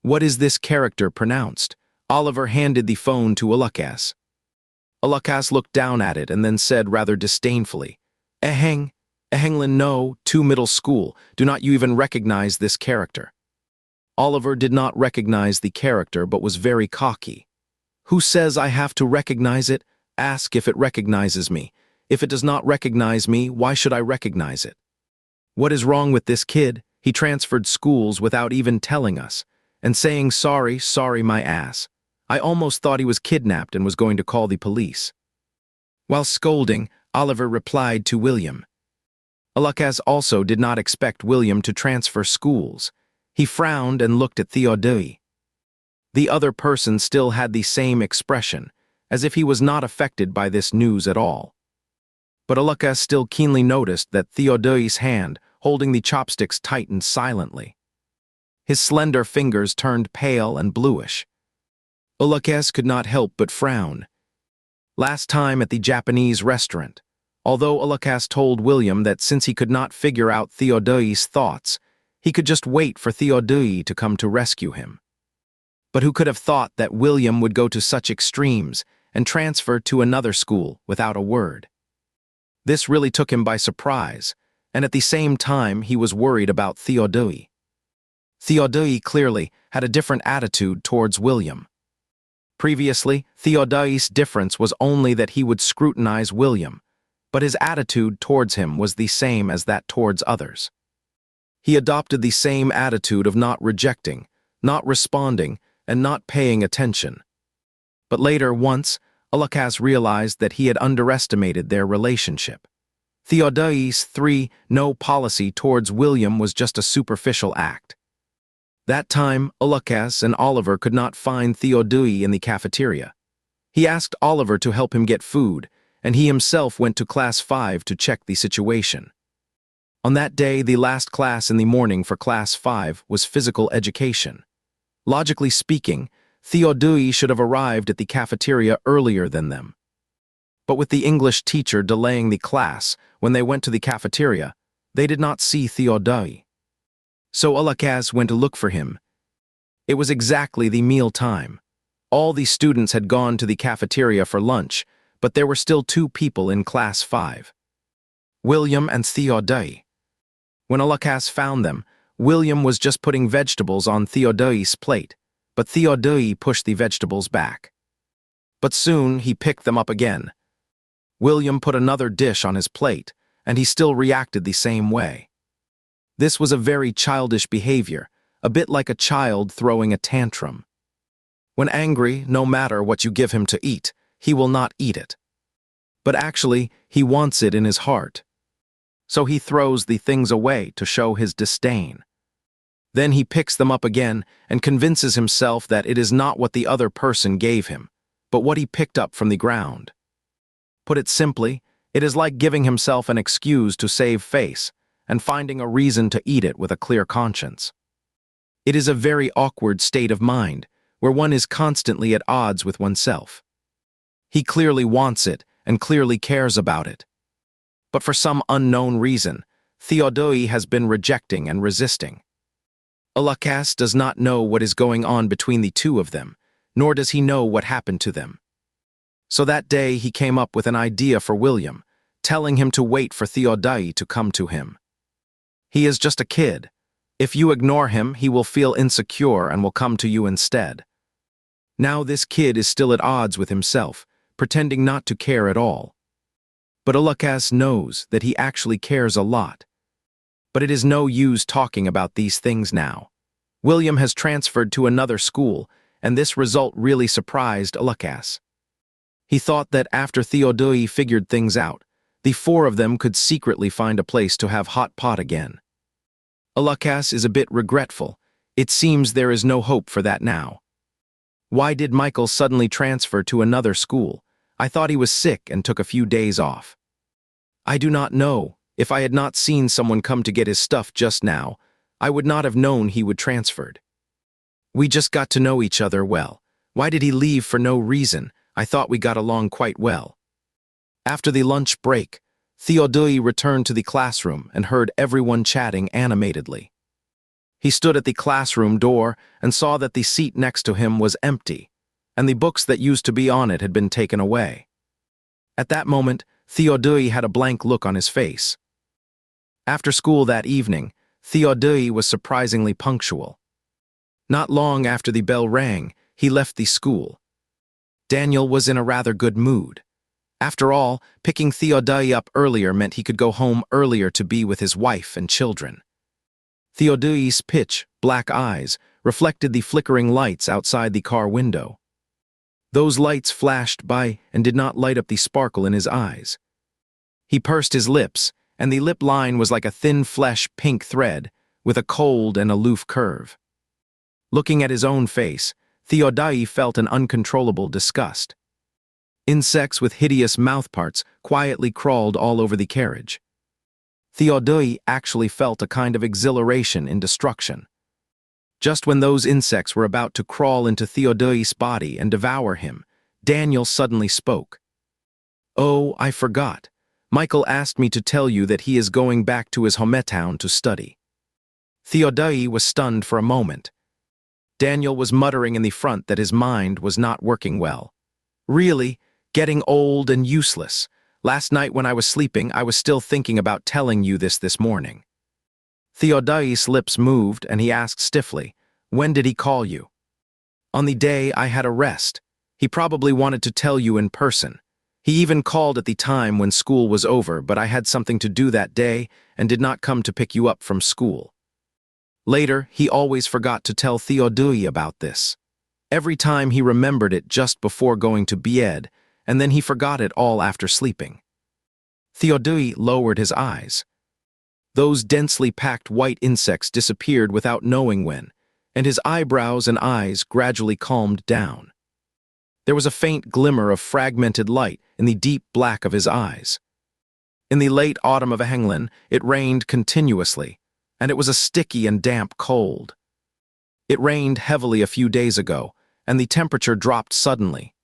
What is this character pronounced? Oliver handed the phone to Lukas. Lukas looked down at it and then said rather disdainfully, Ehenglin no, 2 middle school, do not you even recognize this character? Oliver did not recognize the character but was very cocky. Who says I have to recognize it? Ask if it recognizes me. If it does not recognize me, why should I recognize it? What is wrong with this kid? He transferred schools without even telling us, and saying sorry my ass. I almost thought he was kidnapped and was going to call the police. While scolding, Oliver replied to William. Lukas also did not expect William to transfer schools. He frowned and looked at Theodai. The other person still had the same expression, as if he was not affected by this news at all. But Lukas still keenly noticed that Theodai's hand, holding the chopsticks, tightened silently. His slender fingers turned pale and bluish. Lukas could not help but frown. Last time at the Japanese restaurant, although Lukas told William that since he could not figure out Theodai's thoughts, he could just wait for Theodai to come to rescue him. But who could have thought that William would go to such extremes and transfer to another school without a word? This really took him by surprise, and at the same time he was worried about Theodai. Theodai clearly had a different attitude towards William. Previously, Theodai's difference was only that he would scrutinize William, but his attitude towards him was the same as that towards others. He adopted the same attitude of not rejecting, not responding, and not paying attention. But later, once, Alakas realized that he had underestimated their relationship. Theodai's no policy towards William was just a superficial act. That time, Alakas and Oliver could not find Theodai in the cafeteria. He asked Oliver to help him get food, and he himself went to class 5 to check the situation. On that day, the last class in the morning for class 5 was physical education. Logically speaking, Theodai should have arrived at the cafeteria earlier than them. But with the English teacher delaying the class when they went to the cafeteria, they did not see Theodai. So Alakas went to look for him. It was exactly the meal time. All the students had gone to the cafeteria for lunch, but there were still 2 people in class 5. William and Theodai. When Alakas found them, William was just putting vegetables on Theodai's plate, but Theodai pushed the vegetables back. But soon he picked them up again. William put another dish on his plate, and he still reacted the same way. This was a very childish behavior, a bit like a child throwing a tantrum. When angry, no matter what you give him to eat, he will not eat it. But actually, he wants it in his heart. So he throws the things away to show his disdain. Then he picks them up again and convinces himself that it is not what the other person gave him, but what he picked up from the ground. Put it simply, it is like giving himself an excuse to save face and finding a reason to eat it with a clear conscience. It is a very awkward state of mind, where one is constantly at odds with oneself. He clearly wants it and clearly cares about it. But for some unknown reason, Theodai has been rejecting and resisting. Alakas does not know what is going on between the 2 of them, nor does he know what happened to them. So that day he came up with an idea for William, telling him to wait for Theodai to come to him. He is just a kid. If you ignore him, he will feel insecure and will come to you instead. Now this kid is still at odds with himself, pretending not to care at all. But Alakas knows that he actually cares a lot. But it is no use talking about these things now. William has transferred to another school, and this result really surprised Alakas. He thought that after Theodai figured things out, the 4 of them could secretly find a place to have hot pot again. Alakas is a bit regretful. It seems there is no hope for that now. Why did Michael suddenly transfer to another school? I thought he was sick and took a few days off. I do not know. If I had not seen someone come to get his stuff just now, I would not have known he would transferred. We just got to know each other well. Why did he leave for no reason? I thought we got along quite well. After the lunch break, Theodai returned to the classroom and heard everyone chatting animatedly. He stood at the classroom door and saw that the seat next to him was empty, and the books that used to be on it had been taken away. At that moment, Theodai had a blank look on his face. After school that evening, Theodai was surprisingly punctual. Not long after the bell rang, he left the school. Daniel was in a rather good mood. After all, picking Theodai up earlier meant he could go home earlier to be with his wife and children. Theodai's pitch black eyes reflected the flickering lights outside the car window. Those lights flashed by and did not light up the sparkle in his eyes. He pursed his lips, and the lip line was like a thin flesh pink thread with a cold and aloof curve. Looking at his own face, Theodai felt an uncontrollable disgust. Insects with hideous mouthparts quietly crawled all over the carriage. Theodai actually felt a kind of exhilaration in destruction. Just when those insects were about to crawl into Theodai's body and devour him, Daniel suddenly spoke. "Oh, I forgot. Michael asked me to tell you that he is going back to his hometown to study." Theodai was stunned for a moment. Daniel was muttering in the front that his mind was not working well. "Really? Getting old and useless. Last night when I was sleeping, I was still thinking about telling you this morning." Theodai's lips moved and he asked stiffly, "When did he call you?" "On the day I had a rest. He probably wanted to tell you in person. He even called at the time when school was over, but I had something to do that day and did not come to pick you up from school." Later, he always forgot to tell Theodai about this. Every time he remembered it just before going to bed, and then he forgot it all after sleeping. Theodai lowered his eyes. Those densely packed white insects disappeared without knowing when, and his eyebrows and eyes gradually calmed down. There was a faint glimmer of fragmented light in the deep black of his eyes. In the late autumn of England, it rained continuously, and it was a sticky and damp cold. It rained heavily a few days ago, and the temperature dropped suddenly.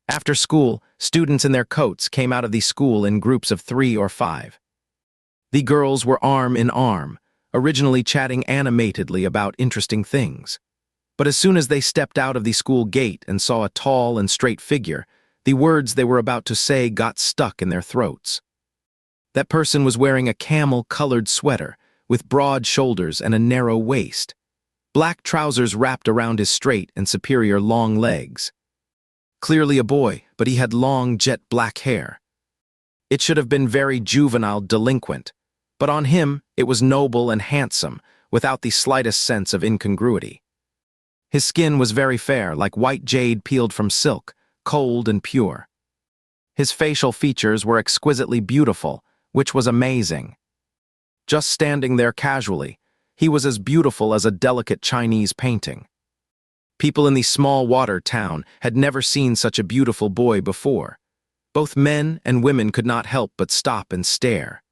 After school, students in their coats came out of the school in groups of 3 or 5. The girls were arm in arm, originally chatting animatedly about interesting things. But as soon as they stepped out of the school gate and saw a tall and straight figure, the words they were about to say got stuck in their throats. That person was wearing a camel-colored sweater with broad shoulders and a narrow waist. Black trousers wrapped around his straight and superior long legs. Clearly a boy, but he had long jet-black hair. It should have been very juvenile delinquent, but on him it was noble and handsome, without the slightest sense of incongruity. His skin was very fair, like white jade peeled from silk, cold and pure. His facial features were exquisitely beautiful, which was amazing. Just standing there casually, he was as beautiful as a delicate Chinese painting. People in the small water town had never seen such a beautiful boy before. Both men and women could not help but stop and stare.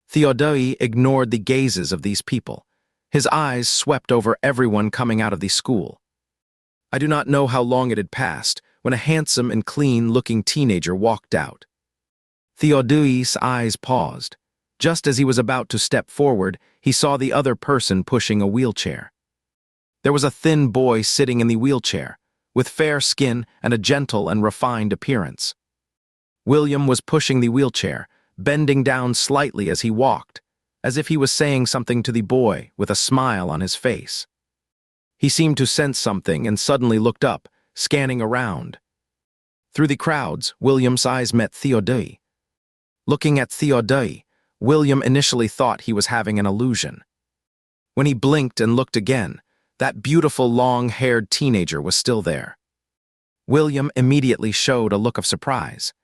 Theodai ignored the gazes of these people. His eyes swept over everyone coming out of the school. I do not know how long it had passed when a handsome and clean-looking teenager walked out. Theodai's eyes paused. Just as he was about to step forward, he saw the other person pushing a wheelchair. There was a thin boy sitting in the wheelchair, with fair skin and a gentle and refined appearance. William was pushing the wheelchair, bending down slightly as he walked, as if he was saying something to the boy with a smile on his face. He seemed to sense something and suddenly looked up, scanning around. Through the crowds, William's eyes met Theodai. Looking at Theodai, William initially thought he was having an illusion. When he blinked and looked again, that beautiful long-haired teenager was still there. William immediately showed a look of surprise.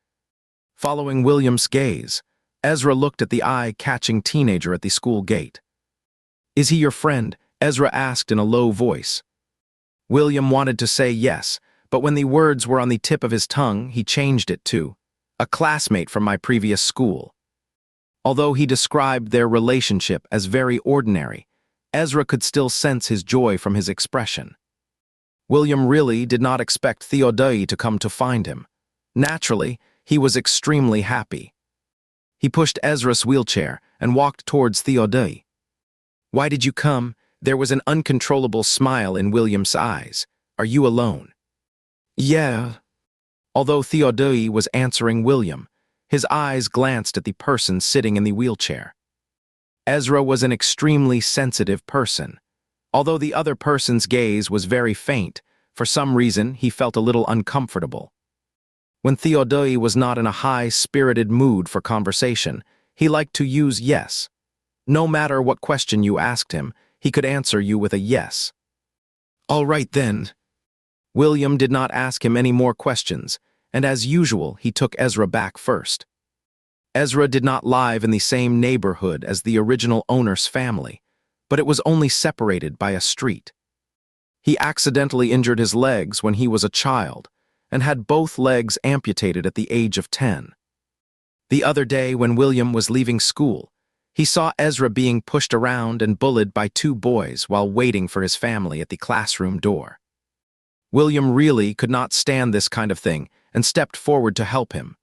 Following William's gaze, Ezra looked at the eye-catching teenager at the school gate. "Is he your friend?" Ezra asked in a low voice. William wanted to say yes, but when the words were on the tip of his tongue, he changed it to, "A classmate from my previous school." Although he described their relationship as very ordinary, Ezra could still sense his joy from his expression. William really did not expect Theodai to come to find him. Naturally, he was extremely happy. He pushed Ezra's wheelchair and walked towards Theodai. "Why did you come?" There was an uncontrollable smile in William's eyes. "Are you alone?" "Yeah." Although Theodai was answering William, his eyes glanced at the person sitting in the wheelchair. Ezra was an extremely sensitive person. Although the other person's gaze was very faint, for some reason he felt a little uncomfortable. When Theodai was not in a high-spirited mood for conversation, he liked to use yes. No matter what question you asked him, he could answer you with a yes. "All right then." William did not ask him any more questions, and as usual, he took Ezra back first. Ezra did not live in the same neighborhood as the original owner's family, but it was only separated by a street. He accidentally injured his legs when he was a child, and had both legs amputated at the age of 10. The other day when William was leaving school, he saw Ezra being pushed around and bullied by 2 boys while waiting for his family at the classroom door. William really could not stand this kind of thing and stepped forward to help him.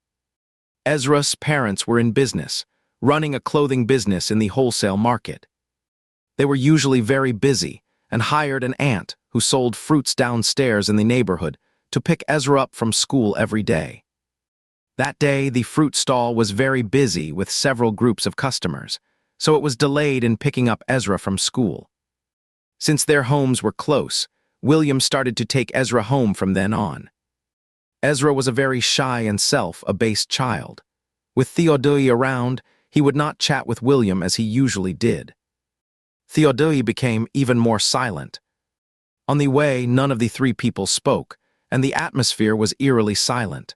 Ezra's parents were in business, running a clothing business in the wholesale market. They were usually very busy and hired an aunt who sold fruits downstairs in the neighborhood to pick Ezra up from school every day. That day, the fruit stall was very busy with several groups of customers, so it was delayed in picking up Ezra from school. Since their homes were close, William started to take Ezra home from then on. Ezra was a very shy and self-abased child. With Theodai around, he would not chat with William as he usually did. Theodai became even more silent. On the way, none of the three people spoke, and the atmosphere was eerily silent.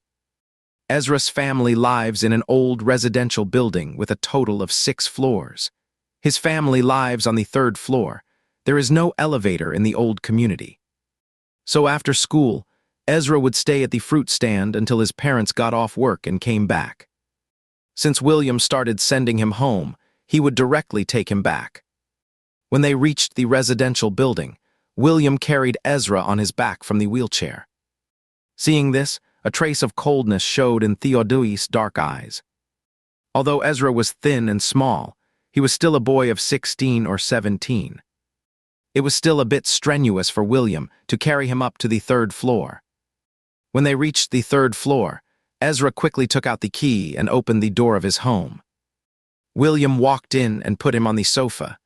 Ezra's family lives in an old residential building with a total of 6 floors. His family lives on the 3rd floor. There is no elevator in the old community. So after school, Ezra would stay at the fruit stand until his parents got off work and came back. Since William started sending him home, he would directly take him back. When they reached the residential building, William carried Ezra on his back from the wheelchair. Seeing this, a trace of coldness showed in Theodai's dark eyes. Although Ezra was thin and small, he was still a boy of 16 or 17. It was still a bit strenuous for William to carry him up to the 3rd floor. When they reached the 3rd floor, Ezra quickly took out the key and opened the door of his home. William walked in and put him on the sofa.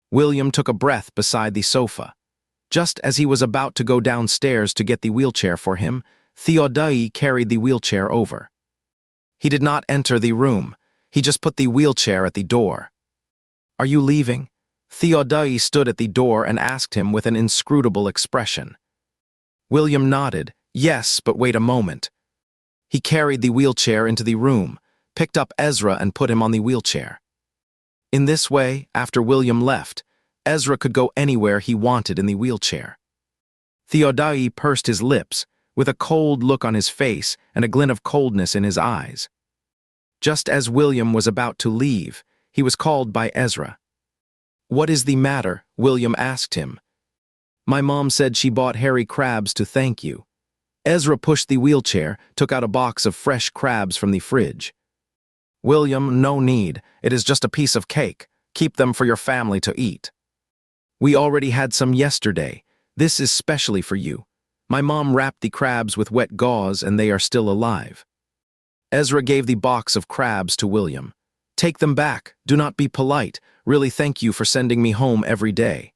William took a breath beside the sofa. Just as he was about to go downstairs to get the wheelchair for him, Theodai carried the wheelchair over. He did not enter the room. He just put the wheelchair at the door. "Are you leaving?" Theodai stood at the door and asked him with an inscrutable expression. William nodded. "Yes, but wait a moment." He carried the wheelchair into the room, picked up Ezra and put him on the wheelchair. In this way, after William left, Ezra could go anywhere he wanted in the wheelchair. Theodai pursed his lips, with a cold look on his face and a glint of coldness in his eyes. Just as William was about to leave, he was called by Ezra. "What is the matter?" William asked him. "My mom said she bought hairy crabs to thank you." Ezra pushed the wheelchair, took out a box of fresh crabs from the fridge. "William, no need. It is just a piece of cake. Keep them for your family to eat." "We already had some yesterday. This is specially for you. My mom wrapped the crabs with wet gauze and they are still alive." Ezra gave the box of crabs to William. "Take them back. Do not be polite. Really thank you for sending me home every day."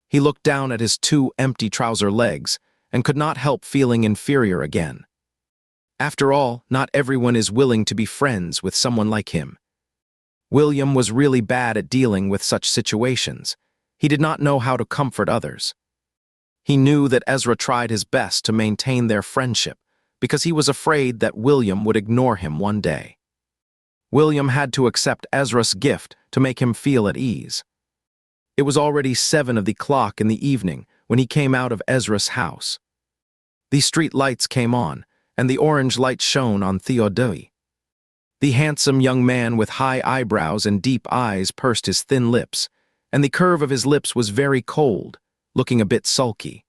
He looked down at his 2 empty trouser legs and could not help feeling inferior again. After all, not everyone is willing to be friends with someone like him. William was really bad at dealing with such situations. He did not know how to comfort others. He knew that Ezra tried his best to maintain their friendship because he was afraid that William would ignore him one day. William had to accept Ezra's gift to make him feel at ease. It was already 7 of the clock in the evening when he came out of Ezra's house. The street lights came on, and the orange light shone on Theodai. The handsome young man with high eyebrows and deep eyes pursed his thin lips, and the curve of his lips was very cold, looking a bit sulky.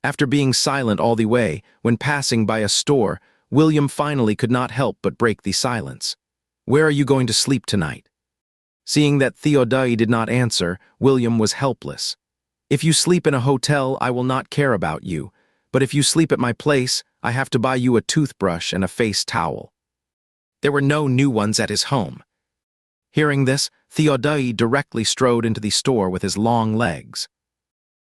After being silent all the way, when passing by a store, William finally could not help but break the silence. "Where are you going to sleep tonight?" Seeing that Theodai did not answer, William was helpless. "If you sleep in a hotel, I will not care about you, but if you sleep at my place, I have to buy you a toothbrush and a face towel." There were no new ones at his home. Hearing this, Theodai directly strode into the store with his long legs.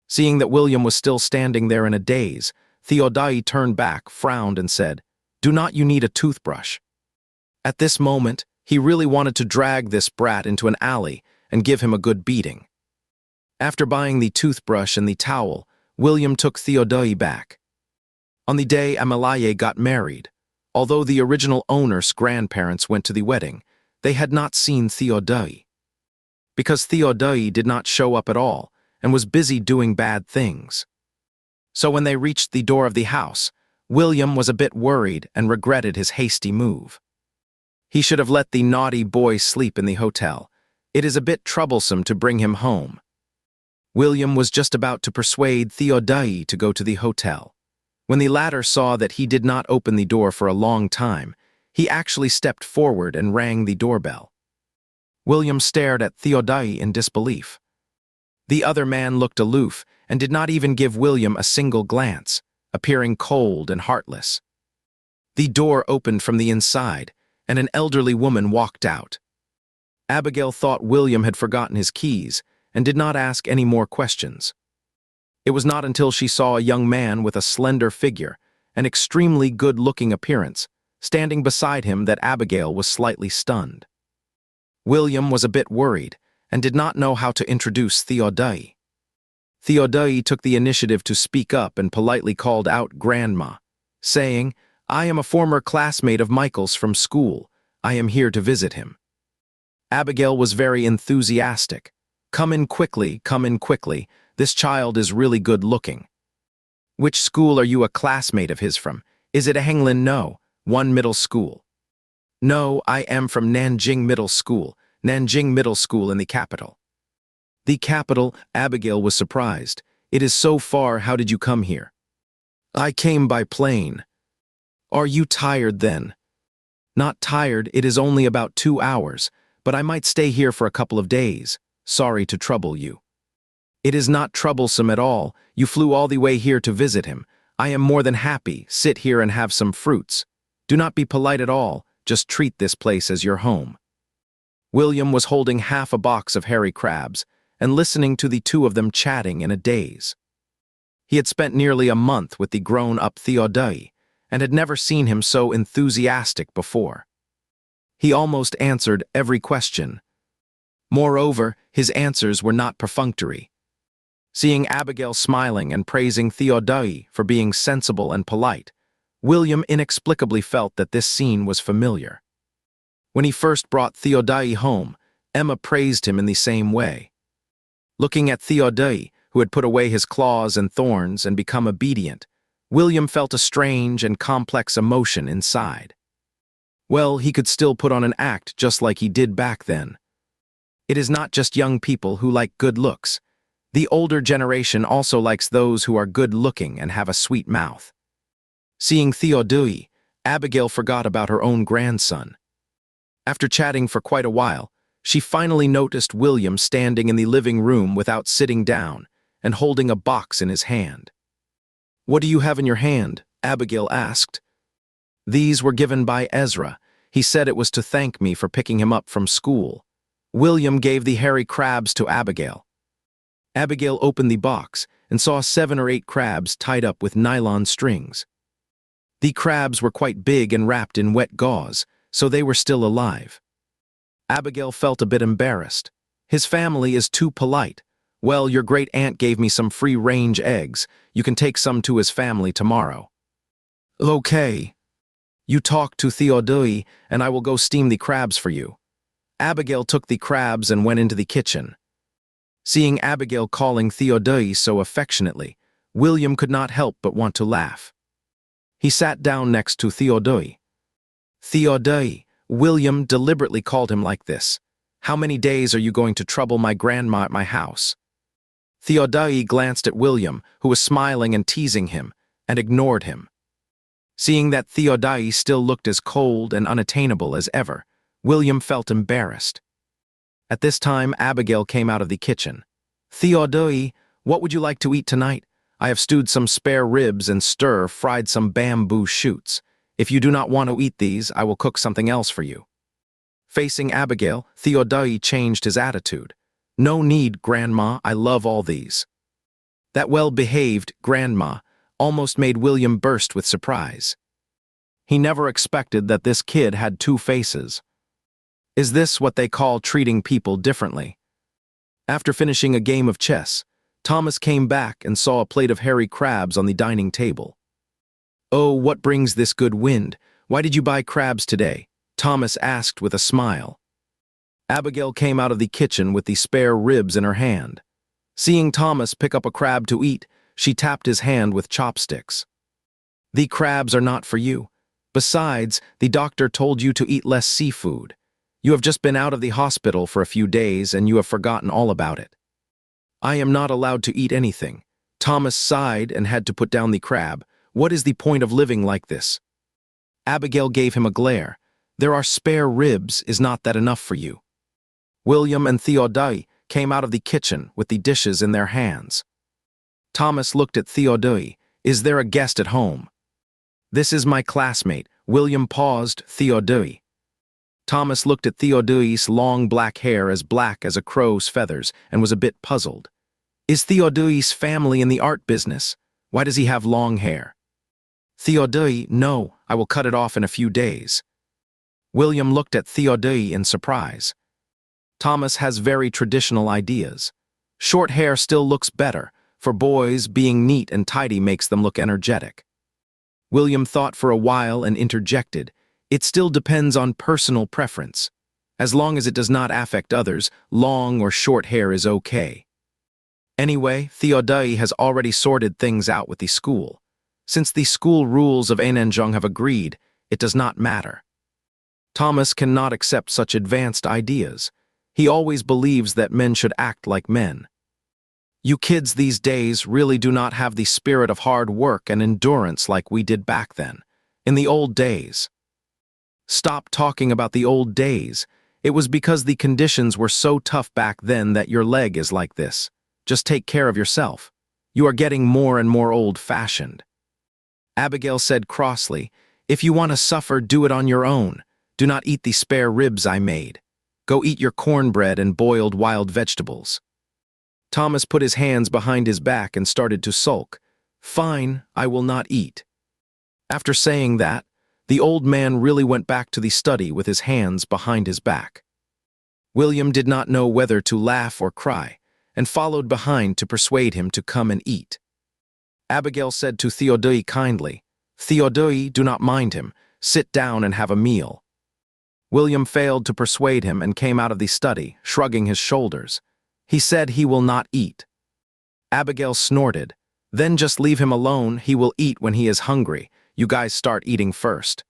Seeing that William was still standing there in a daze, Theodai turned back, frowned, and said, "Do not you need a toothbrush?" At this moment, he really wanted to drag this brat into an alley and give him a good beating. After buying the toothbrush and the towel, William took Theodai back. On the day Amalaye got married, although the original owner's grandparents went to the wedding, they had not seen Theodai. Because Theodai did not show up at all and was busy doing bad things. So when they reached the door of the house, William was a bit worried and regretted his hasty move. He should have let the naughty boy sleep in the hotel. It is a bit troublesome to bring him home. William was just about to persuade Theodai to go to the hotel. When the latter saw that he did not open the door for a long time, he actually stepped forward and rang the doorbell. William stared at Theodai in disbelief. The other man looked aloof and did not even give William a single glance, appearing cold and heartless. The door opened from the inside, and an elderly woman walked out. Abigail thought William had forgotten his keys and did not ask any more questions. It was not until she saw a young man with a slender figure and extremely good-looking appearance standing beside him that Abigail was slightly stunned. William was a bit worried and did not know how to introduce Theodai. Theodai took the initiative to speak up and politely called out Grandma, saying, "I am a former classmate of Michael's from school. I am here to visit him." Abigail was very enthusiastic. Come in quickly, this child is really good-looking." "Which school are you a classmate of his from? Is it a Henglin?" "No, one middle school." "No, I am from Nanjing Middle School in the capital." "The capital?" Abigail was surprised. "It is so far, how did you come here?" "I came by plane." "Are you tired then?" "Not tired, it is only about 2 hours, but I might stay here for a couple of days. Sorry to trouble you." "It is not troublesome at all. You flew all the way here to visit him. I am more than happy. Sit here and have some fruits. Do not be polite at all, just treat this place as your home." William was holding half a box of hairy crabs and listening to the two of them chatting in a daze. He had spent nearly a month with the grown-up Theodai and had never seen him so enthusiastic before. He almost answered every question. Moreover, his answers were not perfunctory. Seeing Abigail smiling and praising Theodai for being sensible and polite, William inexplicably felt that this scene was familiar. When he first brought Theodai home, Emma praised him in the same way. Looking at Theodai, who had put away his claws and thorns and become obedient, William felt a strange and complex emotion inside. Well, he could still put on an act just like he did back then. It is not just young people who like good looks. The older generation also likes those who are good-looking and have a sweet mouth. Seeing Theodai, Abigail forgot about her own grandson. After chatting for quite a while, she finally noticed William standing in the living room without sitting down and holding a box in his hand. "What do you have in your hand?" Abigail asked. "These were given by Ezra. He said it was to thank me for picking him up from school." William gave the hairy crabs to Abigail. Abigail opened the box and saw 7 or 8 crabs tied up with nylon strings. The crabs were quite big and wrapped in wet gauze, so they were still alive. Abigail felt a bit embarrassed. "His family is too polite. Well, your great-aunt gave me some free-range eggs. You can take some to his family tomorrow." "Okay. You talk to Theodai, and I will go steam the crabs for you." Abigail took the crabs and went into the kitchen. Seeing Abigail calling Theodai so affectionately, William could not help but want to laugh. He sat down next to Theodai. "Theodai," William deliberately called him like this. "How many days are you going to trouble my grandma at my house?" Theodai glanced at William, who was smiling and teasing him, and ignored him. Seeing that Theodai still looked as cold and unattainable as ever, William felt embarrassed. At this time, Abigail came out of the kitchen. "Theodai, what would you like to eat tonight? I have stewed some spare ribs and stir-fried some bamboo shoots. If you do not want to eat these, I will cook something else for you." Facing Abigail, Theodai changed his attitude. "No need, Grandma, I love all these." That well-behaved Grandma almost made William burst with surprise. He never expected that this kid had 2 faces. Is this what they call treating people differently? After finishing a game of chess, Thomas came back and saw a plate of hairy crabs on the dining table. "Oh, what brings this good wind? Why did you buy crabs today?" Thomas asked with a smile. Abigail came out of the kitchen with the spare ribs in her hand. Seeing Thomas pick up a crab to eat, she tapped his hand with chopsticks. "The crabs are not for you. Besides, the doctor told you to eat less seafood. You have just been out of the hospital for a few days and you have forgotten all about it." "I am not allowed to eat anything." Thomas sighed and had to put down the crab. "What is the point of living like this?" Abigail gave him a glare. "There are spare ribs, is not that enough for you?" William and Theodai came out of the kitchen with the dishes in their hands. Thomas looked at Theodai. "Is there a guest at home?" "This is my classmate, William paused. Theodai. Thomas looked at Theodai's long black hair as black as a crow's feathers and was a bit puzzled. Is Theodai's family in the art business? Why does he have long hair? Theodai, no, I will cut it off in a few days. William looked at Theodai in surprise. Thomas has very traditional ideas. Short hair still looks better. For boys, being neat and tidy makes them look energetic. William thought for a while and interjected, it still depends on personal preference. As long as it does not affect others, long or short hair is okay. Anyway, Theodai has already sorted things out with the school. Since the school rules of Ananjung have agreed, it does not matter. Thomas cannot accept such advanced ideas. He always believes that men should act like men. You kids these days really do not have the spirit of hard work and endurance like we did back then, in the old days. Stop talking about the old days. It was because the conditions were so tough back then that your leg is like this. Just take care of yourself. You are getting more and more old-fashioned. Abigail said crossly, if you want to suffer, do it on your own. Do not eat the spare ribs I made. Go eat your cornbread and boiled wild vegetables. Thomas put his hands behind his back and started to sulk. Fine, I will not eat. After saying that, the old man really went back to the study with his hands behind his back. William did not know whether to laugh or cry, and followed behind to persuade him to come and eat. Abigail said to Theodai kindly, Theodai, do not mind him. Sit down and have a meal. William failed to persuade him and came out of the study, shrugging his shoulders. He said he will not eat. Abigail snorted. Then just leave him alone, he will eat when he is hungry. You guys start eating first.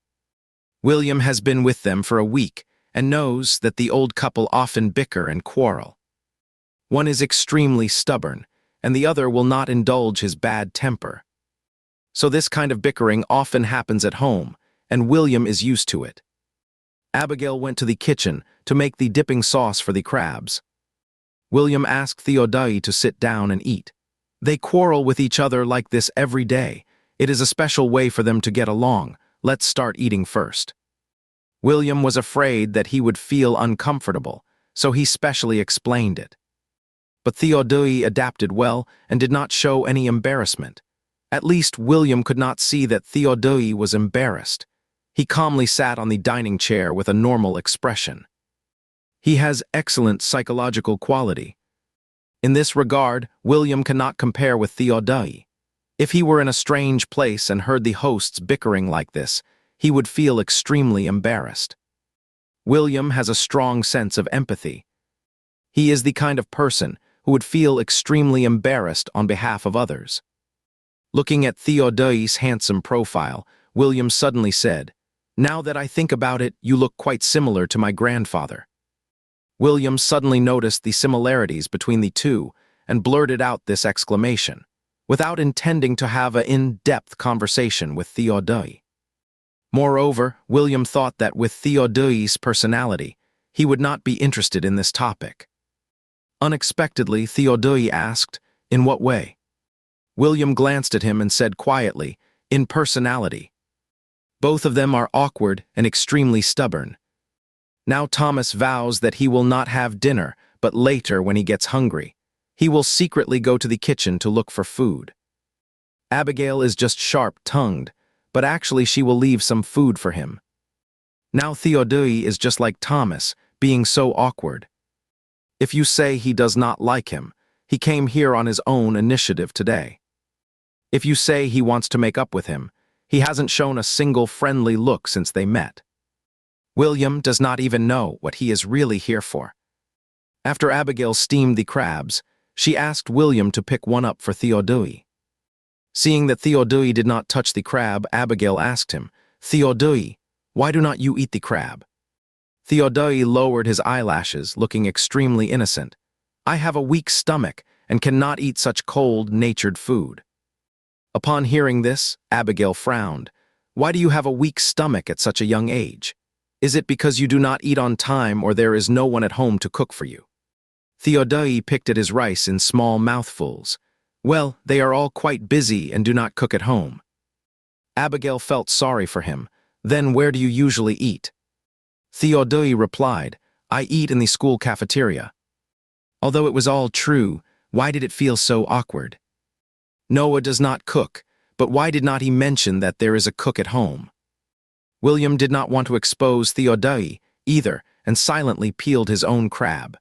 William has been with them for a week and knows that the old couple often bicker and quarrel. One is extremely stubborn, and the other will not indulge his bad temper. So this kind of bickering often happens at home, and William is used to it. Abigail went to the kitchen to make the dipping sauce for the crabs. William asked Theodai to sit down and eat. They quarrel with each other like this every day. It is a special way for them to get along. Let's start eating first. William was afraid that he would feel uncomfortable, so he specially explained it. But Theodai adapted well and did not show any embarrassment. At least William could not see that Theodai was embarrassed. He calmly sat on the dining chair with a normal expression. He has excellent psychological quality. In this regard, William cannot compare with Theodai. If he were in a strange place and heard the hosts bickering like this, he would feel extremely embarrassed. William has a strong sense of empathy. He is the kind of person who would feel extremely embarrassed on behalf of others. Looking at Theodai's handsome profile, William suddenly said, Now that I think about it, you look quite similar to my grandfather. William suddenly noticed the similarities between the two and blurted out this exclamation, without intending to have an in-depth conversation with Theodai. Moreover, William thought that with Theodai's personality, he would not be interested in this topic. Unexpectedly, Theodai asked, In what way? William glanced at him and said quietly, In personality. Both of them are awkward and extremely stubborn. Now Thomas vows that he will not have dinner, but later when he gets hungry. He will secretly go to the kitchen to look for food. Abigail is just sharp-tongued, but actually she will leave some food for him. Now Theodai is just like Thomas, being so awkward. If you say he does not like him, he came here on his own initiative today. If you say he wants to make up with him, he hasn't shown a single friendly look since they met. William does not even know what he is really here for. After Abigail steamed the crabs, she asked William to pick one up for Theodai. Seeing that Theodai did not touch the crab, Abigail asked him, Theodai, why do not you eat the crab? Theodai lowered his eyelashes, looking extremely innocent. I have a weak stomach and cannot eat such cold-natured food. Upon hearing this, Abigail frowned. Why do you have a weak stomach at such a young age? Is it because you do not eat on time or there is no one at home to cook for you? Theodai picked at his rice in small mouthfuls. Well, they are all quite busy and do not cook at home. Abigail felt sorry for him, Then where do you usually eat? Theodai replied, I eat in the school cafeteria. Although it was all true, why did it feel so awkward? Noah does not cook, but why did not he mention that there is a cook at home? William did not want to expose Theodai either and silently peeled his own crab.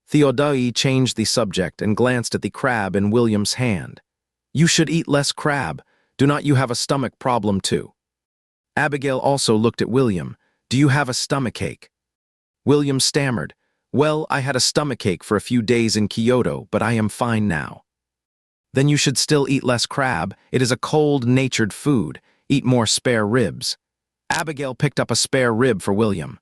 Theodai changed the subject and glanced at the crab in William's hand. You should eat less crab. Do not you have a stomach problem too? Abigail also looked at William. Do you have a stomachache? William stammered. Well, I had a stomachache for a few days in Kyoto, but I am fine now. Then you should still eat less crab. It is a cold-natured food. Eat more spare ribs. Abigail picked up a spare rib for William.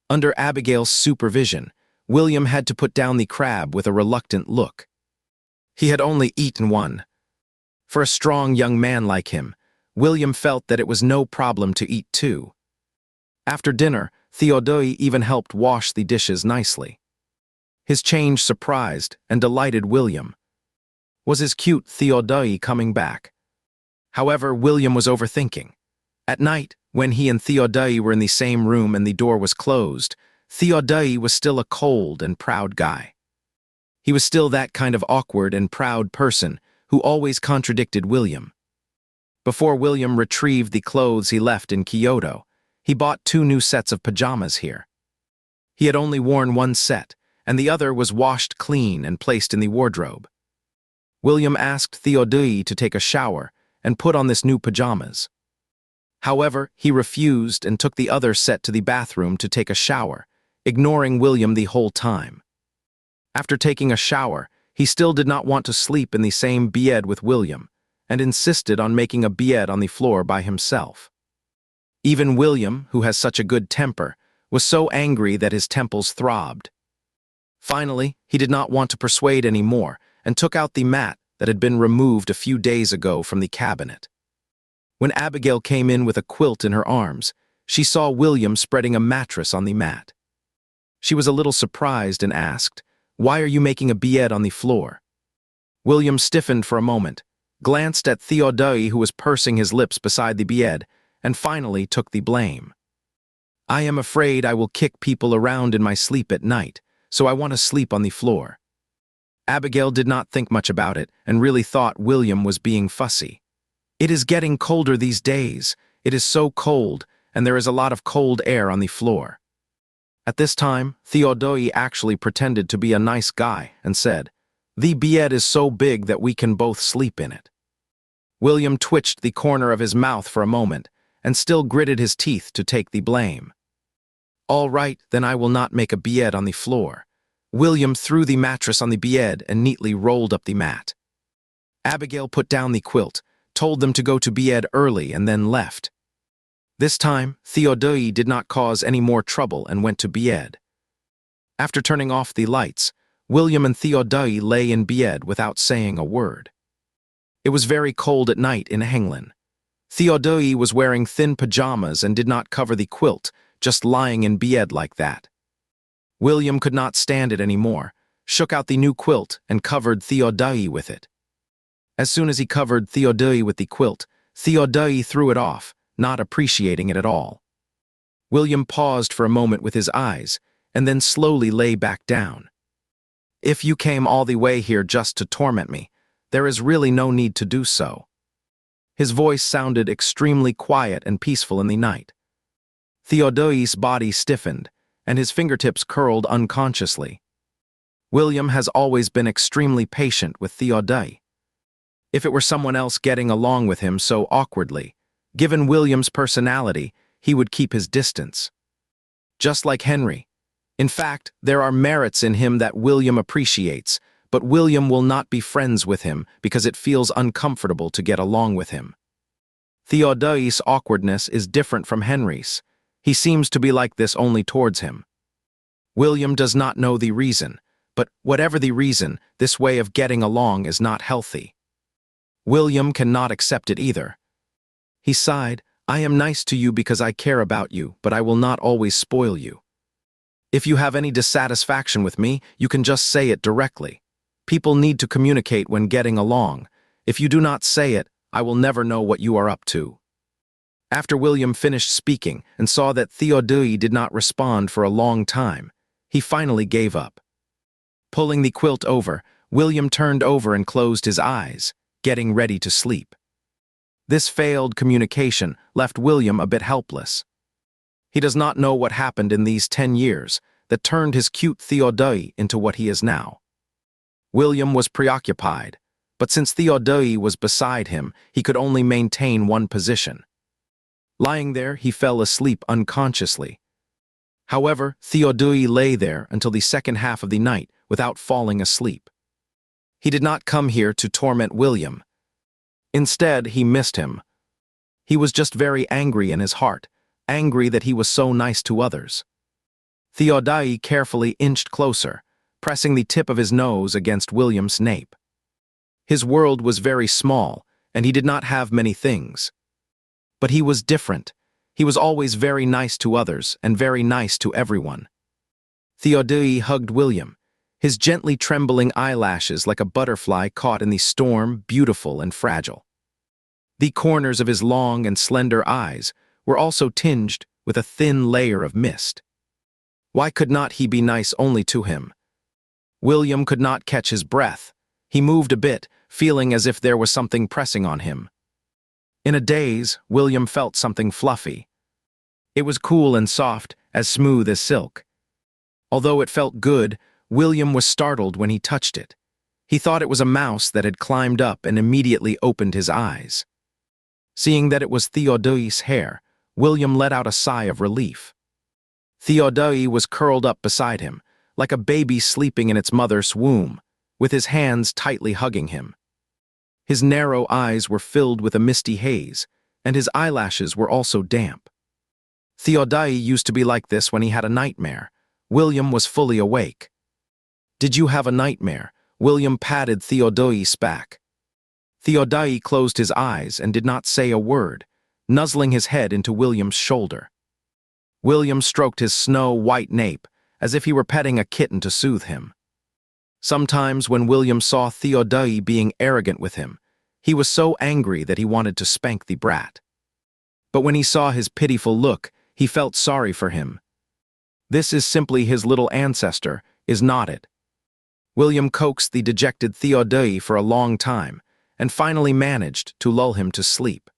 Under Abigail's supervision, William had to put down the crab with a reluctant look. He had only eaten one. For a strong young man like him, William felt that it was no problem to eat two. After dinner, Theodai even helped wash the dishes nicely. His change surprised and delighted William. Was his cute Theodai coming back? However, William was overthinking. At night, when he and Theodai were in the same room and the door was closed, Theodai was still a cold and proud guy. He was still that kind of awkward and proud person who always contradicted William. Before William retrieved the clothes he left in Kyoto, he bought 2 new sets of pajamas here. He had only worn one set, and the other was washed clean and placed in the wardrobe. William asked Theodai to take a shower and put on this new pajamas. However, he refused and took the other set to the bathroom to take a shower, ignoring William the whole time. After taking a shower, he still did not want to sleep in the same bed with William, and insisted on making a bed on the floor by himself. Even William, who has such a good temper, was so angry that his temples throbbed. Finally, he did not want to persuade any more and took out the mat that had been removed a few days ago from the cabinet. When Abigail came in with a quilt in her arms, she saw William spreading a mattress on the mat. She was a little surprised and asked, Why are you making a bed on the floor? William stiffened for a moment, glanced at Theodai who was pursing his lips beside the bed, and finally took the blame. I am afraid I will kick people around in my sleep at night, so I want to sleep on the floor. Abigail did not think much about it and really thought William was being fussy. It is getting colder these days. It is so cold, and there is a lot of cold air on the floor. At this time, Theodai actually pretended to be a nice guy and said, The bed is so big that we can both sleep in it. William twitched the corner of his mouth for a moment and still gritted his teeth to take the blame. All right, then I will not make a bed on the floor. William threw the mattress on the bed and neatly rolled up the mat. Abigail put down the quilt, told them to go to bed early and then left. This time, Theodai did not cause any more trouble and went to bed. After turning off the lights, William and Theodai lay in bed without saying a word. It was very cold at night in England. Theodai was wearing thin pajamas and did not cover the quilt, just lying in bed like that. William could not stand it anymore, shook out the new quilt and covered Theodai with it. As soon as he covered Theodai with the quilt, Theodai threw it off, not appreciating it at all. William paused for a moment with his eyes, and then slowly lay back down. If you came all the way here just to torment me, there is really no need to do so. His voice sounded extremely quiet and peaceful in the night. Theodai's body stiffened, and his fingertips curled unconsciously. William has always been extremely patient with Theodai. If it were someone else getting along with him so awkwardly, given William's personality, he would keep his distance. Just like Henry. In fact, there are merits in him that William appreciates, but William will not be friends with him because it feels uncomfortable to get along with him. Theodai's awkwardness is different from Henry's. He seems to be like this only towards him. William does not know the reason, but whatever the reason, this way of getting along is not healthy. William cannot accept it either. He sighed, I am nice to you because I care about you, but I will not always spoil you. If you have any dissatisfaction with me, you can just say it directly. People need to communicate when getting along. If you do not say it, I will never know what you are up to. After William finished speaking and saw that Theodai did not respond for a long time, he finally gave up. Pulling the quilt over, William turned over and closed his eyes, getting ready to sleep. This failed communication left William a bit helpless. He does not know what happened in these 10 years that turned his cute Theodai into what he is now. William was preoccupied, but since Theodai was beside him, he could only maintain one position. Lying there, he fell asleep unconsciously. However, Theodai lay there until the second half of the night without falling asleep. He did not come here to torment William. Instead, he missed him. He was just very angry in his heart, angry that he was so nice to others. Theodai carefully inched closer, pressing the tip of his nose against William's nape. His world was very small, and he did not have many things. But he was different. He was always very nice to others and very nice to everyone. Theodai hugged William, his gently trembling eyelashes like a butterfly caught in the storm, beautiful and fragile. The corners of his long and slender eyes were also tinged with a thin layer of mist. Why could not he be nice only to him? William could not catch his breath. He moved a bit, feeling as if there was something pressing on him. In a daze, William felt something fluffy. It was cool and soft, as smooth as silk. Although it felt good, William was startled when he touched it. He thought it was a mouse that had climbed up and immediately opened his eyes. Seeing that it was Theodai's hair, William let out a sigh of relief. Theodai was curled up beside him, like a baby sleeping in its mother's womb, with his hands tightly hugging him. His narrow eyes were filled with a misty haze, and his eyelashes were also damp. Theodai used to be like this when he had a nightmare. William was fully awake. "Did you have a nightmare?" William patted Theodai's back. Theodai closed his eyes and did not say a word, nuzzling his head into William's shoulder. William stroked his snow-white nape, as if he were petting a kitten to soothe him. Sometimes when William saw Theodai being arrogant with him, he was so angry that he wanted to spank the brat. But when he saw his pitiful look, he felt sorry for him. This is simply his little ancestor, is not it? William coaxed the dejected Theodai for a long time, and finally managed to lull him to sleep.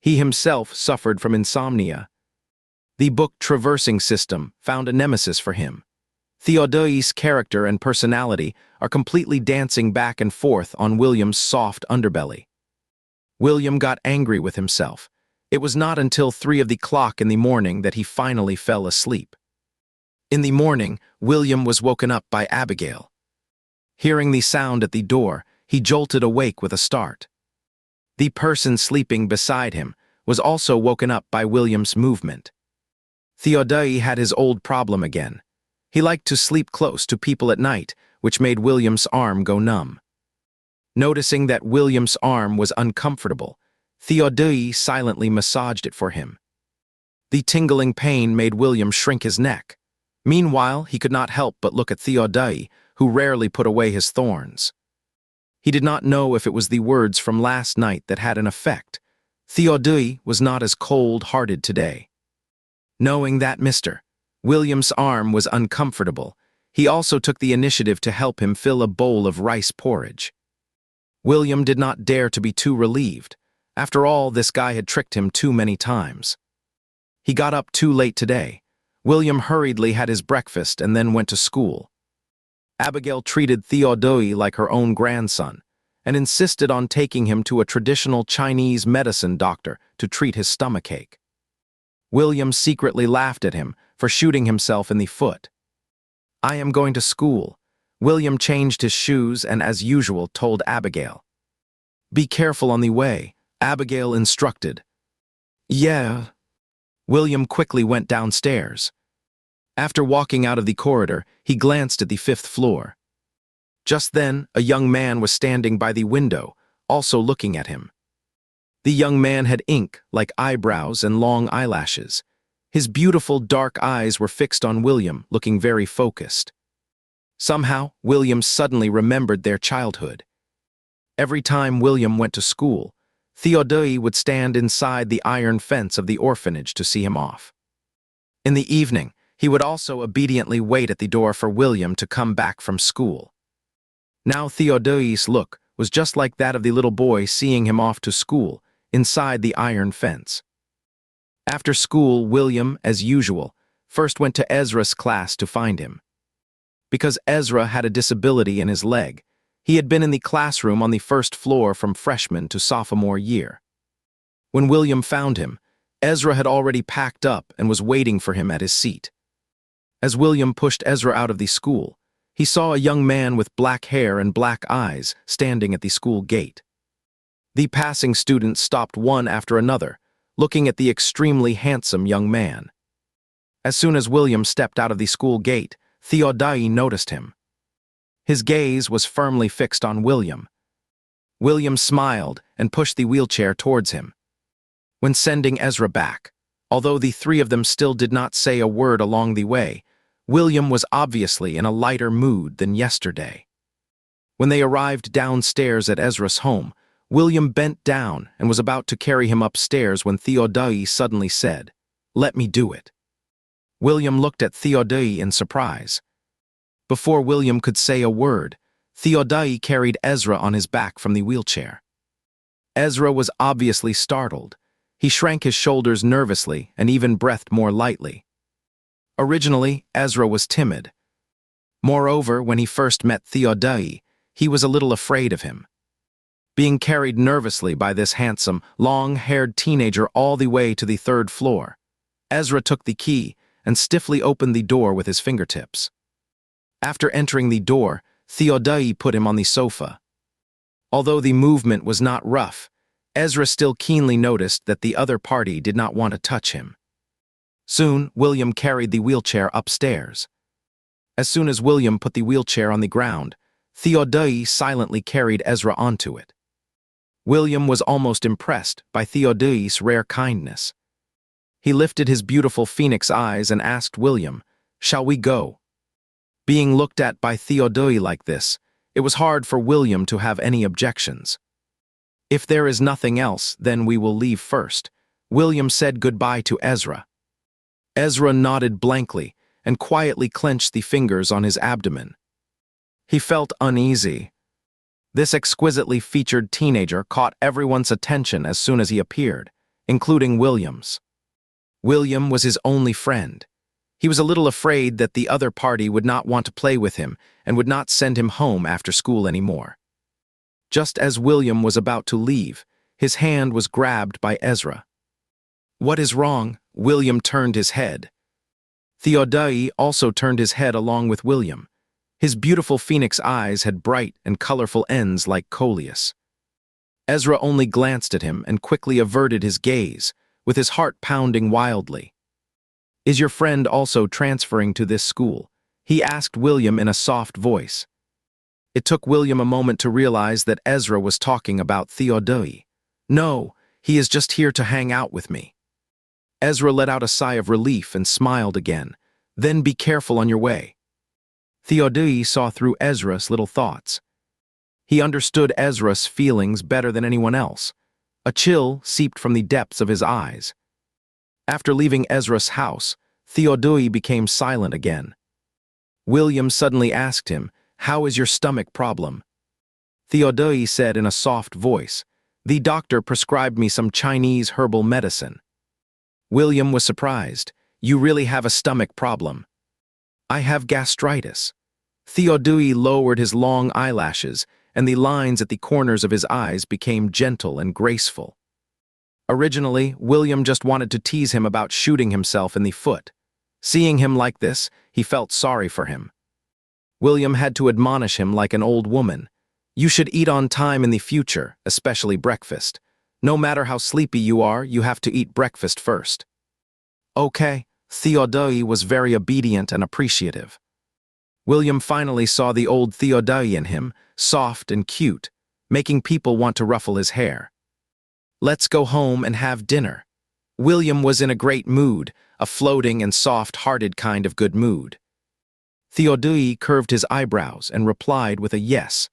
He himself suffered from insomnia. The book Traversing System found a nemesis for him. Theodai's character and personality are completely dancing back and forth on William's soft underbelly. William got angry with himself. It was not until 3 o'clock in the morning that he finally fell asleep. In the morning, William was woken up by Abigail. Hearing the sound at the door, he jolted awake with a start. The person sleeping beside him was also woken up by William's movement. Theodai had his old problem again. He liked to sleep close to people at night, which made William's arm go numb. Noticing that William's arm was uncomfortable, Theodai silently massaged it for him. The tingling pain made William shrink his neck. Meanwhile, he could not help but look at Theodai, who rarely put away his thorns. He did not know if it was the words from last night that had an effect. Theodai was not as cold-hearted today. Knowing that William's arm was uncomfortable, he also took the initiative to help him fill a bowl of rice porridge. William did not dare to be too relieved. After all, this guy had tricked him too many times. He got up too late today. William hurriedly had his breakfast and then went to school. Abigail treated Theodai like her own grandson and insisted on taking him to a traditional Chinese medicine doctor to treat his stomachache. William secretly laughed at him for shooting himself in the foot. "I am going to school." William changed his shoes and, as usual, told Abigail. "Be careful on the way," Abigail instructed. "Yeah." William quickly went downstairs. After walking out of the corridor, he glanced at the 5th floor. Just then, a young man was standing by the window, also looking at him. The young man had ink-like eyebrows and long eyelashes. His beautiful dark eyes were fixed on William, looking very focused. Somehow, William suddenly remembered their childhood. Every time William went to school, Theodai would stand inside the iron fence of the orphanage to see him off. In the evening, he would also obediently wait at the door for William to come back from school. Now Theodai's look was just like that of the little boy seeing him off to school, inside the iron fence. After school, William, as usual, first went to Ezra's class to find him. Because Ezra had a disability in his leg, he had been in the classroom on the first floor from freshman to sophomore year. When William found him, Ezra had already packed up and was waiting for him at his seat. As William pushed Ezra out of the school, he saw a young man with black hair and black eyes standing at the school gate. The passing students stopped one after another, looking at the extremely handsome young man. As soon as William stepped out of the school gate, Theodai noticed him. His gaze was firmly fixed on William. William smiled and pushed the wheelchair towards him. When sending Ezra back, although the three of them still did not say a word along the way, William was obviously in a lighter mood than yesterday. When they arrived downstairs at Ezra's home, William bent down and was about to carry him upstairs when Theodai suddenly said, "Let me do it." William looked at Theodai in surprise. Before William could say a word, Theodai carried Ezra on his back from the wheelchair. Ezra was obviously startled. He shrank his shoulders nervously and even breathed more lightly. Originally, Ezra was timid. Moreover, when he first met Theodai, he was a little afraid of him. Being carried nervously by this handsome, long-haired teenager all the way to the third floor, Ezra took the key and stiffly opened the door with his fingertips. After entering the door, Theodai put him on the sofa. Although the movement was not rough, Ezra still keenly noticed that the other party did not want to touch him. Soon, William carried the wheelchair upstairs. As soon as William put the wheelchair on the ground, Theodai silently carried Ezra onto it. William was almost impressed by Theodai's rare kindness. He lifted his beautiful phoenix eyes and asked William, "Shall we go?" Being looked at by Theodai like this, it was hard for William to have any objections. "If there is nothing else, then we will leave first." William said goodbye to Ezra. Ezra nodded blankly and quietly clenched the fingers on his abdomen. He felt uneasy. This exquisitely featured teenager caught everyone's attention as soon as he appeared, including William's. William was his only friend. He was a little afraid that the other party would not want to play with him and would not send him home after school anymore. Just as William was about to leave, his hand was grabbed by Ezra. "What is wrong?" William turned his head. Theodai also turned his head along with William. His beautiful phoenix eyes had bright and colorful ends like coleus. Ezra only glanced at him and quickly averted his gaze, with his heart pounding wildly. "Is your friend also transferring to this school?" he asked William in a soft voice. It took William a moment to realize that Ezra was talking about Theodai. "No, he is just here to hang out with me." Ezra let out a sigh of relief and smiled again. "Then be careful on your way." Theodai saw through Ezra's little thoughts. He understood Ezra's feelings better than anyone else. A chill seeped from the depths of his eyes. After leaving Ezra's house, Theodai became silent again. William suddenly asked him, "How is your stomach problem?" Theodai said in a soft voice, "The doctor prescribed me some Chinese herbal medicine." William was surprised. "You really have a stomach problem?" "I have gastritis." Theodai lowered his long eyelashes, and the lines at the corners of his eyes became gentle and graceful. Originally, William just wanted to tease him about shooting himself in the foot. Seeing him like this, he felt sorry for him. William had to admonish him like an old woman. "You should eat on time in the future, especially breakfast. No matter how sleepy you are, you have to eat breakfast first." "Okay." Theodai was very obedient and appreciative. William finally saw the old Theodai in him, soft and cute, making people want to ruffle his hair. "Let's go home and have dinner." William was in a great mood, a floating and soft-hearted kind of good mood. Theodai curved his eyebrows and replied with a yes.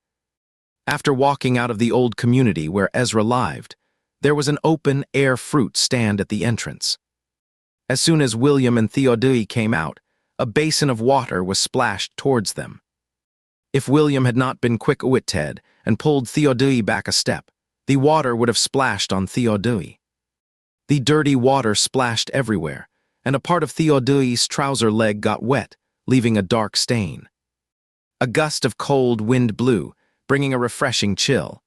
After walking out of the old community where Ezra lived, There was an open-air fruit stand at the entrance. As soon as William and Theodai came out, a basin of water was splashed towards them. If William had not been quick-witted and pulled Theodai back a step, the water would have splashed on Theodai. The dirty water splashed everywhere, and a part of Theodai's trouser leg got wet, leaving a dark stain. A gust of cold wind blew, bringing a refreshing chill.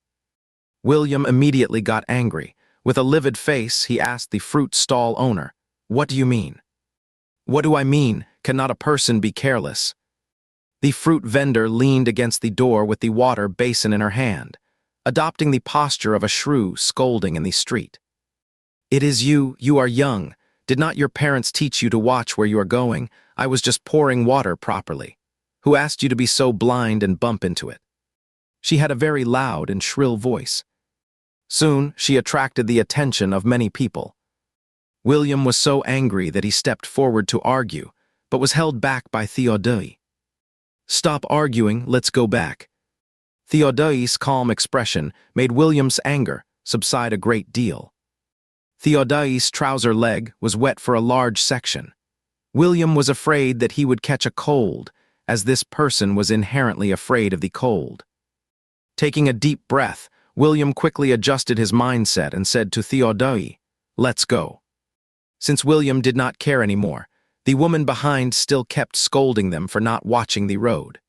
William immediately got angry. With a livid face, he asked the fruit stall owner, "What do you mean?" "What do I mean? Cannot a person be careless?" The fruit vendor leaned against the door with the water basin in her hand, adopting the posture of a shrew scolding in the street. "It is you are young. Did not your parents teach you to watch where you are going? I was just pouring water properly. Who asked you to be so blind and bump into it?" She had a very loud and shrill voice. Soon, she attracted the attention of many people. William was so angry that he stepped forward to argue, but was held back by Theodai. "Stop arguing, let's go back." Theodai's calm expression made William's anger subside a great deal. Theodai's trouser leg was wet for a large section. William was afraid that he would catch a cold, as this person was inherently afraid of the cold. Taking a deep breath, William quickly adjusted his mindset and said to Theodai, "Let's go." Since William did not care anymore, the woman behind still kept scolding them for not watching the road.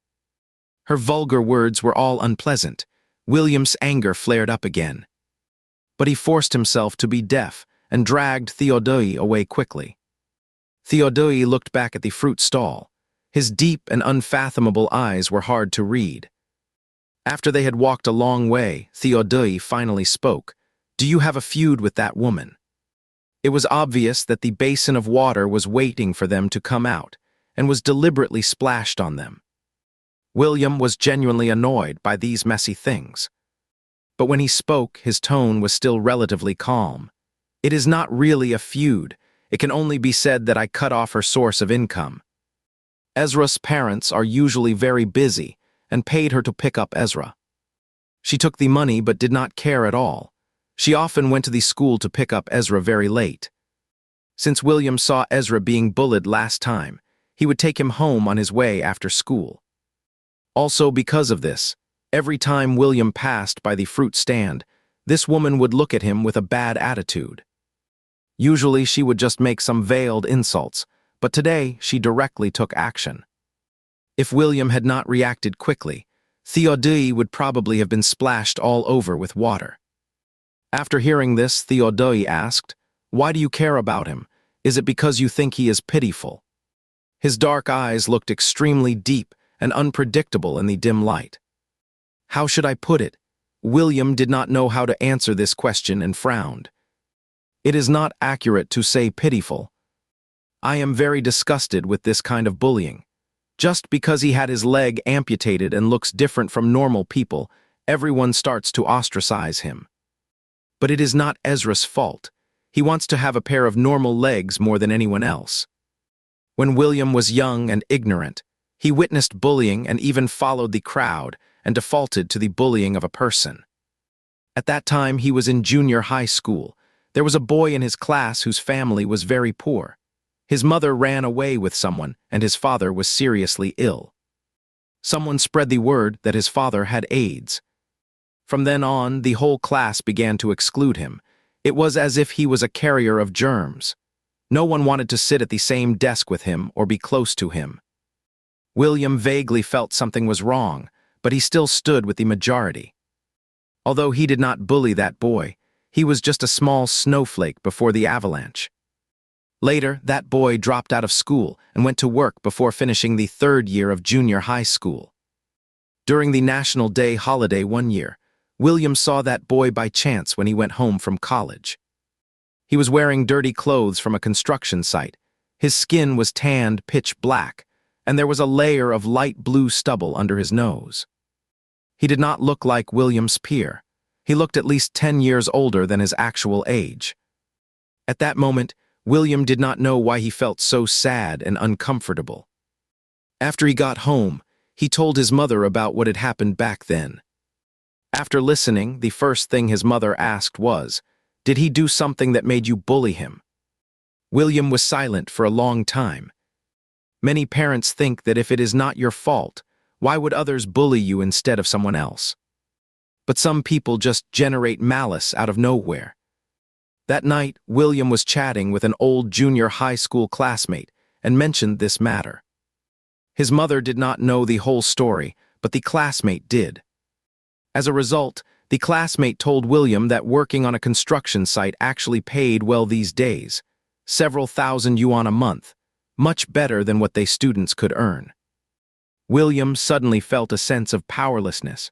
Her vulgar words were all unpleasant. William's anger flared up again. But he forced himself to be deaf and dragged Theodai away quickly. Theodai looked back at the fruit stall. His deep and unfathomable eyes were hard to read. After they had walked a long way, Theodai finally spoke. "Do you have a feud with that woman?" It was obvious that the basin of water was waiting for them to come out, and was deliberately splashed on them. William was genuinely annoyed by these messy things. But when he spoke, his tone was still relatively calm. "It is not really a feud. It can only be said that I cut off her source of income. Ezra's parents are usually very busy, and paid her to pick up Ezra. She took the money but did not care at all. She often went to the school to pick up Ezra very late. Since William saw Ezra being bullied last time, he would take him home on his way after school. Also because of this, every time William passed by the fruit stand, this woman would look at him with a bad attitude. Usually she would just make some veiled insults, but today she directly took action. If William had not reacted quickly, Theodai would probably have been splashed all over with water. After hearing this, Theodai asked, "Why do you care about him? Is it because you think he is pitiful?" His dark eyes looked extremely deep and unpredictable in the dim light. How should I put it? William did not know how to answer this question and frowned. It is not accurate to say pitiful. I am very disgusted with this kind of bullying. Just because he had his leg amputated and looks different from normal people, everyone starts to ostracize him. But it is not Ezra's fault. He wants to have a pair of normal legs more than anyone else. When William was young and ignorant, he witnessed bullying and even followed the crowd and defaulted to the bullying of a person. At that time, he was in junior high school. There was a boy in his class whose family was very poor. His mother ran away with someone, and his father was seriously ill. Someone spread the word that his father had AIDS. From then on, the whole class began to exclude him. It was as if he was a carrier of germs. No one wanted to sit at the same desk with him or be close to him. William vaguely felt something was wrong, but he still stood with the majority. Although he did not bully that boy, he was just a small snowflake before the avalanche. Later, that boy dropped out of school and went to work before finishing the 3rd year of junior high school. During the National Day holiday one year, William saw that boy by chance when he went home from college. He was wearing dirty clothes from a construction site. His skin was tanned pitch black, and there was a layer of light blue stubble under his nose. He did not look like William's peer. He looked at least 10 years older than his actual age. At that moment, William did not know why he felt so sad and uncomfortable. After he got home, he told his mother about what had happened back then. After listening, the first thing his mother asked was, Did he do something that made you bully him? William was silent for a long time. Many parents think that if it is not your fault, why would others bully you instead of someone else? But some people just generate malice out of nowhere. That night, William was chatting with an old junior high school classmate and mentioned this matter. His mother did not know the whole story, but the classmate did. As a result, the classmate told William that working on a construction site actually paid well these days, several thousand yuan a month, much better than what they students could earn. William suddenly felt a sense of powerlessness.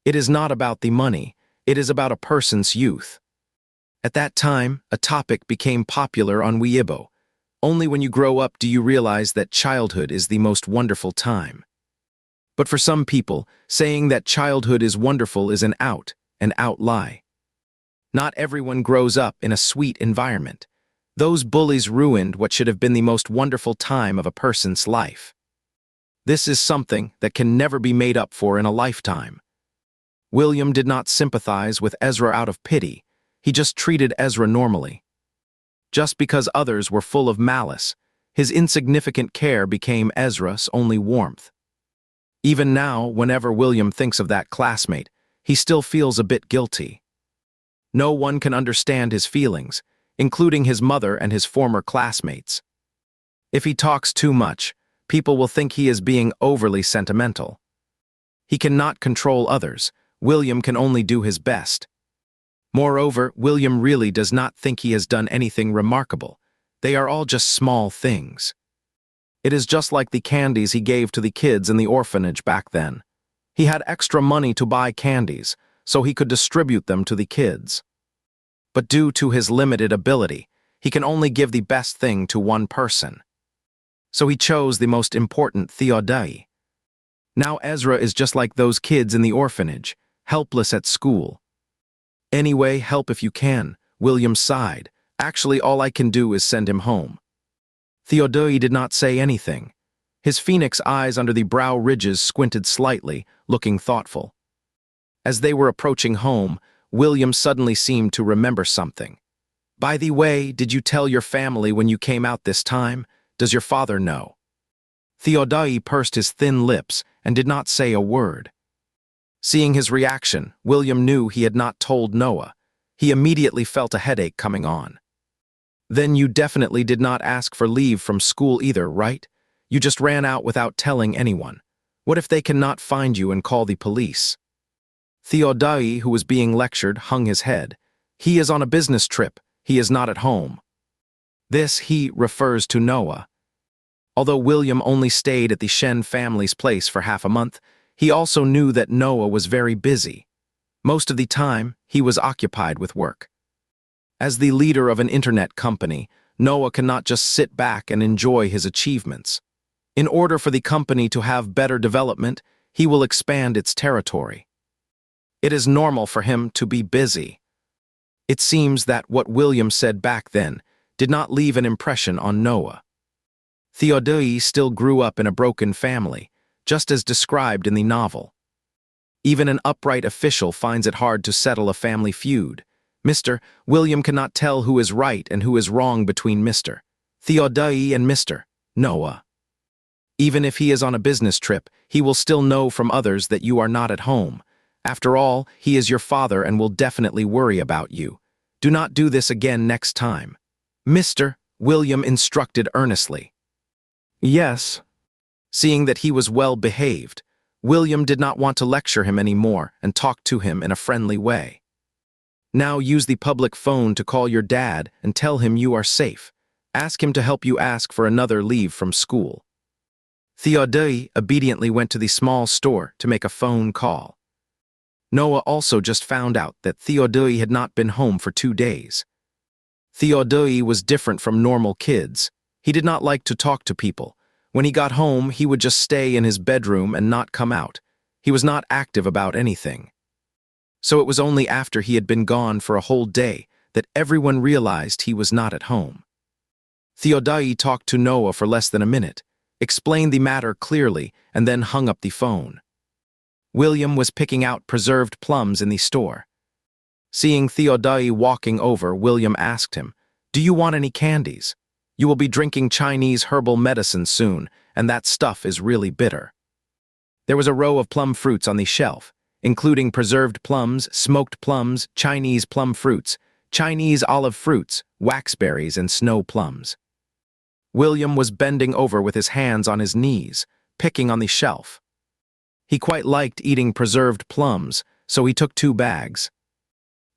It is not about the money, it is about a person's youth. At that time, a topic became popular on Weibo. Only when you grow up do you realize that childhood is the most wonderful time. But for some people, saying that childhood is wonderful is an out lie. Not everyone grows up in a sweet environment. Those bullies ruined what should have been the most wonderful time of a person's life. This is something that can never be made up for in a lifetime. William did not sympathize with Ezra out of pity, he just treated Ezra normally. Just because others were full of malice, his insignificant care became Ezra's only warmth. Even now, whenever William thinks of that classmate, he still feels a bit guilty. No one can understand his feelings, including his mother and his former classmates. If he talks too much, people will think he is being overly sentimental. He cannot control others. William can only do his best. Moreover, William really does not think he has done anything remarkable. They are all just small things. It is just like the candies he gave to the kids in the orphanage back then. He had extra money to buy candies, so he could distribute them to the kids. But due to his limited ability, he can only give the best thing to one person. So he chose the most important Theodai. Now Ezra is just like those kids in the orphanage, helpless at school. Anyway, help if you can, William sighed. Actually, all I can do is send him home. Theodai did not say anything. His phoenix eyes under the brow ridges squinted slightly, looking thoughtful. As they were approaching home, William suddenly seemed to remember something. By the way, did you tell your family when you came out this time? Does your father know? Theodai pursed his thin lips and did not say a word. Seeing his reaction, William knew he had not told Noah. He immediately felt a headache coming on. Then you definitely did not ask for leave from school either, right? You just ran out without telling anyone. What if they cannot find you and call the police? Theodai, who was being lectured, hung his head. He is on a business trip. He is not at home. This he refers to Noah. Although William only stayed at the Shen family's place for half a month, he also knew that Noah was very busy. Most of the time, he was occupied with work. As the leader of an internet company, Noah cannot just sit back and enjoy his achievements. In order for the company to have better development, he will expand its territory. It is normal for him to be busy. It seems that what William said back then did not leave an impression on Noah. Theodai still grew up in a broken family, just as described in the novel. Even an upright official finds it hard to settle a family feud. Mr. William cannot tell who is right and who is wrong between Mr. Theodai and Mr. Noah. Even if he is on a business trip, he will still know from others that you are not at home. After all, he is your father and will definitely worry about you. Do not do this again next time. Mr. William instructed earnestly. Yes. Seeing that he was well behaved, William did not want to lecture him anymore and talked to him in a friendly way. Now use the public phone to call your dad and tell him you are safe. Ask him to help you ask for another leave from school. Theodai obediently went to the small store to make a phone call. Noah also just found out that Theodai had not been home for 2 days. Theodai was different from normal kids. He did not like to talk to people. When he got home, he would just stay in his bedroom and not come out. He was not active about anything. So it was only after he had been gone for a whole day that everyone realized he was not at home. Theodai talked to Noah for less than a minute, explained the matter clearly, and then hung up the phone. William was picking out preserved plums in the store. Seeing Theodai walking over, William asked him, "Do you want any candies? You will be drinking Chinese herbal medicine soon, and that stuff is really bitter." There was a row of plum fruits on the shelf, including preserved plums, smoked plums, Chinese plum fruits, Chinese olive fruits, waxberries, and snow plums. William was bending over with his hands on his knees, picking on the shelf. He quite liked eating preserved plums, so he took 2 bags.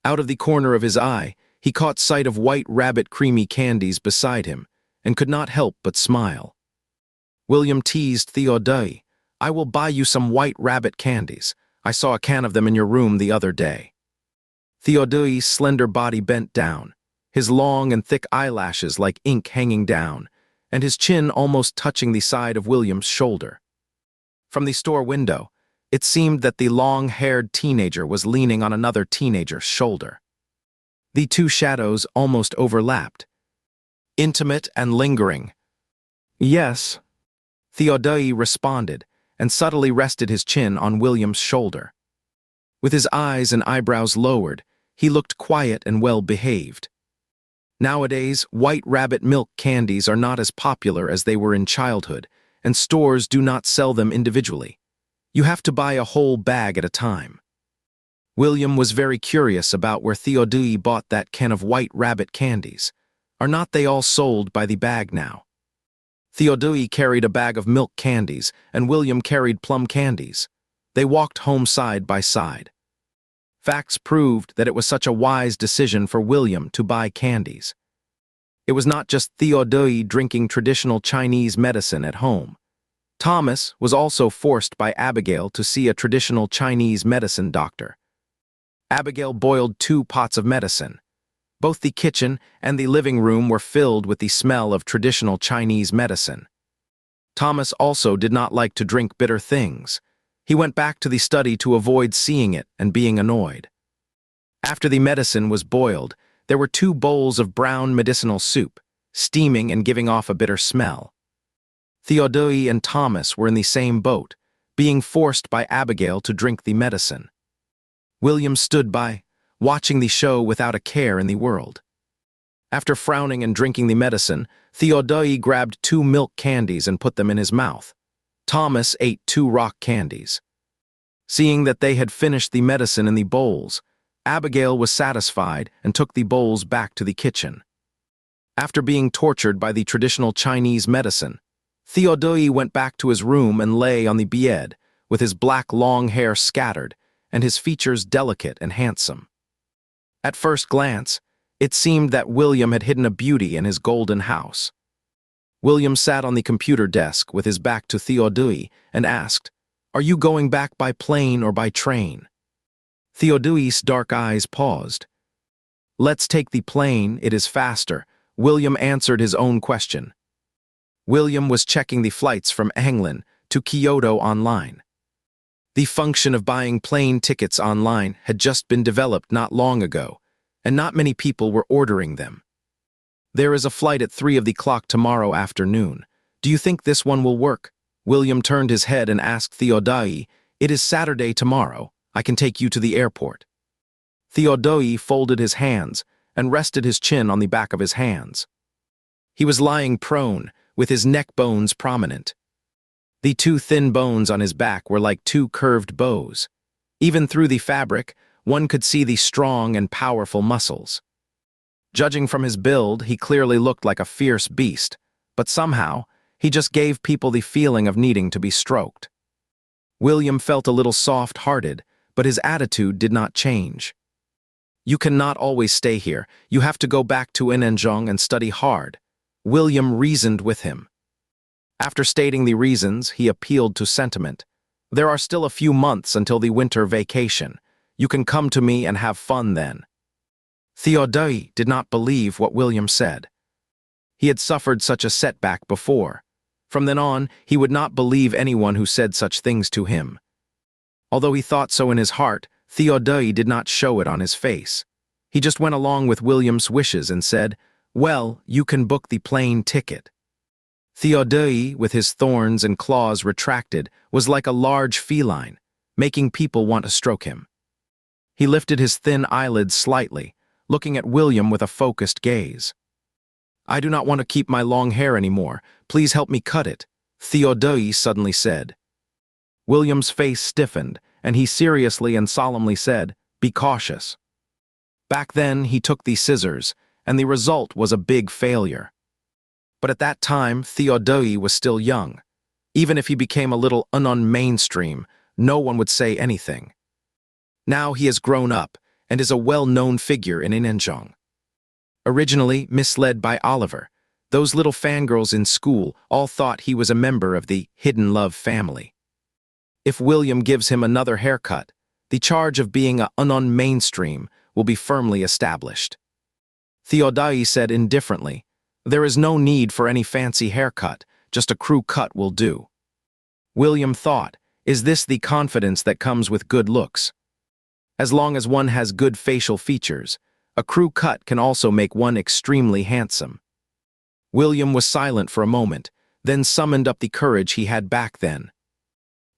Out of the corner of his eye, he caught sight of white rabbit creamy candies beside him, and could not help but smile. William teased Theodai, "I will buy you some white rabbit candies. I saw a can of them in your room the other day." Theodai's slender body bent down, his long and thick eyelashes like ink hanging down, and his chin almost touching the side of William's shoulder. From the store window, it seemed that the long-haired teenager was leaning on another teenager's shoulder. The 2 shadows almost overlapped, intimate and lingering. "Yes," Theodai responded, and subtly rested his chin on William's shoulder. With his eyes and eyebrows lowered, he looked quiet and well-behaved. Nowadays, white rabbit milk candies are not as popular as they were in childhood, and stores do not sell them individually. You have to buy a whole bag at a time. William was very curious about where Theodai bought that can of white rabbit candies. Are not they all sold by the bag now? Theodai carried a bag of milk candies, and William carried plum candies. They walked home side by side. Facts proved that it was such a wise decision for William to buy candies. It was not just Theodai drinking traditional Chinese medicine at home. Thomas was also forced by Abigail to see a traditional Chinese medicine doctor. Abigail boiled 2 pots of medicine. Both the kitchen and the living room were filled with the smell of traditional Chinese medicine. Thomas also did not like to drink bitter things. He went back to the study to avoid seeing it and being annoyed. After the medicine was boiled, there were 2 bowls of brown medicinal soup, steaming and giving off a bitter smell. Theodai and Thomas were in the same boat, being forced by Abigail to drink the medicine. William stood by, watching the show without a care in the world. After frowning and drinking the medicine, Theodai grabbed 2 milk candies and put them in his mouth. Thomas ate 2 rock candies. Seeing that they had finished the medicine in the bowls, Abigail was satisfied and took the bowls back to the kitchen. After being tortured by the traditional Chinese medicine, Theodai went back to his room and lay on the bed, with his black long hair scattered and his features delicate and handsome. At first glance, it seemed that William had hidden a beauty in his golden house. William sat on the computer desk with his back to Theodai and asked, "Are you going back by plane or by train?" Theodai's dark eyes paused. "Let's take the plane, it is faster," William answered his own question. William was checking the flights from England to Kyoto online. The function of buying plane tickets online had just been developed not long ago, and not many people were ordering them. "There is a flight at 3 o'clock tomorrow afternoon. Do you think this one will work?" William turned his head and asked Theodai, "It is Saturday tomorrow. I can take you to the airport." Theodai folded his hands and rested his chin on the back of his hands. He was lying prone, with his neck bones prominent. The 2 thin bones on his back were like 2 curved bows. Even through the fabric, one could see the strong and powerful muscles. Judging from his build, he clearly looked like a fierce beast, but somehow, he just gave people the feeling of needing to be stroked. William felt a little soft-hearted, but his attitude did not change. "You cannot always stay here. You have to go back to Inanzhong and study hard," William reasoned with him. After stating the reasons, he appealed to sentiment. "There are still a few months until the winter vacation. You can come to me and have fun then." Theodai did not believe what William said. He had suffered such a setback before. From then on, he would not believe anyone who said such things to him. Although he thought so in his heart, Theodai did not show it on his face. He just went along with William's wishes and said, "Well, you can book the plane ticket." Theodai, with his thorns and claws retracted, was like a large feline, making people want to stroke him. He lifted his thin eyelids slightly, looking at William with a focused gaze. "I do not want to keep my long hair anymore. Please help me cut it," Theodai suddenly said. William's face stiffened, and he seriously and solemnly said, "Be cautious." Back then, he took the scissors, and the result was a big failure. But at that time, Theodai was still young. Even if he became a little mainstream, no one would say anything. Now he has grown up and is a well-known figure in Inenjong. Originally misled by Oliver, those little fangirls in school all thought he was a member of the Hidden Love family. If William gives him another haircut, the charge of being a mainstream will be firmly established. Theodai said indifferently, "There is no need for any fancy haircut, just a crew cut will do." William thought, is this the confidence that comes with good looks? As long as one has good facial features, a crew cut can also make one extremely handsome. William was silent for a moment, then summoned up the courage he had back then.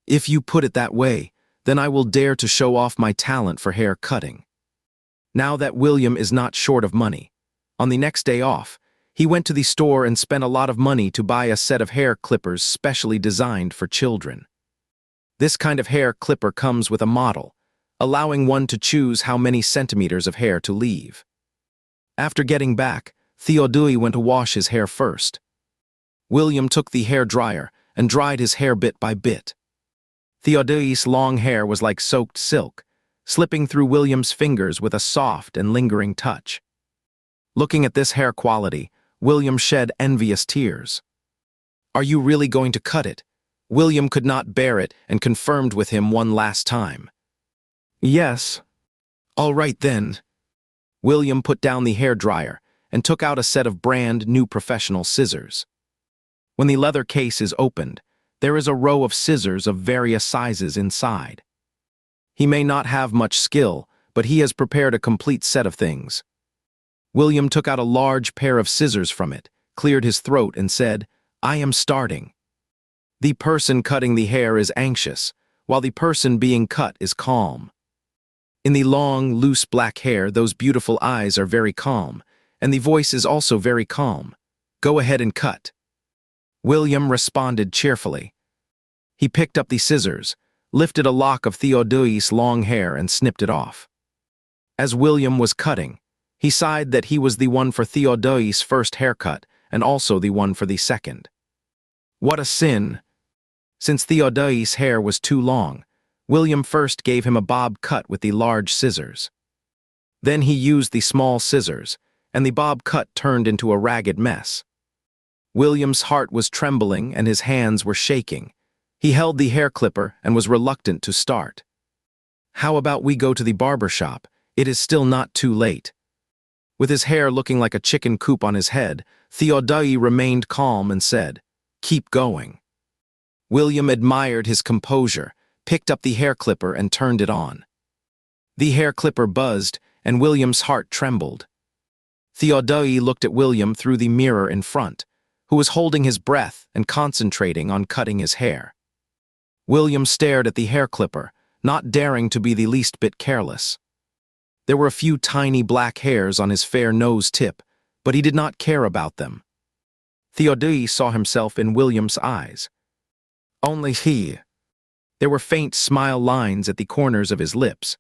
"If you put it that way, then I will dare to show off my talent for hair cutting." Now that William is not short of money, on the next day off, he went to the store and spent a lot of money to buy a set of hair clippers specially designed for children. This kind of hair clipper comes with a model, allowing one to choose how many centimeters of hair to leave. After getting back, Theodai went to wash his hair first. William took the hair dryer and dried his hair bit by bit. Theodai's long hair was like soaked silk, slipping through William's fingers with a soft and lingering touch. Looking at this hair quality, William shed envious tears. "Are you really going to cut it?" William could not bear it and confirmed with him one last time. "Yes." "All right then." William put down the hair dryer and took out a set of brand new professional scissors. When the leather case is opened, there is a row of scissors of various sizes inside. He may not have much skill, but he has prepared a complete set of things. William took out a large pair of scissors from it, cleared his throat and said, "I am starting." The person cutting the hair is anxious, while the person being cut is calm. In the long, loose black hair, those beautiful eyes are very calm, and the voice is also very calm. "Go ahead and cut." William responded cheerfully. He picked up the scissors, lifted a lock of Theodai's long hair and snipped it off. As William was cutting, he sighed that he was the one for Theodai's first haircut and also the one for the second. What a sin! Since Theodai's hair was too long, William first gave him a bob cut with the large scissors. Then he used the small scissors, and the bob cut turned into a ragged mess. William's heart was trembling and his hands were shaking. He held the hair clipper and was reluctant to start. "How about we go to the barber shop? It is still not too late." With his hair looking like a chicken coop on his head, Theodai remained calm and said, "Keep going." William admired his composure, picked up the hair clipper and turned it on. The hair clipper buzzed, and William's heart trembled. Theodai looked at William through the mirror in front, who was holding his breath and concentrating on cutting his hair. William stared at the hair clipper, not daring to be the least bit careless. There were a few tiny black hairs on his fair nose tip, but he did not care about them. Theodai saw himself in William's eyes. Only he. There were faint smile lines at the corners of his lips.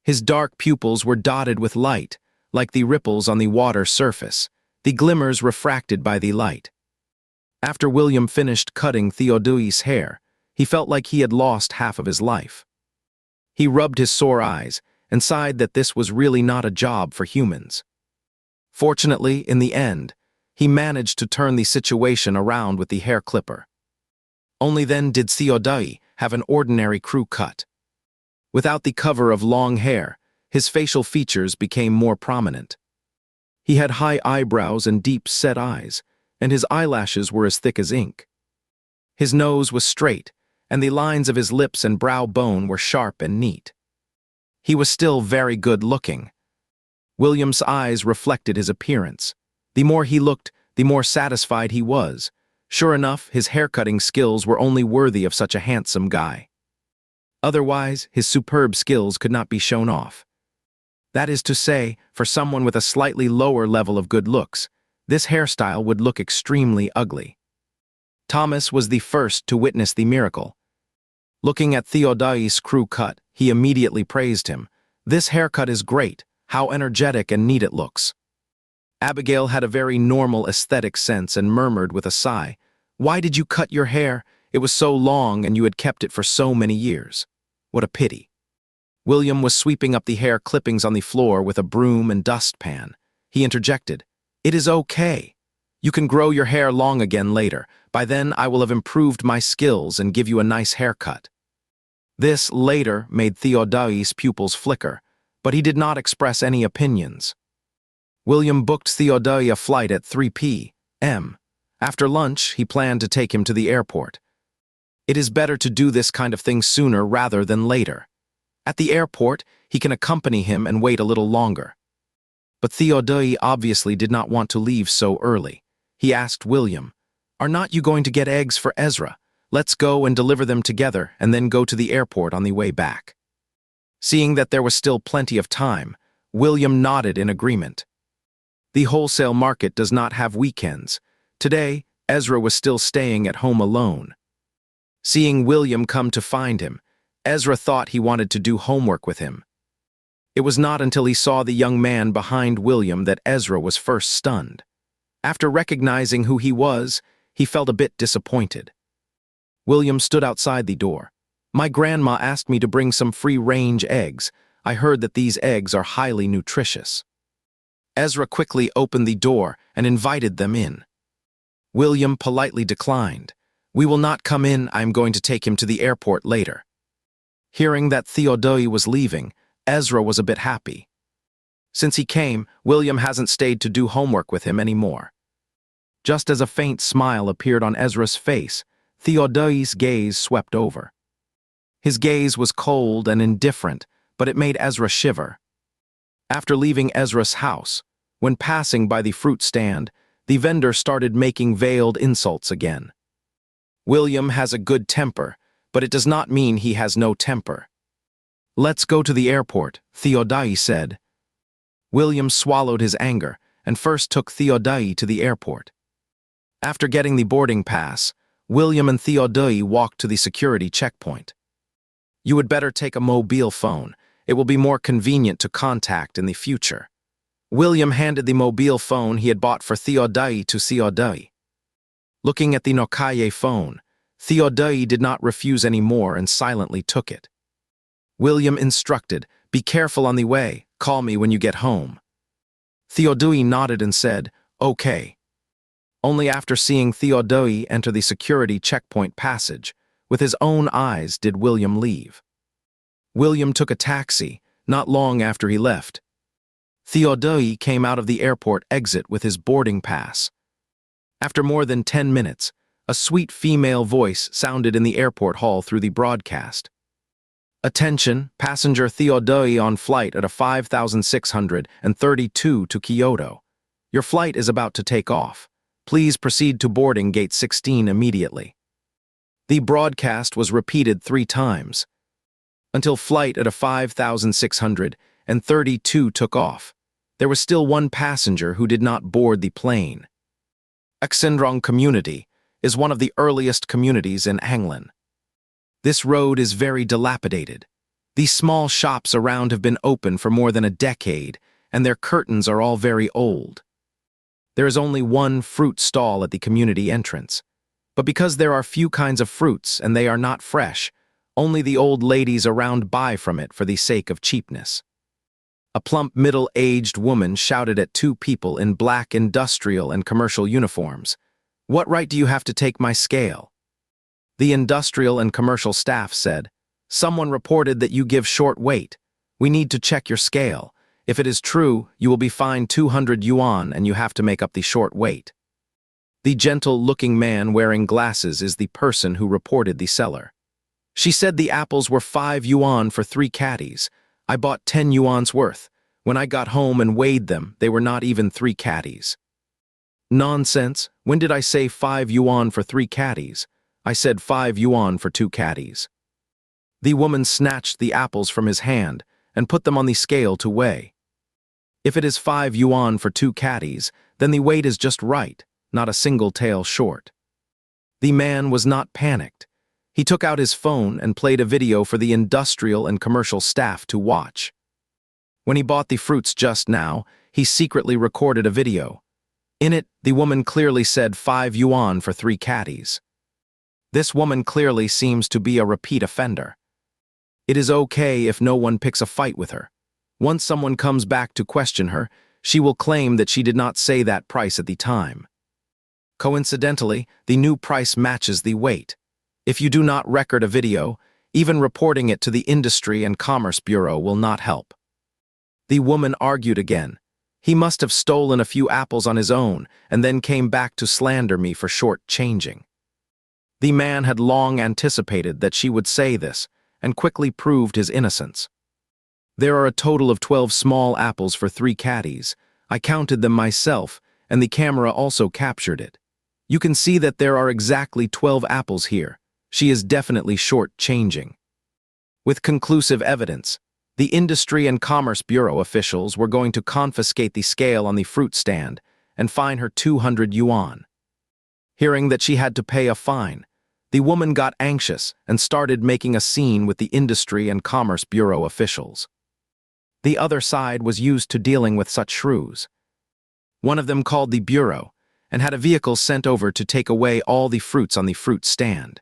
His dark pupils were dotted with light, like the ripples on the water surface, the glimmers refracted by the light. After William finished cutting Theodai's hair, he felt like he had lost half of his life. He rubbed his sore eyes and sighed that this was really not a job for humans. Fortunately, in the end, he managed to turn the situation around with the hair clipper. Only then did Theodai have an ordinary crew cut. Without the cover of long hair, his facial features became more prominent. He had high eyebrows and deep-set eyes, and his eyelashes were as thick as ink. His nose was straight, and the lines of his lips and brow bone were sharp and neat. He was still very good-looking. William's eyes reflected his appearance. The more he looked, the more satisfied he was. Sure enough, his haircutting skills were only worthy of such a handsome guy. Otherwise, his superb skills could not be shown off. That is to say, for someone with a slightly lower level of good looks, this hairstyle would look extremely ugly. Thomas was the first to witness the miracle. Looking at Theodai's crew cut, he immediately praised him. "This haircut is great, how energetic and neat it looks." Abigail had a very normal aesthetic sense and murmured with a sigh, "Why did you cut your hair? It was so long and you had kept it for so many years. What a pity." William was sweeping up the hair clippings on the floor with a broom and dustpan. He interjected, "It is okay. You can grow your hair long again later. By then I will have improved my skills and give you a nice haircut." This later made Theodai's pupils flicker, but he did not express any opinions. William booked Theodai a flight at 3 p.m. After lunch, he planned to take him to the airport. It is better to do this kind of thing sooner rather than later. At the airport, he can accompany him and wait a little longer. But Theodai obviously did not want to leave so early. He asked William, "Are not you going to get eggs for Ezra? Let's go and deliver them together and then go to the airport on the way back." Seeing that there was still plenty of time, William nodded in agreement. The wholesale market does not have weekends. Today, Ezra was still staying at home alone. Seeing William come to find him, Ezra thought he wanted to do homework with him. It was not until he saw the young man behind William that Ezra was first stunned. After recognizing who he was, he felt a bit disappointed. William stood outside the door. "My grandma asked me to bring some free-range eggs. I heard that these eggs are highly nutritious." Ezra quickly opened the door and invited them in. William politely declined. "We will not come in. I am going to take him to the airport later." Hearing that Theodai was leaving, Ezra was a bit happy. Since he came, William hasn't stayed to do homework with him anymore. Just as a faint smile appeared on Ezra's face, Theodai's gaze swept over. His gaze was cold and indifferent, but it made Ezra shiver. After leaving Ezra's house, when passing by the fruit stand, the vendor started making veiled insults again. William has a good temper, but it does not mean he has no temper. "Let's go to the airport," Theodai said. William swallowed his anger and first took Theodai to the airport. After getting the boarding pass, William and Theodai walked to the security checkpoint. "You would better take a mobile phone. It will be more convenient to contact in the future." William handed the mobile phone he had bought for Theodai to Theodai. Looking at the Nokia phone, Theodai did not refuse any more and silently took it. William instructed, "Be careful on the way. Call me when you get home." Theodai nodded and said, "Okay." Only after seeing Theodai enter the security checkpoint passage, with his own eyes did William leave. William took a taxi, not long after he left. Theodai came out of the airport exit with his boarding pass. After more than 10 minutes, a sweet female voice sounded in the airport hall through the broadcast. "Attention, passenger Theodai on flight at a 5632 to Kyoto. Your flight is about to take off. Please proceed to boarding gate 16 immediately." The broadcast was repeated 3 times, until flight at a 5632 took off. There was still one passenger who did not board the plane. Oxendrang community is one of the earliest communities in England. This road is very dilapidated. These small shops around have been open for more than a decade, and their curtains are all very old. There is only one fruit stall at the community entrance. But because there are few kinds of fruits and they are not fresh, only the old ladies around buy from it for the sake of cheapness. A plump middle-aged woman shouted at 2 people in black industrial and commercial uniforms, "What right do you have to take my scale?" The industrial and commercial staff said, "Someone reported that you give short weight. We need to check your scale. If it is true, you will be fined 200 yuan and you have to make up the short weight." The gentle-looking man wearing glasses is the person who reported the seller. She said the apples were 5 yuan for 3 caddies. I bought 10 yuan's worth. When I got home and weighed them, they were not even 3 caddies. Nonsense. When did I say 5 yuan for 3 caddies? I said 5 yuan for 2 caddies. The woman snatched the apples from his hand and put them on the scale to weigh. If it is 5 yuan for 2 caddies, then the weight is just right, not a single tael short. The man was not panicked. He took out his phone and played a video for the industrial and commercial staff to watch. When he bought the fruits just now, he secretly recorded a video. In it, the woman clearly said 5 yuan for 3 caddies. This woman clearly seems to be a repeat offender. It is okay if no one picks a fight with her. Once someone comes back to question her, she will claim that she did not say that price at the time. Coincidentally, the new price matches the weight. If you do not record a video, even reporting it to the Industry and Commerce Bureau will not help. The woman argued again. He must have stolen a few apples on his own and then came back to slander me for short-changing. The man had long anticipated that she would say this and quickly proved his innocence. There are a total of 12 small apples for 3 caddies. I counted them myself, and the camera also captured it. You can see that there are exactly 12 apples here. She is definitely short-changing. With conclusive evidence, the Industry and Commerce Bureau officials were going to confiscate the scale on the fruit stand and fine her 200 yuan. Hearing that she had to pay a fine, the woman got anxious and started making a scene with the Industry and Commerce Bureau officials. The other side was used to dealing with such shrews. One of them called the Bureau and had a vehicle sent over to take away all the fruits on the fruit stand.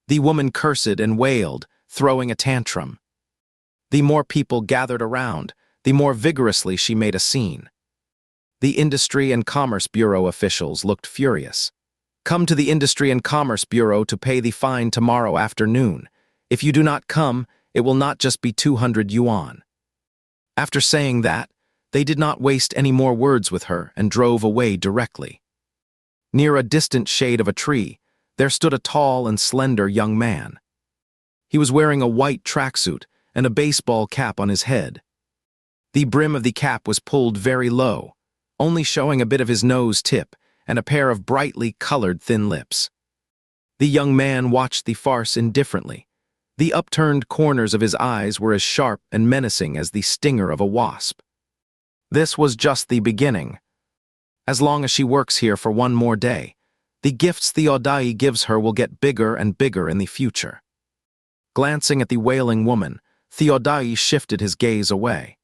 The woman cursed and wailed, throwing a tantrum. The more people gathered around, the more vigorously she made a scene. The Industry and Commerce Bureau officials looked furious. Come to the Industry and Commerce Bureau to pay the fine tomorrow afternoon. If you do not come, it will not just be 200 yuan. After saying that, they did not waste any more words with her and drove away directly. Near a distant shade of a tree, there stood a tall and slender young man. He was wearing a white tracksuit and a baseball cap on his head. The brim of the cap was pulled very low, only showing a bit of his nose tip and a pair of brightly colored thin lips. The young man watched the farce indifferently. The upturned corners of his eyes were as sharp and menacing as the stinger of a wasp. This was just the beginning. As long as she works here for one more day, the gifts Theodai gives her will get bigger and bigger in the future. Glancing at the wailing woman, Theodai shifted his gaze away.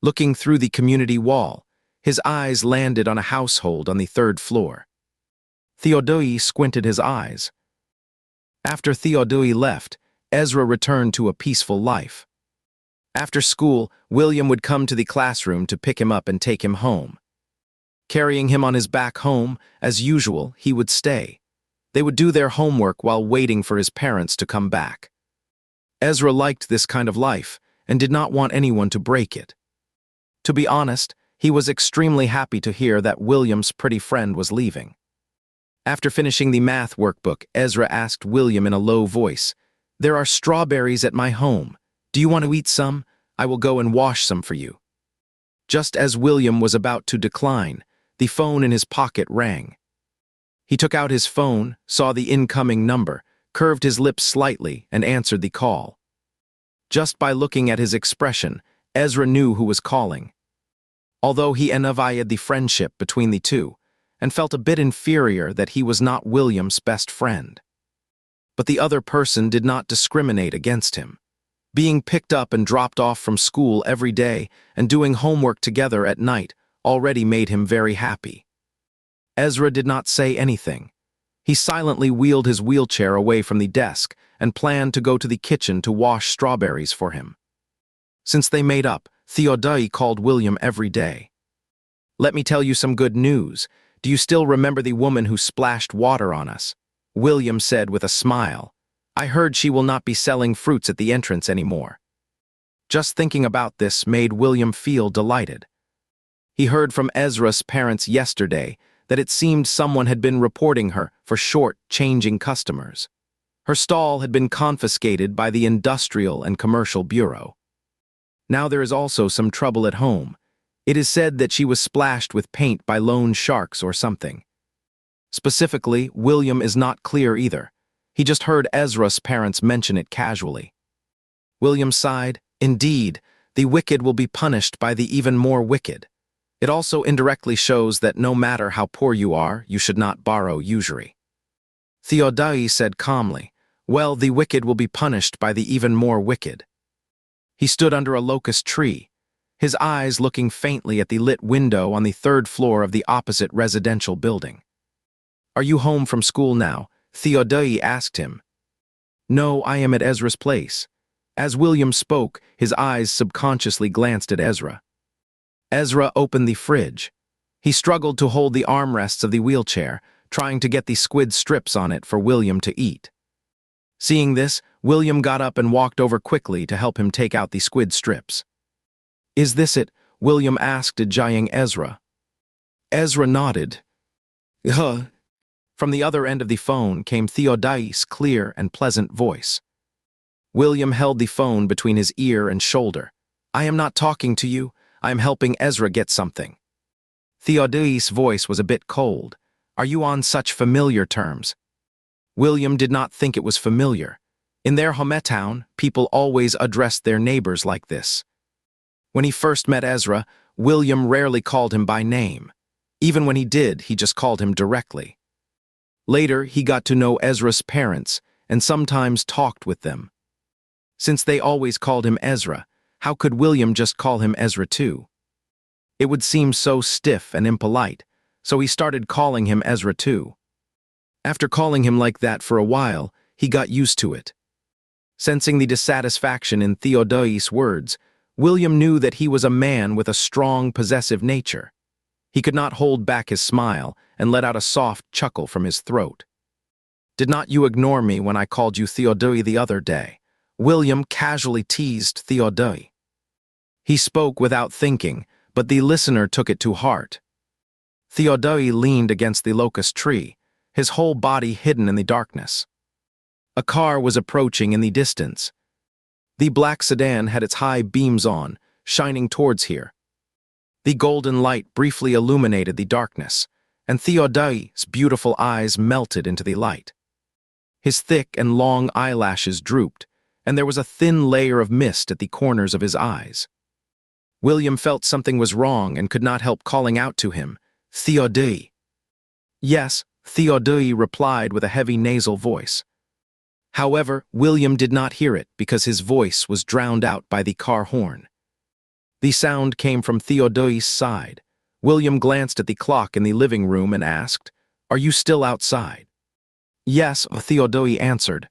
Looking through the community wall, his eyes landed on a household on the 3rd floor. Theodai squinted his eyes. After Theodai left, Ezra returned to a peaceful life. After school, William would come to the classroom to pick him up and take him home. Carrying him on his back home, as usual, he would stay. They would do their homework while waiting for his parents to come back. Ezra liked this kind of life and did not want anyone to break it. To be honest, he was extremely happy to hear that William's pretty friend was leaving. After finishing the math workbook, Ezra asked William in a low voice, "There are strawberries at my home. Do you want to eat some? I will go and wash some for you." Just as William was about to decline, the phone in his pocket rang. He took out his phone, saw the incoming number, curved his lips slightly, and answered the call. Just by looking at his expression, Ezra knew who was calling. Although he envied the friendship between the two, and felt a bit inferior that he was not William's best friend. But the other person did not discriminate against him. Being picked up and dropped off from school every day and doing homework together at night already made him very happy. Ezra did not say anything. He silently wheeled his wheelchair away from the desk and planned to go to the kitchen to wash strawberries for him. Since they made up, Theodai called William every day. "Let me tell you some good news. Do you still remember the woman who splashed water on us?" William said with a smile. "I heard she will not be selling fruits at the entrance anymore." Just thinking about this made William feel delighted. He heard from Ezra's parents yesterday that it seemed someone had been reporting her for short-changing customers. Her stall had been confiscated by the Industrial and Commercial Bureau. Now there is also some trouble at home. It is said that she was splashed with paint by loan sharks or something. Specifically, William is not clear either. He just heard Ezra's parents mention it casually. William sighed. Indeed, the wicked will be punished by the even more wicked. It also indirectly shows that no matter how poor you are, you should not borrow usury. Theodai said calmly, well, the wicked will be punished by the even more wicked. He stood under a locust tree, his eyes looking faintly at the lit window on the third floor of the opposite residential building. Are you home from school now? Theodai asked him. No, I am at Ezra's place. As William spoke, his eyes subconsciously glanced at Ezra. Ezra opened the fridge. He struggled to hold the armrests of the wheelchair, trying to get the squid strips on it for William to eat. Seeing this, William got up and walked over quickly to help him take out the squid strips. Is this it? William asked, eyeing Ezra. Ezra nodded. From the other end of the phone came Theodai's clear and pleasant voice. William held the phone between his ear and shoulder. I am not talking to you. I am helping Ezra get something. Theodai's voice was a bit cold. Are you on such familiar terms? William did not think it was familiar. In their hometown, people always addressed their neighbors like this. When he first met Ezra, William rarely called him by name. Even when he did, he just called him directly. Later, he got to know Ezra's parents and sometimes talked with them. Since they always called him Ezra, how could William just call him Ezra too? It would seem so stiff and impolite, so he started calling him Ezra too. After calling him like that for a while, he got used to it. Sensing the dissatisfaction in Theodai's words, William knew that he was a man with a strong, possessive nature. He could not hold back his smile and let out a soft chuckle from his throat. Did not you ignore me when I called you Theodai the other day? William casually teased Theodai. He spoke without thinking, but the listener took it to heart. Theodai leaned against the locust tree, his whole body hidden in the darkness. A car was approaching in the distance. The black sedan had its high beams on, shining towards here. The golden light briefly illuminated the darkness, and Theodai's beautiful eyes melted into the light. His thick and long eyelashes drooped, and there was a thin layer of mist at the corners of his eyes. William felt something was wrong and could not help calling out to him, Theodai. Yes, Theodai replied with a heavy nasal voice. However, William did not hear it because his voice was drowned out by the car horn. The sound came from Theodai's side. William glanced at the clock in the living room and asked, Are you still outside? Yes, Theodai answered.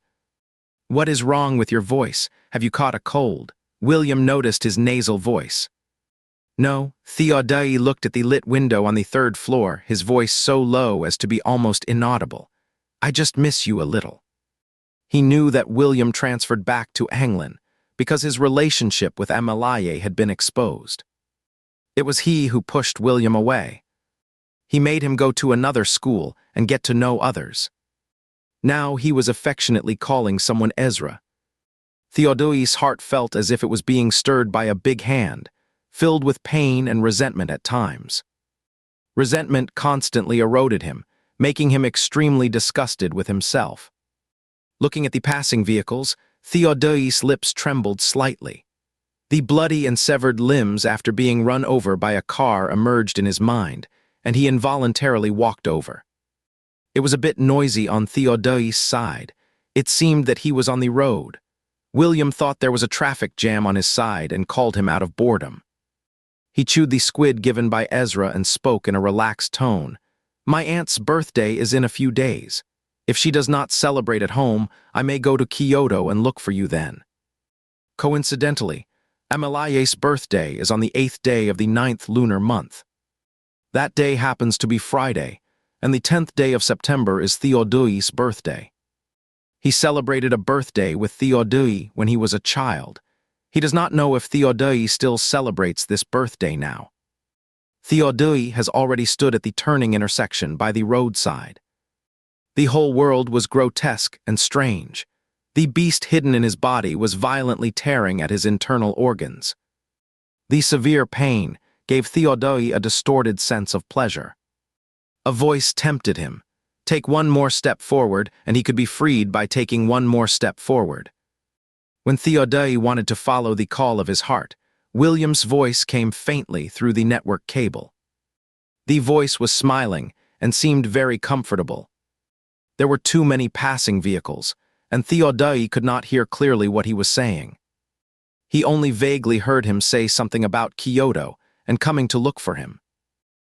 What is wrong with your voice? Have you caught a cold? William noticed his nasal voice. No, Theodai looked at the lit window on the third floor, his voice so low as to be almost inaudible. I just miss you a little. He knew that William transferred back to England because his relationship with Amalaye had been exposed. It was he who pushed William away. He made him go to another school and get to know others. Now he was affectionately calling someone Ezra. Theodai's heart felt as if it was being stirred by a big hand, filled with pain and resentment at times. Resentment constantly eroded him, making him extremely disgusted with himself. Looking at the passing vehicles, Theodai's lips trembled slightly. The bloody and severed limbs after being run over by a car emerged in his mind, and he involuntarily walked over. It was a bit noisy on Theodai's side. It seemed that he was on the road. William thought there was a traffic jam on his side and called him out of boredom. He chewed the squid given by Ezra and spoke in a relaxed tone. My aunt's birthday is in a few days. If she does not celebrate at home, I may go to Kyoto and look for you then. Coincidentally, Amalaye's birthday is on the 8th day of the 9th lunar month. That day happens to be Friday, and the 10th day of September is Theodai's birthday. He celebrated a birthday with Theodai when he was a child. He does not know if Theodai still celebrates this birthday now. Theodai has already stood at the turning intersection by the roadside. The whole world was grotesque and strange. The beast hidden in his body was violently tearing at his internal organs. The severe pain gave Theodai a distorted sense of pleasure. A voice tempted him. Take one more step forward, and he could be freed by taking one more step forward. When Theodai wanted to follow the call of his heart, William's voice came faintly through the network cable. The voice was smiling and seemed very comfortable. There were too many passing vehicles, and Theodai could not hear clearly what he was saying. He only vaguely heard him say something about Kyoto and coming to look for him.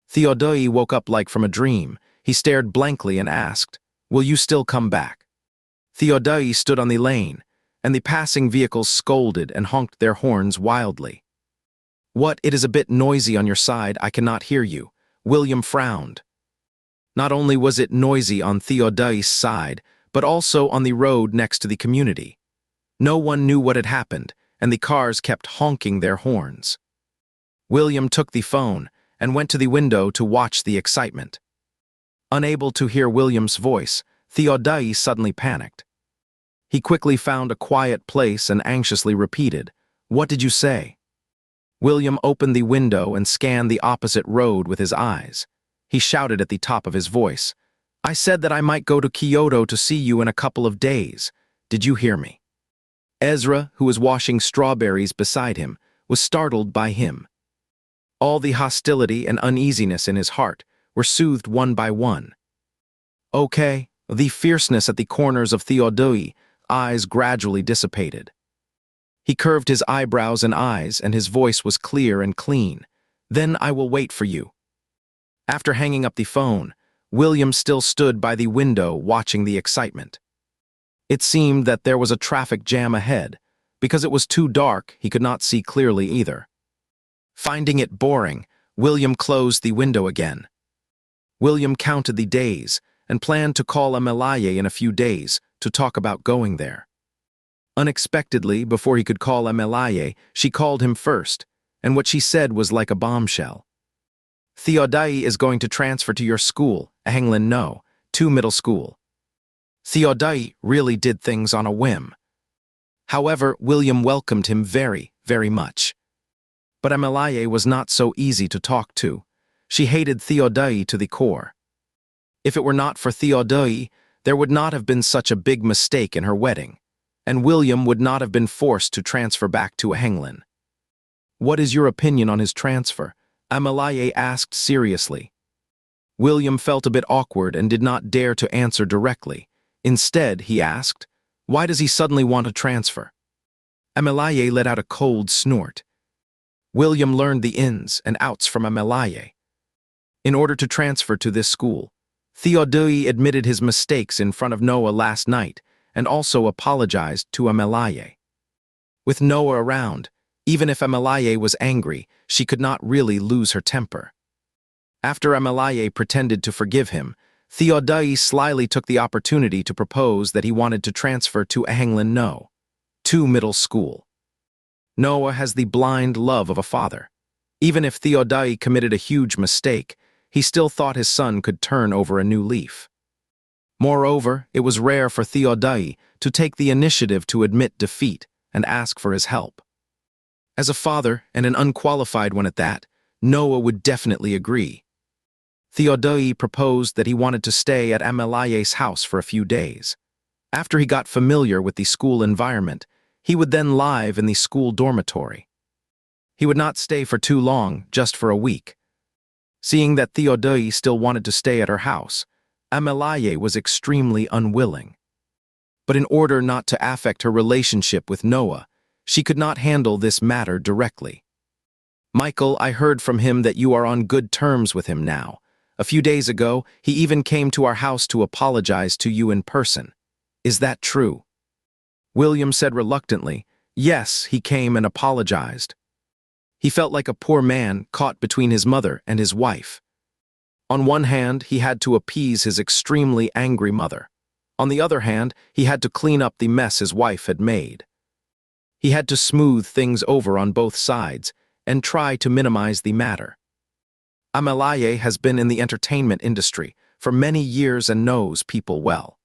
Theodai woke up like from a dream. He stared blankly and asked, "Will you still come back?" Theodai stood on the lane, and the passing vehicles scolded and honked their horns wildly. "What, it is a bit noisy on your side, I cannot hear you." William frowned. Not only was it noisy on Theodai's side, but also on the road next to the community. No one knew what had happened, and the cars kept honking their horns. William took the phone and went to the window to watch the excitement. Unable to hear William's voice, Theodai suddenly panicked. He quickly found a quiet place and anxiously repeated, "What did you say?" William opened the window and scanned the opposite road with his eyes. He shouted at the top of his voice, "I said that I might go to Kyoto to see you in a couple of days. Did you hear me?" Ezra, who was washing strawberries beside him, was startled by him. All the hostility and uneasiness in his heart were soothed one by one. Okay, the fierceness at the corners of Theodai's eyes gradually dissipated. He curved his eyebrows and eyes, and his voice was clear and clean. "Then I will wait for you." After hanging up the phone, William still stood by the window watching the excitement. It seemed that there was a traffic jam ahead. Because it was too dark, he could not see clearly either. Finding it boring, William closed the window again. William counted the days and planned to call Amelaye in a few days to talk about going there. Unexpectedly, before he could call Amelaye, she called him first, and what she said was like a bombshell. "Theodai is going to transfer to your school, Ahenglin No, 2 middle school." Theodai really did things on a whim. However, William welcomed him very, very much. But Amelaye was not so easy to talk to. She hated Theodai to the core. If it were not for Theodai, there would not have been such a big mistake in her wedding, and William would not have been forced to transfer back to Ahenglin. "What is your opinion on his transfer?" Amelaye asked seriously. William felt a bit awkward and did not dare to answer directly. Instead, he asked, "Why does he suddenly want to transfer?" Amelaye let out a cold snort. William learned the ins and outs from Amelaye. In order to transfer to this school, Theodai admitted his mistakes in front of Noah last night and also apologized to Amelaye. With Noah around, even if Amelaye was angry, she could not really lose her temper. After Amelaye pretended to forgive him, Theodai slyly took the opportunity to propose that he wanted to transfer to Ahenglin No, 2 middle school. Noah has the blind love of a father. Even if Theodai committed a huge mistake, he still thought his son could turn over a new leaf. Moreover, it was rare for Theodai to take the initiative to admit defeat and ask for his help. As a father, and an unqualified one at that, Noah would definitely agree. Theodai proposed that he wanted to stay at Amelaye's house for a few days. After he got familiar with the school environment, he would then live in the school dormitory. He would not stay for too long, just for a week. Seeing that Theodai still wanted to stay at her house, Amelaye was extremely unwilling. But in order not to affect her relationship with Noah, she could not handle this matter directly. "Michael, I heard from him that you are on good terms with him now. A few days ago, he even came to our house to apologize to you in person. Is that true?" William said reluctantly, "Yes, he came and apologized." He felt like a poor man caught between his mother and his wife. On one hand, he had to appease his extremely angry mother. On the other hand, he had to clean up the mess his wife had made. He had to smooth things over on both sides and try to minimize the matter. Amelaye has been in the entertainment industry for many years and knows people well.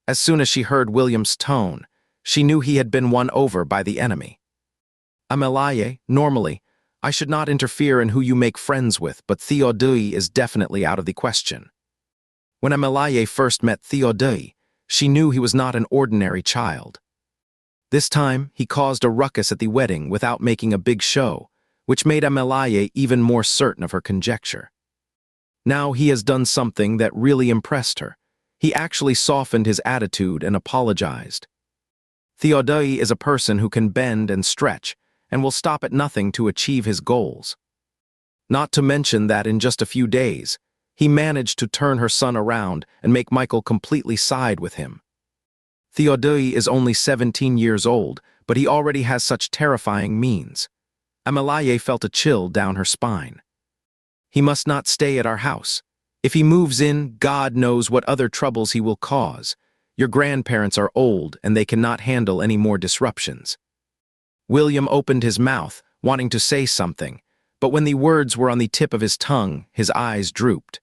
As soon as she heard William's tone, she knew he had been won over by the enemy. "Amelaye, normally, I should not interfere in who you make friends with, but Theodai is definitely out of the question." When Amalaye first met Theodai, she knew he was not an ordinary child. This time, he caused a ruckus at the wedding without making a big show, which made Amalaye even more certain of her conjecture. Now he has done something that really impressed her. He actually softened his attitude and apologized. Theodai is a person who can bend and stretch, and will stop at nothing to achieve his goals. Not to mention that in just a few days, he managed to turn her son around and make Michael completely side with him. Theodai is only 17 years old, but he already has such terrifying means. Amalaye felt a chill down her spine. He must not stay at our house. If he moves in, God knows what other troubles he will cause. Your grandparents are old and they cannot handle any more disruptions. William opened his mouth, wanting to say something, but when the words were on the tip of his tongue, his eyes drooped.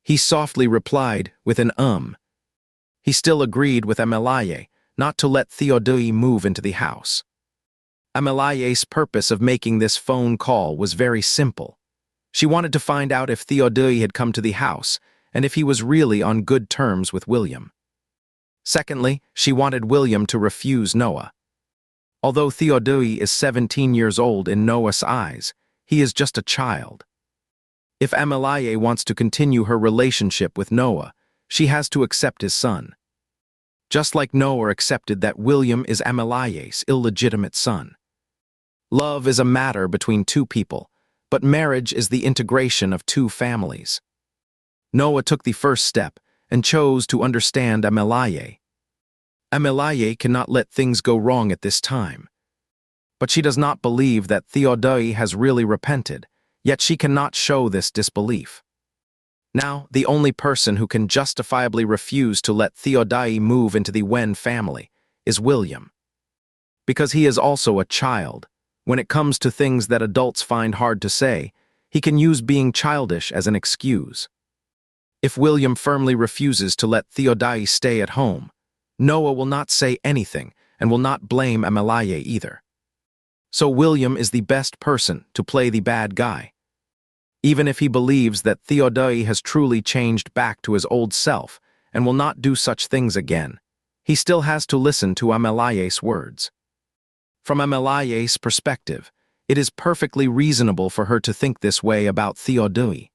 He softly replied with an He still agreed with Amalaye not to let Theodai move into the house. Amalaye's purpose of making this phone call was very simple. She wanted to find out if Theodai had come to the house and if he was really on good terms with William. Secondly, she wanted William to refuse Noah. Although Theodai is 17 years old in Noah's eyes, he is just a child. If Amalaye wants to continue her relationship with Noah, she has to accept his son. Just like Noah accepted that William is Amalaye's illegitimate son. Love is a matter between two people, but marriage is the integration of two families. Noah took the first step and chose to understand Amalaye. Amalaye cannot let things go wrong at this time. But she does not believe that Theodai has really repented, yet she cannot show this disbelief. Now, the only person who can justifiably refuse to let Theodai move into the Wen family is William. Because he is also a child, when it comes to things that adults find hard to say, he can use being childish as an excuse. If William firmly refuses to let Theodai stay at home, Noah will not say anything and will not blame Amalaye either. So William is the best person to play the bad guy. Even if he believes that Theodai has truly changed back to his old self and will not do such things again, he still has to listen to Amalaye's words. From Amalaye's perspective, it is perfectly reasonable for her to think this way about Theodai.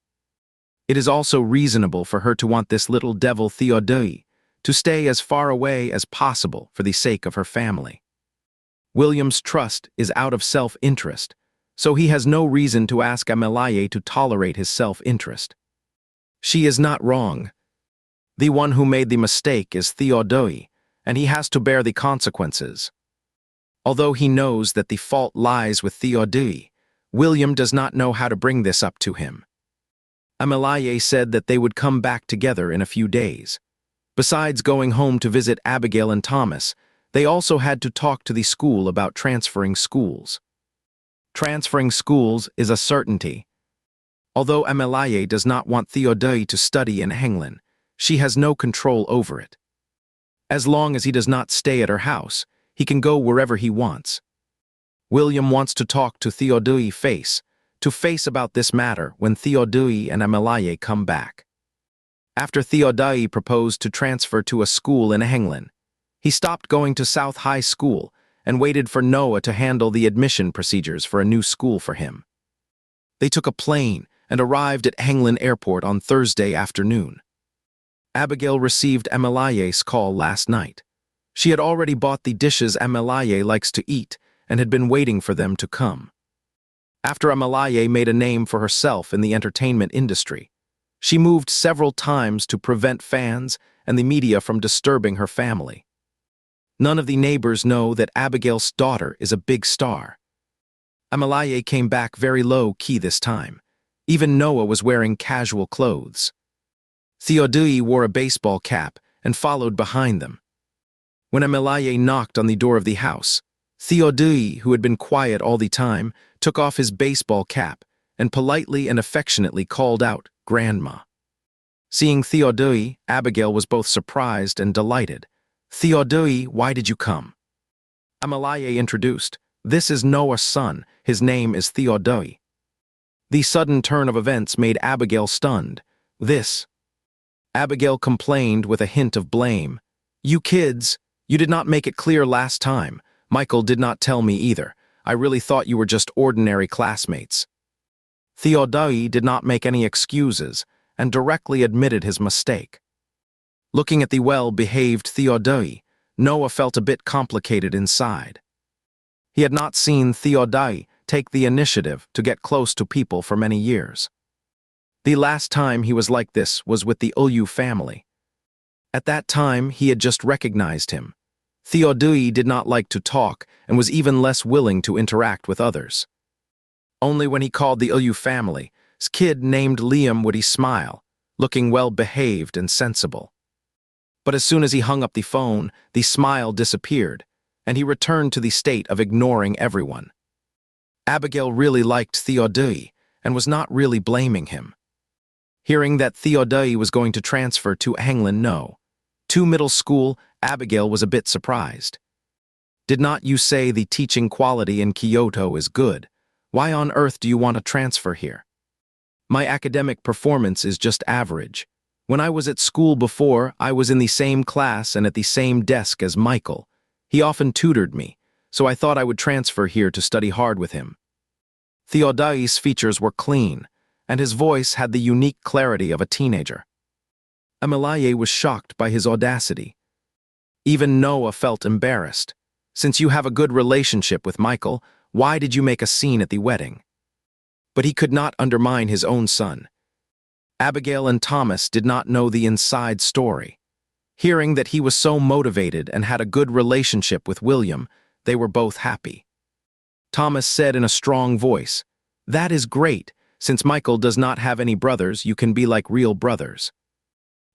It is also reasonable for her to want this little devil Theodai to stay as far away as possible for the sake of her family. William's trust is out of self-interest, so he has no reason to ask Amalaye to tolerate his self-interest. She is not wrong. The one who made the mistake is Theodai, and he has to bear the consequences. Although he knows that the fault lies with Theodai, William does not know how to bring this up to him. Amalaye said that they would come back together in a few days. Besides going home to visit Abigail and Thomas, they also had to talk to the school about transferring schools. Transferring schools is a certainty. Although Amalaye does not want Theodai to study in England, she has no control over it. As long as he does not stay at her house, he can go wherever he wants. William wants to talk to Theodai face to face about this matter when Theodai and Amalaye come back. After Theodai proposed to transfer to a school in England, he stopped going to South High School and waited for Noah to handle the admission procedures for a new school for him. They took a plane and arrived at England Airport on Thursday afternoon. Abigail received Amalaye's call last night. She had already bought the dishes Amalaye likes to eat and had been waiting for them to come. After Amalaye made a name for herself in the entertainment industry, she moved several times to prevent fans and the media from disturbing her family. None of the neighbors know that Abigail's daughter is a big star. Amalaye came back very low-key this time. Even Noah was wearing casual clothes. Theodai wore a baseball cap and followed behind them. When Amalaye knocked on the door of the house, Theodai, who had been quiet all the time, took off his baseball cap and politely and affectionately called out, "Grandma." Seeing Theodai, Abigail was both surprised and delighted. "Theodai, why did you come?" Amalaye introduced, "This is Noah's son, his name is Theodai." The sudden turn of events made Abigail stunned. This. Abigail complained with a hint of blame. You kids, you did not make it clear last time. Michael did not tell me either. I really thought you were just ordinary classmates. Theodai did not make any excuses and directly admitted his mistake. Looking at the well-behaved Theodai, Noah felt a bit complicated inside. He had not seen Theodai take the initiative to get close to people for many years. The last time he was like this was with the Ulyu family. At that time, he had just recognized him. Theodai did not like to talk and was even less willing to interact with others. Only when he called the Ulyu family's kid named Liam would he smile, looking well-behaved and sensible. But as soon as he hung up the phone, the smile disappeared, and he returned to the state of ignoring everyone. Abigail really liked Theodai and was not really blaming him. Hearing that Theodai was going to transfer to to middle school, Abigail was a bit surprised. Did not you say the teaching quality in Kyoto is good? Why on earth do you want to transfer here? My academic performance is just average. When I was at school before, I was in the same class and at the same desk as Michael. He often tutored me, so I thought I would transfer here to study hard with him. Theodai's features were clean, and his voice had the unique clarity of a teenager. Amalaye was shocked by his audacity. Even Noah felt embarrassed. Since you have a good relationship with Michael, why did you make a scene at the wedding? But he could not undermine his own son. Abigail and Thomas did not know the inside story. Hearing that he was so motivated and had a good relationship with William, they were both happy. Thomas said in a strong voice, "That is great. Since Michael does not have any brothers, you can be like real brothers."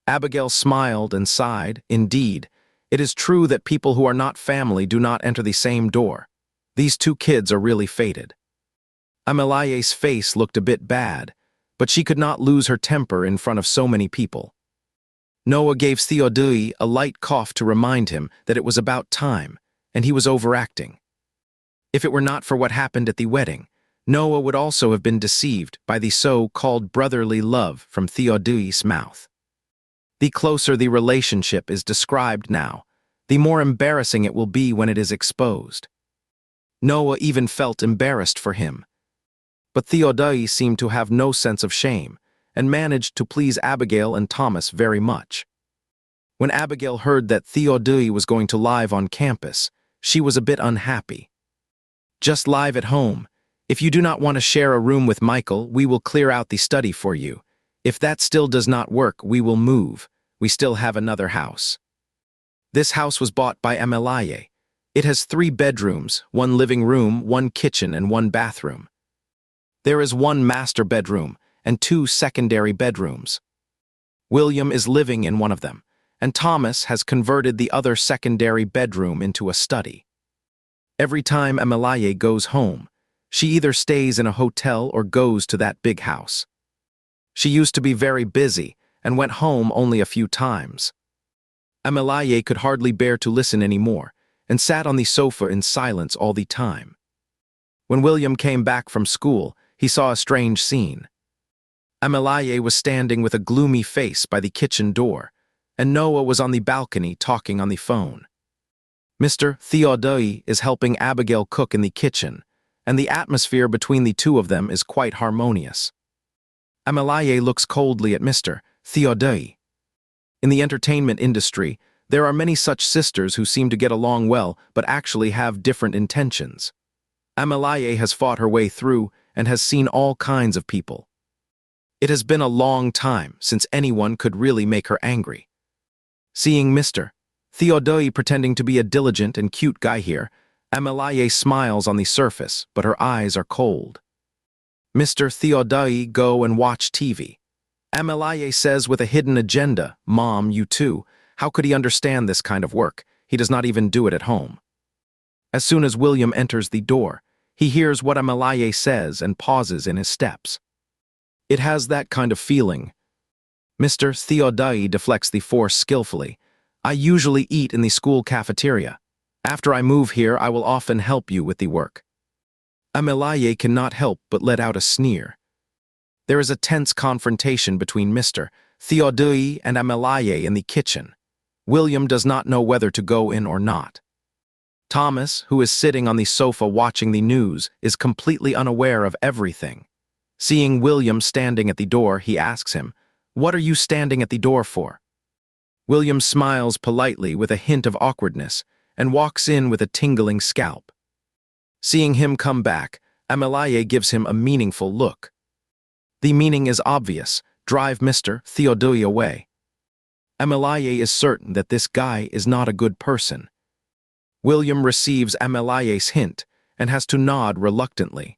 Abigail smiled and sighed. Indeed, it is true that people who are not family do not enter the same door. These two kids are really fated. Amalaye's face looked a bit bad, but she could not lose her temper in front of so many people. Noah gave Theodai a light cough to remind him that it was about time, and he was overacting. If it were not for what happened at the wedding, Noah would also have been deceived by the so-called brotherly love from Theodai's mouth. The closer the relationship is described now, the more embarrassing it will be when it is exposed. Noah even felt embarrassed for him. But Theodai seemed to have no sense of shame, and managed to please Abigail and Thomas very much. When Abigail heard that Theodai was going to live on campus, she was a bit unhappy. Just live at home. If you do not want to share a room with Michael, we will clear out the study for you. If that still does not work, we will move. We still have another house. This house was bought by Amalaye. It has 3 bedrooms, 1 living room, 1 kitchen, and 1 bathroom. There is 1 master bedroom and 2 secondary bedrooms. William is living in one of them, and Thomas has converted the other secondary bedroom into a study. Every time Amalaye goes home, she either stays in a hotel or goes to that big house. She used to be very busy and went home only a few times. Amalaye could hardly bear to listen anymore and sat on the sofa in silence all the time. When William came back from school, he saw a strange scene. Amalaye was standing with a gloomy face by the kitchen door, and Noah was on the balcony talking on the phone. Mr. Theodai is helping Abigail cook in the kitchen, and the atmosphere between the two of them is quite harmonious. Amalaye looks coldly at Mr. Theodai. In the entertainment industry, there are many such sisters who seem to get along well but actually have different intentions. Amalaye has fought her way through and has seen all kinds of people. It has been a long time since anyone could really make her angry. Seeing Mr. Theodai pretending to be a diligent and cute guy here, Amalaye smiles on the surface, but her eyes are cold. Mr. Theodai, go and watch TV. Amalaye says with a hidden agenda, Mom, you too. How could he understand this kind of work? He does not even do it at home. As soon as William enters the door, he hears what Amalaye says and pauses in his steps. It has that kind of feeling. Mr. Theodai deflects the force skillfully. I usually eat in the school cafeteria. After I move here, I will often help you with the work. Amalaye cannot help but let out a sneer. There is a tense confrontation between Mr. Theodai and Amelaye in the kitchen. William does not know whether to go in or not. Thomas, who is sitting on the sofa watching the news, is completely unaware of everything. Seeing William standing at the door, he asks him, "What are you standing at the door for?" William smiles politely with a hint of awkwardness and walks in with a tingling scalp. Seeing him come back, Amelaye gives him a meaningful look. The meaning is obvious: drive Mr. Theodai away. Amelaye is certain that this guy is not a good person. William receives Amelaye's hint and has to nod reluctantly.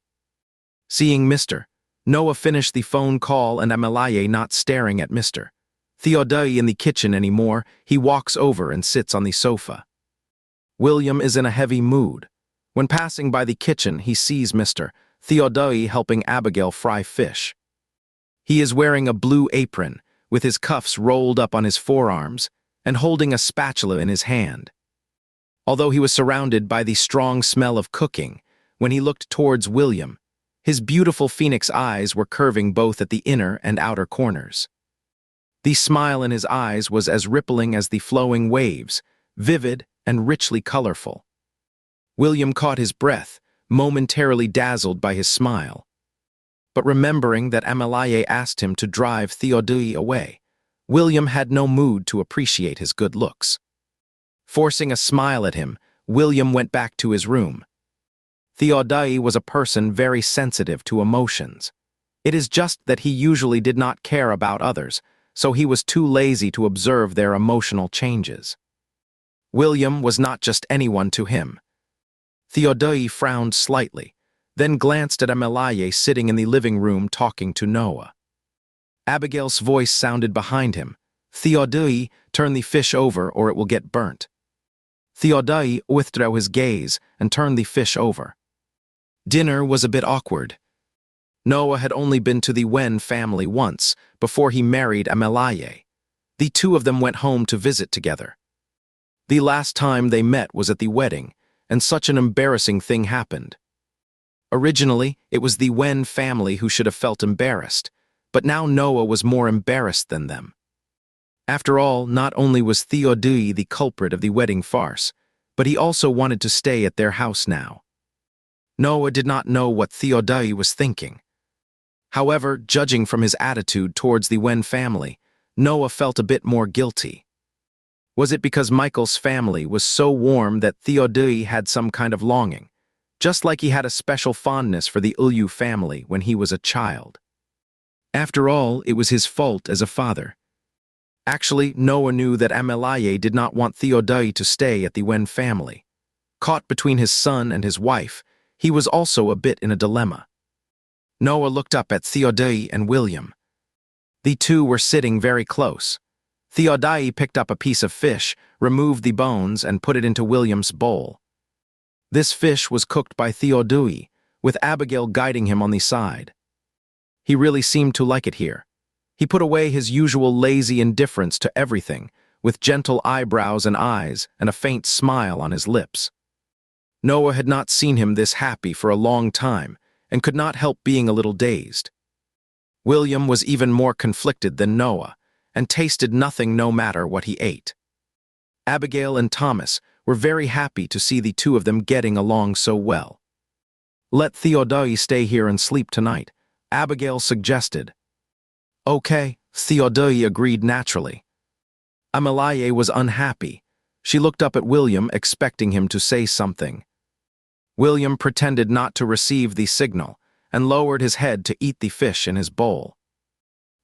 Seeing Mr. Noah finish the phone call and Amelaye not staring at Mr. Theodai in the kitchen anymore, he walks over and sits on the sofa. William is in a heavy mood. When passing by the kitchen, he sees Mr. Theodai helping Abigail fry fish. He is wearing a blue apron, with his cuffs rolled up on his forearms, and holding a spatula in his hand. Although he was surrounded by the strong smell of cooking, when he looked towards William, his beautiful phoenix eyes were curving both at the inner and outer corners. The smile in his eyes was as rippling as the flowing waves, vivid and richly colorful. William caught his breath, momentarily dazzled by his smile. But remembering that Amelaye asked him to drive Theodai away, William had no mood to appreciate his good looks. Forcing a smile at him, William went back to his room. Theodai was a person very sensitive to emotions. It is just that he usually did not care about others, so he was too lazy to observe their emotional changes. William was not just anyone to him. Theodai frowned slightly, then glanced at Amelaye sitting in the living room talking to Noah. Abigail's voice sounded behind him. "Theodai, turn the fish over or it will get burnt." Theodai withdrew his gaze and turned the fish over. Dinner was a bit awkward. Noah had only been to the Wen family once, before he married Amelaye. The two of them went home to visit together. The last time they met was at the wedding, and such an embarrassing thing happened. Originally, it was the Wen family who should have felt embarrassed, but now Noah was more embarrassed than them. After all, not only was Theodai the culprit of the wedding farce, but he also wanted to stay at their house now. Noah did not know what Theodai was thinking. However, judging from his attitude towards the Wen family, Noah felt a bit more guilty. Was it because Michael's family was so warm that Theodai had some kind of longing, just like he had a special fondness for the Ulyu family when he was a child? After all, it was his fault as a father. Actually, Noah knew that Amelaye did not want Theodai to stay at the Wen family. Caught between his son and his wife, he was also a bit in a dilemma. Noah looked up at Theodai and William. The two were sitting very close. Theodai picked up a piece of fish, removed the bones, and put it into William's bowl. This fish was cooked by Theodai, with Abigail guiding him on the side. He really seemed to like it here. He put away his usual lazy indifference to everything, with gentle eyebrows and eyes and a faint smile on his lips. Noah had not seen him this happy for a long time and could not help being a little dazed. William was even more conflicted than Noah and tasted nothing no matter what he ate. Abigail and Thomas were very happy to see the two of them getting along so well. "Let Theodai stay here and sleep tonight," Abigail suggested. "Okay," Theodai agreed naturally. Amelaye was unhappy. She looked up at William, expecting him to say something. William pretended not to receive the signal and lowered his head to eat the fish in his bowl.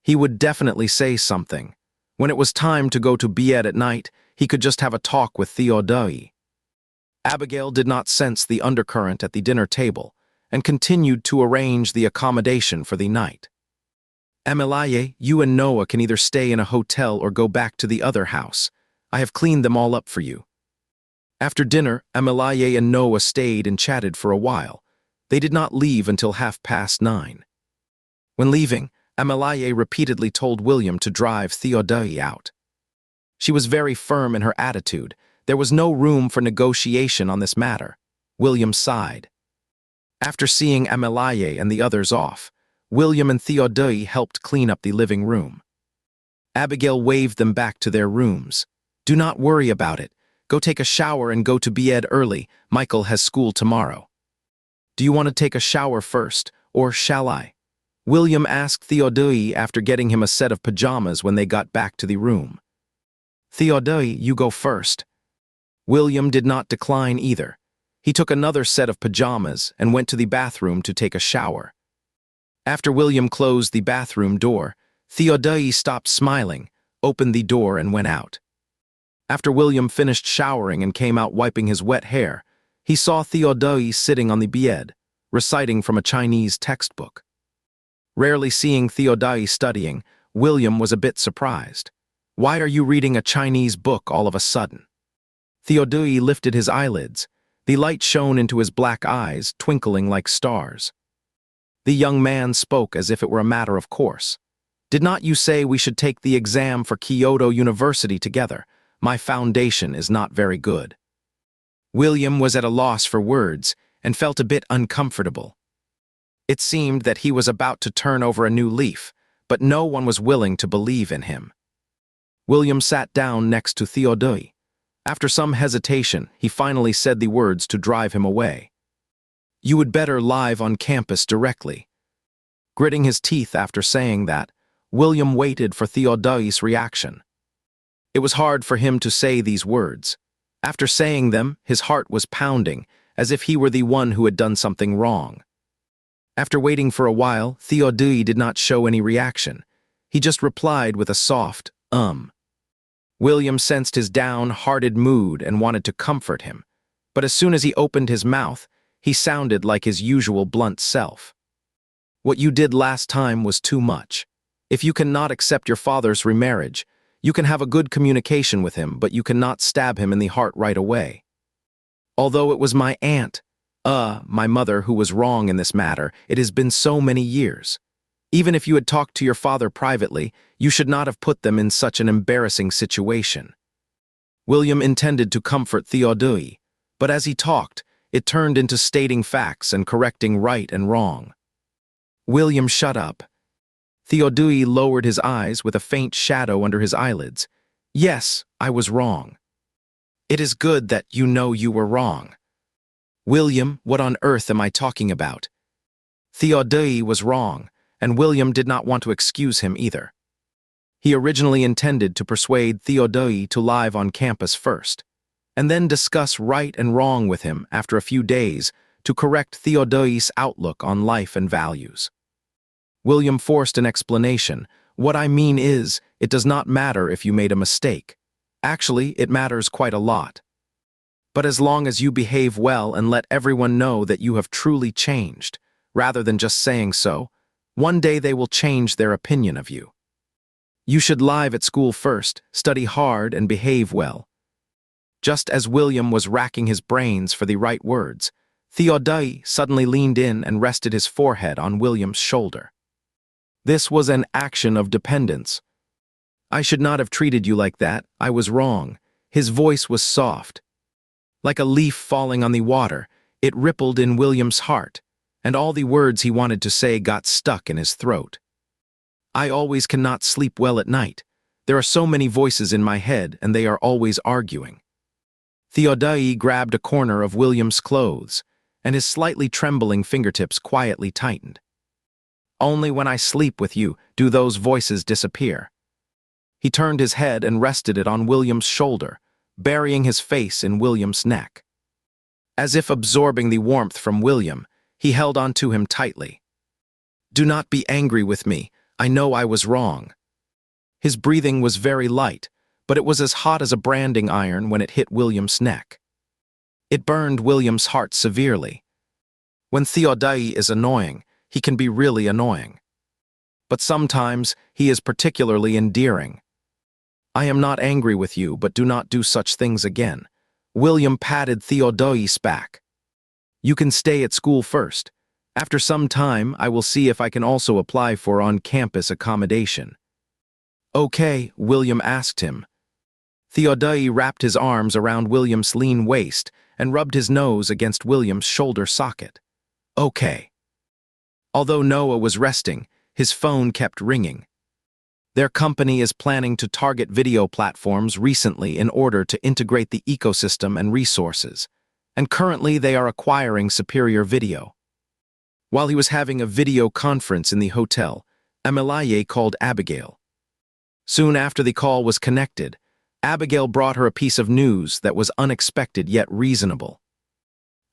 He would definitely say something. When it was time to go to bed at night, he could just have a talk with Theodai. Abigail did not sense the undercurrent at the dinner table and continued to arrange the accommodation for the night. "Amelaye, you and Noah can either stay in a hotel or go back to the other house. I have cleaned them all up for you." After dinner, Amelaye and Noah stayed and chatted for a while. They did not leave until 9:30. When leaving, Amelaye repeatedly told William to drive Theodai out. She was very firm in her attitude. There was no room for negotiation on this matter. William sighed. After seeing Amelaye and the others off, William and Theodai helped clean up the living room. Abigail waved them back to their rooms. Do not worry about it. Go take a shower and go to bed early. Michael has school tomorrow. Do you want to take a shower first, or shall I? William asked Theodai after getting him a set of pajamas when they got back to the room. Theodai, you go first. William did not decline either. He took another set of pajamas and went to the bathroom to take a shower. After William closed the bathroom door, Theodai stopped smiling, opened the door and went out. After William finished showering and came out wiping his wet hair, he saw Theodai sitting on the bed, reciting from a Chinese textbook. Rarely seeing Theodai studying, William was a bit surprised. Why are you reading a Chinese book all of a sudden? Theodai lifted his eyelids. The light shone into his black eyes, twinkling like stars. The young man spoke as if it were a matter of course. Did not you say we should take the exam for Kyoto University together? My foundation is not very good. William was at a loss for words and felt a bit uncomfortable. It seemed that he was about to turn over a new leaf, but no one was willing to believe in him. William sat down next to Theodai. After some hesitation, he finally said the words to drive him away. You would better live on campus directly. Gritting his teeth after saying that, William waited for Theodai's reaction. It was hard for him to say these words. After saying them, his heart was pounding, as if he were the one who had done something wrong. After waiting for a while, Theodai did not show any reaction. He just replied with a soft, William sensed his down-hearted mood and wanted to comfort him, but as soon as he opened his mouth, he sounded like his usual blunt self. What you did last time was too much. If you cannot accept your father's remarriage, you can have a good communication with him, but you cannot stab him in the heart right away. Although it was my aunt, my mother who was wrong in this matter, it has been so many years. Even if you had talked to your father privately, you should not have put them in such an embarrassing situation. William intended to comfort Theodai, but as he talked, it turned into stating facts and correcting right and wrong. William, shut up. Theodai lowered his eyes with a faint shadow under his eyelids. Yes, I was wrong. It is good that you know you were wrong. William, what on earth am I talking about? Theodai was wrong, and William did not want to excuse him either. He originally intended to persuade Theodai to live on campus first, and then discuss right and wrong with him after a few days to correct Theodai's outlook on life and values. William forced an explanation. What I mean is, it does not matter if you made a mistake. Actually, it matters quite a lot. But as long as you behave well and let everyone know that you have truly changed, rather than just saying so, one day they will change their opinion of you. You should live at school first, study hard, and behave well. Just as William was racking his brains for the right words, Theodai suddenly leaned in and rested his forehead on William's shoulder. This was an action of dependence. I should not have treated you like that. I was wrong. His voice was soft. Like a leaf falling on the water, it rippled in William's heart, and all the words he wanted to say got stuck in his throat. I always cannot sleep well at night. There are so many voices in my head, and they are always arguing. Theodai grabbed a corner of William's clothes, and his slightly trembling fingertips quietly tightened. Only when I sleep with you do those voices disappear. He turned his head and rested it on William's shoulder, burying his face in William's neck. As if absorbing the warmth from William, he held on to him tightly. Do not be angry with me. I know I was wrong. His breathing was very light, but it was as hot as a branding iron when it hit William's neck. It burned William's heart severely. When Theodai is annoying, he can be really annoying. But sometimes he is particularly endearing. I am not angry with you, but do not do such things again. William patted Theodai's back. You can stay at school first. After some time, I will see if I can also apply for on-campus accommodation. Okay, William asked him. Theodai wrapped his arms around William's lean waist and rubbed his nose against William's shoulder socket. Okay. Although Noah was resting, his phone kept ringing. Their company is planning to target video platforms recently in order to integrate the ecosystem and resources, and currently they are acquiring superior video. While he was having a video conference in the hotel, Amelaye called Abigail. Soon after the call was connected, Abigail brought her a piece of news that was unexpected yet reasonable.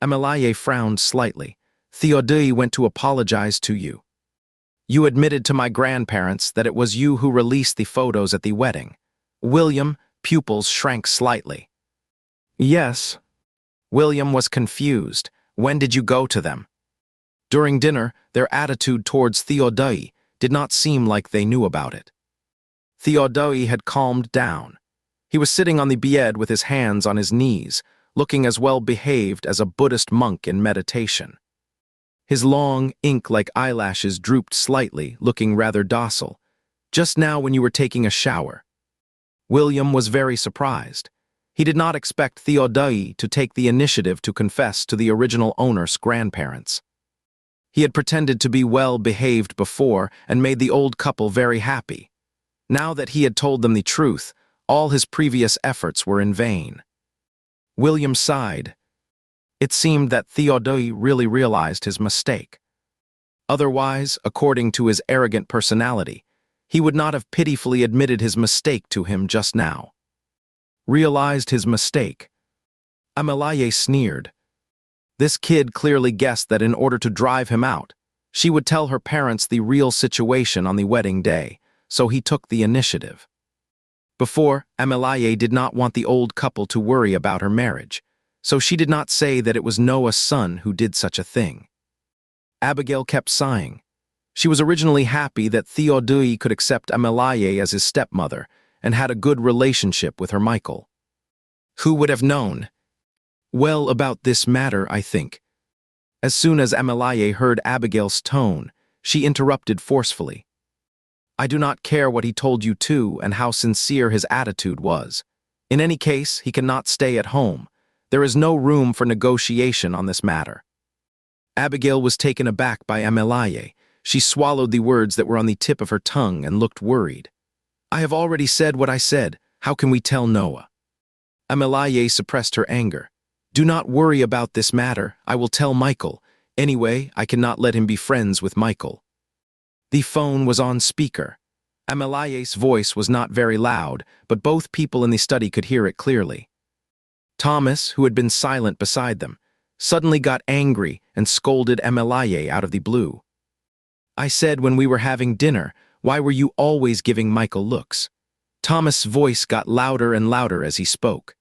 Amelaye frowned slightly. Theodai went to apologize to you. You admitted to my grandparents that it was you who released the photos at the wedding. William, pupils shrank slightly. Yes. William was confused. When did you go to them? During dinner, their attitude towards Theodai did not seem like they knew about it. Theodai had calmed down. He was sitting on the bed with his hands on his knees, looking as well behaved as a Buddhist monk in meditation. His long, ink-like eyelashes drooped slightly, looking rather docile. Just now when you were taking a shower. William was very surprised. He did not expect Theodai to take the initiative to confess to the original owner's grandparents. He had pretended to be well-behaved before and made the old couple very happy. Now that he had told them the truth, all his previous efforts were in vain. William sighed. It seemed that Theodai really realized his mistake. Otherwise, according to his arrogant personality, he would not have pitifully admitted his mistake to him just now. Realized his mistake. Amelaye sneered. This kid clearly guessed that in order to drive him out, she would tell her parents the real situation on the wedding day, so he took the initiative. Before, Amelaye did not want the old couple to worry about her marriage, so she did not say that it was Noah's son who did such a thing. Abigail kept sighing. She was originally happy that Theodai could accept Amelaye as his stepmother and had a good relationship with her Michael. Who would have known? Well, about this matter, I think. As soon as Amelaye heard Abigail's tone, she interrupted forcefully. I do not care what he told you to and how sincere his attitude was. In any case, he cannot stay at home. There is no room for negotiation on this matter. Abigail was taken aback by Amelaye. She swallowed the words that were on the tip of her tongue and looked worried. I have already said what I said. How can we tell Noah? Amelaye suppressed her anger. Do not worry about this matter. I will tell Michael. Anyway, I cannot let him be friends with Michael. The phone was on speaker. Amelaye's voice was not very loud, but both people in the study could hear it clearly. Thomas, who had been silent beside them, suddenly got angry and scolded Amelaye out of the blue. I said when we were having dinner, why were you always giving Michael looks? Thomas' voice got louder and louder as he spoke.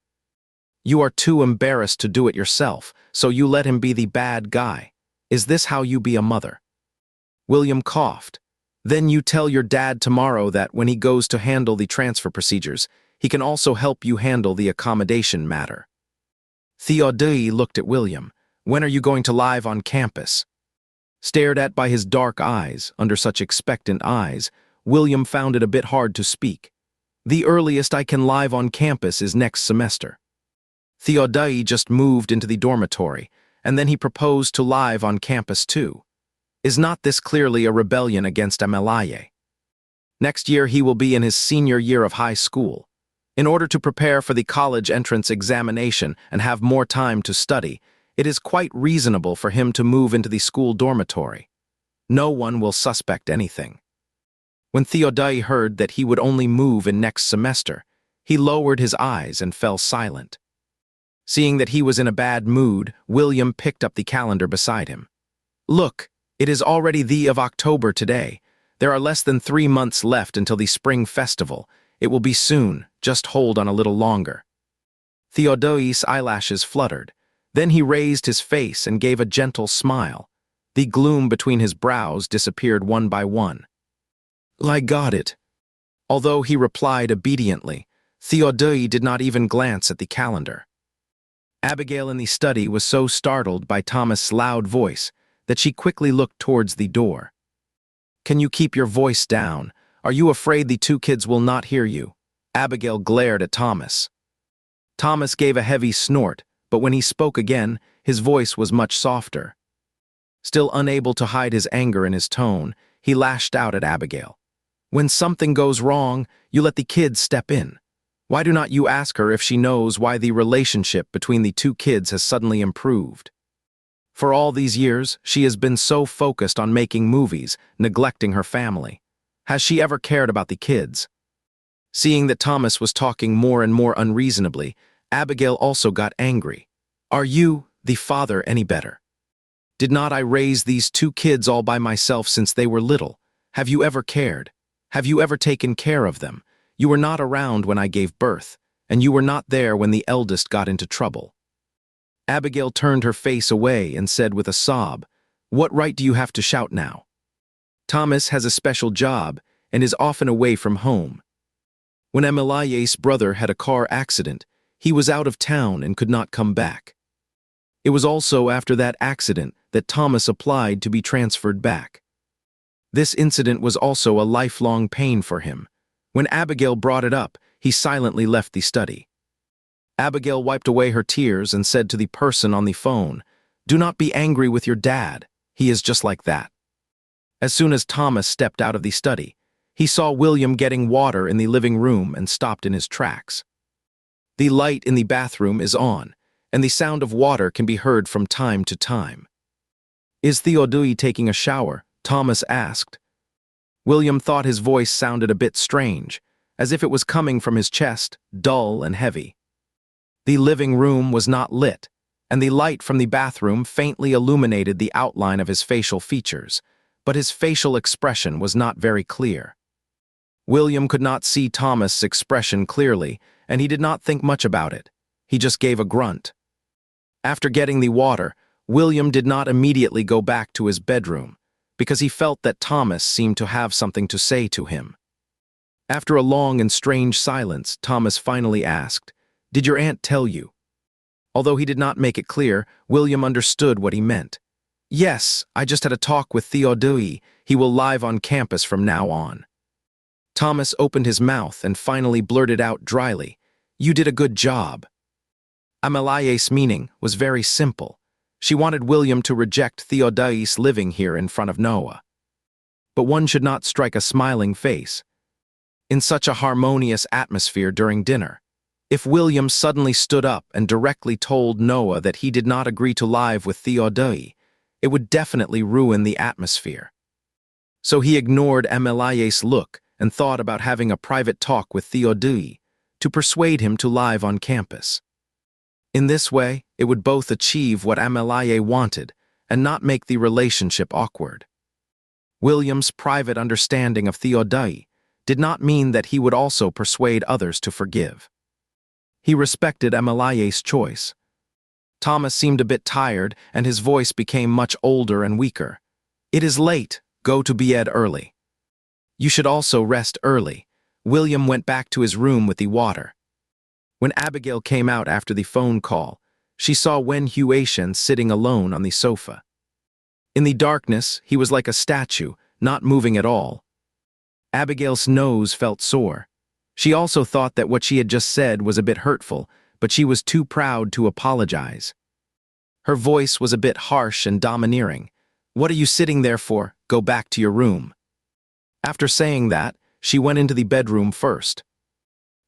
You are too embarrassed to do it yourself, so you let him be the bad guy. Is this how you be a mother? William coughed. Then you tell your dad tomorrow that when he goes to handle the transfer procedures, he can also help you handle the accommodation matter. Theodai looked at William. When are you going to live on campus? Stared at by his dark eyes, under such expectant eyes, William found it a bit hard to speak. The earliest I can live on campus is next semester. Theodai just moved into the dormitory, and then he proposed to live on campus too. Is not this clearly a rebellion against Amelaye? Next year he will be in his senior year of high school. In order to prepare for the college entrance examination and have more time to study, it is quite reasonable for him to move into the school dormitory. No one will suspect anything. When Theodai heard that he would only move in next semester, he lowered his eyes and fell silent. Seeing that he was in a bad mood, William picked up the calendar beside him. Look, it is already the of October today. There are less than 3 months left until the spring festival. It will be soon, just hold on a little longer. Theodai's eyelashes fluttered. Then he raised his face and gave a gentle smile. The gloom between his brows disappeared one by one. I got it. Although he replied obediently, Theodai did not even glance at the calendar. Abigail in the study was so startled by Thomas' loud voice that she quickly looked towards the door. Can you keep your voice down? Are you afraid the 2 kids will not hear you? Abigail glared at Thomas. Thomas gave a heavy snort, but when he spoke again, his voice was much softer. Still unable to hide his anger in his tone, he lashed out at Abigail. When something goes wrong, you let the kids step in. Why do not you ask her if she knows why the relationship between the two kids has suddenly improved? For all these years, she has been so focused on making movies, neglecting her family. Has she ever cared about the kids? Seeing that Thomas was talking more and more unreasonably, Abigail also got angry. Are you, the father, any better? Did not I raise these two kids all by myself since they were little? Have you ever cared? Have you ever taken care of them? You were not around when I gave birth, and you were not there when the eldest got into trouble. Abigail turned her face away and said with a sob, What right do you have to shout now? Thomas has a special job and is often away from home. When Emilaye's brother had a car accident, he was out of town and could not come back. It was also after that accident that Thomas applied to be transferred back. This incident was also a lifelong pain for him. When Abigail brought it up, he silently left the study. Abigail wiped away her tears and said to the person on the phone, Do not be angry with your dad. He is just like that. As soon as Thomas stepped out of the study, he saw William getting water in the living room and stopped in his tracks. The light in the bathroom is on, and the sound of water can be heard from time to time. Is Theodai taking a shower? Thomas asked. William thought his voice sounded a bit strange, as if it was coming from his chest, dull and heavy. The living room was not lit, and the light from the bathroom faintly illuminated the outline of his facial features, but his facial expression was not very clear. William could not see Thomas' expression clearly, and he did not think much about it. He just gave a grunt. After getting the water, William did not immediately go back to his bedroom, because he felt that Thomas seemed to have something to say to him. After a long and strange silence, Thomas finally asked, Did your aunt tell you? Although he did not make it clear, William understood what he meant. Yes, I just had a talk with Theodai. He will live on campus from now on. Thomas opened his mouth and finally blurted out dryly, You did a good job. Amalaye's meaning was very simple. She wanted William to reject Theodai's living here in front of Noah. But one should not strike a smiling face in such a harmonious atmosphere during dinner. If William suddenly stood up and directly told Noah that he did not agree to live with Theodai, it would definitely ruin the atmosphere. So he ignored Amalaye's look and thought about having a private talk with Theodai to persuade him to live on campus. In this way, it would both achieve what Amalaye wanted and not make the relationship awkward. William's private understanding of Theodai did not mean that he would also persuade others to forgive. He respected Amalaye's choice. Thomas seemed a bit tired, and his voice became much older and weaker. It is late, go to bed early. You should also rest early. William went back to his room with the water. When Abigail came out after the phone call, she saw Wen Huaishan sitting alone on the sofa. In the darkness, he was like a statue, not moving at all. Abigail's nose felt sore. She also thought that what she had just said was a bit hurtful, but she was too proud to apologize. Her voice was a bit harsh and domineering. What are you sitting there for? Go back to your room. After saying that, she went into the bedroom first.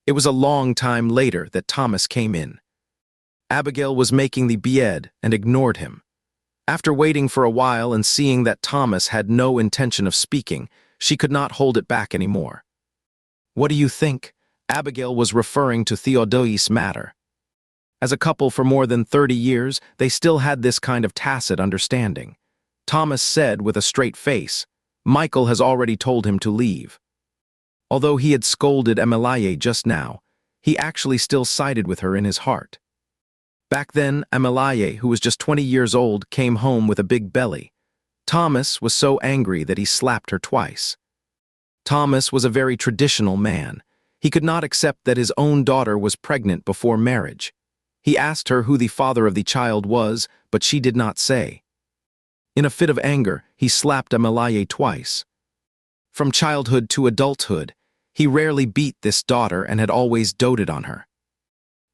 It was a long time later that Thomas came in. Abigail was making the bed and ignored him. After waiting for a while and seeing that Thomas had no intention of speaking, she could not hold it back anymore. What do you think? Abigail was referring to Theodai's matter. As a couple for more than 30 years, they still had this kind of tacit understanding. Thomas said with a straight face, Michael has already told him to leave. Although he had scolded Amalaye just now, he actually still sided with her in his heart. Back then, Amalaye, who was just 20 years old, came home with a big belly. Thomas was so angry that he slapped her twice. Thomas was a very traditional man. He could not accept that his own daughter was pregnant before marriage. He asked her who the father of the child was, but she did not say. In a fit of anger, he slapped Amalaye twice. From childhood to adulthood, he rarely beat this daughter and had always doted on her.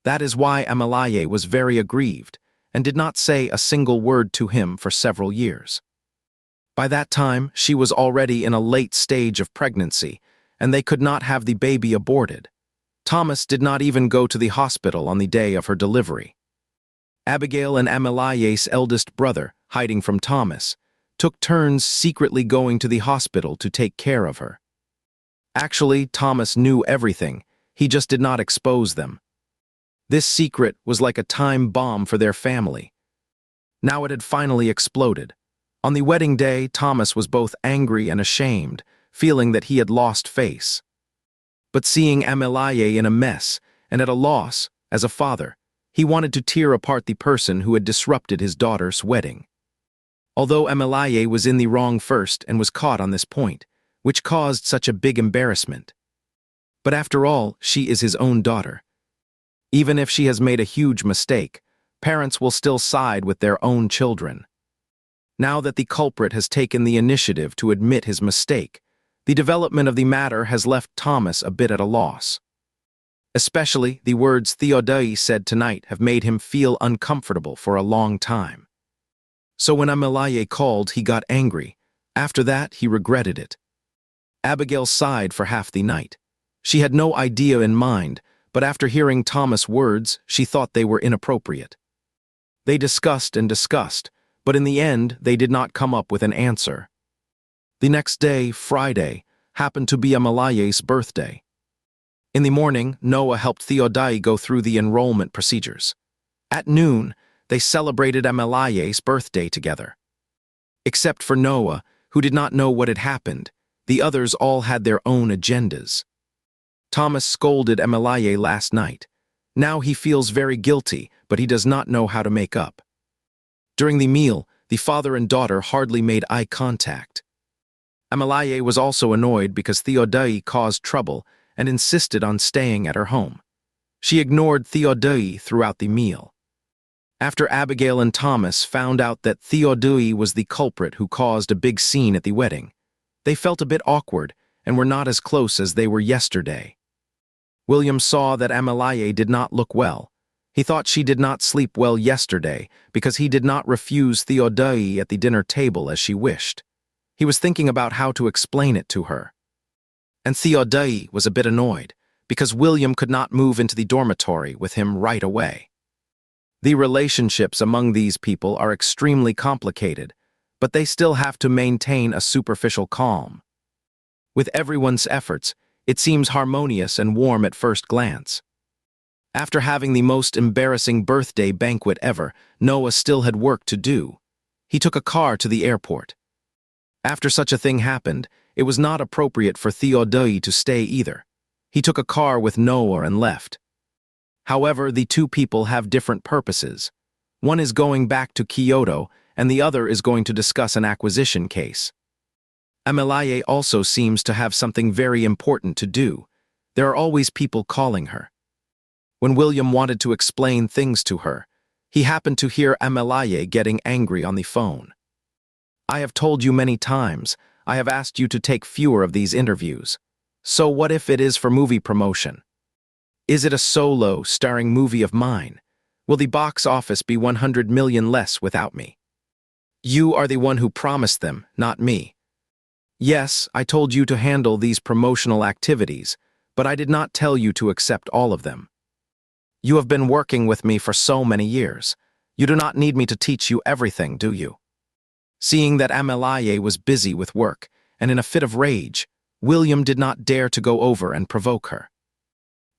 That is why Amalaye was very aggrieved and did not say a single word to him for several years. By that time, she was already in a late stage of pregnancy, and they could not have the baby aborted. Thomas did not even go to the hospital on the day of her delivery. Abigail and Amelia's eldest brother, hiding from Thomas, took turns secretly going to the hospital to take care of her. Actually, Thomas knew everything, he just did not expose them. This secret was like a time bomb for their family. Now it had finally exploded. On the wedding day, Thomas was both angry and ashamed, feeling that he had lost face. But seeing Amelie in a mess and at a loss, as a father, he wanted to tear apart the person who had disrupted his daughter's wedding. Although Amelie was in the wrong first and was caught on this point, which caused such a big embarrassment. But after all, she is his own daughter. Even if she has made a huge mistake, parents will still side with their own children. Now that the culprit has taken the initiative to admit his mistake, the development of the matter has left Thomas a bit at a loss. Especially the words Theodai said tonight have made him feel uncomfortable for a long time. So when Amelie called, he got angry. After that, he regretted it. Abigail sighed for half the night. She had no idea in mind, but after hearing Thomas' words, she thought they were inappropriate. They discussed and discussed, but in the end, they did not come up with an answer. The next day, Friday, happened to be Amelie's birthday. In the morning, Noah helped Theodai go through the enrollment procedures. At noon, they celebrated Amelie's birthday together. Except for Noah, who did not know what had happened, the others all had their own agendas. Thomas scolded Amelie last night. Now he feels very guilty, but he does not know how to make up. During the meal, the father and daughter hardly made eye contact. Amelie was also annoyed because Theodai caused trouble and insisted on staying at her home. She ignored Theodai throughout the meal. After Abigail and Thomas found out that Theodai was the culprit who caused a big scene at the wedding, they felt a bit awkward and were not as close as they were yesterday. William saw that Amelie did not look well. He thought she did not sleep well yesterday because he did not refuse Theodai at the dinner table as she wished. He was thinking about how to explain it to her. And Theodai was a bit annoyed because William could not move into the dormitory with him right away. The relationships among these people are extremely complicated, but they still have to maintain a superficial calm. With everyone's efforts, it seems harmonious and warm at first glance. After having the most embarrassing birthday banquet ever, Noah still had work to do. He took a car to the airport. After such a thing happened, it was not appropriate for Theodai to stay either. He took a car with Noah and left. However, the two people have different purposes. One is going back to Kyoto, and the other is going to discuss an acquisition case. Amelie also seems to have something very important to do. There are always people calling her. When William wanted to explain things to her, he happened to hear Amelie getting angry on the phone. I have told you many times, I have asked you to take fewer of these interviews. So what if it is for movie promotion? Is it a solo, starring movie of mine? Will the box office be 100 million less without me? You are the one who promised them, not me. Yes, I told you to handle these promotional activities, but I did not tell you to accept all of them. You have been working with me for so many years. You do not need me to teach you everything, do you? Seeing that Amelie was busy with work, and in a fit of rage, William did not dare to go over and provoke her.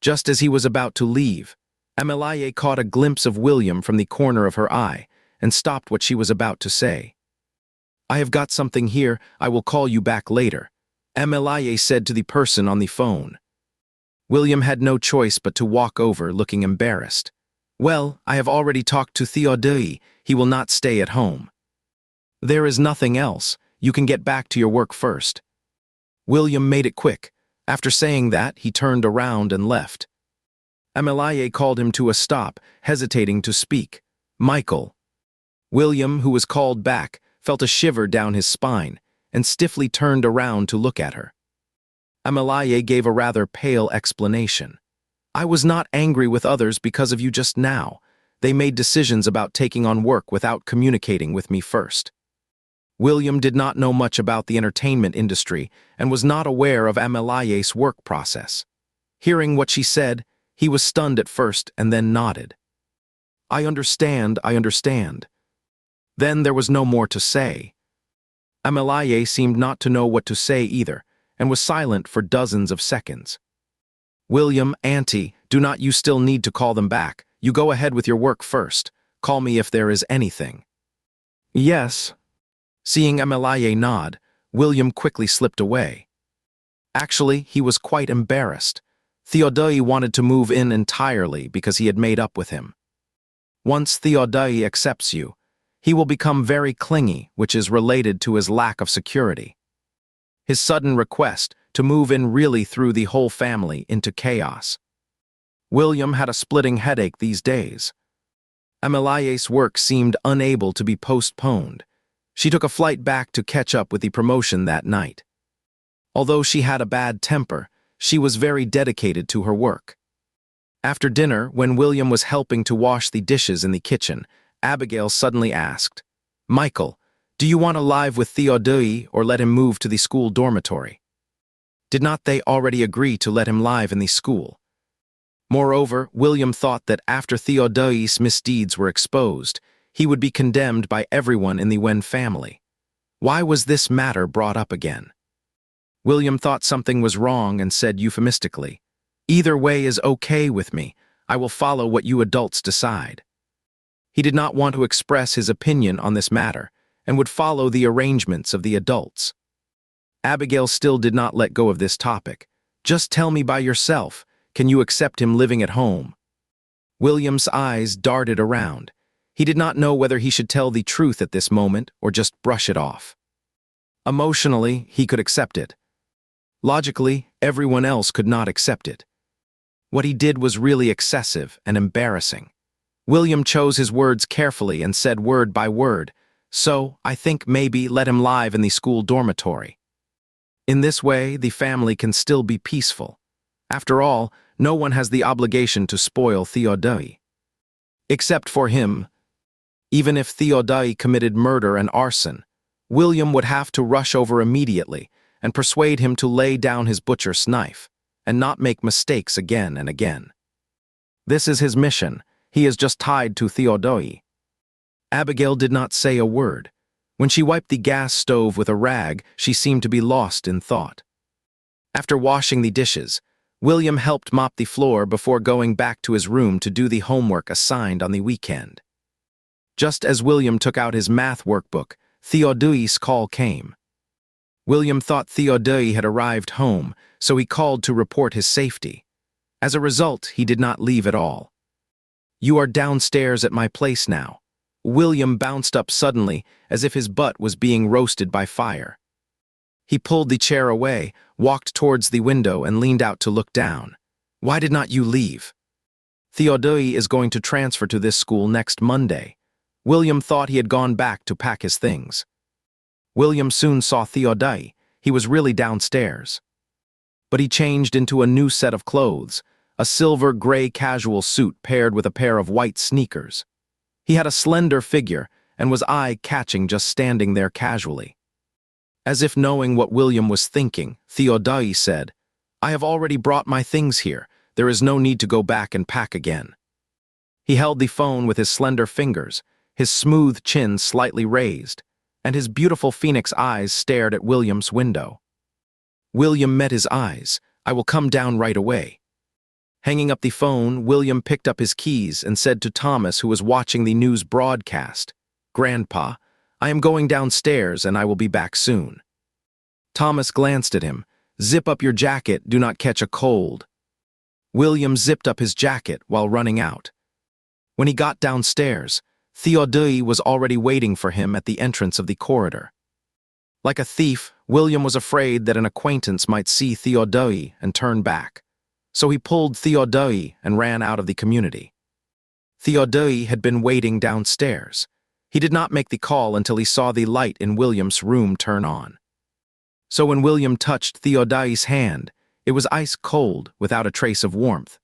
Just as he was about to leave, Amelie caught a glimpse of William from the corner of her eye and stopped what she was about to say. I have got something here, I will call you back later, Amelie said to the person on the phone. William had no choice but to walk over looking embarrassed. Well, I have already talked to Theodai, he will not stay at home. There is nothing else, you can get back to your work first. William made it quick. After saying that, he turned around and left. Amelie called him to a stop, hesitating to speak. Michael. William, who was called back, felt a shiver down his spine, and stiffly turned around to look at her. Amelie gave a rather pale explanation. I was not angry with others because of you just now. They made decisions about taking on work without communicating with me first. William did not know much about the entertainment industry and was not aware of Amelia's work process. Hearing what she said, he was stunned at first and then nodded. I understand. Then there was no more to say. Amelie seemed not to know what to say either, and was silent for dozens of seconds. William, Auntie, do not you still need to call them back? You go ahead with your work first. Call me if there is anything. Yes. Seeing Amelie nod, William quickly slipped away. Actually, he was quite embarrassed. Theodai wanted to move in entirely because he had made up with him. Once Theodai accepts you, he will become very clingy, which is related to his lack of security. His sudden request to move in really threw the whole family into chaos. William had a splitting headache these days. Amelie's work seemed unable to be postponed. She took a flight back to catch up with the promotion that night. Although she had a bad temper, she was very dedicated to her work. After dinner, when William was helping to wash the dishes in the kitchen, Abigail suddenly asked, Michael, do you want to live with Theodai or let him move to the school dormitory? Did not they already agree to let him live in the school? Moreover, William thought that after Theodai's misdeeds were exposed, he would be condemned by everyone in the Wen family. Why was this matter brought up again? William thought something was wrong and said euphemistically, Either way is okay with me. I will follow what you adults decide. He did not want to express his opinion on this matter and would follow the arrangements of the adults. Abigail still did not let go of this topic. Just tell me by yourself, can you accept him living at home? William's eyes darted around. He did not know whether he should tell the truth at this moment or just brush it off. Emotionally, he could accept it. Logically, everyone else could not accept it. What he did was really excessive and embarrassing. William chose his words carefully and said word by word, so I think maybe let him live in the school dormitory. In this way, the family can still be peaceful. After all, no one has the obligation to spoil Theodai. Except for him. Even if Theodai committed murder and arson, William would have to rush over immediately and persuade him to lay down his butcher's knife and not make mistakes again and again. This is his mission. He is just tied to Theodai. Abigail did not say a word. When she wiped the gas stove with a rag, she seemed to be lost in thought. After washing the dishes, William helped mop the floor before going back to his room to do the homework assigned on the weekend. Just as William took out his math workbook, Theodai's call came. William thought Theodai had arrived home, so he called to report his safety. As a result, he did not leave at all. You are downstairs at my place now. William bounced up suddenly, as if his butt was being roasted by fire. He pulled the chair away, walked towards the window, and leaned out to look down. Why did not you leave? Theodai is going to transfer to this school next Monday. William thought he had gone back to pack his things. William soon saw Theodai. He was really downstairs. But he changed into a new set of clothes, a silver-gray casual suit paired with a pair of white sneakers. He had a slender figure and was eye-catching just standing there casually. As if knowing what William was thinking, Theodai said, I have already brought my things here. There is no need to go back and pack again. He held the phone with his slender fingers, his smooth chin slightly raised, and his beautiful phoenix eyes stared at William's window. William met his eyes. I will come down right away. Hanging up the phone, William picked up his keys and said to Thomas, who was watching the news broadcast, Grandpa, I am going downstairs and I will be back soon. Thomas glanced at him. Zip up your jacket, do not catch a cold. William zipped up his jacket while running out. When he got downstairs, Theodai was already waiting for him at the entrance of the corridor. Like a thief, William was afraid that an acquaintance might see Theodai and turn back. So he pulled Theodai and ran out of the community. Theodai had been waiting downstairs. He did not make the call until he saw the light in William's room turn on. So when William touched Theodai's hand, it was ice cold without a trace of warmth.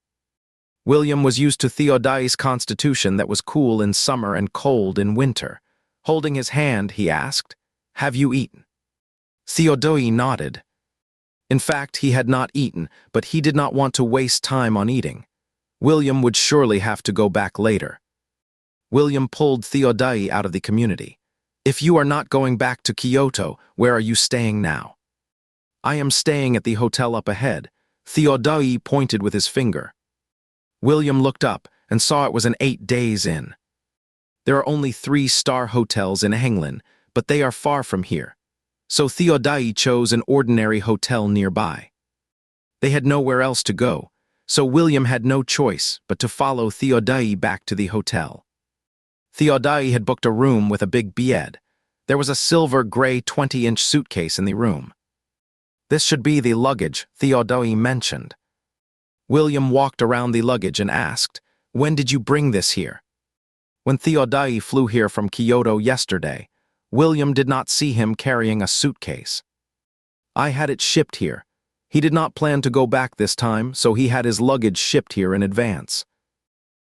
William was used to Theodai's constitution that was cool in summer and cold in winter. Holding his hand, he asked, Have you eaten? Theodai nodded. In fact, he had not eaten, but he did not want to waste time on eating. William would surely have to go back later. William pulled Theodai out of the community. If you are not going back to Kyoto, where are you staying now? I am staying at the hotel up ahead. Theodai pointed with his finger. William looked up and saw it was an 8 days inn. There are only 3-star hotels in England, but they are far from here. So Theodai chose an ordinary hotel nearby. They had nowhere else to go, so William had no choice but to follow Theodai back to the hotel. Theodai had booked a room with a big bed. There was a silver gray 20-inch suitcase in the room. This should be the luggage Theodai mentioned. William walked around the luggage and asked, "When did you bring this here?" When Theodai flew here from Kyoto yesterday, William did not see him carrying a suitcase. I had it shipped here. He did not plan to go back this time, so he had his luggage shipped here in advance.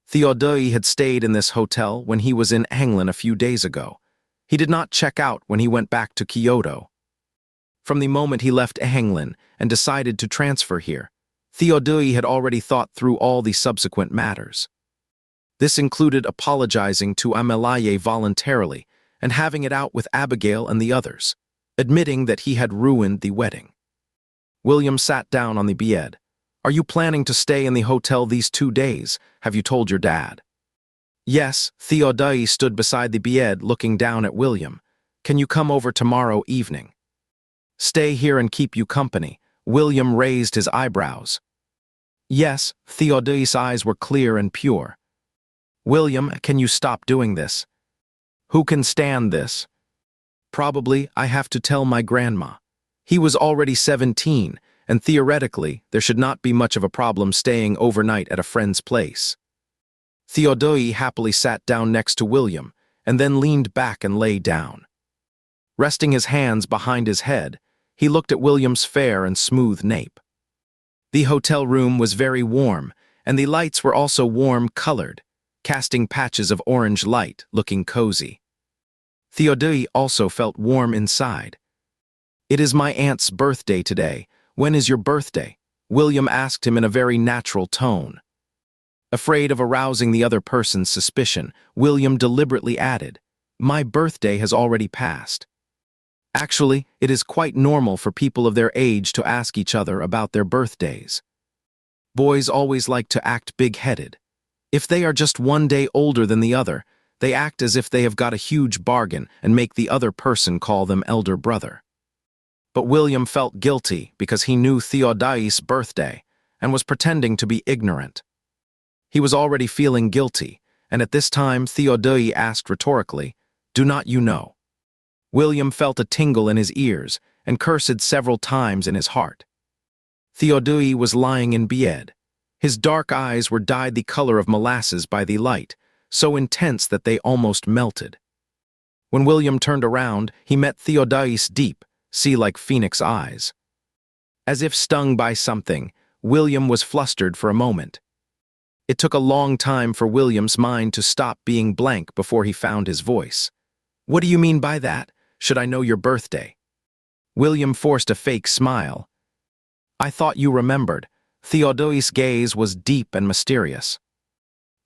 Theodai had stayed in this hotel when he was in England a few days ago. He did not check out when he went back to Kyoto. From the moment he left England and decided to transfer here, Theodai had already thought through all the subsequent matters. This included apologizing to Amelaye voluntarily and having it out with Abigail and the others, admitting that he had ruined the wedding. William sat down on the bed. Are you planning to stay in the hotel these 2 days? Have you told your dad? Yes, Theodai stood beside the bed looking down at William. Can you come over tomorrow evening? Stay here and keep you company. William raised his eyebrows. Yes, Theodai's eyes were clear and pure. William, can you stop doing this? Who can stand this? Probably I have to tell my grandma. He was already 17, and theoretically, there should not be much of a problem staying overnight at a friend's place. Theodai happily sat down next to William, and then leaned back and lay down. Resting his hands behind his head, he looked at William's fair and smooth nape. The hotel room was very warm, and the lights were also warm-colored, casting patches of orange light, looking cozy. Theodai also felt warm inside. It is my aunt's birthday today. When is your birthday? William asked him in a very natural tone. Afraid of arousing the other person's suspicion, William deliberately added, My birthday has already passed. Actually, it is quite normal for people of their age to ask each other about their birthdays. Boys always like to act big-headed. If they are just 1 day older than the other, they act as if they have got a huge bargain and make the other person call them elder brother. But William felt guilty because he knew Theodai's birthday and was pretending to be ignorant. He was already feeling guilty, and at this time Theodai asked rhetorically, Do not you know? William felt a tingle in his ears and cursed several times in his heart. Theodai was lying in bed. His dark eyes were dyed the color of molasses by the light, so intense that they almost melted. When William turned around, he met Theodai's deep, sea-like phoenix eyes. As if stung by something, William was flustered for a moment. It took a long time for William's mind to stop being blank before he found his voice. What do you mean by that? Should I know your birthday? William forced a fake smile. I thought you remembered. Theodai's gaze was deep and mysterious.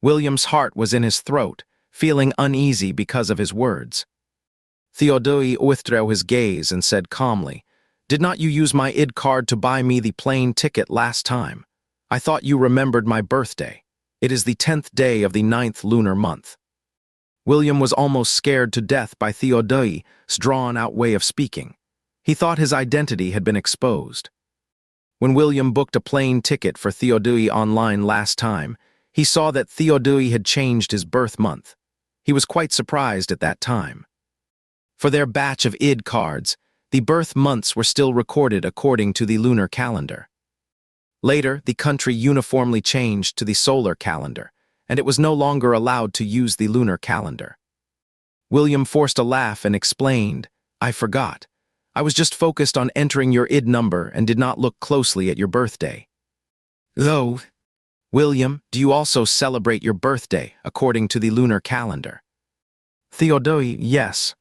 William's heart was in his throat, feeling uneasy because of his words. Theodai withdrew his gaze and said calmly, Did not you use my ID card to buy me the plane ticket last time? I thought you remembered my birthday. It is the 10th day of the 9th lunar month. William was almost scared to death by Theodai's drawn-out way of speaking. He thought his identity had been exposed. When William booked a plane ticket for Theodai online last time, he saw that Theodai had changed his birth month. He was quite surprised at that time. For their batch of ID cards, the birth months were still recorded according to the lunar calendar. Later, the country uniformly changed to the solar calendar, and it was no longer allowed to use the lunar calendar. William forced a laugh and explained, I forgot. I was just focused on entering your ID number and did not look closely at your birthday. Oh, William, do you also celebrate your birthday according to the lunar calendar? Theodai, yes.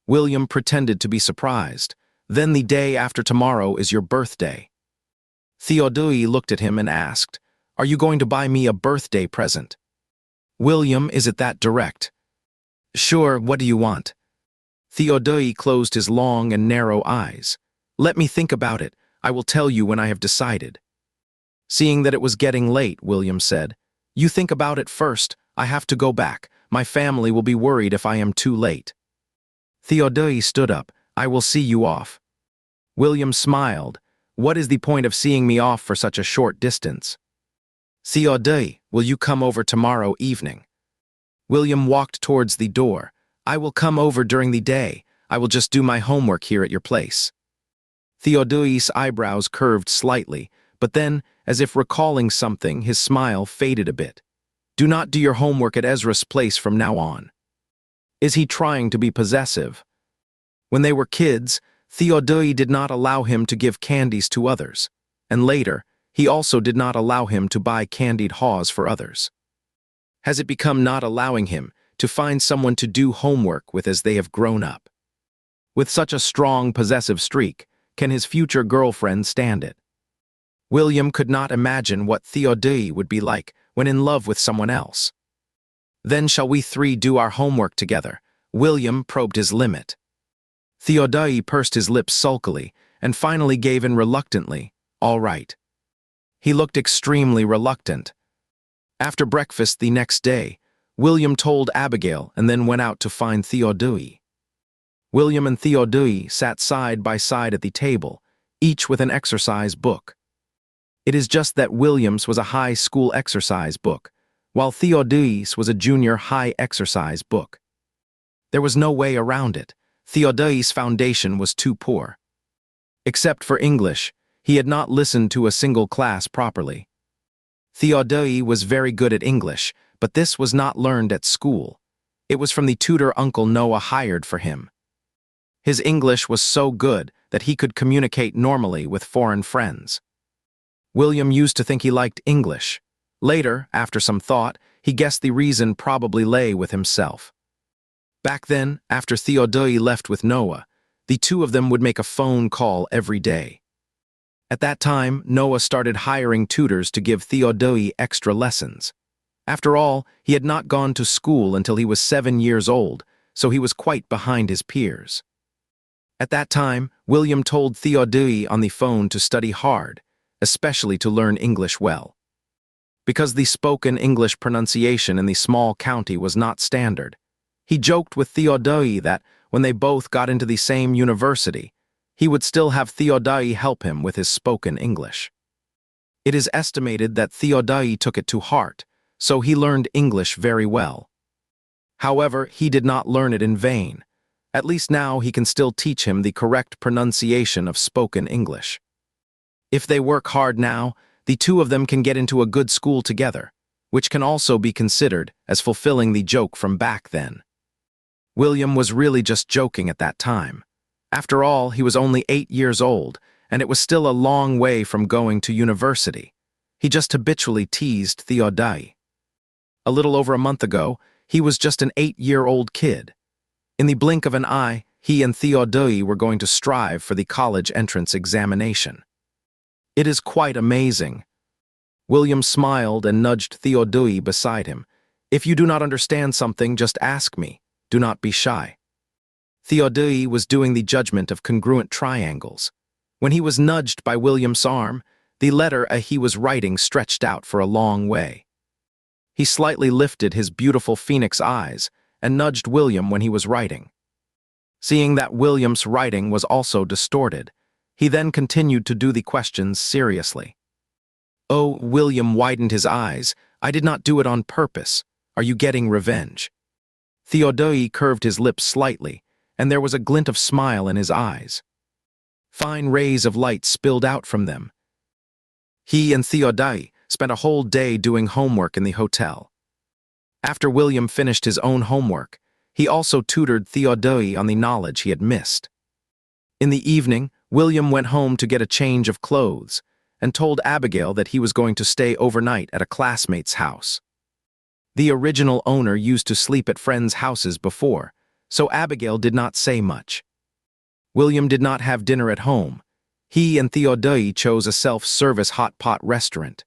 William pretended to be surprised. Then the day after tomorrow is your birthday. Theodai looked at him and asked, "Are you going to buy me a birthday present?" William, is it that direct? Sure, what do you want? Theodai closed his long and narrow eyes. Let me think about it. I will tell you when I have decided. Seeing that it was getting late, William said, "You think about it first. I have to go back. My family will be worried if I am too late." Theodai stood up. "I will see you off." William smiled. "What is the point of seeing me off for such a short distance?" "Theodai, will you come over tomorrow evening?" William walked towards the door. "I will come over during the day. I will just do my homework here at your place." Theodai's eyebrows curved slightly, but then, as if recalling something, his smile faded a bit. "Do not do your homework at Ezra's place from now on." Is he trying to be possessive? When they were kids, Theodai did not allow him to give candies to others, and later, he also did not allow him to buy candied haws for others. Has it become not allowing him to find someone to do homework with as they have grown up? With such a strong possessive streak, can his future girlfriend stand it? William could not imagine what Theodai would be like when in love with someone else. "Then shall we three do our homework together?" William probed his limit. Theodai pursed his lips sulkily and finally gave in reluctantly. "All right." He looked extremely reluctant. After breakfast the next day, William told Abigail and then went out to find Theodai. William and Theodai sat side by side at the table, each with an exercise book. It is just that William's was a high school exercise book, while Theodai's was a junior high exercise book. There was no way around it. Theodai's foundation was too poor. Except for English, he had not listened to a single class properly. Theodai was very good at English, but this was not learned at school. It was from the tutor Uncle Noah hired for him. His English was so good that he could communicate normally with foreign friends. William used to think he liked English. Later, after some thought, he guessed the reason probably lay with himself. Back then, after Theodai left with Noah, the two of them would make a phone call every day. At that time, Noah started hiring tutors to give Theodai extra lessons. After all, he had not gone to school until he was 7 years old, so he was quite behind his peers. At that time, William told Theodai on the phone to study hard, especially to learn English well. Because the spoken English pronunciation in the small county was not standard, he joked with Theodai that when they both got into the same university, he would still have Theodai help him with his spoken English. It is estimated that Theodai took it to heart, so he learned English very well. However, he did not learn it in vain. At least now he can still teach him the correct pronunciation of spoken English. If they work hard now, the two of them can get into a good school together, which can also be considered as fulfilling the joke from back then. William was really just joking at that time. After all, he was only 8 years old, and it was still a long way from going to university. He just habitually teased Theodai. A little over a month ago, he was just an 8-year-old kid. In the blink of an eye, he and Theodai were going to strive for the college entrance examination. It is quite amazing. William smiled and nudged Theodai beside him. "If you do not understand something, just ask me. Do not be shy." Theodai was doing the judgment of congruent triangles. When he was nudged by William's arm, the letter he was writing stretched out for a long way. He slightly lifted his beautiful phoenix eyes and nudged William when he was writing. Seeing that William's writing was also distorted, he then continued to do the questions seriously. "Oh," William widened his eyes, "I did not do it on purpose. Are you getting revenge?" Theodai curved his lips slightly, and there was a glint of smile in his eyes. Fine rays of light spilled out from them. He and Theodai spent a whole day doing homework in the hotel. After William finished his own homework, he also tutored Theodai on the knowledge he had missed. In the evening, William went home to get a change of clothes and told Abigail that he was going to stay overnight at a classmate's house. The original owner used to sleep at friends' houses before, so Abigail did not say much. William did not have dinner at home. He and Theodai chose a self-service hot pot restaurant.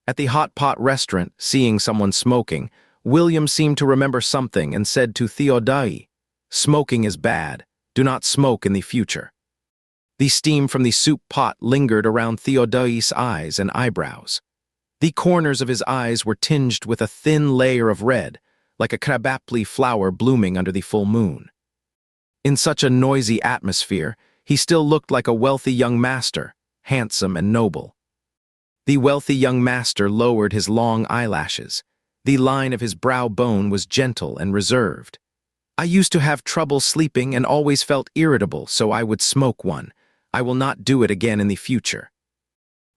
At the hot pot restaurant, seeing someone smoking, William seemed to remember something and said to Theodai, "Smoking is bad. Do not smoke in the future." The steam from the soup pot lingered around Theodai's eyes and eyebrows. The corners of his eyes were tinged with a thin layer of red, like a crabapple flower blooming under the full moon. In such a noisy atmosphere, he still looked like a wealthy young master, handsome and noble. The wealthy young master lowered his long eyelashes. The line of his brow bone was gentle and reserved. "I used to have trouble sleeping and always felt irritable, so I would smoke one. I will not do it again in the future."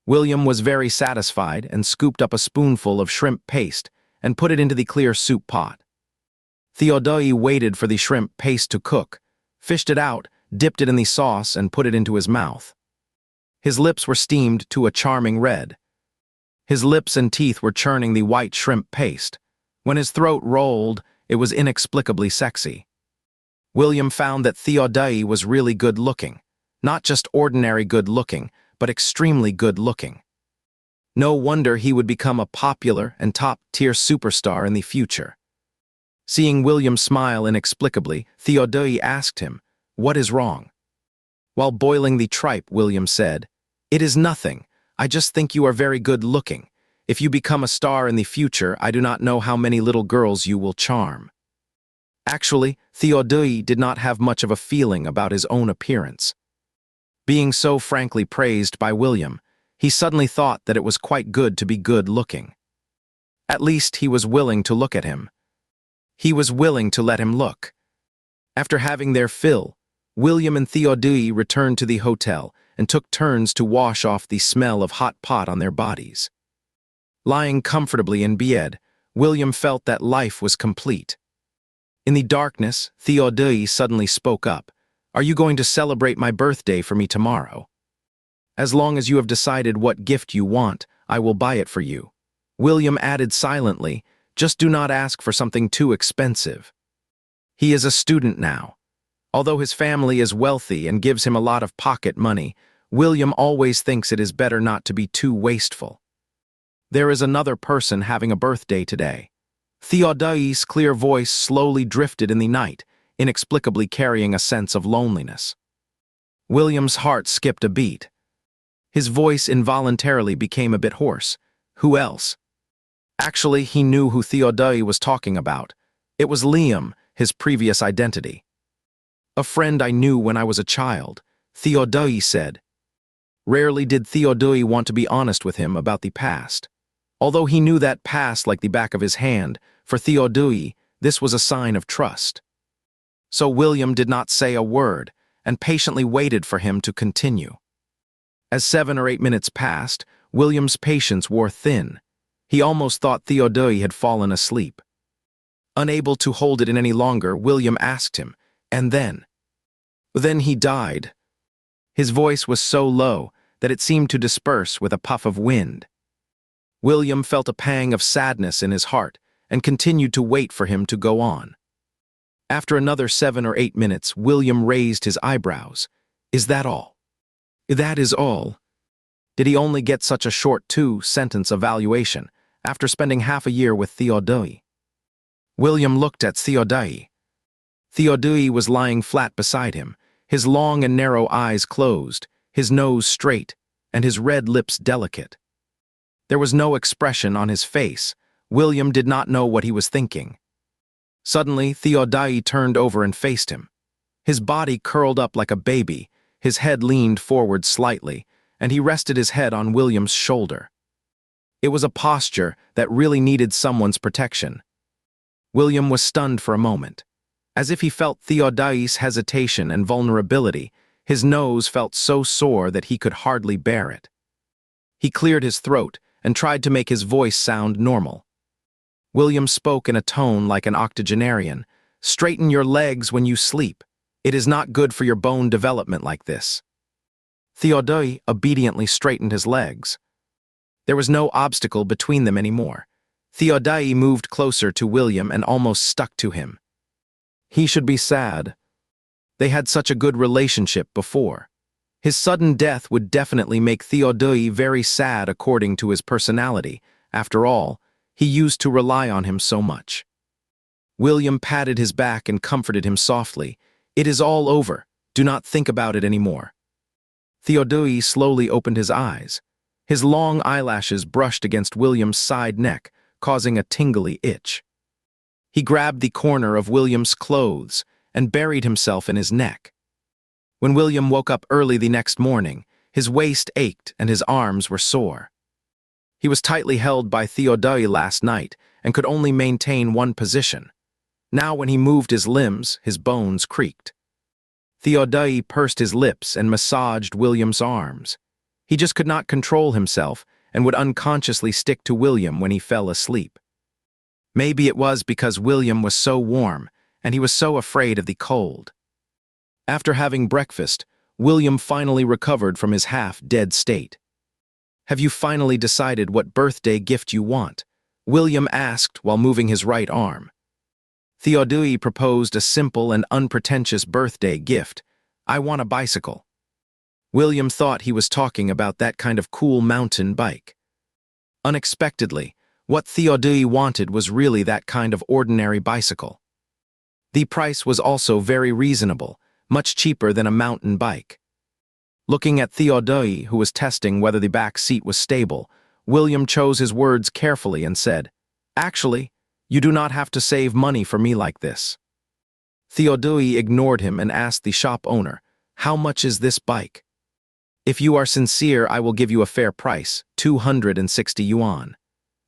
William was very satisfied and scooped up a spoonful of shrimp paste and put it into the clear soup pot. Theodai waited for the shrimp paste to cook, fished it out, dipped it in the sauce, and put it into his mouth. His lips were steamed to a charming red. His lips and teeth were churning the white shrimp paste. When his throat rolled, it was inexplicably sexy. William found that Theodai was really good-looking. Not just ordinary good-looking, but extremely good-looking. No wonder he would become a popular and top-tier superstar in the future. Seeing William smile inexplicably, Theodai asked him, "What is wrong?" While boiling the tripe, William said, "It is nothing. I just think you are very good-looking. If you become a star in the future, I do not know how many little girls you will charm." Actually, Theodai did not have much of a feeling about his own appearance. Being so frankly praised by William, he suddenly thought that it was quite good to be good-looking. At least he was willing to look at him. He was willing to let him look. After having their fill, William and Theodai returned to the hotel and took turns to wash off the smell of hot pot on their bodies. Lying comfortably in bed, William felt that life was complete. In the darkness, Theodai suddenly spoke up. "Are you going to celebrate my birthday for me tomorrow? As long as you have decided what gift you want, I will buy it for you." William added silently, "Just do not ask for something too expensive." He is a student now. Although his family is wealthy and gives him a lot of pocket money, William always thinks it is better not to be too wasteful. There is another person having a birthday today. Theodai's clear voice slowly drifted in the night, inexplicably carrying a sense of loneliness. William's heart skipped a beat. His voice involuntarily became a bit hoarse. Who else? Actually, he knew who Theodai was talking about. It was Liam, his previous identity. "A friend I knew when I was a child," Theodai said. Rarely did Theodai want to be honest with him about the past. Although he knew that past like the back of his hand, for Theodai, this was a sign of trust. So William did not say a word and patiently waited for him to continue. As 7 or 8 minutes passed, William's patience wore thin. He almost thought Theodai had fallen asleep. Unable to hold it in any longer, William asked him, "And then?" "Then he died." His voice was so low that it seemed to disperse with a puff of wind. William felt a pang of sadness in his heart and continued to wait for him to go on. After another 7 or 8 minutes, William raised his eyebrows. "Is that all?" "That is all." Did he only get such a short 2-sentence evaluation after spending half a year with Theodai? William looked at Theodai. Theodai was lying flat beside him, his long and narrow eyes closed, his nose straight, and his red lips delicate. There was no expression on his face. William did not know what he was thinking. Suddenly, Theodai turned over and faced him. His body curled up like a baby, his head leaned forward slightly, and he rested his head on William's shoulder. It was a posture that really needed someone's protection. William was stunned for a moment. As if he felt Theodai's hesitation and vulnerability, his nose felt so sore that he could hardly bear it. He cleared his throat and tried to make his voice sound normal. William spoke in a tone like an octogenarian. "Straighten your legs when you sleep. It is not good for your bone development like this." Theodai obediently straightened his legs. There was no obstacle between them anymore. Theodai moved closer to William and almost stuck to him. He should be sad. They had such a good relationship before. His sudden death would definitely make Theodai very sad according to his personality. After all, he used to rely on him so much. William patted his back and comforted him softly. It is all over. Do not think about it anymore. Theodai slowly opened his eyes. His long eyelashes brushed against William's side neck, causing a tingly itch. He grabbed the corner of William's clothes and buried himself in his neck. When William woke up early the next morning, his waist ached and his arms were sore. He was tightly held by Theodai last night and could only maintain one position. Now when he moved his limbs, his bones creaked. Theodai pursed his lips and massaged William's arms. He just could not control himself and would unconsciously stick to William when he fell asleep. Maybe it was because William was so warm and he was so afraid of the cold. After having breakfast, William finally recovered from his half-dead state. "Have you finally decided what birthday gift you want?" William asked while moving his right arm. Theodai proposed a simple and unpretentious birthday gift. "I want a bicycle." William thought he was talking about that kind of cool mountain bike. Unexpectedly, what Theodai wanted was really that kind of ordinary bicycle. The price was also very reasonable, much cheaper than a mountain bike. Looking at Theodai, who was testing whether the back seat was stable, William chose his words carefully and said, "Actually, you do not have to save money for me like this." Theodai ignored him and asked the shop owner, "How much is this bike?" "If you are sincere, I will give you a fair price, 260 yuan.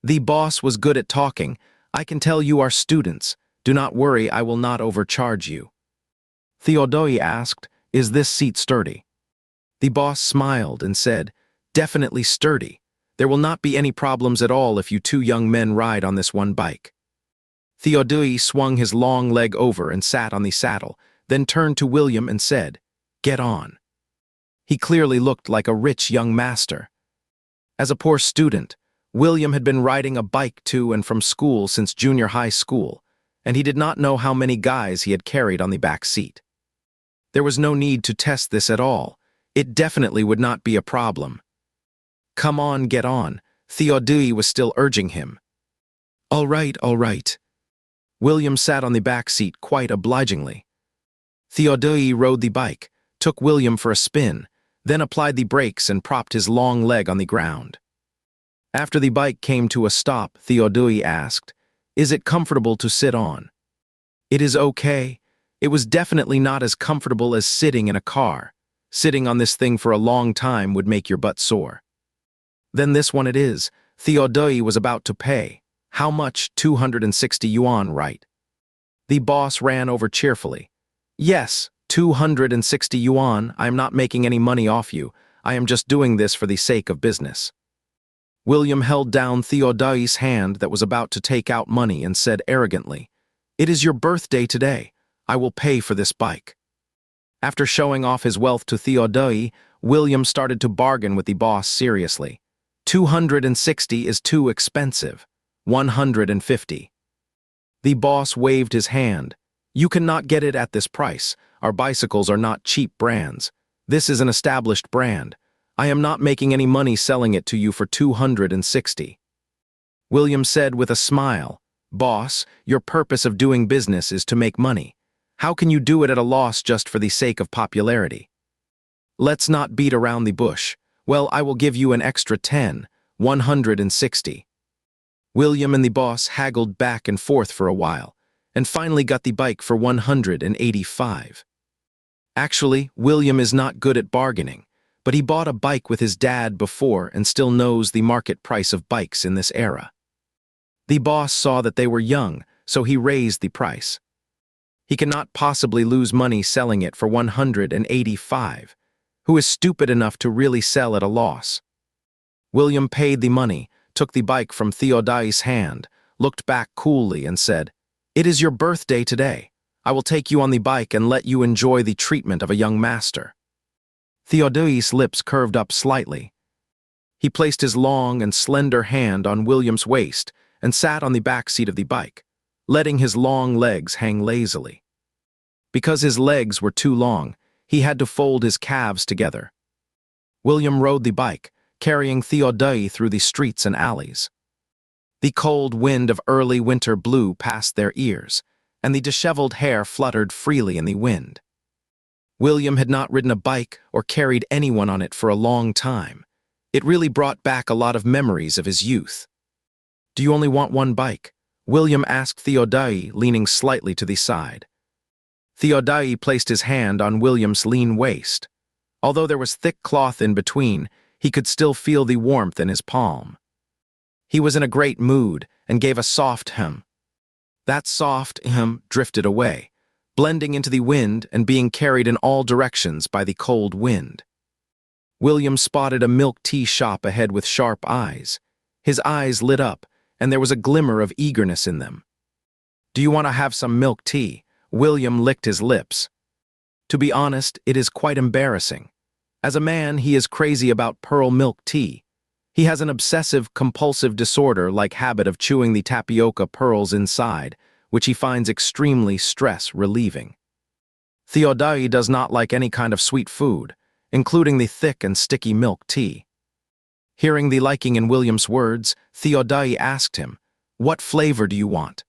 The boss was good at talking. "I can tell you are students. Do not worry, I will not overcharge you." Theodai asked, "Is this seat sturdy?" The boss smiled and said, "Definitely sturdy. There will not be any problems at all if you two young men ride on this one bike." Theodai swung his long leg over and sat on the saddle, then turned to William and said, "Get on." He clearly looked like a rich young master. As a poor student, William had been riding a bike to and from school since junior high school, and he did not know how many guys he had carried on the back seat. There was no need to test this at all. It definitely would not be a problem. "Come on, get on." Theodai was still urging him. All right. William sat on the back seat quite obligingly. Theodai rode the bike, took William for a spin, then applied the brakes and propped his long leg on the ground. After the bike came to a stop, Theodai asked, "Is it comfortable to sit on?" "It is okay. It was definitely not as comfortable as sitting in a car. Sitting on this thing for a long time would make your butt sore." "Then this one it is." Theodai was about to pay. "How much?" 260 yuan, right? The boss ran over cheerfully. "Yes, 260 yuan. I am not making any money off you. I am just doing this for the sake of business." William held down Theodai's hand that was about to take out money and said arrogantly, "It is your birthday today. I will pay for this bike." After showing off his wealth to Theodai, William started to bargain with the boss seriously. 260 is too expensive. 150. The boss waved his hand. "You cannot get it at this price. Our bicycles are not cheap brands. This is an established brand. I am not making any money selling it to you for 260. William said with a smile, "Boss, your purpose of doing business is to make money. How can you do it at a loss just for the sake of popularity?" "Let's not beat around the bush. Well, I will give you an extra 10, 160. William and the boss haggled back and forth for a while, and finally got the bike for 185. Actually, William is not good at bargaining, but he bought a bike with his dad before and still knows the market price of bikes in this era. The boss saw that they were young, so he raised the price. He cannot possibly lose money selling it for 185. Who is stupid enough to really sell at a loss? William paid the money, took the bike from Theodai's hand, looked back coolly and said, "It is your birthday today. I will take you on the bike and let you enjoy the treatment of a young master." Theodai's lips curved up slightly. He placed his long and slender hand on William's waist and sat on the back seat of the bike, letting his long legs hang lazily. Because his legs were too long, he had to fold his calves together. William rode the bike, carrying Theodai through the streets and alleys. The cold wind of early winter blew past their ears, and the disheveled hair fluttered freely in the wind. William had not ridden a bike or carried anyone on it for a long time. It really brought back a lot of memories of his youth. "Do you only want one bike?" William asked Theodai, leaning slightly to the side. Theodai placed his hand on William's lean waist. Although there was thick cloth in between, he could still feel the warmth in his palm. He was in a great mood and gave a soft hem. That soft hem drifted away, blending into the wind and being carried in all directions by the cold wind. William spotted a milk tea shop ahead with sharp eyes. His eyes lit up, and there was a glimmer of eagerness in them. "Do you want to have some milk tea?" William licked his lips. To be honest, it is quite embarrassing. As a man, he is crazy about pearl milk tea. He has an obsessive-compulsive disorder-like habit of chewing the tapioca pearls inside, which he finds extremely stress-relieving. Theodai does not like any kind of sweet food, including the thick and sticky milk tea. Hearing the liking in William's words, Theodai asked him, "What flavor do you want?"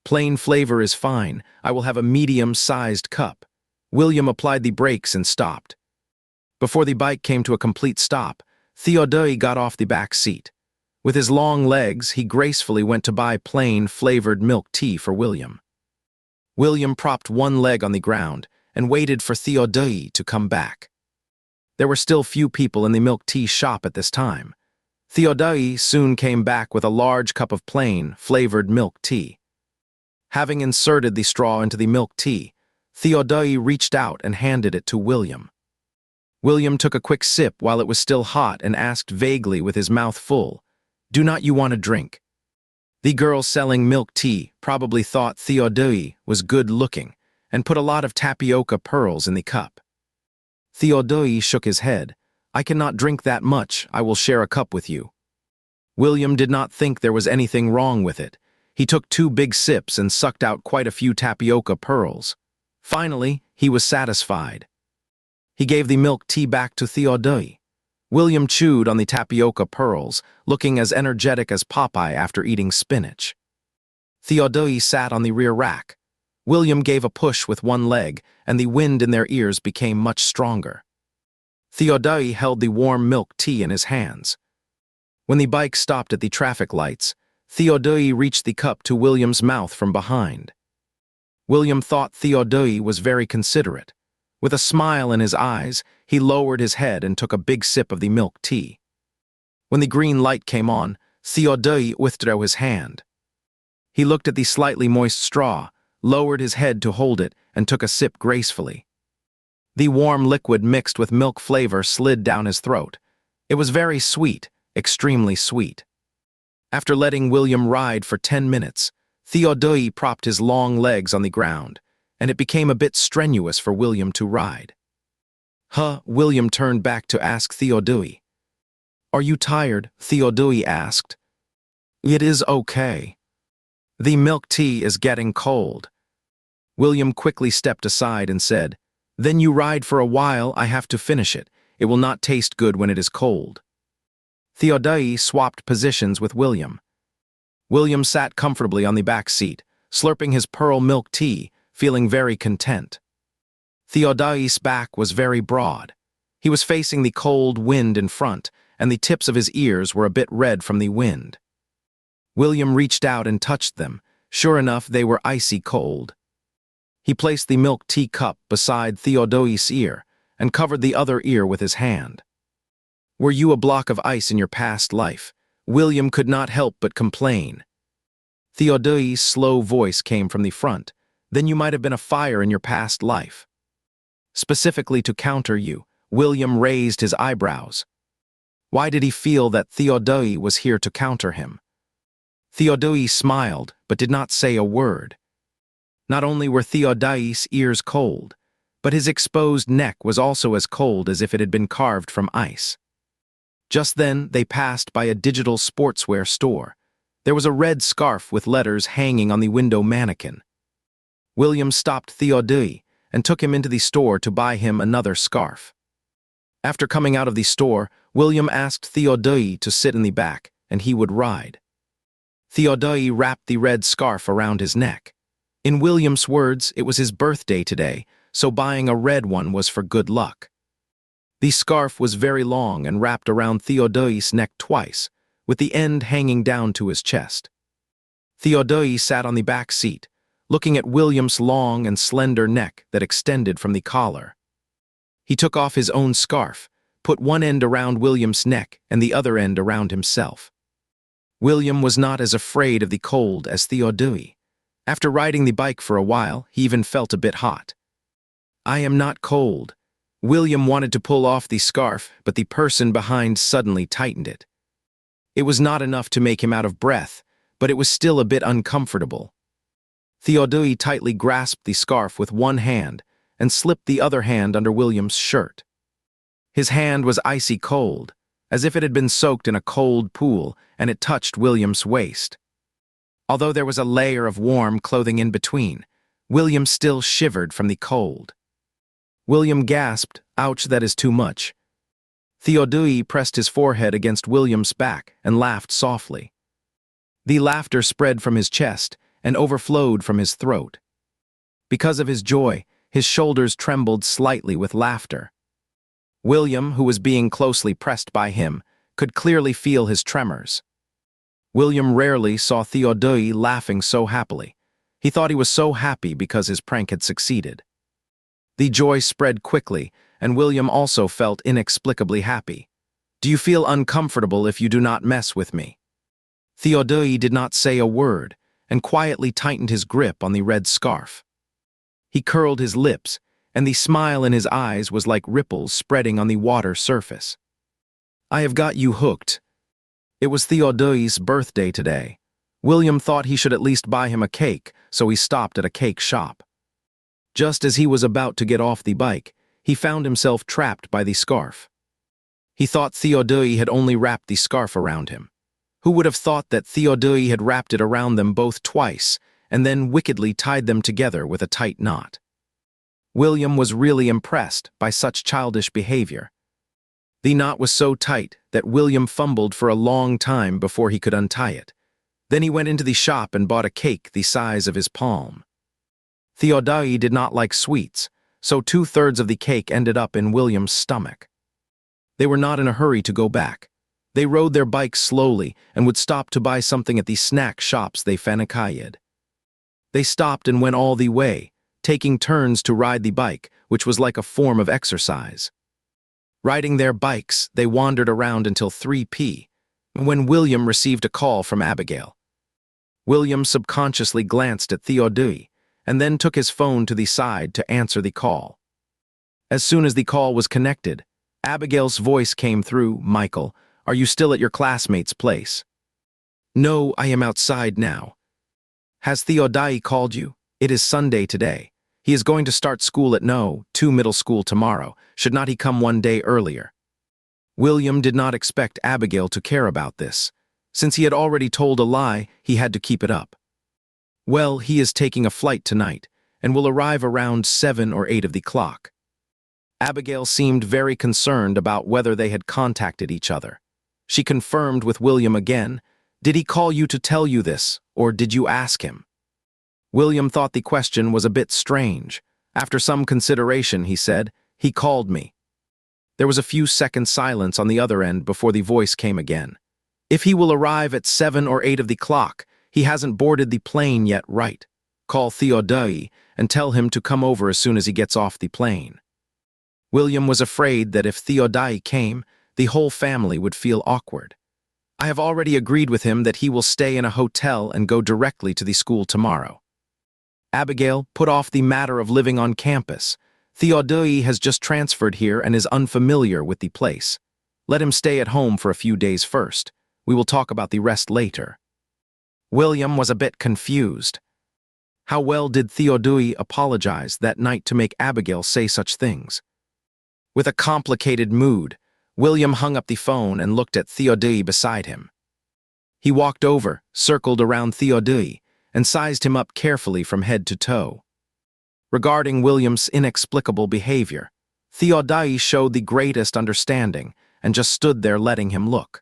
"Plain flavor is fine. I will have a medium-sized cup." William applied the brakes and stopped. Before the bike came to a complete stop, Theodai got off the back seat. With his long legs, he gracefully went to buy plain, flavored milk tea for William. William propped one leg on the ground and waited for Theodai to come back. There were still few people in the milk tea shop at this time. Theodai soon came back with a large cup of plain, flavored milk tea. Having inserted the straw into the milk tea, Theodai reached out and handed it to William. William took a quick sip while it was still hot and asked vaguely with his mouth full, "Do not you want a drink?" The girl selling milk tea probably thought Theodai was good-looking and put a lot of tapioca pearls in the cup. Theodai shook his head. "I cannot drink that much. I will share a cup with you." William did not think there was anything wrong with it. He took 2 big sips and sucked out quite a few tapioca pearls. Finally, he was satisfied. He gave the milk tea back to Theodai. William chewed on the tapioca pearls, looking as energetic as Popeye after eating spinach. Theodai sat on the rear rack. William gave a push with one leg, and the wind in their ears became much stronger. Theodai held the warm milk tea in his hands. When the bike stopped at the traffic lights, Theodai reached the cup to William's mouth from behind. William thought Theodai was very considerate. With a smile in his eyes, he lowered his head and took a big sip of the milk tea. When the green light came on, Theodai withdrew his hand. He looked at the slightly moist straw, lowered his head to hold it, and took a sip gracefully. The warm liquid mixed with milk flavor slid down his throat. It was very sweet, extremely sweet. After letting William ride for 10 minutes, Theodai propped his long legs on the ground, and it became a bit strenuous for William to ride. William turned back to ask Theodai. "Are you tired?" Theodai asked. "It is okay. The milk tea is getting cold." William quickly stepped aside and said, "Then you ride for a while. I have to finish it. It will not taste good when it is cold." Theodai swapped positions with William. William sat comfortably on the back seat, slurping his pearl milk tea, feeling very content. Theodai's back was very broad. He was facing the cold wind in front, and the tips of his ears were a bit red from the wind. William reached out and touched them. Sure enough, they were icy cold. He placed the milk tea cup beside Theodai's ear and covered the other ear with his hand. "Were you a block of ice in your past life?" William could not help but complain. Theodai's slow voice came from the front. "Then you might have been a fire in your past life." Specifically to counter you, William raised his eyebrows. Why did he feel that Theodai was here to counter him? Theodai smiled, but did not say a word. Not only were Theodai's ears cold, but his exposed neck was also as cold as if it had been carved from ice. Just then, they passed by a digital sportswear store. There was a red scarf with letters hanging on the window mannequin. William stopped Theodai and took him into the store to buy him another scarf. After coming out of the store, William asked Theodai to sit in the back, and he would ride. Theodai wrapped the red scarf around his neck. In William's words, it was his birthday today, so buying a red one was for good luck. The scarf was very long and wrapped around Theodai's neck twice, with the end hanging down to his chest. Theodai sat on the back seat, looking at William's long and slender neck that extended from the collar. He took off his own scarf, put one end around William's neck and the other end around himself. William was not as afraid of the cold as Theodai. After riding the bike for a while, he even felt a bit hot. "I am not cold." William wanted to pull off the scarf, but the person behind suddenly tightened it. It was not enough to make him out of breath, but it was still a bit uncomfortable. Theodai tightly grasped the scarf with one hand and slipped the other hand under William's shirt. His hand was icy cold, as if it had been soaked in a cold pool, and it touched William's waist. Although there was a layer of warm clothing in between, William still shivered from the cold. William gasped, "Ouch, that is too much." Theodai pressed his forehead against William's back and laughed softly. The laughter spread from his chest and overflowed from his throat. Because of his joy, his shoulders trembled slightly with laughter. William, who was being closely pressed by him, could clearly feel his tremors. William rarely saw Theodai laughing so happily. He thought he was so happy because his prank had succeeded. The joy spread quickly, and William also felt inexplicably happy. "Do you feel uncomfortable if you do not mess with me?" Theodai did not say a word, and quietly tightened his grip on the red scarf. He curled his lips, and the smile in his eyes was like ripples spreading on the water surface. "I have got you hooked." It was Theodai's birthday today. William thought he should at least buy him a cake, so he stopped at a cake shop. Just as he was about to get off the bike, he found himself trapped by the scarf. He thought Theodai had only wrapped the scarf around him. Who would have thought that Theodai had wrapped it around them both twice, and then wickedly tied them together with a tight knot? William was really impressed by such childish behavior. The knot was so tight that William fumbled for a long time before he could untie it. Then he went into the shop and bought a cake the size of his palm. Theodai did not like sweets, so 2/3 of the cake ended up in William's stomach. They were not in a hurry to go back. They rode their bikes slowly and would stop to buy something at the snack shops they fanakayed. They stopped and went all the way, taking turns to ride the bike, which was like a form of exercise. Riding their bikes, they wandered around until 3 p.m. when William received a call from Abigail. William subconsciously glanced at Theodai and then took his phone to the side to answer the call. As soon as the call was connected, Abigail's voice came through. "Michael, are you still at your classmate's place?" "No, I am outside now." "Has Theodai called you? It is Sunday today. He is going to start school at 2 middle school tomorrow. Should not he come one day earlier?" William did not expect Abigail to care about this. Since he had already told a lie, he had to keep it up. "Well, he is taking a flight tonight, and will arrive around 7 or 8 of the clock." Abigail seemed very concerned about whether they had contacted each other. She confirmed with William again, "Did he call you to tell you this, or did you ask him?" William thought the question was a bit strange. After some consideration, he said, "He called me." There was a few seconds silence on the other end before the voice came again. "If he will arrive at 7 or 8 of the clock, he hasn't boarded the plane yet, right? Call Theodai and tell him to come over as soon as he gets off the plane." William was afraid that if Theodai came, the whole family would feel awkward. "I have already agreed with him that he will stay in a hotel and go directly to the school tomorrow." Abigail, put off the matter of living on campus. "Theodai has just transferred here and is unfamiliar with the place. Let him stay at home for a few days first. We will talk about the rest later." William was a bit confused. How well did Theodai apologize that night to make Abigail say such things? With a complicated mood, William hung up the phone and looked at Theodai beside him. He walked over, circled around Theodai, and sized him up carefully from head to toe. Regarding William's inexplicable behavior, Theodai showed the greatest understanding and just stood there letting him look.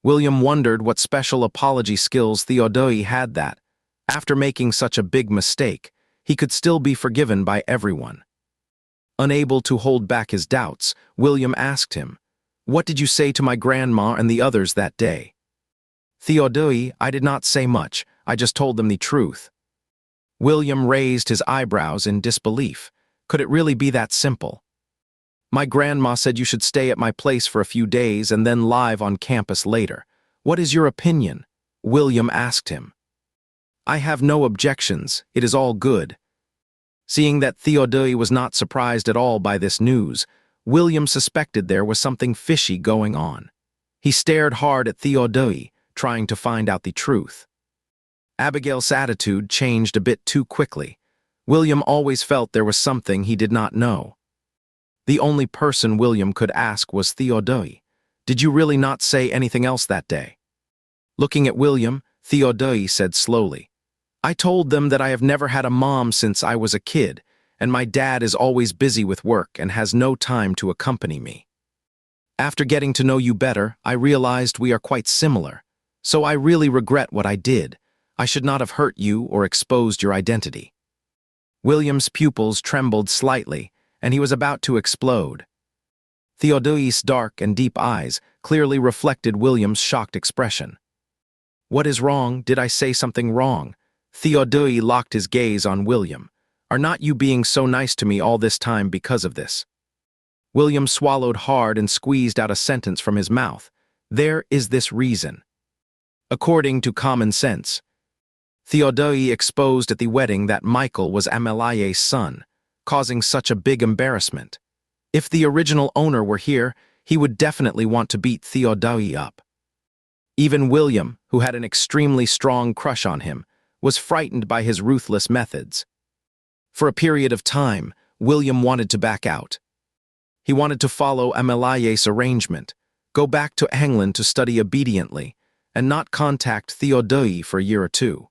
William wondered what special apology skills Theodai had that, after making such a big mistake, he could still be forgiven by everyone. Unable to hold back his doubts, William asked him, "What did you say to my grandma and the others that day?" "Theodai, I did not say much, I just told them the truth." William raised his eyebrows in disbelief. Could it really be that simple? "My grandma said you should stay at my place for a few days and then live on campus later. What is your opinion?" William asked him. "I have no objections, it is all good." Seeing that Theodai was not surprised at all by this news, William suspected there was something fishy going on. He stared hard at Theodai, trying to find out the truth. Abigail's attitude changed a bit too quickly. William always felt there was something he did not know. The only person William could ask was Theodai. "Did you really not say anything else that day?" Looking at William, Theodai said slowly, "I told them that I have never had a mom since I was a kid, and my dad is always busy with work and has no time to accompany me. After getting to know you better, I realized we are quite similar, so I really regret what I did. I should not have hurt you or exposed your identity." William's pupils trembled slightly, and he was about to explode. Theodai's dark and deep eyes clearly reflected William's shocked expression. "What is wrong? Did I say something wrong?" Theodai locked his gaze on William. "Are not you being so nice to me all this time because of this?" William swallowed hard and squeezed out a sentence from his mouth. "There is this reason. According to common sense, Theodai exposed at the wedding that Michael was Amelia's son, causing such a big embarrassment. If the original owner were here, he would definitely want to beat Theodai up." Even William, who had an extremely strong crush on him, was frightened by his ruthless methods. For a period of time, William wanted to back out. He wanted to follow Amelia's arrangement, go back to England to study obediently, and not contact Theodai for a year or two.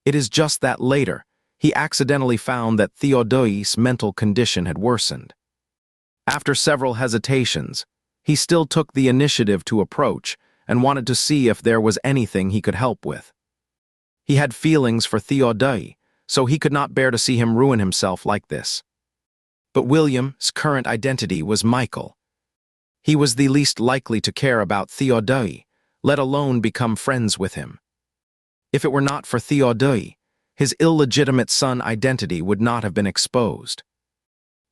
It is just that later, he accidentally found that Theodai's mental condition had worsened. After several hesitations, he still took the initiative to approach and wanted to see if there was anything he could help with. He had feelings for Theodai, so he could not bear to see him ruin himself like this. But William's current identity was Michael. He was the least likely to care about Theodai, let alone become friends with him. If it were not for Theodai, his illegitimate son identity would not have been exposed.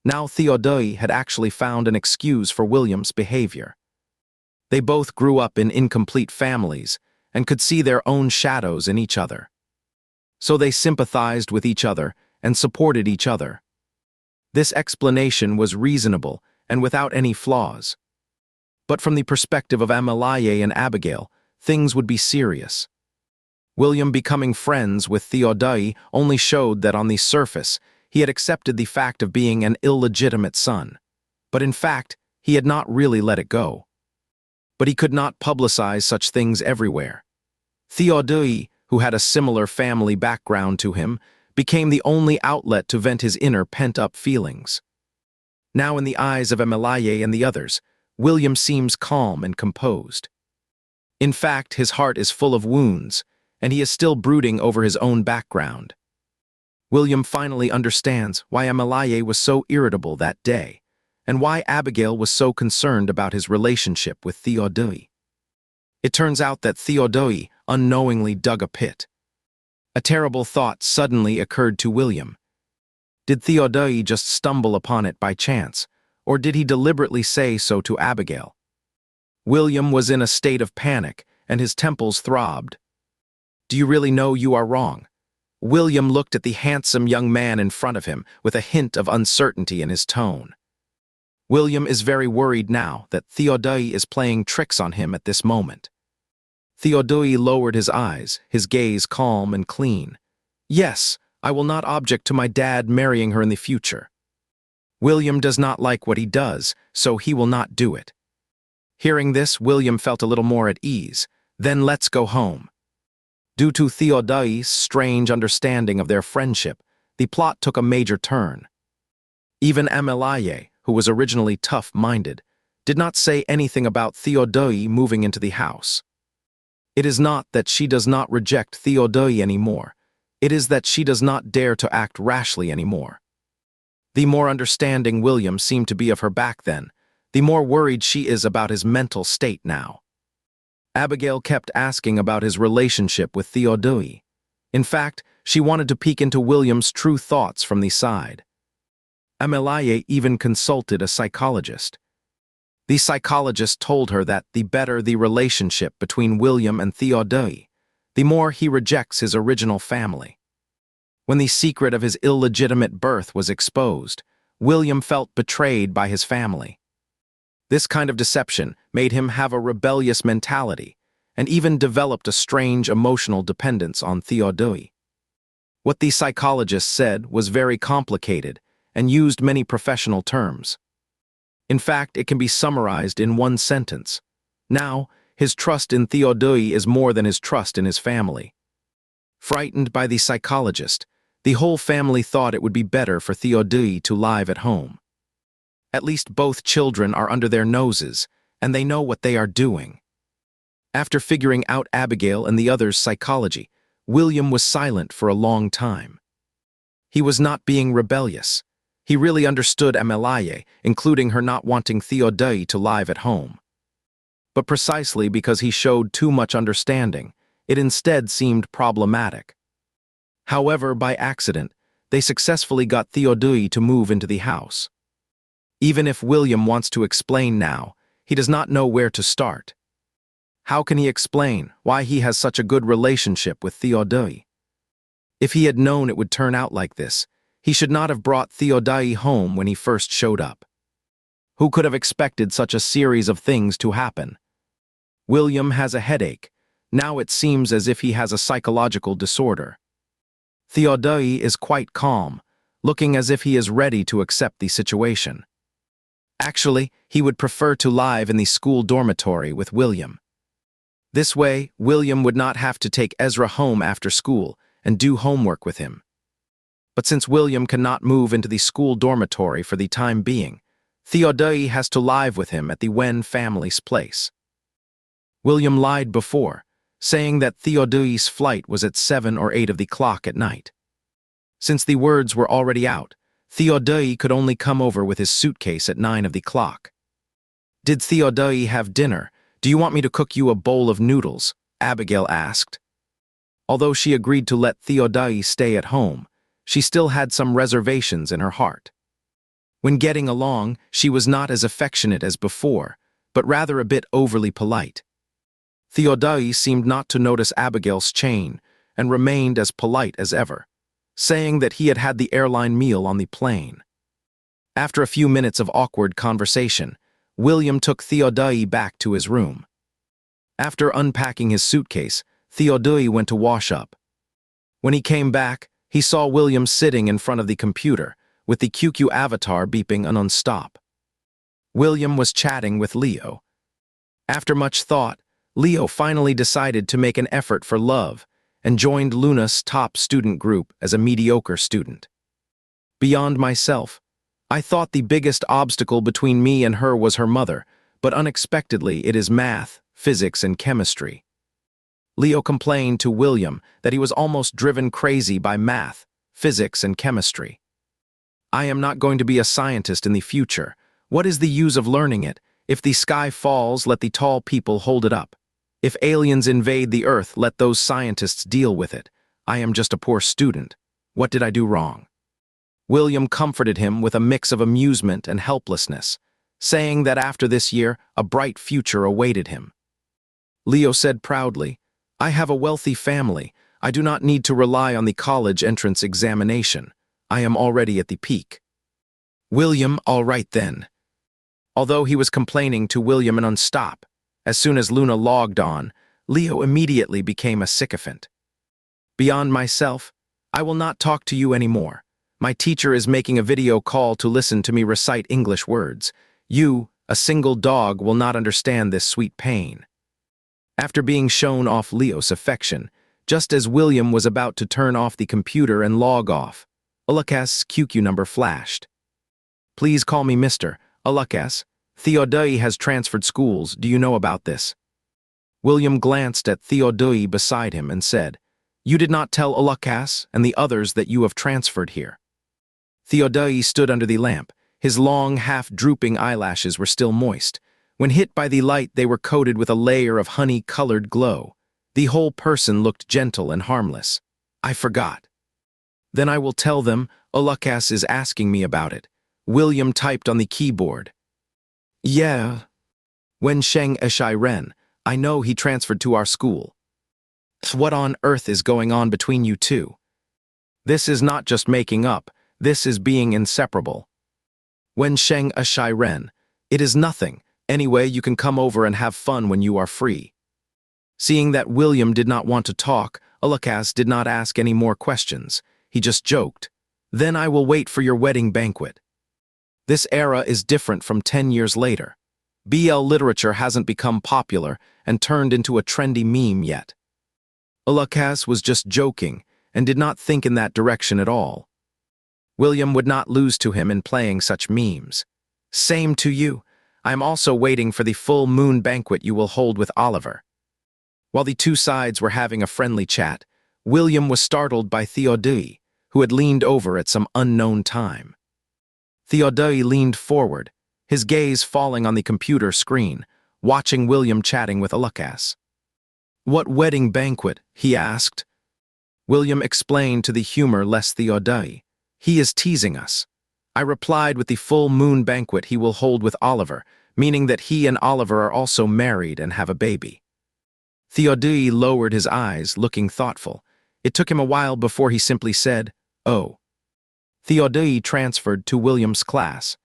Now Theodai had actually found an excuse for William's behavior. They both grew up in incomplete families and could see their own shadows in each other. So they sympathized with each other and supported each other. This explanation was reasonable and without any flaws. But from the perspective of Amelie and Abigail, things would be serious. William becoming friends with Theodai only showed that on the surface he had accepted the fact of being an illegitimate son, but in fact he had not really let it go. But he could not publicize such things everywhere. Theodai, who had a similar family background to him, became the only outlet to vent his inner pent-up feelings. Now in the eyes of Amelie and the others, William seems calm and composed. In fact, his heart is full of wounds, and he is still brooding over his own background. William finally understands why Amelie was so irritable that day, and why Abigail was so concerned about his relationship with Theodai. It turns out that Theodai unknowingly dug a pit. A terrible thought suddenly occurred to William. Did Theodai just stumble upon it by chance, or did he deliberately say so to Abigail? William was in a state of panic, and his temples throbbed. "Do you really know you are wrong?" William looked at the handsome young man in front of him with a hint of uncertainty in his tone. William is very worried now that Theodai is playing tricks on him at this moment. Theodai lowered his eyes, his gaze calm and clean. "Yes, I will not object to my dad marrying her in the future. William does not like what he does, so he will not do it." Hearing this, William felt a little more at ease. "Then let's go home." Due to Theodai's strange understanding of their friendship, the plot took a major turn. Even Amelaye, who was originally tough-minded, did not say anything about Theodai moving into the house. It is not that she does not reject Theodai anymore. It is that she does not dare to act rashly anymore. The more understanding William seemed to be of her back then, the more worried she is about his mental state now. Abigail kept asking about his relationship with Theodai. In fact, she wanted to peek into William's true thoughts from the side. Amelaye even consulted a psychologist. The psychologist told her that the better the relationship between William and Theodai, the more he rejects his original family. When the secret of his illegitimate birth was exposed, William felt betrayed by his family. This kind of deception made him have a rebellious mentality and even developed a strange emotional dependence on Theodai. What the psychologist said was very complicated and used many professional terms. In fact, it can be summarized in one sentence. Now, his trust in Theodai is more than his trust in his family. Frightened by the psychologist, the whole family thought it would be better for Theodai to live at home. At least both children are under their noses, and they know what they are doing. After figuring out Abigail and the others' psychology, William was silent for a long time. He was not being rebellious. He really understood Amelaye, including her not wanting Theodai to live at home. But precisely because he showed too much understanding, it instead seemed problematic. However, by accident, they successfully got Theodai to move into the house. Even if William wants to explain now, he does not know where to start. How can he explain why he has such a good relationship with Theodai? If he had known it would turn out like this, he should not have brought Theodai home when he first showed up. Who could have expected such a series of things to happen? William has a headache. Now it seems as if he has a psychological disorder. Theodai is quite calm, looking as if he is ready to accept the situation. Actually, he would prefer to live in the school dormitory with William. This way, William would not have to take Ezra home after school and do homework with him. But since William cannot move into the school dormitory for the time being, Theodai has to live with him at the Wen family's place. William lied before, saying that Theodai's flight was at 7 or 8 of the clock at night. Since the words were already out, Theodai could only come over with his suitcase at 9 of the clock. "Did Theodai have dinner? Do you want me to cook you a bowl of noodles?" Abigail asked. Although she agreed to let Theodai stay at home, she still had some reservations in her heart. When getting along, she was not as affectionate as before, but rather a bit overly polite. Theodai seemed not to notice Abigail's change and remained as polite as ever, saying that he had had the airline meal on the plane. After a few minutes of awkward conversation, William took Theodai back to his room. After unpacking his suitcase, Theodai went to wash up. When he came back, he saw William sitting in front of the computer, with the QQ avatar beeping non-stop. William was chatting with Leo. After much thought, Leo finally decided to make an effort for love and joined Luna's top student group as a mediocre student. Beyond myself, I thought the biggest obstacle between me and her was her mother, but unexpectedly it is math, physics, and chemistry. Leo complained to William that he was almost driven crazy by math, physics, and chemistry. "I am not going to be a scientist in the future. What is the use of learning it? If the sky falls, let the tall people hold it up. If aliens invade the earth, let those scientists deal with it. I am just a poor student. What did I do wrong?" William comforted him with a mix of amusement and helplessness, saying that after this year, a bright future awaited him. Leo said proudly, "I have a wealthy family. I do not need to rely on the college entrance examination. I am already at the peak." William, all right then. Although he was complaining to William non-stop, as soon as Luna logged on, Leo immediately became a sycophant. "Beyond myself, I will not talk to you anymore. My teacher is making a video call to listen to me recite English words. You, a single dog, will not understand this sweet pain." After being shown off Leo's affection, just as William was about to turn off the computer and log off, Ulukas's QQ number flashed. Please call me Mr. Ulukas. Theodai has transferred schools. Do you know about this? William glanced at Theodai beside him and said, You did not tell Ulukas and the others that you have transferred here. Theodai stood under the lamp. His long, half-drooping eyelashes were still moist. When hit by the light, they were coated with a layer of honey-colored glow. The whole person looked gentle and harmless. I forgot. Then I will tell them Ulukas is asking me about it. William typed on the keyboard. Yeah. When Sheng Eshai Ren, I know he transferred to our school. What on earth is going on between you two? This is not just making up, this is being inseparable. When Sheng Eshai Ren, it is nothing. Anyway, you can come over and have fun when you are free. Seeing that William did not want to talk, Ulukas did not ask any more questions. He just joked. Then I will wait for your wedding banquet. This era is different from 10 years later. BL literature hasn't become popular and turned into a trendy meme yet. Ulukas was just joking and did not think in that direction at all. William would not lose to him in playing such memes. Same to you. I am also waiting for the full moon banquet you will hold with Oliver. While the two sides were having a friendly chat, William was startled by Theodai, who had leaned over at some unknown time. Theodai leaned forward, his gaze falling on the computer screen, watching William chatting with Ulukas. What wedding banquet? He asked. William explained to the humorless Theodai. He is teasing us. I replied with the full moon banquet he will hold with Oliver, meaning that he and Oliver are also married and have a baby. Theodai lowered his eyes, looking thoughtful. It took him a while before he simply said, Oh. Theodai transferred to William's class.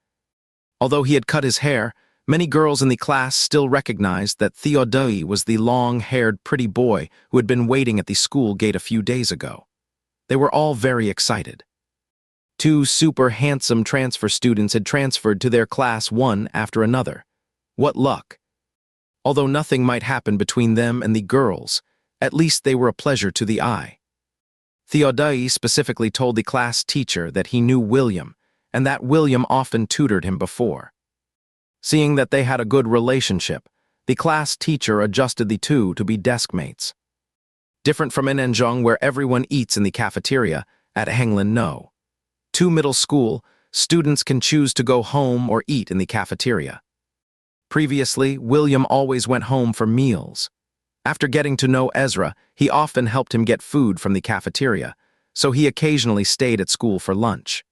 Although he had cut his hair, many girls in the class still recognized that Theodai was the long-haired pretty boy who had been waiting at the school gate a few days ago. They were all very excited. Two super handsome transfer students had transferred to their class one after another. What luck! Although nothing might happen between them and the girls, at least they were a pleasure to the eye. Theodai specifically told the class teacher that he knew William, and that William often tutored him before. Seeing that they had a good relationship, the class teacher adjusted the two to be desk mates. Different from in Enjong, where everyone eats in the cafeteria, at Henglin no. To middle school, students can choose to go home or eat in the cafeteria. Previously, William always went home for meals. After getting to know Ezra, he often helped him get food from the cafeteria, so he occasionally stayed at school for lunch.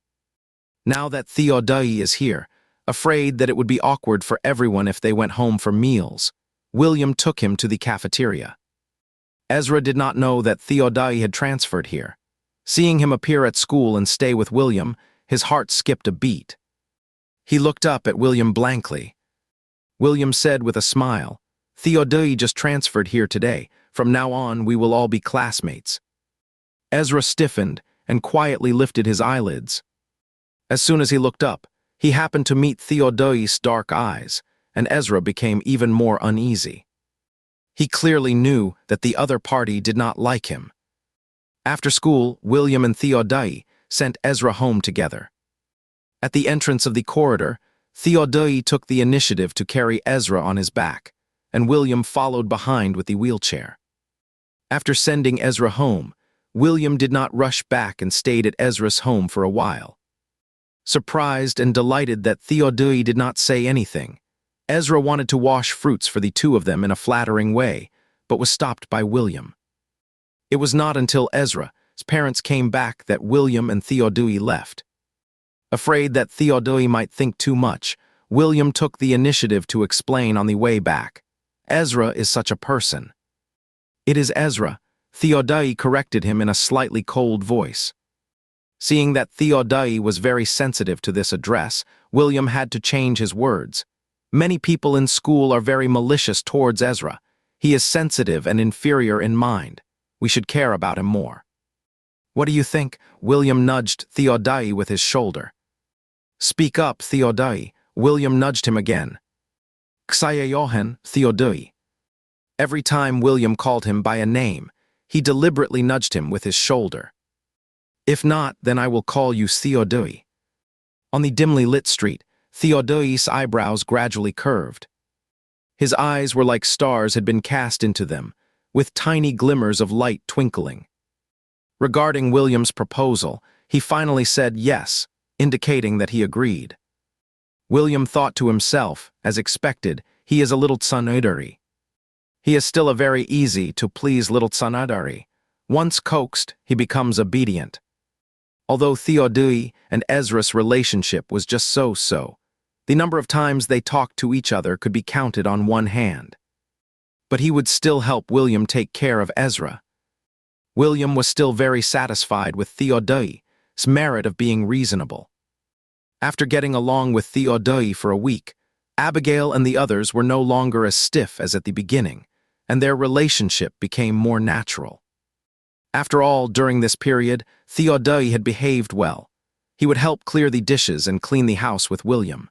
Now that Theodai is here, afraid that it would be awkward for everyone if they went home for meals, William took him to the cafeteria. Ezra did not know that Theodai had transferred here. Seeing him appear at school and stay with William, his heart skipped a beat. He looked up at William blankly. William said with a smile, Theodai just transferred here today. From now on, we will all be classmates. Ezra stiffened and quietly lifted his eyelids. As soon as he looked up, he happened to meet Theodai's dark eyes, and Ezra became even more uneasy. He clearly knew that the other party did not like him. After school, William and Theodai sent Ezra home together. At the entrance of the corridor, Theodai took the initiative to carry Ezra on his back, and William followed behind with the wheelchair. After sending Ezra home, William did not rush back and stayed at Ezra's home for a while. Surprised and delighted that Theodai did not say anything, Ezra wanted to wash fruits for the two of them in a flattering way, but was stopped by William. It was not until Ezra's parents came back that William and Theodai left. Afraid that Theodai might think too much, William took the initiative to explain on the way back. Ezra is such a person. It is Ezra, Theodai corrected him in a slightly cold voice. Seeing that Theodai was very sensitive to this address, William had to change his words. Many people in school are very malicious towards Ezra. He is sensitive and inferior in mind. We should care about him more. What do you think? William nudged Theodai with his shoulder. Speak up, Theodai. William nudged him again. Xayayohan, Theodai. Every time William called him by a name, he deliberately nudged him with his shoulder. If not, then I will call you Theodai." On the dimly lit street, Theodai's eyebrows gradually curved. His eyes were like stars had been cast into them, with tiny glimmers of light twinkling. Regarding William's proposal, he finally said yes, indicating that he agreed. William thought to himself, as expected, he is a little tsanadari. He is still a very easy-to-please little tsanadari. Once coaxed, he becomes obedient. Although Theodai and Ezra's relationship was just so-so, the number of times they talked to each other could be counted on one hand. But he would still help William take care of Ezra. William was still very satisfied with Theodai's merit of being reasonable. After getting along with Theodai for a week, Abigail and the others were no longer as stiff as at the beginning, and their relationship became more natural. After all, during this period, Theodai had behaved well. He would help clear the dishes and clean the house with William.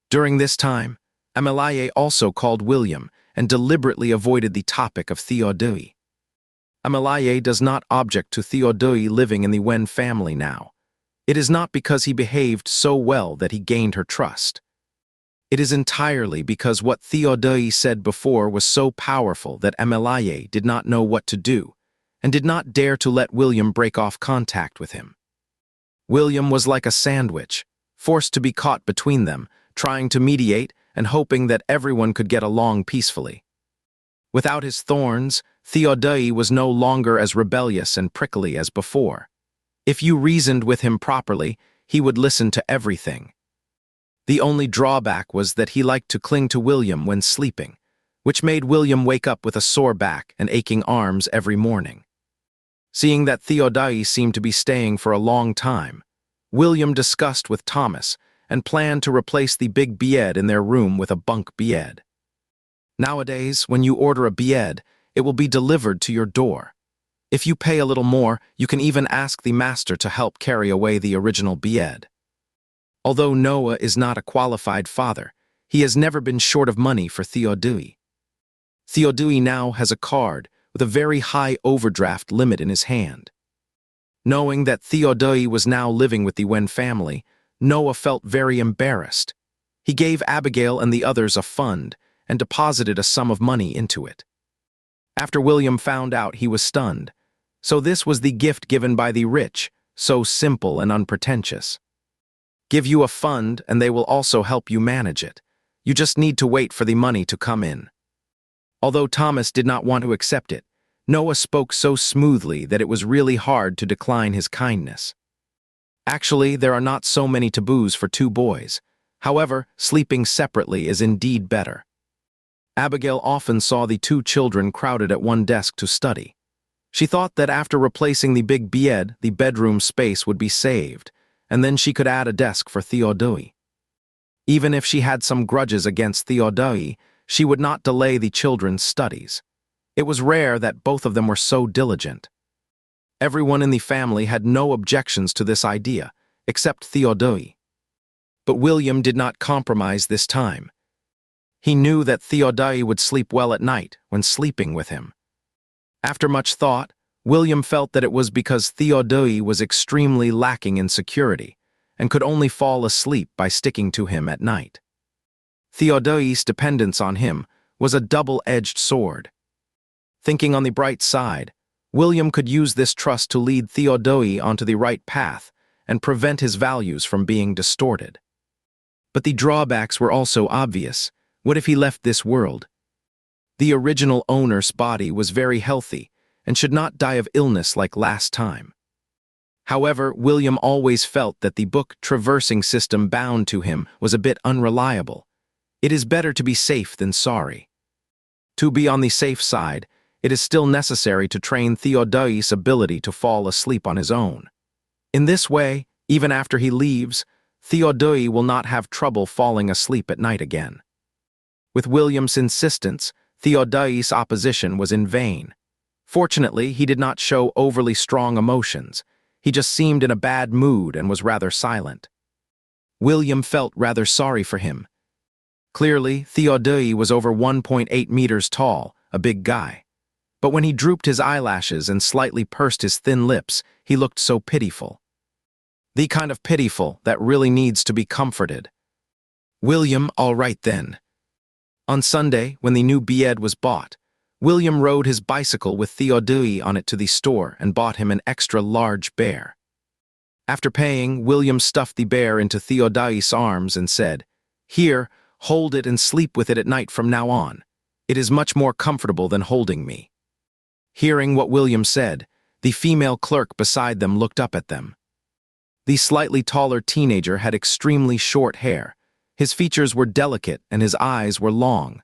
During this time, Amalaye also called William and deliberately avoided the topic of Theodai. Amalaye does not object to Theodai living in the Wen family now. It is not because he behaved so well that he gained her trust. It is entirely because what Theodai said before was so powerful that Amalaye did not know what to do, and did not dare to let William break off contact with him. William was like a sandwich, forced to be caught between them, trying to mediate and hoping that everyone could get along peacefully. Without his thorns, Theodai was no longer as rebellious and prickly as before. If you reasoned with him properly, he would listen to everything. The only drawback was that he liked to cling to William when sleeping, which made William wake up with a sore back and aching arms every morning. Seeing that Theodai seemed to be staying for a long time, William discussed with Thomas and planned to replace the big bed in their room with a bunk bed. Nowadays, when you order a bed, it will be delivered to your door. If you pay a little more, you can even ask the master to help carry away the original bed. Although Noah is not a qualified father, he has never been short of money for Theodai. Theodai now has a card with a very high overdraft limit in his hand. Knowing that Theodai was now living with the Wen family, Noah felt very embarrassed. He gave Abigail and the others a fund and deposited a sum of money into it. After William found out, he was stunned. So this was the gift given by the rich, so simple and unpretentious. Give you a fund and they will also help you manage it. You just need to wait for the money to come in. Although Thomas did not want to accept it, Noah spoke so smoothly that it was really hard to decline his kindness. Actually, there are not so many taboos for two boys. However, sleeping separately is indeed better. Abigail often saw the two children crowded at one desk to study. She thought that after replacing the big bed, the bedroom space would be saved, and then she could add a desk for Theodai. Even if she had some grudges against Theodai, she would not delay the children's studies. It was rare that both of them were so diligent. Everyone in the family had no objections to this idea, except Theodai. But William did not compromise this time. He knew that Theodai would sleep well at night when sleeping with him. After much thought, William felt that it was because Theodai was extremely lacking in security and could only fall asleep by sticking to him at night. Theodai's dependence on him was a double-edged sword. Thinking on the bright side, William could use this trust to lead Theodai onto the right path and prevent his values from being distorted. But the drawbacks were also obvious. What if he left this world? The original owner's body was very healthy and should not die of illness like last time. However, William always felt that the book traversing system bound to him was a bit unreliable. It is better to be safe than sorry. To be on the safe side, it is still necessary to train Theodai's ability to fall asleep on his own. In this way, even after he leaves, Theodai will not have trouble falling asleep at night again. With William's insistence, Theodai's opposition was in vain. Fortunately, he did not show overly strong emotions. He just seemed in a bad mood and was rather silent. William felt rather sorry for him. Clearly, Theodai was over 1.8 meters tall, a big guy. But when he drooped his eyelashes and slightly pursed his thin lips, he looked so pitiful. The kind of pitiful that really needs to be comforted. William, all right then. On Sunday, when the new bed was bought, William rode his bicycle with Theodai on it to the store and bought him an extra large bear. After paying, William stuffed the bear into Theodai's arms and said, "Here, hold it and sleep with it at night from now on. It is much more comfortable than holding me." Hearing what William said, the female clerk beside them looked up at them. The slightly taller teenager had extremely short hair. His features were delicate and his eyes were long.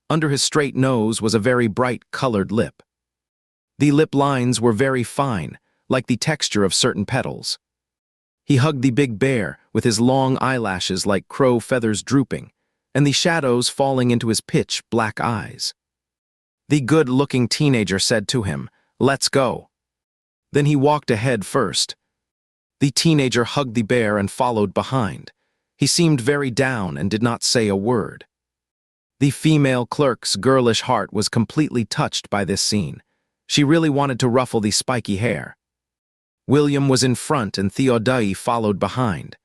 Under his straight nose was a very bright colored lip. The lip lines were very fine, like the texture of certain petals. He hugged the big bear with his long eyelashes like crow feathers drooping, and the shadows falling into his pitch black eyes. The good-looking teenager said to him, "Let's go." Then he walked ahead first. The teenager hugged the bear and followed behind. He seemed very down and did not say a word. The female clerk's girlish heart was completely touched by this scene. She really wanted to ruffle the spiky hair. William was in front and Theodai followed behind.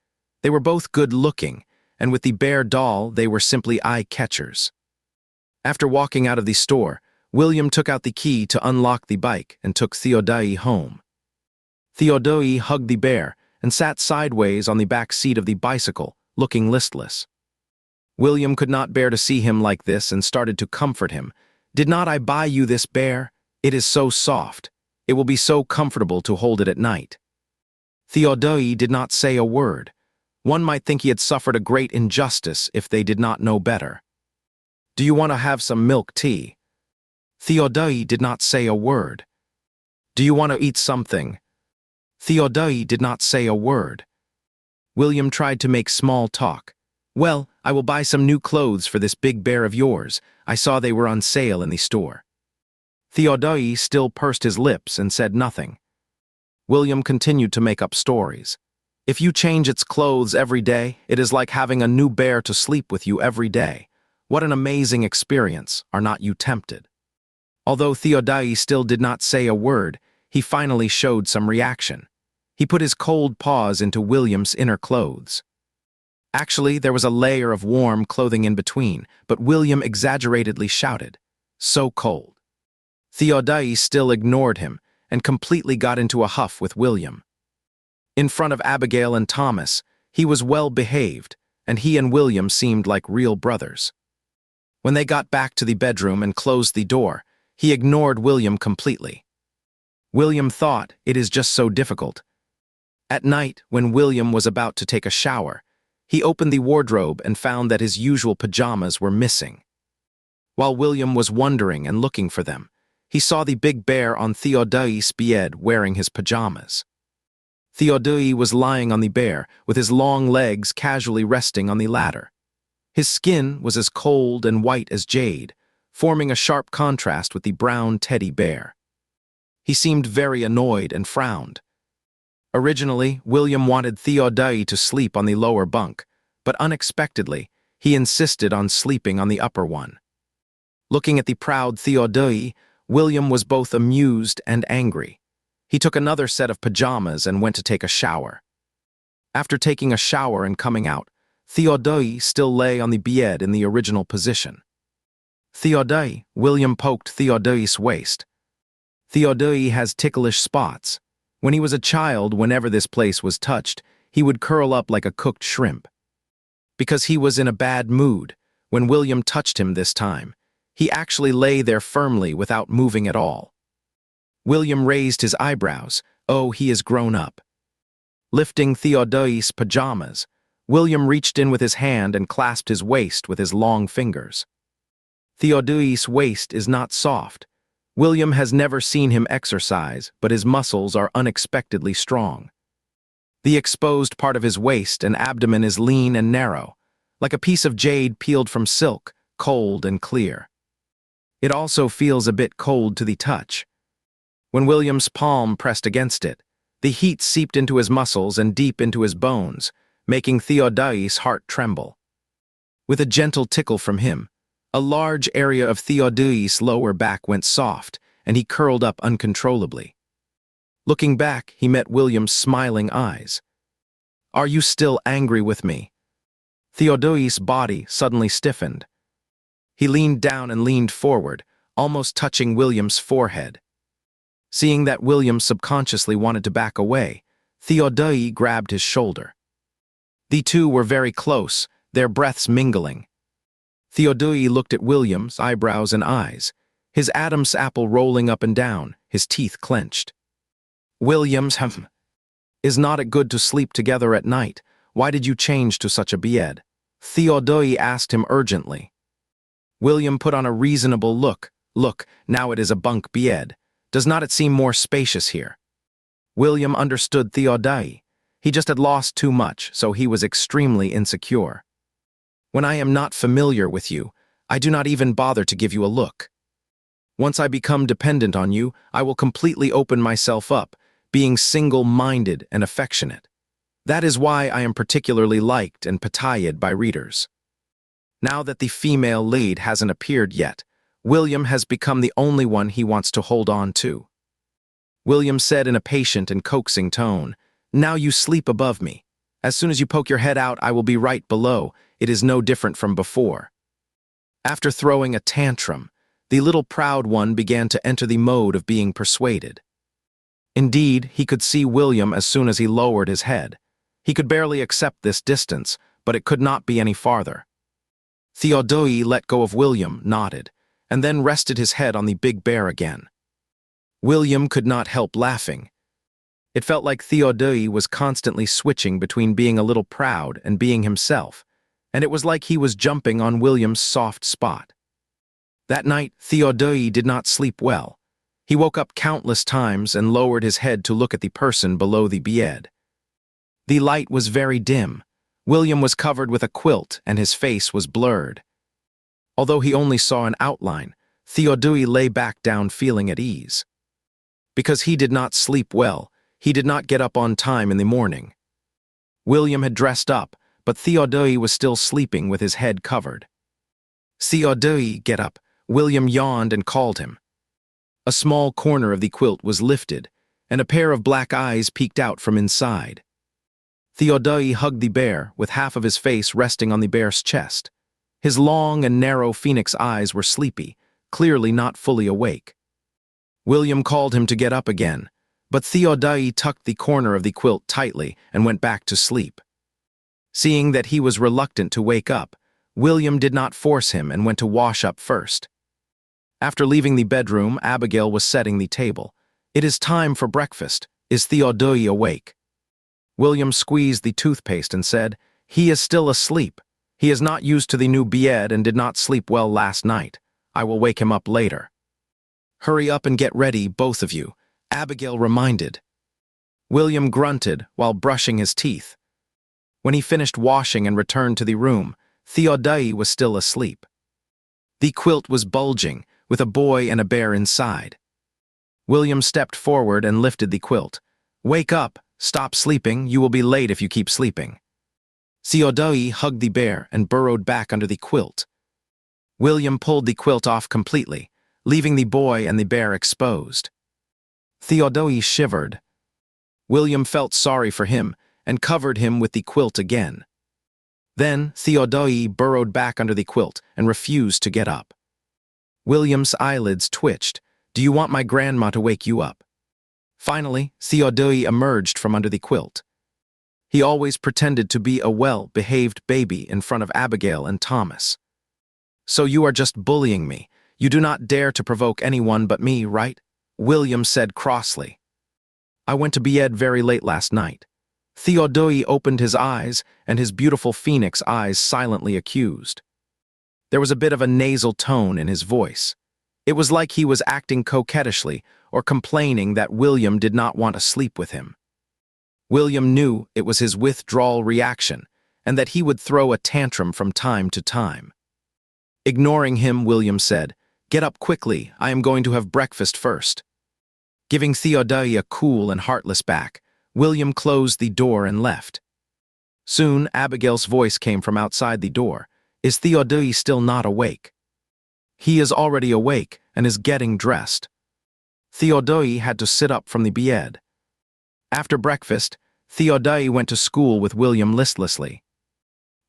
They were both good-looking, and with the bear doll they were simply eye-catchers. After walking out of the store, William took out the key to unlock the bike and took Theodai home. Theodai hugged the bear and sat sideways on the back seat of the bicycle, looking listless. William could not bear to see him like this and started to comfort him. "Did not I buy you this bear? It is so soft. It will be so comfortable to hold it at night." Theodai did not say a word. One might think he had suffered a great injustice if they did not know better. "Do you want to have some milk tea?" Theodai did not say a word. "Do you want to eat something?" Theodai did not say a word. William tried to make small talk. "Well, I will buy some new clothes for this big bear of yours. I saw they were on sale in the store." Theodai still pursed his lips and said nothing. William continued to make up stories. "If you change its clothes every day, it is like having a new bear to sleep with you every day. What an amazing experience, are not you tempted?" Although Theodai still did not say a word, he finally showed some reaction. He put his cold paws into William's inner clothes. Actually, there was a layer of warm clothing in between, but William exaggeratedly shouted, "So cold." Theodai still ignored him and completely got into a huff with William. In front of Abigail and Thomas, he was well behaved, and he and William seemed like real brothers. When they got back to the bedroom and closed the door, he ignored William completely. William thought, it is just so difficult. At night, when William was about to take a shower, he opened the wardrobe and found that his usual pajamas were missing. While William was wondering and looking for them, he saw the big bear on Theodai's bed wearing his pajamas. Theodai was lying on the bear, with his long legs casually resting on the ladder. His skin was as cold and white as jade, forming a sharp contrast with the brown teddy bear. He seemed very annoyed and frowned. Originally, William wanted Theodai to sleep on the lower bunk, but unexpectedly, he insisted on sleeping on the upper one. Looking at the proud Theodai, William was both amused and angry. He took another set of pajamas and went to take a shower. After taking a shower and coming out, Theodai still lay on the bed in the original position. "Theodai," William poked Theodai's waist. "Theodai has ticklish spots. When he was a child, whenever this place was touched, he would curl up like a cooked shrimp. Because he was in a bad mood, when William touched him this time, he actually lay there firmly without moving at all." William raised his eyebrows. "Oh, he is grown up." Lifting Theodai's pajamas, William reached in with his hand and clasped his waist with his long fingers. Theodai's waist is not soft. William has never seen him exercise, but his muscles are unexpectedly strong. The exposed part of his waist and abdomen is lean and narrow, like a piece of jade peeled from silk, cold and clear. It also feels a bit cold to the touch. When William's palm pressed against it, the heat seeped into his muscles and deep into his bones, making Theodai's heart tremble. With a gentle tickle from him, a large area of Theodai's lower back went soft, and he curled up uncontrollably. Looking back, he met William's smiling eyes. "Are you still angry with me?" Theodai's body suddenly stiffened. He leaned down and leaned forward, almost touching William's forehead. Seeing that William subconsciously wanted to back away, Theodai grabbed his shoulder. The two were very close, their breaths mingling. Theodai looked at William's eyebrows and eyes, his Adam's apple rolling up and down, his teeth clenched. "William's is not it good to sleep together at night? Why did you change to such a bed?" Theodai asked him urgently. William put on a reasonable look. "Look, now it is a bunk bed. Does not it seem more spacious here?" William understood Theodai. He just had lost too much, so he was extremely insecure. "When I am not familiar with you, I do not even bother to give you a look. Once I become dependent on you, I will completely open myself up, being single-minded and affectionate. That is why I am particularly liked and patayed by readers." Now that the female lead hasn't appeared yet, William has become the only one he wants to hold on to. William said in a patient and coaxing tone, "Now you sleep above me. As soon as you poke your head out, I will be right below. It is no different from before." After throwing a tantrum, the little proud one began to enter the mode of being persuaded. Indeed, he could see William as soon as he lowered his head. He could barely accept this distance, but it could not be any farther. Theodai let go of William, nodded, and then rested his head on the big bear again. William could not help laughing. It felt like Theodai was constantly switching between being a little proud and being himself, and it was like he was jumping on William's soft spot. That night, Theodai did not sleep well. He woke up countless times and lowered his head to look at the person below the bed. The light was very dim. William was covered with a quilt and his face was blurred. Although he only saw an outline, Theodai lay back down feeling at ease. Because he did not sleep well, he did not get up on time in the morning. William had dressed up, but Theodai was still sleeping with his head covered. "Theodai, get up." William yawned and called him. A small corner of the quilt was lifted, and a pair of black eyes peeked out from inside. Theodai hugged the bear, with half of his face resting on the bear's chest. His long and narrow phoenix eyes were sleepy, clearly not fully awake. William called him to get up again, but Theodai tucked the corner of the quilt tightly and went back to sleep. Seeing that he was reluctant to wake up, William did not force him and went to wash up first. After leaving the bedroom, Abigail was setting the table. "It is time for breakfast. Is Theodai awake?" William squeezed the toothpaste and said, "He is still asleep. He is not used to the new bed and did not sleep well last night. I will wake him up later." "Hurry up and get ready, both of you," Abigail reminded. William grunted while brushing his teeth. When he finished washing and returned to the room, Theodai was still asleep. The quilt was bulging, with a boy and a bear inside. William stepped forward and lifted the quilt. "Wake up! Stop sleeping, you will be late if you keep sleeping." Theodai hugged the bear and burrowed back under the quilt. William pulled the quilt off completely, leaving the boy and the bear exposed. Theodai shivered. William felt sorry for him and covered him with the quilt again. Then Theodai burrowed back under the quilt and refused to get up. William's eyelids twitched. "Do you want my grandma to wake you up?" Finally, Theodai emerged from under the quilt. He always pretended to be a well-behaved baby in front of Abigail and Thomas. "So you are just bullying me. You do not dare to provoke anyone but me, right?" William said crossly. "I went to bed very late last night." Theodai opened his eyes, and his beautiful phoenix eyes silently accused. There was a bit of a nasal tone in his voice. It was like he was acting coquettishly or complaining that William did not want to sleep with him. William knew it was his withdrawal reaction and that he would throw a tantrum from time to time. Ignoring him, William said, "Get up quickly, I am going to have breakfast first." Giving Theodai a cool and heartless back, William closed the door and left. Soon, Abigail's voice came from outside the door. "Is Theodai still not awake?" "He is already awake and is getting dressed." Theodai had to sit up from the bed. After breakfast, Theodai went to school with William listlessly.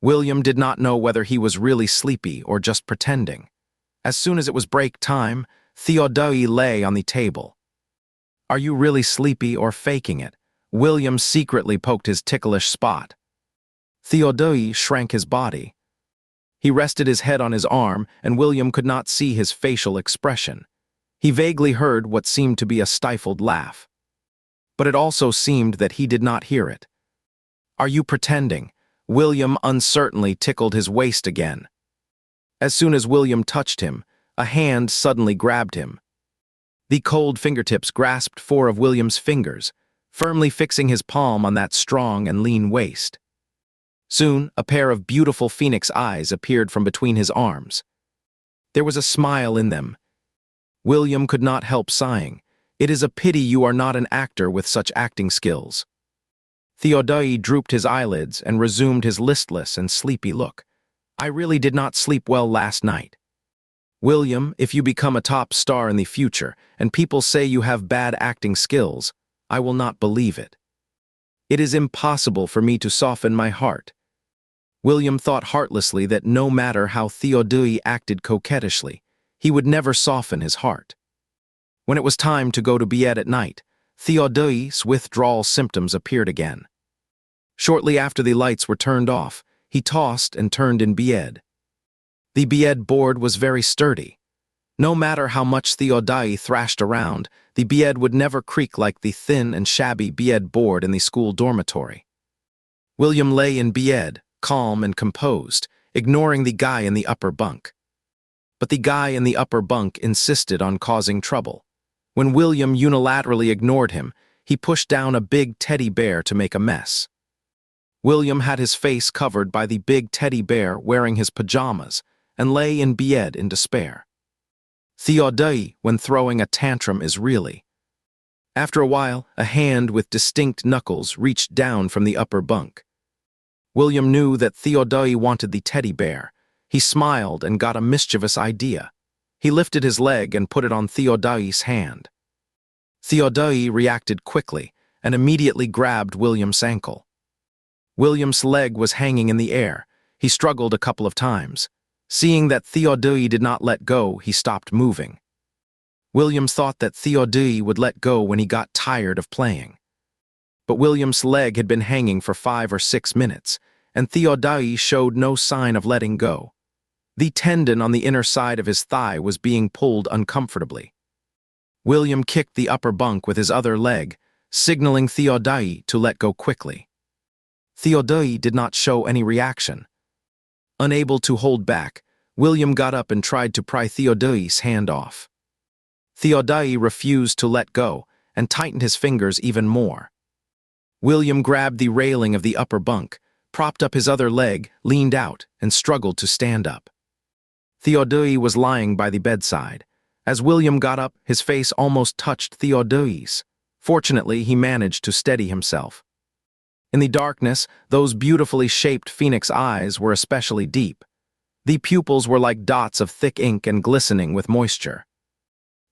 William did not know whether he was really sleepy or just pretending. As soon as it was break time, Theodai lay on the table. "Are you really sleepy or faking it?" William secretly poked his ticklish spot. Theodai shrank his body. He rested his head on his arm, and William could not see his facial expression. He vaguely heard what seemed to be a stifled laugh. But it also seemed that he did not hear it. "Are you pretending?" William uncertainly tickled his waist again. As soon as William touched him, a hand suddenly grabbed him. The cold fingertips grasped four of William's fingers, firmly fixing his palm on that strong and lean waist. Soon, a pair of beautiful phoenix eyes appeared from between his arms. There was a smile in them. William could not help sighing. "It is a pity you are not an actor with such acting skills." Theodai drooped his eyelids and resumed his listless and sleepy look. "I really did not sleep well last night." "William, if you become a top star in the future and people say you have bad acting skills, I will not believe it. It is impossible for me to soften my heart." William thought heartlessly that no matter how Theodai acted coquettishly, he would never soften his heart. When it was time to go to bed at night, Theodai's withdrawal symptoms appeared again. Shortly after the lights were turned off, he tossed and turned in bed. The bed board was very sturdy. No matter how much Theodai thrashed around, the bed would never creak like the thin and shabby bed board in the school dormitory. William lay in bed, calm and composed, ignoring the guy in the upper bunk. But the guy in the upper bunk insisted on causing trouble. When William unilaterally ignored him, he pushed down a big teddy bear to make a mess. William had his face covered by the big teddy bear wearing his pajamas and lay in bed in despair. Theodai, when throwing a tantrum, is really. After a while, a hand with distinct knuckles reached down from the upper bunk. William knew that Theodai wanted the teddy bear. He smiled and got a mischievous idea. He lifted his leg and put it on Theodai's hand. Theodai reacted quickly and immediately grabbed William's ankle. William's leg was hanging in the air. He struggled a couple of times. Seeing that Theodai did not let go, he stopped moving. William thought that Theodai would let go when he got tired of playing. But William's leg had been hanging for 5 or 6 minutes, and Theodai showed no sign of letting go. The tendon on the inner side of his thigh was being pulled uncomfortably. William kicked the upper bunk with his other leg, signaling Theodai to let go quickly. Theodai did not show any reaction. Unable to hold back, William got up and tried to pry Theodai's hand off. Theodai refused to let go and tightened his fingers even more. William grabbed the railing of the upper bunk, propped up his other leg, leaned out, and struggled to stand up. Theodai was lying by the bedside. As William got up, his face almost touched Theodai's. Fortunately, he managed to steady himself. In the darkness, those beautifully shaped phoenix eyes were especially deep. The pupils were like dots of thick ink and glistening with moisture.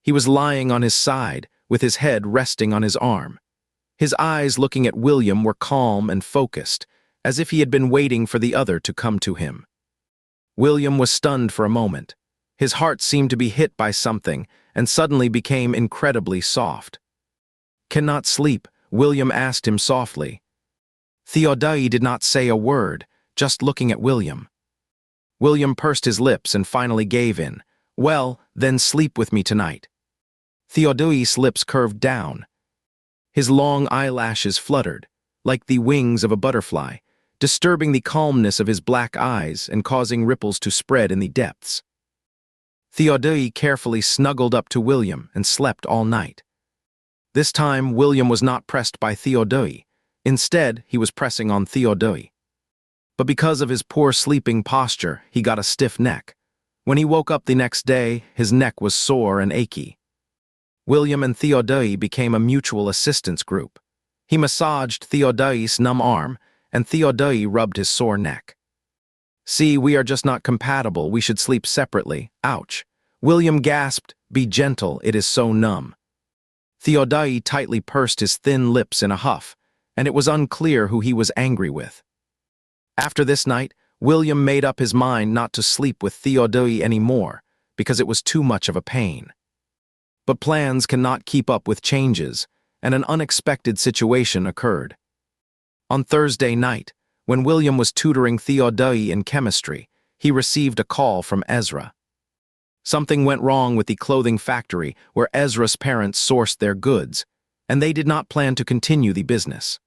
He was lying on his side, with his head resting on his arm. His eyes looking at William were calm and focused, as if he had been waiting for the other to come to him. William was stunned for a moment. His heart seemed to be hit by something and suddenly became incredibly soft. "Cannot sleep?" William asked him softly. Theodai did not say a word, just looking at William. William pursed his lips and finally gave in. "Well, then sleep with me tonight." Theodai's lips curved down. His long eyelashes fluttered, like the wings of a butterfly, disturbing the calmness of his black eyes and causing ripples to spread in the depths. Theodai carefully snuggled up to William and slept all night. This time, William was not pressed by Theodai. Instead, he was pressing on Theodai. But because of his poor sleeping posture, he got a stiff neck. When he woke up the next day, his neck was sore and achy. William and Theodai became a mutual assistance group. He massaged Theodai's numb arm, and Theodai rubbed his sore neck. "See, we are just not compatible. We should sleep separately. Ouch." William gasped, "Be gentle, it is so numb." Theodai tightly pursed his thin lips in a huff, and it was unclear who he was angry with. After this night, William made up his mind not to sleep with Theodai anymore, because it was too much of a pain. But plans cannot keep up with changes, and an unexpected situation occurred. On Thursday night, when William was tutoring Theodai in chemistry, he received a call from Ezra. Something went wrong with the clothing factory where Ezra's parents sourced their goods, and they did not plan to continue the business.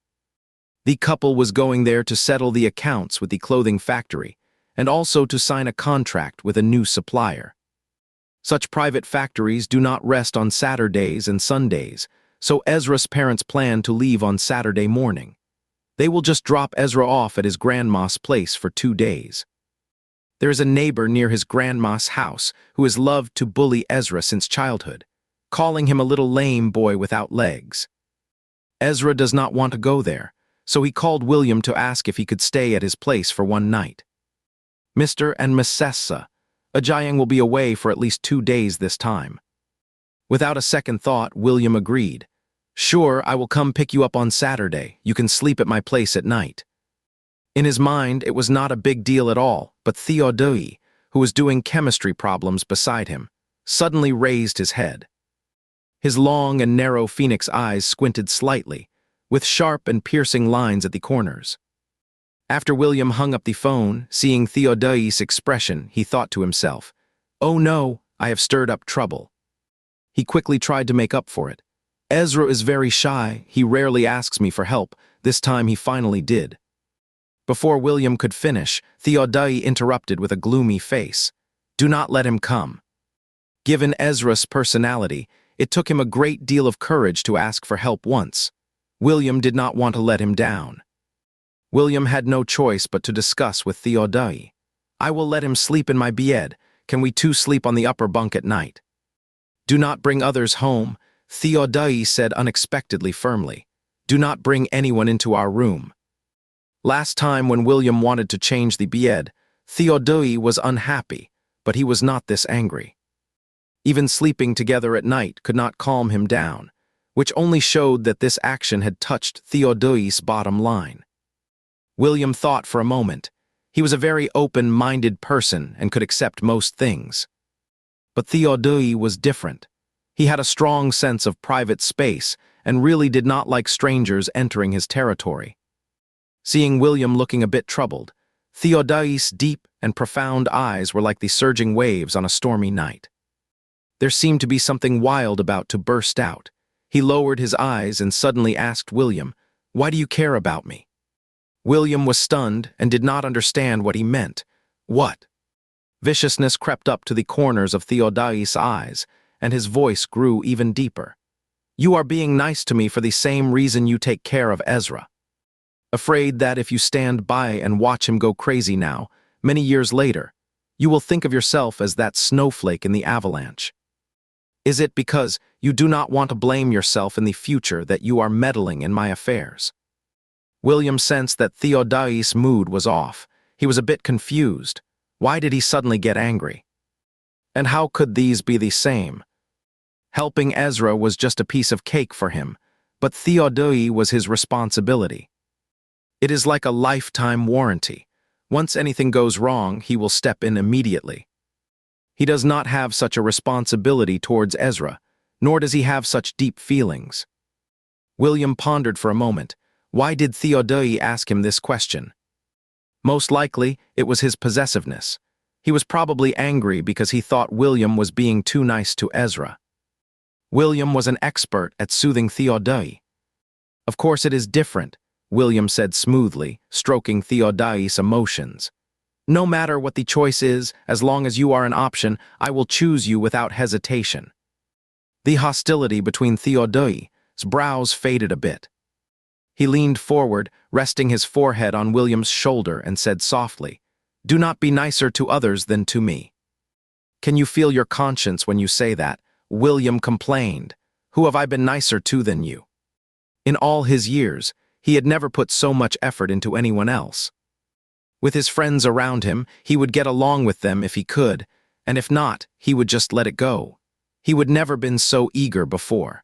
The couple was going there to settle the accounts with the clothing factory, and also to sign a contract with a new supplier. Such private factories do not rest on Saturdays and Sundays, so Ezra's parents plan to leave on Saturday morning. They will just drop Ezra off at his grandma's place for 2 days. There is a neighbor near his grandma's house who has loved to bully Ezra since childhood, calling him a little lame boy without legs. Ezra does not want to go there, so he called William to ask if he could stay at his place for 1 night. Mr. and Mrs. Ajayang will be away for at least 2 days this time. Without a second thought, William agreed. Sure, I will come pick you up on Saturday. You can sleep at my place at night. In his mind, it was not a big deal at all, but Theodai, who was doing chemistry problems beside him, suddenly raised his head. His long and narrow phoenix eyes squinted slightly, with sharp and piercing lines at the corners. After William hung up the phone, seeing Theodai's expression, he thought to himself, "Oh no, I have stirred up trouble." He quickly tried to make up for it. Ezra is very shy, he rarely asks me for help. This time he finally did. Before William could finish, Theodai interrupted with a gloomy face. Do not let him come. Given Ezra's personality, it took him a great deal of courage to ask for help once. William did not want to let him down. William had no choice but to discuss with Theodai. I will let him sleep in my bed. Can we two sleep on the upper bunk at night? Do not bring others home, Theodai said unexpectedly firmly. Do not bring anyone into our room. Last time when William wanted to change the bed, Theodai was unhappy, but he was not this angry. Even sleeping together at night could not calm him down, which only showed that this action had touched Theodai's bottom line. William thought for a moment. He was a very open-minded person and could accept most things. But Theodai was different. He had a strong sense of private space and really did not like strangers entering his territory. Seeing William looking a bit troubled, Theodai's deep and profound eyes were like the surging waves on a stormy night. There seemed to be something wild about to burst out. He lowered his eyes and suddenly asked William, "Why do you care about me?" William was stunned and did not understand what he meant. What? Viciousness crept up to the corners of Theodai's eyes, and his voice grew even deeper. You are being nice to me for the same reason you take care of Ezra. Afraid that if you stand by and watch him go crazy now, many years later, you will think of yourself as that snowflake in the avalanche. Is it because you do not want to blame yourself in the future that you are meddling in my affairs? William sensed that Theodai's mood was off. He was a bit confused. Why did he suddenly get angry? And how could these be the same? Helping Ezra was just a piece of cake for him, but Theodai was his responsibility. It is like a lifetime warranty. Once anything goes wrong, he will step in immediately. He does not have such a responsibility towards Ezra, nor does he have such deep feelings. William pondered for a moment. Why did Theodai ask him this question? Most likely, it was his possessiveness. He was probably angry because he thought William was being too nice to Ezra. William was an expert at soothing Theodai. Of course it is different, William said smoothly, stroking Theodai's emotions. No matter what the choice is, as long as you are an option, I will choose you without hesitation. The hostility between Theodai's brows faded a bit. He leaned forward, resting his forehead on William's shoulder, and said softly, Do not be nicer to others than to me. Can you feel your conscience when you say that? William complained. Who have I been nicer to than you? In all his years, he had never put so much effort into anyone else. With his friends around him, he would get along with them if he could, and if not, he would just let it go. He would never been so eager before.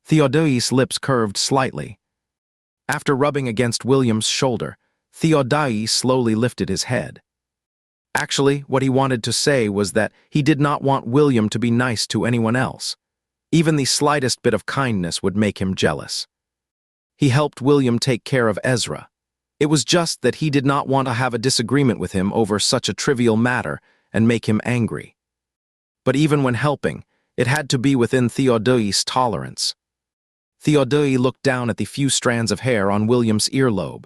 Theodai's lips curved slightly. After rubbing against William's shoulder, Theodai slowly lifted his head. Actually, what he wanted to say was that he did not want William to be nice to anyone else. Even the slightest bit of kindness would make him jealous. He helped William take care of Ezra. It was just that he did not want to have a disagreement with him over such a trivial matter and make him angry. But even when helping, it had to be within Theodai's tolerance. Theodai looked down at the few strands of hair on William's earlobe,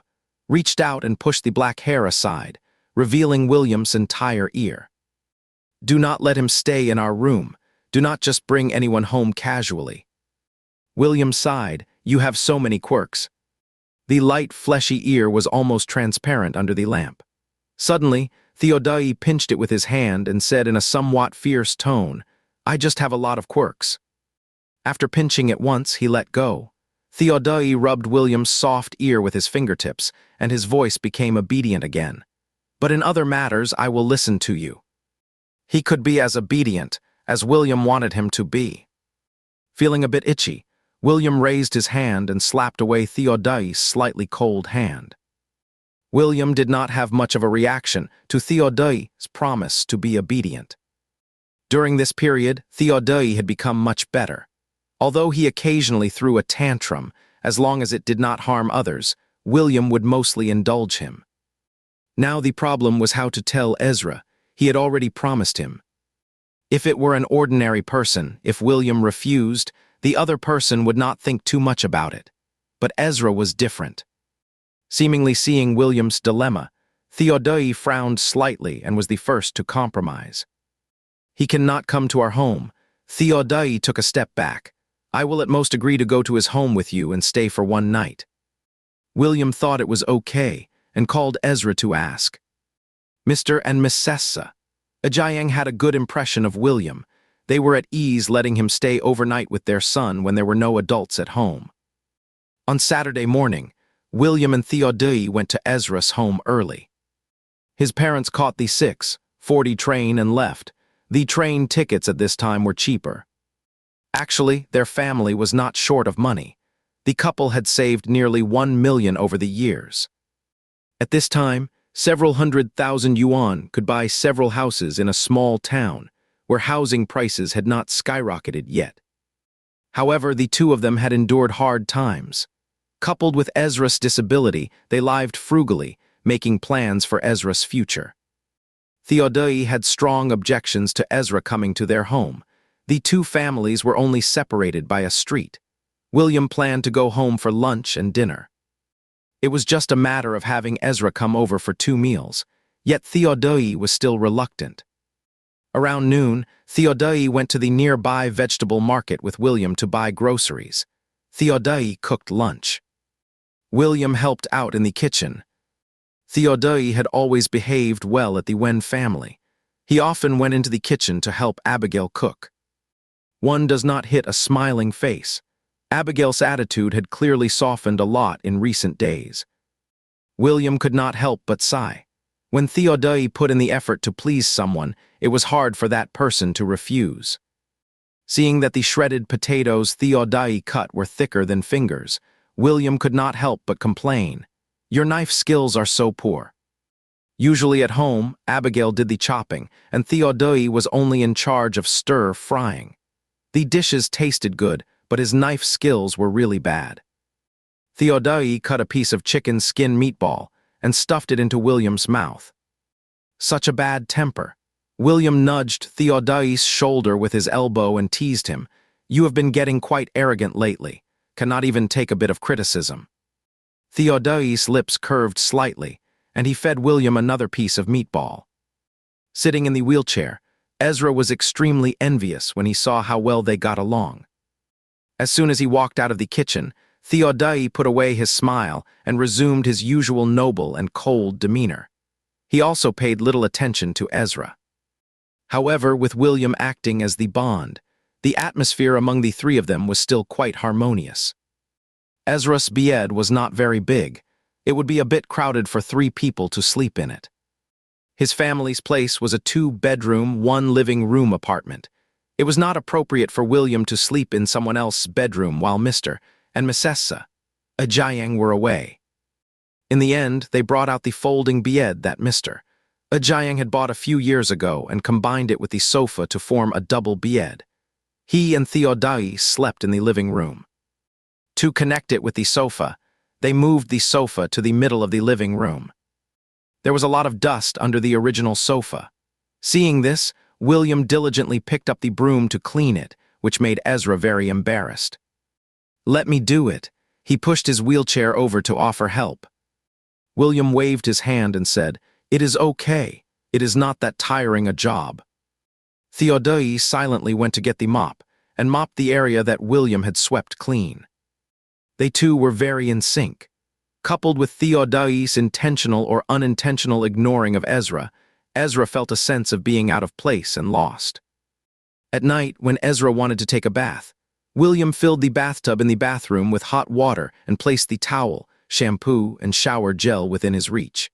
reached out and pushed the black hair aside, revealing William's entire ear. "Do not let him stay in our room. Do not just bring anyone home casually." William sighed. "You have so many quirks." The light, fleshy ear was almost transparent under the lamp. Suddenly, Theodai pinched it with his hand and said in a somewhat fierce tone, "I just have a lot of quirks." After pinching it once, he let go. Theodai rubbed William's soft ear with his fingertips, and his voice became obedient again. "But in other matters, I will listen to you." He could be as obedient as William wanted him to be. Feeling a bit itchy, William raised his hand and slapped away Theodai's slightly cold hand. William did not have much of a reaction to Theodai's promise to be obedient. During this period, Theodai had become much better. Although he occasionally threw a tantrum, as long as it did not harm others, William would mostly indulge him. Now the problem was how to tell Ezra. He had already promised him. If it were an ordinary person, if William refused, the other person would not think too much about it. But Ezra was different. Seemingly seeing William's dilemma, Theodai frowned slightly and was the first to compromise. "He cannot come to our home." Theodai took a step back. "I will at most agree to go to his home with you and stay for one night." William thought it was okay and called Ezra to ask. Mr. and Mrs. Ajayang had a good impression of William. They were at ease letting him stay overnight with their son when there were no adults at home. On Saturday morning, William and Theodai went to Ezra's home early. His parents caught the 6:40 train and left. The train tickets at this time were cheaper. Actually, their family was not short of money. The couple had saved nearly 1 million over the years. At this time, several 100,000 yuan could buy several houses in a small town where housing prices had not skyrocketed yet. However, the two of them had endured hard times. Coupled with Ezra's disability, they lived frugally, making plans for Ezra's future. Theodai had strong objections to Ezra coming to their home. The two families were only separated by a street. William planned to go home for lunch and dinner. It was just a matter of having Ezra come over for 2 meals, yet Theodai was still reluctant. Around noon, Theodai went to the nearby vegetable market with William to buy groceries. Theodai cooked lunch. William helped out in the kitchen. Theodai had always behaved well at the Wen family. He often went into the kitchen to help Abigail cook. One does not hit a smiling face. Abigail's attitude had clearly softened a lot in recent days. William could not help but sigh. When Theodai put in the effort to please someone, it was hard for that person to refuse. Seeing that the shredded potatoes Theodai cut were thicker than fingers, William could not help but complain. "Your knife skills are so poor." Usually at home, Abigail did the chopping, and Theodai was only in charge of stir-frying. The dishes tasted good, but his knife skills were really bad. Theodai cut a piece of chicken skin meatball and stuffed it into William's mouth. Such a bad temper. William nudged Theodai's shoulder with his elbow and teased him. "You have been getting quite arrogant lately. Cannot even take a bit of criticism." Theodai's lips curved slightly, and he fed William another piece of meatball. Sitting in the wheelchair, Ezra was extremely envious when he saw how well they got along. As soon as he walked out of the kitchen, Theodai put away his smile and resumed his usual noble and cold demeanor. He also paid little attention to Ezra. However, with William acting as the bond, the atmosphere among the three of them was still quite harmonious. Ezra's bed was not very big. It would be a bit crowded for 3 people to sleep in it. His family's place was a 2-bedroom, 1-living-room apartment. It was not appropriate for William to sleep in someone else's bedroom while Mr. and Mrs. Ajayang were away. In the end, they brought out the folding bed that Mr. Ajayang had bought a few years ago and combined it with the sofa to form a double bed. He and Theodai slept in the living room. To connect it with the sofa, they moved the sofa to the middle of the living room. There was a lot of dust under the original sofa. Seeing this, William diligently picked up the broom to clean it, which made Ezra very embarrassed. "Let me do it." He pushed his wheelchair over to offer help. William waved his hand and said, "It is okay. It is not that tiring a job." Theodai silently went to get the mop and mopped the area that William had swept clean. They two were very in sync. Coupled with Theodai's intentional or unintentional ignoring of Ezra, Ezra felt a sense of being out of place and lost. At night, when Ezra wanted to take a bath, William filled the bathtub in the bathroom with hot water and placed the towel, shampoo, and shower gel within his reach.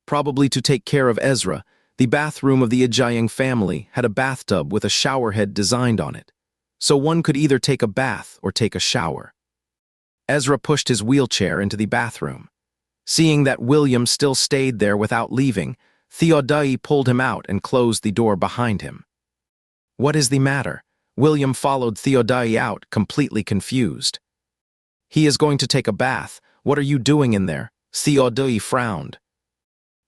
Probably to take care of Ezra, the bathroom of the Ajayang family had a bathtub with a shower head designed on it, so one could either take a bath or take a shower. Ezra pushed his wheelchair into the bathroom. Seeing that William still stayed there without leaving, Theodai pulled him out and closed the door behind him. "What is the matter?" William followed Theodai out, completely confused. "He is going to take a bath. What are you doing in there?" Theodai frowned.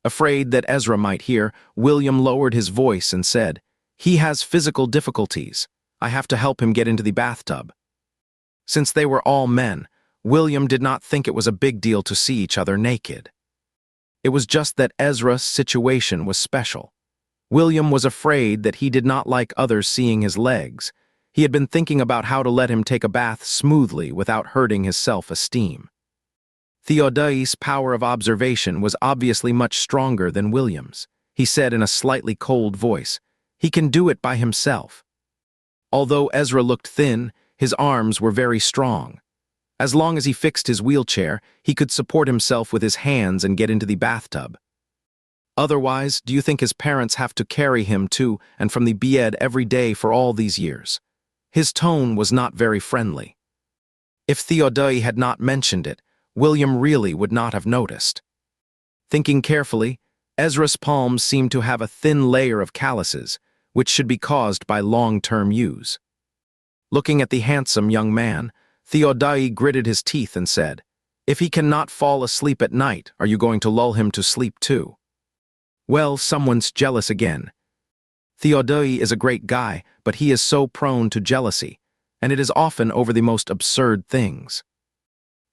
Afraid that Ezra might hear, William lowered his voice and said, "He has physical difficulties. I have to help him get into the bathtub." Since they were all men, William did not think it was a big deal to see each other naked. It was just that Ezra's situation was special. William was afraid that he did not like others seeing his legs. He had been thinking about how to let him take a bath smoothly without hurting his self-esteem. Theodai's power of observation was obviously much stronger than William's. He said in a slightly cold voice, "He can do it by himself." Although Ezra looked thin, his arms were very strong. As long as he fixed his wheelchair, he could support himself with his hands and get into the bathtub. Otherwise, do you think his parents have to carry him to and from the bed every day for all these years? His tone was not very friendly. If Theodai had not mentioned it, William really would not have noticed. Thinking carefully, Ezra's palms seemed to have a thin layer of calluses, which should be caused by long-term use. Looking at the handsome young man, Theodai gritted his teeth and said, "If he cannot fall asleep at night, are you going to lull him to sleep too?" Well, someone's jealous again. Theodai is a great guy, but he is so prone to jealousy, and it is often over the most absurd things.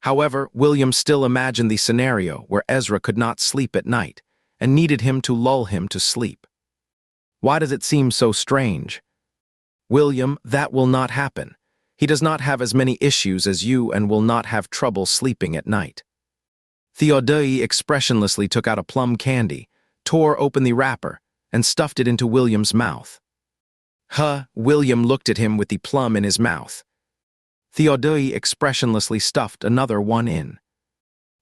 However, William still imagined the scenario where Ezra could not sleep at night and needed him to lull him to sleep. Why does it seem so strange? William, that will not happen. He does not have as many issues as you and will not have trouble sleeping at night. Theodai expressionlessly took out a plum candy, tore open the wrapper, and stuffed it into William's mouth. William looked at him with the plum in his mouth. Theodai expressionlessly stuffed another one in.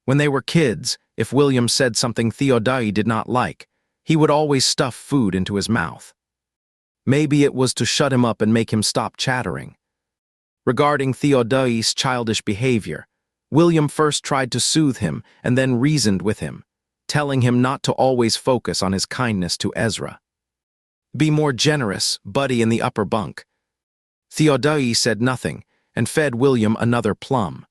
When they were kids, if William said something Theodai did not like, he would always stuff food into his mouth. Maybe it was to shut him up and make him stop chattering. Regarding Theodai's childish behavior, William first tried to soothe him and then reasoned with him, telling him not to always focus on his kindness to Ezra. "Be more generous, buddy in the upper bunk." Theodai said nothing and fed William another plum.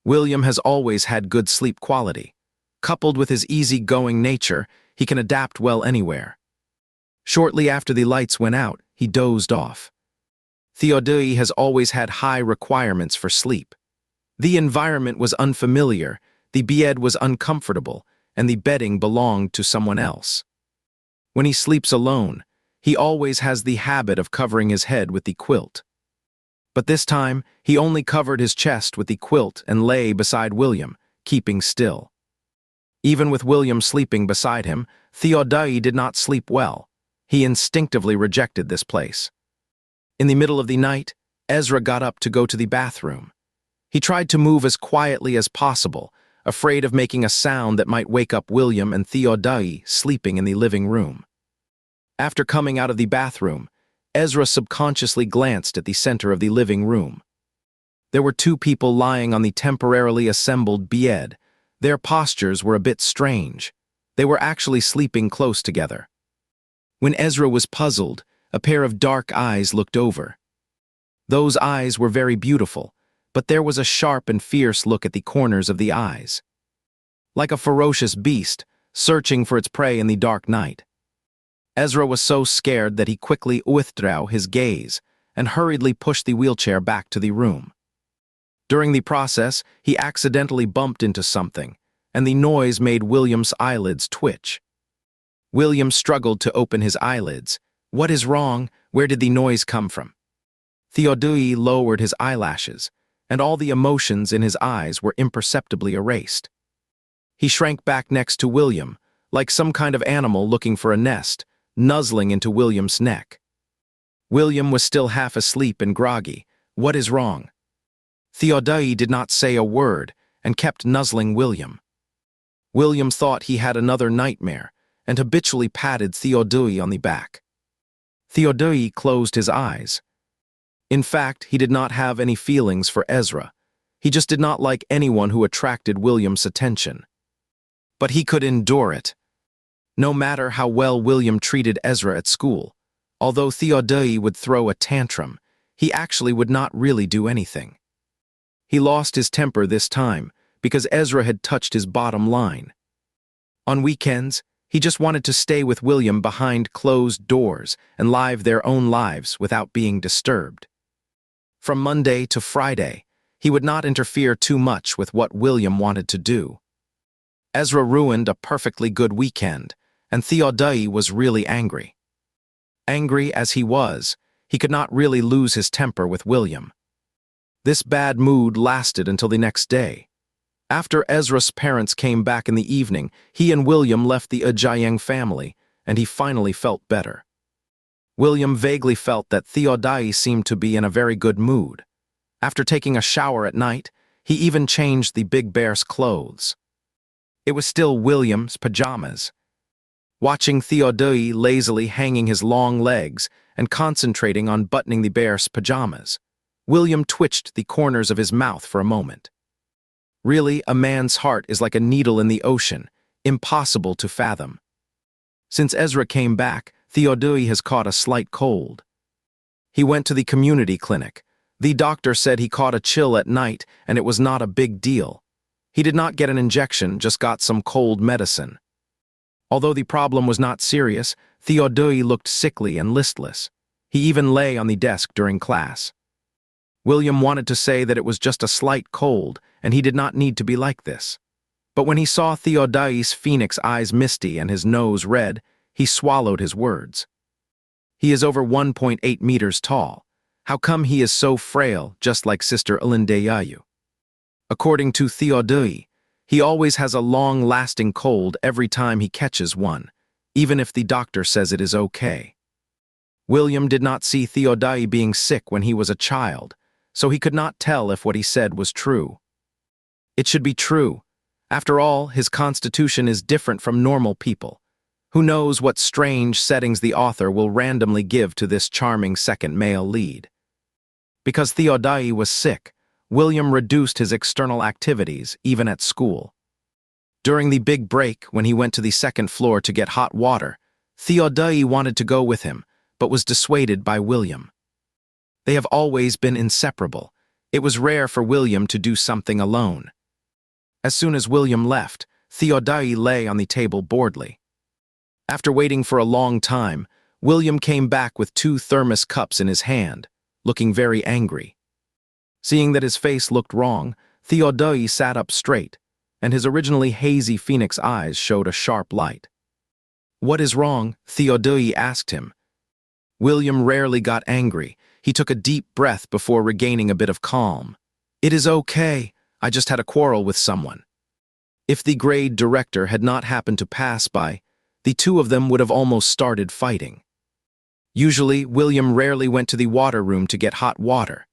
William has always had good sleep quality. Coupled with his easy-going nature, he can adapt well anywhere. Shortly after the lights went out, he dozed off. Theodai has always had high requirements for sleep. The environment was unfamiliar, the bed was uncomfortable, and the bedding belonged to someone else. When he sleeps alone, he always has the habit of covering his head with the quilt. But this time, he only covered his chest with the quilt and lay beside William, keeping still. Even with William sleeping beside him, Theodai did not sleep well. He instinctively rejected this place. In the middle of the night, Ezra got up to go to the bathroom. He tried to move as quietly as possible, afraid of making a sound that might wake up William and Theodai sleeping in the living room. After coming out of the bathroom, Ezra subconsciously glanced at the center of the living room. There were two people lying on the temporarily assembled bed. Their postures were a bit strange. They were actually sleeping close together. When Ezra was puzzled, a pair of dark eyes looked over. Those eyes were very beautiful, but there was a sharp and fierce look at the corners of the eyes. Like a ferocious beast, searching for its prey in the dark night. Ezra was so scared that he quickly withdrew his gaze and hurriedly pushed the wheelchair back to the room. During the process, he accidentally bumped into something, and the noise made William's eyelids twitch. William struggled to open his eyelids. What is wrong? Where did the noise come from? Theodai lowered his eyelashes, and all the emotions in his eyes were imperceptibly erased. He shrank back next to William, like some kind of animal looking for a nest, nuzzling into William's neck. William was still half asleep and groggy. What is wrong? Theodai did not say a word and kept nuzzling William. William thought he had another nightmare and habitually patted Theodai on the back. Theodai closed his eyes. In fact, he did not have any feelings for Ezra. He just did not like anyone who attracted William's attention. But he could endure it. No matter how well William treated Ezra at school, although Theodai would throw a tantrum, he actually would not really do anything. He lost his temper this time because Ezra had touched his bottom line. On weekends, he just wanted to stay with William behind closed doors and live their own lives without being disturbed. From Monday to Friday, he would not interfere too much with what William wanted to do. Ezra ruined a perfectly good weekend, and Theodai was really angry. Angry as he was, he could not really lose his temper with William. This bad mood lasted until the next day. After Ezra's parents came back in the evening, he and William left the Ujayang family, and he finally felt better. William vaguely felt that Theodai seemed to be in a very good mood. After taking a shower at night, he even changed the big bear's clothes. It was still William's pajamas. Watching Theodai lazily hanging his long legs and concentrating on buttoning the bear's pajamas, William twitched the corners of his mouth for a moment. Really, a man's heart is like a needle in the ocean, impossible to fathom. Since Ezra came back, Theodai has caught a slight cold. He went to the community clinic. The doctor said he caught a chill at night and it was not a big deal. He did not get an injection, just got some cold medicine. Although the problem was not serious, Theodai looked sickly and listless. He even lay on the desk during class. William wanted to say that it was just a slight cold and he did not need to be like this. But when he saw Theodai's phoenix eyes misty and his nose red, he swallowed his words. He is over 1.8 meters tall. How come he is so frail, just like Sister Alindeyayu? According to Theodai, he always has a long-lasting cold every time he catches one, even if the doctor says it is okay. William did not see Theodai being sick when he was a child, so he could not tell if what he said was true. It should be true. After all, his constitution is different from normal people. Who knows what strange settings the author will randomly give to this charming second male lead. Because Theodai was sick, William reduced his external activities, even at school. During the big break, when he went to the second floor to get hot water, Theodai wanted to go with him, but was dissuaded by William. They have always been inseparable. It was rare for William to do something alone. As soon as William left, Theodai lay on the table boredly. After waiting for a long time, William came back with 2 thermos cups in his hand, looking very angry. Seeing that his face looked wrong, Theodai sat up straight, and his originally hazy phoenix eyes showed a sharp light. "What is wrong?" Theodai asked him. William rarely got angry. He took a deep breath before regaining a bit of calm. "It is okay. I just had a quarrel with someone." If the grade director had not happened to pass by, the two of them would have almost started fighting. Usually, William rarely went to the water room to get hot water.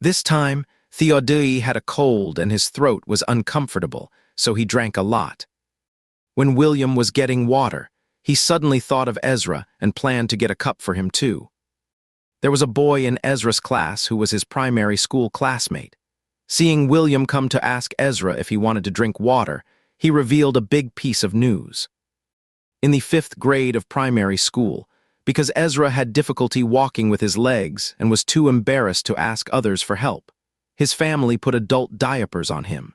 This time, Theodai had a cold and his throat was uncomfortable, so he drank a lot. When William was getting water, he suddenly thought of Ezra and planned to get a cup for him too. There was a boy in Ezra's class who was his primary school classmate. Seeing William come to ask Ezra if he wanted to drink water, he revealed a big piece of news. In the 5th grade of primary school, because Ezra had difficulty walking with his legs and was too embarrassed to ask others for help, his family put adult diapers on him.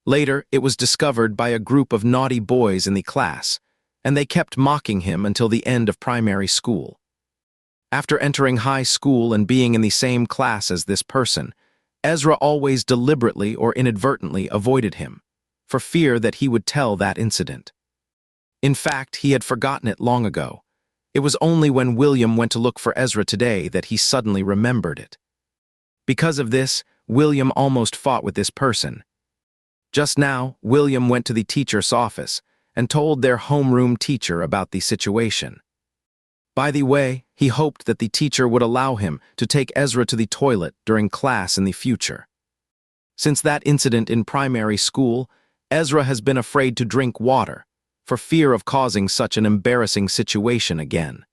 Later, it was discovered by a group of naughty boys in the class, and they kept mocking him until the end of primary school. After entering high school and being in the same class as this person, Ezra always deliberately or inadvertently avoided him, for fear that he would tell that incident. In fact, he had forgotten it long ago. It was only when William went to look for Ezra today that he suddenly remembered it. Because of this, William almost fought with this person. Just now, William went to the teacher's office and told their homeroom teacher about the situation. By the way, he hoped that the teacher would allow him to take Ezra to the toilet during class in the future. Since that incident in primary school, Ezra has been afraid to drink water, for fear of causing such an embarrassing situation again.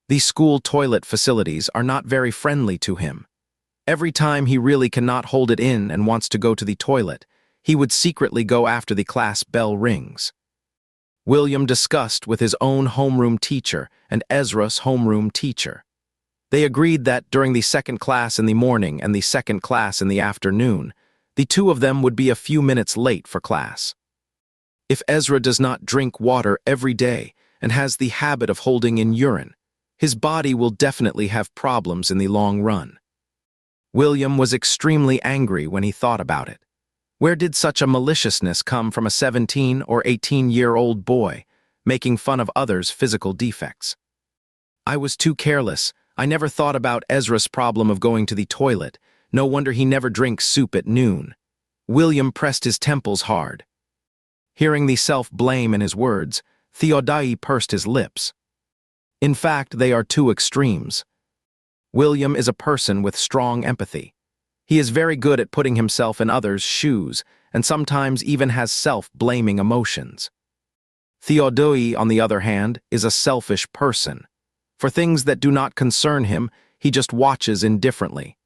The school toilet facilities are not very friendly to him. Every time he really cannot hold it in and wants to go to the toilet, he would secretly go after the class bell rings. William discussed with his own homeroom teacher and Ezra's homeroom teacher. They agreed that during the 2nd class in the morning and the 2nd class in the afternoon, the two of them would be a few minutes late for class. If Ezra does not drink water every day and has the habit of holding in urine, his body will definitely have problems in the long run. William was extremely angry when he thought about it. Where did such a maliciousness come from a 17 or 18-year-old boy making fun of others' physical defects? I was too careless. I never thought about Ezra's problem of going to the toilet. No wonder he never drinks soup at noon. William pressed his temples hard. Hearing the self-blame in his words, Theodai pursed his lips. In fact, they are two extremes. William is a person with strong empathy. He is very good at putting himself in others' shoes, and sometimes even has self-blaming emotions. Theodai, on the other hand, is a selfish person. For things that do not concern him, he just watches indifferently.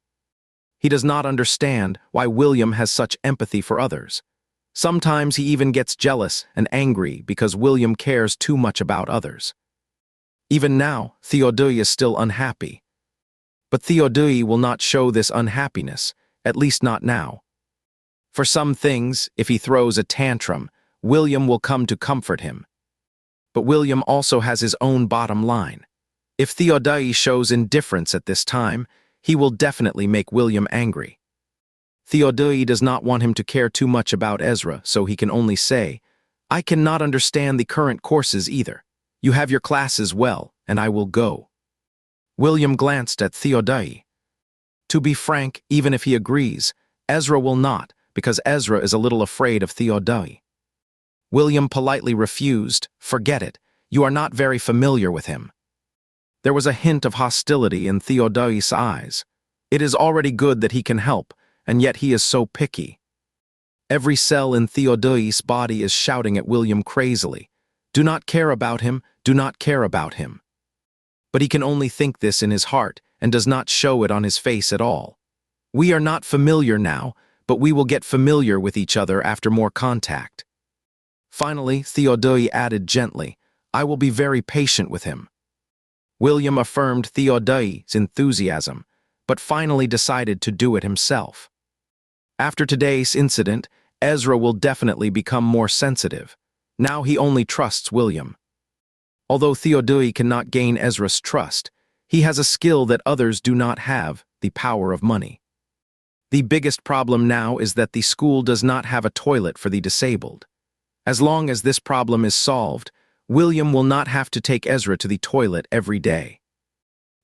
He does not understand why William has such empathy for others. Sometimes he even gets jealous and angry because William cares too much about others. Even now, Theodai is still unhappy. But Theodai will not show this unhappiness, at least not now. For some things, if he throws a tantrum, William will come to comfort him. But William also has his own bottom line. If Theodai shows indifference at this time, he will definitely make William angry. Theodai does not want him to care too much about Ezra, so he can only say, "I cannot understand the current courses either. You have your classes well, and I will go." William glanced at Theodai. To be frank, even if he agrees, Ezra will not, because Ezra is a little afraid of Theodai. William politely refused. "Forget it. You are not very familiar with him." There was a hint of hostility in Theodai's eyes. It is already good that he can help, and yet he is so picky. Every cell in Theodai's body is shouting at William crazily, "Do not care about him, do not care about him." But he can only think this in his heart and does not show it on his face at all. We are not familiar now, but we will get familiar with each other after more contact. Finally, Theodai added gently, "I will be very patient with him." William affirmed Theodai's enthusiasm, but finally decided to do it himself. After today's incident, Ezra will definitely become more sensitive. Now he only trusts William. Although Theodai cannot gain Ezra's trust, he has a skill that others do not have, the power of money. The biggest problem now is that the school does not have a toilet for the disabled. As long as this problem is solved, William will not have to take Ezra to the toilet every day.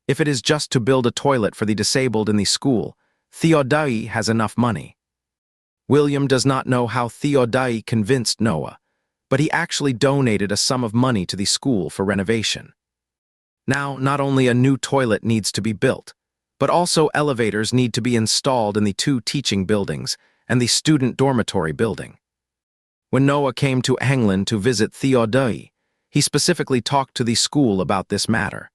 If it is just to build a toilet for the disabled in the school, Theodai has enough money. William does not know how Theodai convinced Noah, but he actually donated a sum of money to the school for renovation. Now, not only a new toilet needs to be built, but also elevators need to be installed in the 2 teaching buildings and the student dormitory building. When Noah came to England to visit Theodai, he specifically talked to the school about this matter.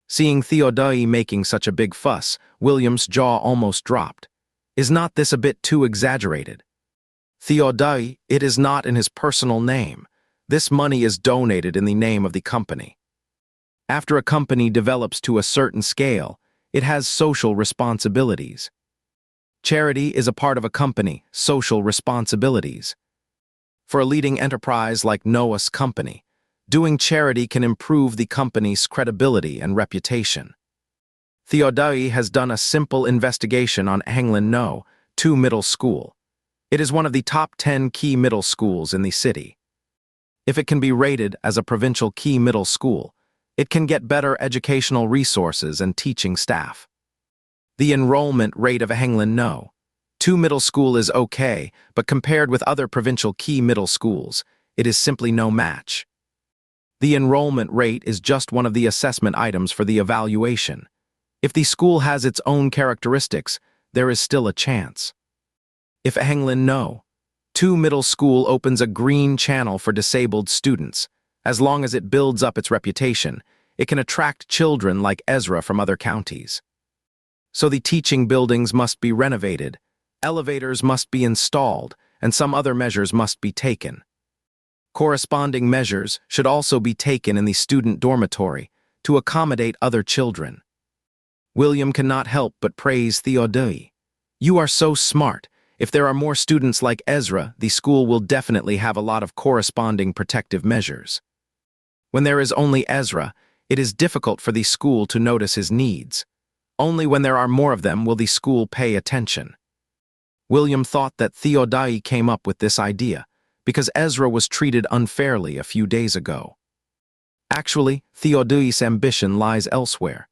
Seeing Theodai making such a big fuss, William's jaw almost dropped. Is not this a bit too exaggerated? Theodai, it is not in his personal name. This money is donated in the name of the company. After a company develops to a certain scale, it has social responsibilities. Charity is a part of a company, social responsibilities. For a leading enterprise like Noah's company, doing charity can improve the company's credibility and reputation. Theodai has done a simple investigation on Anglin No 2 Middle School. It is one of the top 10 key middle schools in the city. If it can be rated as a provincial key middle school, it can get better educational resources and teaching staff. The enrollment rate of Anglin No 2 Middle School is okay, but compared with other provincial key middle schools, it is simply no match. The enrollment rate is just one of the assessment items for the evaluation. If the school has its own characteristics, there is still a chance. If Anglin No 2 Middle School opens a green channel for disabled students, as long as it builds up its reputation, it can attract children like Ezra from other counties. So the teaching buildings must be renovated, elevators must be installed, and some other measures must be taken. Corresponding measures should also be taken in the student dormitory to accommodate other children. William cannot help but praise Theodai. You are so smart. If there are more students like Ezra, the school will definitely have a lot of corresponding protective measures. When there is only Ezra, it is difficult for the school to notice his needs. Only when there are more of them will the school pay attention. William thought that Theodai came up with this idea because Ezra was treated unfairly a few days ago. Actually, Theodai's ambition lies elsewhere.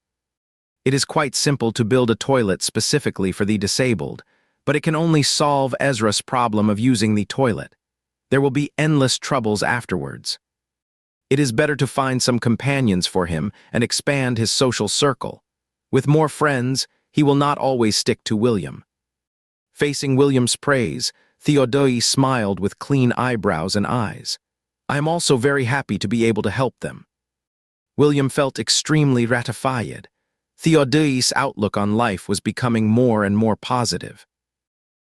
It is quite simple to build a toilet specifically for the disabled, but it can only solve Ezra's problem of using the toilet. There will be endless troubles afterwards. It is better to find some companions for him and expand his social circle. With more friends, he will not always stick to William. Facing William's praise, Theodai smiled with clean eyebrows and eyes. I am also very happy to be able to help them. William felt extremely gratified. Theodai's outlook on life was becoming more and more positive.